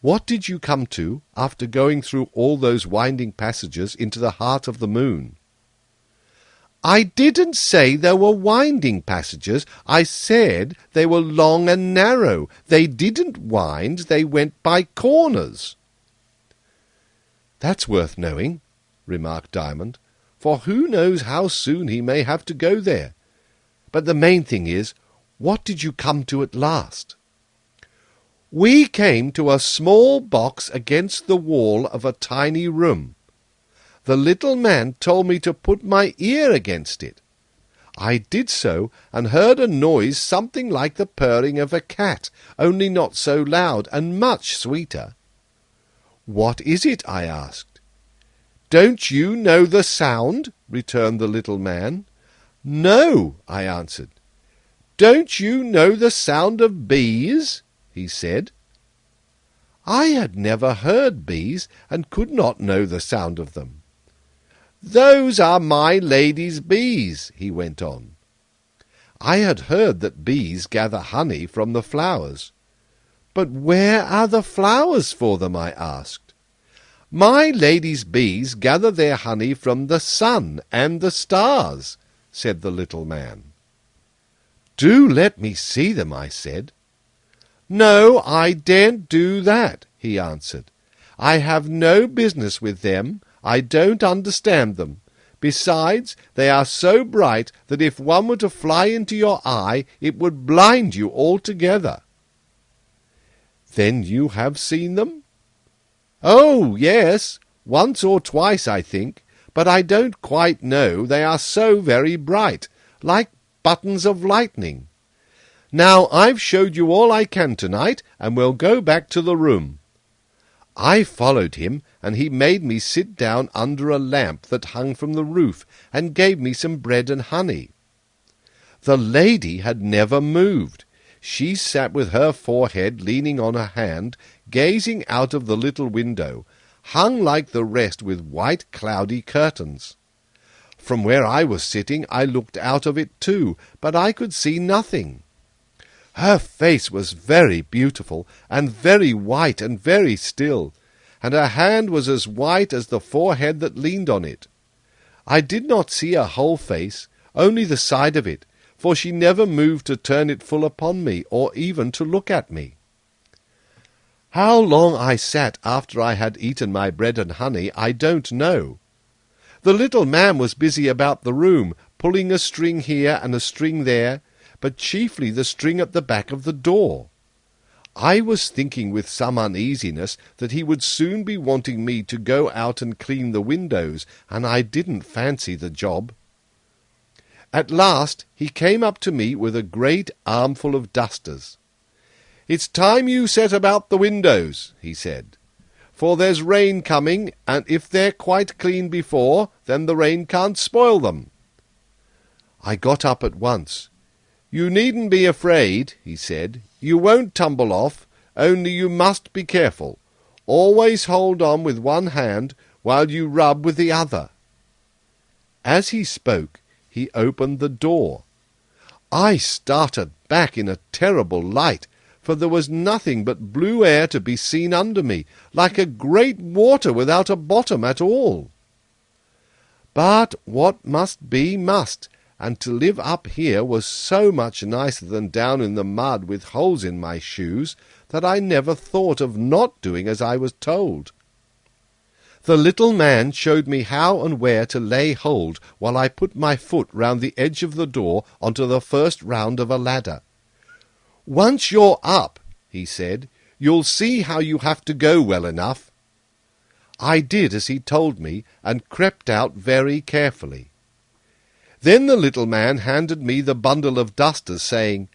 "What did you come to after going through all those winding passages into the heart of the moon?" "I didn't say there were winding passages. I said they were long and narrow. They didn't wind, they went by corners." "That's worth knowing," remarked Diamond, "for who knows how soon he may have to go there. But the main thing is, what did you come to at last?" "We came to a small box against the wall of a tiny room. The little man told me to put my ear against it. I did so, and heard a noise something like the purring of a cat, only not so loud, and much sweeter. "What is it?" I asked. "Don't you know the sound?" returned the little man. "No," I answered. "Don't you know the sound of bees?" he said. I had never heard bees, and could not know the sound of them. "Those are my lady's bees," he went on. I had heard that bees gather honey from the flowers. "But where are the flowers for them?" I asked. "My lady's bees gather their honey from the sun and the stars," said the little man. "Do let me see them," I said. "No, I daren't do that," he answered. "I have no business with them. I don't understand them. Besides, they are so bright that if one were to fly into your eye, it would blind you altogether." "Then you have seen them?" "Oh, yes, once or twice, I think, but I don't quite know, they are so very bright, like buttons of lightning. Now I've showed you all I can tonight, and we'll go back to the room." I followed him, and he made me sit down under a lamp that hung from the roof, and gave me some bread and honey. The lady had never moved. She sat with her forehead leaning on her hand, gazing out of the little window, hung like the rest with white cloudy curtains. From where I was sitting I looked out of it too, but I could see nothing. Her face was very beautiful, and very white and very still, and her hand was as white as the forehead that leaned on it. I did not see her whole face, only the side of it, for she never moved to turn it full upon me, or even to look at me. How long I sat after I had eaten my bread and honey, I don't know. The little man was busy about the room, pulling a string here and a string there, but chiefly the string at the back of the door. I was thinking with some uneasiness that he would soon be wanting me to go out and clean the windows, and I didn't fancy the job. At last he came up to me with a great armful of dusters. "It's time you set about the windows," he said, "for there's rain coming, and if they're quite clean before, then the rain can't spoil them." I got up at once. "You needn't be afraid," he said. "You won't tumble off, only you must be careful. Always hold on with one hand while you rub with the other." As he spoke, he opened the door. I started back in a terrible light, for there was nothing but blue air to be seen under me, like a great water without a bottom at all. But what must be must, and to live up here was so much nicer than down in the mud with holes in my shoes, that I never thought of not doing as I was told. The little man showed me how and where to lay hold, while I put my foot round the edge of the door onto the first round of a ladder. "Once you're up," he said, "you'll see how you have to go well enough." I did as he told me, and crept out very carefully. Then the little man handed me the bundle of dusters, saying,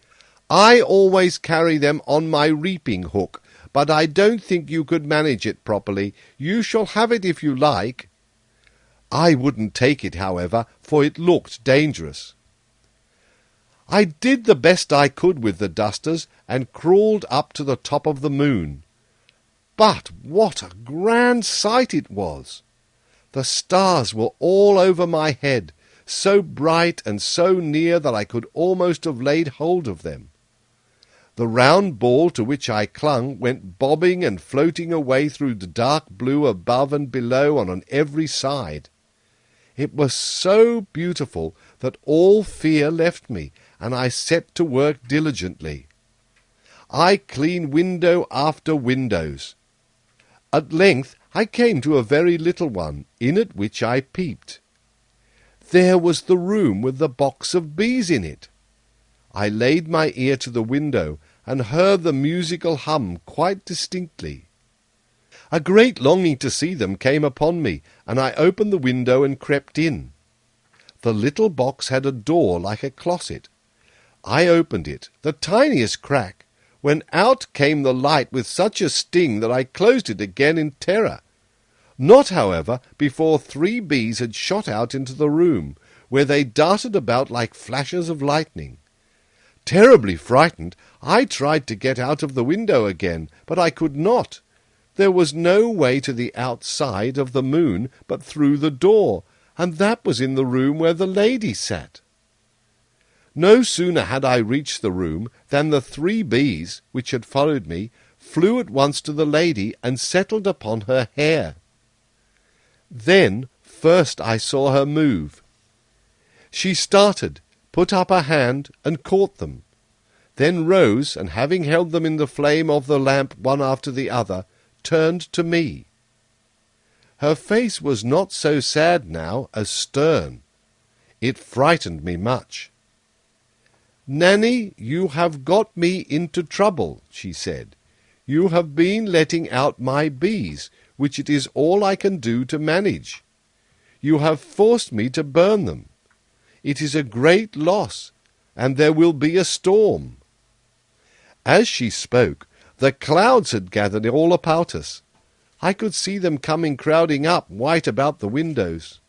"I always carry them on my reaping hook, but I don't think you could manage it properly. You shall have it if you like." I wouldn't take it, however, for it looked dangerous. I did the best I could with the dusters, and crawled up to the top of the moon. But what a grand sight it was! The stars were all over my head, so bright and so near that I could almost have laid hold of them. The round ball to which I clung went bobbing and floating away through the dark blue above and below and on every side. It was so beautiful that all fear left me, and I set to work diligently. I cleaned window after windows. At length I came to a very little one, in at which I peeped. There was the room with the box of bees in it. I laid my ear to the window, and heard the musical hum quite distinctly. A great longing to see them came upon me, and I opened the window and crept in. The little box had a door like a closet. I opened it, the tiniest crack, when out came the light with such a sting that I closed it again in terror. Not, however, before 3 bees had shot out into the room, where they darted about like flashes of lightning. Terribly frightened, I tried to get out of the window again, but I could not. There was no way to the outside of the moon but through the door, and that was in the room where the lady sat. No sooner had I reached the room than the 3 bees, which had followed me, flew at once to the lady and settled upon her hair. Then first I saw her move. She started, put up her hand, and caught them, then rose, and having held them in the flame of the lamp one after the other, turned to me. Her face was not so sad now as stern. It frightened me much. "Nanny, you have got me into trouble," she said. "You have been letting out my bees, which it is all I can do to manage. You have forced me to burn them. It is a great loss, and there will be a storm." As she spoke, the clouds had gathered all about us. I could see them coming crowding up, white about the windows.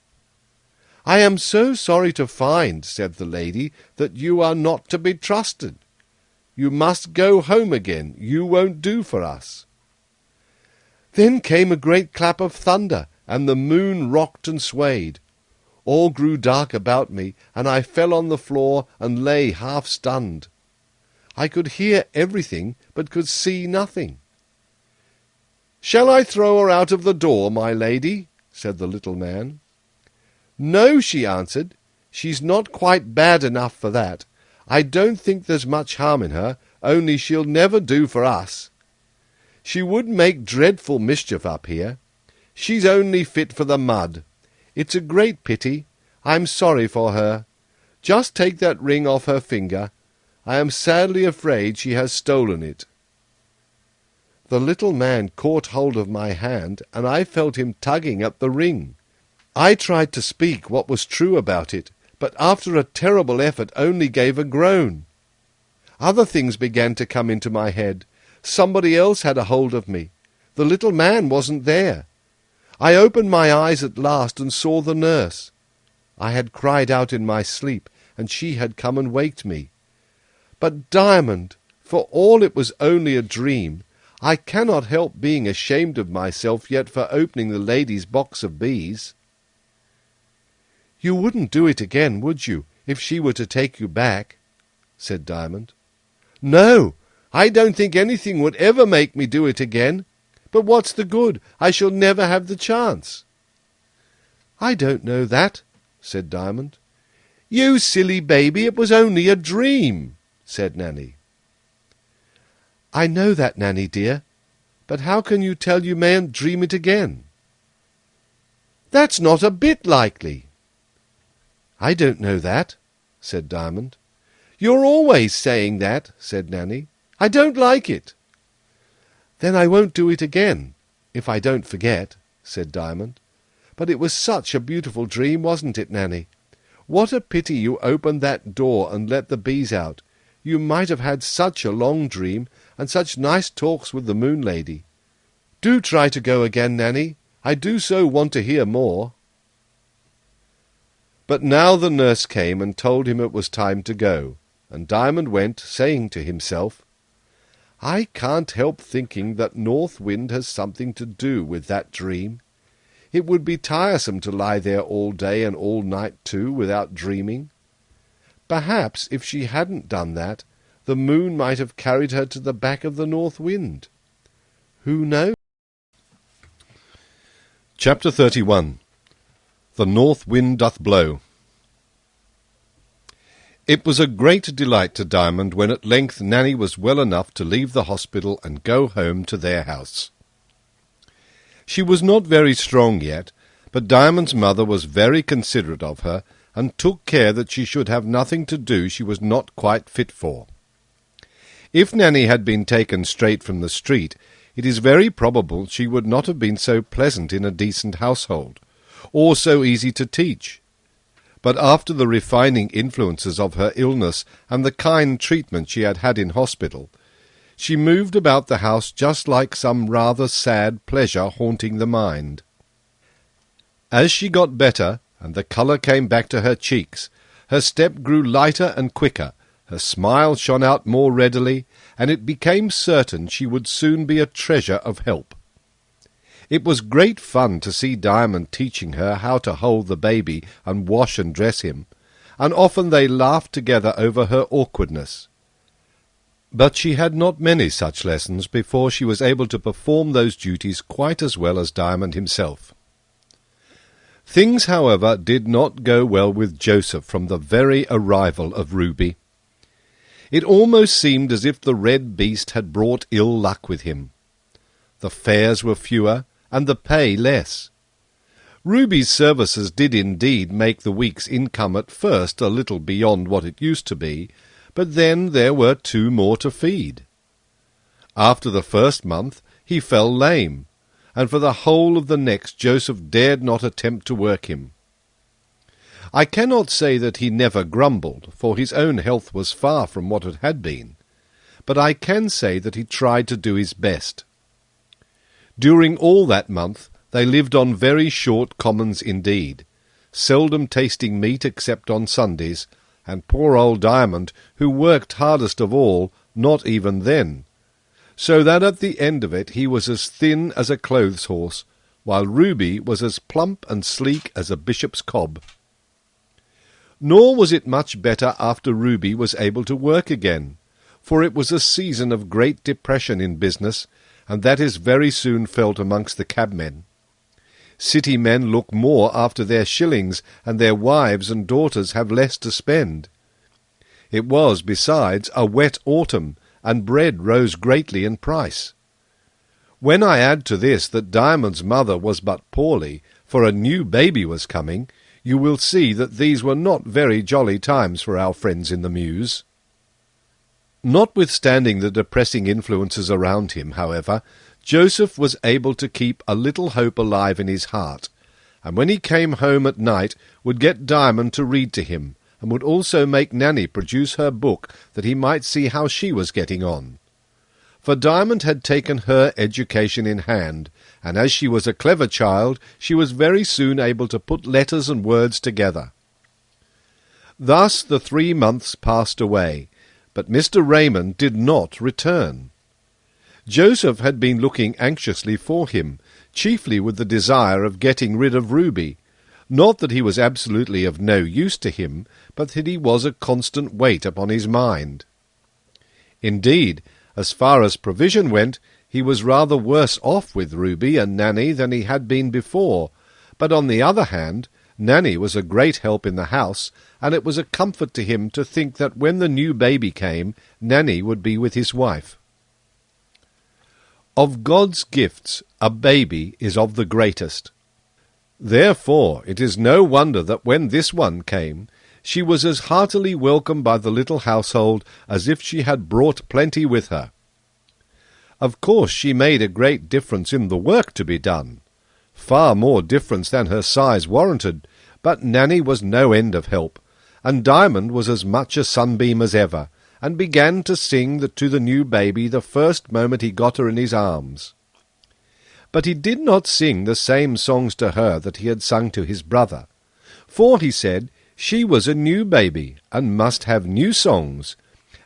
"I am so sorry to find," said the lady, "that you are not to be trusted. You must go home again. You won't do for us." Then came a great clap of thunder, and the moon rocked and swayed. All grew dark about me, and I fell on the floor and lay half stunned. I could hear everything, but could see nothing. "Shall I throw her out of the door, my lady?" said the little man. "No," she answered. "She's not quite bad enough for that. I don't think there's much harm in her, only she'll never do for us. She would make dreadful mischief up here. She's only fit for the mud. It's a great pity. I'm sorry for her. Just take that ring off her finger. I am sadly afraid she has stolen it." The little man caught hold of my hand, and I felt him tugging at the ring. I tried to speak what was true about it, but after a terrible effort only gave a groan. Other things began to come into my head. Somebody else had a hold of me. The little man wasn't there. I opened my eyes at last and saw the nurse. I had cried out in my sleep, and she had come and waked me. But, Diamond, for all it was only a dream, I cannot help being ashamed of myself yet for opening the lady's box of bees. "You wouldn't do it again, would you, if she were to take you back?" said Diamond. "No, I don't think anything would ever make me do it again. But what's the good? I shall never have the chance." "I don't know that," said Diamond. "You silly baby, it was only a dream," said Nanny. "I know that, Nanny dear, but how can you tell you mayn't dream it again?" "That's not a bit likely." "I don't know that," said Diamond. "You're always saying that," said Nanny. "I don't like it." "Then I won't do it again, if I don't forget," said Diamond. "But it was such a beautiful dream, wasn't it, Nanny? What a pity you opened that door and let the bees out. You might have had such a long dream, and such nice talks with the moon lady. Do try to go again, Nanny. I do so want to hear more." But now the nurse came and told him it was time to go, and Diamond went, saying to himself, "I can't help thinking that North Wind has something to do with that dream. It would be tiresome to lie there all day and all night too, without dreaming. Perhaps if she hadn't done that, the moon might have carried her to the back of the North Wind. Who knows?" Chapter 31. The North Wind Doth Blow. It was a great delight to Diamond when at length Nanny was well enough to leave the hospital and go home to their house. She was not very strong yet, but Diamond's mother was very considerate of her, and took care that she should have nothing to do she was not quite fit for. If Nanny had been taken straight from the street, it is very probable she would not have been so pleasant in a decent household, or so easy to teach. But after the refining influences of her illness and the kind treatment she had had in hospital, she moved about the house just like some rather sad pleasure haunting the mind. As she got better, and the colour came back to her cheeks, her step grew lighter and quicker, her smile shone out more readily, and it became certain she would soon be a treasure of help. It was great fun to see Diamond teaching her how to hold the baby and wash and dress him, and often they laughed together over her awkwardness. But she had not many such lessons before she was able to perform those duties quite as well as Diamond himself. Things, however, did not go well with Joseph from the very arrival of Ruby. It almost seemed as if the red beast had brought ill luck with him. The fares were fewer, and the pay less. Ruby's services did indeed make the week's income at first a little beyond what it used to be, but then there were 2 more to feed. After the first month he fell lame, and for the whole of the next Joseph dared not attempt to work him. I cannot say that he never grumbled, for his own health was far from what it had been, but I can say that he tried to do his best. During all that month they lived on very short commons indeed, seldom tasting meat except on Sundays, and poor old Diamond, who worked hardest of all, not even then, so that at the end of it he was as thin as a clothes horse, while Ruby was as plump and sleek as a bishop's cob. Nor was it much better after Ruby was able to work again, for it was a season of great depression in business, and that is very soon felt amongst the cabmen. City men look more after their shillings, and their wives and daughters have less to spend. It was, besides, a wet autumn, and bread rose greatly in price. When I add to this that Diamond's mother was but poorly, for a new baby was coming, you will see that these were not very jolly times for our friends in the mews. Notwithstanding the depressing influences around him, however, Joseph was able to keep a little hope alive in his heart, and when he came home at night would get Diamond to read to him, and would also make Nanny produce her book that he might see how she was getting on. For Diamond had taken her education in hand, and as she was a clever child, she was very soon able to put letters and words together. Thus the 3 months passed away, but Mr. Raymond did not return. Joseph had been looking anxiously for him, chiefly with the desire of getting rid of Ruby, not that he was absolutely of no use to him, but that he was a constant weight upon his mind. Indeed, as far as provision went, he was rather worse off with Ruby and Nanny than he had been before, but on the other hand, Nanny was a great help in the house, and it was a comfort to him to think that when the new baby came, Nanny would be with his wife. Of God's gifts, a baby is of the greatest. Therefore it is no wonder that when this one came, she was as heartily welcomed by the little household as if she had brought plenty with her. Of course she made a great difference in the work to be done, far more difference than her size warranted, but Nanny was no end of help, and Diamond was as much a sunbeam as ever, and began to sing to the new baby the first moment he got her in his arms. But he did not sing the same songs to her that he had sung to his brother, for, he said, she was a new baby, and must have new songs,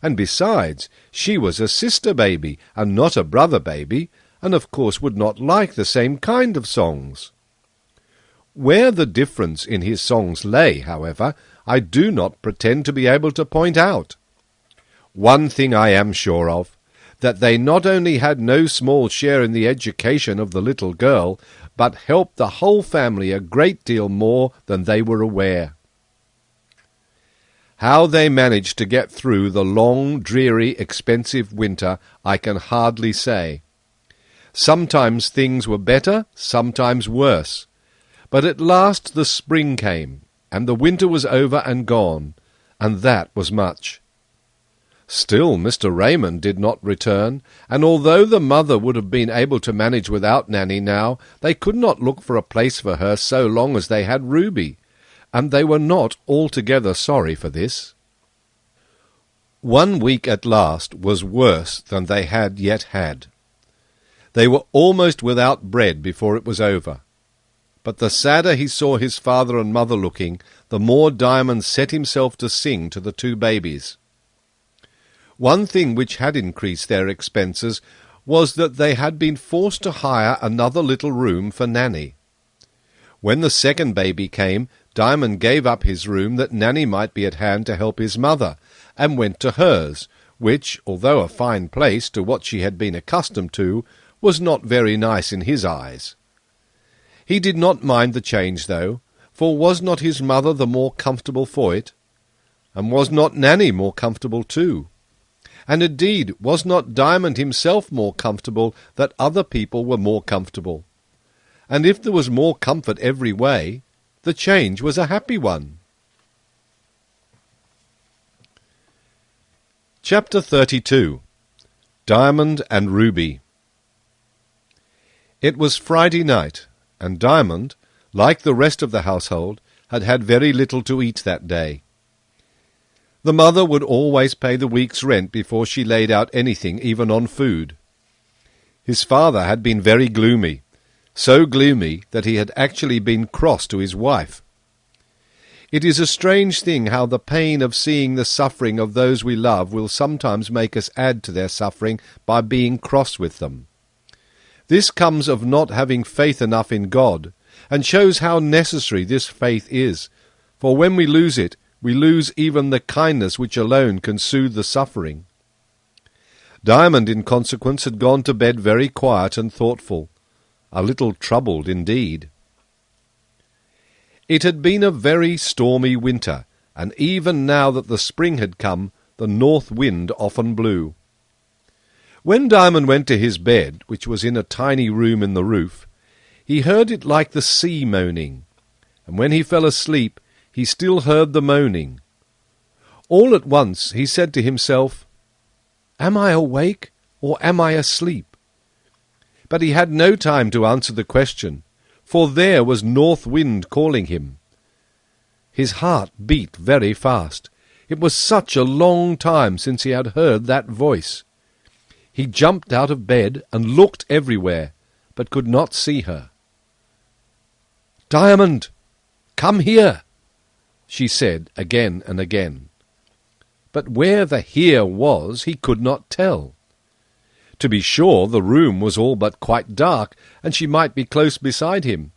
and besides, she was a sister baby, and not a brother baby, and of course would not like the same kind of songs. Where the difference in his songs lay, however, I do not pretend to be able to point out. One thing I am sure of, that they not only had no small share in the education of the little girl, but helped the whole family a great deal more than they were aware. How they managed to get through the long, dreary, expensive winter, I can hardly say. Sometimes things were better, sometimes worse, but at last the spring came, and the winter was over and gone, and that was much. Still Mr. Raymond did not return, and although the mother would have been able to manage without Nanny now, they could not look for a place for her so long as they had Ruby, and they were not altogether sorry for this. 1 week at last was worse than they had yet had. They were almost without bread before it was over. But the sadder he saw his father and mother looking, the more Diamond set himself to sing to the 2 babies. One thing which had increased their expenses was that they had been forced to hire another little room for Nanny. When the second baby came, Diamond gave up his room that Nanny might be at hand to help his mother, and went to hers, which, although a fine place to what she had been accustomed to, was not very nice in his eyes. He did not mind the change, though, for was not his mother the more comfortable for it? And was not Nanny more comfortable too? And indeed, was not Diamond himself more comfortable that other people were more comfortable? And if there was more comfort every way, the change was a happy one. Chapter 32. Diamond and Ruby. It was Friday night, and Diamond, like the rest of the household, had had very little to eat that day. The mother would always pay the week's rent before she laid out anything, even on food. His father had been very gloomy, so gloomy that he had actually been cross to his wife. It is a strange thing how the pain of seeing the suffering of those we love will sometimes make us add to their suffering by being cross with them. This comes of not having faith enough in God, and shows how necessary this faith is, for when we lose it, we lose even the kindness which alone can soothe the suffering. Diamond, in consequence, had gone to bed very quiet and thoughtful, a little troubled indeed. It had been a very stormy winter, and even now that the spring had come, the north wind often blew. When Diamond went to his bed, which was in a tiny room in the roof, he heard it like the sea moaning, and when he fell asleep, he still heard the moaning. All at once he said to himself, "Am I awake, or am I asleep?" But he had no time to answer the question, for there was North Wind calling him. His heart beat very fast. It was such a long time since he had heard that voice. He jumped out of bed and looked everywhere, but could not see her. "Diamond, come here," she said again and again. But where the here was he could not tell. To be sure, the room was all but quite dark, and she might be close beside him.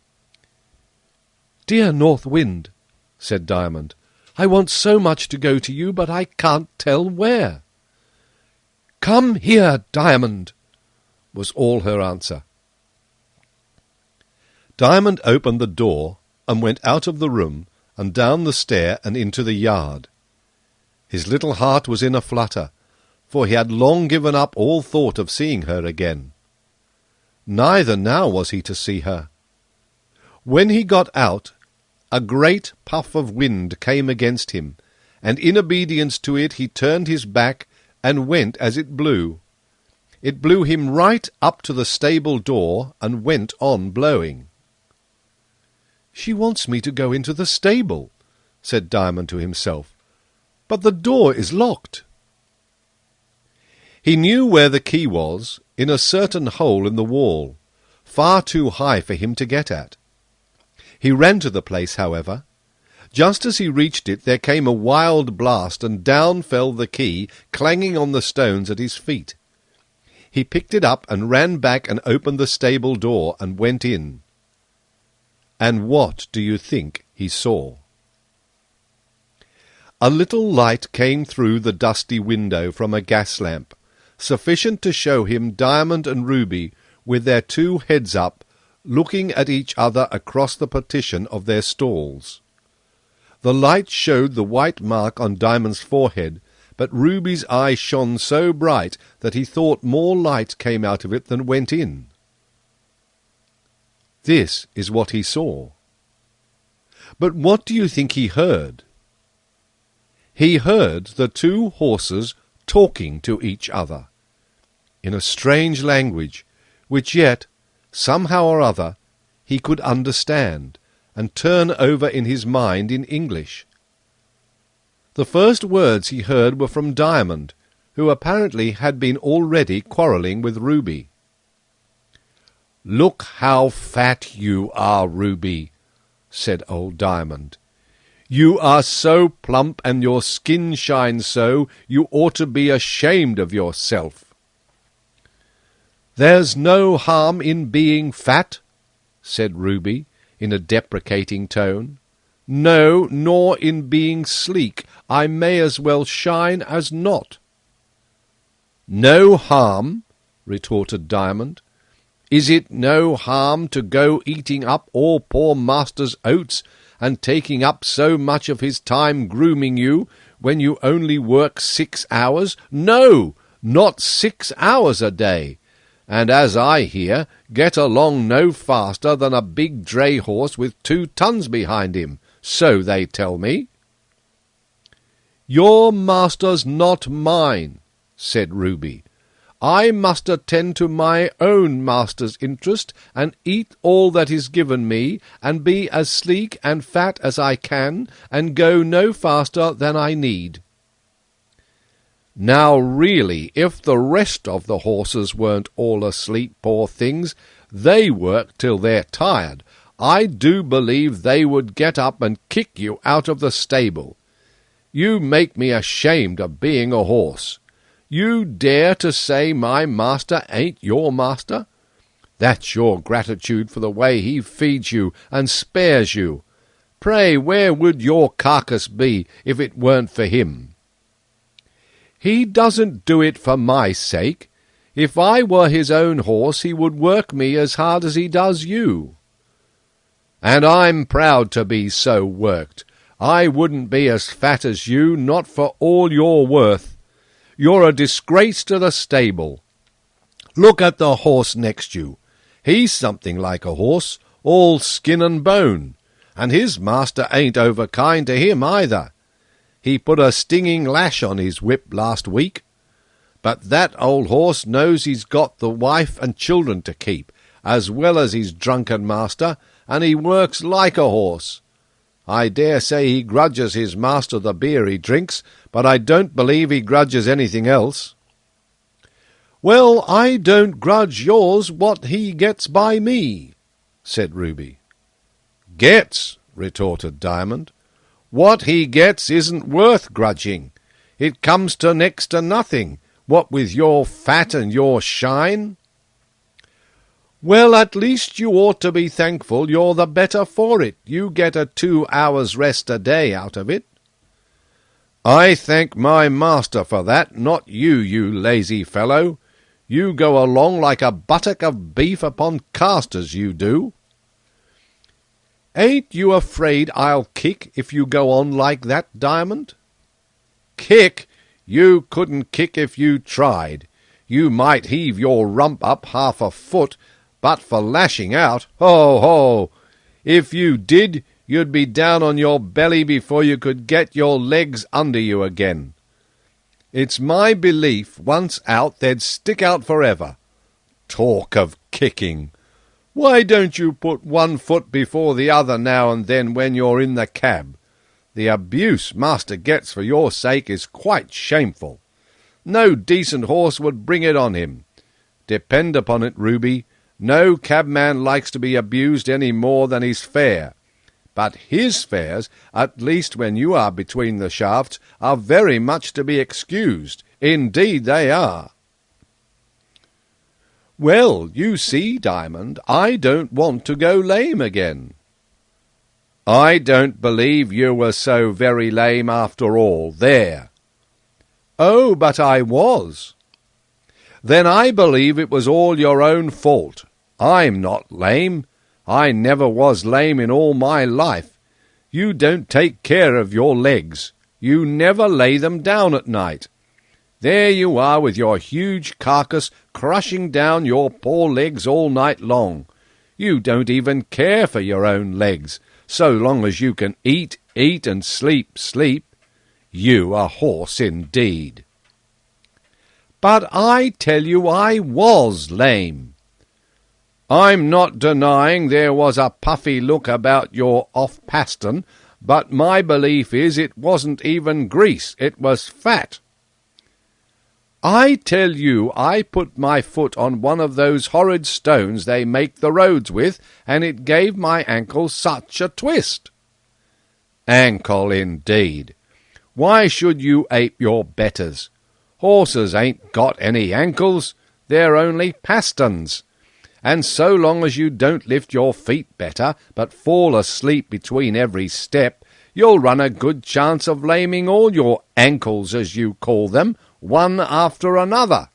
"Dear North Wind," said Diamond, "I want so much to go to you, but I can't tell where." "Come here, Diamond," was all her answer. Diamond opened the door and went out of the room and down the stair and into the yard. His little heart was in a flutter, for he had long given up all thought of seeing her again. Neither now was he to see her. When he got out, a great puff of wind came against him, and in obedience to it he turned his back and went as it blew. It blew him right up to the stable door and went on blowing. "She wants me to go into the stable," said Diamond to himself, "but the door is locked." He knew where the key was, in a certain hole in the wall, far too high for him to get at. He ran to the place, however. Just as he reached it, there came a wild blast, and down fell the key, clanging on the stones at his feet. He picked it up and ran back and opened the stable door and went in. And what do you think he saw? A little light came through the dusty window from a gas lamp, sufficient to show him Diamond and Ruby, with their 2 heads up, looking at each other across the partition of their stalls. The light showed the white mark on Diamond's forehead, but Ruby's eye shone so bright that he thought more light came out of it than went in. This is what he saw. But what do you think he heard? He heard the 2 horses talking to each other, in a strange language, which yet, somehow or other, he could understand, and turn over in his mind in English. The first words he heard were from Diamond, who apparently had been already quarrelling with Ruby. "Look how fat you are, Ruby," said old Diamond. "You are so plump, and your skin shines so, you ought to be ashamed of yourself." "There's no harm in being fat," said Ruby, in a deprecating tone. "No, nor in being sleek. I may as well shine as not." "No harm?" retorted Diamond. "Is it no harm to go eating up all poor master's oats, and taking up so much of his time grooming you, when you only work 6 hours? No, not 6 hours a day, and as I hear, get along no faster than a big dray horse with 2 tons behind him, so they tell me." "Your master's not mine," said Ruby. "I must attend to my own master's interest, and eat all that is given me, and be as sleek and fat as I can, and go no faster than I need." "Now really, if the rest of the horses weren't all asleep, poor things, they work till they're tired. I do believe they would get up and kick you out of the stable. You make me ashamed of being a horse. You dare to say my master ain't your master? That's your gratitude for the way he feeds you and spares you. Pray, where would your carcass be if it weren't for him?" "He doesn't do it for my sake. If I were his own horse, he would work me as hard as he does you." "And I'm proud to be so worked. I wouldn't be as fat as you, not for all you're worth. You're a disgrace to the stable. Look at the horse next you. He's something like a horse, all skin and bone, and his master ain't overkind to him either. He put a stinging lash on his whip last week. But that old horse knows he's got the wife and children to keep, as well as his drunken master, and he works like a horse. I dare say he grudges his master the beer he drinks, but I don't believe he grudges anything else." "Well, I don't grudge yours what he gets by me," said Ruby. "Gets?" retorted Diamond. "What he gets isn't worth grudging. It comes to next to nothing, what with your fat and your shine." "Well, at least you ought to be thankful you're the better for it. You get a 2 hours' rest a day out of it." "I thank my master for that, not you, you lazy fellow. You go along like a buttock of beef upon castors, you do." "Ain't you afraid I'll kick if you go on like that, Diamond?" "Kick? You couldn't kick if you tried. You might heave your rump up 1/2 foot, but for lashing out, ho, ho! If you did, you'd be down on your belly before you could get your legs under you again. It's my belief, once out, they'd stick out forever. Talk of kicking! Why don't you put 1 foot before the other now and then when you're in the cab? The abuse master gets for your sake is quite shameful. No decent horse would bring it on him. Depend upon it, Ruby, no cabman likes to be abused any more than is fair. But his fares, at least when you are between the shafts, are very much to be excused. Indeed they are." "Well, you see, Diamond, I don't want to go lame again." "I don't believe you were so very lame after all. There." "Oh, but I was." "Then I believe it was all your own fault. I'm not lame. I never was lame in all my life. You don't take care of your legs. You never lay them down at night. There you are with your huge carcass crushing down your poor legs all night long. You don't even care for your own legs, so long as you can eat, eat, and sleep, sleep. You a horse indeed." But I tell you I was lame. I'm not denying there was a puffy look about your off-paston, but my belief is it wasn't even grease, it was fat. I tell you I put my foot on one of those horrid stones they make the roads with, and it gave my ankle such a twist. Ankle, indeed! Why should you ape your betters? Horses ain't got any ankles, they're only pastons. And so long as you don't lift your feet better, but fall asleep between every step, you'll run a good chance of laming all your ankles, as you call them, one after another.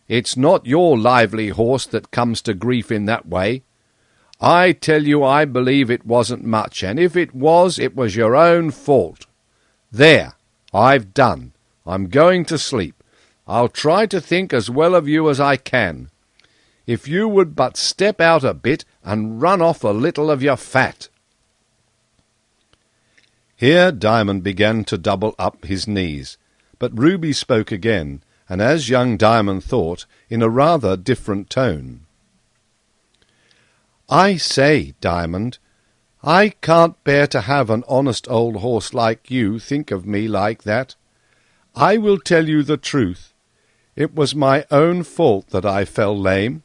It's not your lively horse that comes to grief in that way. I tell you I believe it wasn't much, and if it was your own fault. There, I've done. I'm going to sleep. I'll try to think as well of you as I can. If you would but step out a bit and run off a little of your fat. Here Diamond began to double up his knees, but Ruby spoke again, and as young Diamond thought, in a rather different tone. I say, Diamond, I can't bear to have an honest old horse like you think of me like that. I will tell you the truth. It was my own fault that I fell lame.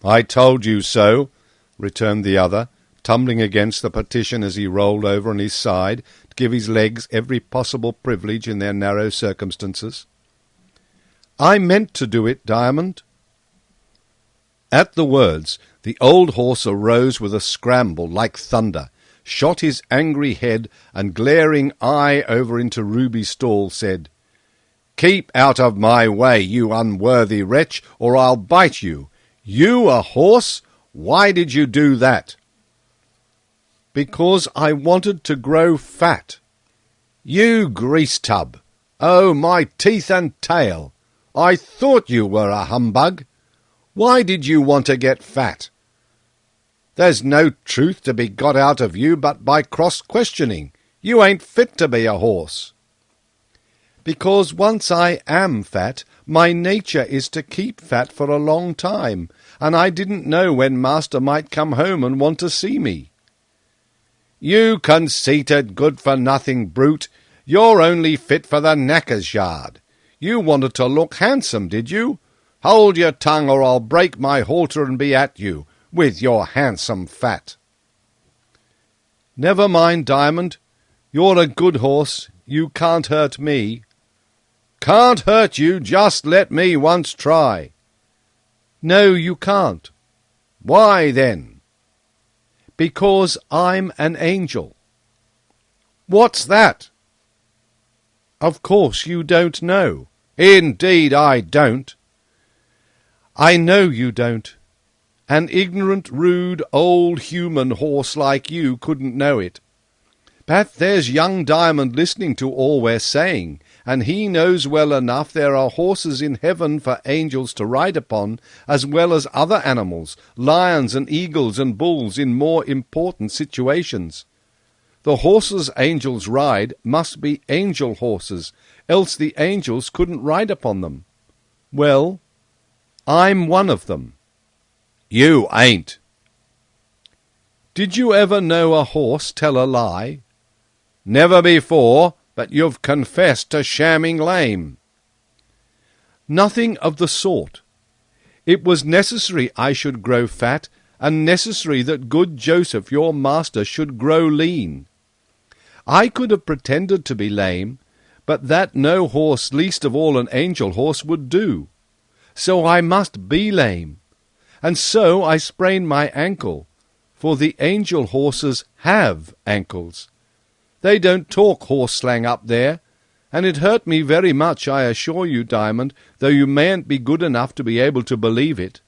I told you so, returned the other, tumbling against the partition as he rolled over on his side to give his legs every possible privilege in their narrow circumstances. I meant to do it, Diamond. At the words, the old horse arose with a scramble like thunder, shot his angry head and glaring eye over into Ruby's stall, said, "Keep out of my way, you unworthy wretch, or I'll bite you. You a horse? Why did you do that?" "Because I wanted to grow fat." "You grease-tub! Oh, my teeth and tail! I thought you were a humbug. Why did you want to get fat? There's no truth to be got out of you but by cross-questioning. You ain't fit to be a horse." "Because once I am fat, my nature is to keep fat for a long time, and I didn't know when master might come home and want to see me." "You conceited, good-for-nothing brute! You're only fit for the knacker's yard. You wanted to look handsome, did you? Hold your tongue, or I'll break my halter and be at you, with your handsome fat." "Never mind, Diamond. You're a good horse. You can't hurt me." "Can't hurt you? Just let me once try." "No, you can't." "Why, then?" "Because I'm an angel." "What's that?" "Of course you don't know." "Indeed I don't." "I know you don't. An ignorant, rude, old human horse like you couldn't know it. But there's young Diamond listening to all we're saying, and he knows well enough there are horses in heaven for angels to ride upon, as well as other animals, lions and eagles and bulls in more important situations. The horses angels ride must be angel horses, else the angels couldn't ride upon them. Well, I'm one of them." "You ain't." "Did you ever know a horse tell a lie?" "Never before, but you've confessed to shamming lame." "Nothing of the sort. It was necessary I should grow fat, and necessary that good Joseph, your master, should grow lean. I could have pretended to be lame, but that no horse, least of all an angel horse, would do. So I must be lame, and so I sprained my ankle, for the angel horses have ankles. They don't talk horse slang up there, and it hurt me very much, I assure you, Diamond, though you mayn't be good enough to be able to believe it."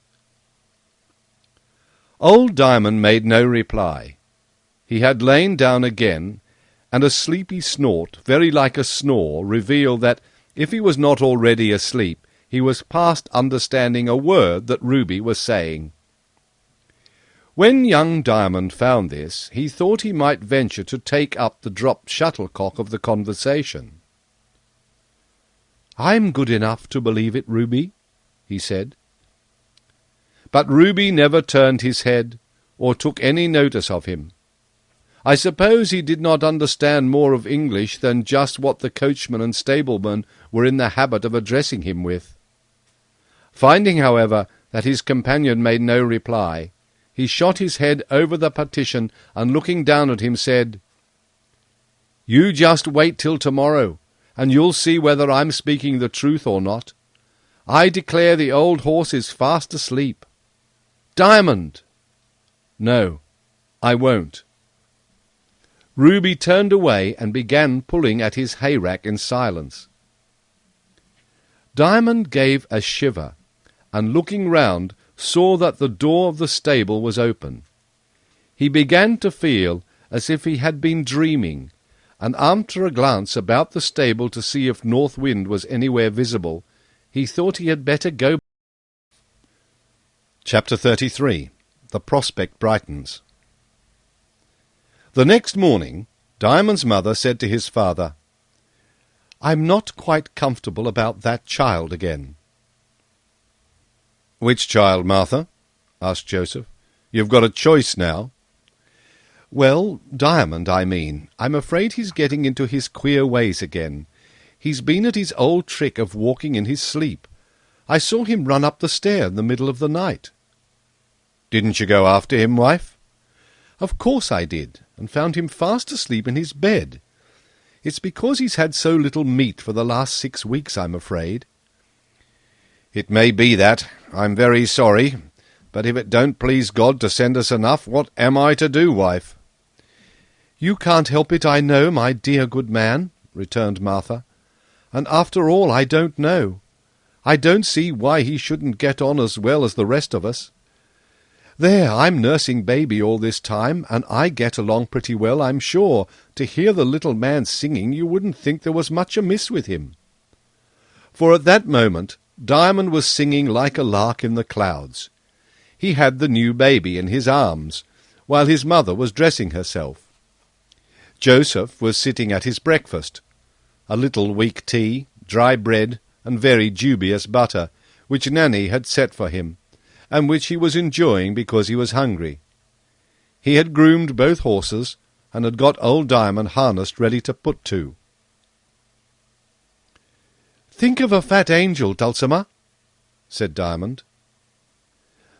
Old Diamond made no reply. He had lain down again, and a sleepy snort, very like a snore, revealed that, if he was not already asleep, he was past understanding a word that Ruby was saying. When young Diamond found this, he thought he might venture to take up the dropped shuttlecock of the conversation. "I'm good enough to believe it, Ruby," he said. But Ruby never turned his head or took any notice of him. I suppose he did not understand more of English than just what the coachman and stableman were in the habit of addressing him with. Finding, however, that his companion made no reply, he shot his head over the partition and looking down at him said, "You just wait till tomorrow, and you'll see whether I'm speaking the truth or not. I declare the old horse is fast asleep. Diamond!" "No, I won't." Ruby turned away and began pulling at his hayrack in silence. Diamond gave a shiver, and looking round, saw that the door of the stable was open. He began to feel as if he had been dreaming, and after a glance about the stable to see if North Wind was anywhere visible, he thought he had better go. Chapter 33. The prospect brightens. The next morning, Diamond's mother said to his father, "I'm not quite comfortable about that child again." "Which child, Martha?" asked Joseph. "You've got a choice now." "Well, Diamond, I mean. I'm afraid he's getting into his queer ways again. He's been at his old trick of walking in his sleep. I saw him run up the stair in the middle of the night." "Didn't you go after him, wife?" "Of course I did, and found him fast asleep in his bed. It's because he's had so little meat for the last 6 weeks, I'm afraid." "It may be that. I'm very sorry. But if it don't please God to send us enough, what am I to do, wife?" "You can't help it, I know, my dear good man," returned Martha. "And after all, I don't know. I don't see why he shouldn't get on as well as the rest of us. There, I'm nursing baby all this time, and I get along pretty well, I'm sure. To hear the little man singing, you wouldn't think there was much amiss with him." For at that moment Diamond was singing like a lark in the clouds. He had the new baby in his arms, while his mother was dressing herself. Joseph was sitting at his breakfast, a little weak tea, dry bread, and very dubious butter, which Nanny had set for him, and which he was enjoying because he was hungry. He had groomed both horses, and had got old Diamond harnessed ready to put to. "Think of a fat angel, Dulcimer," said Diamond.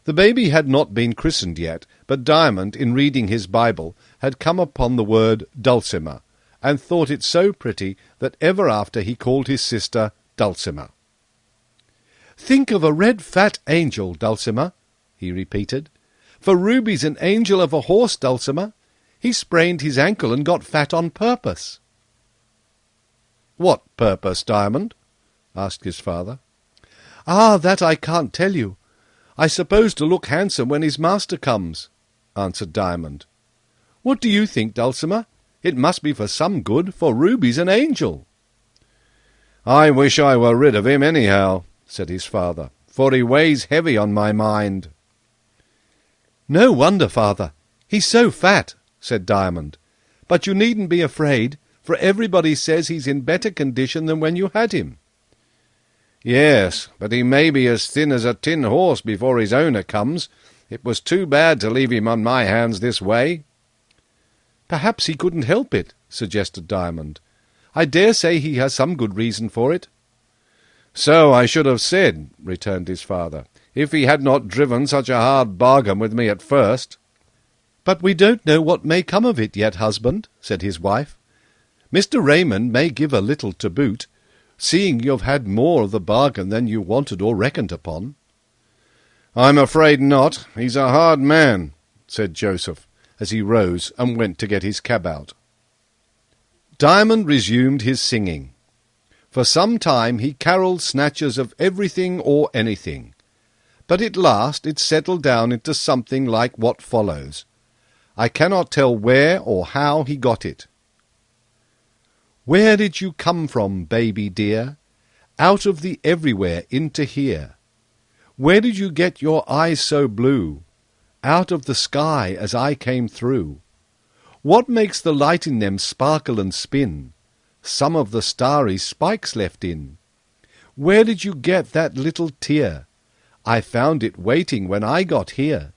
The baby had not been christened yet, but Diamond, in reading his Bible, had come upon the word Dulcimer, and thought it so pretty that ever after he called his sister Dulcimer. "Think of a red fat angel, Dulcimer," he repeated. "For Ruby's an angel of a horse, Dulcimer. He sprained his ankle and got fat on purpose." "What purpose, Diamond?" asked his father. "Ah, that I can't tell you. I suppose to look handsome when his master comes," answered Diamond. "What do you think, Dulcimer? It must be for some good, for Ruby's an angel." "I wish I were rid of him anyhow," said his father, "for he weighs heavy on my mind." "No wonder, father. He's so fat," said Diamond. "But you needn't be afraid, for everybody says he's in better condition than when you had him." "Yes, but he may be as thin as a tin horse before his owner comes. It was too bad to leave him on my hands this way." "Perhaps he couldn't help it," suggested Diamond. "I dare say he has some good reason for it." "So I should have said," returned his father, "if he had not driven such a hard bargain with me at first." "But we don't know what may come of it yet, husband," said his wife. "Mr. Raymond may give a little to boot, seeing you've had more of the bargain than you wanted or reckoned upon." "I'm afraid not. He's a hard man," said Joseph, as he rose and went to get his cab out. Diamond resumed his singing. For some time he carolled snatches of everything or anything, but at last it settled down into something like what follows. I cannot tell where or how he got it. "Where did you come from, baby dear? Out of the everywhere into here. Where did you get your eyes so blue? Out of the sky as I came through. What makes the light in them sparkle and spin? Some of the starry spikes left in. Where did you get that little tear? I found it waiting when I got here.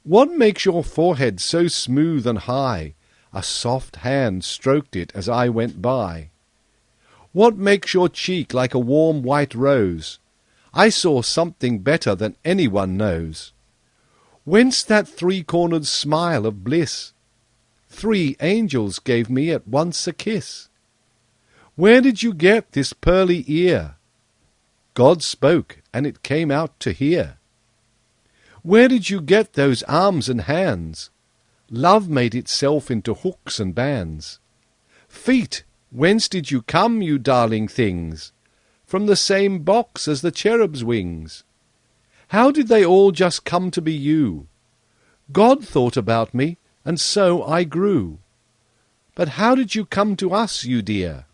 What makes your forehead so smooth and high? A soft hand stroked it as I went by. What makes your cheek like a warm white rose? I saw something better than anyone knows. Whence that three-cornered smile of bliss? 3 angels gave me at once a kiss. Where did you get this pearly ear? God spoke, and it came out to hear. Where did you get those arms and hands? Love made itself into hooks and bands. Feet, whence did you come, you darling things? From the same box as the cherub's wings. How did they all just come to be you? God thought about me, and so I grew. But how did you come to us, you dear?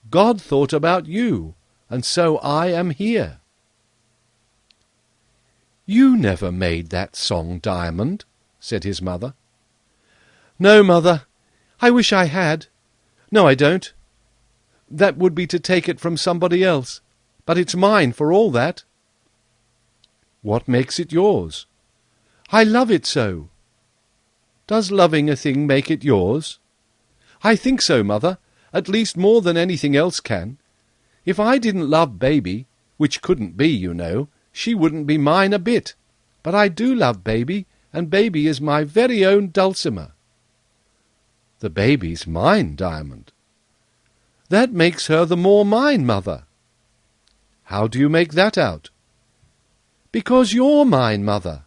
God thought about you, and so I am here. You never made that song, Diamond, said his mother. No, mother, I wish I had. No, I don't. That would be to take it from somebody else, but it's mine for all that. What makes it yours? I love it so. Does loving a thing make it yours? I think so, mother, at least more than anything else can. If I didn't love baby, which couldn't be, you know, she wouldn't be mine a bit. But I do love baby, and baby is my very own Dulcimer. The baby's mine, Diamond. That makes her the more mine, mother. How do you make that out? Because you're mine, mother.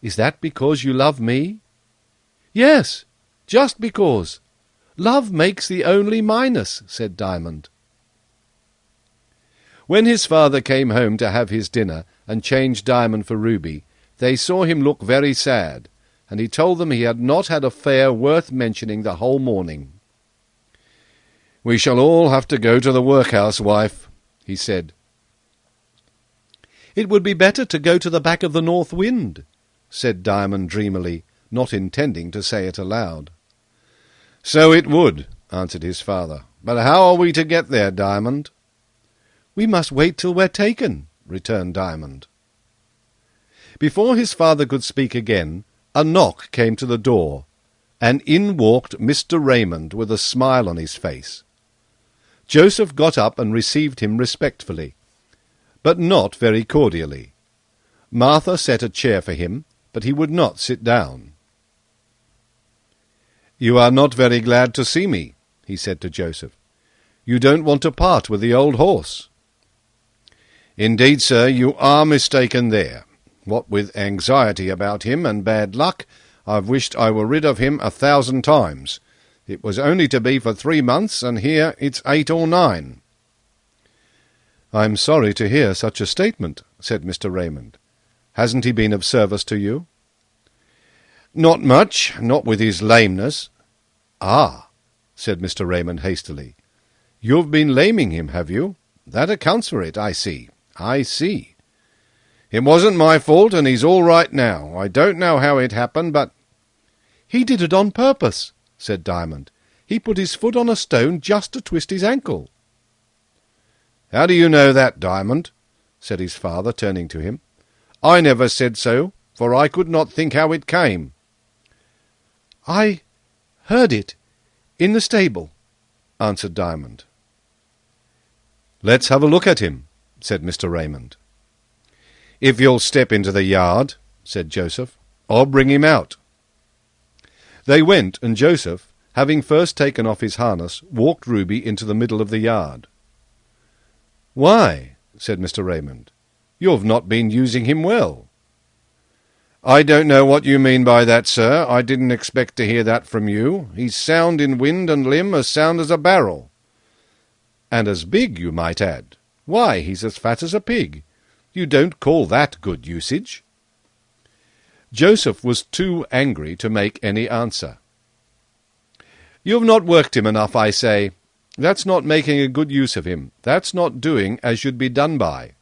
Is that because you love me? Yes, just because. Love makes the only minus, said Diamond. When his father came home to have his dinner and change Diamond for Ruby, they saw him look very sad, and he told them he had not had a fare worth mentioning the whole morning. "We shall all have to go to the workhouse, wife," he said. "It would be better to go to the back of the north wind," said Diamond dreamily, not intending to say it aloud. "So it would," answered his father. "But how are we to get there, Diamond?" "We must wait till we're taken," returned Diamond. Before his father could speak again, a knock came to the door, and in walked Mr. Raymond with a smile on his face. Joseph got up and received him respectfully, but not very cordially. Martha set a chair for him, but he would not sit down. "You are not very glad to see me," he said to Joseph. "You don't want to part with the old horse." "Indeed, sir, you are mistaken there. What with anxiety about him and bad luck, I've wished I were rid of him 1,000 times. It was only to be for 3 months, and here it's 8 or 9. "I'm sorry to hear such a statement," said Mr. Raymond. "Hasn't he been of service to you?" "Not much, not with his lameness." "Ah," said Mr. Raymond hastily. "You've been laming him, have you? That accounts for it, I see. I see. It wasn't my fault, and he's all right now. I don't know how it happened, but—" "He did it on purpose," said Diamond. "He put his foot on a stone just to twist his ankle." "How do you know that, Diamond?" said his father, turning to him. "I never said so, for I could not think how it came." "I heard it in the stable," answered Diamond. "Let's have a look at him," said Mr. Raymond. "If you'll step into the yard," said Joseph, "I'll bring him out." They went, and Joseph, having first taken off his harness, walked Ruby into the middle of the yard. "Why," said Mr. Raymond, "you've not been using him well." "I don't know what you mean by that, sir. I didn't expect to hear that from you. He's sound in wind and limb, as sound as a barrel." "And as big, you might add. Why, he's as fat as a pig. You don't call that good usage?" Joseph was too angry to make any answer. "You've not worked him enough, I say. That's not making a good use of him. That's not doing as you'd be done by."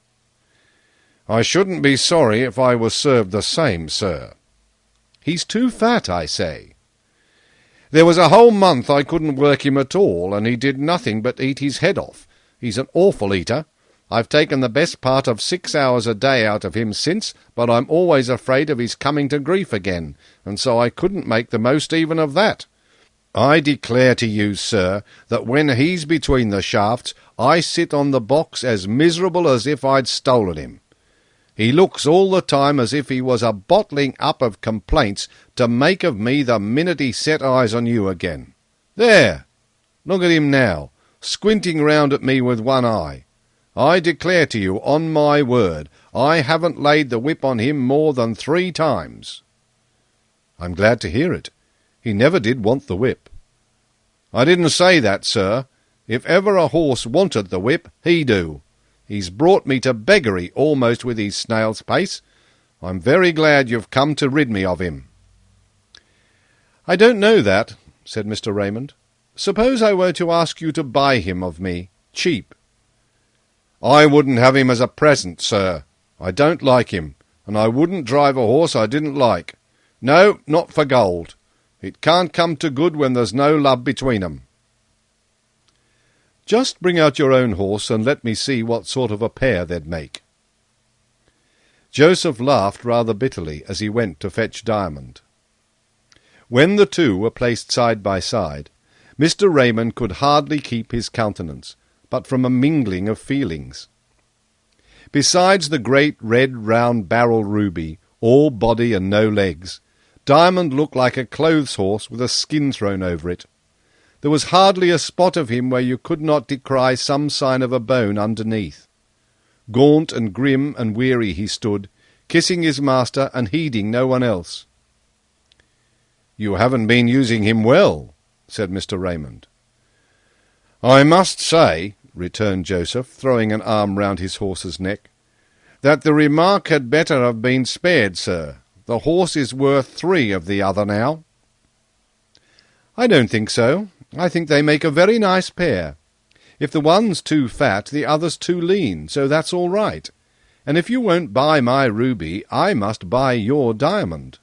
"I shouldn't be sorry if I was served the same, sir." "He's too fat, I say." "There was a whole month I couldn't work him at all, and he did nothing but eat his head off. He's an awful eater. I've taken the best part of 6 hours a day out of him since, but I'm always afraid of his coming to grief again, and so I couldn't make the most even of that. I declare to you, sir, that when he's between the shafts, I sit on the box as miserable as if I'd stolen him. He looks all the time as if he was a bottling up of complaints to make of me the minute he set eyes on you again. There! Look at him now, squinting round at me with one eye. I declare to you, on my word, I haven't laid the whip on him more than 3 times. I'm glad to hear it. He never did want the whip. I didn't say that, sir. If ever a horse wanted the whip, he do. He's brought me to beggary almost with his snail's pace. I'm very glad you've come to rid me of him. I don't know that, said Mr. Raymond. Suppose I were to ask you to buy him of me, cheap. I wouldn't have him as a present, sir. I don't like him, and I wouldn't drive a horse I didn't like. No, not for gold. It can't come to good when there's no love between 'em. Just bring out your own horse and let me see what sort of a pair they'd make. Joseph laughed rather bitterly as he went to fetch Diamond. When the two were placed side by side, Mr. Raymond could hardly keep his countenance, but from a mingling of feelings. Besides the great red round barrel Ruby, all body and no legs, Diamond looked like a clothes horse with a skin thrown over it. There was hardly a spot of him where you could not descry some sign of a bone underneath. Gaunt and grim and weary he stood, kissing his master and heeding no one else. "You haven't been using him well," said Mr. Raymond. "I must say," returned Joseph, throwing an arm round his horse's neck, "that the remark had better have been spared, sir. The horse is worth 3 of the other now." "I don't think so. I think they make a very nice pair. If the one's too fat, the other's too lean, so that's all right. And if you won't buy my Ruby, I must buy your Diamond."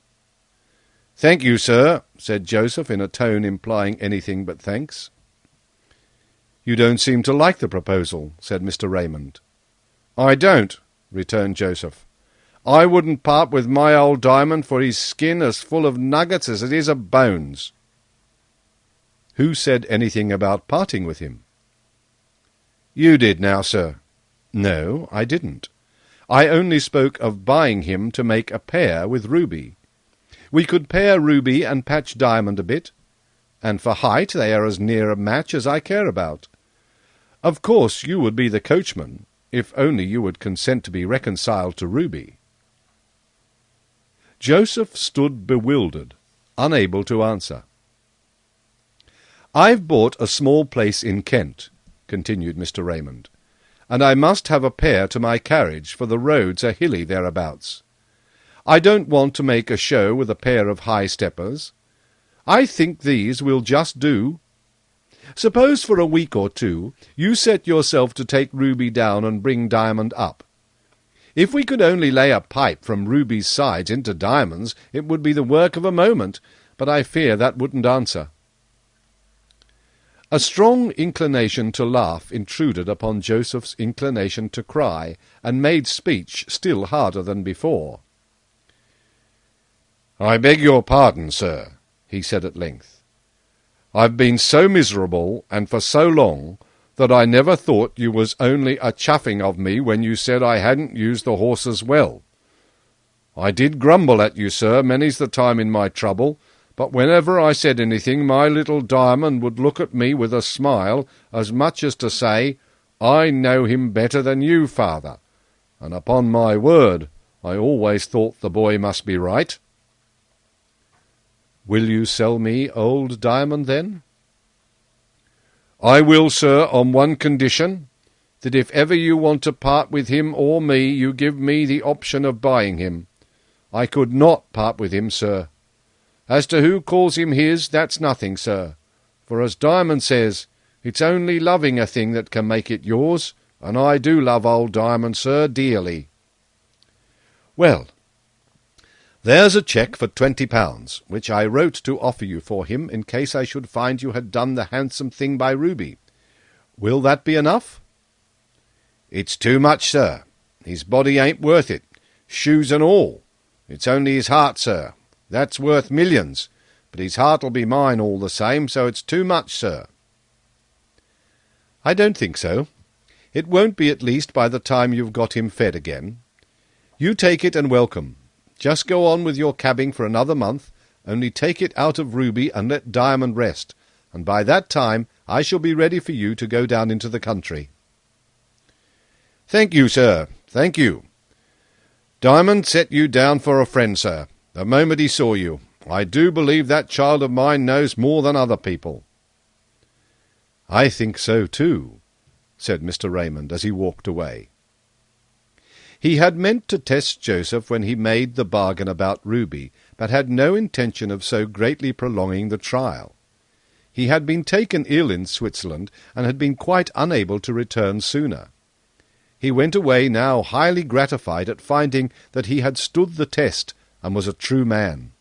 "Thank you, sir," said Joseph in a tone implying anything but thanks. "You don't seem to like the proposal," said Mr. Raymond. "I don't," returned Joseph. "I wouldn't part with my old Diamond for his skin as full of nuggets as it is of bones." "Who said anything about parting with him?" "You did now, sir." "No, I didn't. I only spoke of buying him to make a pair with Ruby. We could pair Ruby and patch Diamond a bit, and for height they are as near a match as I care about. Of course you would be the coachman, if only you would consent to be reconciled to Ruby." Joseph stood bewildered, unable to answer. "I've bought a small place in Kent," continued Mr. Raymond, "and I must have a pair to my carriage, for the roads are hilly thereabouts. I don't want to make a show with a pair of high-steppers. I think these will just do. Suppose for a week or 2 you set yourself to take Ruby down and bring Diamond up. If we could only lay a pipe from Ruby's sides into Diamond's, it would be the work of a moment, but I fear that wouldn't answer." A strong inclination to laugh intruded upon Joseph's inclination to cry, and made speech still harder than before. "I beg your pardon, sir," he said at length. "I've been so miserable, and for so long, that I never thought you was only a chuffing of me when you said I hadn't used the horses well. I did grumble at you, sir, many's the time in my trouble, but whenever I said anything, my little Diamond would look at me with a smile, as much as to say, 'I know him better than you, father,' and upon my word, I always thought the boy must be right." "Will you sell me old Diamond, then?" "I will, sir, on one condition, that if ever you want to part with him or me, you give me the option of buying him. I could not part with him, sir. As to who calls him his, that's nothing, sir, for as Diamond says, it's only loving a thing that can make it yours, and I do love old Diamond, sir, dearly." "Well, there's a cheque for £20, which I wrote to offer you for him in case I should find you had done the handsome thing by Ruby. Will that be enough?" It's too much, sir. His body ain't worth it, shoes and all. It's only his heart, sir. That's worth millions, but his heart'll be mine all the same, so it's too much, sir. I don't think so. It won't be at least by the time you've got him fed again. You take it and welcome. Just go on with your cabbing for another month, only take it out of Ruby and let Diamond rest, and by that time I shall be ready for you to go down into the country. Thank you, sir, thank you. Diamond set you down for a friend, sir, the moment he saw you. I do believe that child of mine knows more than other people. I think so too, said Mr. Raymond as he walked away. He had meant to test Joseph when he made the bargain about Ruby, but had no intention of so greatly prolonging the trial. He had been taken ill in Switzerland, and had been quite unable to return sooner. He went away now highly gratified at finding that he had stood the test, and was a true man.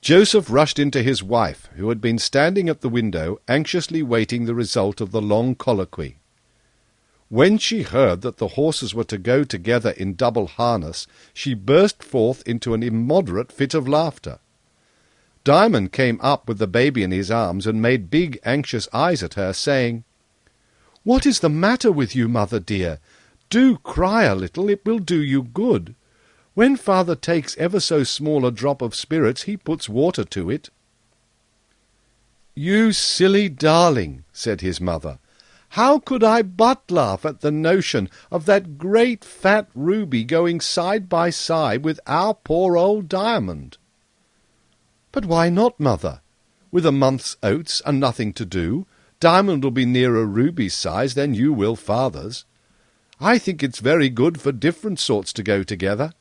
Joseph rushed into his wife, who had been standing at the window, anxiously waiting the result of the long colloquy. When she heard that the horses were to go together in double harness, she burst forth into an immoderate fit of laughter. Diamond came up with the baby in his arms, and made big anxious eyes at her, saying, "What is the matter with you, mother dear? Do cry a little, it will do you good. When father takes ever so small a drop of spirits, he puts water to it." "You silly darling," said his mother, "how could I but laugh at the notion of that great fat Ruby going side by side with our poor old Diamond?" "But why not, mother? With a month's oats and nothing to do, Diamond will be nearer Ruby's size than you will father's. I think it's very good for different sorts to go together.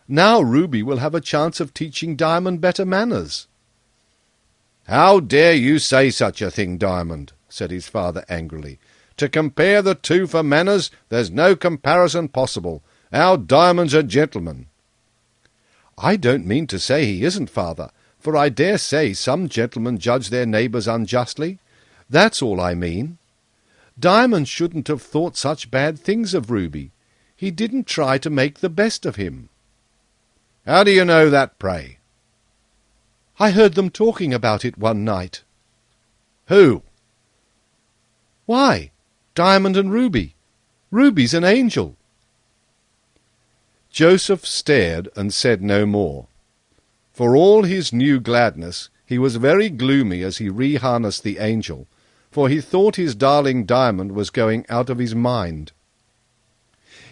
Now Ruby will have a chance of teaching Diamond better manners." "How dare you say such a thing, Diamond?" said his father angrily. "To compare the two for manners, there's no comparison possible. Our Diamond's a gentleman." "I don't mean to say he isn't, father, for I dare say some gentlemen judge their neighbours unjustly. That's all I mean. Diamond shouldn't have thought such bad things of Ruby. He didn't try to make the best of him." "How do you know that, pray?" "I heard them talking about it one night." "Who?" "Why, Diamond and Ruby. Ruby's an angel." Joseph stared and said no more. For all his new gladness, he was very gloomy as he reharnessed the angel, for he thought his darling Diamond was going out of his mind.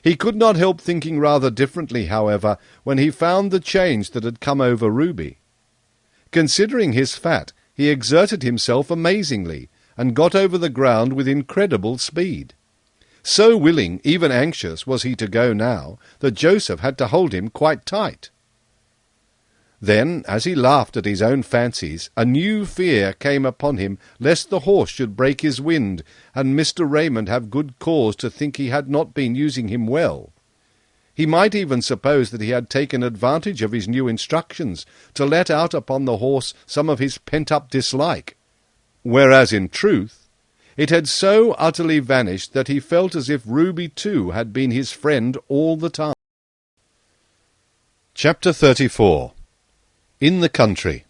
He could not help thinking rather differently, however, when he found the change that had come over Ruby. Considering his fat, he exerted himself amazingly, and got over the ground with incredible speed. So willing, even anxious, was he to go now, that Joseph had to hold him quite tight. Then, as he laughed at his own fancies, a new fear came upon him lest the horse should break his wind, and Mr. Raymond have good cause to think he had not been using him well. He might even suppose that he had taken advantage of his new instructions to let out upon the horse some of his pent-up dislike, whereas in truth it had so utterly vanished that he felt as if Ruby too had been his friend all the time. Chapter 34. In the Country.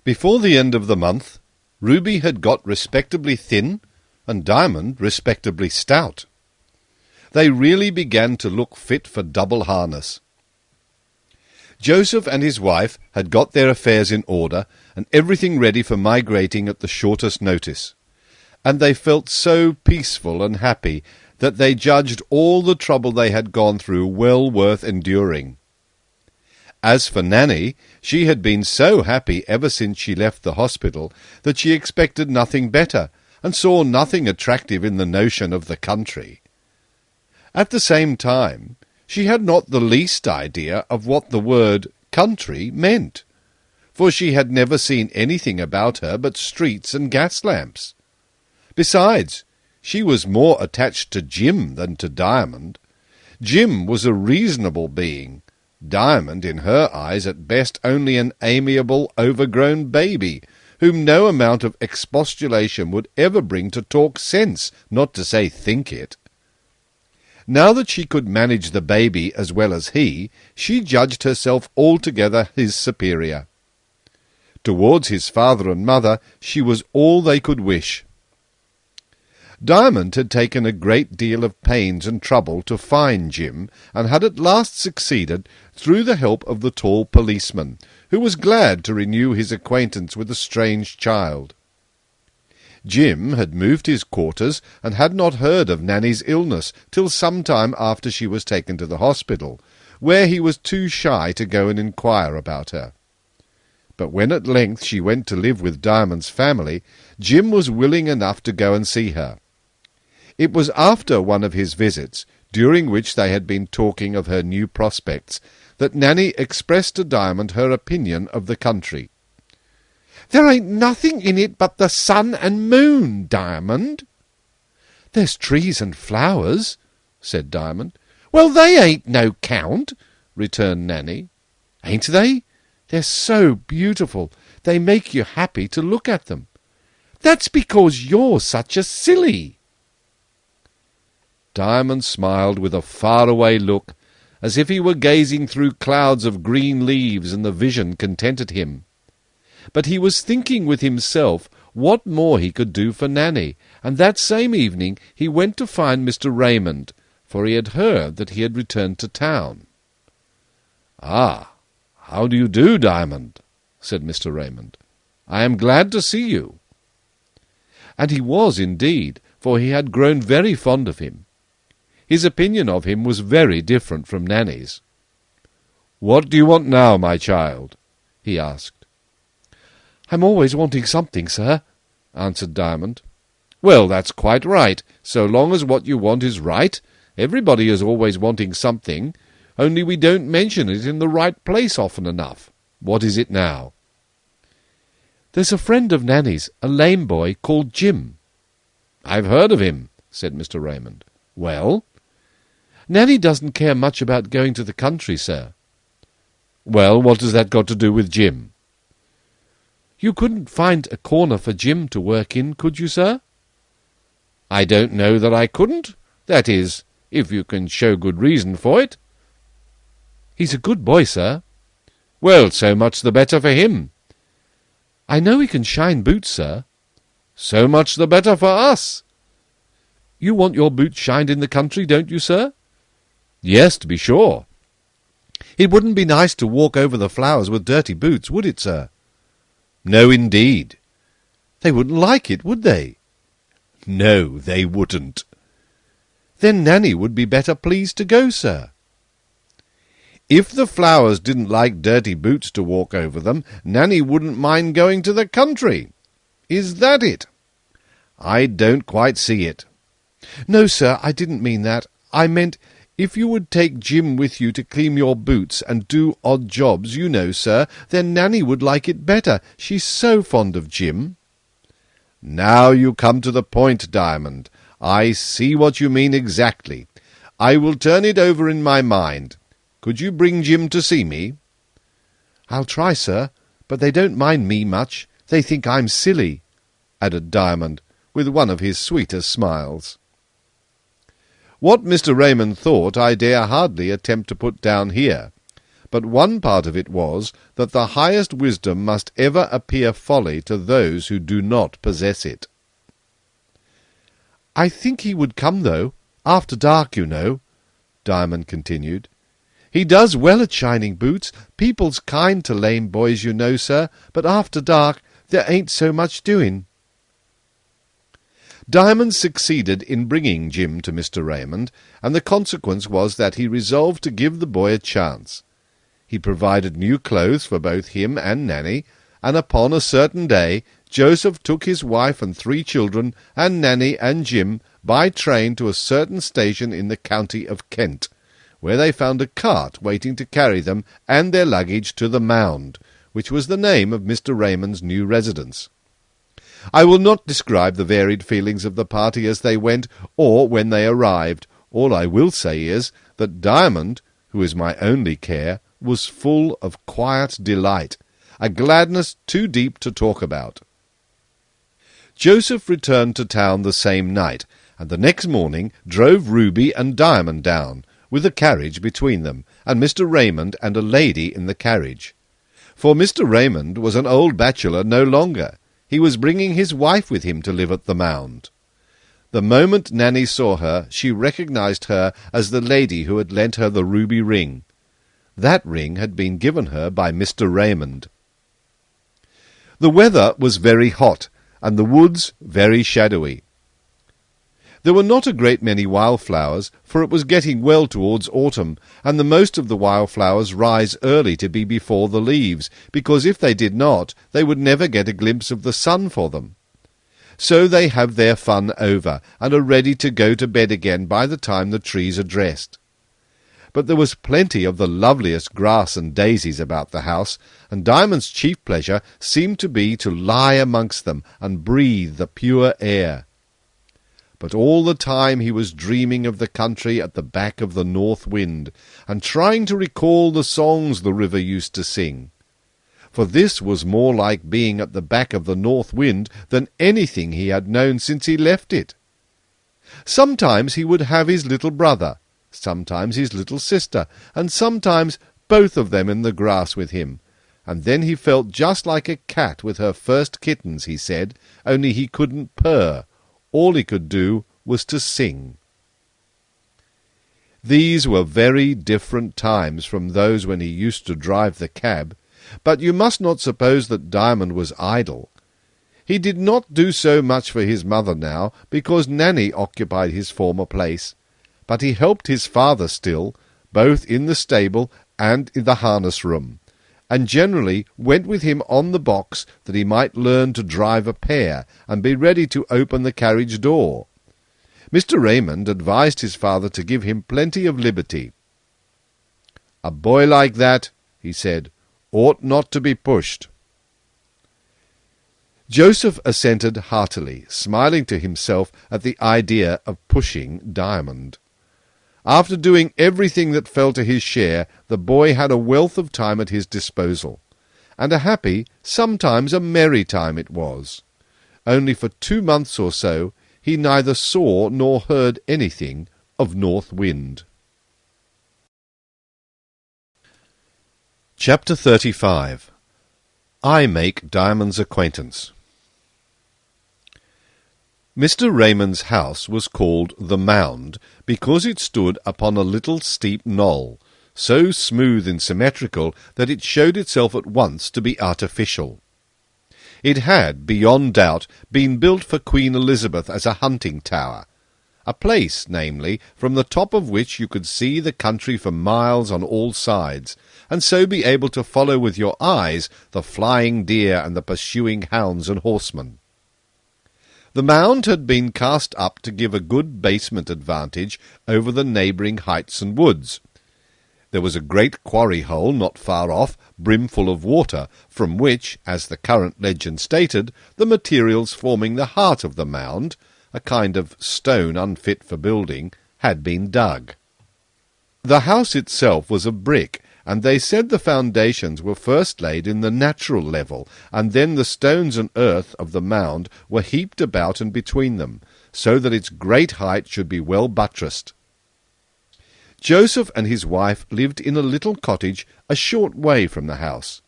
Before the end of the month, Ruby had got respectably thin, and Diamond respectably stout. They really began to look fit for double harness. Joseph and his wife had got their affairs in order, and everything ready for migrating at the shortest notice, and they felt so peaceful and happy that they judged all the trouble they had gone through well worth enduring. As for Nanny, she had been so happy ever since she left the hospital that she expected nothing better, and saw nothing attractive in the notion of the country. At the same time, she had not the least idea of what the word country meant, for she had never seen anything about her but streets and gas lamps. Besides, she was more attached to Jim than to Diamond. Jim was a reasonable being, Diamond, in her eyes, at best only an amiable, overgrown baby, whom no amount of expostulation would ever bring to talk sense, not to say think it. Now that she could manage the baby as well as he, she judged herself altogether his superior. Towards his father and mother she was all they could wish. Diamond had taken a great deal of pains and trouble to find Jim, and had at last succeeded through the help of the tall policeman, who was glad to renew his acquaintance with the strange child. Jim had moved his quarters, and had not heard of Nanny's illness till some time after she was taken to the hospital, where he was too shy to go and inquire about her. But when at length she went to live with Diamond's family, Jim was willing enough to go and see her. It was after one of his visits, during which they had been talking of her new prospects, that Nanny expressed to Diamond her opinion of the country. "There ain't nothing in it but the sun and moon, Diamond." "There's trees and flowers," said Diamond. "Well, they ain't no count," returned Nanny. "Ain't they? They're so beautiful, they make you happy to look at them." "That's because you're such a silly." Diamond smiled with a far-away look, as if he were gazing through clouds of green leaves, and the vision contented him. But he was thinking with himself what more he could do for Nanny, and that same evening he went to find Mr. Raymond, for he had heard that he had returned to town. "Ah, how do you do, Diamond?" said Mr. Raymond. "I am glad to see you." And he was indeed, for he had grown very fond of him. His opinion of him was very different from Nanny's. "What do you want now, my child?" he asked. "I'm always wanting something, sir," answered Diamond. "Well, that's quite right, so long as what you want is right. Everybody is always wanting something, only we don't mention it in the right place often enough. What is it now?" "There's a friend of Nanny's, a lame boy, called Jim." "I've heard of him," said Mr. Raymond. "Well?" "Nanny doesn't care much about going to the country, sir." "Well, what has that got to do with Jim?" "You couldn't find a corner for Jim to work in, could you, sir?" "I don't know that I couldn't. That is, if you can show good reason for it." "He's a good boy, sir." "Well, so much the better for him." "I know he can shine boots, sir." "So much the better for us." "You want your boots shined in the country, don't you, sir?" "Yes, to be sure." It wouldn't be nice to walk over the flowers with dirty boots, would it, sir? "No, indeed." They wouldn't like it, would they? "No, they wouldn't." Then Nanny would be better pleased to go, sir. If the flowers didn't like dirty boots to walk over them, Nanny wouldn't mind going to the country. Is that it? I don't quite see it. No, sir, I didn't mean that. I meant if you would take Jim with you to clean your boots and do odd jobs, you know, sir, then Nanny would like it better. She's so fond of Jim." "Now you come to the point, Diamond. I see what you mean exactly. I will turn it over in my mind. Could you bring Jim to see me?" "I'll try, sir, but they don't mind me much. They think I'm silly," added Diamond, with one of his sweetest smiles. What Mr. Raymond thought I dare hardly attempt to put down here, but one part of it was that the highest wisdom must ever appear folly to those who do not possess it. "I think he would come, though, after dark, you know," Diamond continued. "He does well at shining boots. People's kind to lame boys, you know, sir, but after dark there ain't so much doing." Diamond succeeded in bringing Jim to Mr. Raymond, and the consequence was that he resolved to give the boy a chance. He provided new clothes for both him and Nanny, and upon a certain day Joseph took his wife and 3 children, and Nanny and Jim, by train to a certain station in the county of Kent, where they found a cart waiting to carry them and their luggage to the Mound, which was the name of Mr. Raymond's new residence. I will not describe the varied feelings of the party as they went, or when they arrived. All I will say is, that Diamond, who is my only care, was full of quiet delight, a gladness too deep to talk about. Joseph returned to town the same night, and the next morning drove Ruby and Diamond down, with a carriage between them, and Mr. Raymond and a lady in the carriage. For Mr. Raymond was an old bachelor no longer. He was bringing his wife with him to live at the Mound. The moment Nanny saw her, she recognized her as the lady who had lent her the ruby ring. That ring had been given her by Mr. Raymond. The weather was very hot, and the woods very shadowy. There were not a great many wildflowers, for it was getting well towards autumn, and the most of the wildflowers rise early to be before the leaves, because if they did not, they would never get a glimpse of the sun for them. So they have their fun over, and are ready to go to bed again by the time the trees are dressed. But there was plenty of the loveliest grass and daisies about the house, and Diamond's chief pleasure seemed to be to lie amongst them and breathe the pure air. But all the time he was dreaming of the country at the back of the north wind, and trying to recall the songs the river used to sing. For this was more like being at the back of the north wind than anything he had known since he left it. Sometimes he would have his little brother, sometimes his little sister, and sometimes both of them in the grass with him, and then he felt just like a cat with her first kittens, he said, only he couldn't purr. All he could do was to sing. These were very different times from those when he used to drive the cab, but you must not suppose that Diamond was idle. He did not do so much for his mother now, because Nanny occupied his former place, but he helped his father still, both in the stable and in the harness room, and generally went with him on the box that he might learn to drive a pair, and be ready to open the carriage door. Mr. Raymond advised his father to give him plenty of liberty. "A boy like that," he said, "ought not to be pushed." Joseph assented heartily, smiling to himself at the idea of pushing Diamond. After doing everything that fell to his share, the boy had a wealth of time at his disposal, and a happy, sometimes a merry time it was. Only for 2 months or so he neither saw nor heard anything of North Wind. Chapter 35. I make Diamond's acquaintance. Mr. Raymond's house was called the Mound because it stood upon a little steep knoll, so smooth and symmetrical that it showed itself at once to be artificial. It had, beyond doubt, been built for Queen Elizabeth as a hunting tower, a place, namely, from the top of which you could see the country for miles on all sides, and so be able to follow with your eyes the flying deer and the pursuing hounds and horsemen. The mound had been cast up to give a good basement advantage over the neighbouring heights and woods. There was a great quarry hole not far off, brimful of water, from which, as the current legend stated, the materials forming the heart of the mound, a kind of stone unfit for building, had been dug. The house itself was of brick, and they said the foundations were first laid in the natural level, and then the stones and earth of the mound were heaped about and between them, so that its great height should be well buttressed. Joseph and his wife lived in a little cottage a short way from the house.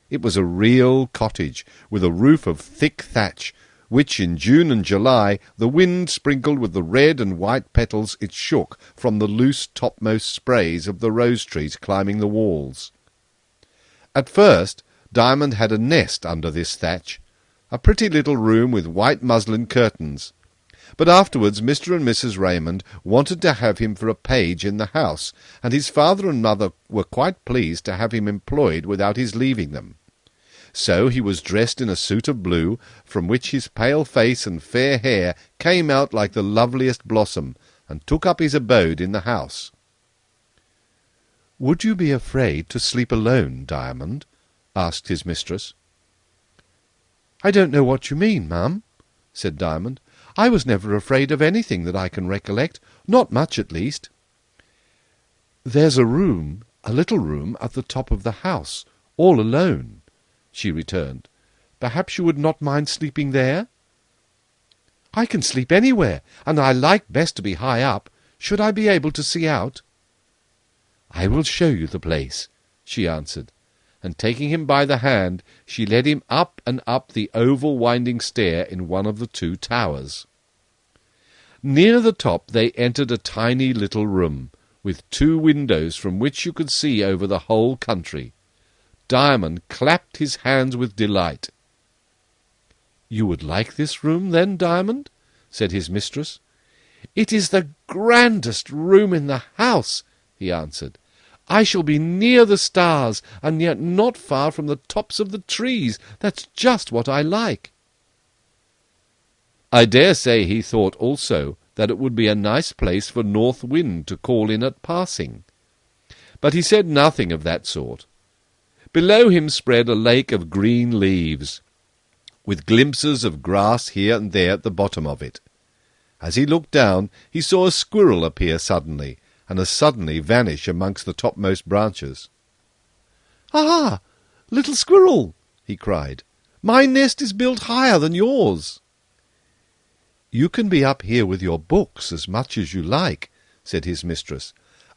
It was a real cottage, with a roof of thick thatch, which in June and July the wind sprinkled with the red and white petals it shook from the loose topmost sprays of the rose-trees climbing the walls. At first Diamond had a nest under this thatch, a pretty little room with white muslin curtains, but afterwards Mr. and Mrs. Raymond wanted to have him for a page in the house, and his father and mother were quite pleased to have him employed without his leaving them. So he was dressed in a suit of blue, from which his pale face and fair hair came out like the loveliest blossom, and took up his abode in the house. "Would you be afraid to sleep alone, Diamond?" asked his mistress. "I don't know what you mean, ma'am," said Diamond. "I was never afraid of anything that I can recollect, not much at least." "There's a little room at the top of the house, all alone," she returned. "Perhaps you would not mind sleeping there?" I can sleep anywhere, and I like best to be high up. Should I be able to see out?" "I will show you the place," she answered, and taking him by the hand, she led him up and up the oval winding stair in one of the two towers. Near the top they entered a tiny little room, with 2 windows from which you could see over the whole country. Diamond clapped his hands with delight. "You would like this room, then, Diamond?" said his mistress. "It is the grandest room in the house," he answered. "I shall be near the stars, and yet not far from the tops of the trees. That's just what I like." I dare say he thought also that it would be a nice place for North Wind to call in at passing. But he said nothing of that sort. Below him spread a lake of green leaves, with glimpses of grass here and there at the bottom of it. As he looked down, he saw a squirrel appear suddenly, and as suddenly vanish amongst the topmost branches. "Ah, little squirrel!" he cried. "My nest is built higher than yours." "You can be up here with your books as much as you like," said his mistress.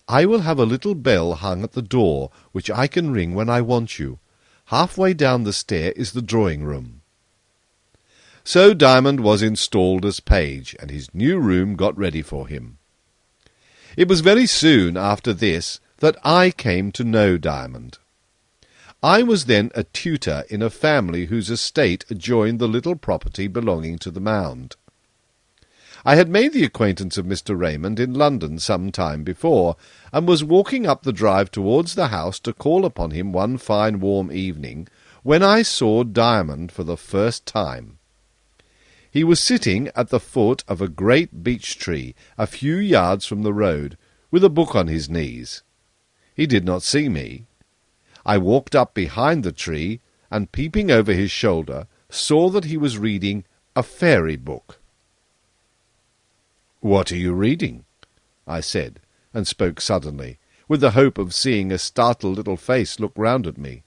"I will have a little bell hung at the door, which I can ring when I want you. Half-way down the stair is the drawing-room." So Diamond was installed as page, and his new room got ready for him. It was very soon after this that I came to know Diamond. I was then a tutor in a family whose estate adjoined the little property belonging to the mound. I had made the acquaintance of Mr. Raymond in London some time before, and was walking up the drive towards the house to call upon him one fine warm evening, when I saw Diamond for the first time. He was sitting at the foot of a great beech tree, a few yards from the road, with a book on his knees. He did not see me. I walked up behind the tree, and peeping over his shoulder, saw that he was reading a fairy book. "What are you reading?" I said, and spoke suddenly, with the hope of seeing a startled little face look round at me.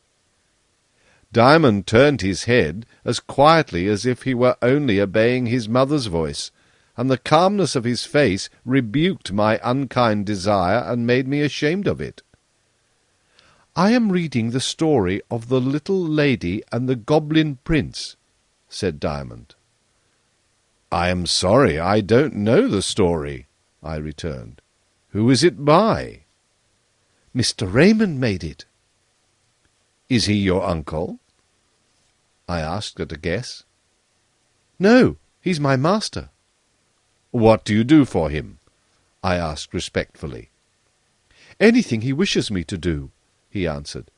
Diamond turned his head as quietly as if he were only obeying his mother's voice, and the calmness of his face rebuked my unkind desire and made me ashamed of it. "I am reading the story of the little lady and the goblin prince," said Diamond. "I am sorry I don't know the story," I returned. "Who is it by?" "Mr. Raymond made it." "Is he your uncle?" I asked at a guess. "No, he's my master." "What do you do for him?" I asked respectfully. "Anything he wishes me to do," he answered.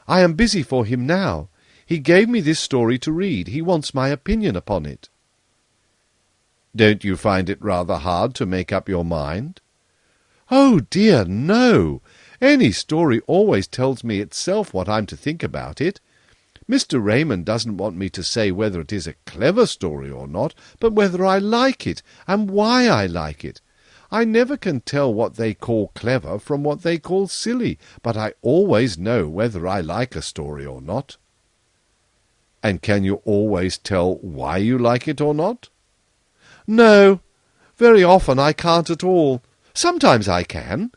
"I am busy for him now. He gave me this story to read. He wants my opinion upon it." "Don't you find it rather hard to make up your mind?" "Oh dear, no! Any story always tells me itself what I'm to think about it. Mr. Raymond doesn't want me to say whether it is a clever story or not, but whether I like it, and why I like it. I never can tell what they call clever from what they call silly, but I always know whether I like a story or not." "And can you always tell why you like it or not?" "No, very often I can't at all. Sometimes I can.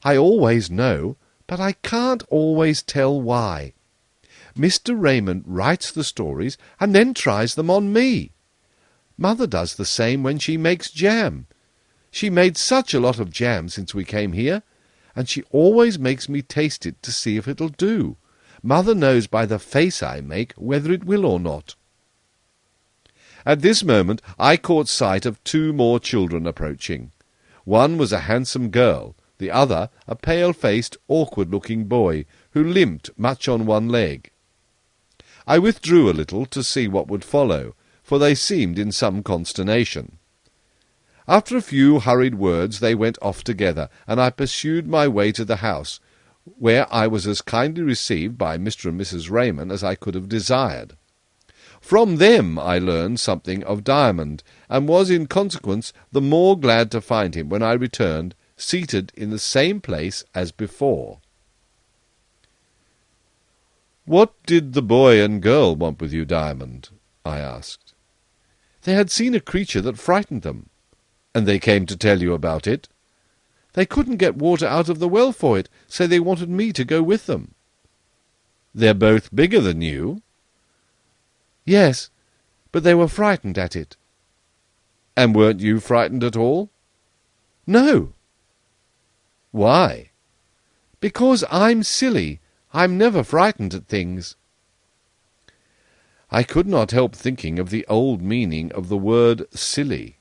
I always know, but I can't always tell why. Mr. Raymond writes the stories and then tries them on me. Mother does the same when she makes jam. She made such a lot of jam since we came here, and she always makes me taste it to see if it'll do. Mother knows by the face I make whether it will or not." At this moment I caught sight of 2 more children approaching. One was a handsome girl, the other a pale-faced, awkward-looking boy, who limped much on one leg. I withdrew a little to see what would follow, for they seemed in some consternation. After a few hurried words they went off together, and I pursued my way to the house, where I was as kindly received by Mr. and Mrs. Raymond as I could have desired. From them I learned something of Diamond, and was in consequence the more glad to find him when I returned, seated in the same place as before. "What did the boy and girl want with you, Diamond?" I asked. They had seen a creature that frightened them, and they came to tell you about it. They couldn't get water out of the well for it, so they wanted me to go with them. They're both bigger than you. Yes, but they were frightened at it. And weren't you frightened at all? No. Why? Because I'm silly. I'm never frightened at things. I could not help thinking of the old meaning of the word silly.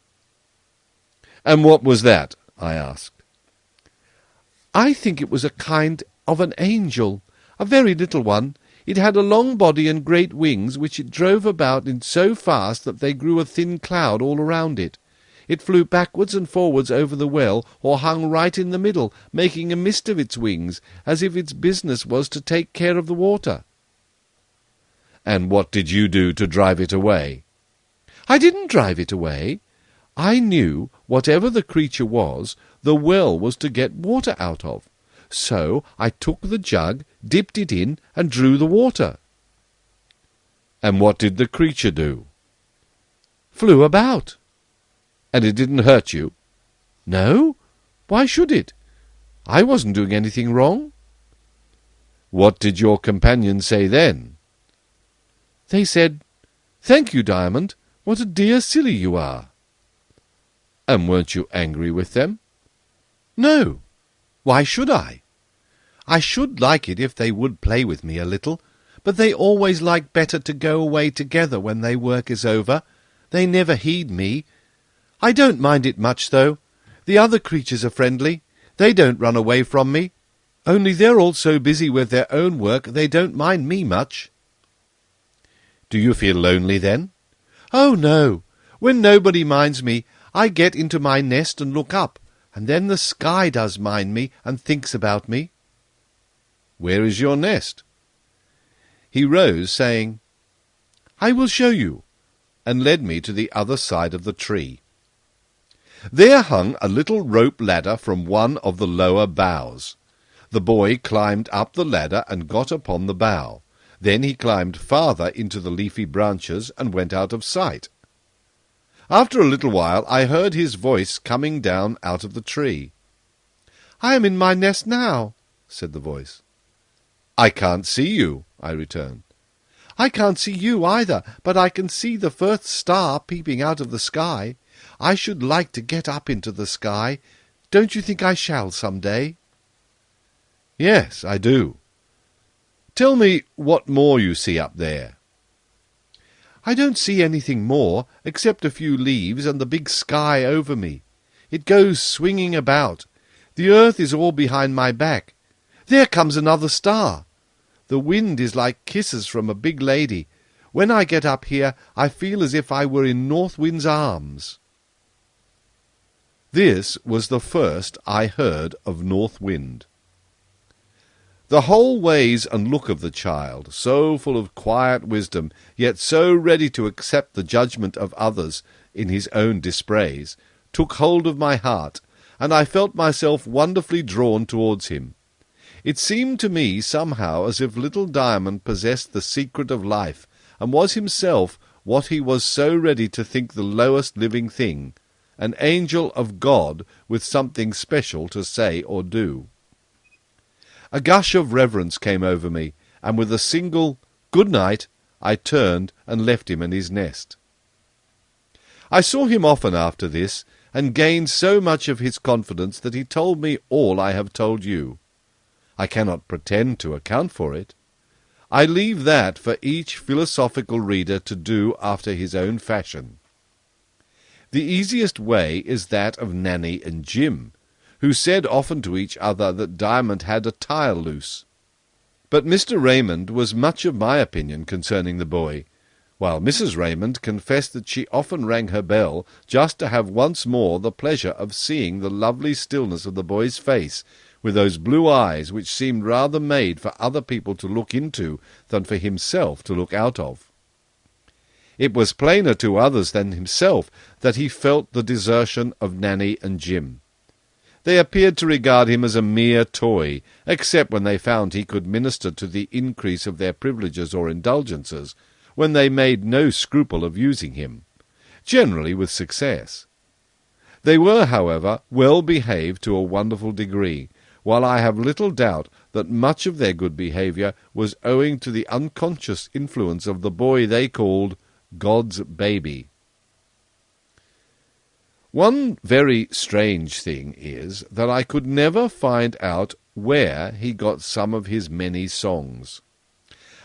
And what was that? I asked. I think it was a kind of an angel, a very little one. It had a long body and great wings, which it drove about in so fast that they grew a thin cloud all around it. It flew backwards and forwards over the well, or hung right in the middle, making a mist of its wings, as if its business was to take care of the water. And what did you do to drive it away? I didn't drive it away. I knew, whatever the creature was, the well was to get water out of. So I took the jug, dipped it in, and drew the water. And what did the creature do? Flew about. And it didn't hurt you? No. Why should it? I wasn't doing anything wrong. What did your companions say then? They said, "Thank you, Diamond. What a dear silly you are." And weren't you angry with them? No. Why should I? I should like it if they would play with me a little, but they always like better to go away together when their work is over. They never heed me. I don't mind it much, though. The other creatures are friendly. They don't run away from me. Only they're all so busy with their own work they don't mind me much. Do you feel lonely then? Oh, no. When nobody minds me, I get into my nest and look up, and then the sky does mind me and thinks about me. Where is your nest? He rose, saying, I will show you, and led me to the other side of the tree. There hung a little rope ladder from one of the lower boughs. The boy climbed up the ladder and got upon the bough. Then he climbed farther into the leafy branches and went out of sight. After a little while I heard his voice coming down out of the tree. I am in my nest now, said the voice. I can't see you, I returned. I can't see you either, but I can see the first star peeping out of the sky. I should like to get up into the sky. Don't you think I shall some day? Yes, I do. Tell me what more you see up there. I don't see anything more, except a few leaves and the big sky over me. It goes swinging about. The earth is all behind my back. There comes another star. The wind is like kisses from a big lady. When I get up here, I feel as if I were in North Wind's arms. This was the first I heard of North Wind. The whole ways and look of the child, so full of quiet wisdom, yet so ready to accept the judgment of others in his own dispraise, took hold of my heart, and I felt myself wonderfully drawn towards him. It seemed to me somehow as if little Diamond possessed the secret of life, and was himself what he was so ready to think the lowest living thing, an angel of God with something special to say or do. A gush of reverence came over me, and with a single "good night," I turned and left him in his nest. I saw him often after this, and gained so much of his confidence that he told me all I have told you. I cannot pretend to account for it. I leave that for each philosophical reader to do after his own fashion. The easiest way is that of Nanny and Jim, who said often to each other that Diamond had a tile loose. But Mr. Raymond was much of my opinion concerning the boy, while Mrs. Raymond confessed that she often rang her bell just to have once more the pleasure of seeing the lovely stillness of the boy's face, with those blue eyes which seemed rather made for other people to look into than for himself to look out of. It was plainer to others than himself that he felt the desertion of Nanny and Jim. They appeared to regard him as a mere toy, except when they found he could minister to the increase of their privileges or indulgences, when they made no scruple of using him. generally with success. They were, however, well behaved to a wonderful degree, while I have little doubt that much of their good behaviour was owing to the unconscious influence of the boy they called God's baby. One very strange thing is that I could never find out where he got some of his many songs.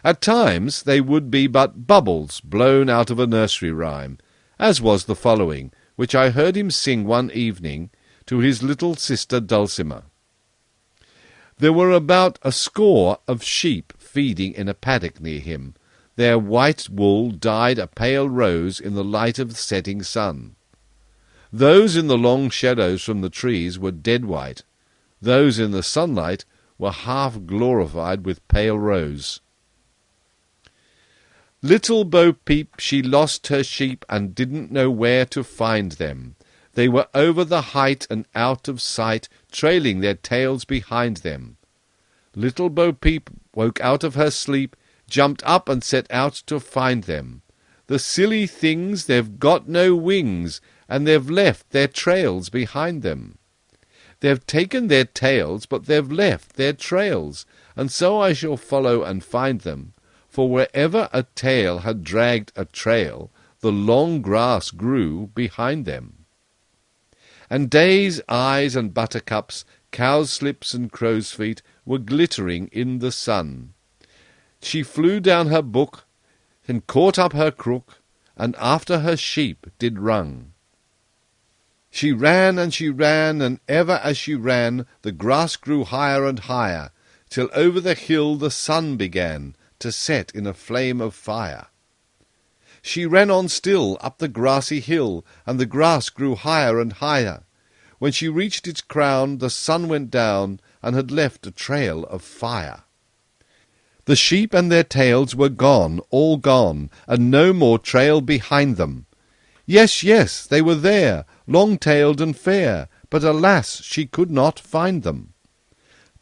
At times they would be but bubbles blown out of a nursery rhyme, as was the following, which I heard him sing one evening to his little sister Dulcimer. There were about 100 of sheep feeding in a paddock near him. Their white wool dyed a pale rose in the light of the setting sun. Those in the long shadows from the trees were dead white. Those in the sunlight were half glorified with pale rose. Little Bo Peep, she lost her sheep and didn't know where to find them. They were over the height and out of sight, trailing their tails behind them. Little Bo Peep woke out of her sleep, jumped up and set out to find them. The silly things, they've got no wings, and they've left their trails behind them. They've taken their tails, but they've left their trails, and so I shall follow and find them. For wherever a tail had dragged a trail, the long grass grew behind them. And days, eyes, and buttercups, cowslips and crow's feet were glittering in the sun. She flew down her book, and caught up her crook, and after her sheep did run. She ran, and ever as she ran, the grass grew higher and higher, till over the hill the sun began to set in a flame of fire. She ran on still up the grassy hill, and the grass grew higher and higher. When she reached its crown, the sun went down, and had left a trail of fire. The sheep and their tails were gone, all gone, and no more trail behind them. Yes, yes, they were there, long-tailed and fair, but alas, she could not find them.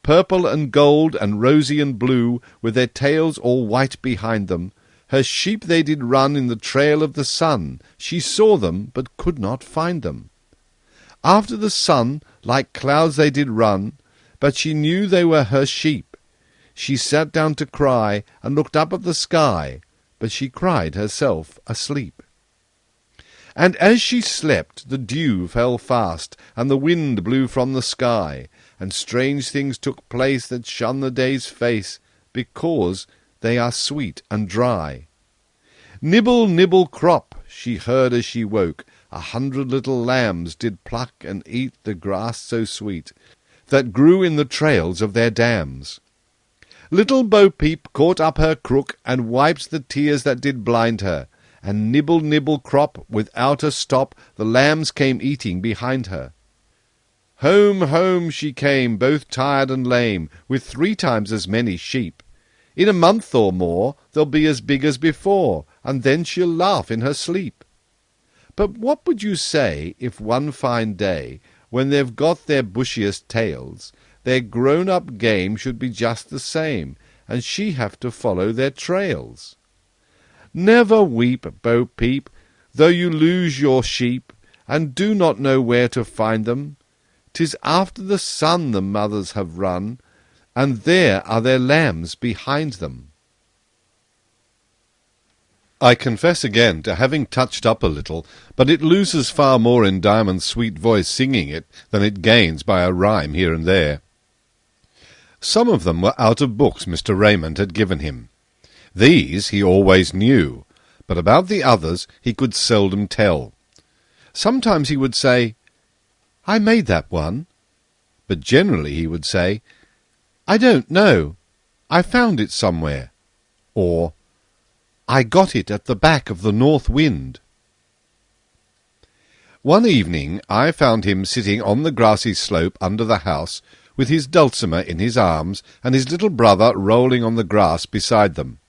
Purple and gold and rosy and blue, with their tails all white behind them, her sheep they did run in the trail of the sun. She saw them, but could not find them. After the sun, like clouds they did run, but she knew they were her sheep. She sat down to cry, and looked up at the sky, but she cried herself asleep. And as she slept, the dew fell fast, and the wind blew from the sky, and strange things took place that shun the day's face, because they are sweet and dry. Nibble, nibble, crop, she heard as she woke, 100 little lambs did pluck and eat the grass so sweet, that grew in the trails of their dams. Little Bo Peep caught up her crook, and wiped the tears that did blind her, and nibble, nibble, crop, without a stop, the lambs came eating behind her. Home, home she came, both tired and lame, with 3 times as many sheep. In a month or more they'll be as big as before, and then she'll laugh in her sleep. But what would you say if one fine day, when they've got their bushiest tails, their grown-up game should be just the same, and she have to follow their trails? Never weep, Bo Peep, though you lose your sheep, and do not know where to find them. 'Tis after the sun the mothers have run, and there are their lambs behind them. I confess again to having touched up a little, but it loses far more in Diamond's sweet voice singing it than it gains by a rhyme here and there. Some of them were out of books Mr. Raymond had given him. These he always knew, but about the others he could seldom tell. Sometimes he would say, "I made that one," but generally he would say, "I don't know. I found it somewhere," or "I got it at the back of the north wind." One evening I found him sitting on the grassy slope under the house, with his Dulcimer in his arms, and his little brother rolling on the grass beside them.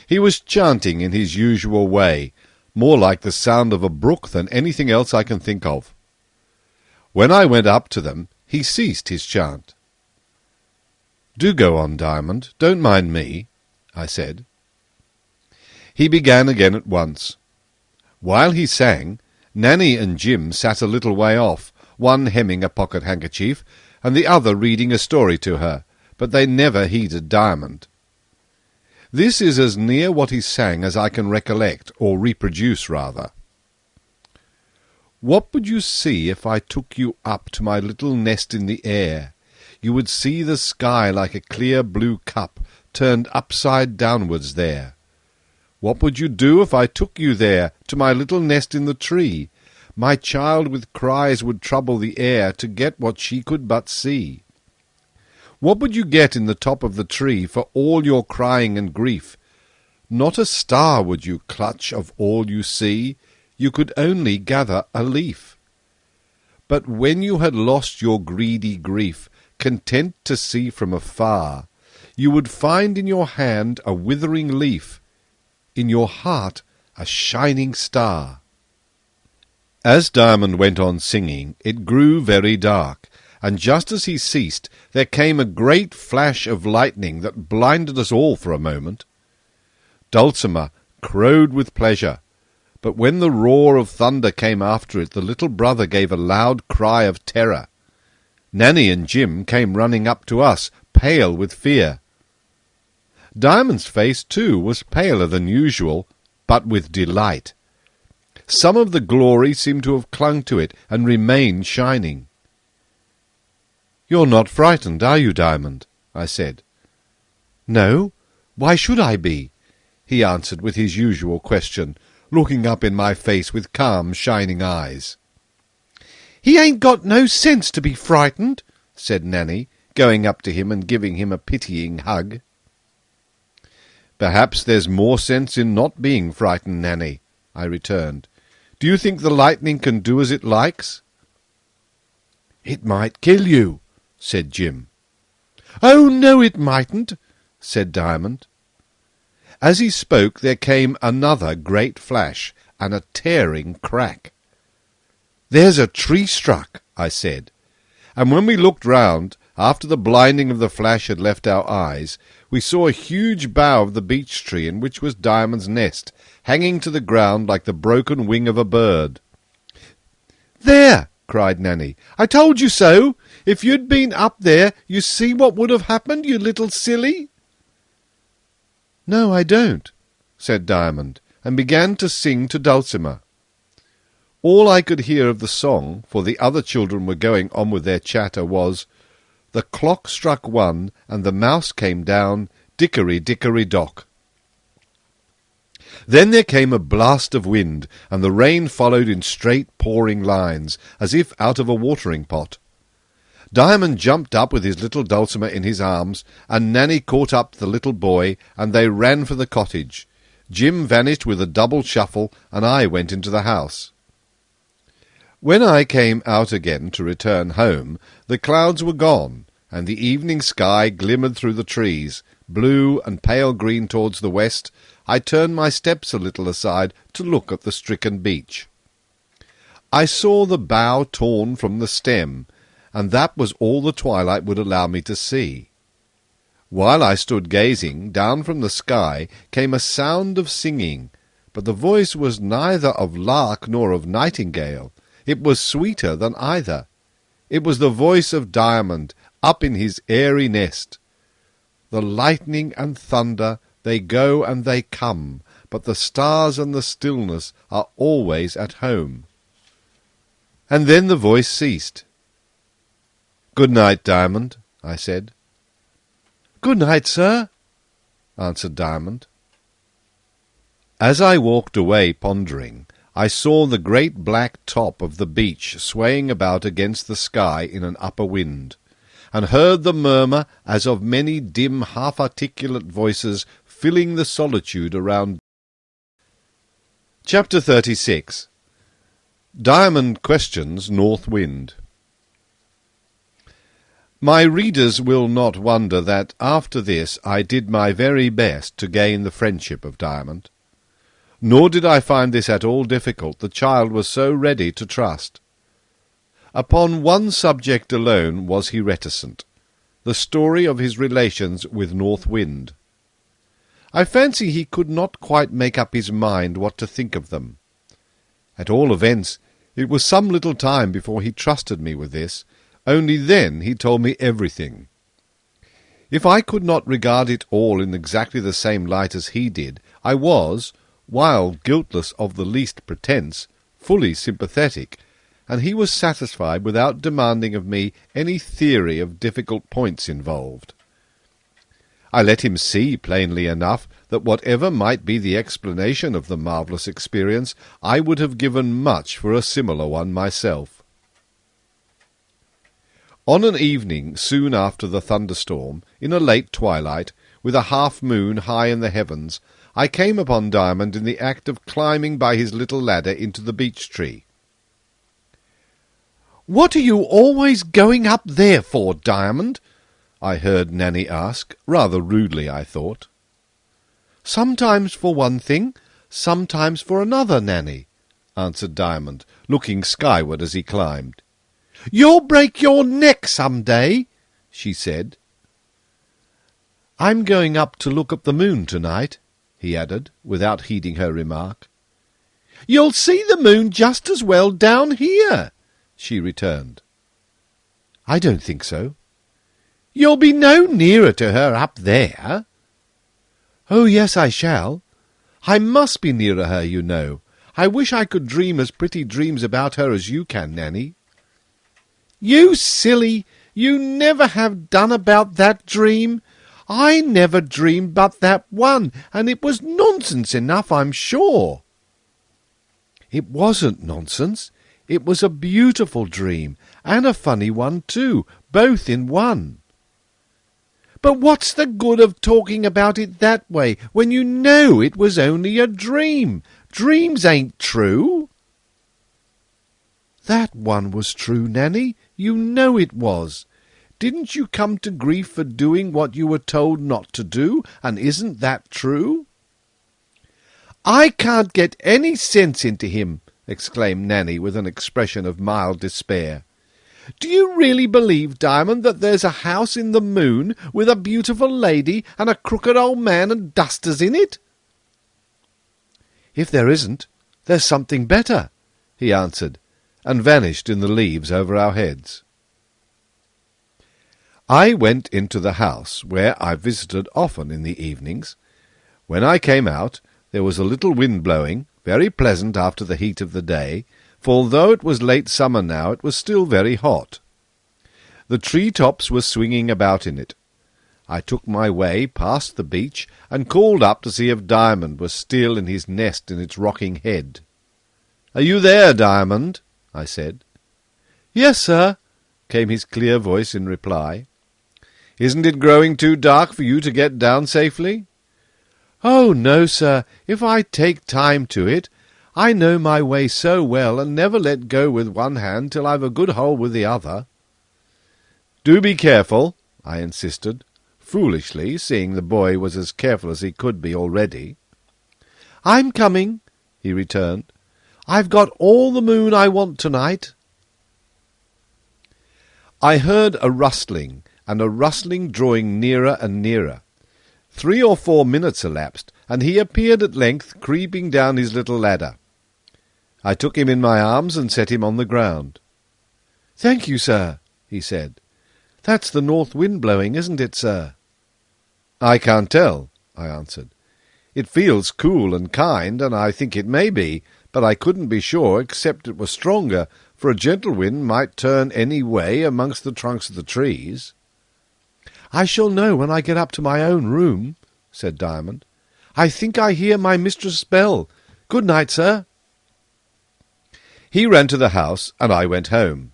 He was chanting in his usual way, more like the sound of a brook than anything else I can think of. When I went up to them, he ceased his chant. "Do go on, Diamond, don't mind me," I said. He began again at once. While he sang, Nanny and Jim sat a little way off, one hemming a pocket-handkerchief, and the other reading a story to her, but they never heeded Diamond. This is as near what he sang as I can recollect, or reproduce rather. What would you see if I took you up to my little nest in the air? You would see the sky like a clear blue cup turned upside downwards there. What would you do if I took you there to my little nest in the tree? My child with cries would trouble the air to get what she could but see. What would you get in the top of the tree for all your crying and grief? Not a star would you clutch of all you see, you could only gather a leaf. But when you had lost your greedy grief, content to see from afar, you would find in your hand a withering leaf, in your heart a shining star. As Diamond went on singing, it grew very dark, and just as he ceased, there came a great flash of lightning that blinded us all for a moment. Dulcimer crowed with pleasure, but when the roar of thunder came after it, the little brother gave a loud cry of terror. Nanny and Jim came running up to us, pale with fear. Diamond's face, too, was paler than usual, but with delight. Some of the glory seemed to have clung to it and remained shining. "You're not frightened, are you, Diamond?" I said. "No. Why should I be?" he answered with his usual question, looking up in my face with calm, shining eyes. "He ain't got no sense to be frightened," said Nanny, going up to him and giving him a pitying hug. "Perhaps there's more sense in not being frightened, Nanny," I returned. "Do you think the lightning can do as it likes?" "It might kill you," said Jim. "Oh, no, it mightn't," said Diamond. As he spoke there came another great flash and a tearing crack. "There's a tree struck," I said, and when we looked round, after the blinding of the flash had left our eyes, we saw a huge bough of the beech tree in which was Diamond's nest, hanging to the ground like the broken wing of a bird. "There!" cried Nanny. "I told you so! If you'd been up there, you see what would have happened, you little silly!" "No, I don't," said Diamond, and began to sing to Dulcimer. All I could hear of the song, for the other children were going on with their chatter, was, "The clock struck one, and the mouse came down, dickory, dickory, dock." Then there came a blast of wind, and the rain followed in straight pouring lines, as if out of a watering pot. Diamond jumped up with his little Dulcimer in his arms, and Nanny caught up the little boy, and they ran for the cottage. Jim vanished with a double shuffle, and I went into the house. When I came out again to return home, the clouds were gone, and the evening sky glimmered through the trees, blue and pale green towards the west. I turned my steps a little aside to look at the stricken beech. I saw the bough torn from the stem, and that was all the twilight would allow me to see. While I stood gazing, down from the sky came a sound of singing, but the voice was neither of lark nor of nightingale. It was sweeter than either. It was the voice of Diamond, up in his airy nest. The lightning and thunder, they go and they come, but the stars and the stillness are always at home. And then the voice ceased. "Good night, Diamond," I said. "Good night, sir," answered Diamond. As I walked away pondering, I saw the great black top of the beech swaying about against the sky in an upper wind, and heard the murmur as of many dim half-articulate voices filling the solitude around. Chapter 36. Diamond questions North Wind. My readers will not wonder that after this I did my very best to gain the friendship of Diamond. Nor did I find this at all difficult, the child was so ready to trust. Upon one subject alone was he reticent, the story of his relations with North Wind. I fancy he could not quite make up his mind what to think of them. At all events, it was some little time before he trusted me with this. Only then he told me everything. If I could not regard it all in exactly the same light as he did, I was, while guiltless of the least pretence, fully sympathetic, and he was satisfied without demanding of me any theory of difficult points involved. I let him see plainly enough that whatever might be the explanation of the marvellous experience, I would have given much for a similar one myself. On an evening soon after the thunderstorm, in a late twilight, with a half-moon high in the heavens, I came upon Diamond in the act of climbing by his little ladder into the beech-tree. "What are you always going up there for, Diamond?" I heard Nanny ask, rather rudely, I thought. "Sometimes for one thing, sometimes for another, Nanny," answered Diamond, looking skyward as he climbed. "You'll break your neck some day," she said. "I'm going up to look at the moon tonight," he added, without heeding her remark. "You'll see the moon just as well down here," she returned. "I don't think so." "You'll be no nearer to her up there." "Oh, yes, I shall. I must be nearer her, you know. I wish I could dream as pretty dreams about her as you can, Nanny." "You silly! You never have done about that dream. I never dreamed but that one, and it was nonsense enough, I'm sure." "It wasn't nonsense. It was a beautiful dream, and a funny one too, both in one." "But what's the good of talking about it that way, when you know it was only a dream? Dreams ain't true." "That one was true, Nanny. You know it was. Didn't you come to grief for doing what you were told not to do, and isn't that true?" "I can't get any sense into him," exclaimed Nanny with an expression of mild despair. "Do you really believe, Diamond, that there's a house in the moon with a beautiful lady and a crooked old man and dusters in it?" "If there isn't, there's something better," he answered, and vanished in the leaves over our heads. I went into the house, where I visited often in the evenings. When I came out, there was a little wind blowing, very pleasant after the heat of the day, for although it was late summer now, it was still very hot. The tree-tops were swinging about in it. I took my way past the beech, and called up to see if Diamond was still in his nest in its rocking head. "Are you there, Diamond?" I said. "Yes, sir," came his clear voice in reply. "Isn't it growing too dark for you to get down safely?" "Oh, no, sir, if I take time to it. I know my way so well, and never let go with one hand till I've a good hold with the other." "Do be careful," I insisted, foolishly, seeing the boy was as careful as he could be already. "I'm coming," he returned. "I've got all the moon I want tonight." I heard a rustling, and a rustling drawing nearer and nearer. 3 or 4 minutes elapsed, and he appeared at length creeping down his little ladder. I took him in my arms and set him on the ground. "Thank you, sir," he said. "That's the north wind blowing, isn't it, sir?" "I can't tell," I answered. "It feels cool and kind, and I think it may be, but I couldn't be sure except it were stronger, for a gentle wind might turn any way amongst the trunks of the trees." "I shall know when I get up to my own room," said Diamond. "I think I hear my mistress' bell. Good night, sir." He ran to the house, and I went home.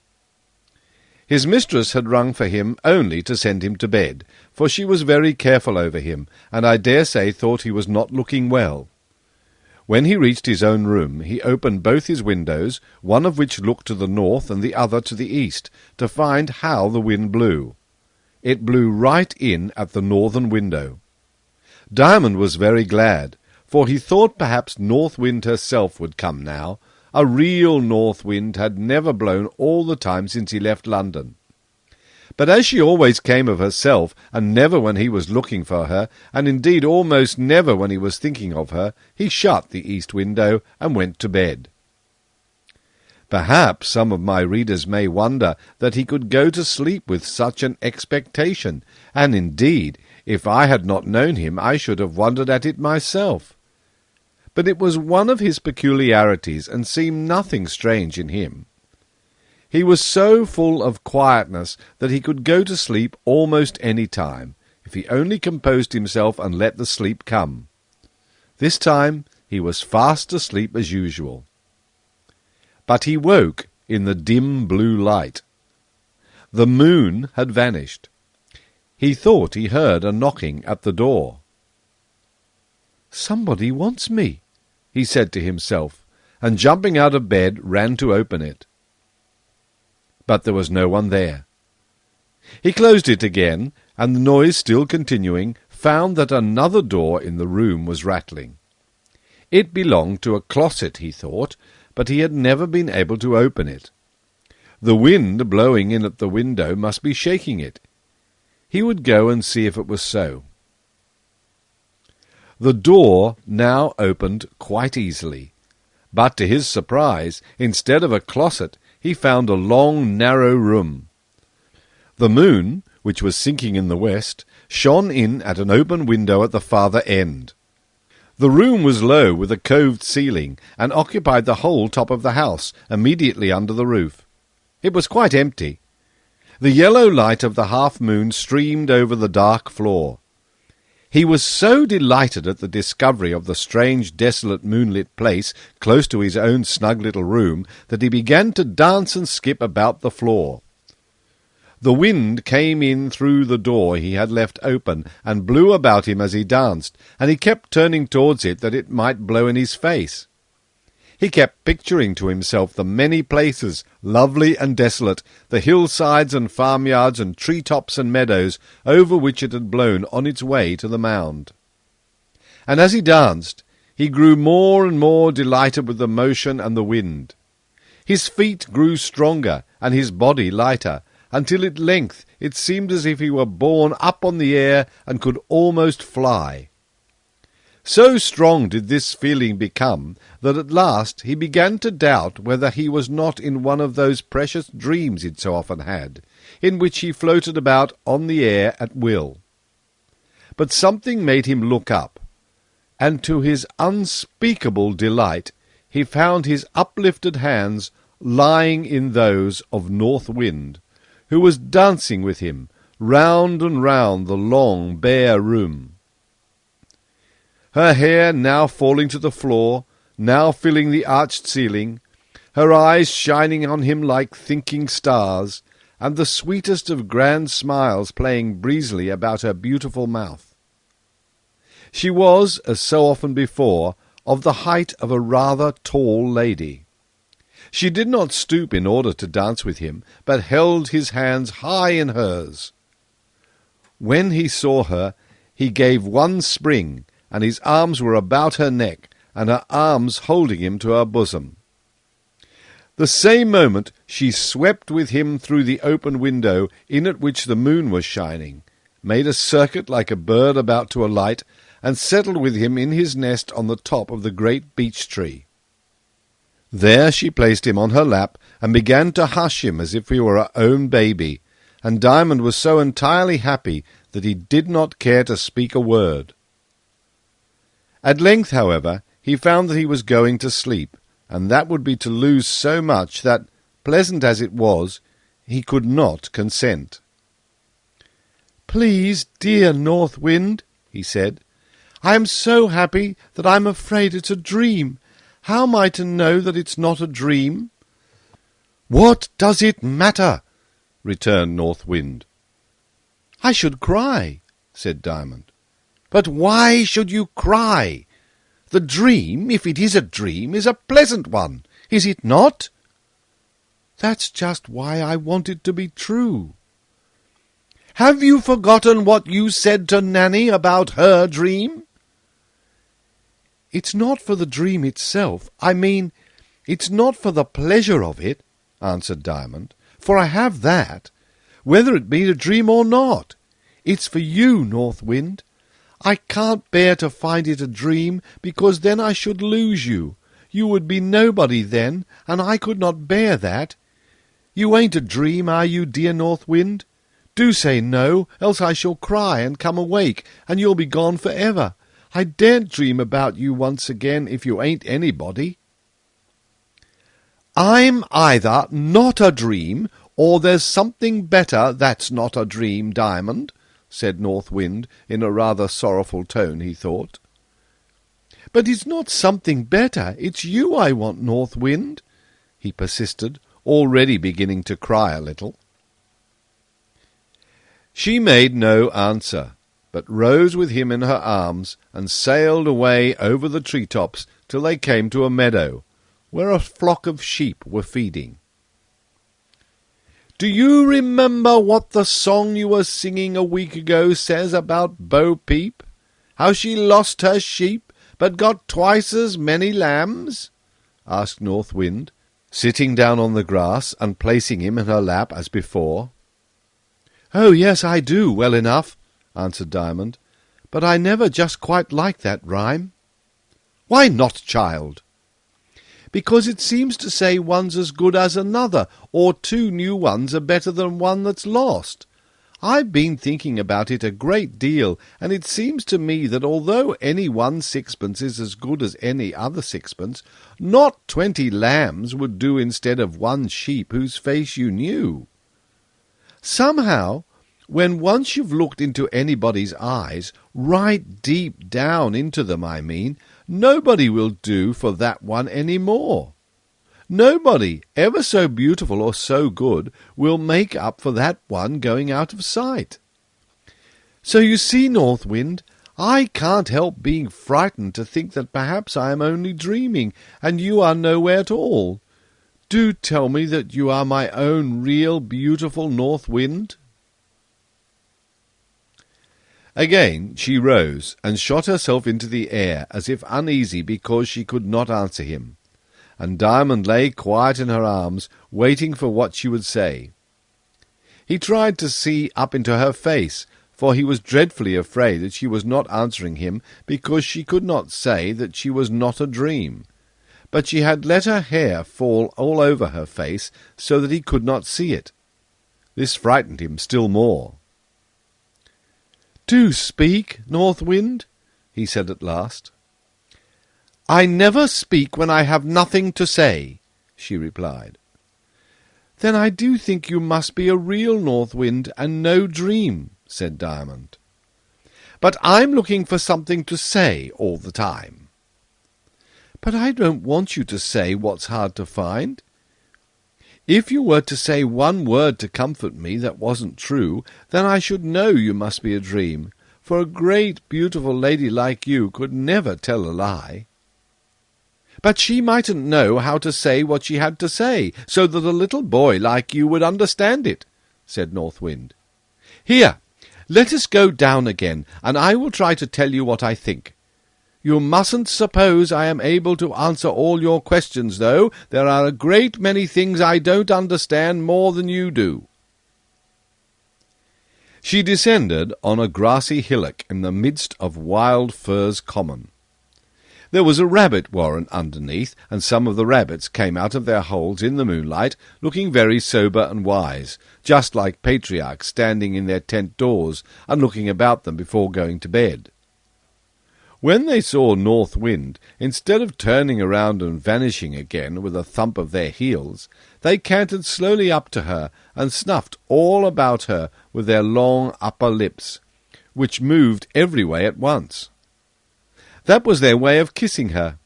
His mistress had rung for him only to send him to bed, for she was very careful over him, and I dare say thought he was not looking well. When he reached his own room, he opened both his windows, one of which looked to the north and the other to the east, to find how the wind blew. It blew right in at the northern window. Diamond was very glad, for he thought perhaps North Wind herself would come now. A real north wind had never blown all the time since he left London. But as she always came of herself, and never when he was looking for her, and indeed almost never when he was thinking of her, he shut the east window and went to bed. Perhaps some of my readers may wonder that he could go to sleep with such an expectation, and indeed, if I had not known him, I should have wondered at it myself. But it was one of his peculiarities, and seemed nothing strange in him. He was so full of quietness that he could go to sleep almost any time, if he only composed himself and let the sleep come. This time he was fast asleep as usual. But he woke in the dim blue light. The moon had vanished. He thought he heard a knocking at the door. "Somebody wants me," he said to himself, and jumping out of bed ran to open it. But there was no one there. He closed it again, and the noise still continuing, found that another door in the room was rattling. It belonged to a closet, he thought, but he had never been able to open it. The wind blowing in at the window must be shaking it. He would go and see if it was so. The door now opened quite easily, but to his surprise, instead of a closet, he found a long, narrow room. The moon, which was sinking in the west, shone in at an open window at the farther end. The room was low, with a coved ceiling, and occupied the whole top of the house, immediately under the roof. It was quite empty. The yellow light of the half-moon streamed over the dark floor. He was so delighted at the discovery of the strange, desolate, moonlit place close to his own snug little room that he began to dance and skip about the floor. The wind came in through the door he had left open and blew about him as he danced, and he kept turning towards it that it might blow in his face. He kept picturing to himself the many places, lovely and desolate, the hillsides and farmyards and tree-tops and meadows, over which it had blown on its way to the mound. And as he danced, he grew more and more delighted with the motion and the wind. His feet grew stronger, and his body lighter, until at length it seemed as if he were borne up on the air and could almost fly. So strong did this feeling become that at last he began to doubt whether he was not in one of those precious dreams he'd so often had, in which he floated about on the air at will. But something made him look up, and to his unspeakable delight he found his uplifted hands lying in those of North Wind, who was dancing with him round and round the long bare room. Her hair now falling to the floor, now filling the arched ceiling, her eyes shining on him like thinking stars, and the sweetest of grand smiles playing breezily about her beautiful mouth. She was, as so often before, of the height of a rather tall lady. She did not stoop in order to dance with him, but held his hands high in hers. When he saw her, he gave one spring, and his arms were about her neck, and her arms holding him to her bosom. The same moment she swept with him through the open window in at which the moon was shining, made a circuit like a bird about to alight, and settled with him in his nest on the top of the great beech tree. There she placed him on her lap, and began to hush him as if he were her own baby, and Diamond was so entirely happy that he did not care to speak a word. At length, however, he found that he was going to sleep, and that would be to lose so much that, pleasant as it was, he could not consent. "Please, dear North Wind," he said, "I am so happy that I'm afraid it's a dream. How am I to know that it's not a dream?" "What does it matter?" returned North Wind. "I should cry," said Diamond. "But why should you cry? The dream, if it is a dream, is a pleasant one, is it not?" "That's just why I want it to be true." "Have you forgotten what you said to Nanny about her dream?" "It's not for the dream itself. I mean, it's not for the pleasure of it," answered Diamond, "for I have that, whether it be a dream or not. It's for you, North Wind. I can't bear to find it a dream, because then I should lose you. You would be nobody then, and I could not bear that. You ain't a dream, are you, dear North Wind? Do say no, else I shall cry and come awake, and you'll be gone for ever. I daren't dream about you once again if you ain't anybody. I'm either not a dream, or there's something better that's not a dream, Diamond, said North Wind, in a rather sorrowful tone, he thought. But it's not something better, it's you I want, North Wind, he persisted, already beginning to cry a little. She made no answer, but rose with him in her arms and sailed away over the tree-tops till they came to a meadow, where a flock of sheep were feeding. "Do you remember what the song you were singing a week ago says about Bo Peep? How she lost her sheep, but got twice as many lambs?" asked North Wind, sitting down on the grass and placing him in her lap as before. "Oh, yes, I do, well enough," answered Diamond, "but I never just quite like that rhyme." "Why not, child?" "Because it seems to say one's as good as another, or two new ones are better than one that's lost. I've been thinking about it a great deal, and it seems to me that although any one sixpence is as good as any other sixpence, not 20 lambs would do instead of one sheep whose face you knew. Somehow, when once you've looked into anybody's eyes, right deep down into them, I mean, nobody will do for that one any more. Nobody, ever so beautiful or so good, will make up for that one going out of sight. So you see, North Wind, I can't help being frightened to think that perhaps I am only dreaming, and you are nowhere at all. Do tell me that you are my own real beautiful North Wind." Again she rose and shot herself into the air, as if uneasy because she could not answer him, and Diamond lay quiet in her arms, waiting for what she would say. He tried to see up into her face, for he was dreadfully afraid that she was not answering him because she could not say that she was not a dream. But she had let her hair fall all over her face so that he could not see it. This frightened him still more. "Do speak, North Wind," he said at last. "I never speak when I have nothing to say," she replied. "Then I do think you must be a real North Wind and no dream," said Diamond. "But I'm looking for something to say all the time." "But I don't want you to say what's hard to find. If you were to say one word to comfort me that wasn't true, then I should know you must be a dream, for a great beautiful lady like you could never tell a lie." "But she mightn't know how to say what she had to say, so that a little boy like you would understand it," said North Wind. "Here, let us go down again, and I will try to tell you what I think. You mustn't suppose I am able to answer all your questions, though. There are a great many things I don't understand more than you do." She descended on a grassy hillock in the midst of wild furze common. There was a rabbit warren underneath, and some of the rabbits came out of their holes in the moonlight, looking very sober and wise, just like patriarchs standing in their tent doors and looking about them before going to bed. When they saw North Wind, instead of turning around and vanishing again with a thump of their heels, they cantered slowly up to her and snuffed all about her with their long upper lips, which moved every way at once. That was their way of kissing her.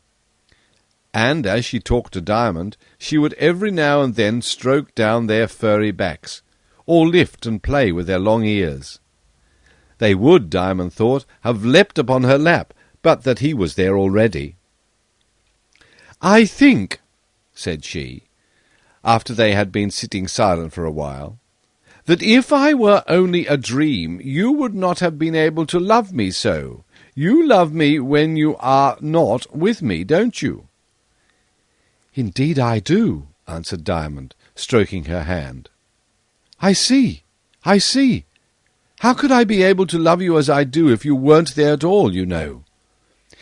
And as she talked to Diamond, she would every now and then stroke down their furry backs, or lift and play with their long ears. They would, Diamond thought, have leapt upon her lap, but that he was there already. "I think," said she, after they had been sitting silent for a while, "that if I were only a dream, you would not have been able to love me so. You love me when you are not with me, don't you?" "Indeed I do," answered Diamond, stroking her hand. I see. How could I be able to love you as I do if you weren't there at all, you know?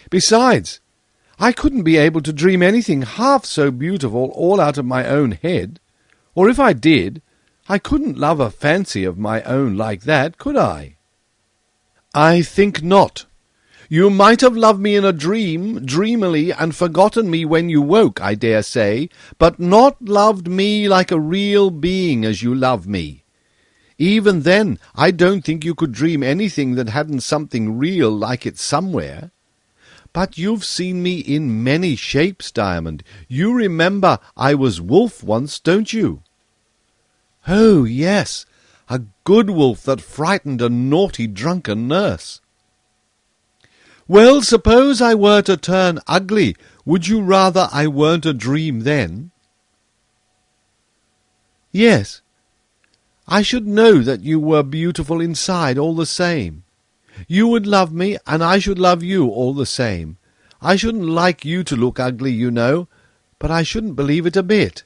Besides, I couldn't be able to dream anything half so beautiful all out of my own head. Or if I did, I couldn't love a fancy of my own like that, could I? I think not. You might have loved me in a dream, dreamily, and forgotten me when you woke, I dare say, but not loved me like a real being as you love me. Even then, I don't think you could dream anything that hadn't something real like it somewhere. But you've seen me in many shapes, Diamond. You remember I was wolf once, don't you? Oh, yes, a good wolf that frightened a naughty drunken nurse. Well, suppose I were to turn ugly, would you rather I weren't a dream then? Yes, I should know that you were beautiful inside all the same. You would love me, and I should love you all the same. I shouldn't like you to look ugly, you know, but I shouldn't believe it a bit.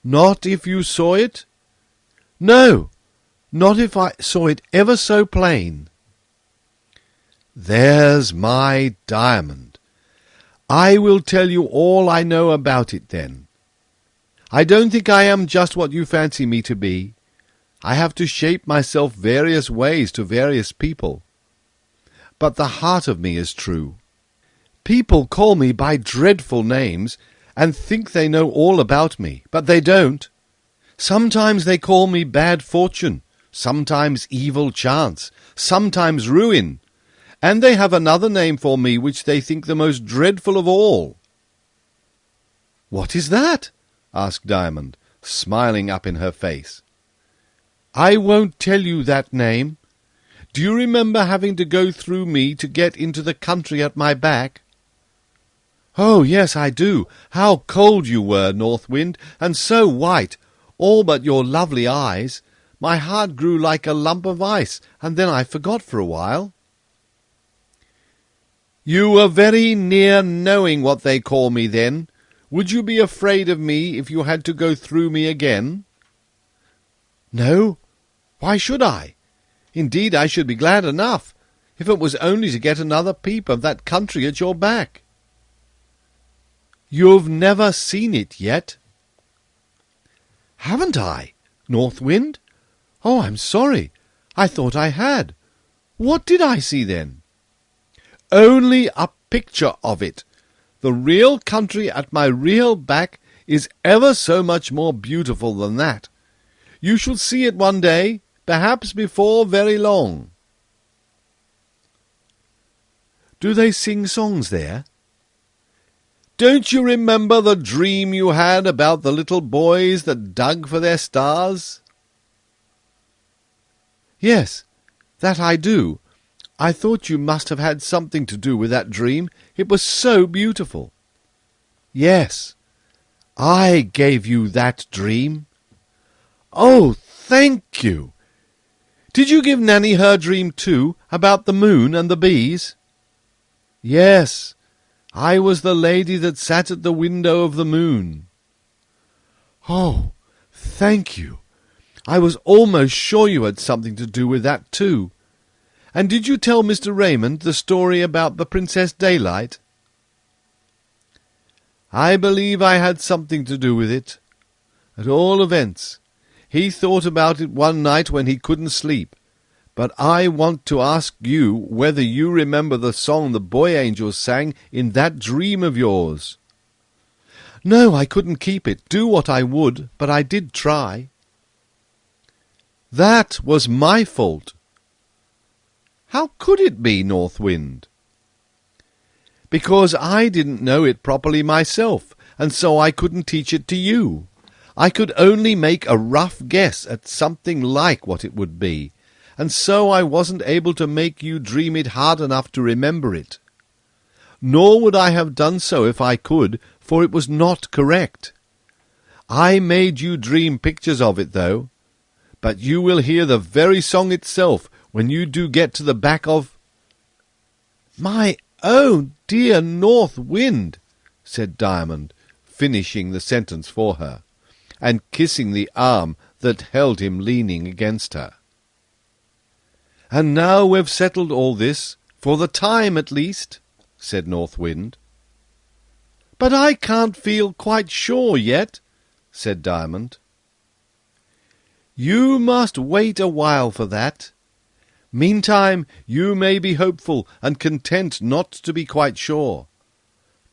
Not if you saw it? No, not if I saw it ever so plain. There's my Diamond. I will tell you all I know about it then. I don't think I am just what you fancy me to be. I have to shape myself various ways to various people. But the heart of me is true. People call me by dreadful names, and think they know all about me, but they don't. Sometimes they call me bad fortune, sometimes evil chance, sometimes ruin, and they have another name for me which they think the most dreadful of all. What is that? Asked Diamond, smiling up in her face. I won't tell you that name. Do you remember having to go through me to get into the country at my back? Oh, yes, I do. How cold you were, North Wind, and so white, all but your lovely eyes. My heart grew like a lump of ice, and then I forgot for a while. You were very near knowing what they call me then. Would you be afraid of me if you had to go through me again? No. Why should I? Indeed, I should be glad enough, if it was only to get another peep of that country at your back. You've never seen it yet? Haven't I, North Wind? Oh, I'm sorry. I thought I had. What did I see then? Only a picture of it. The real country at my real back is ever so much more beautiful than that. You shall see it one day, perhaps before very long. Do they sing songs there? Don't you remember the dream you had about the little boys that dug for their stars? Yes, that I do. I thought you must have had something to do with that dream. It was so beautiful. Yes, I gave you that dream. Oh, thank you. Did you give Nanny her dream too, about the moon and the bees? Yes, I was the lady that sat at the window of the moon. Oh, thank you. I was almost sure you had something to do with that too. And did you tell Mr. Raymond the story about the Princess Daylight? I believe I had something to do with it. At all events, he thought about it one night when he couldn't sleep. But I want to ask you whether you remember the song the boy angels sang in that dream of yours. No, I couldn't keep it, do what I would, but I did try. That was my fault. How could it be, North Wind? Because I didn't know it properly myself, and so I couldn't teach it to you. I could only make a rough guess at something like what it would be, and so I wasn't able to make you dream it hard enough to remember it. Nor would I have done so if I could, for it was not correct. I made you dream pictures of it, though, but you will hear the very song itself when you do get to the back of— My own dear North Wind, said Diamond, finishing the sentence for her, and kissing the arm that held him leaning against her. And now we've settled all this, for the time at least. said North Wind. But I can't feel quite sure yet, said Diamond. You must wait a while for that. Meantime, you may be hopeful and content not to be quite sure.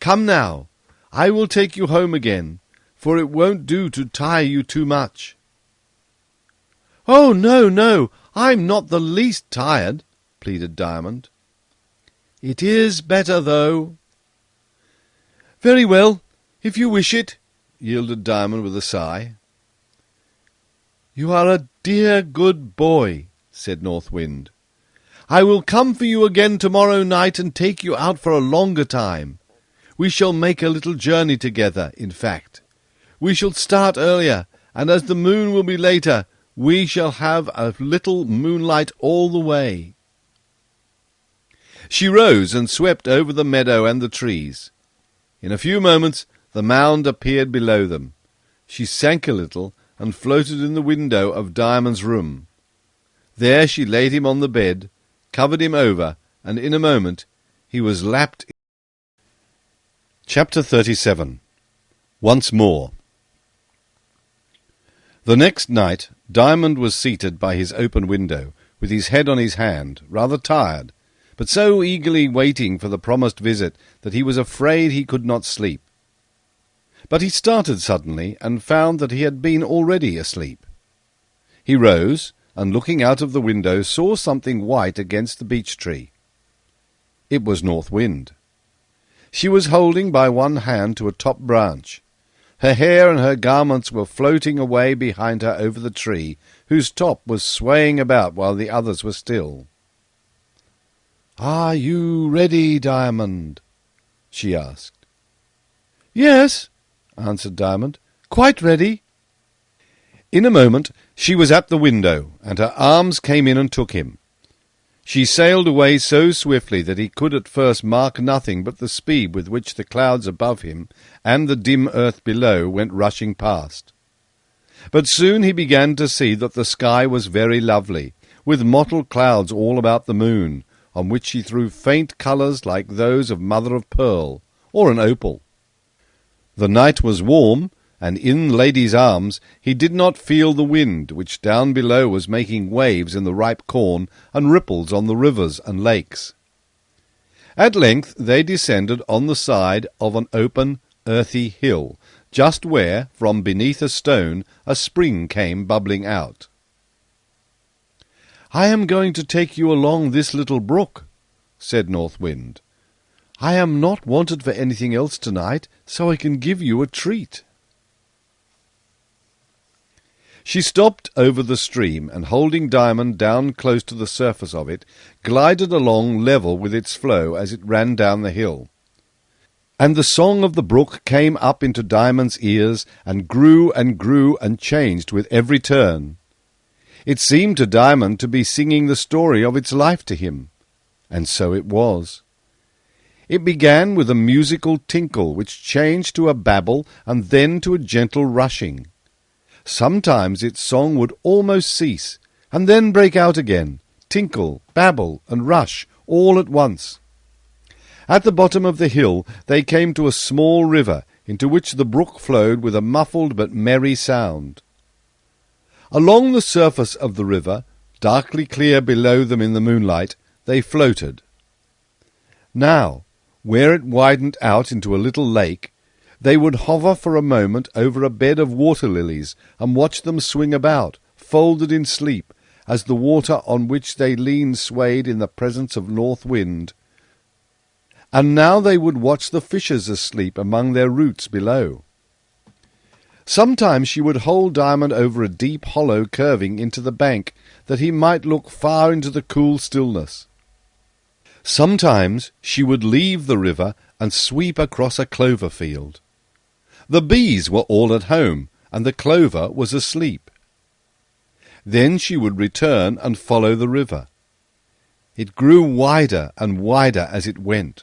Come now, I will take you home again, for it won't do to tire you too much. Oh, no, no, I'm not the least tired, pleaded Diamond. It is better, though. Very well, if you wish it, yielded Diamond with a sigh. You are a dear good boy, said North Wind. I will come for you again tomorrow night and take you out for a longer time. We shall make a little journey together, in fact. We shall start earlier, and as the moon will be later, we shall have a little moonlight all the way. She rose and swept over the meadow and the trees. In a few moments the mound appeared below them. She sank a little and floated in the window of Diamond's room. There she laid him on the bed, covered him over, and in a moment he was lapped in. Chapter 37. Once More. The next night Diamond was seated by his open window, with his head on his hand, rather tired, but so eagerly waiting for the promised visit that he was afraid he could not sleep. But he started suddenly and found that he had been already asleep. He rose, and looking out of the window saw something white against the beech tree. It was North Wind. She was holding by one hand to a top branch. Her hair and her garments were floating away behind her over the tree, whose top was swaying about while the others were still. "Are you ready, Diamond?" she asked. "Yes," answered Diamond, "quite ready." In a moment she was at the window, and her arms came in and took him. She sailed away so swiftly that he could at first mark nothing but the speed with which the clouds above him and the dim earth below went rushing past. But soon he began to see that the sky was very lovely, with mottled clouds all about the moon, on which she threw faint colours like those of mother-of-pearl, or an opal. The night was warm, and in Lady's arms he did not feel the wind, which down below was making waves in the ripe corn and ripples on the rivers and lakes. At length they descended on the side of an open, earthy hill, just where, from beneath a stone, a spring came bubbling out. "I am going to take you along this little brook," said North Wind. "I am not wanted for anything else tonight, so I can give you a treat." She stopped over the stream, and holding Diamond down close to the surface of it, glided along level with its flow as it ran down the hill. And the song of the brook came up into Diamond's ears, and grew and changed with every turn. It seemed to Diamond to be singing the story of its life to him, and so it was. It began with a musical tinkle, which changed to a babble, and then to a gentle rushing. Sometimes its song would almost cease, and then break out again, tinkle, babble, and rush, all at once. At the bottom of the hill they came to a small river, into which the brook flowed with a muffled but merry sound. Along the surface of the river, darkly clear below them in the moonlight, they floated. Now, where it widened out into a little lake, they would hover for a moment over a bed of water-lilies and watch them swing about, folded in sleep, as the water on which they leaned swayed in the presence of North Wind. And now they would watch the fishes asleep among their roots below. Sometimes she would hold Diamond over a deep hollow curving into the bank, that he might look far into the cool stillness. Sometimes she would leave the river and sweep across a clover field. The bees were all at home, and the clover was asleep. Then she would return and follow the river. It grew wider and wider as it went.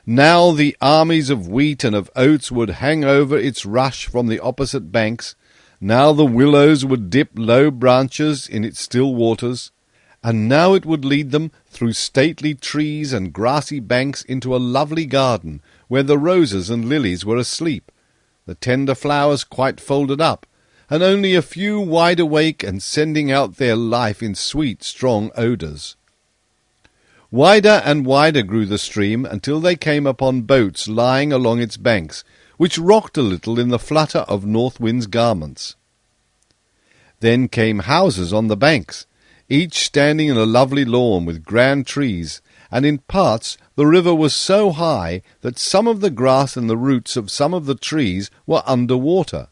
Now the armies of wheat and of oats would hang over its rush from the opposite banks. Now the willows would dip low branches in its still waters, and now it would lead them through stately trees and grassy banks into a lovely garden, where the roses and lilies were asleep, the tender flowers quite folded up, and only a few wide awake and sending out their life in sweet, strong odours. Wider and wider grew the stream until they came upon boats lying along its banks, which rocked a little in the flutter of North Wind's garments. Then came houses on the banks, each standing in a lovely lawn with grand trees, and in parts the river was so high that some of the grass and the roots of some of the trees were under water,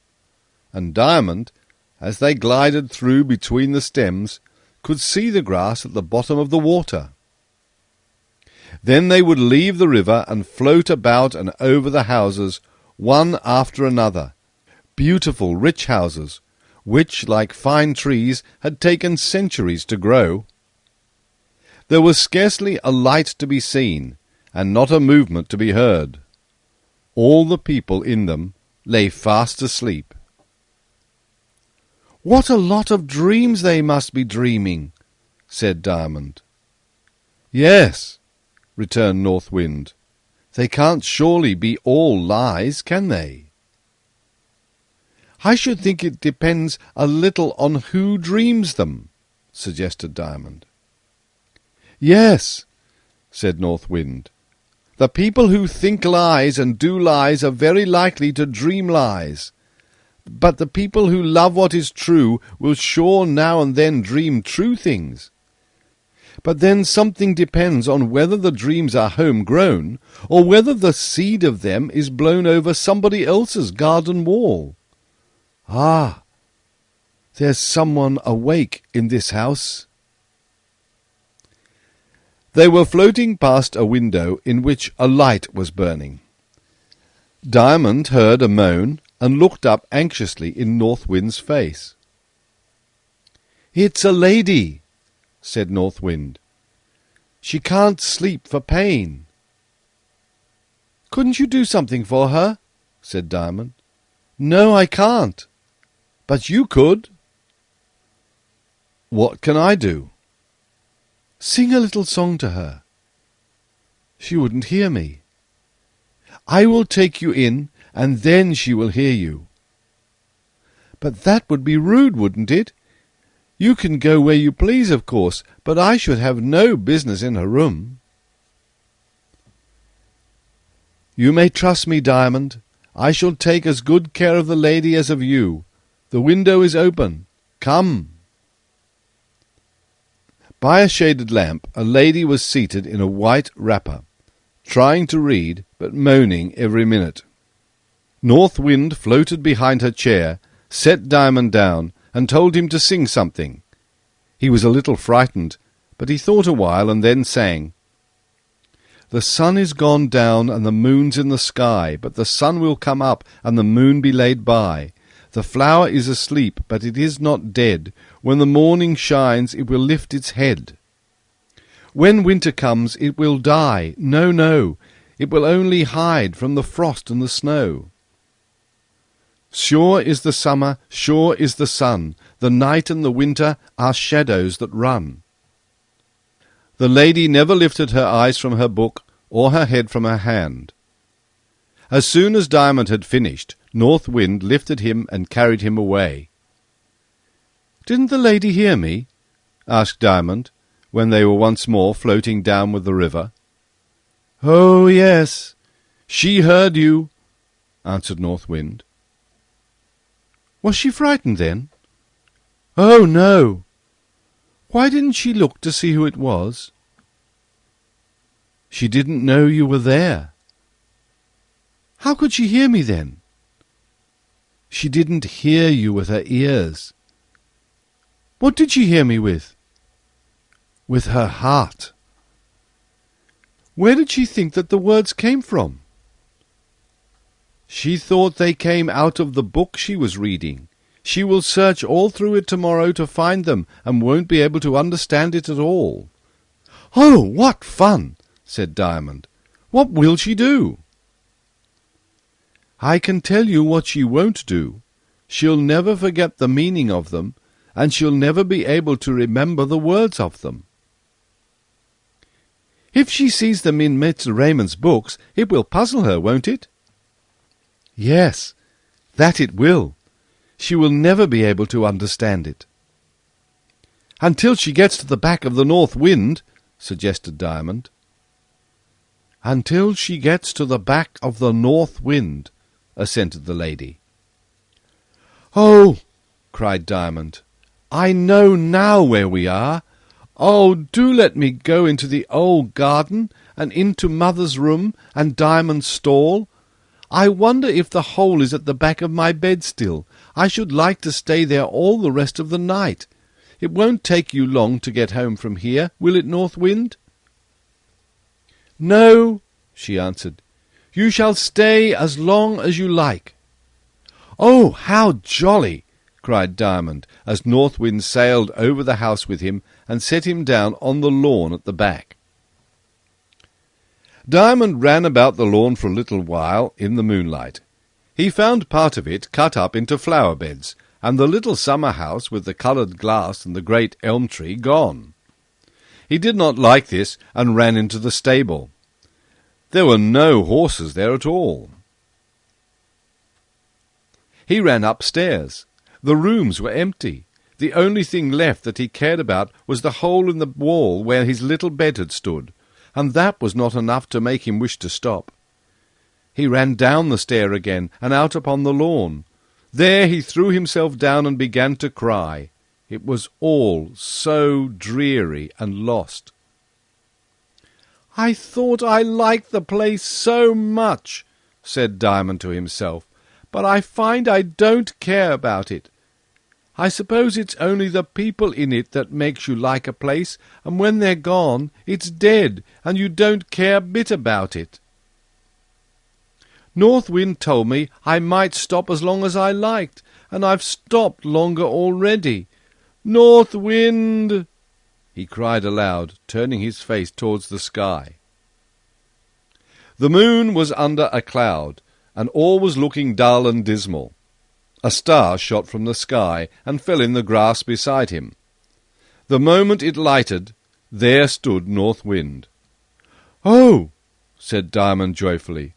and Diamond, as they glided through between the stems, could see the grass at the bottom of the water. Then they would leave the river and float about and over the houses, one after another, beautiful rich houses, which, like fine trees, had taken centuries to grow. There was scarcely a light to be seen, and not a movement to be heard. All the people in them lay fast asleep. "What a lot of dreams they must be dreaming," said Diamond. "Yes," returned North Wind. "They can't surely be all lies, can they?" "I should think it depends a little on who dreams them," suggested Diamond. "Yes," said North Wind. "The people who think lies and do lies are very likely to dream lies. But the people who love what is true will sure now and then dream true things. But then something depends on whether the dreams are home-grown, or whether the seed of them is blown over somebody else's garden wall. Ah, there's someone awake in this house." They were floating past a window in which a light was burning. Diamond heard a moan and looked up anxiously in North Wind's face. "It's a lady," said North Wind. "She can't sleep for pain." "Couldn't you do something for her?" said Diamond. "No, I can't. But you could." "What can I do?" "Sing a little song to her." "She wouldn't hear me." "I will take you in, and then she will hear you." "But that would be rude, wouldn't it? You can go where you please, of course, but I should have no business in her room." "You may trust me, Diamond. I shall take as good care of the lady as of you. The window is open. Come." By a shaded lamp a lady was seated in a white wrapper, trying to read, but moaning every minute. North Wind floated behind her chair, set Diamond down, and told him to sing something. He was a little frightened, but he thought a while and then sang. "The sun is gone down and the moon's in the sky, but the sun will come up and the moon be laid by. The flower is asleep, but it is not dead. When the morning shines, it will lift its head. When winter comes, it will die. No, no, it will only hide from the frost and the snow. Sure is the summer, sure is the sun. The night and the winter are shadows that run." The lady never lifted her eyes from her book or her head from her hand. As soon as Diamond had finished, North Wind lifted him and carried him away. "Didn't the lady hear me?" asked Diamond, when they were once more floating down with the river. "Oh, yes, she heard you," answered North Wind. "Was she frightened then?" "Oh, no." "Why didn't she look to see who it was?" "She didn't know you were there." "How could she hear me then?" "She didn't hear you with her ears." "What did she hear me with?" "With her heart." "Where did she think that the words came from?" "She thought they came out of the book she was reading. She will search all through it tomorrow to find them, and won't be able to understand it at all." "Oh, what fun!" said Diamond. "What will she do?" "I can tell you what she won't do. She'll never forget the meaning of them, and she'll never be able to remember the words of them. If she sees them in Mr. Raymond's books, it will puzzle her, won't it? Yes, that it will. She will never be able to understand it. Until she gets to the back of the north wind, suggested Diamond. Until she gets to the back of the north wind, assented the lady. Oh, cried Diamond, I know now where we are. Oh, do let me go into the old garden, and into Mother's room, and Diamond's stall. I wonder if the hole is at the back of my bed still. I should like to stay there all the rest of the night. It won't take you long to get home from here, will it, North Wind? No, she answered. You shall stay as long as you like. Oh, how jolly! Cried Diamond, as North Wind sailed over the house with him and set him down on the lawn at the back. Diamond ran about the lawn for a little while in the moonlight. He found part of it cut up into flower beds, and the little summer house with the coloured glass and the great elm tree gone. He did not like this, and ran into the stable. There were no horses there at all. He ran upstairs. The rooms were empty. The only thing left that he cared about was the hole in the wall where his little bed had stood, and that was not enough to make him wish to stop. He ran down the stair again, and out upon the lawn. There he threw himself down and began to cry. It was all so dreary and lost. I thought I liked the place so much, said Diamond to himself, but I find I don't care about it. I suppose it's only the people in it that makes you like a place, and when they're gone, it's dead, and you don't care a bit about it. North Wind told me I might stop as long as I liked, and I've stopped longer already. North Wind! He cried aloud, turning his face towards the sky. The moon was under a cloud, and all was looking dull and dismal. A star shot from the sky and fell in the grass beside him. The moment it lighted, there stood North Wind. Oh, said Diamond joyfully,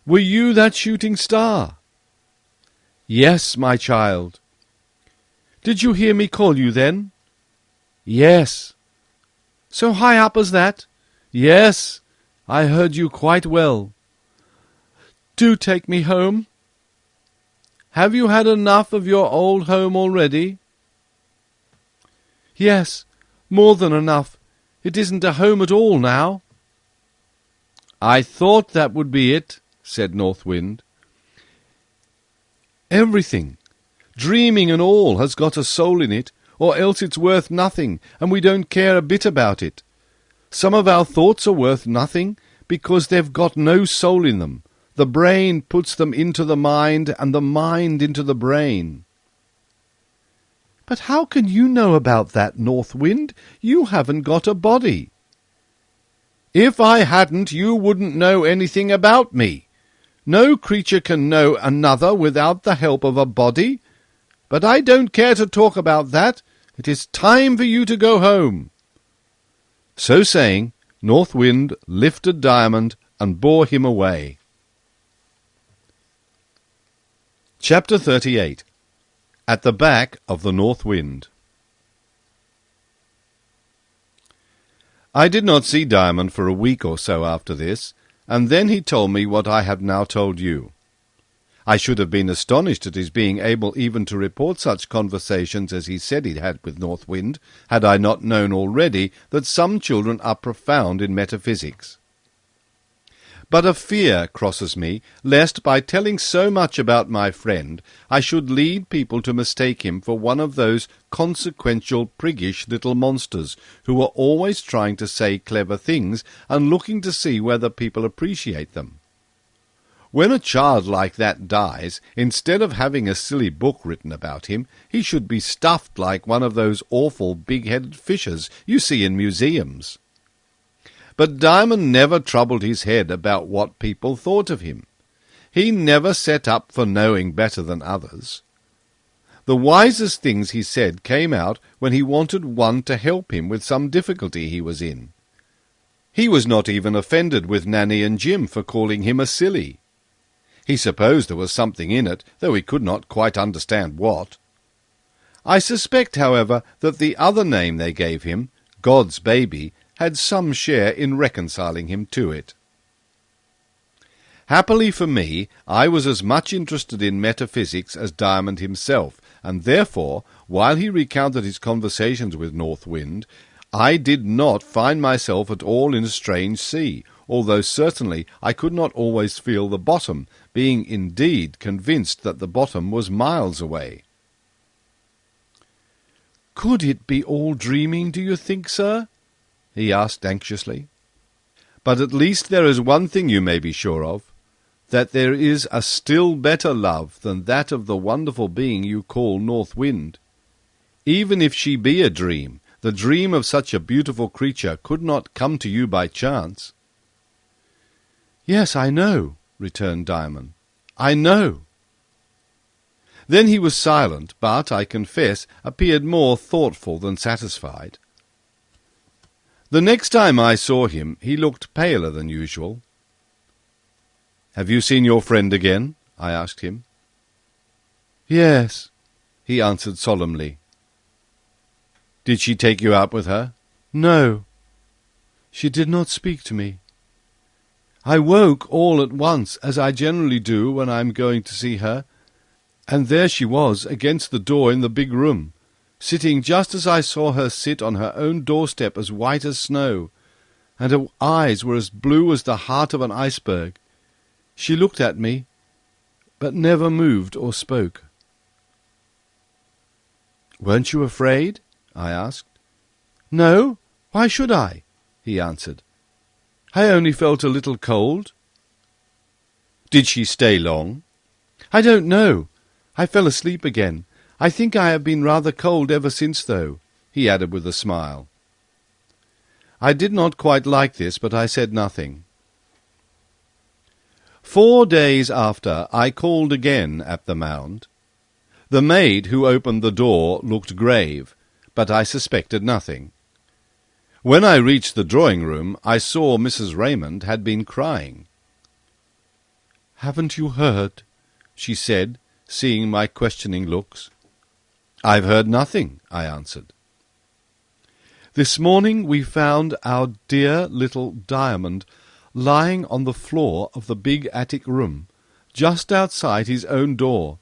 were you that shooting star? Yes, my child. Did you hear me call you then? Yes. So high up as that? Yes, I heard you quite well. Do take me home. Have you had enough of your old home already? Yes, more than enough. It isn't a home at all now. I thought that would be it, said North Wind. Everything, dreaming and all, has got a soul in it, or else it's worth nothing, and we don't care a bit about it. Some of our thoughts are worth nothing, because they've got no soul in them. The brain puts them into the mind, and the mind into the brain. But how can you know about that, North Wind? You haven't got a body. If I hadn't, you wouldn't know anything about me. No creature can know another without the help of a body. But I don't care to talk about that. It is time for you to go home. So saying, North Wind lifted Diamond and bore him away. Chapter 38. At the Back of the North Wind. I did not see Diamond for a week or so after this, and then he told me what I have now told you. I should have been astonished at his being able even to report such conversations as he said he had with North Wind, had I not known already that some children are profound in metaphysics. But a fear crosses me, lest by telling so much about my friend, I should lead people to mistake him for one of those consequential, priggish little monsters, who are always trying to say clever things, and looking to see whether people appreciate them. When a child like that dies, instead of having a silly book written about him, he should be stuffed like one of those awful big-headed fishes you see in museums. But Diamond never troubled his head about what people thought of him. He never set up for knowing better than others. The wisest things he said came out when he wanted one to help him with some difficulty he was in. He was not even offended with Nanny and Jim for calling him a silly. He supposed there was something in it, though he could not quite understand what. I suspect, however, that the other name they gave him, God's baby, had some share in reconciling him to it. Happily for me, I was as much interested in metaphysics as Diamond himself, and therefore, while he recounted his conversations with North Wind, I did not find myself at all in a strange sea, although certainly I could not always feel the bottom, being indeed convinced that the bottom was miles away. "Could it be all dreaming, do you think, sir?" he asked anxiously. "But at least there is one thing you may be sure of, that there is a still better love than that of the wonderful being you call North Wind. Even if she be a dream, the dream of such a beautiful creature could not come to you by chance." "Yes, I know," returned Diamond. "I know." Then he was silent, but, I confess, appeared more thoughtful than satisfied. The next time I saw him, he looked paler than usual. "Have you seen your friend again?" I asked him. "Yes," he answered solemnly. "Did she take you out with her?" "No. She did not speak to me. I woke all at once, as I generally do when I am going to see her, and there she was against the door in the big room, sitting just as I saw her sit on her own doorstep, as white as snow, and her eyes were as blue as the heart of an iceberg. She looked at me, but never moved or spoke." "Weren't you afraid?" I asked. "No, why should I?" he answered. "I only felt a little cold." "Did she stay long?" "I don't know. I fell asleep again. I think I have been rather cold ever since, though," he added with a smile. I did not quite like this, but I said nothing. 4 days after, I called again at the mound. The maid who opened the door looked grave, but I suspected nothing. When I reached the drawing-room, I saw Mrs. Raymond had been crying. "Haven't you heard?" she said, seeing my questioning looks. "I've heard nothing," I answered. "This morning we found our dear little Diamond lying on the floor of the big attic room, just outside his own door,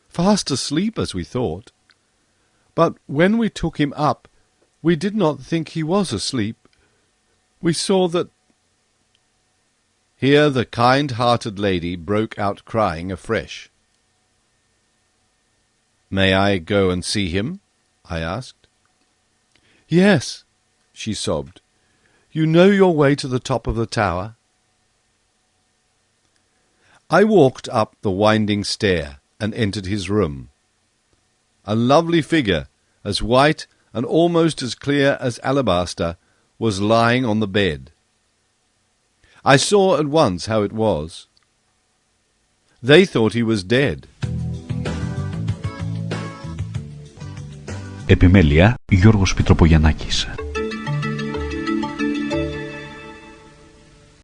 fast asleep as we thought. But when we took him up, we did not think he was asleep. We saw that—" Here the kind-hearted lady broke out crying afresh. "May I go and see him?" I asked. "Yes," she sobbed. "You know your way to the top of the tower." I walked up the winding stair and entered his room. A lovely figure, as white and almost as clear as alabaster, was lying on the bed. I saw at once how it was. They thought he was dead. Επιμέλεια Γιώργος Πιτροπογιαννάκης.